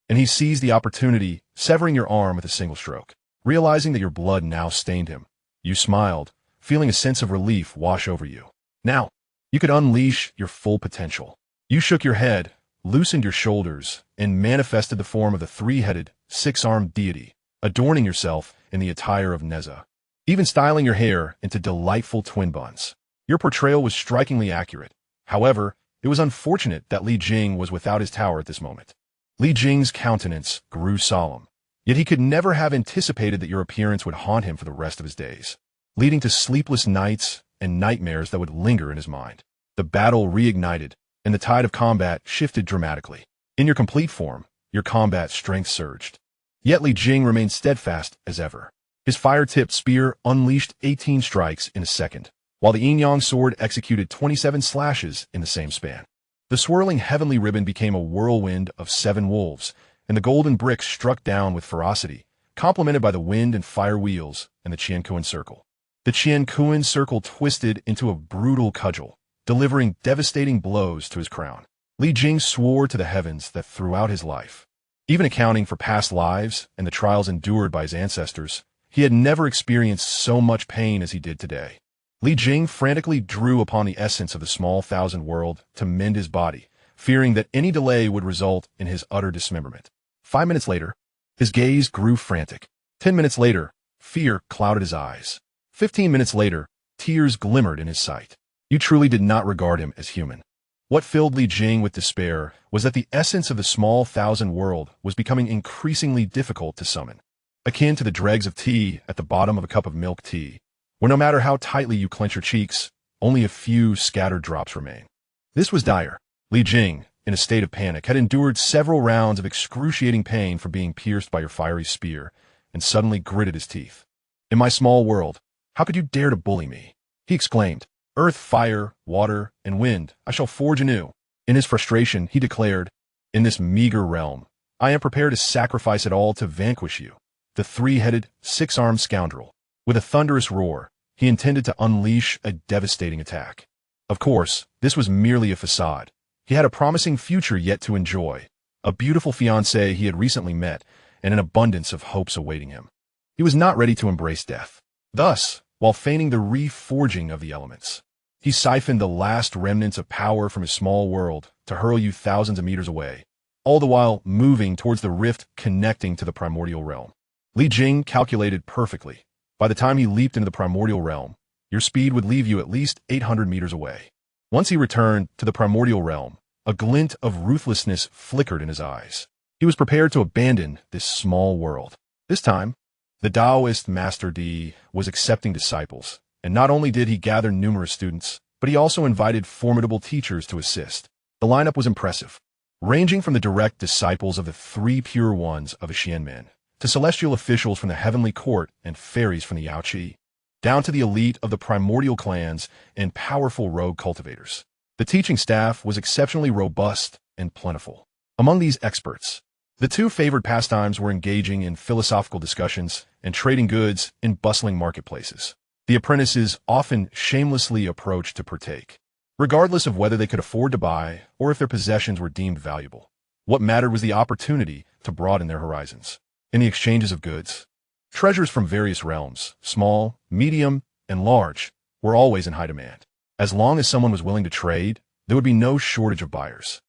Speaker 1: and he seized the opportunity, severing your arm with a single stroke. Realizing that your blood now stained him, you smiled, feeling a sense of relief wash over you. Now, you could unleash your full potential. You shook your head, loosened your shoulders, and manifested the form of the 3-headed, 6-armed deity, adorning yourself in the attire of Neza, even styling your hair into delightful twin buns. Your portrayal was strikingly accurate. However, it was unfortunate that Li Jing was without his tower at this moment. Li Jing's countenance grew solemn, yet he could never have anticipated that your appearance would haunt him for the rest of his days, leading to sleepless nights and nightmares that would linger in his mind. The battle reignited, and the tide of combat shifted dramatically. In your complete form, your combat strength surged. Yet Li Jing remained steadfast as ever. His fire-tipped spear unleashed 18 strikes in a second, while the yin-yang sword executed 27 slashes in the same span. The swirling heavenly ribbon became a whirlwind of 7 wolves, and the golden bricks struck down with ferocity, complemented by the wind and fire wheels and the Qiankuan circle. The Qiankuan circle twisted into a brutal cudgel, delivering devastating blows to his crown. Li Jing swore to the heavens that throughout his life, even accounting for past lives and the trials endured by his ancestors, he had never experienced so much pain as he did today. Li Jing frantically drew upon the essence of the small thousand world to mend his body, fearing that any delay would result in his utter dismemberment. 5 minutes later, his gaze grew frantic. 10 minutes later, fear clouded his eyes. 15 minutes later, tears glimmered in his sight. You truly did not regard him as human. What filled Li Jing with despair was that the essence of the small thousand world was becoming increasingly difficult to summon, akin to the dregs of tea at the bottom of a cup of milk tea, where no matter how tightly you clench your cheeks, only a few scattered drops remain. This was dire. Li Jing, in a state of panic, had endured several rounds of excruciating pain from being pierced by your fiery spear, and suddenly gritted his teeth. In my small world, how could you dare to bully me? He exclaimed. Earth, fire, water, and wind, I shall forge anew. In his frustration, he declared, in this meager realm, I am prepared to sacrifice it all to vanquish you, the 3-headed, 6-armed scoundrel. With a thunderous roar, he intended to unleash a devastating attack. Of course, this was merely a facade. He had a promising future yet to enjoy, a beautiful fiancée he had recently met, and an abundance of hopes awaiting him. He was not ready to embrace death. Thus, while feigning the reforging of the elements, he siphoned the last remnants of power from his small world to hurl you thousands of meters away, all the while moving towards the rift connecting to the primordial realm. Li Jing calculated perfectly. By the time he leaped into the primordial realm, your speed would leave you at least 800 meters away. Once he returned to the primordial realm, a glint of ruthlessness flickered in his eyes. He was prepared to abandon this small world. This time, the Taoist Master Di was accepting disciples, and not only did he gather numerous students, but he also invited formidable teachers to assist. The lineup was impressive, ranging from the direct disciples of the three pure ones of Xianmen, to celestial officials from the heavenly court and fairies from the Xianxia, down to the elite of the primordial clans and powerful rogue cultivators. The teaching staff was exceptionally robust and plentiful. Among these experts, the two favored pastimes were engaging in philosophical discussions and trading goods in bustling marketplaces. The apprentices often shamelessly approached to partake, regardless of whether they could afford to buy or if their possessions were deemed valuable. What mattered was the opportunity to broaden their horizons. In the exchanges of goods, treasures from various realms, small, medium, and large, were always in high demand. As long as someone was willing to trade, there would be no shortage of buyers.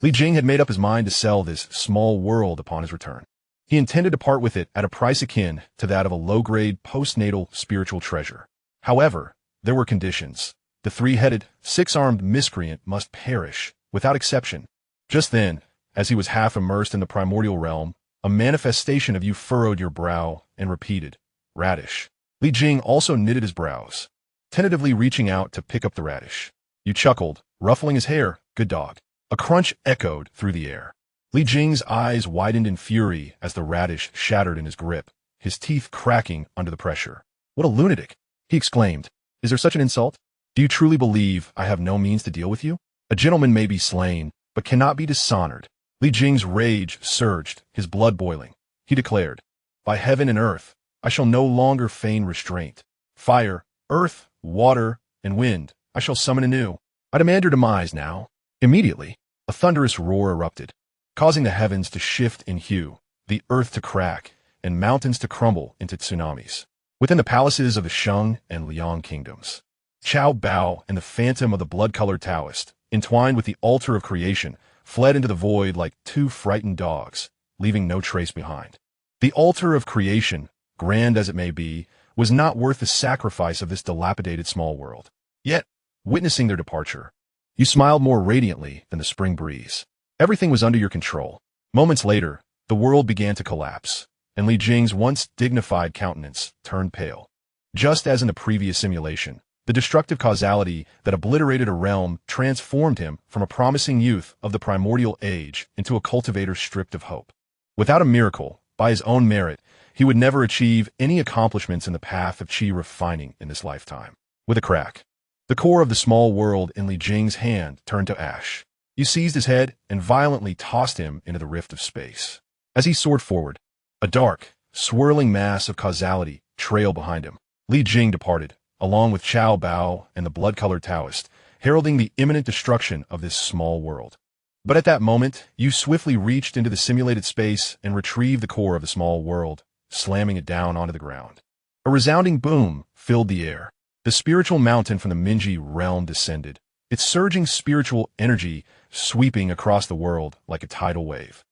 Speaker 1: Li Jing had made up his mind to sell this small world upon his return. He intended to part with it at a price akin to that of a low-grade postnatal spiritual treasure. However, there were conditions. The three-headed, six-armed miscreant must perish, without exception. Just then, as he was half immersed in the primordial realm, a manifestation of you furrowed your brow and repeated, "Radish." Li Jing also knitted his brows, tentatively reaching out to pick up the radish. You chuckled, ruffling his hair, "Good dog." A crunch echoed through the air. Li Jing's eyes widened in fury as the radish shattered in his grip, his teeth cracking under the pressure. "What a lunatic!" he exclaimed. "Is there such an insult? Do you truly believe I have no means to deal with you? A gentleman may be slain, but cannot be dishonored." Li Jing's rage surged, his blood boiling. He declared, "By heaven and earth, I shall no longer feign restraint. Fire, earth, water, and wind, I shall summon anew. I demand your demise now." Immediately, a thunderous roar erupted, causing the heavens to shift in hue, the earth to crack, and mountains to crumble into tsunamis. Within the palaces of the Shang and Liang kingdoms, Chao Bao and the phantom of the blood-colored Taoist, entwined with the altar of creation, fled into the void like two frightened dogs, leaving no trace behind. The altar of creation, grand as it may be, was not worth the sacrifice of this dilapidated small world. Yet, witnessing their departure, you smiled more radiantly than the spring breeze. Everything was under your control. Moments later, the world began to collapse, and Li Jing's once dignified countenance turned pale. Just as in the previous simulation, the destructive causality that obliterated a realm transformed him from a promising youth of the primordial age into a cultivator stripped of hope. Without a miracle, by his own merit, he would never achieve any accomplishments in the path of chi refining in this lifetime. With a crack, the core of the small world in Li Jing's hand turned to ash. You seized his head and violently tossed him into the rift of space. As he soared forward, a dark, swirling mass of causality trailed behind him. Li Jing departed, along with Chao Bao and the blood-colored Taoist, heralding the imminent destruction of this small world. But at that moment, you swiftly reached into the simulated space and retrieved the core of the small world, slamming it down onto the ground. A resounding boom filled the air. The spiritual mountain from the Minji realm descended, its surging spiritual energy sweeping across the world like a tidal wave,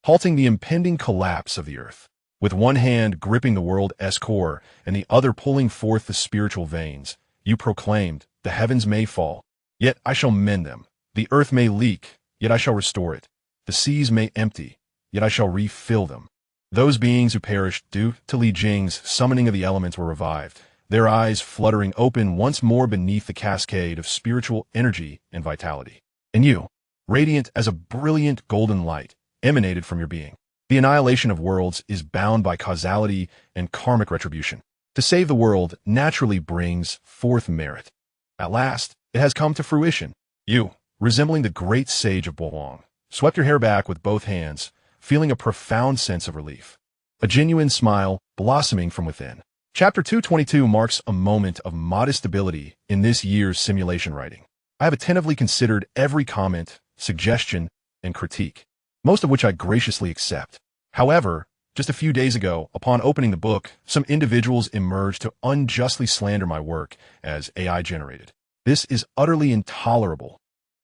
Speaker 1: halting the impending collapse of the earth. With one hand gripping the world's core and the other pulling forth the spiritual veins, you proclaimed, "The heavens may fall, yet I shall mend them. The earth may leak, yet I shall restore it. The seas may empty, yet I shall refill them." Those beings who perished due to Li Jing's summoning of the elements were revived, their eyes fluttering open once more beneath the cascade of spiritual energy and vitality. And you, radiant as a brilliant golden light, emanated from your being. The annihilation of worlds is bound by causality and karmic retribution. To save the world naturally brings forth merit. At last, it has come to fruition. You, resembling the great sage of Bohuang, swept your hair back with both hands, feeling a profound sense of relief. A genuine smile blossoming from within. Chapter 222 marks a moment of modest stability in this year's simulation writing. I have attentively considered every comment, suggestion, and critique, most of which I graciously accept. However, just a few days ago, upon opening the book, some individuals emerged to unjustly slander my work as AI-generated. This is utterly intolerable.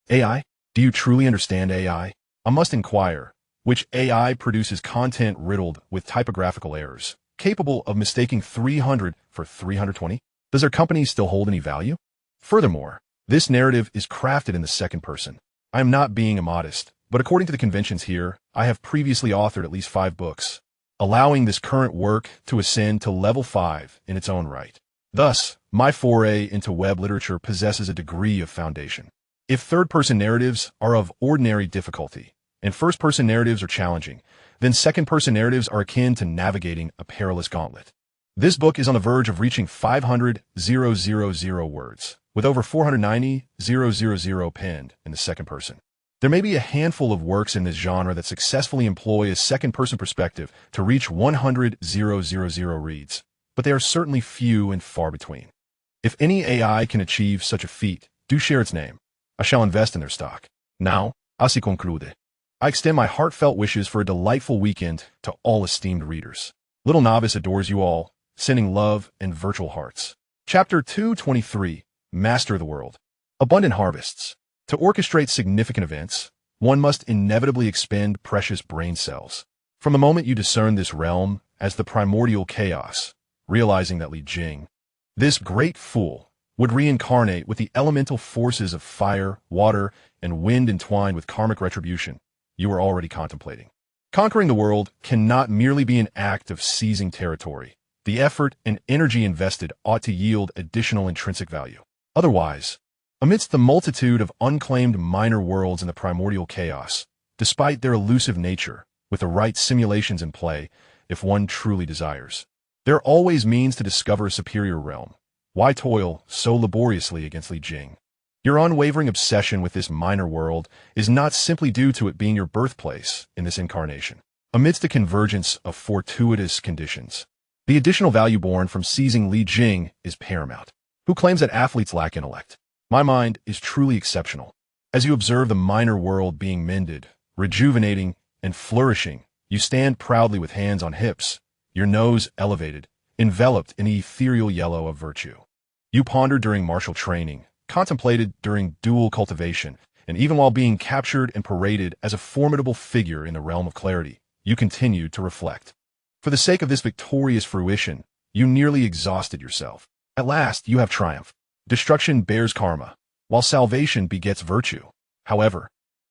Speaker 1: AI? Do you truly understand AI? I must inquire, which AI produces content riddled with typographical errors, capable of mistaking 300 for 320? Does their company still hold any value? Furthermore, this narrative is crafted in the second person. I am not being immodest, but according to the conventions here, I have previously authored at least 5 books, allowing this current work to ascend to level 5 in its own right. Thus, my foray into web literature possesses a degree of foundation. If third-person narratives are of ordinary difficulty, and first-person narratives are challenging, then second-person narratives are akin to navigating a perilous gauntlet. This book is on the verge of reaching 500,000 words, with over 490,000 penned in the second person. There may be a handful of works in this genre that successfully employ a second-person perspective to reach 100,000 reads, but they are certainly few and far between. If any AI can achieve such a feat, do share its name. I shall invest in their stock. Now, así conclude. I extend my heartfelt wishes for a delightful weekend to all esteemed readers. Little Novice adores you all, sending love and virtual hearts. Chapter 223, Master the World. Abundant Harvests. To orchestrate significant events, one must inevitably expend precious brain cells. From the moment you discern this realm as the primordial chaos, realizing that Li Jing, this great fool, would reincarnate with the elemental forces of fire, water, and wind entwined with karmic retribution, you are already contemplating. Conquering the world cannot merely be an act of seizing territory. The effort and energy invested ought to yield additional intrinsic value. Otherwise, amidst the multitude of unclaimed minor worlds in the primordial chaos, despite their elusive nature, with the right simulations in play, if one truly desires, there are always means to discover a superior realm. Why toil so laboriously against Li Jing? Your unwavering obsession with this minor world is not simply due to it being your birthplace in this incarnation. Amidst the convergence of fortuitous conditions, the additional value born from seizing Li Jing is paramount. Who claims that athletes lack intellect? My mind is truly exceptional. As you observe the minor world being mended, rejuvenating, and flourishing, you stand proudly with hands on hips, your nose elevated, enveloped in the ethereal yellow of virtue. You pondered during martial training, contemplated during dual cultivation, and even while being captured and paraded as a formidable figure in the realm of clarity, you continued to reflect. For the sake of this victorious fruition, you nearly exhausted yourself. At last, you have triumphed. Destruction bears karma, while salvation begets virtue. However,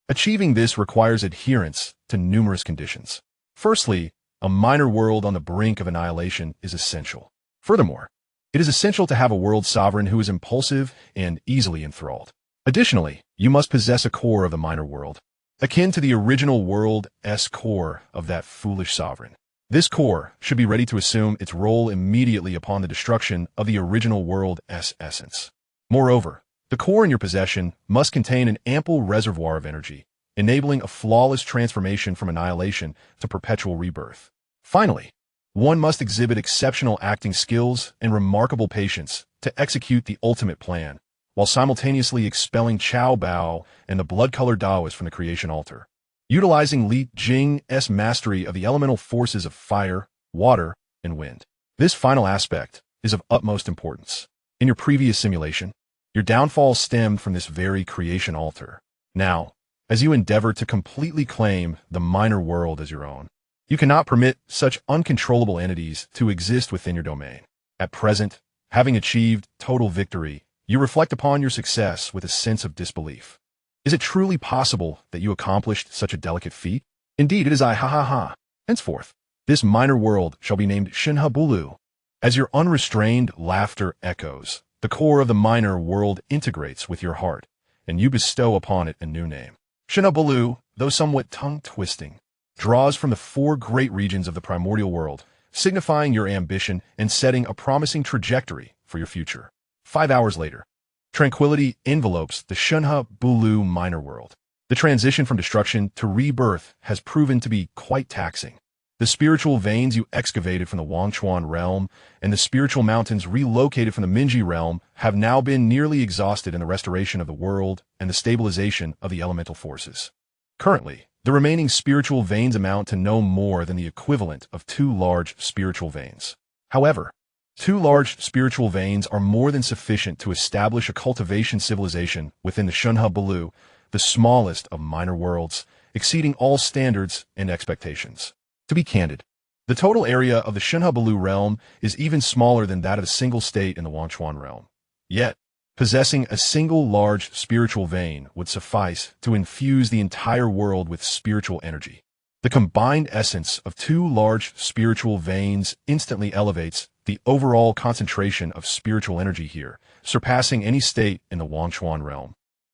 Speaker 1: achieving this requires adherence to numerous conditions. Firstly, a minor world on the brink of annihilation is essential. Furthermore, it is essential to have a world sovereign who is impulsive and easily enthralled. Additionally, you must possess a core of the minor world, akin to the original world's core of that foolish sovereign. This core should be ready to assume its role immediately upon the destruction of the original world's essence. Moreover, the core in your possession must contain an ample reservoir of energy, enabling a flawless transformation from annihilation to perpetual rebirth. Finally, one must exhibit exceptional acting skills and remarkable patience to execute the ultimate plan, while simultaneously expelling Chao Bao and the blood-colored Taoists from the creation altar. Utilizing Li Jing's mastery of the elemental forces of fire, water, and wind. This final aspect is of utmost importance. In your previous simulation, your downfall stemmed from this very creation altar. Now, as you endeavor to completely claim the minor world as your own, you cannot permit such uncontrollable entities to exist within your domain. At present, having achieved total victory, you reflect upon your success with a sense of disbelief. Is it truly possible that you accomplished such a delicate feat? Indeed, it is I, ha ha ha. Henceforth, this minor world shall be named Shinhabulu. As your unrestrained laughter echoes, the core of the minor world integrates with your heart, and you bestow upon it a new name. Shinhabulu, though somewhat tongue-twisting, draws from the 4 great regions of the primordial world, signifying your ambition and setting a promising trajectory for your future. 5 hours later, tranquility envelopes the Shinhabulu minor world. The transition from destruction to rebirth has proven to be quite taxing. The spiritual veins you excavated from the Wangchuan realm and the spiritual mountains relocated from the Minji realm have now been nearly exhausted in the restoration of the world and the stabilization of the elemental forces. Currently, the remaining spiritual veins amount to no more than the equivalent of 2 large spiritual veins. However, 2 large spiritual veins are more than sufficient to establish a cultivation civilization within the Shunha Balu, the smallest of minor worlds, exceeding all standards and expectations. To be candid, the total area of the Shunha Balu realm is even smaller than that of a single state in the Wangchuan realm. Yet, possessing a single large spiritual vein would suffice to infuse the entire world with spiritual energy. The combined essence of 2 large spiritual veins instantly elevates the overall concentration of spiritual energy here, surpassing any state in the Wangchuan realm,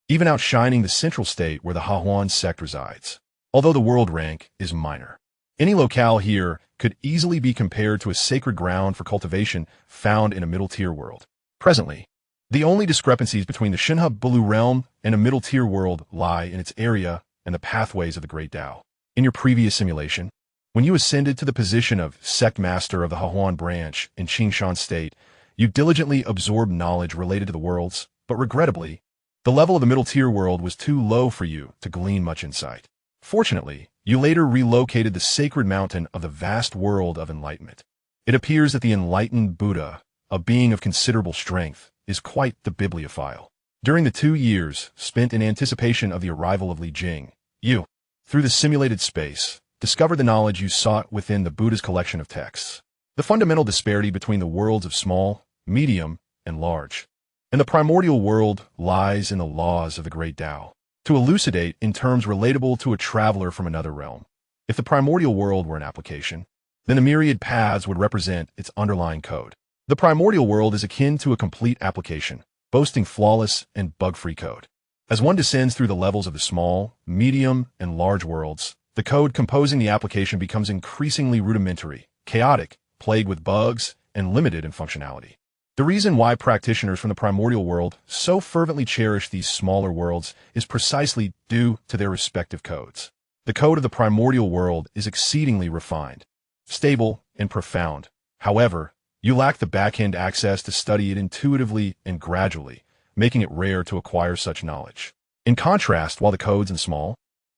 Speaker 1: even outshining the central state where the Hahuan sect resides. Although the world rank is minor, any locale here could easily be compared to a sacred ground for cultivation found in a middle-tier world. Presently, the only discrepancies between the Shunha Balu realm and a middle-tier world lie in its area and the pathways of the Great Tao. In your previous simulation, when you ascended to the position of sect master of the Hahuan branch in Qingshan State, you diligently absorbed knowledge related to the worlds, but regrettably, the level of the middle-tier world was too low for you to glean much insight. Fortunately, you later relocated the sacred mountain of the vast world of enlightenment. It appears that the enlightened Buddha, a being of considerable strength, is quite the bibliophile. During the 2 years spent in anticipation of the arrival of Li Jing, you, through the simulated space, discovered the knowledge you sought within the Buddha's collection of texts. The fundamental disparity between the worlds of small, medium, and large, and the primordial world lies in the laws of the Great Tao. To elucidate in terms relatable to a traveler from another realm, if the primordial world were an application, then the myriad paths would represent its underlying code. The primordial world is akin to a complete application, boasting flawless and bug-free code. As one descends through the levels of the small, medium, and large worlds, the code composing the application becomes increasingly rudimentary, chaotic, plagued with bugs, and limited in functionality. The reason why practitioners from the primordial world so fervently cherish these smaller worlds is precisely due to their respective codes. The code of the primordial world is exceedingly refined, stable, and profound. However, you lack the back-end access to study it intuitively and gradually, making it rare to acquire such knowledge. In contrast, while the codes in small,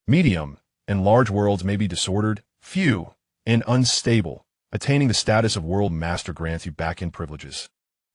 Speaker 1: medium, and large worlds may be disordered, few, and unstable, attaining the status of world master grants you back-end privileges,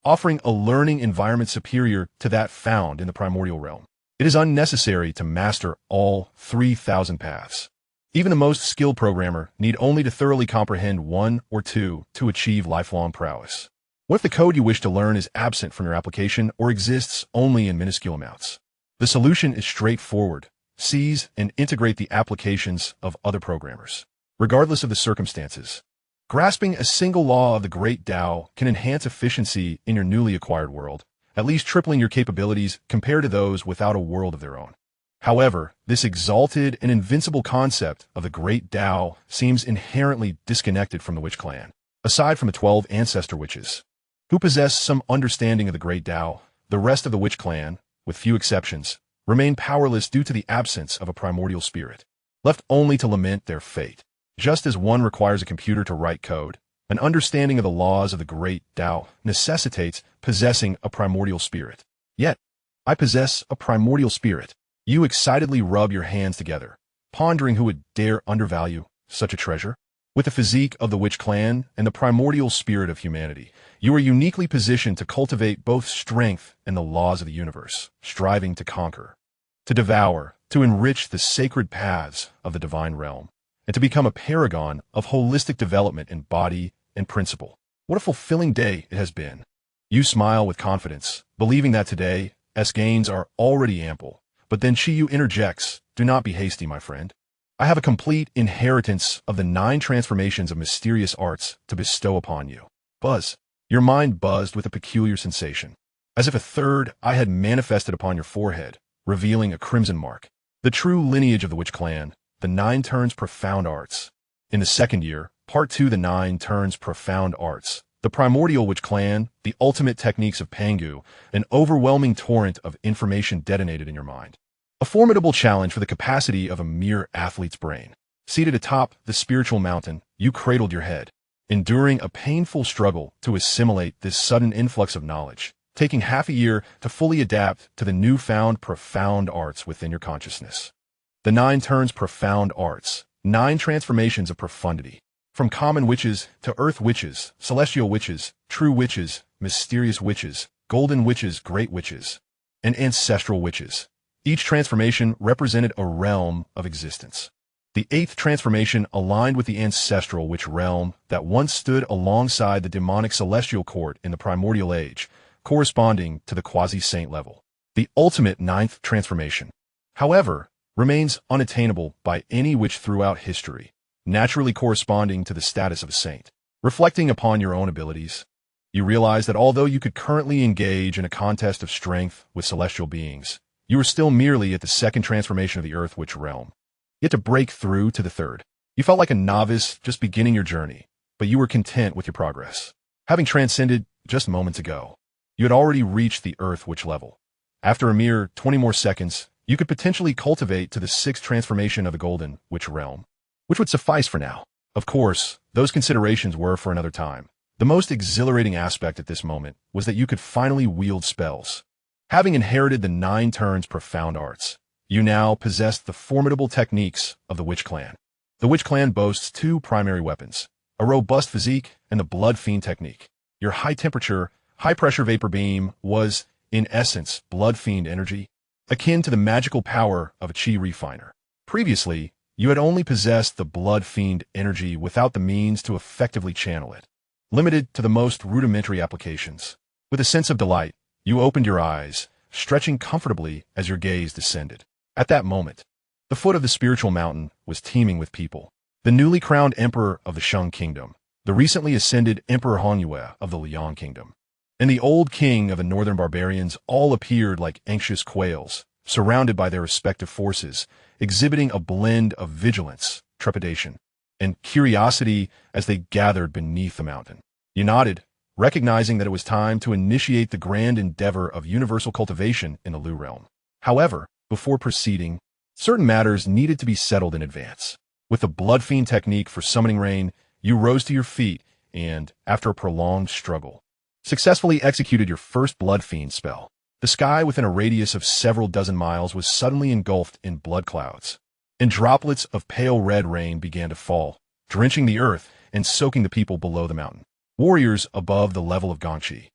Speaker 1: offering a learning environment superior to that found in the primordial realm. It is unnecessary to master all 3,000 paths. Even the most skilled programmer need only to thoroughly comprehend 1 or 2 to achieve lifelong prowess. What if the code you wish to learn is absent from your application or exists only in minuscule amounts? The solution is straightforward. Seize and integrate the applications of other programmers, regardless of the circumstances. Grasping a single law of the Great Tao can enhance efficiency in your newly acquired world, at least tripling your capabilities compared to those without a world of their own. However, this exalted and invincible concept of the Great Tao seems inherently disconnected from the Witch Clan. Aside from the 12 ancestor witches, who possess some understanding of the Great Tao, the rest of the Witch Clan, with few exceptions, remain powerless due to the absence of a primordial spirit, left only to lament their fate. Just as one requires a computer to write code, an understanding of the laws of the Great Tao necessitates possessing a primordial spirit. Yet, I possess a primordial spirit. You excitedly rub your hands together, pondering who would dare undervalue such a treasure. With the physique of the Witch Clan and the primordial spirit of humanity, you are uniquely positioned to cultivate both strength and the laws of the universe, striving to conquer, to devour, to enrich the sacred paths of the divine realm, and to become a paragon of holistic development in body and principle. What a fulfilling day it has been. You smile with confidence, believing that today's gains are already ample. But then Chiyu interjects, "Do not be hasty, my friend. I have a complete inheritance of the 9 transformations of mysterious arts to bestow upon you." Buzz. Your mind buzzed with a peculiar sensation, as if a third eye had manifested upon your forehead, revealing a crimson mark. The true lineage of the Witch Clan, the 9 turns profound arts. In the second year, Part 2, the 9 turns profound arts. The primordial Witch Clan, the ultimate techniques of Pangu, an overwhelming torrent of information detonated in your mind. A formidable challenge for the capacity of a mere athlete's brain. Seated atop the spiritual mountain, you cradled your head, enduring a painful struggle to assimilate this sudden influx of knowledge, taking half a year to fully adapt to the newfound profound arts within your consciousness. The 9 turns profound arts, 9 transformations of profundity. From common witches to earth witches, celestial witches, true witches, mysterious witches, golden witches, great witches, and ancestral witches. Each transformation represented a realm of existence. The 8th transformation aligned with the ancestral witch realm that once stood alongside the demonic celestial court in the primordial age, corresponding to the quasi-saint level. The ultimate 9th transformation, however, remains unattainable by any witch throughout history, naturally corresponding to the status of a saint. Reflecting upon your own abilities, you realize that although you could currently engage in a contest of strength with celestial beings, you are still merely at the 2nd transformation of the earth witch realm. Yet to break through to the 3rd, you felt like a novice just beginning your journey, but you were content with your progress. Having transcended just moments ago, you had already reached the earth witch level. After a mere 20 more seconds, you could potentially cultivate to the 6th transformation of the golden witch realm, which would suffice for now. Of course, those considerations were for another time. The most exhilarating aspect at this moment was that you could finally wield spells. Having inherited the 9 turns profound arts, you now possessed the formidable techniques of the Witch Clan. The Witch Clan boasts 2 primary weapons, a robust physique and the Blood Fiend technique. Your high-temperature, high-pressure vapor beam was, in essence, Blood Fiend energy, akin to the magical power of a chi refiner. Previously, you had only possessed the Blood Fiend energy without the means to effectively channel it, limited to the most rudimentary applications. With a sense of delight, you opened your eyes, stretching comfortably as your gaze descended. At that moment, the foot of the spiritual mountain was teeming with people. The newly crowned emperor of the Shang Kingdom, the recently ascended Emperor Xianxia of the Liang Kingdom, and the old king of the northern barbarians all appeared like anxious quails, surrounded by their respective forces, exhibiting a blend of vigilance, trepidation, and curiosity as they gathered beneath the mountain. You nodded, recognizing that it was time to initiate the grand endeavor of universal cultivation in the Lu realm. However, before proceeding, certain matters needed to be settled in advance. With the Blood Fiend technique for summoning rain, you rose to your feet and, after a prolonged struggle, successfully executed your first Blood Fiend spell. The sky within a radius of several dozen miles was suddenly engulfed in blood clouds, and droplets of pale red rain began to fall, drenching the earth and soaking the people below the mountain. Warriors above the level of Xianxia,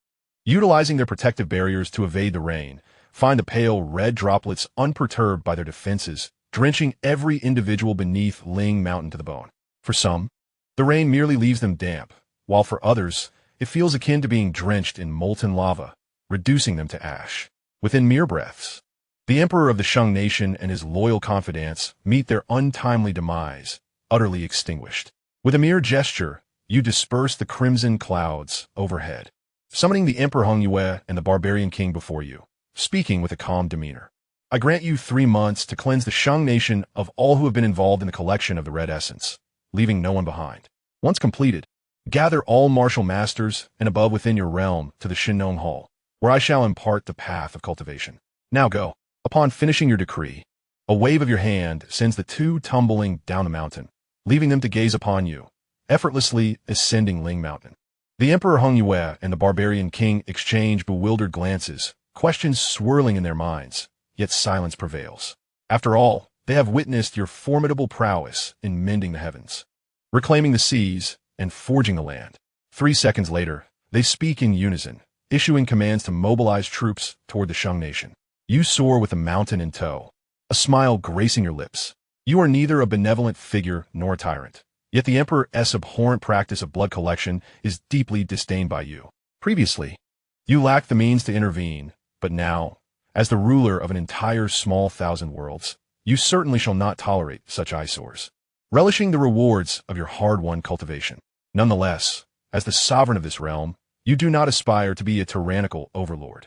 Speaker 1: utilizing their protective barriers to evade the rain, find the pale red droplets unperturbed by their defenses, drenching every individual beneath Ling Mountain to the bone. For some, the rain merely leaves them damp, while for others, it feels akin to being drenched in molten lava, reducing them to ash. Within mere breaths, the emperor of the Shang nation and his loyal confidants meet their untimely demise, utterly extinguished. With a mere gesture, you disperse the crimson clouds overhead, summoning the Emperor Xianxia and the barbarian king before you, speaking with a calm demeanor. I grant you 3 months to cleanse the Shang nation of all who have been involved in the collection of the red essence, leaving no one behind. Once completed, gather all martial masters and above within your realm to the Xinnong Hall, where I shall impart the path of cultivation. Now go. Upon finishing your decree, a wave of your hand sends the 2 tumbling down the mountain, leaving them to gaze upon you, effortlessly ascending Ling Mountain. The Emperor Xianxia and the barbarian king exchange bewildered glances, questions swirling in their minds, yet silence prevails. After all, they have witnessed your formidable prowess in mending the heavens, reclaiming the seas, and forging the land. 3 seconds later, they speak in unison, issuing commands to mobilize troops toward the Shang nation. You soar with the mountain in tow, a smile gracing your lips. You are neither a benevolent figure nor a tyrant, yet the Emperor's abhorrent practice of blood collection is deeply disdained by you. Previously, you lacked the means to intervene, but now, as the ruler of an entire small 1,000 worlds, you certainly shall not tolerate such eyesores, relishing the rewards of your hard-won cultivation. Nonetheless, as the sovereign of this realm, you do not aspire to be a tyrannical overlord.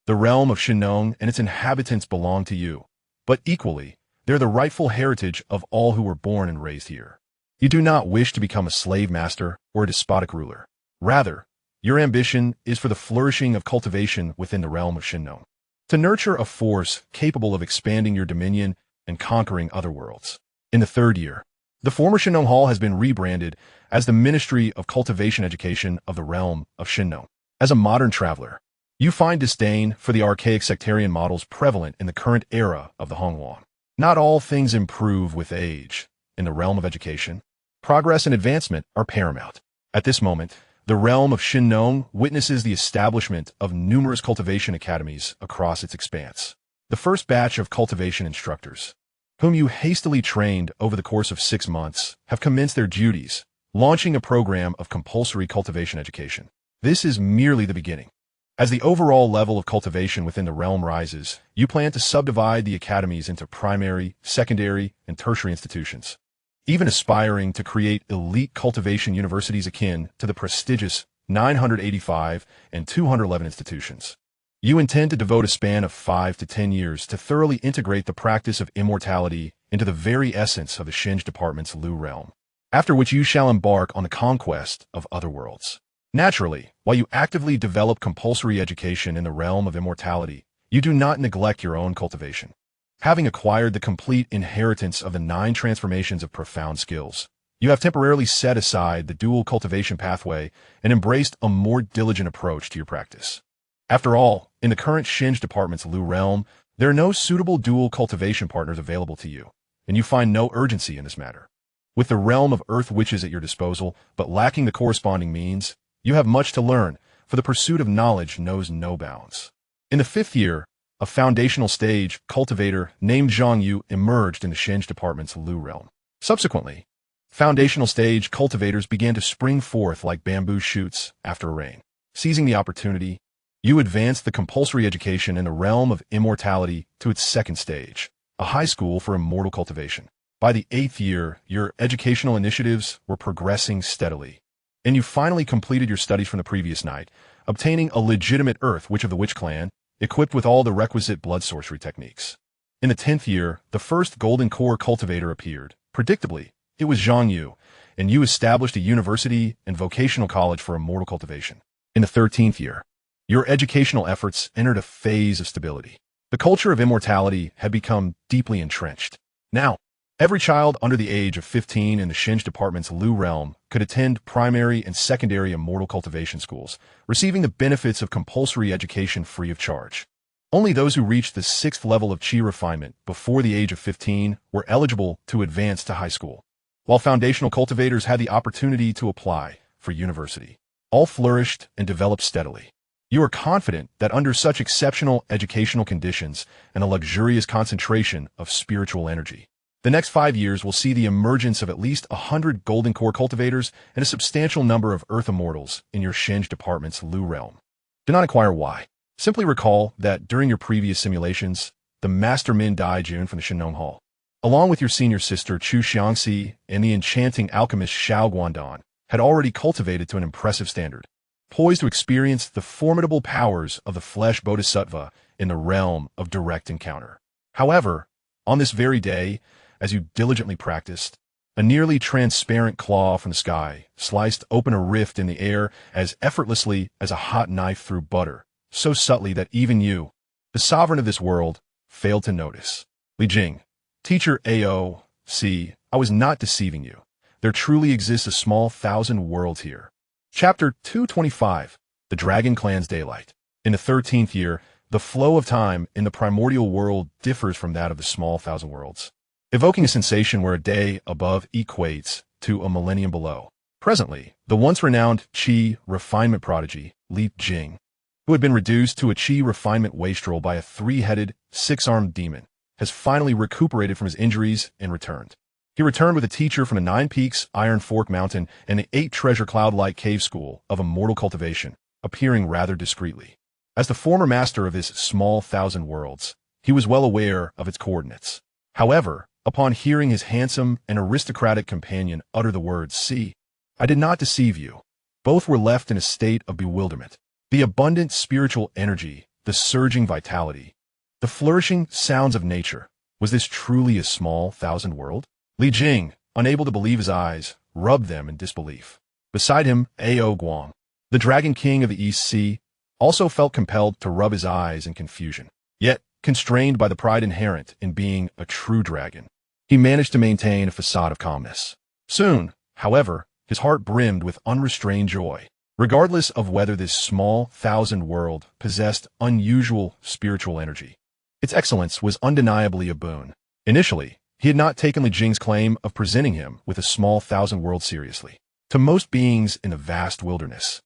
Speaker 1: The realm of Xinnong and its inhabitants belong to you, but equally, they're the rightful heritage of all who were born and raised here. You do not wish to become a slave master or a despotic ruler. Rather, your ambition is for the flourishing of cultivation within the realm of Xinnong, to nurture a force capable of expanding your dominion and conquering other worlds. In the 3rd year, The former Shinnong Hall has been rebranded as the Ministry of Cultivation Education of the Realm of Shinnong. As a modern traveler, you find disdain for the archaic sectarian models prevalent in the current era of the Hongwang. Not all things improve with age. In the realm of education, progress and advancement are paramount. At this moment, the realm of Shinnong witnesses the establishment of numerous cultivation academies across its expanse. The first batch of cultivation instructors, whom you hastily trained over the course of 6 months, have commenced their duties, launching a program of compulsory cultivation education. This is merely the beginning. As the overall level of cultivation within the realm rises, you plan to subdivide the academies into primary, secondary, and tertiary institutions, even aspiring to create elite cultivation universities akin to the prestigious 985 and 211 institutions. You intend to devote a span of 5 to 10 years to thoroughly integrate the practice of immortality into the very essence of the Shinj Department's Lu realm, after which you shall embark on the conquest of other worlds. Naturally, while you actively develop compulsory education in the realm of immortality, you do not neglect your own cultivation. Having acquired the complete inheritance of the 9 transformations of profound skills, you have temporarily set aside the dual cultivation pathway and embraced a more diligent approach to your practice. After all, in the current Shinj Department's Lu realm, there are no suitable dual cultivation partners available to you, and you find no urgency in this matter. With the realm of Earth Witches at your disposal, but lacking the corresponding means, you have much to learn, for the pursuit of knowledge knows no bounds. In the 5th year, a foundational stage cultivator named Xianxia emerged in the Shinj Department's Lu realm. Subsequently, foundational stage cultivators began to spring forth like bamboo shoots after a rain. Seizing the opportunity, you advanced the compulsory education in the realm of immortality to its 2nd stage, a high school for immortal cultivation. By the 8th year, your educational initiatives were progressing steadily, and you finally completed your studies from the previous night, obtaining a legitimate Earth Witch of the Witch clan, equipped with all the requisite blood sorcery techniques. In the 10th year, the first Golden Core cultivator appeared. Predictably, it was Xianxia, and you established a university and vocational college for immortal cultivation. In the 13th year, your educational efforts entered a phase of stability. The culture of immortality had become deeply entrenched. Now, every child under the age of 15 in the Shinj Department's Lu realm could attend primary and secondary immortal cultivation schools, receiving the benefits of compulsory education free of charge. Only those who reached the 6th level of Qi refinement before the age of 15 were eligible to advance to high school, while foundational cultivators had the opportunity to apply for university. All flourished and developed steadily. You are confident that under such exceptional educational conditions and a luxurious concentration of spiritual energy, the next 5 years will see the emergence of at least 100 Golden Core cultivators and a substantial number of Earth Immortals in your Shinj Department's Lu realm. Do not inquire why. Simply recall that during your previous simulations, the Master Min Dai Jun from the Shinnong Hall, along with your senior sister Chu Xianxia and the enchanting alchemist Xiao Guandan, had already cultivated to an impressive standard, poised to experience the formidable powers of the flesh bodhisattva in the realm of direct encounter. However, on this very day, as you diligently practiced, a nearly transparent claw from the sky sliced open a rift in the air as effortlessly as a hot knife through butter, so subtly that even you, the sovereign of this world, failed to notice. Li Jing, teacher AO, see, I was not deceiving you. There truly exists a small 1,000 worlds here. Chapter 225, The Dragon Clan's Daylight. In the 13th year, the flow of time in the primordial world differs from that of the small 1,000 worlds, evoking a sensation where a day above equates to a millennium below. Presently, the once renowned Qi refinement prodigy, Li Jing, who had been reduced to a Qi refinement wastrel by a 3-headed, 6-armed demon, has finally recuperated from his injuries and returned. He returned with a teacher from the 9 Peaks Iron Fork Mountain and the 8 Treasure Cloud-like cave school of immortal cultivation, appearing rather discreetly. As the former master of this small 1,000 worlds, he was well aware of its coordinates. However, upon hearing his handsome and aristocratic companion utter the words, "See, I did not deceive you," both were left in a state of bewilderment. The abundant spiritual energy, the surging vitality, the flourishing sounds of nature. Was this truly a small 1,000 world? Li Jing, unable to believe his eyes, rubbed them in disbelief. Beside him, Ao Guang, the Dragon King of the East Sea, also felt compelled to rub his eyes in confusion. Yet, constrained by the pride inherent in being a true dragon, he managed to maintain a facade of calmness. Soon, however, his heart brimmed with unrestrained joy. Regardless of whether this small thousand world possessed unusual spiritual energy, its excellence was undeniably a boon. Initially, he had not taken Li Jing's claim of presenting him with a small thousand world seriously. To most beings in the vast wilderness,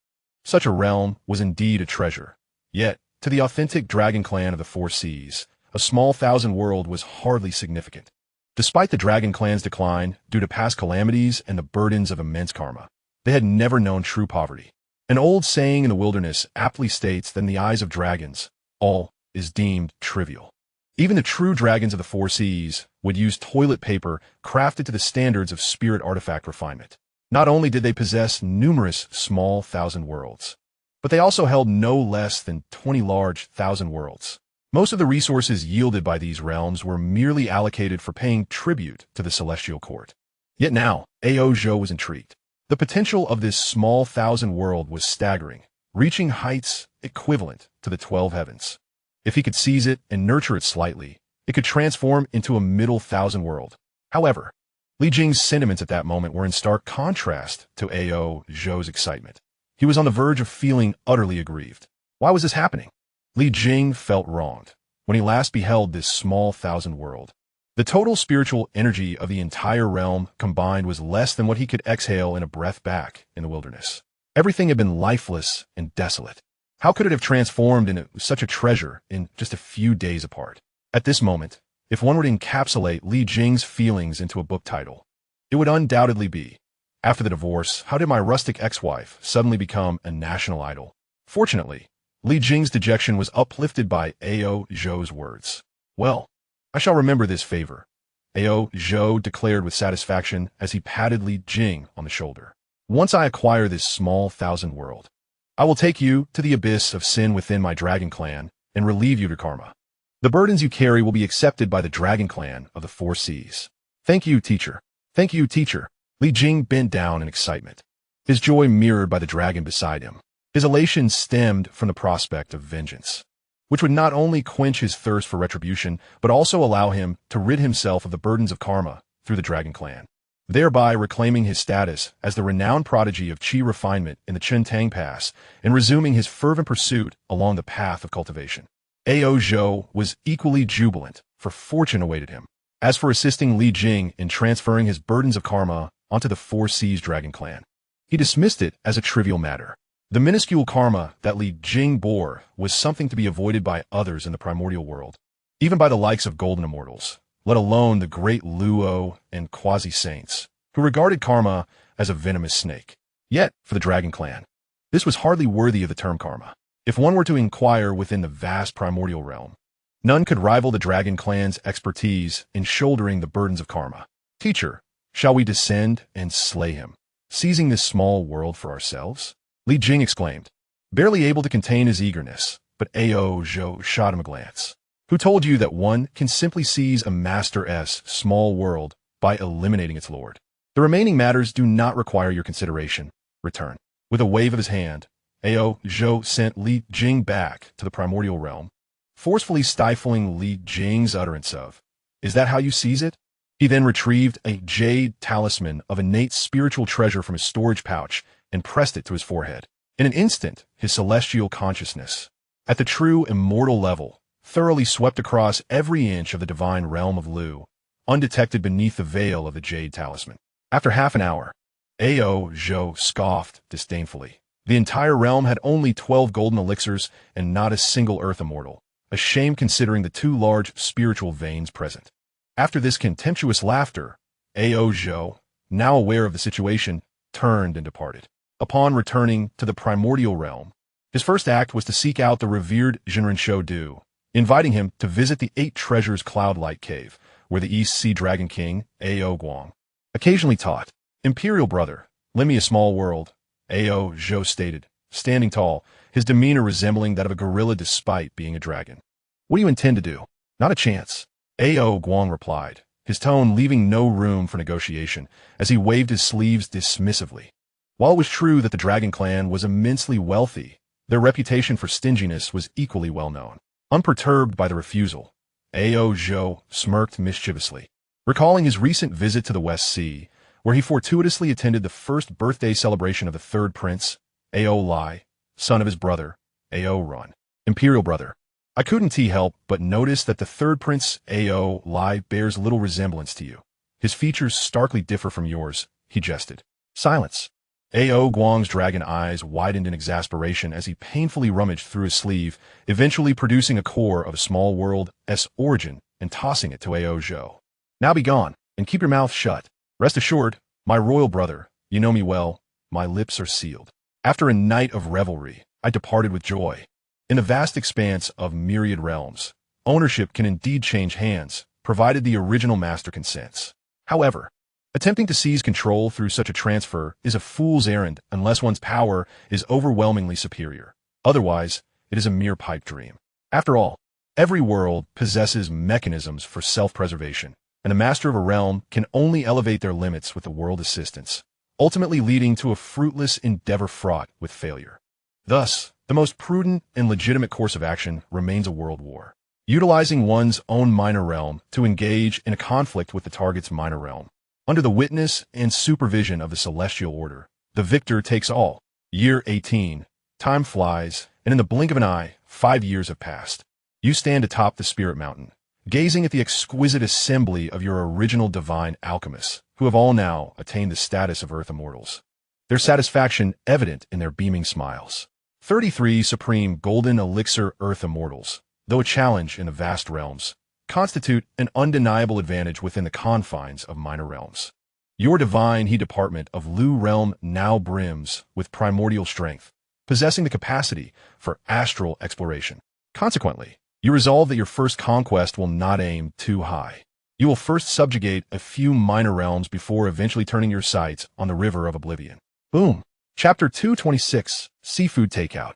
Speaker 1: such a realm was indeed a treasure. Yet, to the authentic dragon clan of the Four Seas, a small thousand world was hardly significant. Despite the dragon clan's decline due to past calamities and the burdens of immense karma, they had never known true poverty. An old saying in the wilderness aptly states that in the eyes of dragons, all is deemed trivial. Even the true dragons of the Four Seas would use toilet paper crafted to the standards of spirit artifact refinement. Not only did they possess numerous small thousand worlds, but they also held no less than 20 large thousand worlds. Most of the resources yielded by these realms were merely allocated for paying tribute to the celestial court. Yet now, Ao Zhou was intrigued. The potential of this small thousand world was staggering, reaching heights equivalent to the 12 heavens. If he could seize it and nurture it slightly, it could transform into a middle thousand world. However, Li Jing's sentiments at that moment were in stark contrast to Ao Zhou's excitement. He was on the verge of feeling utterly aggrieved. Why was this happening? Li Jing felt wronged when he last beheld this small thousand world. The total spiritual energy of the entire realm combined was less than what he could exhale in a breath back in the wilderness. Everything had been lifeless and desolate. How could it have transformed into such a treasure in just a few days apart? At this moment, if one were to encapsulate Li Jing's feelings into a book title, it would undoubtedly be, "After the divorce, how did my rustic ex-wife suddenly become a national idol?" Fortunately, Li Jing's dejection was uplifted by Ao Zhou's words. "Well, I shall remember this favor," Ao Zhou declared with satisfaction as he patted Li Jing on the shoulder. "Once I acquire this small thousand world, I will take you to the abyss of sin within my dragon clan and relieve you of your karma. The burdens you carry will be accepted by the dragon clan of the Four Seas." "Thank you, teacher. Thank you, teacher." Li Jing bent down in excitement, his joy mirrored by the dragon beside him. His elation stemmed from the prospect of vengeance, which would not only quench his thirst for retribution, but also allow him to rid himself of the burdens of karma through the dragon clan, thereby reclaiming his status as the renowned prodigy of qi refinement in the Chentang Pass and resuming his fervent pursuit along the path of cultivation. Ao Zhou was equally jubilant, for fortune awaited him. As for assisting Li Jing in transferring his burdens of karma onto the Four Seas dragon clan, he dismissed it as a trivial matter. The minuscule karma that Li Jing bore was something to be avoided by others in the primordial world, even by the likes of golden immortals, let alone the great Luo and quasi-saints, who regarded karma as a venomous snake. Yet, for the dragon clan, this was hardly worthy of the term karma. If one were to inquire within the vast primordial realm, none could rival the dragon clan's expertise in shouldering the burdens of karma. "Teacher, shall we descend and slay him, seizing this small world for ourselves?" Li Jing exclaimed, barely able to contain his eagerness, but Ao Zhou shot him a glance. "Who told you that one can simply seize a Master-S small world by eliminating its lord? The remaining matters do not require your consideration. Return." With a wave of his hand, Ao Zhou sent Li Jing back to the primordial realm, forcefully stifling Li Jing's utterance of, "Is that how you seize it?" He then retrieved a jade talisman of innate spiritual treasure from his storage pouch and pressed it to his forehead. In an instant, his celestial consciousness, at the true immortal level, thoroughly swept across every inch of the divine realm of Lu, undetected beneath the veil of the jade talisman. After half an hour, Ao Zhou scoffed disdainfully. The entire realm had only 12 golden elixirs and not a single earth immortal, a shame considering the 2 large spiritual veins present. After this contemptuous laughter, Ao Zhou, now aware of the situation, turned and departed. Upon returning to the primordial realm, his first act was to seek out the revered Zhenren Du, inviting him to visit the 8 Treasures Cloudlight Cave, where the East Sea Dragon King, Ao Guang, occasionally taught. "Imperial brother, lend me a small world," Ao Zhou stated, standing tall, his demeanor resembling that of a gorilla despite being a dragon. "What do you intend to do?" "Not a chance," Ao Guang replied, his tone leaving no room for negotiation as he waved his sleeves dismissively. While it was true that the dragon clan was immensely wealthy, their reputation for stinginess was equally well known. Unperturbed by the refusal, Ao Zhou smirked mischievously. Recalling his recent visit to the West Sea, where he fortuitously attended the first birthday celebration of the third prince, Ao Lai, son of his brother, Ao Run, imperial brother. I couldn't help but notice that the third prince, Ao Lai, bears little resemblance to you. His features starkly differ from yours, he jested. Silence. Ao Guang's dragon eyes widened in exasperation as he painfully rummaged through his sleeve, eventually producing a core of a small world's origin and tossing it to Ao Zhou. Now be gone, and keep your mouth shut. Rest assured, my royal brother, you know me well, my lips are sealed. After a night of revelry, I departed with joy. In the vast expanse of myriad realms, ownership can indeed change hands, provided the original master consents. However, attempting to seize control through such a transfer is a fool's errand unless one's power is overwhelmingly superior. Otherwise, it is a mere pipe dream. After all, every world possesses mechanisms for self-preservation, and the master of a realm can only elevate their limits with the world assistance, ultimately leading to a fruitless endeavor fraught with failure. Thus, the most prudent and legitimate course of action remains a world war, utilizing one's own minor realm to engage in a conflict with the target's minor realm. Under the witness and supervision of the celestial order, the victor takes all. Year 18. Time flies, and in the blink of an eye, 5 years have passed. You stand atop the spirit mountain, gazing at the exquisite assembly of your original divine alchemists, who have all now attained the status of Earth Immortals. Their satisfaction evident in their beaming smiles. 33 supreme golden elixir Earth Immortals, though a challenge in the vast realms, constitute an undeniable advantage within the confines of minor realms. Your divine He department of Lu realm now brims with primordial strength, possessing the capacity for astral exploration. Consequently, you resolve that your first conquest will not aim too high. You will first subjugate a few minor realms before eventually turning your sights on the river of oblivion. Boom. Chapter 226, Seafood Takeout.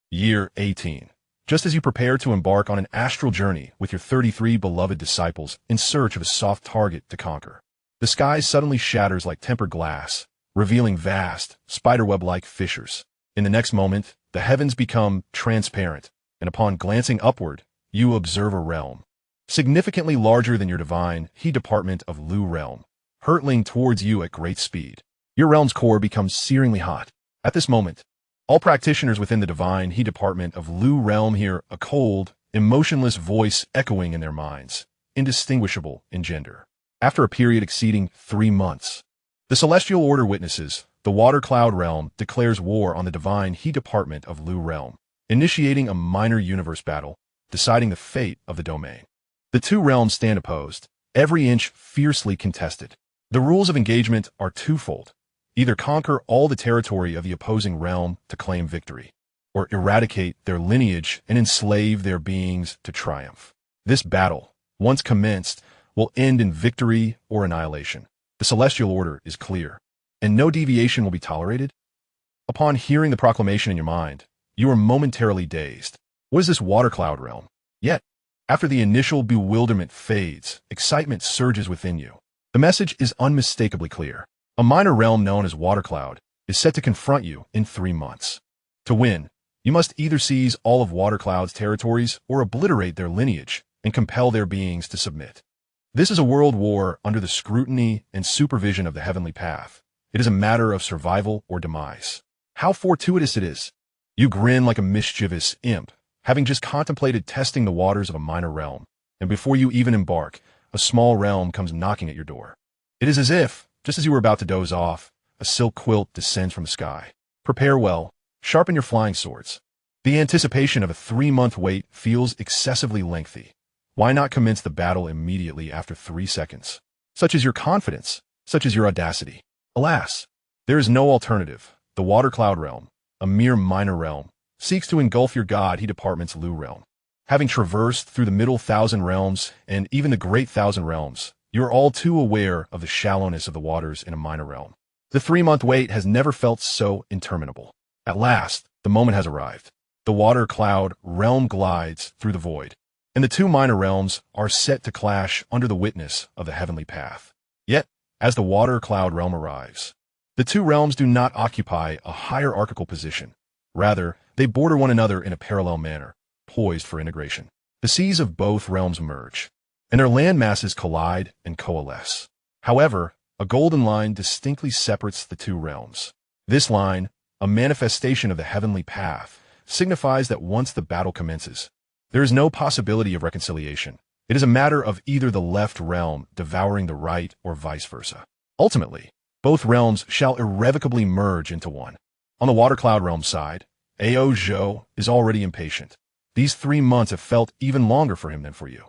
Speaker 1: Year 18. Just as you prepare to embark on an astral journey with your 33 beloved disciples in search of a soft target to conquer, the sky suddenly shatters like tempered glass, revealing vast, spiderweb-like fissures. In the next moment, the heavens become transparent, and upon glancing upward, you observe a realm, significantly larger than your divine He department of Lu realm, hurtling towards you at great speed. Your realm's core becomes searingly hot. At this moment, all practitioners within the divine He department of Lu realm hear a cold, emotionless voice echoing in their minds, indistinguishable in gender. After a period exceeding 3 months, the celestial order witnesses, the water cloud realm declares war on the divine He department of Lu realm, initiating a minor universe battle, deciding the fate of the domain. The two realms stand opposed, every inch fiercely contested. The rules of engagement are twofold. Either conquer all the territory of the opposing realm to claim victory, or eradicate their lineage and enslave their beings to triumph. This battle, once commenced, will end in victory or annihilation. The celestial order is clear, and no deviation will be tolerated. Upon hearing the proclamation in your mind, you are momentarily dazed. What is this water cloud realm? Yet, after the initial bewilderment fades, excitement surges within you. The message is unmistakably clear. A minor realm known as Water Cloud is set to confront you in 3 months. To win, you must either seize all of Water Cloud's territories or obliterate their lineage and compel their beings to submit. This is a world war under the scrutiny and supervision of the heavenly path. It is a matter of survival or demise. How fortuitous it is. You grin like a mischievous imp, having just contemplated testing the waters of a minor realm, and before you even embark, a small realm comes knocking at your door. It is as if, just as you were about to doze off, a silk quilt descends from the sky. Prepare well, sharpen your flying swords. The anticipation of a 3-month wait feels excessively lengthy. Why not commence the battle immediately after 3 seconds? Such is your confidence, such is your audacity. Alas, there is no alternative. The Water Cloud realm, a mere minor realm, seeks to engulf your god He department's Lu realm. Having traversed through the middle 1,000 realms and even the great 1,000 realms, you are all too aware of the shallowness of the waters in a minor realm. The 3-month wait has never felt so interminable. At last, the moment has arrived. The Water Cloud realm glides through the void, and the two minor realms are set to clash under the witness of the heavenly path. Yet, as the Water Cloud realm arrives, the two realms do not occupy a hierarchical position. Rather, they border one another in a parallel manner, poised for integration. The seas of both realms merge, and their land masses collide and coalesce. However, a golden line distinctly separates the two realms. This line, a manifestation of the heavenly path, signifies that once the battle commences, there is no possibility of reconciliation. It is a matter of either the left realm devouring the right or vice versa. Ultimately, both realms shall irrevocably merge into one. On the Water Cloud realm side, Ao Zhou is already impatient. These 3 months have felt even longer for him than for you.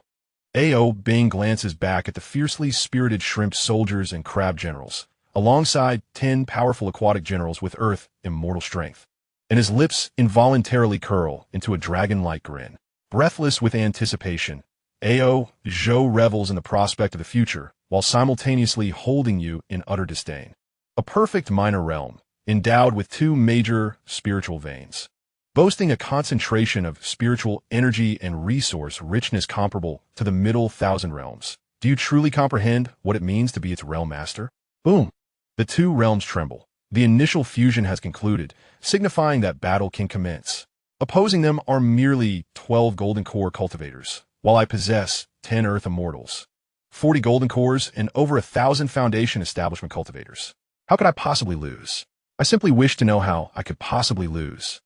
Speaker 1: Ao Bing glances back at the fiercely spirited shrimp soldiers and crab generals, alongside 10 powerful aquatic generals with earth immortal strength, and his lips involuntarily curl into a dragon-like grin. Breathless with anticipation, Ao Zhou revels in the prospect of the future while simultaneously holding you in utter disdain. A perfect minor realm, endowed with 2 major spiritual veins, boasting a concentration of spiritual energy and resource richness comparable to the middle 1,000 realms. Do you truly comprehend what it means to be its realm master? Boom! The 2 realms tremble. The initial fusion has concluded, signifying that battle can commence. Opposing them are merely 12 golden core cultivators, while I possess 10 earth immortals, 40 golden cores, and over 1,000 foundation establishment cultivators. How could I possibly lose? I simply wish to know how I could possibly lose.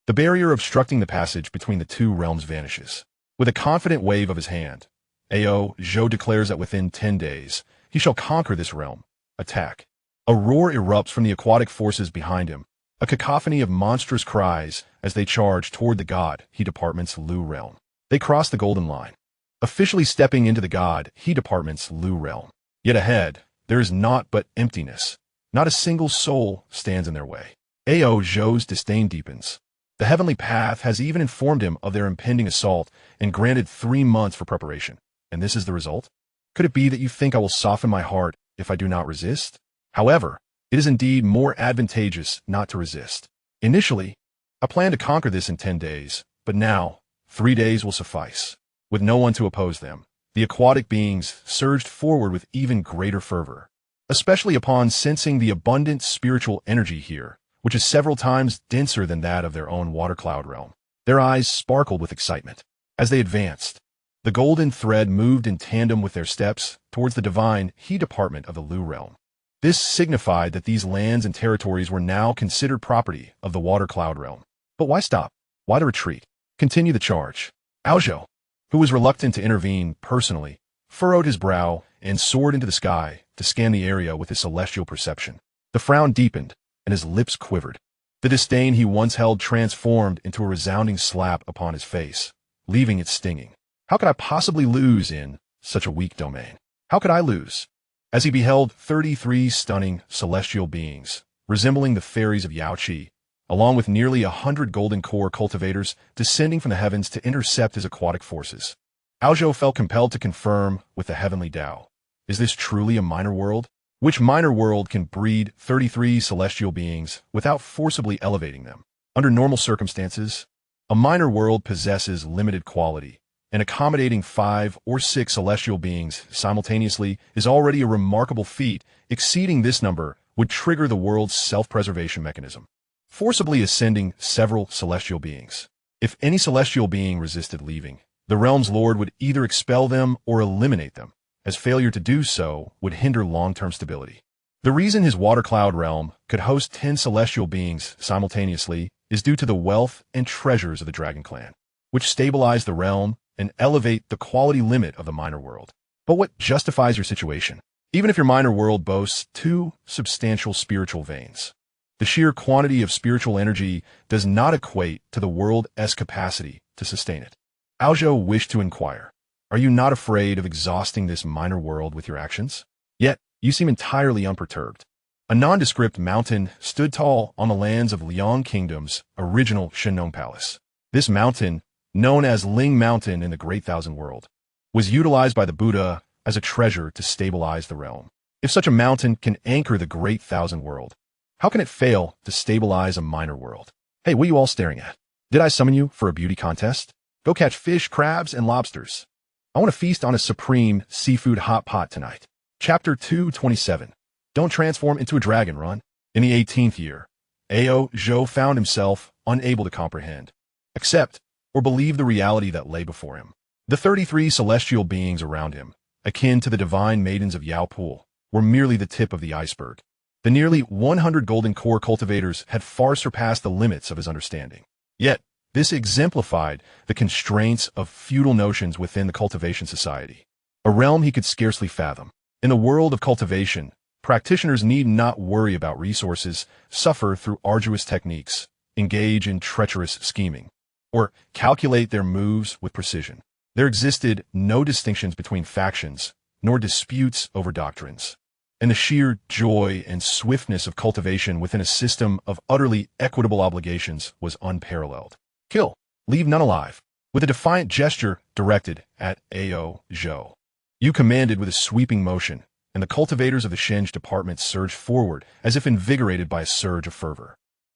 Speaker 1: The barrier obstructing the passage between the 2 realms vanishes. With a confident wave of his hand, Ao Zhou declares that within 10 days, he shall conquer this realm. Attack. A roar erupts from the aquatic forces behind him, a cacophony of monstrous cries as they charge toward the God He Department's Lu realm. They cross the golden line, officially stepping into the God He Department's Lu realm. Yet ahead, there is naught but emptiness. Not a single soul stands in their way. Ao Zhou's disdain deepens. The heavenly path has even informed him of their impending assault and granted 3 months for preparation. And this is the result? Could it be that you think I will soften my heart if I do not resist? However, it is indeed more advantageous not to resist. Initially, I planned to conquer this in 10 days, but now, 3 days will suffice. With no one to oppose them, the aquatic beings surged forward with even greater fervor, especially upon sensing the abundant spiritual energy here, which is several times denser than that of their own water cloud realm. Their eyes sparkled with excitement. As they advanced, the golden thread moved in tandem with their steps towards the divine He Department of the Lu realm. This signified that these lands and territories were now considered property of the Water Cloud realm. But why stop? Why the retreat? Continue the charge. Ao Zhou, who was reluctant to intervene personally, furrowed his brow and soared into the sky to scan the area with his celestial perception. The frown deepened, and his lips quivered. The disdain he once held transformed into a resounding slap upon his face, leaving it stinging. How could I possibly lose in such a weak domain? How could I lose? As he beheld 33 stunning celestial beings, resembling the fairies of Xianxia, along with nearly 100 golden core cultivators descending from the heavens to intercept his aquatic forces, Ao Zhou felt compelled to confirm with the heavenly Tao. Is this truly a minor world? Which minor world can breed 33 celestial beings without forcibly elevating them? Under normal circumstances, a minor world possesses limited quality, and accommodating 5 or 6 celestial beings simultaneously is already a remarkable feat. Exceeding this number would trigger the world's self-preservation mechanism, forcibly ascending several celestial beings. If any celestial being resisted leaving, the realm's lord would either expel them or eliminate them, as failure to do so would hinder long-term stability. The reason his water cloud realm could host 10 celestial beings simultaneously is due to the wealth and treasures of the Dragon Clan, which stabilize the realm and elevate the quality limit of the minor world. But what justifies your situation? Even if your minor world boasts 2 substantial spiritual veins, the sheer quantity of spiritual energy does not equate to the world's capacity to sustain it. Ao Zhou wished to inquire, are you not afraid of exhausting this minor world with your actions? Yet, you seem entirely unperturbed. A nondescript mountain stood tall on the lands of Liang Kingdom's original Shenong Palace. This mountain, known as Ling Mountain in the Great Thousand World, was utilized by the Buddha as a treasure to stabilize the realm. If such a mountain can anchor the Great Thousand World, how can it fail to stabilize a minor world? Hey, what are you all staring at? Did I summon you for a beauty contest? Go catch fish, crabs, and lobsters. I want to feast on a supreme seafood hot pot tonight. Chapter 227. Don't transform into a dragon, Ron. In the 18th year, Ao Zhou found himself unable to comprehend, accept, or believe the reality that lay before him. The 33 celestial beings around him, akin to the divine maidens of Yaopul, were merely the tip of the iceberg. The nearly 100 golden core cultivators had far surpassed the limits of his understanding. Yet, this exemplified the constraints of feudal notions within the cultivation society, a realm he could scarcely fathom. In the world of cultivation, practitioners need not worry about resources, suffer through arduous techniques, engage in treacherous scheming, or calculate their moves with precision. There existed no distinctions between factions, nor disputes over doctrines. And the sheer joy and swiftness of cultivation within a system of utterly equitable obligations was unparalleled. Kill, leave none alive. With a defiant gesture directed at Ao Zhou, you commanded with a sweeping motion, and the cultivators of the Xianxia department surged forward as if invigorated by a surge of fervor.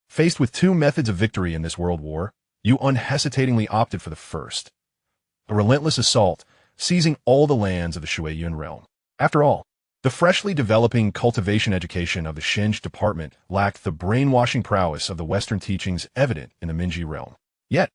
Speaker 1: Faced with two methods of victory in this world war, you unhesitatingly opted for the first. A relentless assault, seizing all the lands of the Shuiyun realm. After all, the freshly developing cultivation education of the Xianxia department lacked the brainwashing prowess of the Western teachings evident in the Minji realm. Yet,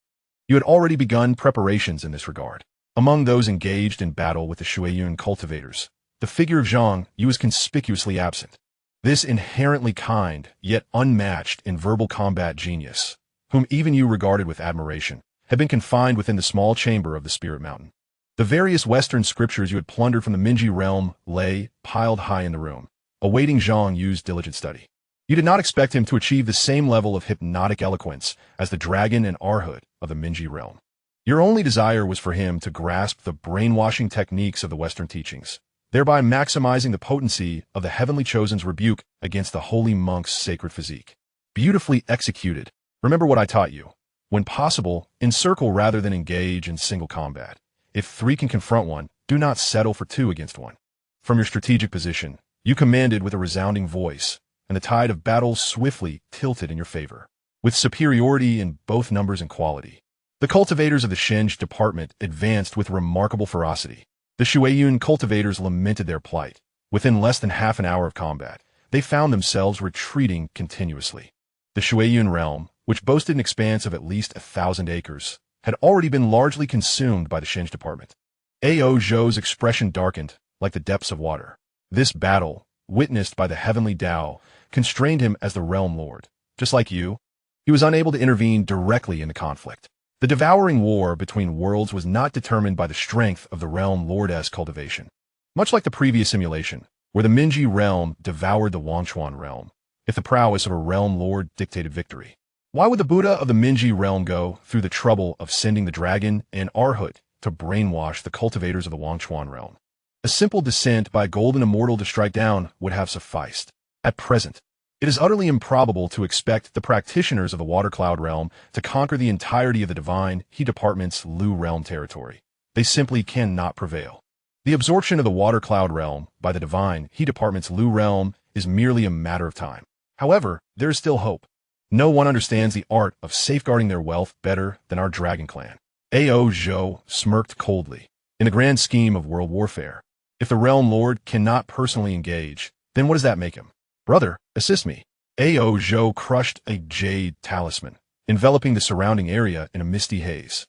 Speaker 1: you had already begun preparations in this regard. Among those engaged in battle with the Shuiyun cultivators, the figure of Zhang Yu was conspicuously absent. This inherently kind, yet unmatched in verbal combat genius, whom even you regarded with admiration, had been confined within the small chamber of the Spirit Mountain. The various Western scriptures you had plundered from the Minji realm lay, piled high in the room, awaiting Zhang Yu's diligent study. You did not expect him to achieve the same level of hypnotic eloquence as the dragon and Arhut of the Minji realm. Your only desire was for him to grasp the brainwashing techniques of the Western teachings, thereby maximizing the potency of the Heavenly Chosen's rebuke against the holy monk's sacred physique. Beautifully executed. Remember what I taught you. When possible, encircle rather than engage in single combat. If three can confront one, do not settle for two against one. From your strategic position, you commanded with a resounding voice, and the tide of battle swiftly tilted in your favor. With superiority in both numbers and quality, the cultivators of the Xianxia department advanced with remarkable ferocity. The Shuiyun cultivators lamented their plight. Within less than half an hour of combat, they found themselves retreating continuously. The Shuiyun realm, which boasted an expanse of at least 1,000 acres, had already been largely consumed by the Xianxia department. Ao Zhou's expression darkened, like the depths of water. This battle, witnessed by the heavenly Tao, constrained him as the realm lord. Just like you, he was unable to intervene directly in the conflict. The devouring war between worlds was not determined by the strength of the realm lord's cultivation. Much like the previous simulation, where the Minji realm devoured the Wangchuan realm, if the prowess of a realm lord dictated victory. Why would the Buddha of the Minji realm go through the trouble of sending the dragon and Arhut to brainwash the cultivators of the Wangchuan realm? A simple descent by a golden immortal to strike down would have sufficed. At present, it is utterly improbable to expect the practitioners of the Water Cloud realm to conquer the entirety of the divine He department's Lu realm territory. They simply cannot prevail. The absorption of the Water Cloud realm by the divine He department's Lu realm is merely a matter of time. However, there is still hope. No one understands the art of safeguarding their wealth better than our dragon clan. Ao Zhou smirked coldly. In the grand scheme of world warfare, if the realm lord cannot personally engage, then what does that make him? Brother, assist me. Ao Zhou crushed a jade talisman, enveloping the surrounding area in a misty haze.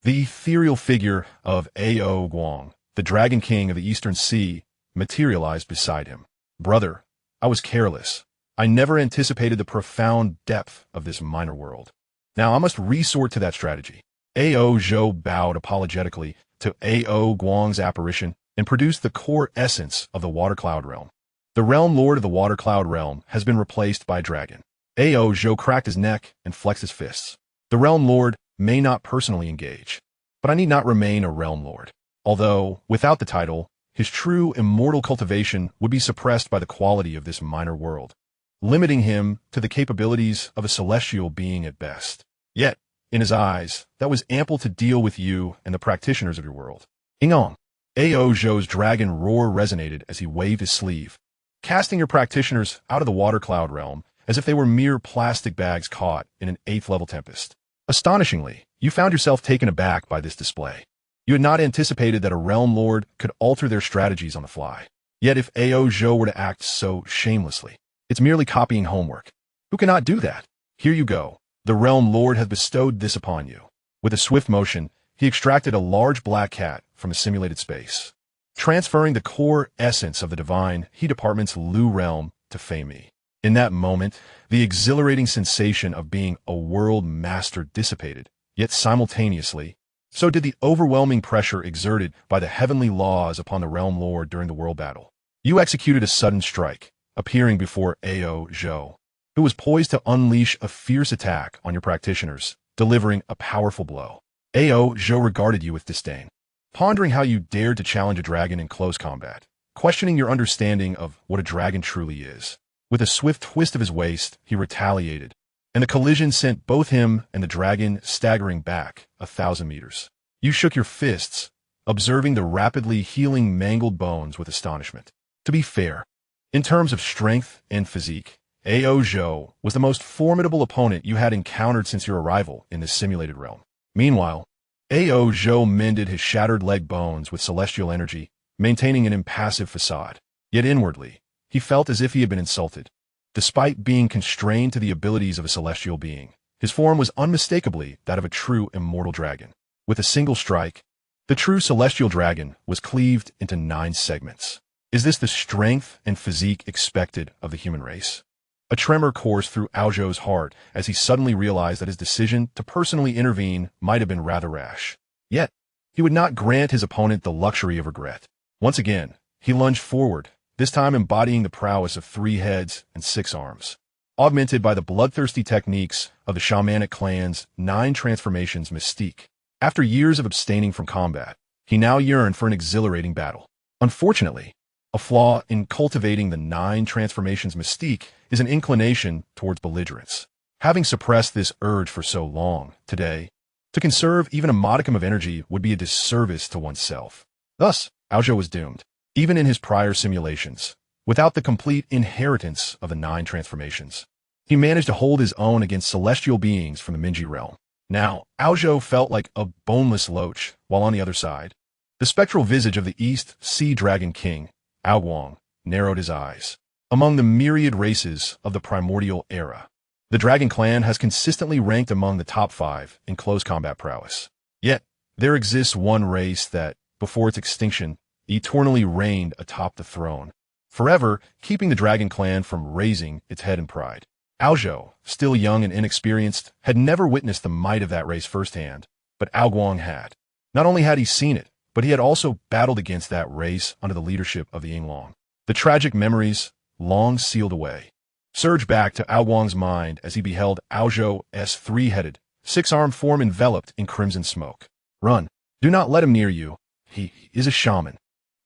Speaker 1: The ethereal figure of Ao Guang, the Dragon King of the Eastern Sea, materialized beside him. Brother, I was careless. I never anticipated the profound depth of this minor world. Now I must resort to that strategy. Ao Zhou bowed apologetically to Ao Guang's apparition and produced the core essence of the Water Cloud realm. The realm lord of the Water Cloud realm has been replaced by a dragon. Ao Zhou cracked his neck and flexed his fists. The realm lord may not personally engage, but I need not remain a realm lord. Although, without the title, his true immortal cultivation would be suppressed by the quality of this minor world, limiting him to the capabilities of a celestial being at best. Yet, in his eyes, that was ample to deal with you and the practitioners of your world. Ingong. Ao Zhou's dragon roar resonated as he waved his sleeve, casting your practitioners out of the Water Cloud realm as if they were mere plastic bags caught in an 8th-level tempest. Astonishingly, you found yourself taken aback by this display. You had not anticipated that a realm lord could alter their strategies on the fly. Yet if Ao Zhou were to act so shamelessly, it's merely copying homework. Who cannot do that? Here you go. The realm lord has bestowed this upon you. With a swift motion, he extracted a large black cat from a simulated space, transferring the core essence of the divine he department's Lu realm to Fei. In that moment, the exhilarating sensation of being a world master dissipated, yet simultaneously, so did the overwhelming pressure exerted by the heavenly laws upon the realm lord during the world battle. You executed a sudden strike, appearing before Ao Zhou, who was poised to unleash a fierce attack on your practitioners, delivering a powerful blow. Ao Zhou regarded you with disdain, pondering how you dared to challenge a dragon in close combat, questioning your understanding of what a dragon truly is. With a swift twist of his waist, he retaliated, and the collision sent both him and the dragon staggering back 1,000 meters. You shook your fists, observing the rapidly healing mangled bones with astonishment. To be fair, in terms of strength and physique, Ao Zhou was the most formidable opponent you had encountered since your arrival in this simulated realm. Meanwhile, Ao Zhou mended his shattered leg bones with celestial energy, maintaining an impassive facade. Yet inwardly, he felt as if he had been insulted. Despite being constrained to the abilities of a celestial being, his form was unmistakably that of a true immortal dragon. With a single strike, the true celestial dragon was cleaved into 9 segments. Is this the strength and physique expected of the human race? A tremor coursed through Ao Zhou's heart as he suddenly realized that his decision to personally intervene might have been rather rash. Yet, he would not grant his opponent the luxury of regret. Once again, he lunged forward, this time embodying the prowess of 3 heads and 6 arms. Augmented by the bloodthirsty techniques of the shamanic clan's 9 transformations mystique. After years of abstaining from combat, he now yearned for an exhilarating battle. Unfortunately, a flaw in cultivating the 9 transformations mystique is an inclination towards belligerence. Having suppressed this urge for so long, today, to conserve even a modicum of energy would be a disservice to oneself. Thus, Ao Zhou was doomed, even in his prior simulations, without the complete inheritance of the 9 transformations. He managed to hold his own against celestial beings from the Minji realm. Now, Ao Zhou felt like a boneless loach, while on the other side, the spectral visage of the East Sea Dragon King, Ao Guang, narrowed his eyes. Among the myriad races of the primordial era, the Dragon Clan has consistently ranked among the top 5 in close combat prowess. Yet, there exists one race that, before its extinction, eternally reigned atop the throne, forever keeping the Dragon Clan from raising its head in pride. Ao Zhou, still young and inexperienced, had never witnessed the might of that race firsthand, but Ao Guang had. Not only had he seen it, but he had also battled against that race under the leadership of the Yinglong. The tragic memories, long sealed away, surged back to Ao Guang's mind as he beheld Ao Zhou's 3-headed, 6-armed form enveloped in crimson smoke. Run. Do not let him near you. He is a shaman.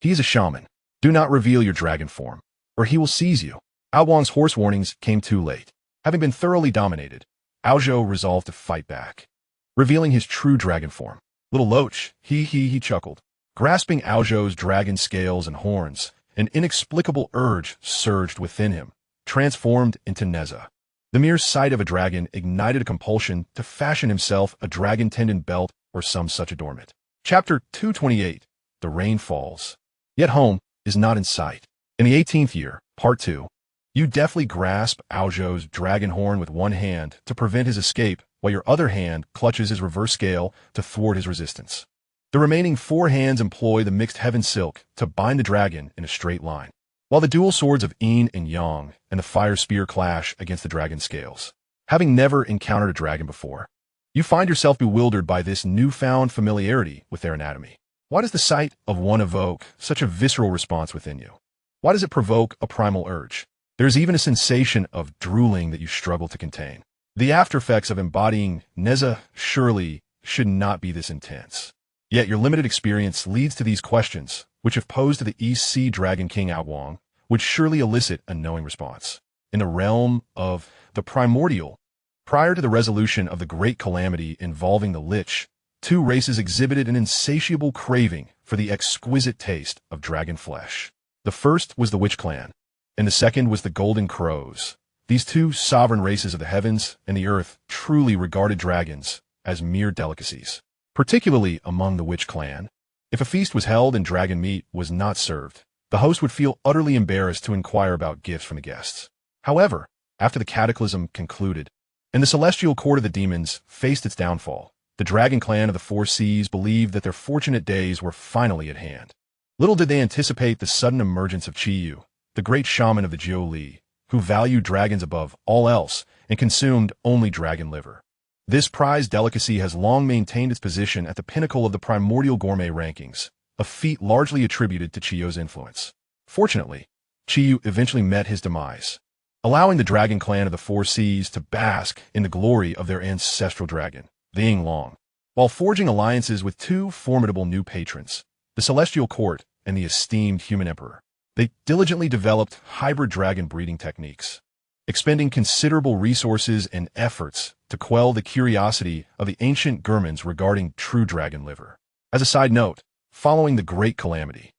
Speaker 1: He is a shaman. Do not reveal your dragon form, or he will seize you. Ao Guang's hoarse warnings came too late. Having been thoroughly dominated, Ao Zhou resolved to fight back, revealing his true dragon form. Little loach, he chuckled. Grasping Ao Zhou's dragon scales and horns, an inexplicable urge surged within him, transformed into Neza. The mere sight of a dragon ignited a compulsion to fashion himself a dragon tendon belt or some such adornment. Chapter 228. The Rain Falls. Yet home is not in sight. In the 18th year, Part 2, you deftly grasp Ao Zhou's dragon horn with one hand to prevent his escape, while your other hand clutches his reverse scale to thwart his resistance. The remaining 4 hands employ the mixed heaven silk to bind the dragon in a straight line, while the dual swords of Yin and Yang and the fire spear clash against the dragon scales. Having never encountered a dragon before, you find yourself bewildered by this newfound familiarity with their anatomy. Why does the sight of one evoke such a visceral response within you? Why does it provoke a primal urge? There's even a sensation of drooling that you struggle to contain. The aftereffects of embodying Neza surely should not be this intense. Yet your limited experience leads to these questions, which if posed to the East Sea Dragon King Ao Guang, would surely elicit a knowing response. In the realm of the primordial, prior to the resolution of the great calamity involving the Lich, 2 races exhibited an insatiable craving for the exquisite taste of dragon flesh. The first was the Witch Clan, and the second was the Golden Crows. These 2 sovereign races of the heavens and the earth truly regarded dragons as mere delicacies. Particularly among the Witch Clan, if a feast was held and dragon meat was not served, the host would feel utterly embarrassed to inquire about gifts from the guests. However, after the cataclysm concluded, and the celestial court of the demons faced its downfall, The dragon clan of the Four Seas believed that their fortunate days were finally at hand. Little did they anticipate the sudden emergence of Qiyu, the great shaman of the Jiuli, who valued dragons above all else and consumed only dragon liver. This prized delicacy has long maintained its position at the pinnacle of the primordial gourmet rankings, a feat largely attributed to Qiyu's influence. Fortunately, Qiyu eventually met his demise, allowing the dragon clan of the Four Seas to bask in the glory of their ancestral dragon, the Yinglong, while forging alliances with two formidable new patrons, the Celestial Court and the esteemed Human Emperor. They diligently developed hybrid dragon breeding techniques, expending considerable resources and efforts to quell the curiosity of the ancient Germans regarding true dragon liver. As a side note, following the Great Calamity,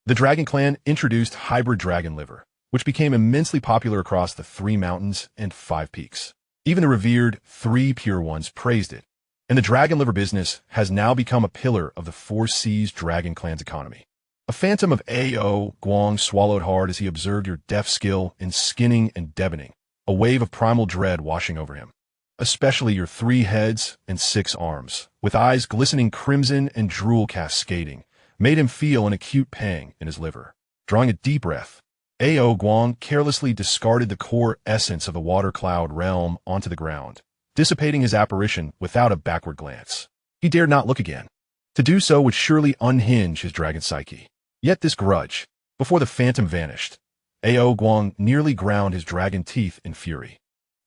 Speaker 1: the Dragon Clan introduced hybrid dragon liver, which became immensely popular across the 3 mountains and 5 peaks. Even the revered 3 Pure Ones praised it, and the dragon liver business has now become a pillar of the Four Seas Dragon Clan's economy. A phantom of A.O. Guang swallowed hard as he observed your deft skill in skinning and deboning, a wave of primal dread washing over him. Especially your 3 heads and 6 arms, with eyes glistening crimson and drool cascading, made him feel an acute pang in his liver. Drawing a deep breath, A.O. Guang carelessly discarded the core essence of the water cloud realm onto the ground, dissipating his apparition without a backward glance. He dared not look again. To do so would surely unhinge his dragon psyche. Yet this grudge, before the phantom vanished, A.O. Guang nearly ground his dragon teeth in fury.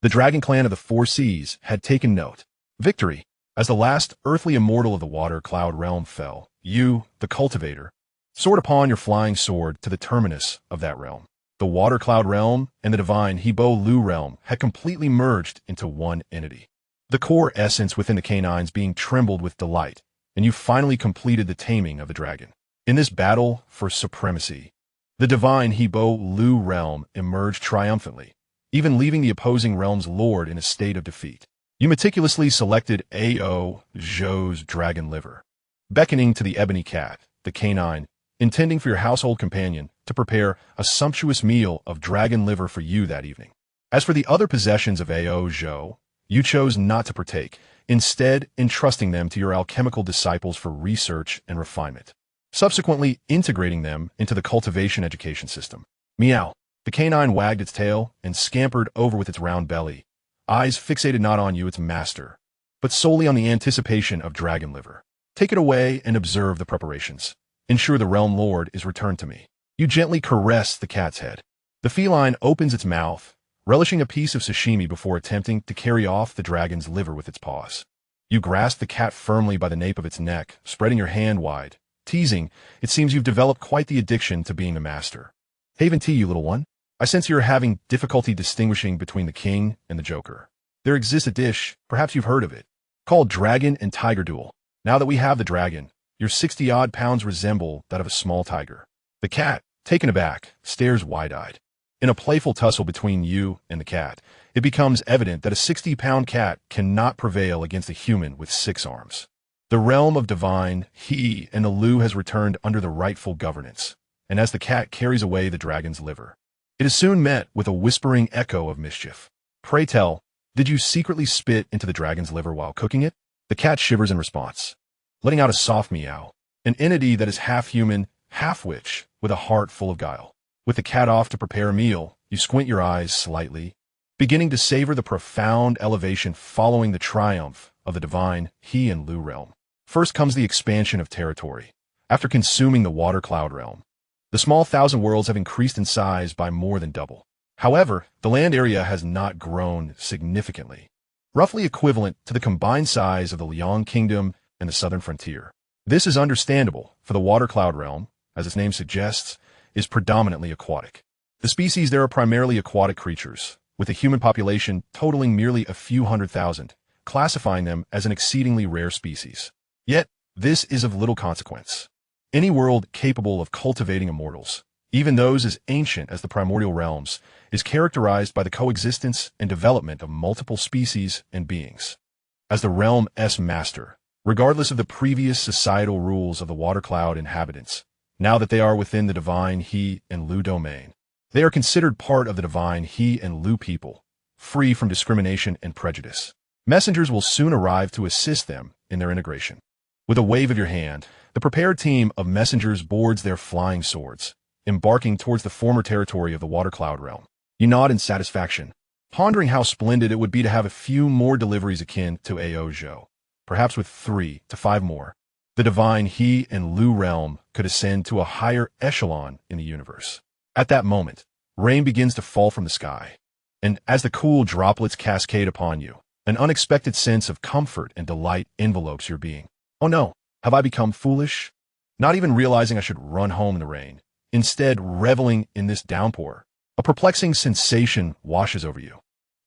Speaker 1: The dragon clan of the Four Seas had taken note. Victory, as the last earthly immortal of the water cloud realm fell, you, the cultivator, soared upon your flying sword to the terminus of that realm. The water cloud realm and the divine Hebo Lu realm had completely merged into one entity. The core essence within the canines being trembled with delight, and you finally completed the taming of the dragon. In this battle for supremacy, the divine Hebo Lu realm emerged triumphantly, even leaving the opposing realm's lord in a state of defeat. You meticulously selected A.O. Zhou's dragon liver, beckoning to the ebony cat, the canine, intending for your household companion to prepare a sumptuous meal of dragon liver for you that evening. As for the other possessions of A.O. Zhou, you chose not to partake, instead entrusting them to your alchemical disciples for research and refinement, subsequently integrating them into the cultivation education system. Meow. The canine wagged its tail and scampered over with its round belly, eyes fixated not on you, its master, but solely on the anticipation of dragon liver. Take it away and observe the preparations. Ensure the realm lord is returned to me. You gently caress the cat's head. The feline opens its mouth, relishing a piece of sashimi before attempting to carry off the dragon's liver with its paws. You grasp the cat firmly by the nape of its neck, spreading your hand wide. Teasing, it seems you've developed quite the addiction to being the master. Haven tea, you little one. I sense you're having difficulty distinguishing between the king and the joker. There exists a dish, perhaps you've heard of it, called Dragon and Tiger Duel. Now that we have the dragon, your 60-odd pounds resemble that of a small tiger. The cat, taken aback, stares wide-eyed. In a playful tussle between you and the cat, it becomes evident that a 60-pound cat cannot prevail against a human with 6 arms. The realm of divine, he and the Lu has returned under the rightful governance, and as the cat carries away the dragon's liver, it is soon met with a whispering echo of mischief. Pray tell, did you secretly spit into the dragon's liver while cooking it? The cat shivers in response, letting out a soft meow, an entity that is half human, half witch, with a heart full of guile. With the cat off to prepare a meal, you squint your eyes slightly, beginning to savor the profound elevation following the triumph of the divine he and Lu realm. First comes the expansion of territory. After consuming the water cloud realm, the small 1,000 worlds have increased in size by more than double. However, the land area has not grown significantly, roughly equivalent to the combined size of the Liang Kingdom and the southern frontier. This is understandable, for the water cloud realm, as its name suggests, is predominantly aquatic. The species there are primarily aquatic creatures, with the human population totaling merely a few 100,000, classifying them as an exceedingly rare species. Yet, this is of little consequence. Any world capable of cultivating immortals, even those as ancient as the primordial realms, is characterized by the coexistence and development of multiple species and beings. As the realm's master, regardless of the previous societal rules of the water cloud inhabitants, now that they are within the divine he and Lu domain, they are considered part of the divine he and Lu people, free from discrimination and prejudice. Messengers will soon arrive to assist them in their integration. With a wave of your hand, the prepared team of messengers boards their flying swords, embarking towards the former territory of the Water Cloud realm. You nod in satisfaction, pondering how splendid it would be to have a few more deliveries akin to Aozhou, perhaps with 3 to 5 more. The divine He and Lu realm could ascend to a higher echelon in the universe. At that moment, rain begins to fall from the sky, and as the cool droplets cascade upon you, an unexpected sense of comfort and delight envelopes your being. Oh no, have I become foolish? Not even realizing I should run home in the rain, instead reveling in this downpour. A perplexing sensation washes over you.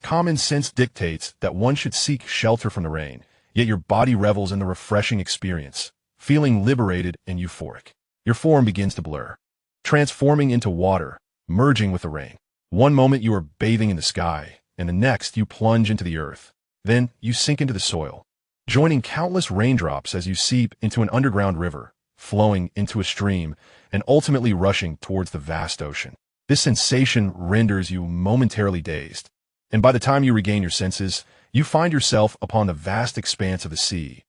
Speaker 1: Common sense dictates that one should seek shelter from the rain, yet your body revels in the refreshing experience, feeling liberated and euphoric. Your form begins to blur, transforming into water, merging with the rain. One moment you are bathing in the sky, and the next you plunge into the earth. Then you sink into the soil, joining countless raindrops as you seep into an underground river, flowing into a stream, and ultimately rushing towards the vast ocean. This sensation renders you momentarily dazed, and by the time you regain your senses, you find yourself upon the vast expanse of the sea,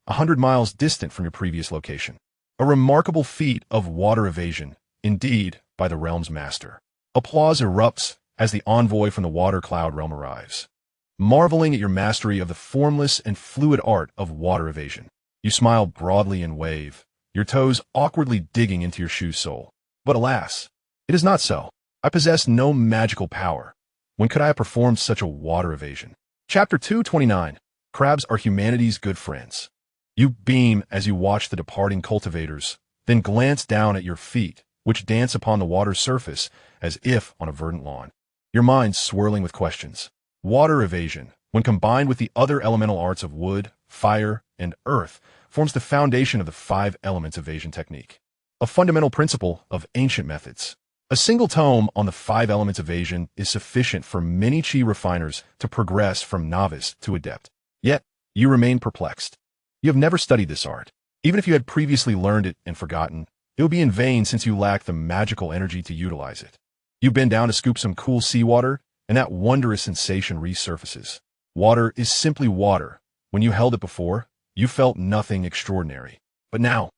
Speaker 1: 100 miles distant from your previous location. A remarkable feat of water evasion, indeed, by the realm's master. Applause erupts as the envoy from the Water Cloud realm arrives, marveling at your mastery of the formless and fluid art of water evasion. You smile broadly and wave, your toes awkwardly digging into your shoe sole. But alas, it is not so. I possess no magical power. When could I have performed such a water evasion? Chapter 229. Crabs are humanity's good friends. You beam as you watch the departing cultivators, then glance down at your feet, which dance upon the water's surface as if on a verdant lawn. Your mind swirling with questions. Water evasion, when combined with the other elemental arts of wood, fire, and earth, forms the foundation of the 5 elements evasion technique, a fundamental principle of ancient methods. A single tome on the 5 elements evasion is sufficient for many chi refiners to progress from novice to adept. Yet, you remain perplexed. You have never studied this art. Even if you had previously learned it and forgotten, it would be in vain since you lack the magical energy to utilize it. You bend down to scoop some cool seawater, and that wondrous sensation resurfaces. Water is simply water. When you held it before, you felt nothing extraordinary. But now,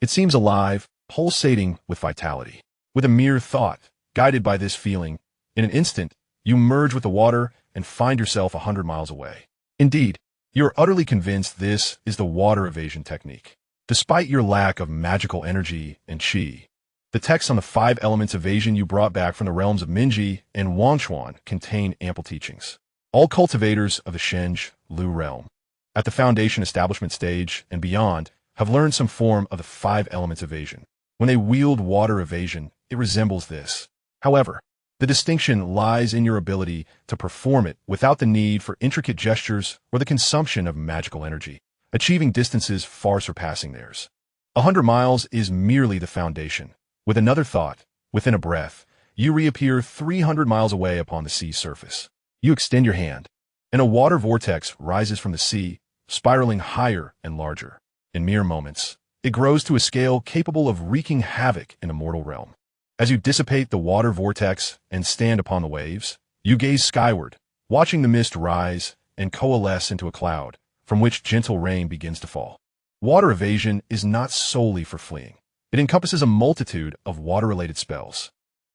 Speaker 1: it seems alive, pulsating with vitality. With a mere thought, guided by this feeling, in an instant, you merge with the water and find yourself 100 miles away. Indeed, you are utterly convinced this is the water evasion technique. Despite your lack of magical energy and chi, the texts on the 5 elements evasion you brought back from the realms of Minji and Wangchuan contain ample teachings. All cultivators of the Shenge, Lu realm, at the foundation establishment stage and beyond, have learned some form of the 5 elements evasion. When they wield water evasion, it resembles this. However, the distinction lies in your ability to perform it without the need for intricate gestures or the consumption of magical energy, achieving distances far surpassing theirs. 100 miles is merely the foundation. With another thought, within a breath, you reappear 300 miles away upon the sea's surface. You extend your hand, and a water vortex rises from the sea, spiraling higher and larger. In mere moments, it grows to a scale capable of wreaking havoc in a mortal realm. As you dissipate the water vortex and stand upon the waves, you gaze skyward, watching the mist rise and coalesce into a cloud, from which gentle rain begins to fall. Water evasion is not solely for fleeing. It encompasses a multitude of water-related spells.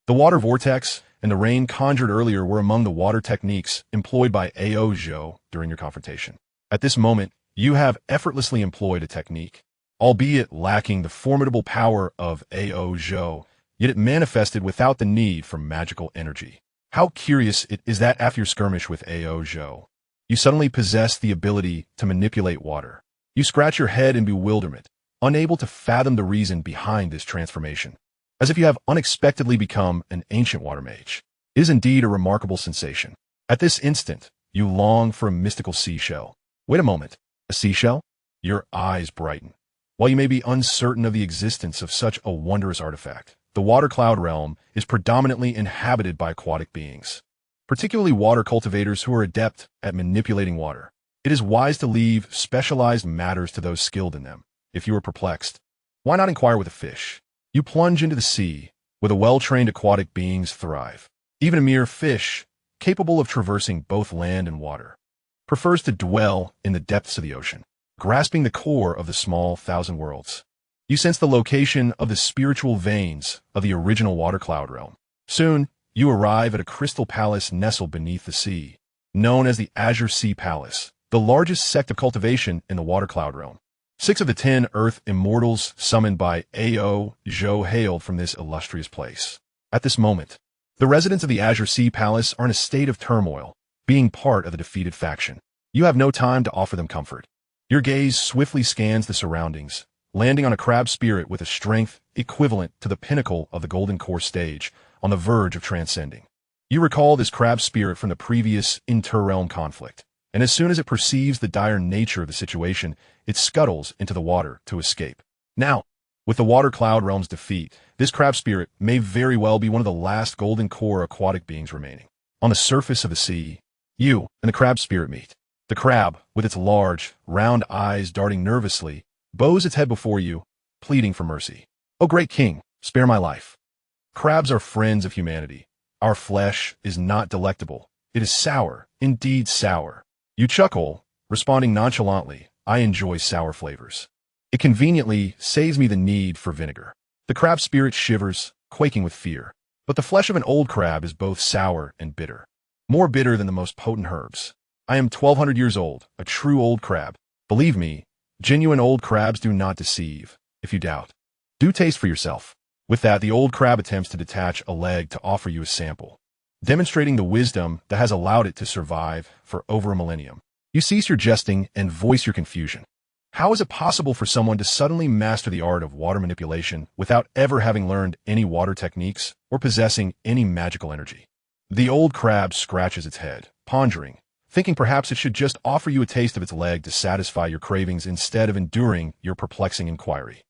Speaker 1: The water vortex and the rain conjured earlier were among the water techniques employed by Aozhou during your confrontation. At this moment, you have effortlessly employed a technique, albeit lacking the formidable power of Aozhou, yet it manifested without the need for magical energy. How curious it is that after your skirmish with Aozhou, you suddenly possess the ability to manipulate water. You scratch your head in bewilderment, unable to fathom the reason behind this transformation, as if you have unexpectedly become an ancient water mage. It is indeed a remarkable sensation. At this instant, you long for a mystical seashell. Wait a moment, a seashell? Your eyes brighten. While you may be uncertain of the existence of such a wondrous artifact, the Water Cloud realm is predominantly inhabited by aquatic beings, particularly water cultivators who are adept at manipulating water. It is wise to leave specialized matters to those skilled in them. If you are perplexed, why not inquire with a fish? You plunge into the sea, where the well-trained aquatic beings thrive. Even a mere fish, capable of traversing both land and water, prefers to dwell in the depths of the ocean, grasping the core of the small thousand worlds. You sense the location of the spiritual veins of the original water cloud realm. Soon, you arrive at a crystal palace nestled beneath the sea, known as the Azure Sea Palace, the largest sect of cultivation in the water cloud realm. 6 of the 10 Earth immortals summoned by Ao Zhou hailed from this illustrious place. At this moment, the residents of the Azure Sea Palace are in a state of turmoil, being part of the defeated faction. You have no time to offer them comfort. Your gaze swiftly scans the surroundings, landing on a crab spirit with a strength equivalent to the pinnacle of the Golden Core stage, on the verge of transcending. You recall this crab spirit from the previous inter-realm conflict, and as soon as it perceives the dire nature of the situation, it scuttles into the water to escape. Now, with the water cloud realm's defeat, this crab spirit may very well be one of the last Golden Core aquatic beings remaining. On the surface of the sea, you and the crab spirit meet. The crab, with its large, round eyes darting nervously, bows its head before you, pleading for mercy. "O great king, spare my life." Crabs are friends of humanity. Our flesh is not delectable. It is sour, indeed sour. You chuckle, responding nonchalantly, "I enjoy sour flavors. It conveniently saves me the need for vinegar." The crab spirit shivers, quaking with fear. But the flesh of an old crab is both sour and bitter. More bitter than the most potent herbs. I am 1,200 years old, a true old crab. Believe me, genuine old crabs do not deceive. If you doubt, do taste for yourself. With that, the old crab attempts to detach a leg to offer you a sample, demonstrating the wisdom that has allowed it to survive for over a millennium. You cease your jesting and voice your confusion. How is it possible for someone to suddenly master the art of water manipulation without ever having learned any water techniques or possessing any magical energy? The old crab scratches its head, pondering, thinking perhaps it should just offer you a taste of its leg to satisfy your cravings instead of enduring your perplexing inquiry.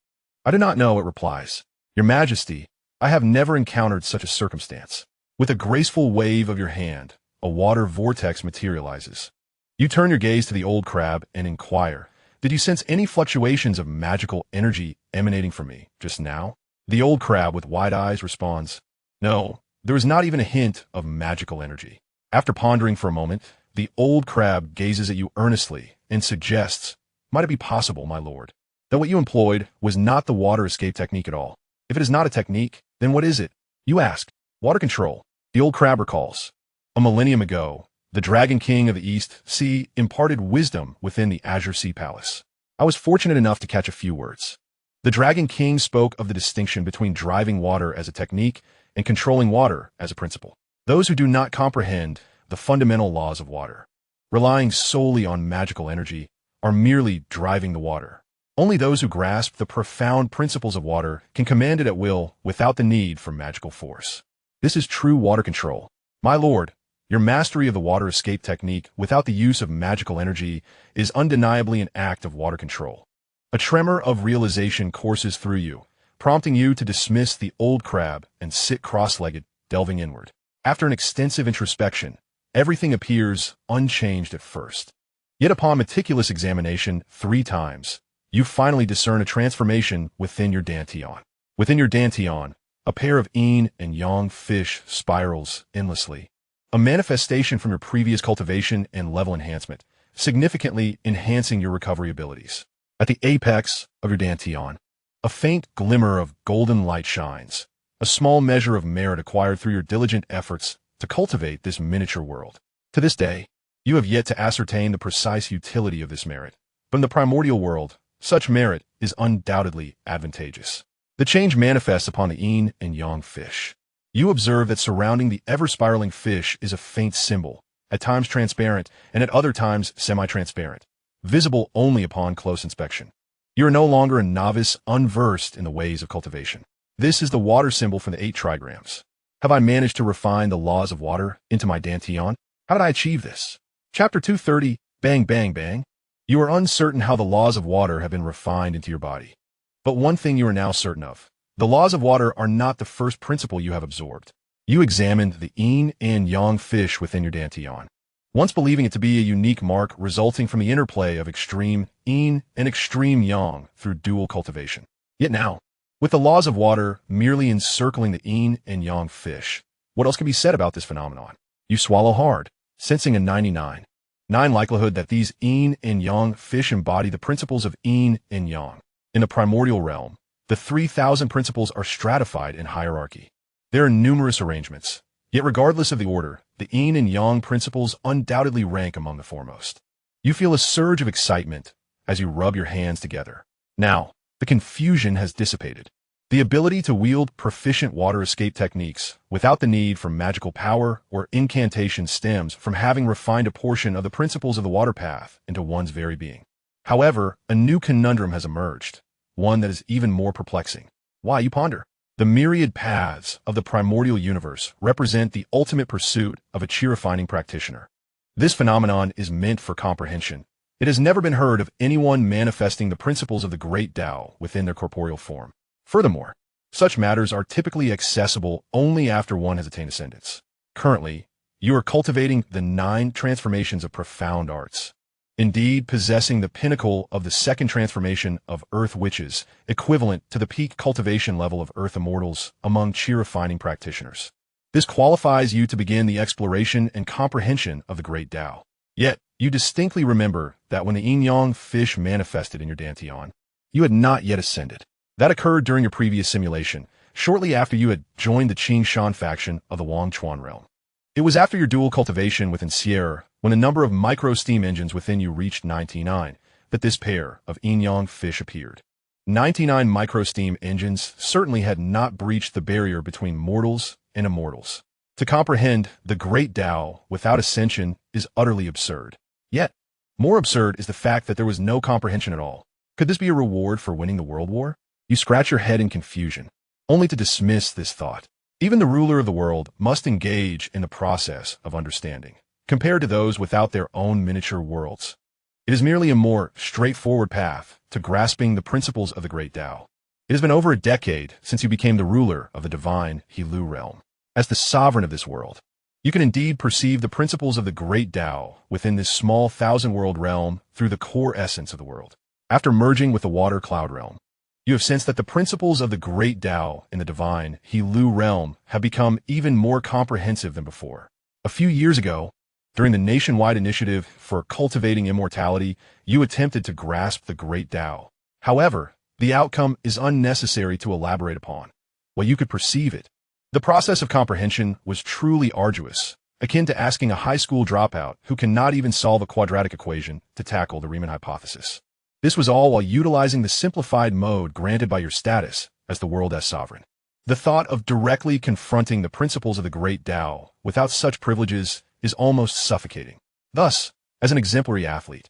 Speaker 1: "I do not know," it replies. "Your Majesty, I have never encountered such a circumstance." With a graceful wave of your hand, a water vortex materializes. You turn your gaze to the old crab and inquire, "Did you sense any fluctuations of magical energy emanating from me just now?" The old crab with wide eyes responds, "No, there is not even a hint of magical energy." After pondering for a moment, the old crab gazes at you earnestly and suggests, "Might it be possible, my lord, that what you employed was not the water escape technique at all? If it is not a technique, then what is it?" You ask. "Water control." The old crab recalls. "A millennium ago, the Dragon King of the East Sea imparted wisdom within the Azure Sea Palace. I was fortunate enough to catch a few words. The Dragon King spoke of the distinction between driving water as a technique and controlling water as a principle. Those who do not comprehend the fundamental laws of water, relying solely on magical energy, are merely driving the water. Only those who grasp the profound principles of water can command it at will without the need for magical force. This is true water control. My lord, your mastery of the water escape technique without the use of magical energy is undeniably an act of water control." A tremor of realization courses through you, prompting you to dismiss the old crab and sit cross-legged, delving inward. After an extensive introspection, everything appears unchanged at first. Yet upon meticulous examination 3 times, you finally discern a transformation within your dantian. Within your dantian, a pair of yin and yang fish spirals endlessly, a manifestation from your previous cultivation and level enhancement, significantly enhancing your recovery abilities. At the apex of your dantian, a faint glimmer of golden light shines, a small measure of merit acquired through your diligent efforts to cultivate this miniature world. To this day, you have yet to ascertain the precise utility of this merit, but in the primordial world, such merit is undoubtedly advantageous. The change manifests upon the yin and yang fish. You observe that surrounding the ever-spiraling fish is a faint symbol, at times transparent and at other times semi-transparent, visible only upon close inspection. You are no longer a novice unversed in the ways of cultivation. This is the water symbol from the 8 trigrams. Have I managed to refine the laws of water into my dantian? How did I achieve this? Chapter 230, Bang Bang Bang. You are uncertain how the laws of water have been refined into your body. But one thing you are now certain of. The laws of water are not the first principle you have absorbed. You examined the yin and yang fish within your dantian, once believing it to be a unique mark resulting from the interplay of extreme yin and extreme yang through dual cultivation. Yet now, with the laws of water merely encircling the yin and yang fish, what else can be said about this phenomenon? You swallow hard, sensing a 99. 9 likelihood that these yin and yang fish embody the principles of yin and yang. In the primordial realm, the 3,000 principles are stratified in hierarchy. There are numerous arrangements, yet regardless of the order, the yin and yang principles undoubtedly rank among the foremost. You feel a surge of excitement as you rub your hands together. Now, the confusion has dissipated. The ability to wield proficient water escape techniques without the need for magical power or incantation stems from having refined a portion of the principles of the water path into one's very being. However, a new conundrum has emerged, one that is even more perplexing. Why, you ponder? The myriad paths of the primordial universe represent the ultimate pursuit of a chi-refining practitioner. This phenomenon is meant for comprehension. It has never been heard of anyone manifesting the principles of the great Tao within their corporeal form. Furthermore, such matters are typically accessible only after one has attained ascendance. Currently, you are cultivating the 9 transformations of profound arts. Indeed, possessing the pinnacle of the second transformation of Earth Witches, equivalent to the peak cultivation level of Earth Immortals among chi-refining practitioners. This qualifies you to begin the exploration and comprehension of the great Tao. Yet, you distinctly remember that when the yin-yang fish manifested in your dantian, you had not yet ascended. That occurred during your previous simulation, shortly after you had joined the Xianxia faction of the Wangchuan realm. It was after your dual cultivation with Xianxia, when the number of micro-steam engines within you reached 99, that this pair of yin-yang fish appeared. 99 micro-steam engines certainly had not breached the barrier between mortals and immortals. To comprehend the great Tao without ascension is utterly absurd. Yet, more absurd is the fact that there was no comprehension at all. Could this be a reward for winning the world war? You scratch your head in confusion, only to dismiss this thought. Even the ruler of the world must engage in the process of understanding, compared to those without their own miniature worlds. It is merely a more straightforward path to grasping the principles of the great Tao. It has been over a decade since you became the ruler of the divine Heelu realm. As the sovereign of this world, you can indeed perceive the principles of the great Tao within this small 1,000-world realm through the core essence of the world. After merging with the water cloud realm, you have sensed that the principles of the great Tao in the divine Heelu realm have become even more comprehensive than before. A few years ago, during the nationwide initiative for cultivating immortality, you attempted to grasp the great Tao. However, the outcome is unnecessary to elaborate upon. While you could perceive it, the process of comprehension was truly arduous, akin to asking a high school dropout who cannot even solve a quadratic equation to tackle the Riemann hypothesis. This was all while utilizing the simplified mode granted by your status as the world as sovereign. The thought of directly confronting the principles of the great Tao without such privileges is almost suffocating. Thus, as an exemplary athlete,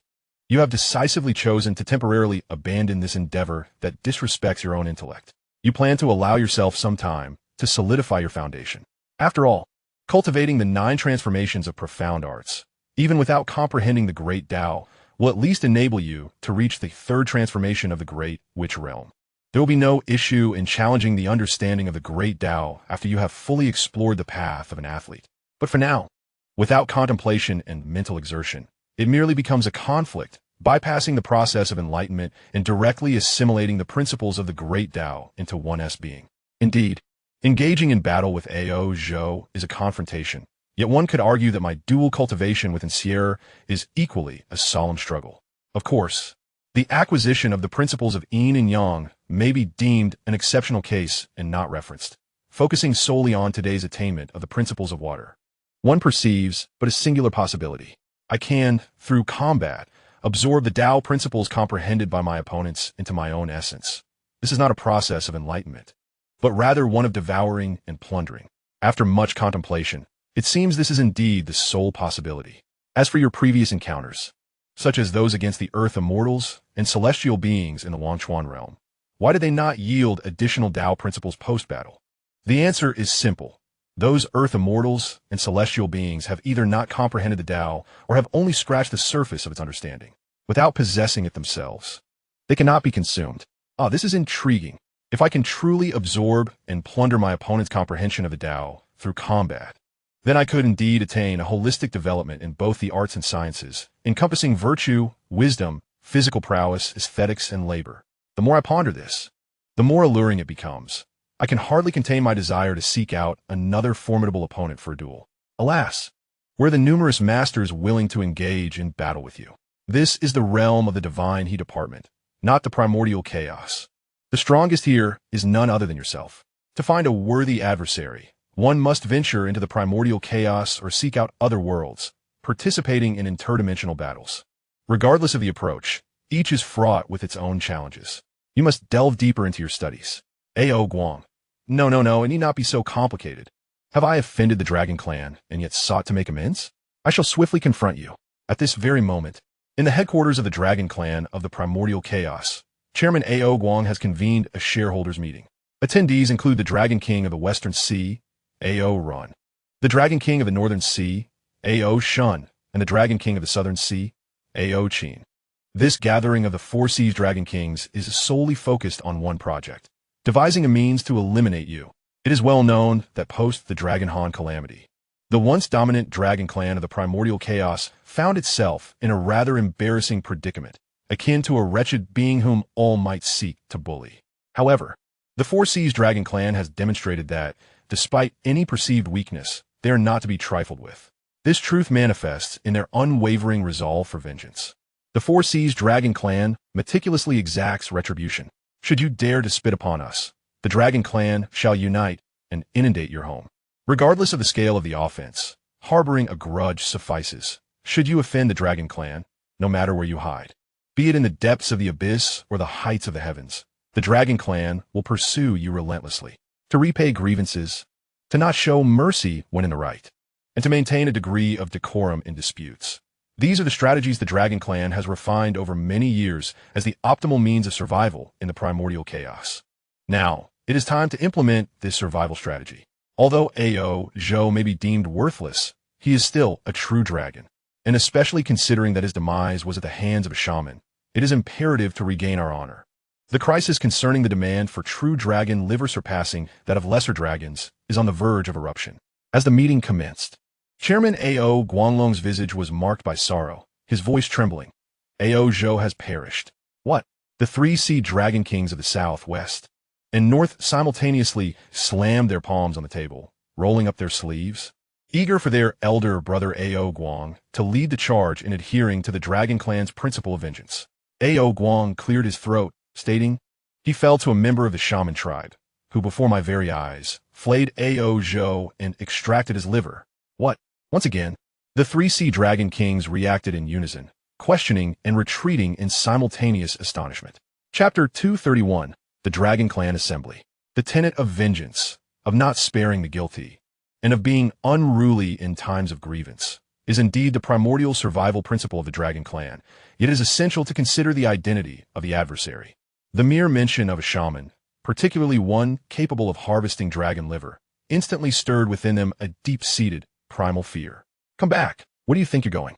Speaker 1: you have decisively chosen to temporarily abandon this endeavor that disrespects your own intellect. You plan to allow yourself some time to solidify your foundation. After all, cultivating the 9 transformations of profound arts, even without comprehending the great Tao, will at least enable you to reach the 3rd transformation of the great witch realm. There will be no issue in challenging the understanding of the great Tao after you have fully explored the path of an athlete. But for now, without contemplation and mental exertion, it merely becomes a conflict, bypassing the process of enlightenment and directly assimilating the principles of the great Tao into one's being. Indeed, engaging in battle with Ao Zhou is a confrontation. Yet one could argue that my dual cultivation with Xianxia is equally a solemn struggle. Of course, the acquisition of the principles of yin and yang may be deemed an exceptional case and not referenced, focusing solely on today's attainment of the principles of water. One perceives but a singular possibility. I can, through combat, absorb the Tao principles comprehended by my opponents into my own essence. This is not a process of enlightenment, but rather one of devouring and plundering. After much contemplation, it seems this is indeed the sole possibility. As for your previous encounters, such as those against the Earth Immortals and celestial beings in the Wangchuan realm, why did they not yield additional Tao principles post-battle? The answer is simple. Those Earth Immortals and celestial beings have either not comprehended the Tao or have only scratched the surface of its understanding, without possessing it themselves. They cannot be consumed. This is intriguing. If I can truly absorb and plunder my opponent's comprehension of the Tao through combat, then I could indeed attain a holistic development in both the arts and sciences, encompassing virtue, wisdom, physical prowess, aesthetics, and labor. The more I ponder this, the more alluring it becomes. I can hardly contain my desire to seek out another formidable opponent for a duel. Alas, where the numerous masters willing to engage in battle with you. This is the realm of the divine heat department, not the primordial chaos. The strongest here is none other than yourself. To find a worthy adversary, one must venture into the primordial chaos or seek out other worlds, participating in interdimensional battles. Regardless of the approach, each is fraught with its own challenges. You must delve deeper into your studies. A.O. Guang. No, it need not be so complicated. Have I offended the Dragon Clan and yet sought to make amends? I shall swiftly confront you. At this very moment, in the headquarters of the Dragon Clan of the Primordial Chaos, Chairman A.O. Guang has convened a shareholders meeting. Attendees include the Dragon King of the Western Sea, A.O. Run, the Dragon King of the Northern Sea, A.O. Shun, and the Dragon King of the Southern Sea, A.O. Qin. This gathering of the Four Seas Dragon Kings is solely focused on one project, devising a means to eliminate you. It is well known that post the Dragon Han calamity, the once dominant Dragon Clan of the Primordial Chaos found itself in a rather embarrassing predicament, akin to a wretched being whom all might seek to bully. However, the Four Seas Dragon Clan has demonstrated that, despite any perceived weakness, they are not to be trifled with. This truth manifests in their unwavering resolve for vengeance. The Four Seas Dragon Clan meticulously exacts retribution. Should you dare to spit upon us, the Dragon Clan shall unite and inundate your home. Regardless of the scale of the offense, harboring a grudge suffices. Should you offend the Dragon Clan, no matter where you hide, be it in the depths of the abyss or the heights of the heavens, the Dragon Clan will pursue you relentlessly, to repay grievances, to not show mercy when in the right, and to maintain a degree of decorum in disputes. These are the strategies the Dragon Clan has refined over many years as the optimal means of survival in the primordial chaos. Now, it is time to implement this survival strategy. Although A.O. Zhou may be deemed worthless, he is still a true dragon, and especially considering that his demise was at the hands of a shaman, it is imperative to regain our honor. The crisis concerning the demand for true dragon liver surpassing that of lesser dragons is on the verge of eruption. As the meeting commenced, Chairman A.O. Guanglong's visage was marked by sorrow, his voice trembling. A.O. Zhou has perished. What? The three sea dragon kings of the south, west, and north simultaneously slammed their palms on the table, rolling up their sleeves, eager for their elder brother A.O. Guang to lead the charge in adhering to the Dragon Clan's principle of vengeance. A.O. Guang cleared his throat, stating, "He fell to a member of the shaman tribe, who before my very eyes flayed A.O. Zhou and extracted his liver." What? Once again, the three sea dragon kings reacted in unison, questioning and retreating in simultaneous astonishment. Chapter 231, The Dragon Clan Assembly. The tenet of vengeance, of not sparing the guilty, and of being unruly in times of grievance, is indeed the primordial survival principle of the Dragon Clan, yet it is essential to consider the identity of the adversary. The mere mention of a shaman, particularly one capable of harvesting dragon liver, instantly stirred within them a deep-seated, primal fear. Come back. Where do you think you're going?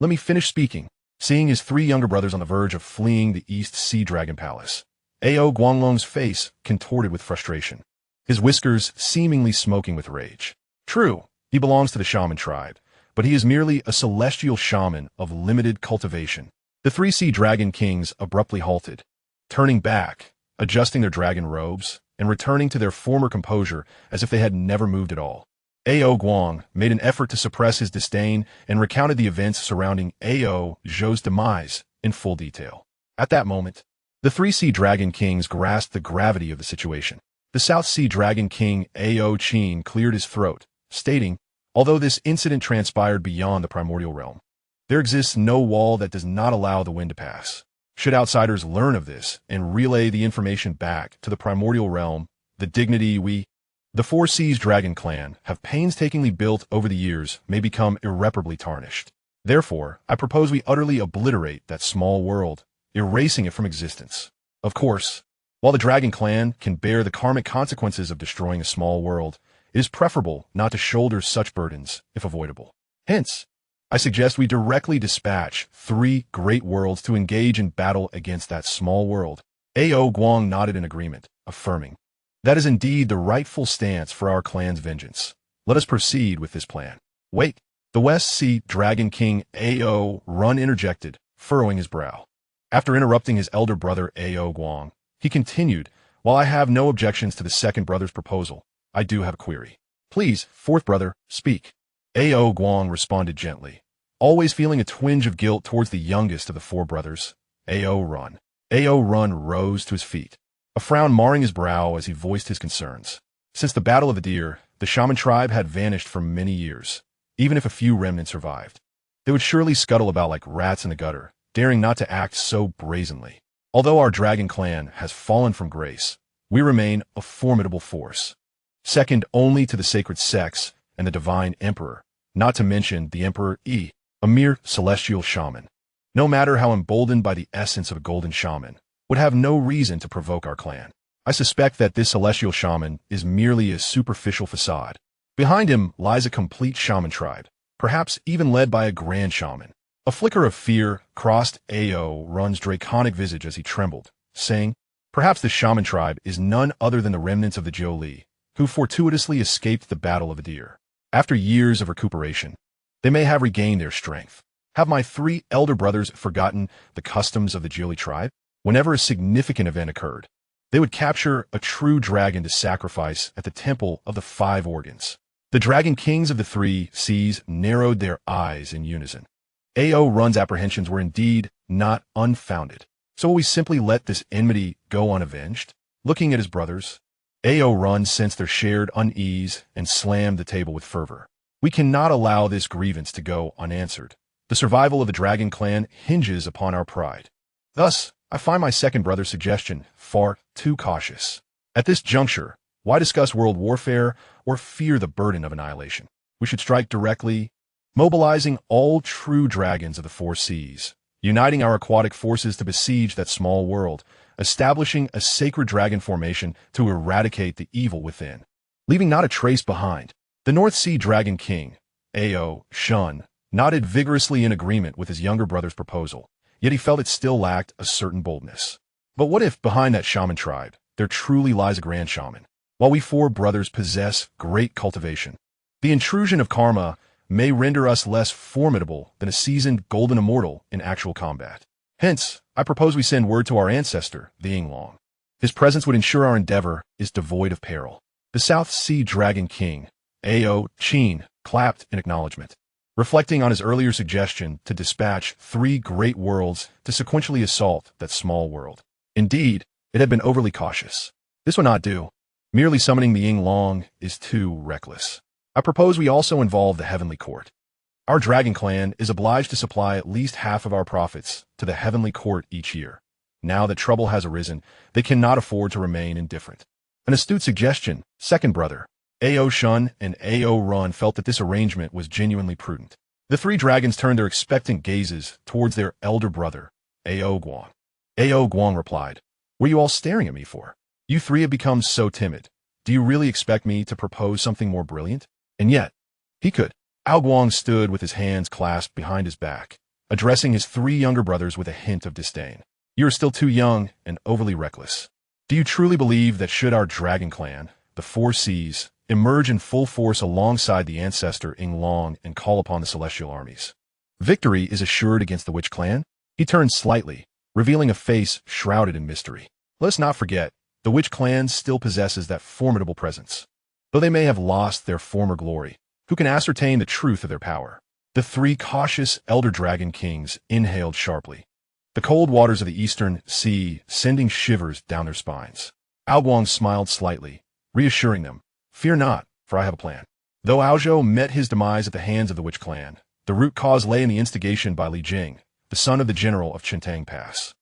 Speaker 1: Let me finish speaking. Seeing his three younger brothers on the verge of fleeing the East Sea Dragon Palace, A.O. Guanglong's face contorted with frustration, his whiskers seemingly smoking with rage. True, he belongs to the shaman tribe, but he is merely a celestial shaman of limited cultivation. The three sea dragon kings abruptly halted, turning back, adjusting their dragon robes, and returning to their former composure as if they had never moved at all. A.O. Guang made an effort to suppress his disdain and recounted the events surrounding A.O. Zhou's demise in full detail. At that moment, the three sea dragon kings grasped the gravity of the situation. The South Sea Dragon King A.O. Qin cleared his throat, stating, "Although this incident transpired beyond the primordial realm, there exists no wall that does not allow the wind to pass. Should outsiders learn of this and relay the information back to the primordial realm, the dignity the Four Seas Dragon Clan have painstakingly built over the years may become irreparably tarnished. Therefore, I propose we utterly obliterate that small world, erasing it from existence. Of course, while the Dragon Clan can bear the karmic consequences of destroying a small world, it is preferable not to shoulder such burdens, if avoidable. Hence, I suggest we directly dispatch 3 great worlds to engage in battle against that small world." A.O. Guang nodded in agreement, affirming, "That is indeed the rightful stance for our clan's vengeance. Let us proceed with this plan." "Wait," the West Sea Dragon King A.O. Run interjected, furrowing his brow. After interrupting his elder brother A.O. Guang, he continued, "While I have no objections to the second brother's proposal, I do have a query. Please, fourth brother, speak." Ao Guang responded gently, always feeling a twinge of guilt towards the youngest of the four brothers. Ao Run. Ao Run rose to his feet, a frown marring his brow as he voiced his concerns. Since the Battle of the Deer, the shaman tribe had vanished for many years. Even if a few remnants survived, they would surely scuttle about like rats in the gutter, daring not to act so brazenly. Although our dragon clan has fallen from grace, we remain a formidable force, second only to the sacred sex and the divine emperor, not to mention the Emperor E, a mere celestial shaman. No matter how emboldened by the essence of a golden shaman, would have no reason to provoke our clan. I suspect that this celestial shaman is merely a superficial facade. Behind him lies a complete shaman tribe, perhaps even led by a grand shaman. A flicker of fear crossed Ao Run's draconic visage as he trembled, saying, perhaps the shaman tribe is none other than the remnants of the Zhou Li, who fortuitously escaped the Battle of the Deer. After years of recuperation, they may have regained their strength. Have my three elder brothers forgotten the customs of the Zhou Li tribe? Whenever a significant event occurred, they would capture a true dragon to sacrifice at the Temple of the Five Organs. The dragon kings of the three seas narrowed their eyes in unison. Ao Run's apprehensions were indeed not unfounded. So will we simply let this enmity go unavenged? Looking at his brothers, Ao Run sensed their shared unease and slammed the table with fervor. We cannot allow this grievance to go unanswered. The survival of the dragon clan hinges upon our pride. Thus, I find my second brother's suggestion far too cautious. At this juncture, why discuss world warfare or fear the burden of annihilation? We should strike directly, mobilizing all true dragons of the four seas, uniting our aquatic forces to besiege that small world, establishing a sacred dragon formation to eradicate the evil within, leaving not a trace behind. The North Sea Dragon King, Ao Shun, nodded vigorously in agreement with his younger brother's proposal, yet he felt it still lacked a certain boldness. But what if behind that shaman tribe, there truly lies a grand shaman? While we four brothers possess great cultivation, the intrusion of karma may render us less formidable than a seasoned golden immortal in actual combat. Hence, I propose we send word to our ancestor, the Yinglong. His presence would ensure our endeavor is devoid of peril. The South Sea Dragon King, Ao Qin, clapped in acknowledgement, reflecting on his earlier suggestion to dispatch three great worlds to sequentially assault that small world. Indeed, it had been overly cautious. This would not do. Merely summoning the Yinglong is too reckless. I propose we also involve the Heavenly Court. Our dragon clan is obliged to supply at least half of our profits to the Heavenly Court each year. Now that trouble has arisen, they cannot afford to remain indifferent. An astute suggestion, second brother. Ao Shun and Ao Run felt that this arrangement was genuinely prudent. The three dragons turned their expectant gazes towards their elder brother, Ao Guang. Ao Guang replied, "What are you all staring at me for? You three have become so timid. Do you really expect me to propose something more brilliant?" And yet, he could. Ao Guang stood with his hands clasped behind his back, addressing his three younger brothers with a hint of disdain. "You are still too young and overly reckless. Do you truly believe that should our dragon clan, the Four Seas, emerge in full force alongside the ancestor Yinglong and call upon the celestial armies, victory is assured against the Witch clan?" He turned slightly, revealing a face shrouded in mystery. Let us not forget, the Witch clan still possesses that formidable presence. Though they may have lost their former glory, who can ascertain the truth of their power? The three cautious elder dragon kings inhaled sharply, the cold waters of the eastern sea sending shivers down their spines. Ao Guang smiled slightly, reassuring them, "Fear not, for I have a plan." Though Aozhou met his demise at the hands of the Witch clan, the root cause lay in the instigation by Li Jing, the son of the general of Chintang Pass.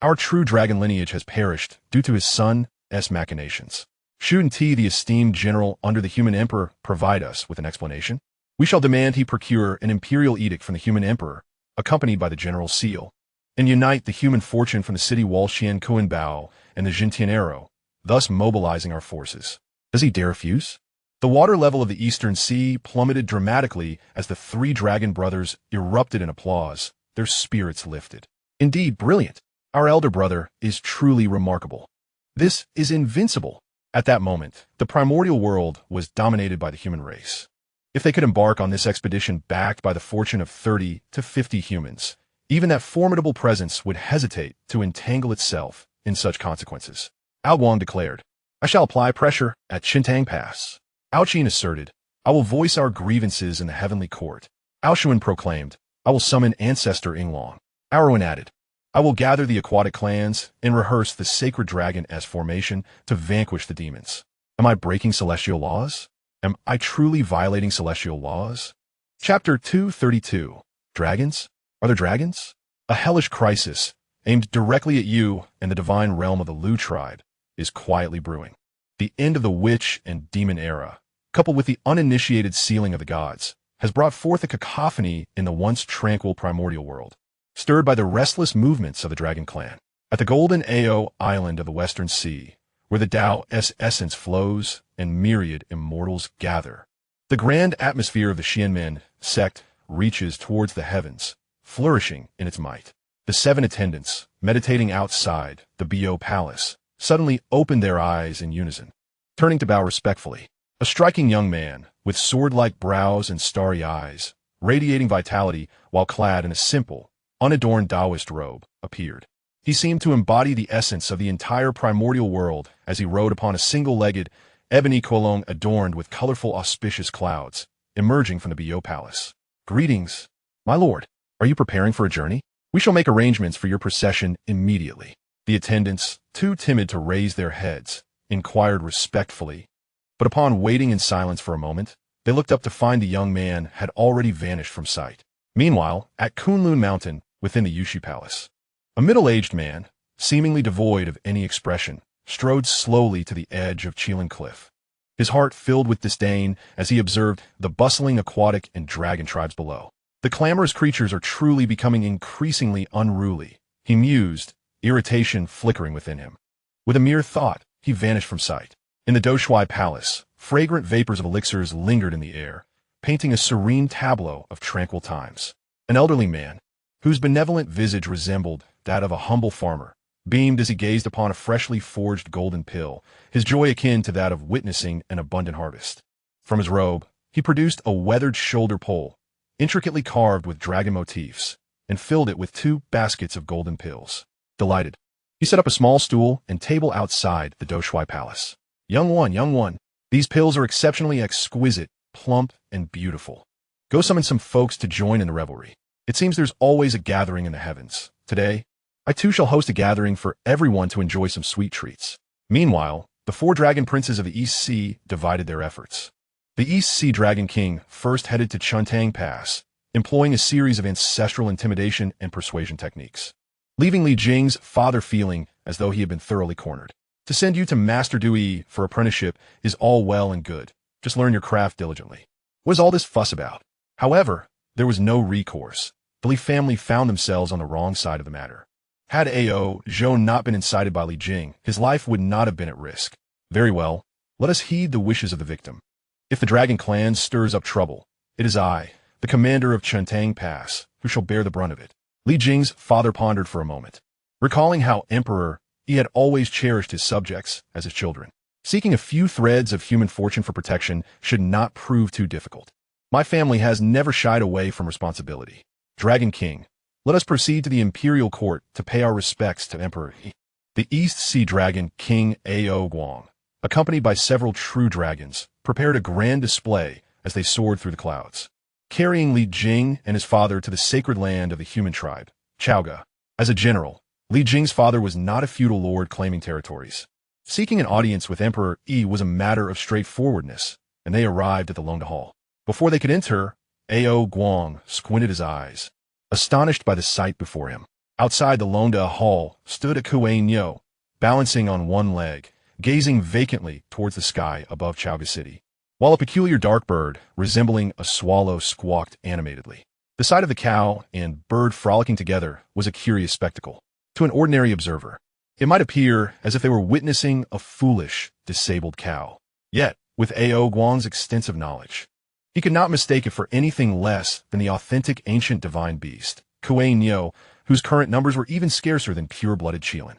Speaker 1: Our true dragon lineage has perished due to his son's machinations. Shouldn't he, the esteemed general under the human emperor, provide us with an explanation? We shall demand he procure an imperial edict from the human emperor, accompanied by the general's seal, and unite the human fortune from the city wall Xianxia and the Jintianero, thus mobilizing our forces. Does he dare refuse? The water level of the eastern sea plummeted dramatically as the three dragon brothers erupted in applause, their spirits lifted. Indeed, brilliant. Our elder brother is truly remarkable. This is Invincible. At that moment, the primordial world was dominated by the human race. If they could embark on this expedition backed by the fortune of 30 to 50 humans, even that formidable presence would hesitate to entangle itself in such consequences. Ao Guang declared, "I shall apply pressure at Chintang Pass." Ao Qin asserted, I will voice our grievances in the heavenly court. Aoshuan proclaimed, I will summon Ancestor Inglong. Arwen added, I will gather the aquatic clans and rehearse the sacred dragon as formation to vanquish the demons. Am I breaking celestial laws? Am I truly violating celestial laws? Chapter 232. Dragons? Are there dragons? A hellish crisis, aimed directly at you and the divine realm of the Lu tribe, is quietly brewing. The end of the witch and demon era, coupled with the uninitiated sealing of the gods, has brought forth a cacophony in the once tranquil primordial world, stirred by the restless movements of the dragon clan. At the golden Ao island of the western sea, where the Tao's essence flows and myriad immortals gather, the grand atmosphere of the Xianmen sect reaches towards the heavens, flourishing in its might. The 7 attendants, meditating outside the Bo palace, suddenly opened their eyes in unison. Turning to bow respectfully, a striking young man, with sword-like brows and starry eyes, radiating vitality while clad in a simple, unadorned Taoist robe, appeared. He seemed to embody the essence of the entire primordial world as he rode upon a single-legged, ebony kolong adorned with colorful auspicious clouds, emerging from the Bo palace. Greetings, my lord. Are you preparing for a journey? We shall make arrangements for your procession immediately. The attendants, too timid to raise their heads, inquired respectfully, but upon waiting in silence for a moment, they looked up to find the young man had already vanished from sight. Meanwhile, at Kunlun Mountain, within the Yushi Palace, a middle-aged man, seemingly devoid of any expression, strode slowly to the edge of Qilin Cliff, his heart filled with disdain as he observed the bustling aquatic and dragon tribes below. The clamorous creatures are truly becoming increasingly unruly, he mused, irritation flickering within him. With a mere thought, he vanished from sight. In the Doshuai Palace, fragrant vapors of elixirs lingered in the air, painting a serene tableau of tranquil times. An elderly man, whose benevolent visage resembled that of a humble farmer, beamed as he gazed upon a freshly forged golden pill, his joy akin to that of witnessing an abundant harvest. From his robe, he produced a weathered shoulder pole, intricately carved with dragon motifs, and filled it with 2 baskets of golden pills. Delighted, he set up a small stool and table outside the Doshuai Palace. Young one, these pills are exceptionally exquisite, plump, and beautiful. Go summon some folks to join in the revelry. It seems there's always a gathering in the heavens. Today, I too shall host a gathering for everyone to enjoy some sweet treats. Meanwhile, the 4 dragon princes of the East Sea divided their efforts. The East Sea Dragon King first headed to Chuntang Pass, employing a series of ancestral intimidation and persuasion techniques, leaving Li Jing's father feeling as though he had been thoroughly cornered. To send you to Master Dui for apprenticeship is all well and good. Just learn your craft diligently. What is all this fuss about? However, there was no recourse. The Li family found themselves on the wrong side of the matter. Had Ao Zhou not been incited by Li Jing, his life would not have been at risk. Very well, let us heed the wishes of the victim. If the dragon clan stirs up trouble, it is I, the commander of Chuntang Pass, who shall bear the brunt of it. Li Jing's father pondered for a moment, recalling how Emperor he had always cherished his subjects as his children. Seeking a few threads of human fortune for protection should not prove too difficult. My family has never shied away from responsibility. Dragon King, let us proceed to the imperial court to pay our respects to Emperor He. The East Sea Dragon King Ao Guang, accompanied by several true dragons, prepared a grand display as they soared through the clouds, carrying Li Jing and his father to the sacred land of the human tribe, Chaoga. As a general, Li Jing's father was not a feudal lord claiming territories. Seeking an audience with Emperor Yi was a matter of straightforwardness, and they arrived at the Londa Hall. Before they could enter, Ao Guang squinted his eyes, astonished by the sight before him. Outside the Londa Hall stood a Kuei Nyo, balancing on one leg, gazing vacantly towards the sky above Chaoga City, while a peculiar dark bird, resembling a swallow, squawked animatedly. The sight of the cow and bird frolicking together was a curious spectacle. To an ordinary observer, it might appear as if they were witnessing a foolish, disabled cow. Yet, with Ao Guang's extensive knowledge, he could not mistake it for anything less than the authentic ancient divine beast, Kuei Nyo, whose current numbers were even scarcer than pure-blooded Qilin.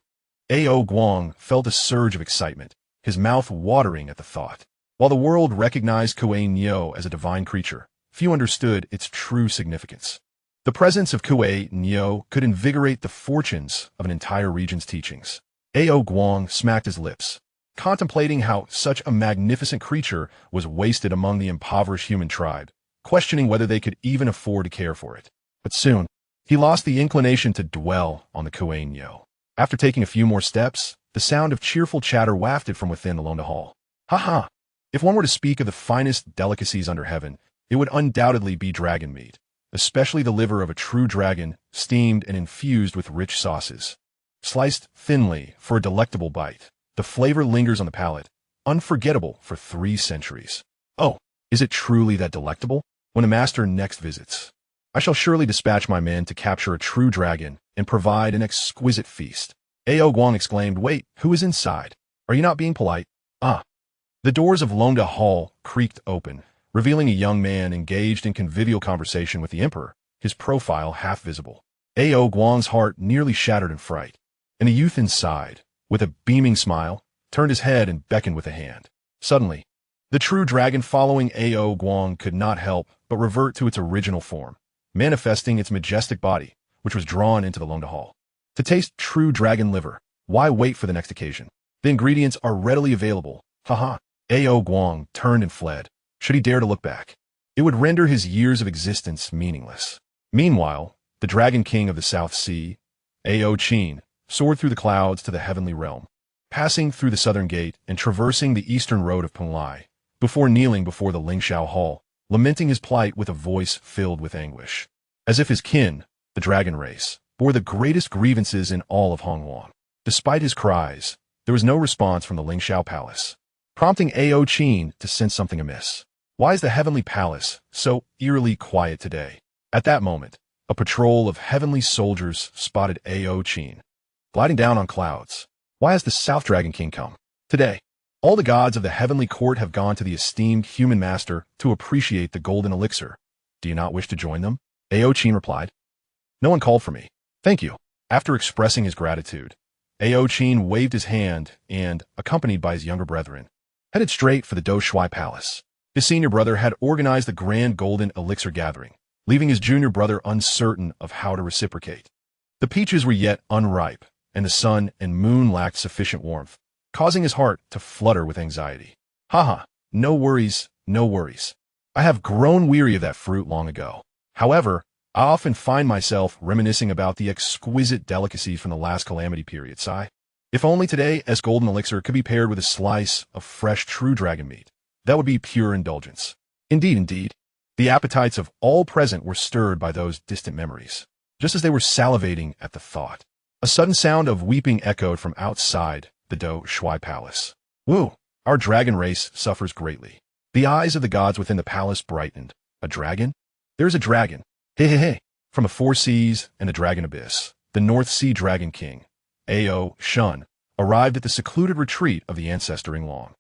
Speaker 1: Ao Guang felt a surge of excitement, his mouth watering at the thought. While the world recognized Kuei Nyo as a divine creature, few understood its true significance. The presence of Kuei Nyo could invigorate the fortunes of an entire region's teachings. Ao Guang smacked his lips, contemplating how such a magnificent creature was wasted among the impoverished human tribe, questioning whether they could even afford to care for it. But soon, he lost the inclination to dwell on the Kuainyo. After taking a few more steps, the sound of cheerful chatter wafted from within the Londa Hall. Ha! If one were to speak of the finest delicacies under heaven, it would undoubtedly be dragon meat, especially the liver of a true dragon, steamed and infused with rich sauces. Sliced thinly for a delectable bite, the flavor lingers on the palate, unforgettable for 3 centuries. Oh, is it truly that delectable? When the master next visits, I shall surely dispatch my men to capture a true dragon and provide an exquisite feast. Ao Guang exclaimed, "Wait, who is inside? Are you not being polite?" Ah. The doors of Londa Hall creaked open, revealing a young man engaged in convivial conversation with the emperor, his profile half visible. Ao Guang's heart nearly shattered in fright, and the youth inside, with a beaming smile, turned his head and beckoned with a hand. Suddenly, the true dragon following Ao Guang could not help but revert to its original form, manifesting its majestic body, which was drawn into the Londa Hall. To taste true dragon liver, why wait for the next occasion? The ingredients are readily available. Haha. Ao Guang turned and fled. Should he dare to look back, it would render his years of existence meaningless. Meanwhile, the Dragon King of the South Sea, Ao Qin, soared through the clouds to the heavenly realm, passing through the southern gate and traversing the eastern road of Penglai, before kneeling before the Lingxiao Hall, lamenting his plight with a voice filled with anguish. As if his kin, the dragon race, bore the greatest grievances in all of Hongwang. Despite his cries, there was no response from the Lingxiao Palace, prompting Ao Qin to sense something amiss. Why is the heavenly palace so eerily quiet today? At that moment, a patrol of heavenly soldiers spotted Ao Qin, gliding down on clouds. Why has the South Dragon King come? Today, all the gods of the heavenly court have gone to the esteemed human master to appreciate the golden elixir. Do you not wish to join them? Ao Qin replied. No one called for me. Thank you. After expressing his gratitude, Ao Qin waved his hand and, accompanied by his younger brethren, headed straight for the Do Shui Palace. His senior brother had organized the grand golden elixir gathering, leaving his junior brother uncertain of how to reciprocate. The peaches were yet unripe, and the sun and moon lacked sufficient warmth, causing his heart to flutter with anxiety. Haha, no worries, no worries. I have grown weary of that fruit long ago. However, I often find myself reminiscing about the exquisite delicacies from the last calamity period, Sai. If only today, as golden elixir could be paired with a slice of fresh true dragon meat, that would be pure indulgence. Indeed, the appetites of all present were stirred by those distant memories, just as they were salivating at the thought. A sudden sound of weeping echoed from outside the Do Shui Palace. Woo! Our dragon race suffers greatly. The eyes of the gods within the palace brightened. A dragon? There's a dragon. Hey. From the four seas and the dragon abyss, the North Sea Dragon King, Ao Shun, arrived at the secluded retreat of the ancestor Long.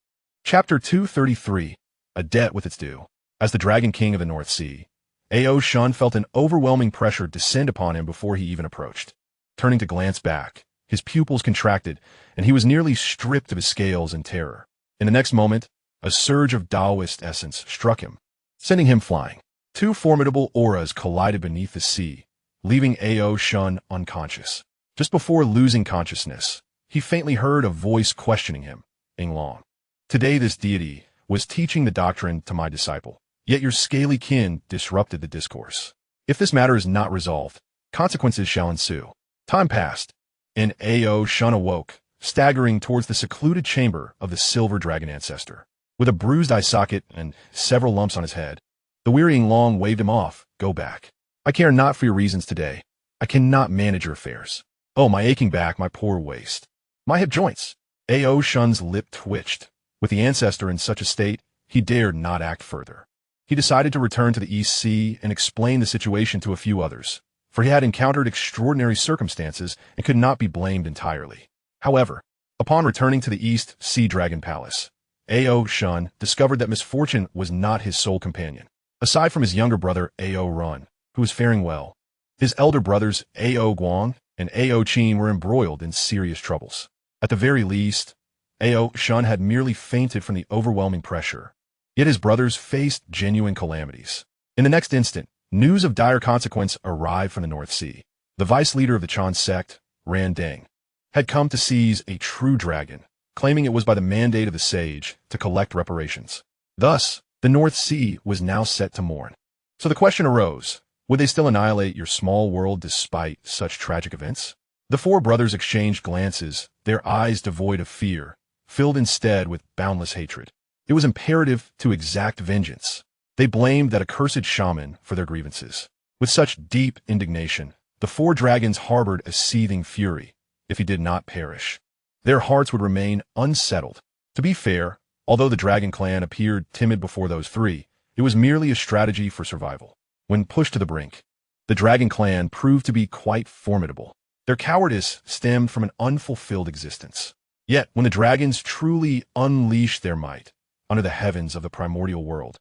Speaker 1: Chapter 233, A Debt with its Due. As the Dragon King of the North Sea, Ao Shun felt an overwhelming pressure descend upon him before he even approached. Turning to glance back, his pupils contracted, and he was nearly stripped of his scales in terror. In the next moment, a surge of Taoist essence struck him, sending him flying. Two formidable auras collided beneath the sea, leaving Ao Shun unconscious. Just before losing consciousness, he faintly heard a voice questioning him. Long. Today this deity was teaching the doctrine to my disciple, yet your scaly kin disrupted the discourse. If this matter is not resolved, consequences shall ensue. Time passed, and Ao Shun awoke, staggering towards the secluded chamber of the silver dragon ancestor. With a bruised eye socket and several lumps on his head, the wearying Long waved him off. Go back. I care not for your reasons today. I cannot manage your affairs. Oh, my aching back, my poor waist. My hip joints. Ao Shun's lip twitched. With the ancestor in such a state, he dared not act further. He decided to return to the East Sea and explain the situation to a few others, for he had encountered extraordinary circumstances and could not be blamed entirely. However, upon returning to the East Sea Dragon Palace, Ao Shun discovered that misfortune was not his sole companion. Aside from his younger brother Ao Run, who was faring well, his elder brothers Ao Guang and Ao Qin were embroiled in serious troubles. At the very least, Ao Shun had merely fainted from the overwhelming pressure, yet his brothers faced genuine calamities. In the next instant, news of dire consequence arrived from the North Sea. The vice leader of the Chan sect, Ran Deng, had come to seize a true dragon, claiming it was by the mandate of the sage to collect reparations. Thus, the North Sea was now set to mourn. So the question arose, would they still annihilate your small world despite such tragic events? The four brothers exchanged glances, their eyes devoid of fear, filled instead with boundless hatred. It was imperative to exact vengeance. They blamed that accursed shaman for their grievances. With such deep indignation, the four dragons harbored a seething fury. If he did not perish, their hearts would remain unsettled. To be fair, although the dragon clan appeared timid before those three, it was merely a strategy for survival. When pushed to the brink, the dragon clan proved to be quite formidable. Their cowardice stemmed from an unfulfilled existence. Yet, when the dragons truly unleashed their might under the heavens of the primordial world,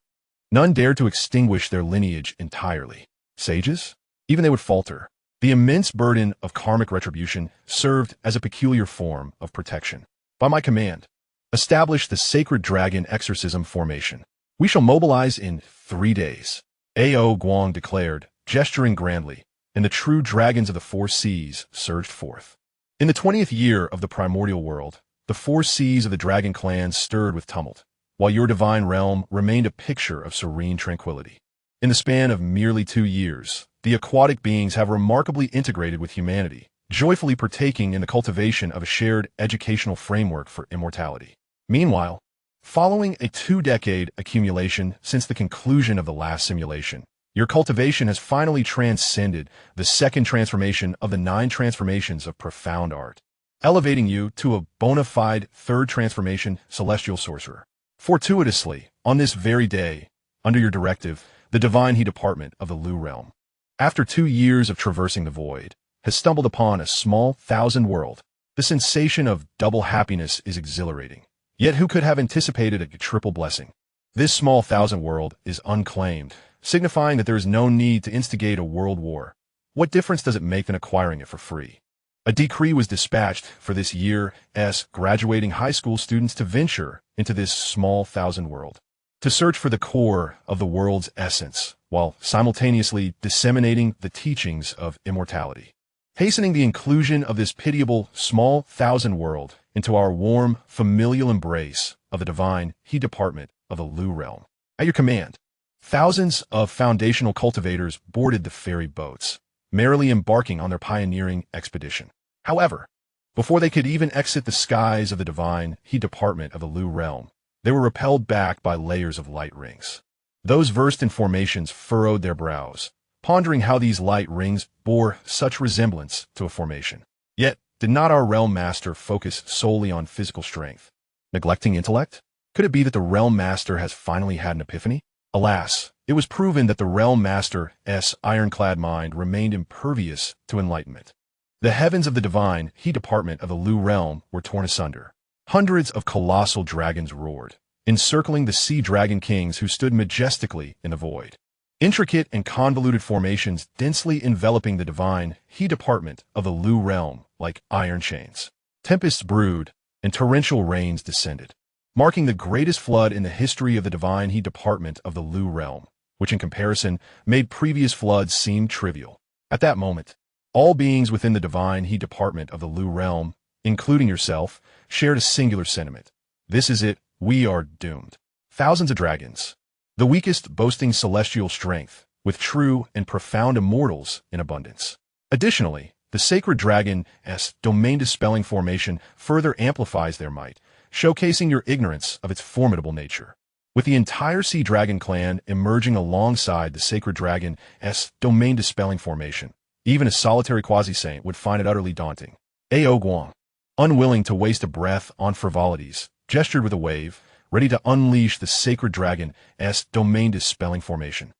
Speaker 1: none dared to extinguish their lineage entirely. Sages? Even they would falter. The immense burden of karmic retribution served as a peculiar form of protection. By my command, establish the sacred dragon exorcism formation. We shall mobilize in 3 days. Ao Guang declared, gesturing grandly, and the true dragons of the four seas surged forth. In the 20th year of the primordial world, the four seas of the dragon clan stirred with tumult, while your divine realm remained a picture of serene tranquility. In the span of merely 2 years, the aquatic beings have remarkably integrated with humanity, joyfully partaking in the cultivation of a shared educational framework for immortality. Meanwhile, following a 2-decade accumulation since the conclusion of the last simulation, your cultivation has finally transcended the second transformation of the 9 transformations of profound art, elevating you to a bona fide 3rd transformation celestial sorcerer. Fortuitously, on this very day, under your directive, the Divine He Department of the Lu Realm, after 2 years of traversing the void, has stumbled upon a small 1,000 world. The sensation of double happiness is exhilarating. Yet who could have anticipated a triple blessing? This small 1,000 world is unclaimed, signifying that there is no need to instigate a world war. What difference does it make than acquiring it for free? A decree was dispatched for this year's graduating high school students to venture into this small 1,000 world, to search for the core of the world's essence, while simultaneously disseminating the teachings of immortality, hastening the inclusion of this pitiable small 1,000 world into our warm, familial embrace of the Divine He Department of the Lu Realm. At your command, thousands of foundational cultivators boarded the ferry boats, merrily embarking on their pioneering expedition. However, before they could even exit the skies of the Divine He Department of the Lu Realm, they were repelled back by layers of light rings. Those versed in formations furrowed their brows, pondering how these light rings bore such resemblance to a formation. Yet, did not our Realm Master focus solely on physical strength, neglecting intellect? Could it be that the Realm Master has finally had an epiphany? Alas, it was proven that the Realm Master's ironclad mind remained impervious to enlightenment. The heavens of the Divine He Department of the Lu Realm were torn asunder. Hundreds of colossal dragons roared, encircling the sea dragon kings who stood majestically in the void. Intricate and convoluted formations densely enveloping the Divine He Department of the Lu Realm like iron chains. Tempests brewed, and torrential rains descended, marking the greatest flood in the history of the Divine He Department of the Lu Realm, which in comparison made previous floods seem trivial. At that moment, all beings within the Divine He Department of the Lu Realm, including yourself, shared a singular sentiment. This is it, we are doomed. Thousands of dragons, the weakest boasting celestial strength, with true and profound immortals in abundance. Additionally, the sacred dragon's domain-dispelling formation further amplifies their might, showcasing your ignorance of its formidable nature. With the entire Sea Dragon clan emerging alongside the sacred dragon's domain-dispelling formation, even a solitary quasi-saint would find it utterly daunting. Ao Guang, unwilling to waste a breath on frivolities, gestured with a wave, ready to unleash the sacred dragon's domain-dispelling formation,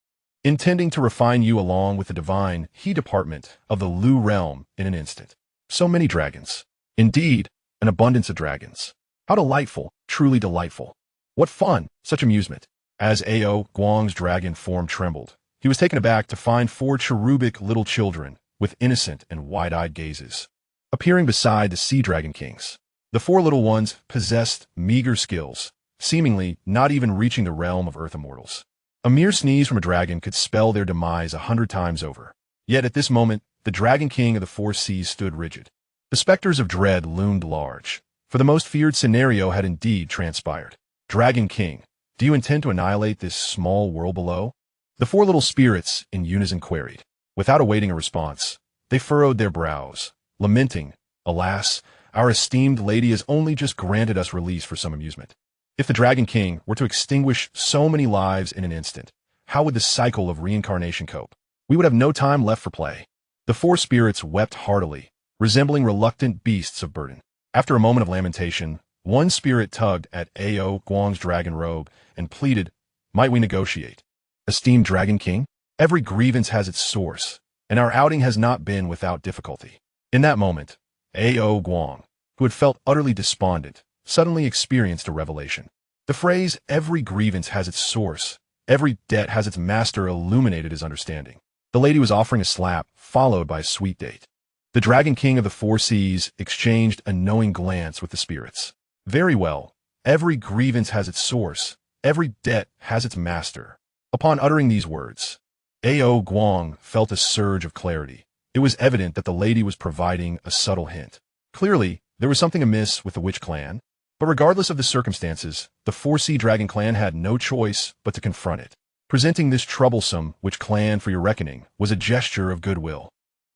Speaker 1: intending to refine you along with the Divine He Department of the Lu Realm in an instant. So many dragons. Indeed, an abundance of dragons. How delightful, truly delightful. What fun, such amusement. As Ao Guang's dragon form trembled, he was taken aback to find 4 cherubic little children with innocent and wide-eyed gazes, appearing beside the sea dragon kings. The 4 little ones possessed meager skills, seemingly not even reaching the realm of earth immortals. A mere sneeze from a dragon could spell their demise 100 times over. Yet at this moment, the Dragon King of the 4 seas stood rigid. The specters of dread loomed large, For the most feared scenario had indeed transpired. Dragon King, do you intend to annihilate this small world below? The four little spirits in unison queried. Without awaiting a response, they furrowed their brows, lamenting, "Alas, our esteemed lady has only just granted us release for some amusement." If the Dragon King were to extinguish so many lives in an instant, how would the cycle of reincarnation cope? We would have no time left for play. The four spirits wept heartily, resembling reluctant beasts of burden. After a moment of lamentation, one spirit tugged at Ao Guang's dragon robe and pleaded, "Might we negotiate? Esteemed Dragon King, every grievance has its source, and our outing has not been without difficulty." In that moment, Ao Guang, who had felt utterly despondent, suddenly experienced a revelation. The phrase, "every grievance has its source, every debt has its master," illuminated his understanding. The lady was offering a slap, followed by a sweet date. The Dragon King of the Four Seas exchanged a knowing glance with the spirits. "Very well. Every grievance has its source, every debt has its master." Upon uttering these words, Ao Guang felt a surge of clarity. It was evident that the lady was providing a subtle hint. Clearly, there was something amiss with the Witch Clan. But regardless of the circumstances, the Four Sea Dragon Clan had no choice but to confront it. Presenting this troublesome Witch Clan for your reckoning was a gesture of goodwill.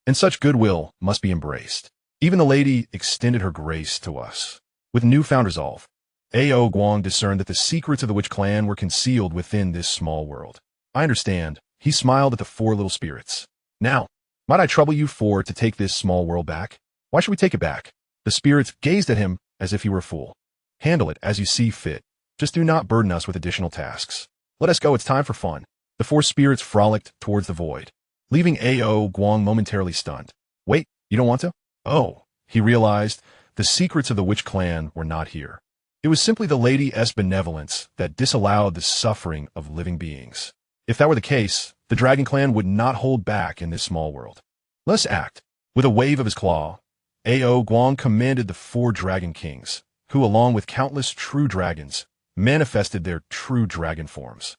Speaker 1: And such goodwill must be embraced. Even the lady extended her grace to us. With newfound resolve, Ao Guang discerned that the secrets of the Witch Clan were concealed within this small world. "I understand." He smiled at the four little spirits. "Now, might I trouble you to take this small world back?" "Why should we take it back?" The spirits gazed at him as if he were a fool. "Handle it as you see fit. Just do not burden us with additional tasks. Let us go, it's time for fun." The four spirits frolicked towards the void, leaving Ao Guang momentarily stunned. "Wait, you don't want to?" Oh, he realized the secrets of the Witch Clan were not here. It was simply the Lady's benevolence that disallowed the suffering of living beings. If that were the case, the Dragon Clan would not hold back in this small world. "Let's act." With a wave of his claw, Ao Guang commanded the four Dragon Kings, who, along with countless true dragons, manifested their true dragon forms.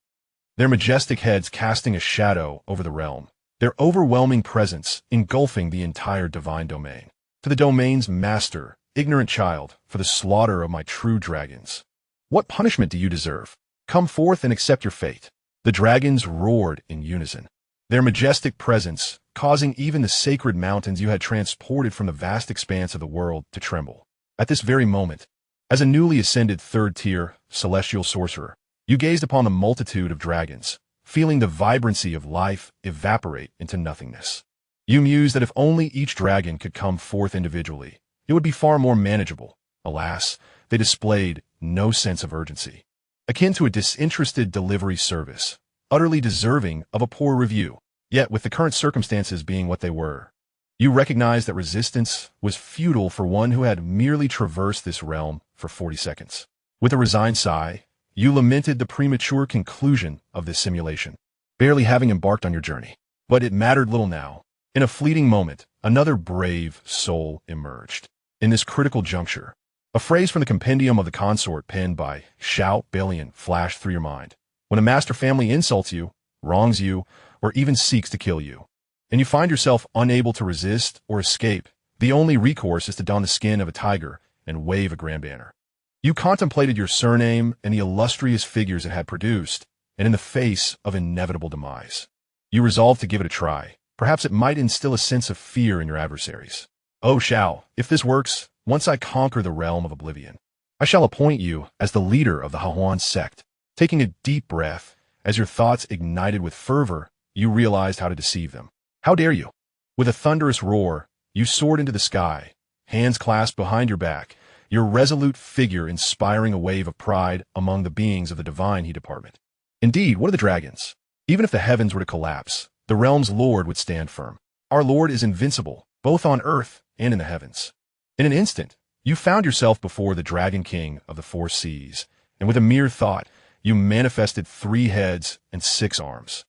Speaker 1: Their majestic heads casting a shadow over the realm, their overwhelming presence engulfing the entire divine domain. "To the domain's master, ignorant child, for the slaughter of my true dragons. What punishment do you deserve? Come forth and accept your fate." The dragons roared in unison, their majestic presence causing even the sacred mountains you had transported from the vast expanse of the world to tremble. At this very moment, as a newly ascended third-tier celestial sorcerer, you gazed upon the multitude of dragons, feeling the vibrancy of life evaporate into nothingness. You mused that if only each dragon could come forth individually, it would be far more manageable. Alas, they displayed no sense of urgency, akin to a disinterested delivery service, utterly deserving of a poor review. Yet, with the current circumstances being what they were, you recognized that resistance was futile for one who had merely traversed this realm for 40 seconds. With a resigned sigh, you lamented the premature conclusion of this simulation, barely having embarked on your journey. But it mattered little now. In a fleeting moment, another brave soul emerged. In this critical juncture, a phrase from the compendium of the consort penned by Xiao Balian flashed through your mind. When a master family insults you, wrongs you, or even seeks to kill you, and you find yourself unable to resist or escape, the only recourse is to don the skin of a tiger and wave a grand banner. You contemplated your surname and the illustrious figures it had produced, and in the face of inevitable demise, you resolved to give it a try. Perhaps it might instill a sense of fear in your adversaries. "Oh, Xiao, if this works, once I conquer the realm of oblivion, I shall appoint you as the leader of the Hahuan sect." Taking a deep breath, as your thoughts ignited with fervor, you realized how to deceive them. "How dare you?" With a thunderous roar, you soared into the sky, hands clasped behind your back, your resolute figure inspiring a wave of pride among the beings of the Divine He Department. Indeed, what are the dragons? Even if the heavens were to collapse, the realm's Lord would stand firm. Our Lord is invincible, both on earth and in the heavens. In an instant, you found yourself before the Dragon King of the Four Seas, and with a mere thought, you manifested 3 heads and 6 arms.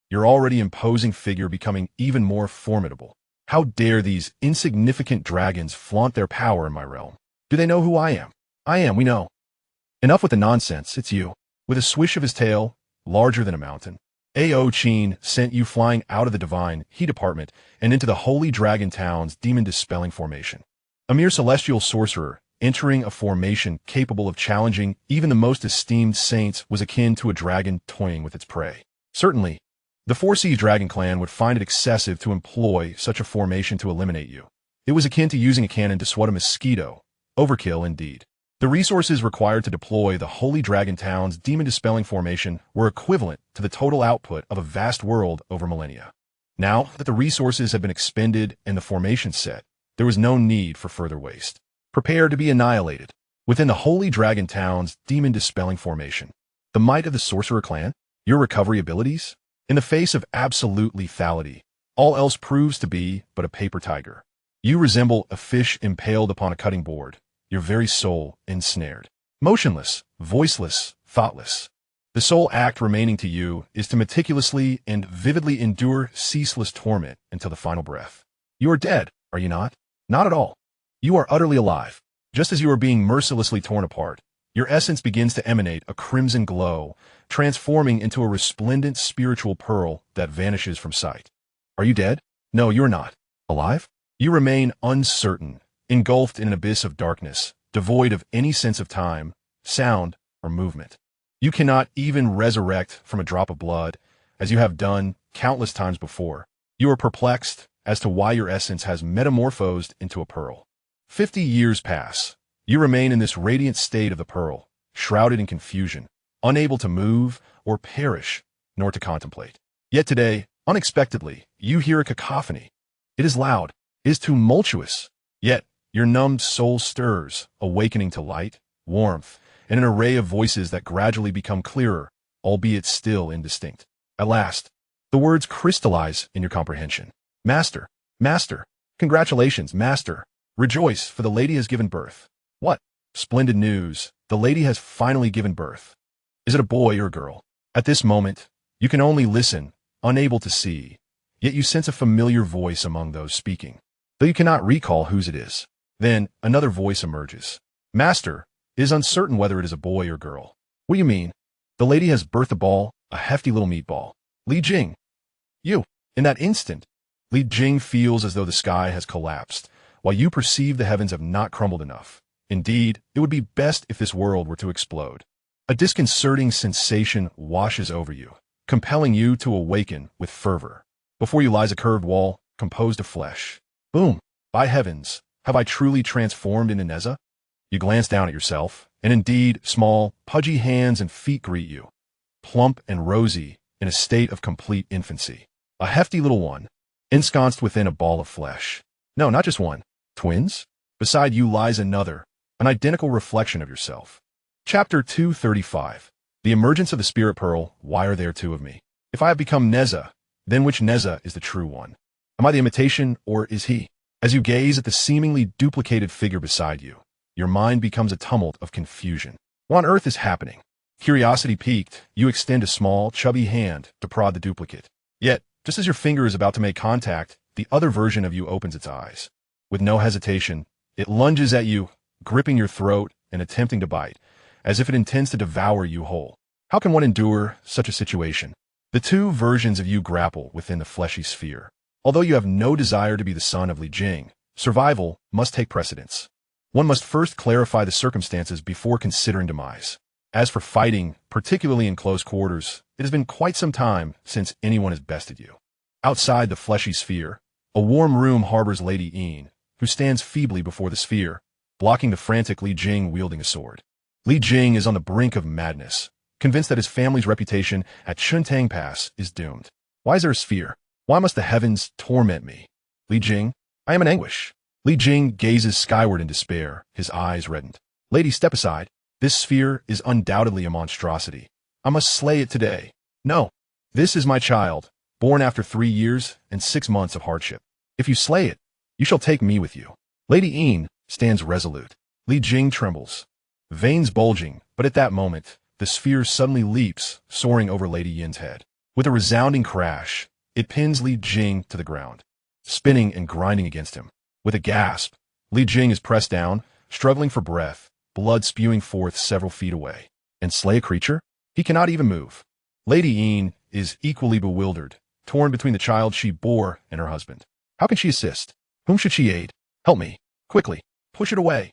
Speaker 1: Your already imposing figure becoming even more formidable. "How dare these insignificant dragons flaunt their power in my realm? Do they know who I am?" "I am, we know." "Enough with the nonsense, it's you." With a swish of his tail, larger than a mountain, Ao Qin sent you flying out of the Divine He Department and into the Holy Dragon Town's demon-dispelling formation. A mere celestial sorcerer, entering a formation capable of challenging even the most esteemed saints was akin to a dragon toying with its prey. Certainly, the 4C Dragon Clan would find it excessive to employ such a formation to eliminate you. It was akin to using a cannon to swat a mosquito. Overkill indeed. The resources required to deploy the Holy Dragon Town's demon-dispelling formation were equivalent to the total output of a vast world over millennia. Now that the resources had been expended and the formation set, there was no need for further waste. Prepare to be annihilated. Within the Holy Dragon Town's demon-dispelling formation, the might of the Sorcerer Clan, your recovery abilities, in the face of absolute lethality, all else proves to be but a paper tiger. You resemble a fish impaled upon a cutting board, your very soul ensnared. Motionless, voiceless, thoughtless. The sole act remaining to you is to meticulously and vividly endure ceaseless torment until the final breath. You are dead, are you not? Not at all. You are utterly alive. Just as you are being mercilessly torn apart, your essence begins to emanate a crimson glow, transforming into a resplendent spiritual pearl that vanishes from sight. Are you dead? No, you are not. Alive? You remain uncertain, engulfed in an abyss of darkness, devoid of any sense of time, sound, or movement. You cannot even resurrect from a drop of blood, as you have done countless times before. You are perplexed as to why your essence has metamorphosed into a pearl. 50 years pass. You remain in this radiant state of the pearl, shrouded in confusion, unable to move or perish, nor to contemplate. Yet today, unexpectedly, you hear a cacophony. It is loud, it is tumultuous, yet your numbed soul stirs, awakening to light, warmth, and an array of voices that gradually become clearer, albeit still indistinct. At last, the words crystallize in your comprehension. Master, Master, congratulations, Master. Rejoice, for the lady has given birth. What? Splendid news. The lady has finally given birth. Is it a boy or a girl? At this moment, you can only listen, unable to see, yet you sense a familiar voice among those speaking, though you cannot recall whose it is. Then another voice emerges. Master, it is uncertain whether it is a boy or girl. What do you mean? The lady has birthed a ball, a hefty little meatball. Li Jing. You. In that instant, Li Jing feels as though the sky has collapsed, while you perceive the heavens have not crumbled enough. Indeed, it would be best if this world were to explode. A disconcerting sensation washes over you, compelling you to awaken with fervor. Before you lies a curved wall, composed of flesh. Boom! By heavens, have I truly transformed into Neza? You glance down at yourself, and indeed, small, pudgy hands and feet greet you, plump and rosy, in a state of complete infancy. A hefty little one, ensconced within a ball of flesh. No, not just one. Twins? Beside you lies another, an identical reflection of yourself. Chapter 235. The emergence of the spirit pearl. Why are there two of me? If I have become Neza, then which Neza is the true one? Am I the imitation, or is he? As you gaze at the seemingly duplicated figure beside you, your mind becomes a tumult of confusion. What on earth is happening? Curiosity piqued, you extend a small, chubby hand to prod the duplicate. Yet, just as your finger is about to make contact, the other version of you opens its eyes. With no hesitation, it lunges at you, gripping your throat and attempting to bite, as if it intends to devour you whole. How can one endure such a situation? The two versions of you grapple within the fleshy sphere. Although you have no desire to be the son of Li Jing, survival must take precedence. One must first clarify the circumstances before considering demise. As for fighting, particularly in close quarters, it has been quite some time since anyone has bested you. Outside the fleshy sphere, a warm room harbors Lady Yin, who stands feebly before the sphere, blocking the frantic Li Jing wielding a sword. Li Jing is on the brink of madness, convinced that his family's reputation at Chuntang Pass is doomed. Why is there a sphere? Why must the heavens torment me? Li Jing, I am in anguish. Li Jing gazes skyward in despair, his eyes reddened. Lady, step aside. This sphere is undoubtedly a monstrosity. I must slay it today. No, this is my child, born after 3 years and 6 months of hardship. If you slay it, you shall take me with you. Lady Yin stands resolute. Li Jing trembles, veins bulging, but at that moment, the sphere suddenly leaps, soaring over Lady Yin's head. With a resounding crash, it pins Li Jing to the ground, spinning and grinding against him. With a gasp, Li Jing is pressed down, struggling for breath, blood spewing forth several feet away. And slay a creature? He cannot even move. Lady Yin is equally bewildered, torn between the child she bore and her husband. How can she assist? Whom should she aid? Help me. Quickly. Push it away.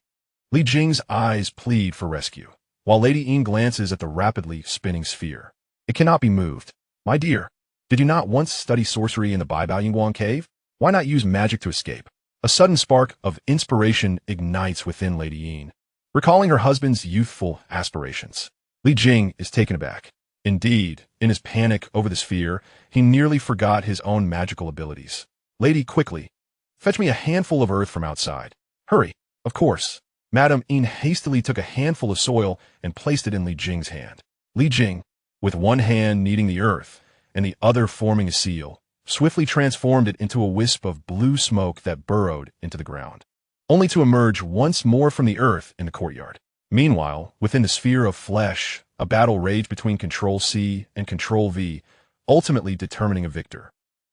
Speaker 1: Li Jing's eyes plead for rescue, while Lady Yin glances at the rapidly spinning sphere. It cannot be moved. My dear, did you not once study sorcery in the Baibaoyinguang cave? Why not use magic to escape? A sudden spark of inspiration ignites within Lady Yin, recalling her husband's youthful aspirations. Li Jing is taken aback. Indeed, in his panic over the sphere, he nearly forgot his own magical abilities. Lady, quickly, fetch me a handful of earth from outside. Hurry. Of course. Madame Yin hastily took a handful of soil and placed it in Li Jing's hand. Li Jing, with one hand kneading the earth and the other forming a seal, swiftly transformed it into a wisp of blue smoke that burrowed into the ground, only to emerge once more from the earth in the courtyard. Meanwhile, within the sphere of flesh, a battle raged between Control-C and Control-V, ultimately determining a victor.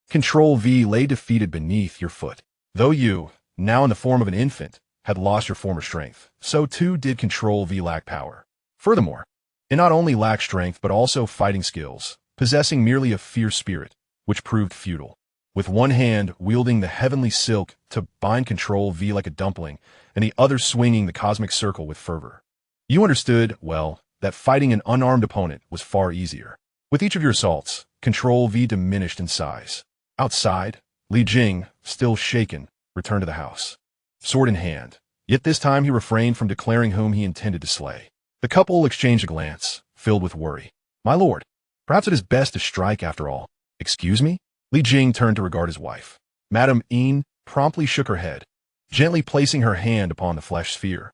Speaker 1: Control-V lay defeated beneath your foot. Though you, now in the form of an infant, had lost your former strength, so too did Control-V lack power. Furthermore, it not only lacked strength but also fighting skills, possessing merely a fierce spirit, which proved futile. With one hand wielding the heavenly silk to bind Control-V like a dumpling, and the other swinging the cosmic circle with fervor. You understood, well, that fighting an unarmed opponent was far easier. With each of your assaults, Control-V diminished in size. Outside, Li Jing, still shaken, returned to the house, sword in hand, yet this time he refrained from declaring whom he intended to slay. The couple exchanged a glance, filled with worry. My lord, perhaps it is best to strike after all. Excuse me? Li Jing turned to regard his wife. Madame Yin promptly shook her head, gently placing her hand upon the flesh sphere.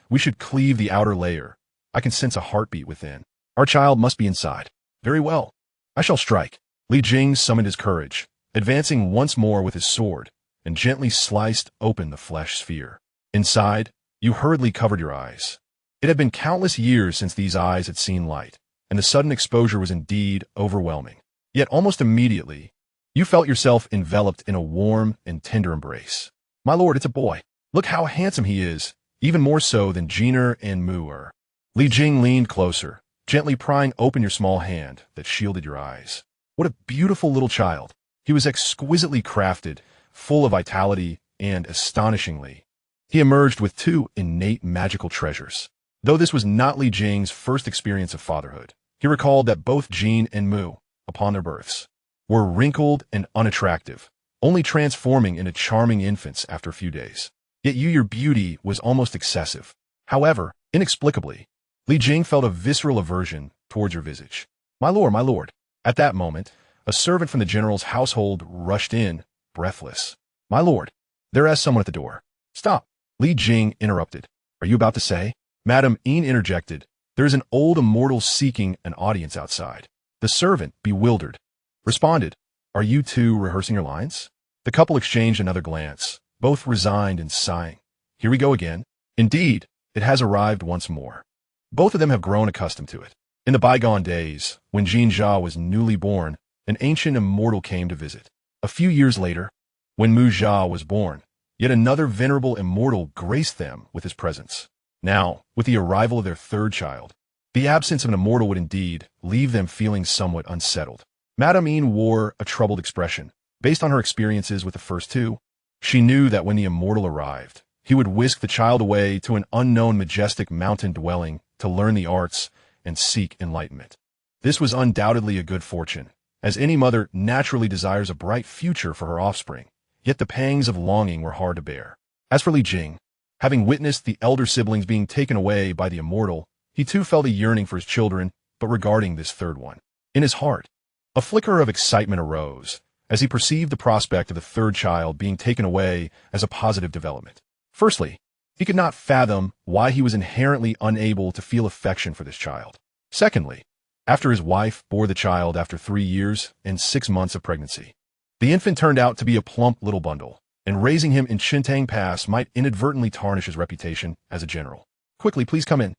Speaker 1: We should cleave the outer layer. I can sense a heartbeat within. Our child must be inside. Very well. I shall strike. Li Jing summoned his courage, advancing once more with his sword, and gently sliced open the flesh sphere. Inside, you hurriedly covered your eyes. It had been countless years since these eyes had seen light, and the sudden exposure was indeed overwhelming. Yet almost immediately, you felt yourself enveloped in a warm and tender embrace. My lord, it's a boy. Look how handsome he is, even more so than Jiner and Mu are. Li Jing leaned closer, gently prying open your small hand that shielded your eyes. What a beautiful little child. He was exquisitely crafted, full of vitality, and astonishingly, he emerged with two innate magical treasures. Though this was not Li Jing's first experience of fatherhood, he recalled that both Jin and Mu, upon their births, were wrinkled and unattractive, only transforming into charming infants after a few days. Yet your beauty was almost excessive. However, inexplicably, Li Jing felt a visceral aversion towards your visage. My lord, my lord. At that moment, a servant from the general's household rushed in, breathless. My lord, there is someone at the door. Stop. Li Jing interrupted. Are you about to say? Madame Yin interjected. There is an old immortal seeking an audience outside. The servant, bewildered, responded. Are you two rehearsing your lines? The couple exchanged another glance, both resigned and sighing. Here we go again. Indeed, it has arrived once more. Both of them have grown accustomed to it. In the bygone days, when Xianxia was newly born, an ancient immortal came to visit. A few years later, when Mu Jia was born, yet another venerable immortal graced them with his presence. Now, with the arrival of their third child, the absence of an immortal would indeed leave them feeling somewhat unsettled. Madame Yin wore a troubled expression. Based on her experiences with the first two, she knew that when the immortal arrived, he would whisk the child away to an unknown majestic mountain dwelling to learn the arts and seek enlightenment. This was undoubtedly a good fortune, as any mother naturally desires a bright future for her offspring, yet the pangs of longing were hard to bear. As for Li Jing, having witnessed the elder siblings being taken away by the immortal, he too felt a yearning for his children, but regarding this third one. In his heart, a flicker of excitement arose, as he perceived the prospect of the third child being taken away as a positive development. Firstly, he could not fathom why he was inherently unable to feel affection for this child. Secondly, after his wife bore the child after 3 years and 6 months of pregnancy, the infant turned out to be a plump little bundle, and raising him in Shintang Pass might inadvertently tarnish his reputation as a general. Quickly, please come in.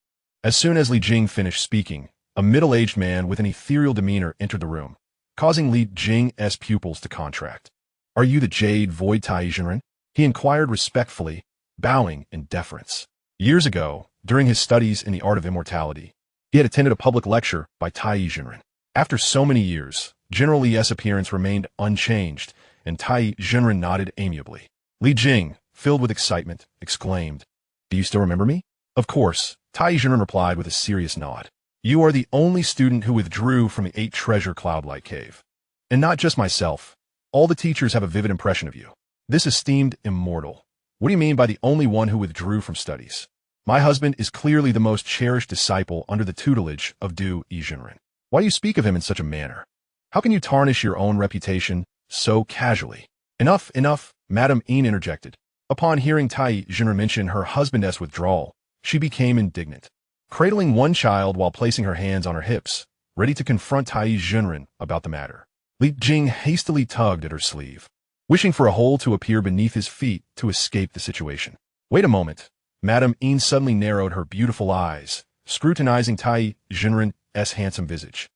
Speaker 1: As soon as Li Jing finished speaking, a middle-aged man with an ethereal demeanor entered the room, causing Li Jing's pupils to contract. Are you the Jade Void Tai Jinren? He inquired respectfully, bowing in deference. Years ago, during his studies in the art of immortality, he had attended a public lecture by Tai Jinren. After so many years, General Li's appearance remained unchanged, and Tai Jinren nodded amiably. Li Jing, filled with excitement, exclaimed, Do you still remember me? Of course, Tai Yizhenren replied with a serious nod. You are the only student who withdrew from the 8 treasure cloud-like cave. And not just myself. All the teachers have a vivid impression of you. This esteemed immortal. What do you mean by the only one who withdrew from studies? My husband is clearly the most cherished disciple under the tutelage of Du Yizhenren. Why do you speak of him in such a manner? How can you tarnish your own reputation so casually? Enough, enough, Madame Yin interjected. Upon hearing Tai Yizhenren mention her husband's withdrawal, she became indignant. Cradling one child while placing her hands on her hips, ready to confront Tai Yizhenren about the matter, Li Jing hastily tugged at her sleeve, wishing for a hole to appear beneath his feet to escape the situation. Wait a moment. Madame Yin suddenly narrowed her beautiful eyes, scrutinizing Tai Yizhenren's handsome visage.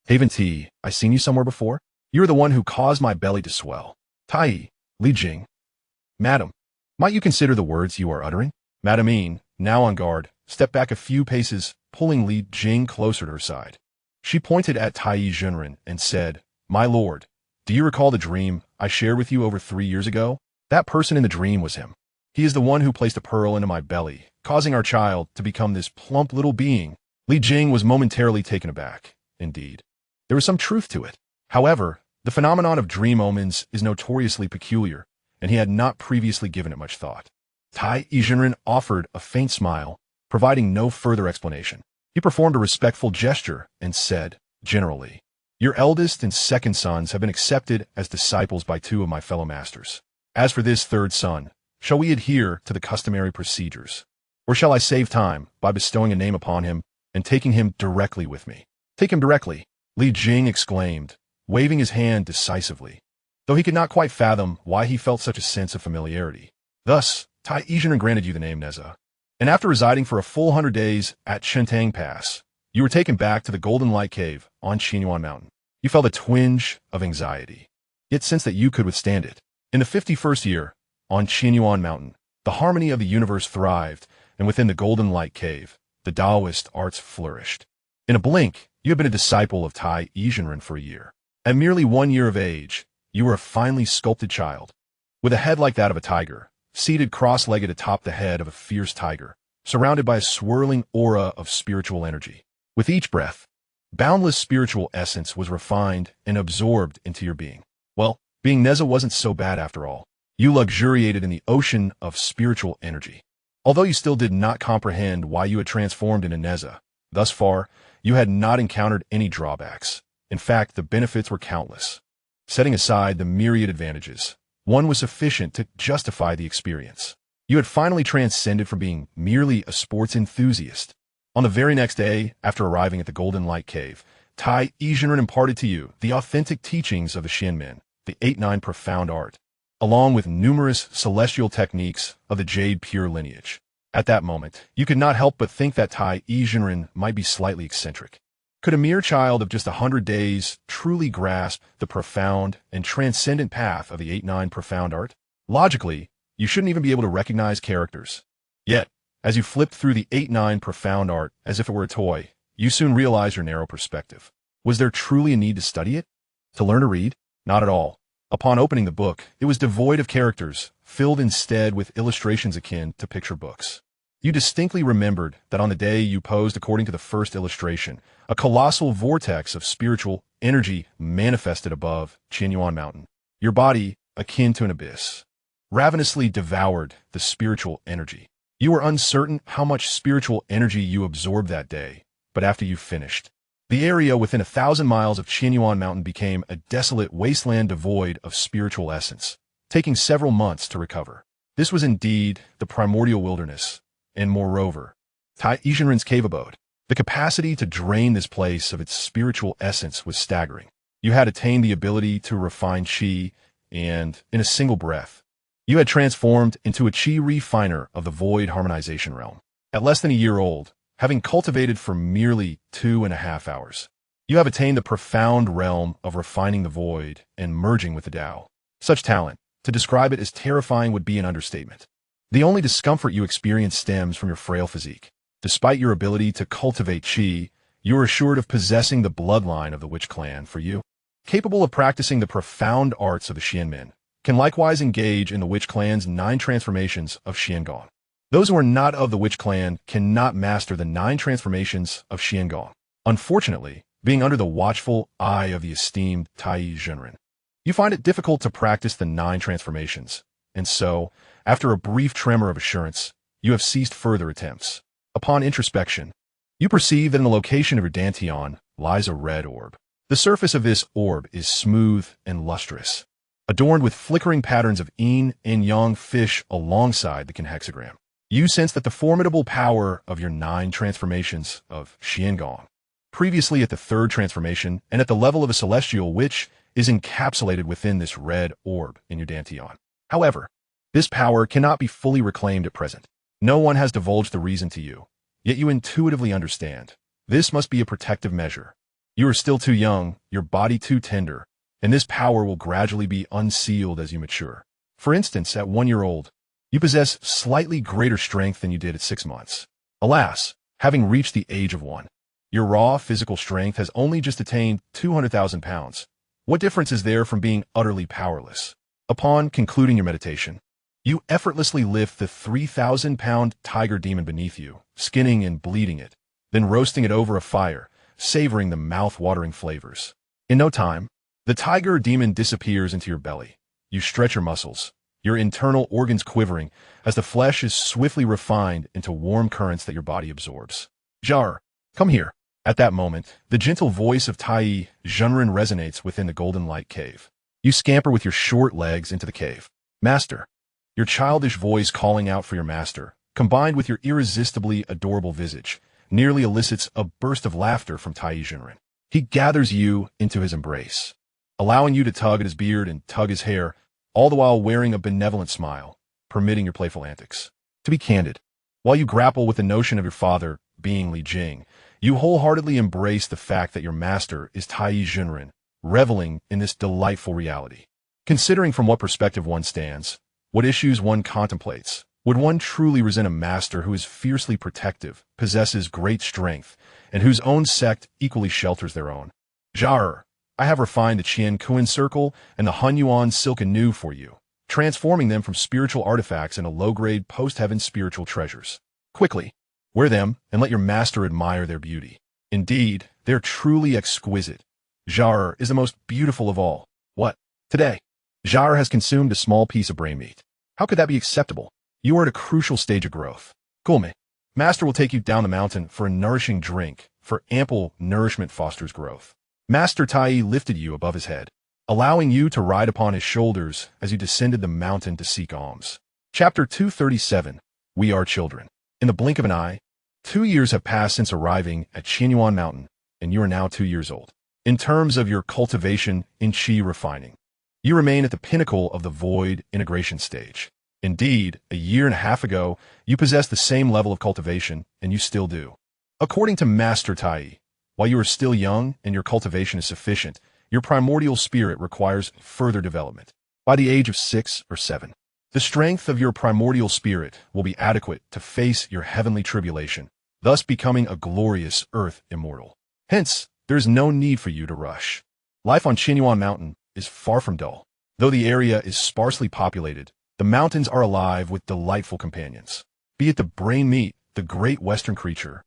Speaker 1: Haven T, I seen you somewhere before? You're the one who caused my belly to swell. Tai, Li Jing. Madam, might you consider the words you are uttering? Madame Yin, now on guard, stepped back a few paces, pulling Li Jing closer to her side. She pointed at Tai Yizhenren and said, My lord, do you recall the dream I shared with you over 3 years ago? That person in the dream was him. He is the one who placed a pearl into my belly, causing our child to become this plump little being. Li Jing was momentarily taken aback. Indeed, there was some truth to it. However, the phenomenon of dream omens is notoriously peculiar, and he had not previously given it much thought. Tai Yizhenren offered a faint smile, providing no further explanation. He performed a respectful gesture and said, Generally, your eldest and second sons have been accepted as disciples by 2 of my fellow masters. As for this third son, shall we adhere to the customary procedures? Or shall I save time by bestowing a name upon him and taking him directly with me? Take him directly, Li Jing exclaimed, waving his hand decisively, though he could not quite fathom why he felt such a sense of familiarity. Thus, Tai Yizhenren granted you the name Neza. And after residing for a full 100 days at Shentang Pass, you were taken back to the Golden Light Cave on Xianxia Mountain. You felt a twinge of anxiety, yet sensed that you could withstand it. In the 51st year, on Xianxia Mountain, the harmony of the universe thrived, and within the Golden Light Cave, the Taoist arts flourished. In a blink, you had been a disciple of Tai Yizhenren for a year. At merely 1 year of age, you were a finely sculpted child, with a head like that of a tiger, seated cross-legged atop the head of a fierce tiger, surrounded by a swirling aura of spiritual energy. With each breath, boundless spiritual essence was refined and absorbed into your being. Well, being Neza wasn't so bad after all. You luxuriated in the ocean of spiritual energy. Although you still did not comprehend why you had transformed into Neza, thus far, you had not encountered any drawbacks. In fact, the benefits were countless. Setting aside the myriad advantages, one was sufficient to justify the experience. You had finally transcended from being merely a sports enthusiast. On the very next day, after arriving at the Golden Light Cave, Tai Yizhenren imparted to you the authentic teachings of the Xianmen, the 8-9 profound art, along with numerous celestial techniques of the Jade Pure lineage. At that moment, you could not help but think that Tai Yizhenren might be slightly eccentric. Could a mere child of just 100 days truly grasp the profound and transcendent path of the 8-9 profound art? Logically, you shouldn't even be able to recognize characters. Yet, as you flipped through the 8-9 profound art as if it were a toy, you soon realized your narrow perspective. Was there truly a need to study it? To learn to read? Not at all. Upon opening the book, it was devoid of characters, filled instead with illustrations akin to picture books. You distinctly remembered that on the day you posed according to the first illustration, a colossal vortex of spiritual energy manifested above Xianxia Mountain. Your body, akin to an abyss, ravenously devoured the spiritual energy. You were uncertain how much spiritual energy you absorbed that day, but after you finished, the area within 1,000 miles of Xianxia Mountain became a desolate wasteland devoid of spiritual essence, taking several months to recover. This was indeed the primordial wilderness, and moreover, Tai Yizhenren's cave abode. The capacity to drain this place of its spiritual essence was staggering. You had attained the ability to refine qi, and, in a single breath, you had transformed into a qi refiner of the void harmonization realm. At less than a year old, having cultivated for merely 2.5 hours, you have attained the profound realm of refining the void and merging with the Tao. Such talent, to describe it as terrifying would be an understatement. The only discomfort you experience stems from your frail physique. Despite your ability to cultivate qi, you are assured of possessing the bloodline of the Witch Clan for you. Capable of practicing the profound arts of the Xianmen, can likewise engage in the Witch Clan's 9 transformations of Xiangong. Those who are not of the Witch clan cannot master the 9 transformations of Xianxia. Unfortunately, being under the watchful eye of the esteemed Tai Zhenren, you find it difficult to practice the 9 transformations, and so, after a brief tremor of assurance, you have ceased further attempts. Upon introspection, you perceive that in the location of your dantian lies a red orb. The surface of this orb is smooth and lustrous, adorned with flickering patterns of yin and yang fish alongside the hexagram. You sense that the formidable power of your 9 transformations of Xianxia, previously at the 3rd transformation and at the level of a celestial witch, is encapsulated within this red orb in your dantian. However, this power cannot be fully reclaimed at present. No one has divulged the reason to you, yet you intuitively understand. This must be a protective measure. You are still too young, your body too tender, and this power will gradually be unsealed as you mature. For instance, at 1 year old, you possess slightly greater strength than you did at 6 months. Alas, having reached the age of 1, your raw physical strength has only just attained 200,000 pounds. What difference is there from being utterly powerless? Upon concluding your meditation, you effortlessly lift the 3,000-pound tiger demon beneath you, skinning and bleeding it, then roasting it over a fire, savoring the mouth-watering flavors. In no time, the tiger demon disappears into your belly. You stretch your muscles, your internal organs quivering as the flesh is swiftly refined into warm currents that your body absorbs. Jar, come here. At that moment, the gentle voice of Tai Zhenren resonates within the golden light cave. You scamper with your short legs into the cave. Master. Your childish voice calling out for your master, combined with your irresistibly adorable visage, nearly elicits a burst of laughter from Tai Zhenren. He gathers you into his embrace, allowing you to tug at his beard and tug his hair, all the while wearing a benevolent smile, permitting your playful antics. To be candid, while you grapple with the notion of your father being Li Jing, you wholeheartedly embrace the fact that your master is Tai Zhenren, reveling in this delightful reality. Considering from what perspective one stands, what issues one contemplates, would one truly resent a master who is fiercely protective, possesses great strength, and whose own sect equally shelters their own? Jar, I have refined the Qian Kuan circle and the Hunyuan silk anew for you, transforming them from spiritual artifacts into low-grade post-heaven spiritual treasures. Quickly, wear them and let your master admire their beauty. Indeed, they're truly exquisite. Jar is the most beautiful of all. What? Today, Jar has consumed a small piece of brain meat. How could that be acceptable? You are at a crucial stage of growth. Gulme, Master will take you down the mountain for a nourishing drink, for ample nourishment fosters growth. Master Tai lifted you above his head, allowing you to ride upon his shoulders as you descended the mountain to seek alms. Chapter 237, We Are Children. In the blink of an eye, 2 years have passed since arriving at Qianyuan Mountain, and you are now 2 years old. In terms of your cultivation in Qi refining, you remain at the pinnacle of the void integration stage. Indeed, a year and a half ago, you possessed the same level of cultivation, and you still do. According to Master Tai, while you are still young and your cultivation is sufficient, your primordial spirit requires further development. By the age of 6 or 7, the strength of your primordial spirit will be adequate to face your heavenly tribulation, thus becoming a glorious earth immortal. Hence, there is no need for you to rush. Life on Qianyuan Mountain is far from dull. Though the area is sparsely populated, the mountains are alive with delightful companions. Be it the brain meat, the great western creature,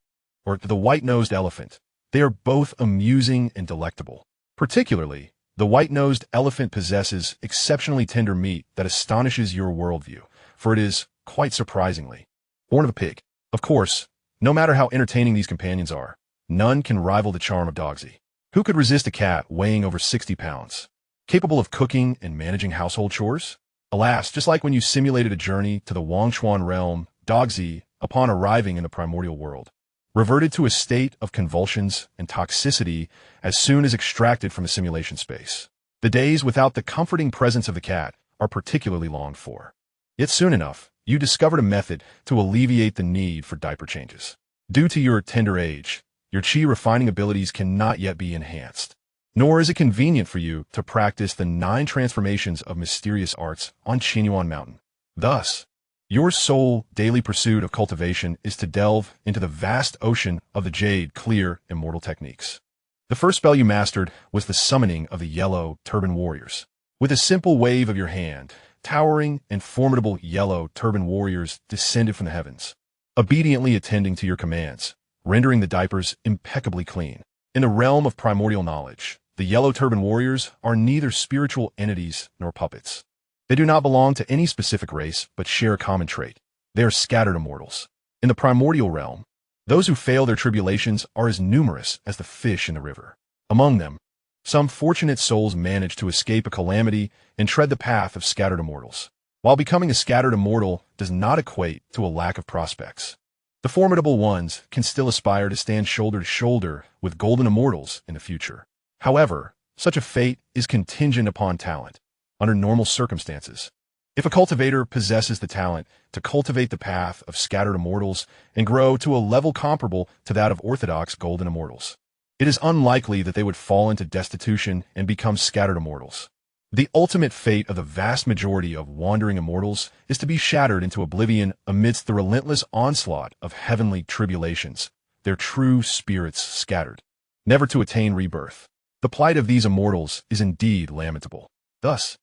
Speaker 1: or the white-nosed elephant, they are both amusing and delectable. Particularly, the white-nosed elephant possesses exceptionally tender meat that astonishes your worldview, for it is, quite surprisingly, born of a pig. Of course, no matter how entertaining these companions are, none can rival the charm of Dogsy. Who could resist a cat weighing over 60 pounds, capable of cooking and managing household chores? Alas, just like when you simulated a journey to the Wangchuan realm, Dogsy, upon arriving in the primordial world, reverted to a state of convulsions and toxicity as soon as extracted from a simulation space. The days without the comforting presence of the cat are particularly longed for. Yet soon enough, you discovered a method to alleviate the need for diaper changes. Due to your tender age, your Qi refining abilities cannot yet be enhanced, nor is it convenient for you to practice the 9 transformations of mysterious arts on Qianyuan Mountain. Thus, your sole daily pursuit of cultivation is to delve into the vast ocean of the jade, clear, immortal techniques. The first spell you mastered was the summoning of the yellow turban warriors. With a simple wave of your hand, towering and formidable yellow turban warriors descended from the heavens, obediently attending to your commands, rendering the diapers impeccably clean. In the realm of primordial knowledge, the yellow turban warriors are neither spiritual entities nor puppets. They do not belong to any specific race, but share a common trait. They are scattered immortals. In the primordial realm, those who fail their tribulations are as numerous as the fish in the river. Among them, some fortunate souls manage to escape a calamity and tread the path of scattered immortals. While becoming a scattered immortal does not equate to a lack of prospects, the formidable ones can still aspire to stand shoulder to shoulder with golden immortals in the future. However, such a fate is contingent upon talent. Under normal circumstances, if a cultivator possesses the talent to cultivate the path of scattered immortals and grow to a level comparable to that of orthodox golden immortals, it is unlikely that they would fall into destitution and become scattered immortals. The ultimate fate of the vast majority of wandering immortals is to be shattered into oblivion amidst the relentless onslaught of heavenly tribulations, their true spirits scattered, never to attain rebirth. The plight of these immortals is indeed lamentable. Thus,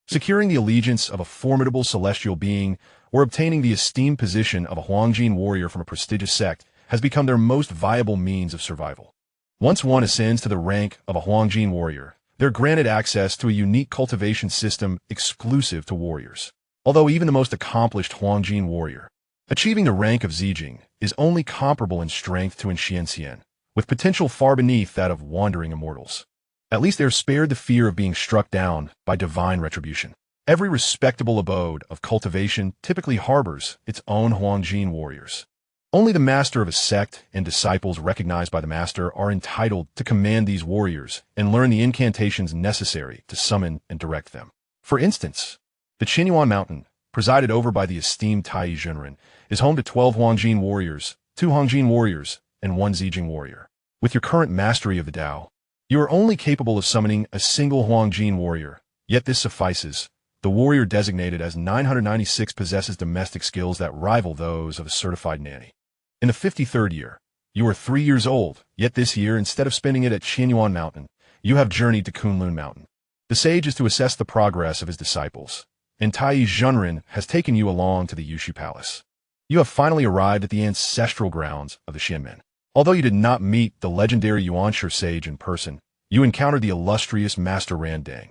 Speaker 1: securing the allegiance of a formidable celestial being or obtaining the esteemed position of a Huangjin warrior from a prestigious sect has become their most viable means of survival. Once one ascends to the rank of a Huangjin warrior, they're granted access to a unique cultivation system exclusive to warriors. Although even the most accomplished Huangjin warrior, achieving the rank of Zijing is only comparable in strength to an Xianxia, with potential far beneath that of wandering immortals. At least they are spared the fear of being struck down by divine retribution. Every respectable abode of cultivation typically harbors its own Huangjin warriors. Only the master of a sect and disciples recognized by the master are entitled to command these warriors and learn the incantations necessary to summon and direct them. For instance, the Qinyuan Mountain, presided over by the esteemed Tai Zhenren, is home to 12 Huangjin warriors, 2 Huangjin warriors, and 1 Zijing warrior. With your current mastery of the Tao, you are only capable of summoning a single Huangjin warrior, yet this suffices. The warrior designated as 996 possesses domestic skills that rival those of a certified nanny. In the 53rd year, you are 3 years old, yet this year, instead of spending it at Qinyuan Mountain, you have journeyed to Kunlun Mountain. The sage is to assess the progress of his disciples, and Tai Zhenren has taken you along to the Yushi Palace. You have finally arrived at the ancestral grounds of the Xianmen. Although you did not meet the legendary Xianxia sage in person, you encountered the illustrious Master Randang,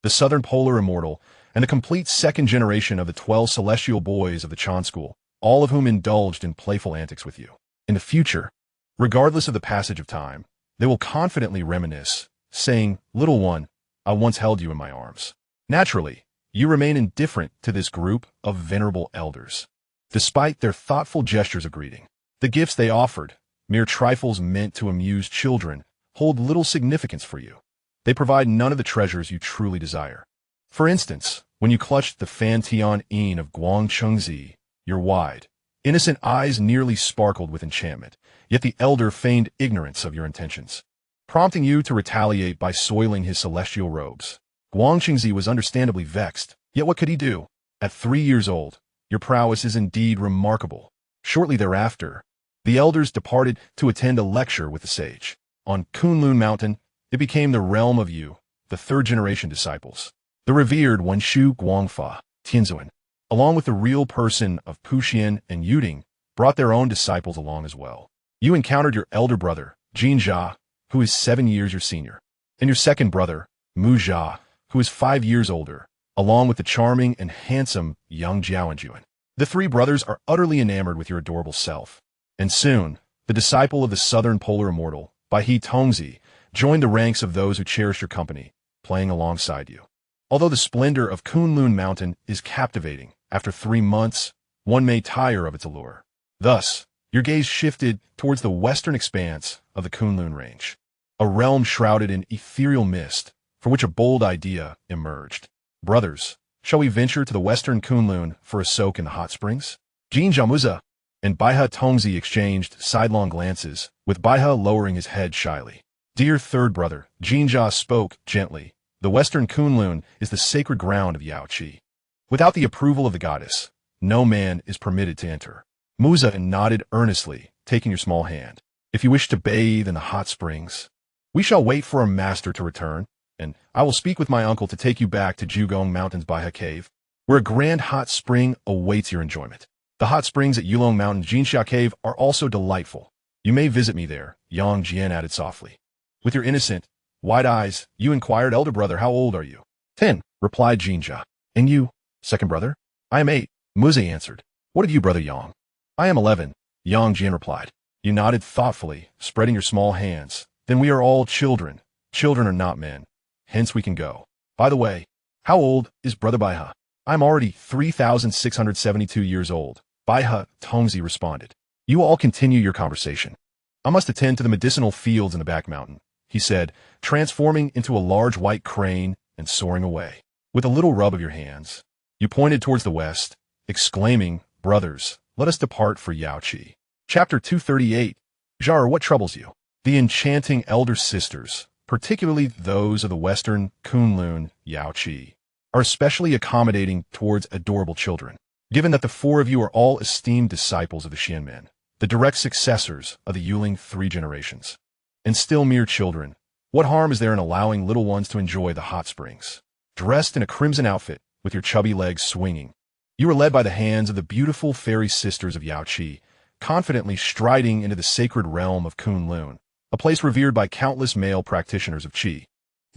Speaker 1: the Southern Polar Immortal, and the complete second generation of the 12 celestial boys of the Chan School, all of whom indulged in playful antics with you. In the future, regardless of the passage of time, they will confidently reminisce, saying, "Little one, I once held you in my arms." Naturally, you remain indifferent to this group of venerable elders. Despite their thoughtful gestures of greeting, the gifts they offered, mere trifles meant to amuse children, hold little significance for you. They provide none of the treasures you truly desire. For instance, when you clutched the Fan Tian Yin of Guangchengzi, your wide, innocent eyes nearly sparkled with enchantment, yet the elder feigned ignorance of your intentions, prompting you to retaliate by soiling his celestial robes. Guangchengzi was understandably vexed, yet what could he do? At 3 years old, your prowess is indeed remarkable. Shortly thereafter, the elders departed to attend a lecture with the sage. On Kunlun Mountain, it became the realm of you, the third-generation disciples. The revered Wenshu Guangfa, Tianzuan, along with the real person of Puxian and Yuding, brought their own disciples along as well. You encountered your elder brother, Jinjia, who is 7 years your senior, and your second brother, Mujia, who is 5 years older, along with the charming and handsome young Jiaoanjuan. The 3 brothers are utterly enamored with your adorable self. And soon, the disciple of the Southern Polar Immortal, Baihe Tongzi, joined the ranks of those who cherish your company, playing alongside you. Although the splendor of Kunlun Mountain is captivating, after 3 months, one may tire of its allure. Thus, your gaze shifted towards the western expanse of the Kunlun Range, a realm shrouded in ethereal mist, from which a bold idea emerged. Brothers, shall we venture to the western Kunlun for a soak in the hot springs? Jin Jiamuza and Baihe Tongzi exchanged sidelong glances, with Baihe lowering his head shyly. Dear third brother, Jinjia spoke gently. The western Kunlun is the sacred ground of Yaoqi. Without the approval of the goddess, no man is permitted to enter. Muza nodded earnestly, taking your small hand. If you wish to bathe in the hot springs, we shall wait for our master to return, and I will speak with my uncle to take you back to Jugong Mountain's Baihe Cave. where a grand hot spring awaits your enjoyment. The hot springs at Yulong Mountain Xianxia Cave are also delightful. You may visit me there, Xianxia added softly. With your innocent, wide eyes, you inquired, elder brother, how old are you? 10, replied Xianxia. And you, second brother? I am 8, Muzi answered. What of you, brother Yang? I am 11, Xianxia replied. You nodded thoughtfully, spreading your small hands. Then we are all children. Children are not men. Hence we can go. By the way, how old is brother Baihe? I'm already 3,672 years old, Baihe, Tongzi responded. You all continue your conversation. I must attend to the medicinal fields in the back mountain, he said, transforming into a large white crane and soaring away. With a little rub of your hands, you pointed towards the west, exclaiming, Brothers, let us depart for Yaoqi. Chapter 238. Jar, what troubles you? The enchanting elder sisters, particularly those of the western Kunlun Yaoqi, are especially accommodating towards adorable children. Given that the 4 of you are all esteemed disciples of the Xianmen, the direct successors of the Yuling 3 generations, and still mere children, what harm is there in allowing little ones to enjoy the hot springs? Dressed in a crimson outfit, with your chubby legs swinging, you were led by the hands of the beautiful fairy sisters of Yaoqi, confidently striding into the sacred realm of Kunlun, a place revered by countless male practitioners of qi.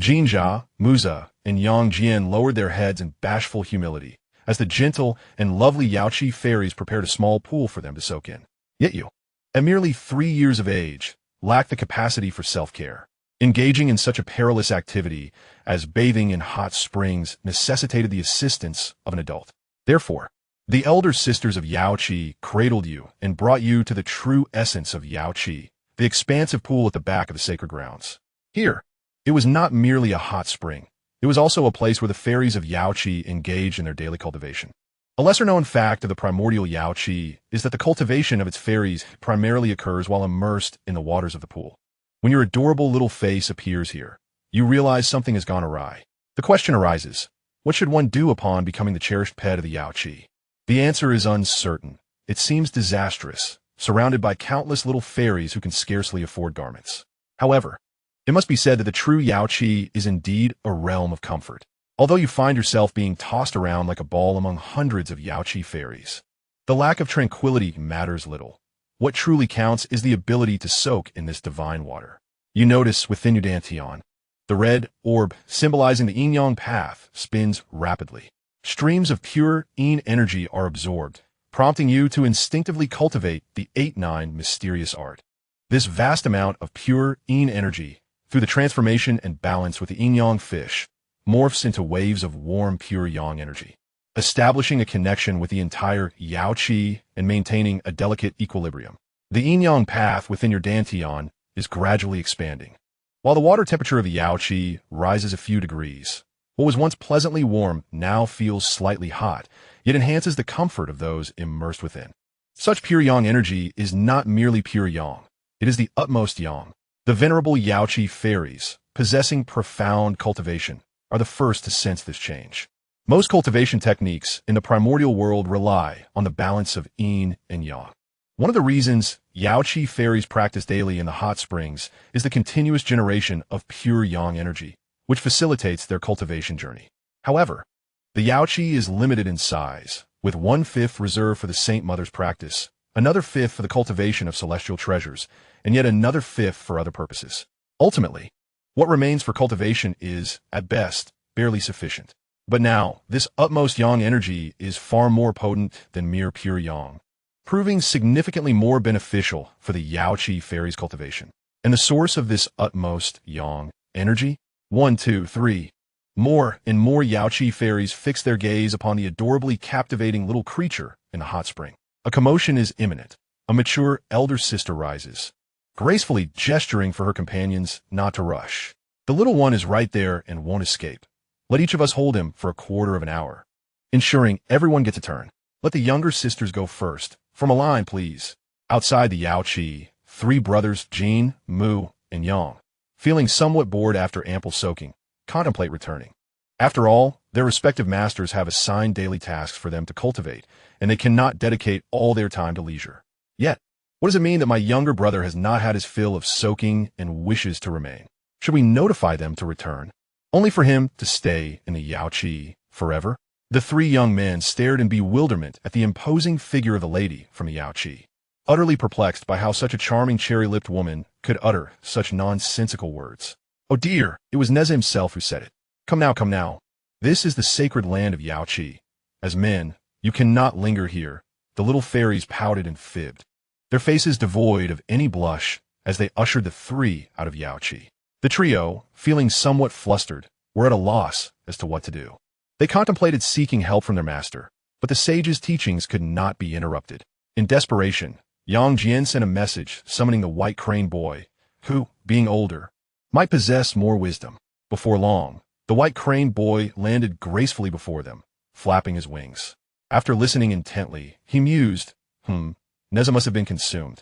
Speaker 1: Jinjia, Muza, and Yang Jian lowered their heads in bashful humility, as the gentle and lovely Yaoqi fairies prepared a small pool for them to soak in. Yet you, at merely 3 years of age, lacked the capacity for self-care. Engaging in such a perilous activity as bathing in hot springs necessitated the assistance of an adult. Therefore, the elder sisters of Yaoqi cradled you and brought you to the true essence of Yaoqi, the expansive pool at the back of the sacred grounds. Here, it was not merely a hot spring. It was also a place where the fairies of Yaoqi engaged in their daily cultivation. A lesser-known fact of the primordial Yaoqi is that the cultivation of its fairies primarily occurs while immersed in the waters of the pool. When your adorable little face appears here, you realize something has gone awry. The question arises, what should one do upon becoming the cherished pet of the Yaoqi? The answer is uncertain. It seems disastrous, surrounded by countless little fairies who can scarcely afford garments. However, it must be said that the true Yaoqi is indeed a realm of comfort, although you find yourself being tossed around like a ball among hundreds of Yaoqi fairies. The lack of tranquility matters little. What truly counts is the ability to soak in this divine water. You notice within your dantian, the red orb symbolizing the yin-yang path spins rapidly. Streams of pure yin energy are absorbed, prompting you to instinctively cultivate the 8-9 mysterious art. This vast amount of pure yin energy, through the transformation and balance with the yin-yang fish, morphs into waves of warm pure yang energy, establishing a connection with the entire Yaoqi and maintaining a delicate equilibrium. The yin-yang path within your dantian is gradually expanding. While the water temperature of the Yaoqi rises a few degrees, what was once pleasantly warm now feels slightly hot, yet enhances the comfort of those immersed within. Such pure yang energy is not merely pure yang. It is the utmost yang. The venerable Yaoqi fairies, possessing profound cultivation, are the first to sense this change. Most cultivation techniques in the primordial world rely on the balance of yin and yang. One of the reasons Yaoqi fairies practice daily in the hot springs is the continuous generation of pure yang energy, which facilitates their cultivation journey. However, the Yaoqi is limited in size, with 1/5 reserved for the Saint Mother's practice, another 1/5 for the cultivation of celestial treasures, and yet another 1/5 for other purposes. Ultimately, what remains for cultivation is, at best, barely sufficient. But now, this utmost yang energy is far more potent than mere pure yang, proving significantly more beneficial for the Yaoqi fairies' cultivation. And the source of this utmost yang energy? 1, 2, 3. More and more Yaoqi fairies fix their gaze upon the adorably captivating little creature in the hot spring. A commotion is imminent. A mature elder sister rises, gracefully gesturing for her companions not to rush. The little one is right there and won't escape. Let each of us hold him for a quarter of an hour, ensuring everyone gets a turn. Let the younger sisters go first. From a line, please. Outside the Yaoqi, 3 brothers, Jin, Mu, and Yang, feeling somewhat bored after ample soaking, contemplate returning. After all, their respective masters have assigned daily tasks for them to cultivate, and they cannot dedicate all their time to leisure. Yet, what does it mean that my younger brother has not had his fill of soaking and wishes to remain? Should we notify them to return, only for him to stay in the Yaoqi forever? The three young men stared in bewilderment at the imposing figure of the lady from the Xianxia, utterly perplexed by how such a charming cherry-lipped woman could utter such nonsensical words. Oh dear, it was Neza himself who said it. Come now, come now. This is the sacred land of Xianxia. As men, you cannot linger here. The little fairies pouted and fibbed, their faces devoid of any blush as they ushered the three out of Xianxia. The trio, feeling somewhat flustered, were at a loss as to what to do. They contemplated seeking help from their master, but the sage's teachings could not be interrupted. In desperation, Xianxia sent a message summoning the white crane boy, who, being older, might possess more wisdom. Before long, the white crane boy landed gracefully before them, flapping his wings. After listening intently, he mused, Neza must have been consumed.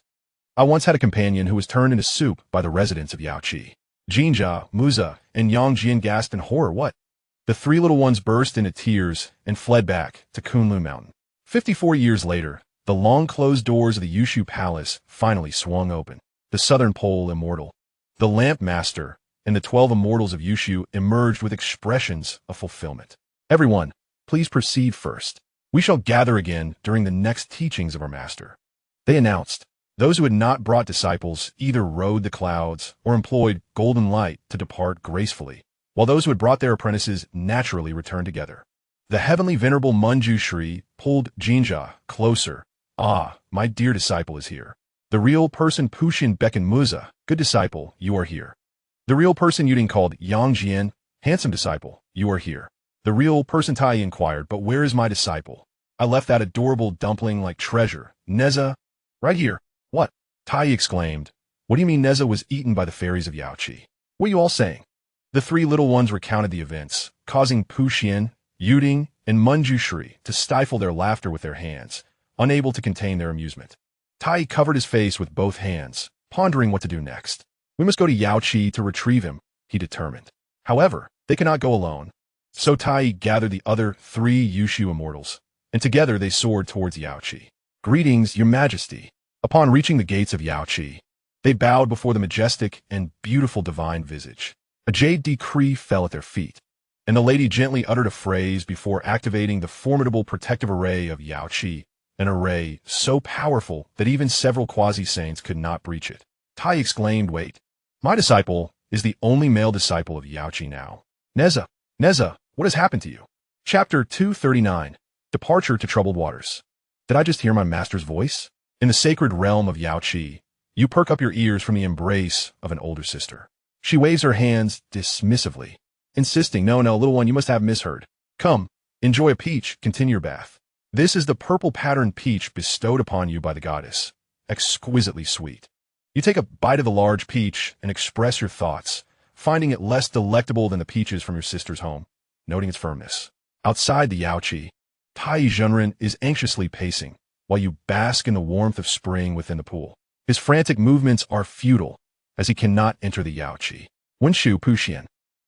Speaker 1: I once had a companion who was turned into soup by the residents of Xianxia. Xianxia, Muza, and Xianxia gasped in horror. What? The three little ones burst into tears and fled back to Kunlun Mountain. 54 years later, the long-closed doors of the Yushu Palace finally swung open. The Southern Pole Immortal, the Lamp Master, and the 12 Immortals of Yushu emerged with expressions of fulfillment. Everyone, please proceed first. We shall gather again during the next teachings of our master. They announced. Those who had not brought disciples either rode the clouds or employed golden light to depart gracefully, while those who had brought their apprentices naturally returned together. The heavenly venerable Manjushri pulled Xianxia closer. Ah, my dear disciple is here. The real person Pushin beckoned Muza, good disciple, you are here. The real person Yuding called Xianxia, handsome disciple, you are here. The real person Tai inquired, but where is my disciple? I left that adorable dumpling like treasure. Neza? Right here. What? Tai exclaimed. What do you mean Neza was eaten by the fairies of Xianxia? What are you all saying? The three little ones recounted the events, causing Puxian, Yuding, and Manjushri to stifle their laughter with their hands, unable to contain their amusement. Tai covered his face with both hands, pondering what to do next. We must go to Xianxia to retrieve him, he determined. However, they cannot go alone. So Tai gathered the other three Yushu immortals, and together they soared towards Xianxia. Greetings, your majesty. Upon reaching the gates of Xianxia, they bowed before the majestic and beautiful divine visage. A jade decree fell at their feet, and the lady gently uttered a phrase before activating the formidable protective array of Xianxia, an array so powerful that even several quasi-saints could not breach it. Tai exclaimed, wait, my disciple is the only male disciple of Xianxia now. Neza, what has happened to you? Chapter 239, Departure to Troubled Waters. Did I just hear my master's voice? In the sacred realm of Xianxia, you perk up your ears from the embrace of an older sister. She waves her hands dismissively, insisting, no, little one, you must have misheard. Come, enjoy a peach, continue your bath. This is the purple-patterned peach bestowed upon you by the goddess, exquisitely sweet. You take a bite of the large peach and express your thoughts, finding it less delectable than the peaches from your sister's home, noting its firmness. Outside the Xianxia, Tai Zhenren is anxiously pacing, while you bask in the warmth of spring within the pool. His frantic movements are futile, as he cannot enter the Xianxia. Wenshu Puxian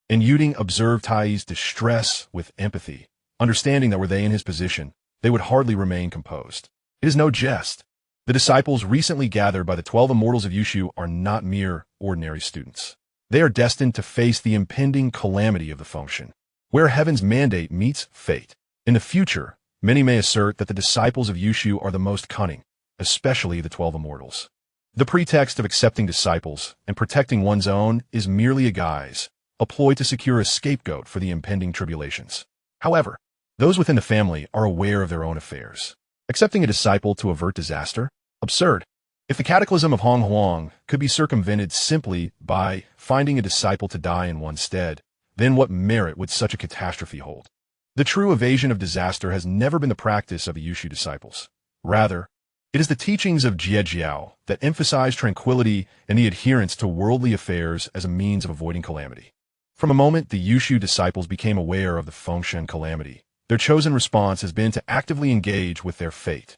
Speaker 1: and Yuding observed Tai's distress with empathy, understanding that were they in his position, they would hardly remain composed. It is no jest. The disciples recently gathered by the 12 immortals of Yushu are not mere ordinary students. They are destined to face the impending calamity of the function, where heaven's mandate meets fate. In the future, many may assert that the disciples of Yushu are the most cunning, especially the 12 immortals. The pretext of accepting disciples and protecting one's own is merely a guise, a ploy to secure a scapegoat for the impending tribulations. However, those within the family are aware of their own affairs. Accepting a disciple to avert disaster? Absurd. If the cataclysm of Hong Huang could be circumvented simply by finding a disciple to die in one's stead, then what merit would such a catastrophe hold? The true evasion of disaster has never been the practice of the Yushu disciples. Rather, it is the teachings of Jiejiao that emphasize tranquility and the adherence to worldly affairs as a means of avoiding calamity. From a moment the Yushu disciples became aware of the Fengshen calamity, their chosen response has been to actively engage with their fate.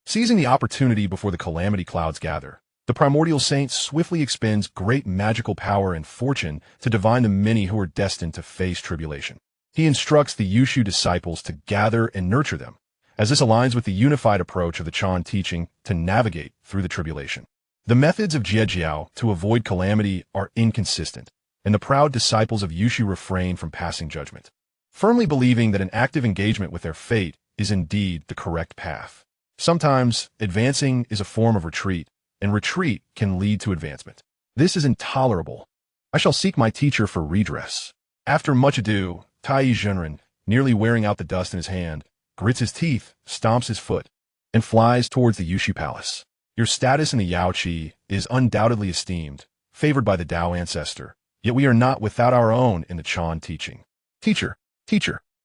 Speaker 1: Seizing the opportunity before the calamity clouds gather, the primordial saint swiftly expends great magical power and fortune to divine the many who are destined to face tribulation. He instructs the Yushu disciples to gather and nurture them, as this aligns with the unified approach of the Chan teaching to navigate through the tribulation. The methods of Jiejiao to avoid calamity are inconsistent, and the proud disciples of Yushu refrain from passing judgment. firmly believing that an active engagement with their fate is indeed the correct path. Sometimes, advancing is a form of retreat, and retreat can lead to advancement. This is intolerable. I shall seek my teacher for redress. After much ado, Tai Zhenren, nearly wearing out the dust in his hand, grits his teeth, stomps his foot, and flies towards the Yushu Palace. Your status in the Yaoqi is undoubtedly esteemed, favored by the Tao ancestor, yet we are not without our own in the Chan teaching. Teacher,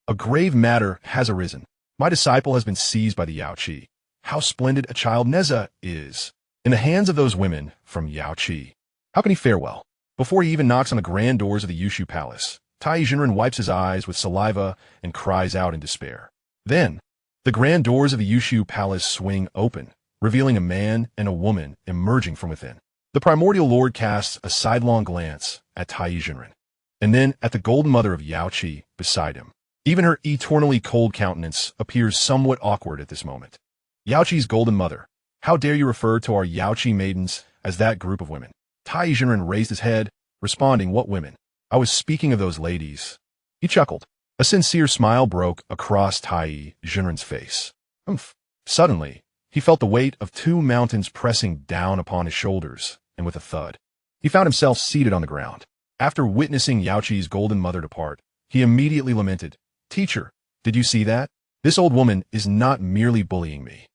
Speaker 1: a grave matter has arisen. My disciple has been seized by the Yaoqi. How splendid a child Neza is! In the hands of those women from Yaoqi. How can he fare well? Before he even knocks on the grand doors of the Yushu Palace, Tai Zhenren wipes his eyes with saliva and cries out in despair. Then, the grand doors of the Yushu Palace swing open, revealing a man and a woman emerging from within. The primordial lord casts a sidelong glance at Tai Zhenren, and then at the golden mother of Yaoqi beside him. Even her eternally cold countenance appears somewhat awkward at this moment. Yaoqi's golden mother. How dare you refer to our Yaoqi maidens as that group of women? Tai Zhenren raised his head, responding, what women? I was speaking of those ladies. He chuckled. A sincere smile broke across Tai Zhenren's face. Suddenly, he felt the weight of 2 mountains pressing down upon his shoulders, and with a thud, he found himself seated on the ground. After witnessing Yaoqi's golden mother depart, he immediately lamented, Teacher, did you see that? This old woman is not merely bullying me.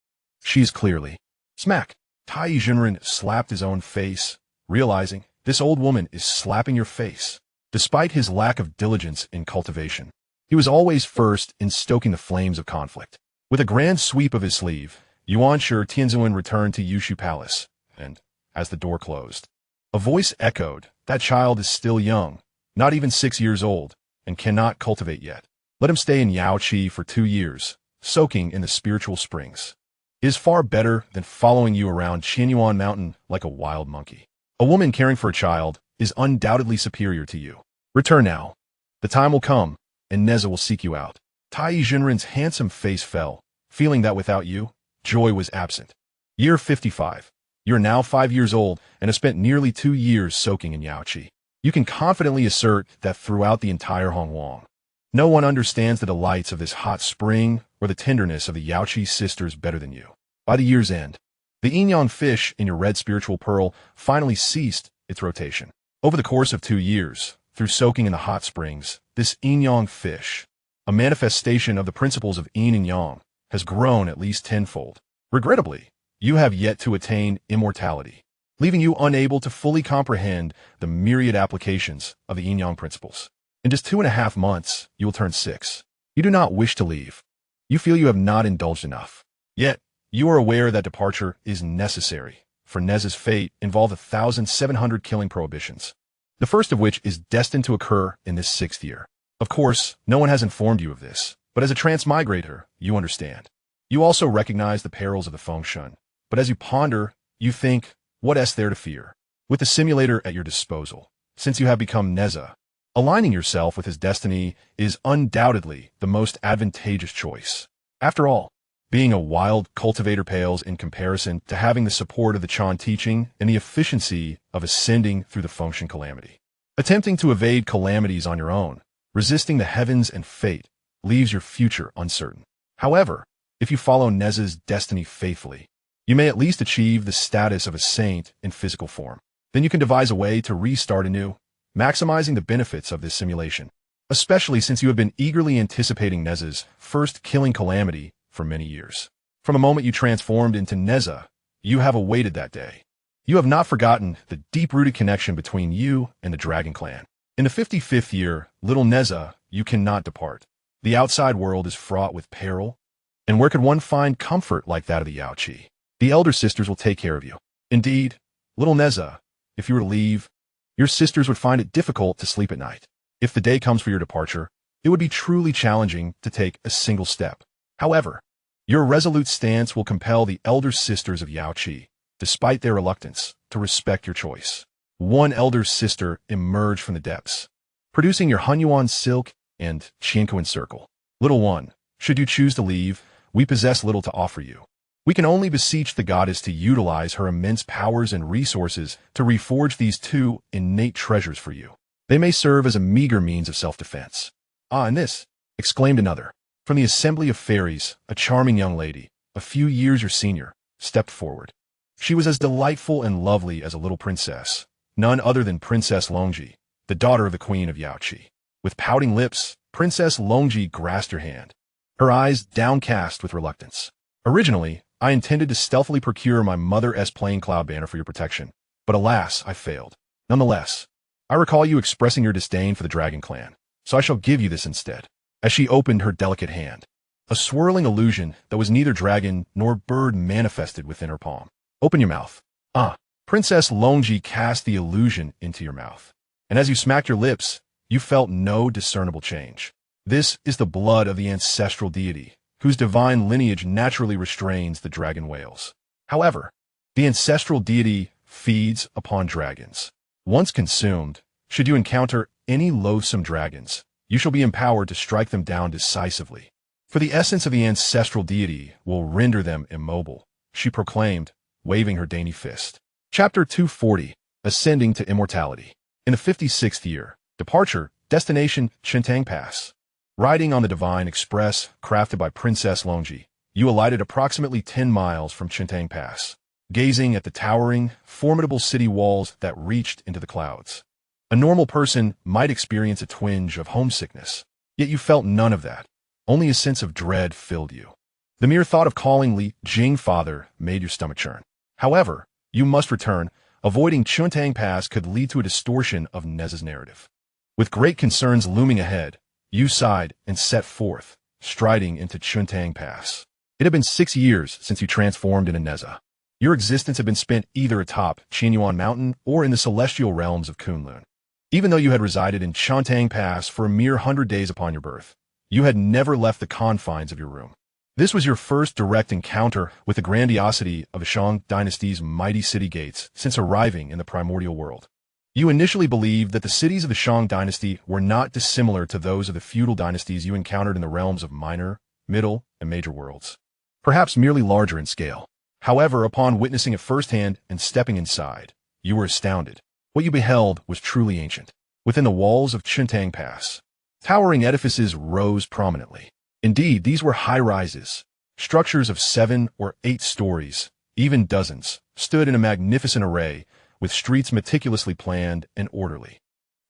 Speaker 1: She is clearly... Smack! Tai Zhenren slapped his own face, realizing, this old woman is slapping your face. Despite his lack of diligence in cultivation, he was always first in stoking the flames of conflict. With a grand sweep of his sleeve, Xianxia Tianzuan returned to Yushu Palace, and, as the door closed, a voice echoed, that child is still young, not even 6 years old, and cannot cultivate yet. Let him stay in Yaoqi for 2 years, soaking in the spiritual springs. It is far better than following you around Qianyuan Mountain like a wild monkey. A woman caring for a child is undoubtedly superior to you. Return now. The time will come, and Neza will seek you out. Tai Zhenren's handsome face fell, feeling that without you, joy was absent. Year 55. You are now 5 years old and have spent nearly 2 years soaking in Yaoqi. You can confidently assert that throughout the entire Hongwang, no one understands the delights of this hot spring or the tenderness of the Yaoqi sisters better than you. By the year's end, the yin-yang fish in your red spiritual pearl finally ceased its rotation. Over the course of 2 years, through soaking in the hot springs, this yin-yang fish, a manifestation of the principles of yin and yang, has grown at least tenfold. Regrettably, you have yet to attain immortality, leaving you unable to fully comprehend the myriad applications of the yin-yang principles. In just 2.5 months, you will turn 6. You do not wish to leave. You feel you have not indulged enough. Yet, you are aware that departure is necessary, for Neza's fate involved 1,700 killing prohibitions, the first of which is destined to occur in this 6th year. Of course, no one has informed you of this, but as a transmigrator, you understand. You also recognize the perils of the Fengshen, but as you ponder, you think, what is there to fear? With the simulator at your disposal, since you have become Neza, aligning yourself with his destiny is undoubtedly the most advantageous choice. After all, being a wild cultivator pales in comparison to having the support of the Chan teaching and the efficiency of ascending through the Fengshen calamity. Attempting to evade calamities on your own, resisting the heavens and fate, leaves your future uncertain. However, if you follow Neza's destiny faithfully, you may at least achieve the status of a saint in physical form. Then you can devise a way to restart anew, maximizing the benefits of this simulation, especially since you have been eagerly anticipating Neza's first killing calamity for many years. From the moment you transformed into Neza, you have awaited that day. You have not forgotten the deep-rooted connection between you and the Dragon Clan. In the 55th year, little Neza, you cannot depart. The outside world is fraught with peril, and where could one find comfort like that of the Yaoqi? The elder sisters will take care of you. Indeed, little Neza, if you were to leave, your sisters would find it difficult to sleep at night. If the day comes for your departure, it would be truly challenging to take a single step. However, your resolute stance will compel the elder sisters of Yaoqi, despite their reluctance, to respect your choice. One elder sister emerged from the depths, producing your Hunyuan silk and Qianquan circle. Little one, should you choose to leave, we possess little to offer you. We can only beseech the goddess to utilize her immense powers and resources to reforge these 2 innate treasures for you. They may serve as a meager means of self-defense. And this exclaimed another. From the assembly of fairies, a charming young lady, a few years your senior, stepped forward. She was as delightful and lovely as a little princess, none other than Princess Longji, the daughter of the Queen of Xianxia. With pouting lips, Princess Longji grasped her hand, her eyes downcast with reluctance. Originally, I intended to stealthily procure my mother's plain cloud banner for your protection, but alas, I failed. Nonetheless, I recall you expressing your disdain for the Dragon Clan, so I shall give you this instead. As she opened her delicate hand, a swirling illusion that was neither dragon nor bird manifested within her palm. Open your mouth. Princess Longji cast the illusion into your mouth, and as you smacked your lips, you felt no discernible change. This is the blood of the ancestral deity, whose divine lineage naturally restrains the dragon whales. However, the ancestral deity feeds upon dragons. Once consumed, should you encounter any loathsome dragons, you shall be empowered to strike them down decisively. For the essence of the ancestral deity will render them immobile, she proclaimed, waving her dainty fist. Chapter 240, Ascending to Immortality. In the 56th year, departure, destination, Xianxia Pass. Riding on the Divine Express, crafted by Princess Longji, you alighted approximately 10 miles from Xianxia Pass, gazing at the towering, formidable city walls that reached into the clouds. A normal person might experience a twinge of homesickness, yet you felt none of that. Only a sense of dread filled you. The mere thought of calling Li Jing father made your stomach churn. However, you must return. Avoiding Xianxia Pass could lead to a distortion of Neza's narrative. With great concerns looming ahead, you sighed and set forth, striding into Xianxia Pass. It had been 6 years since you transformed into Neza. Your existence had been spent either atop Qianyuan Mountain or in the celestial realms of Kunlun. Even though you had resided in Xianxia Pass for a mere 100 days upon your birth, you had never left the confines of your room. This was your first direct encounter with the grandiosity of the Shang dynasty's mighty city gates since arriving in the primordial world. You initially believed that the cities of the Shang dynasty were not dissimilar to those of the feudal dynasties you encountered in the realms of minor, middle, and major worlds, perhaps merely larger in scale. However, upon witnessing it firsthand and stepping inside, you were astounded. What you beheld was truly ancient. Within the walls of Xianxia Pass, towering edifices rose prominently. Indeed, these were high-rises. Structures of 7 or 8 stories, even dozens, stood in a magnificent array, with streets meticulously planned and orderly.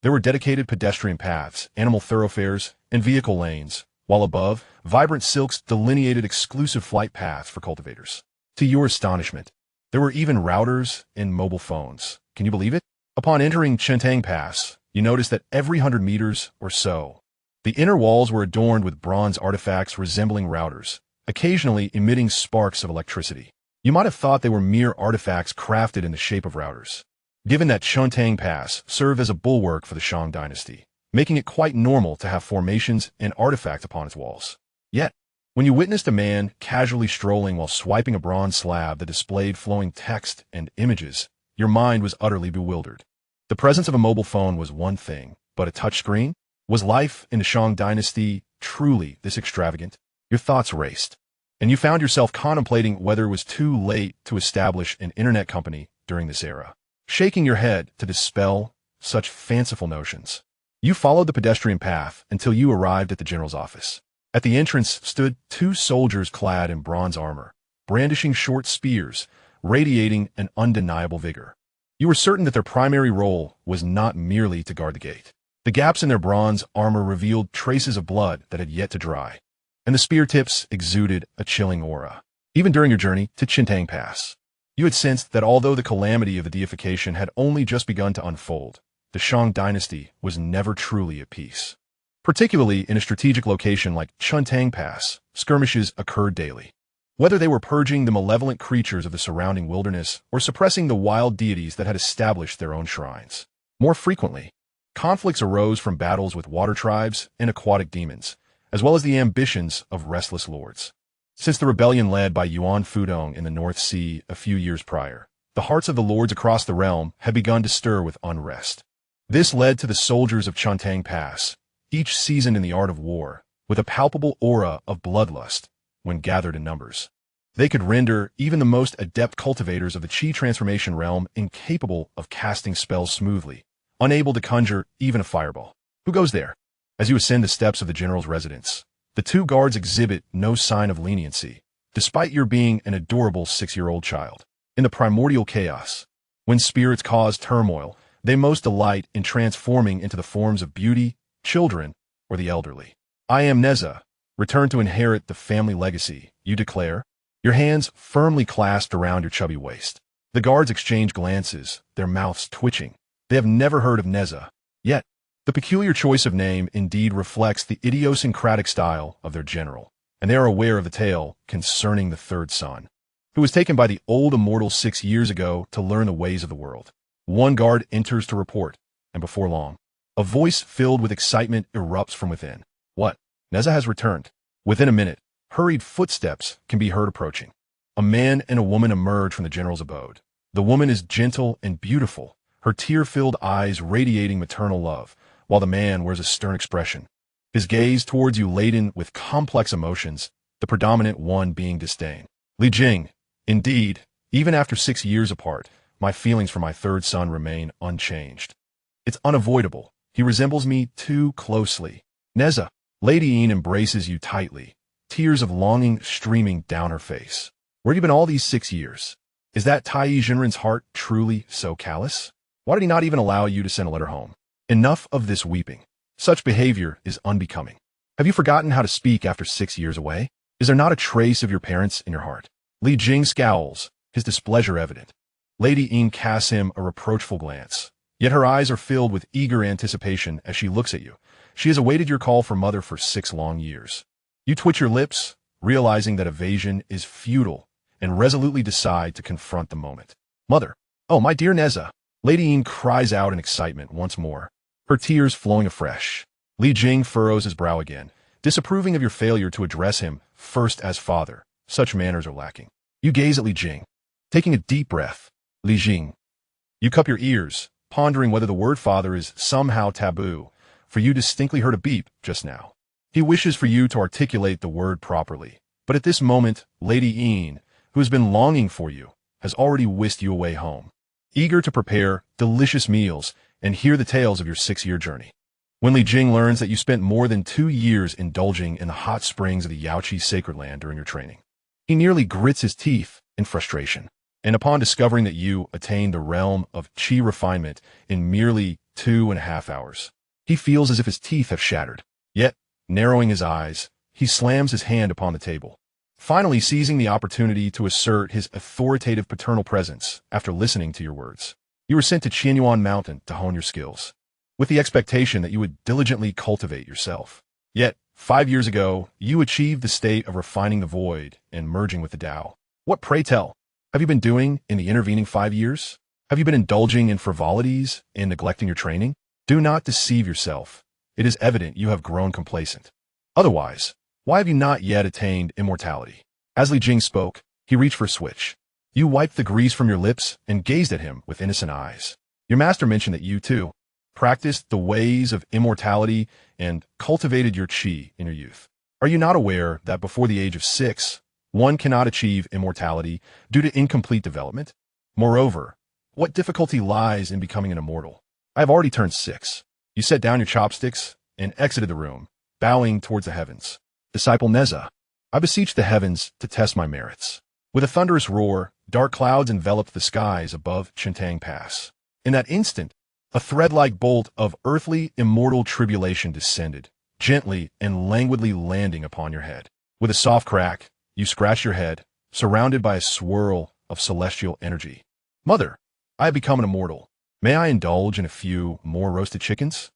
Speaker 1: There were dedicated pedestrian paths, animal thoroughfares, and vehicle lanes, while above, vibrant silks delineated exclusive flight paths for cultivators. To your astonishment, there were even routers and mobile phones. Can you believe it? Upon entering Xianxia Pass, you noticed that every 100 meters or so, the inner walls were adorned with bronze artifacts resembling routers, occasionally emitting sparks of electricity. You might have thought they were mere artifacts crafted in the shape of routers. Given that Xianxia Pass served as a bulwark for the Shang dynasty, making it quite normal to have formations and artifacts upon its walls. Yet, when you witnessed a man casually strolling while swiping a bronze slab that displayed flowing text and images, your mind was utterly bewildered. The presence of a mobile phone was one thing, but a touchscreen? Was life in the Shang dynasty truly this extravagant? Your thoughts raced, and you found yourself contemplating whether it was too late to establish an internet company during this era. Shaking your head to dispel such fanciful notions, you followed the pedestrian path until you arrived at the general's office. At the entrance stood 2 soldiers clad in bronze armor, brandishing short spears, radiating an undeniable vigor. You were certain that their primary role was not merely to guard the gate. The gaps in their bronze armor revealed traces of blood that had yet to dry, and the spear tips exuded a chilling aura. Even during your journey to Xianxia Pass, you had sensed that although the calamity of the deification had only just begun to unfold, the Shang dynasty was never truly at peace. Particularly in a strategic location like Xianxia Pass, skirmishes occurred daily. Whether they were purging the malevolent creatures of the surrounding wilderness or suppressing the wild deities that had established their own shrines. More frequently, conflicts arose from battles with water tribes and aquatic demons, as well as the ambitions of restless lords. Since the rebellion led by Yuan Fudong in the North Sea a few years prior, the hearts of the lords across the realm had begun to stir with unrest. This led to the soldiers of Xianxia Pass, each seasoned in the art of war, with a palpable aura of bloodlust when gathered in numbers. They could render even the most adept cultivators of the Qi transformation realm incapable of casting spells smoothly, unable to conjure even a fireball. Who goes there? As you ascend the steps of the general's residence, the two guards exhibit no sign of leniency, despite your being an adorable 6-year-old child. In the primordial chaos, when spirits cause turmoil, they most delight in transforming into the forms of beauty, children, or the elderly. I am Neza, returned to inherit the family legacy, you declare, your hands firmly clasped around your chubby waist. The guards exchange glances, their mouths twitching. They have never heard of Neza. Yet, the peculiar choice of name indeed reflects the idiosyncratic style of their general, and they are aware of the tale concerning the third son, who was taken by the old immortal 6 years ago to learn the ways of the world. One guard enters to report, and before long, a voice filled with excitement erupts from within. What? Neza has returned. Within a minute, hurried footsteps can be heard approaching. A man and a woman emerge from the general's abode. The woman is gentle and beautiful, her tear-filled eyes radiating maternal love, while the man wears a stern expression, his gaze towards you laden with complex emotions, the predominant one being disdain. Li Jing, indeed, even after 6 years apart, my feelings for my third son remain unchanged. It's unavoidable. He resembles me too closely. Neza, Lady Yin embraces you tightly, tears of longing streaming down her face. Where have you been all these 6 years? Is that Tai Jinren's heart truly so callous? Why did he not even allow you to send a letter home? Enough of this weeping. Such behavior is unbecoming. Have you forgotten how to speak after 6 years away? Is there not a trace of your parents in your heart? Li Jing scowls, his displeasure evident. Lady Yin casts him a reproachful glance, yet her eyes are filled with eager anticipation as she looks at you. She has awaited your call for mother for 6 long years. You twitch your lips, realizing that evasion is futile, and resolutely decide to confront the moment. Mother, oh, my dear Neza, Lady Yin cries out in excitement once more, her tears flowing afresh. Li Jing furrows his brow again, disapproving of your failure to address him first as father. Such manners are lacking. You gaze at Li Jing, taking a deep breath. Li Jing. You cup your ears, pondering whether the word father is somehow taboo, for you distinctly heard a beep just now. He wishes for you to articulate the word properly, but at this moment, Lady Yin, who has been longing for you, has already whisked you away home, eager to prepare delicious meals and hear the tales of your 6-year journey. When Li Jing learns that you spent more than 2 years indulging in the hot springs of the Xianxia sacred land during your training, he nearly grits his teeth in frustration. And upon discovering that you attained the realm of qi refinement in merely 2.5 hours, he feels as if his teeth have shattered. Yet, narrowing his eyes, he slams his hand upon the table, finally seizing the opportunity to assert his authoritative paternal presence after listening to your words. You were sent to Qianyuan Mountain to hone your skills, with the expectation that you would diligently cultivate yourself. Yet, 5 years ago, you achieved the state of refining the void and merging with the Tao. What, pray tell, have you been doing in the intervening 5 years? Have you been indulging in frivolities and neglecting your training? Do not deceive yourself. It is evident you have grown complacent. Otherwise, why have you not yet attained immortality? As Li Jing spoke, he reached for a switch. You wiped the grease from your lips and gazed at him with innocent eyes. Your master mentioned that you, too, practiced the ways of immortality and cultivated your qi in your youth. Are you not aware that before the age of 6, one cannot achieve immortality due to incomplete development? Moreover, what difficulty lies in becoming an immortal? I have already turned 6. You set down your chopsticks and exited the room, bowing towards the heavens. Disciple Neza, I beseech the heavens to test my merits. With a thunderous roar, dark clouds enveloped the skies above Chintang Pass. In that instant, a thread-like bolt of earthly, immortal tribulation descended, gently and languidly landing upon your head. With a soft crack, you scratched your head, surrounded by a swirl of celestial energy. Mother, I have become an immortal. May I indulge in a few more roasted chickens?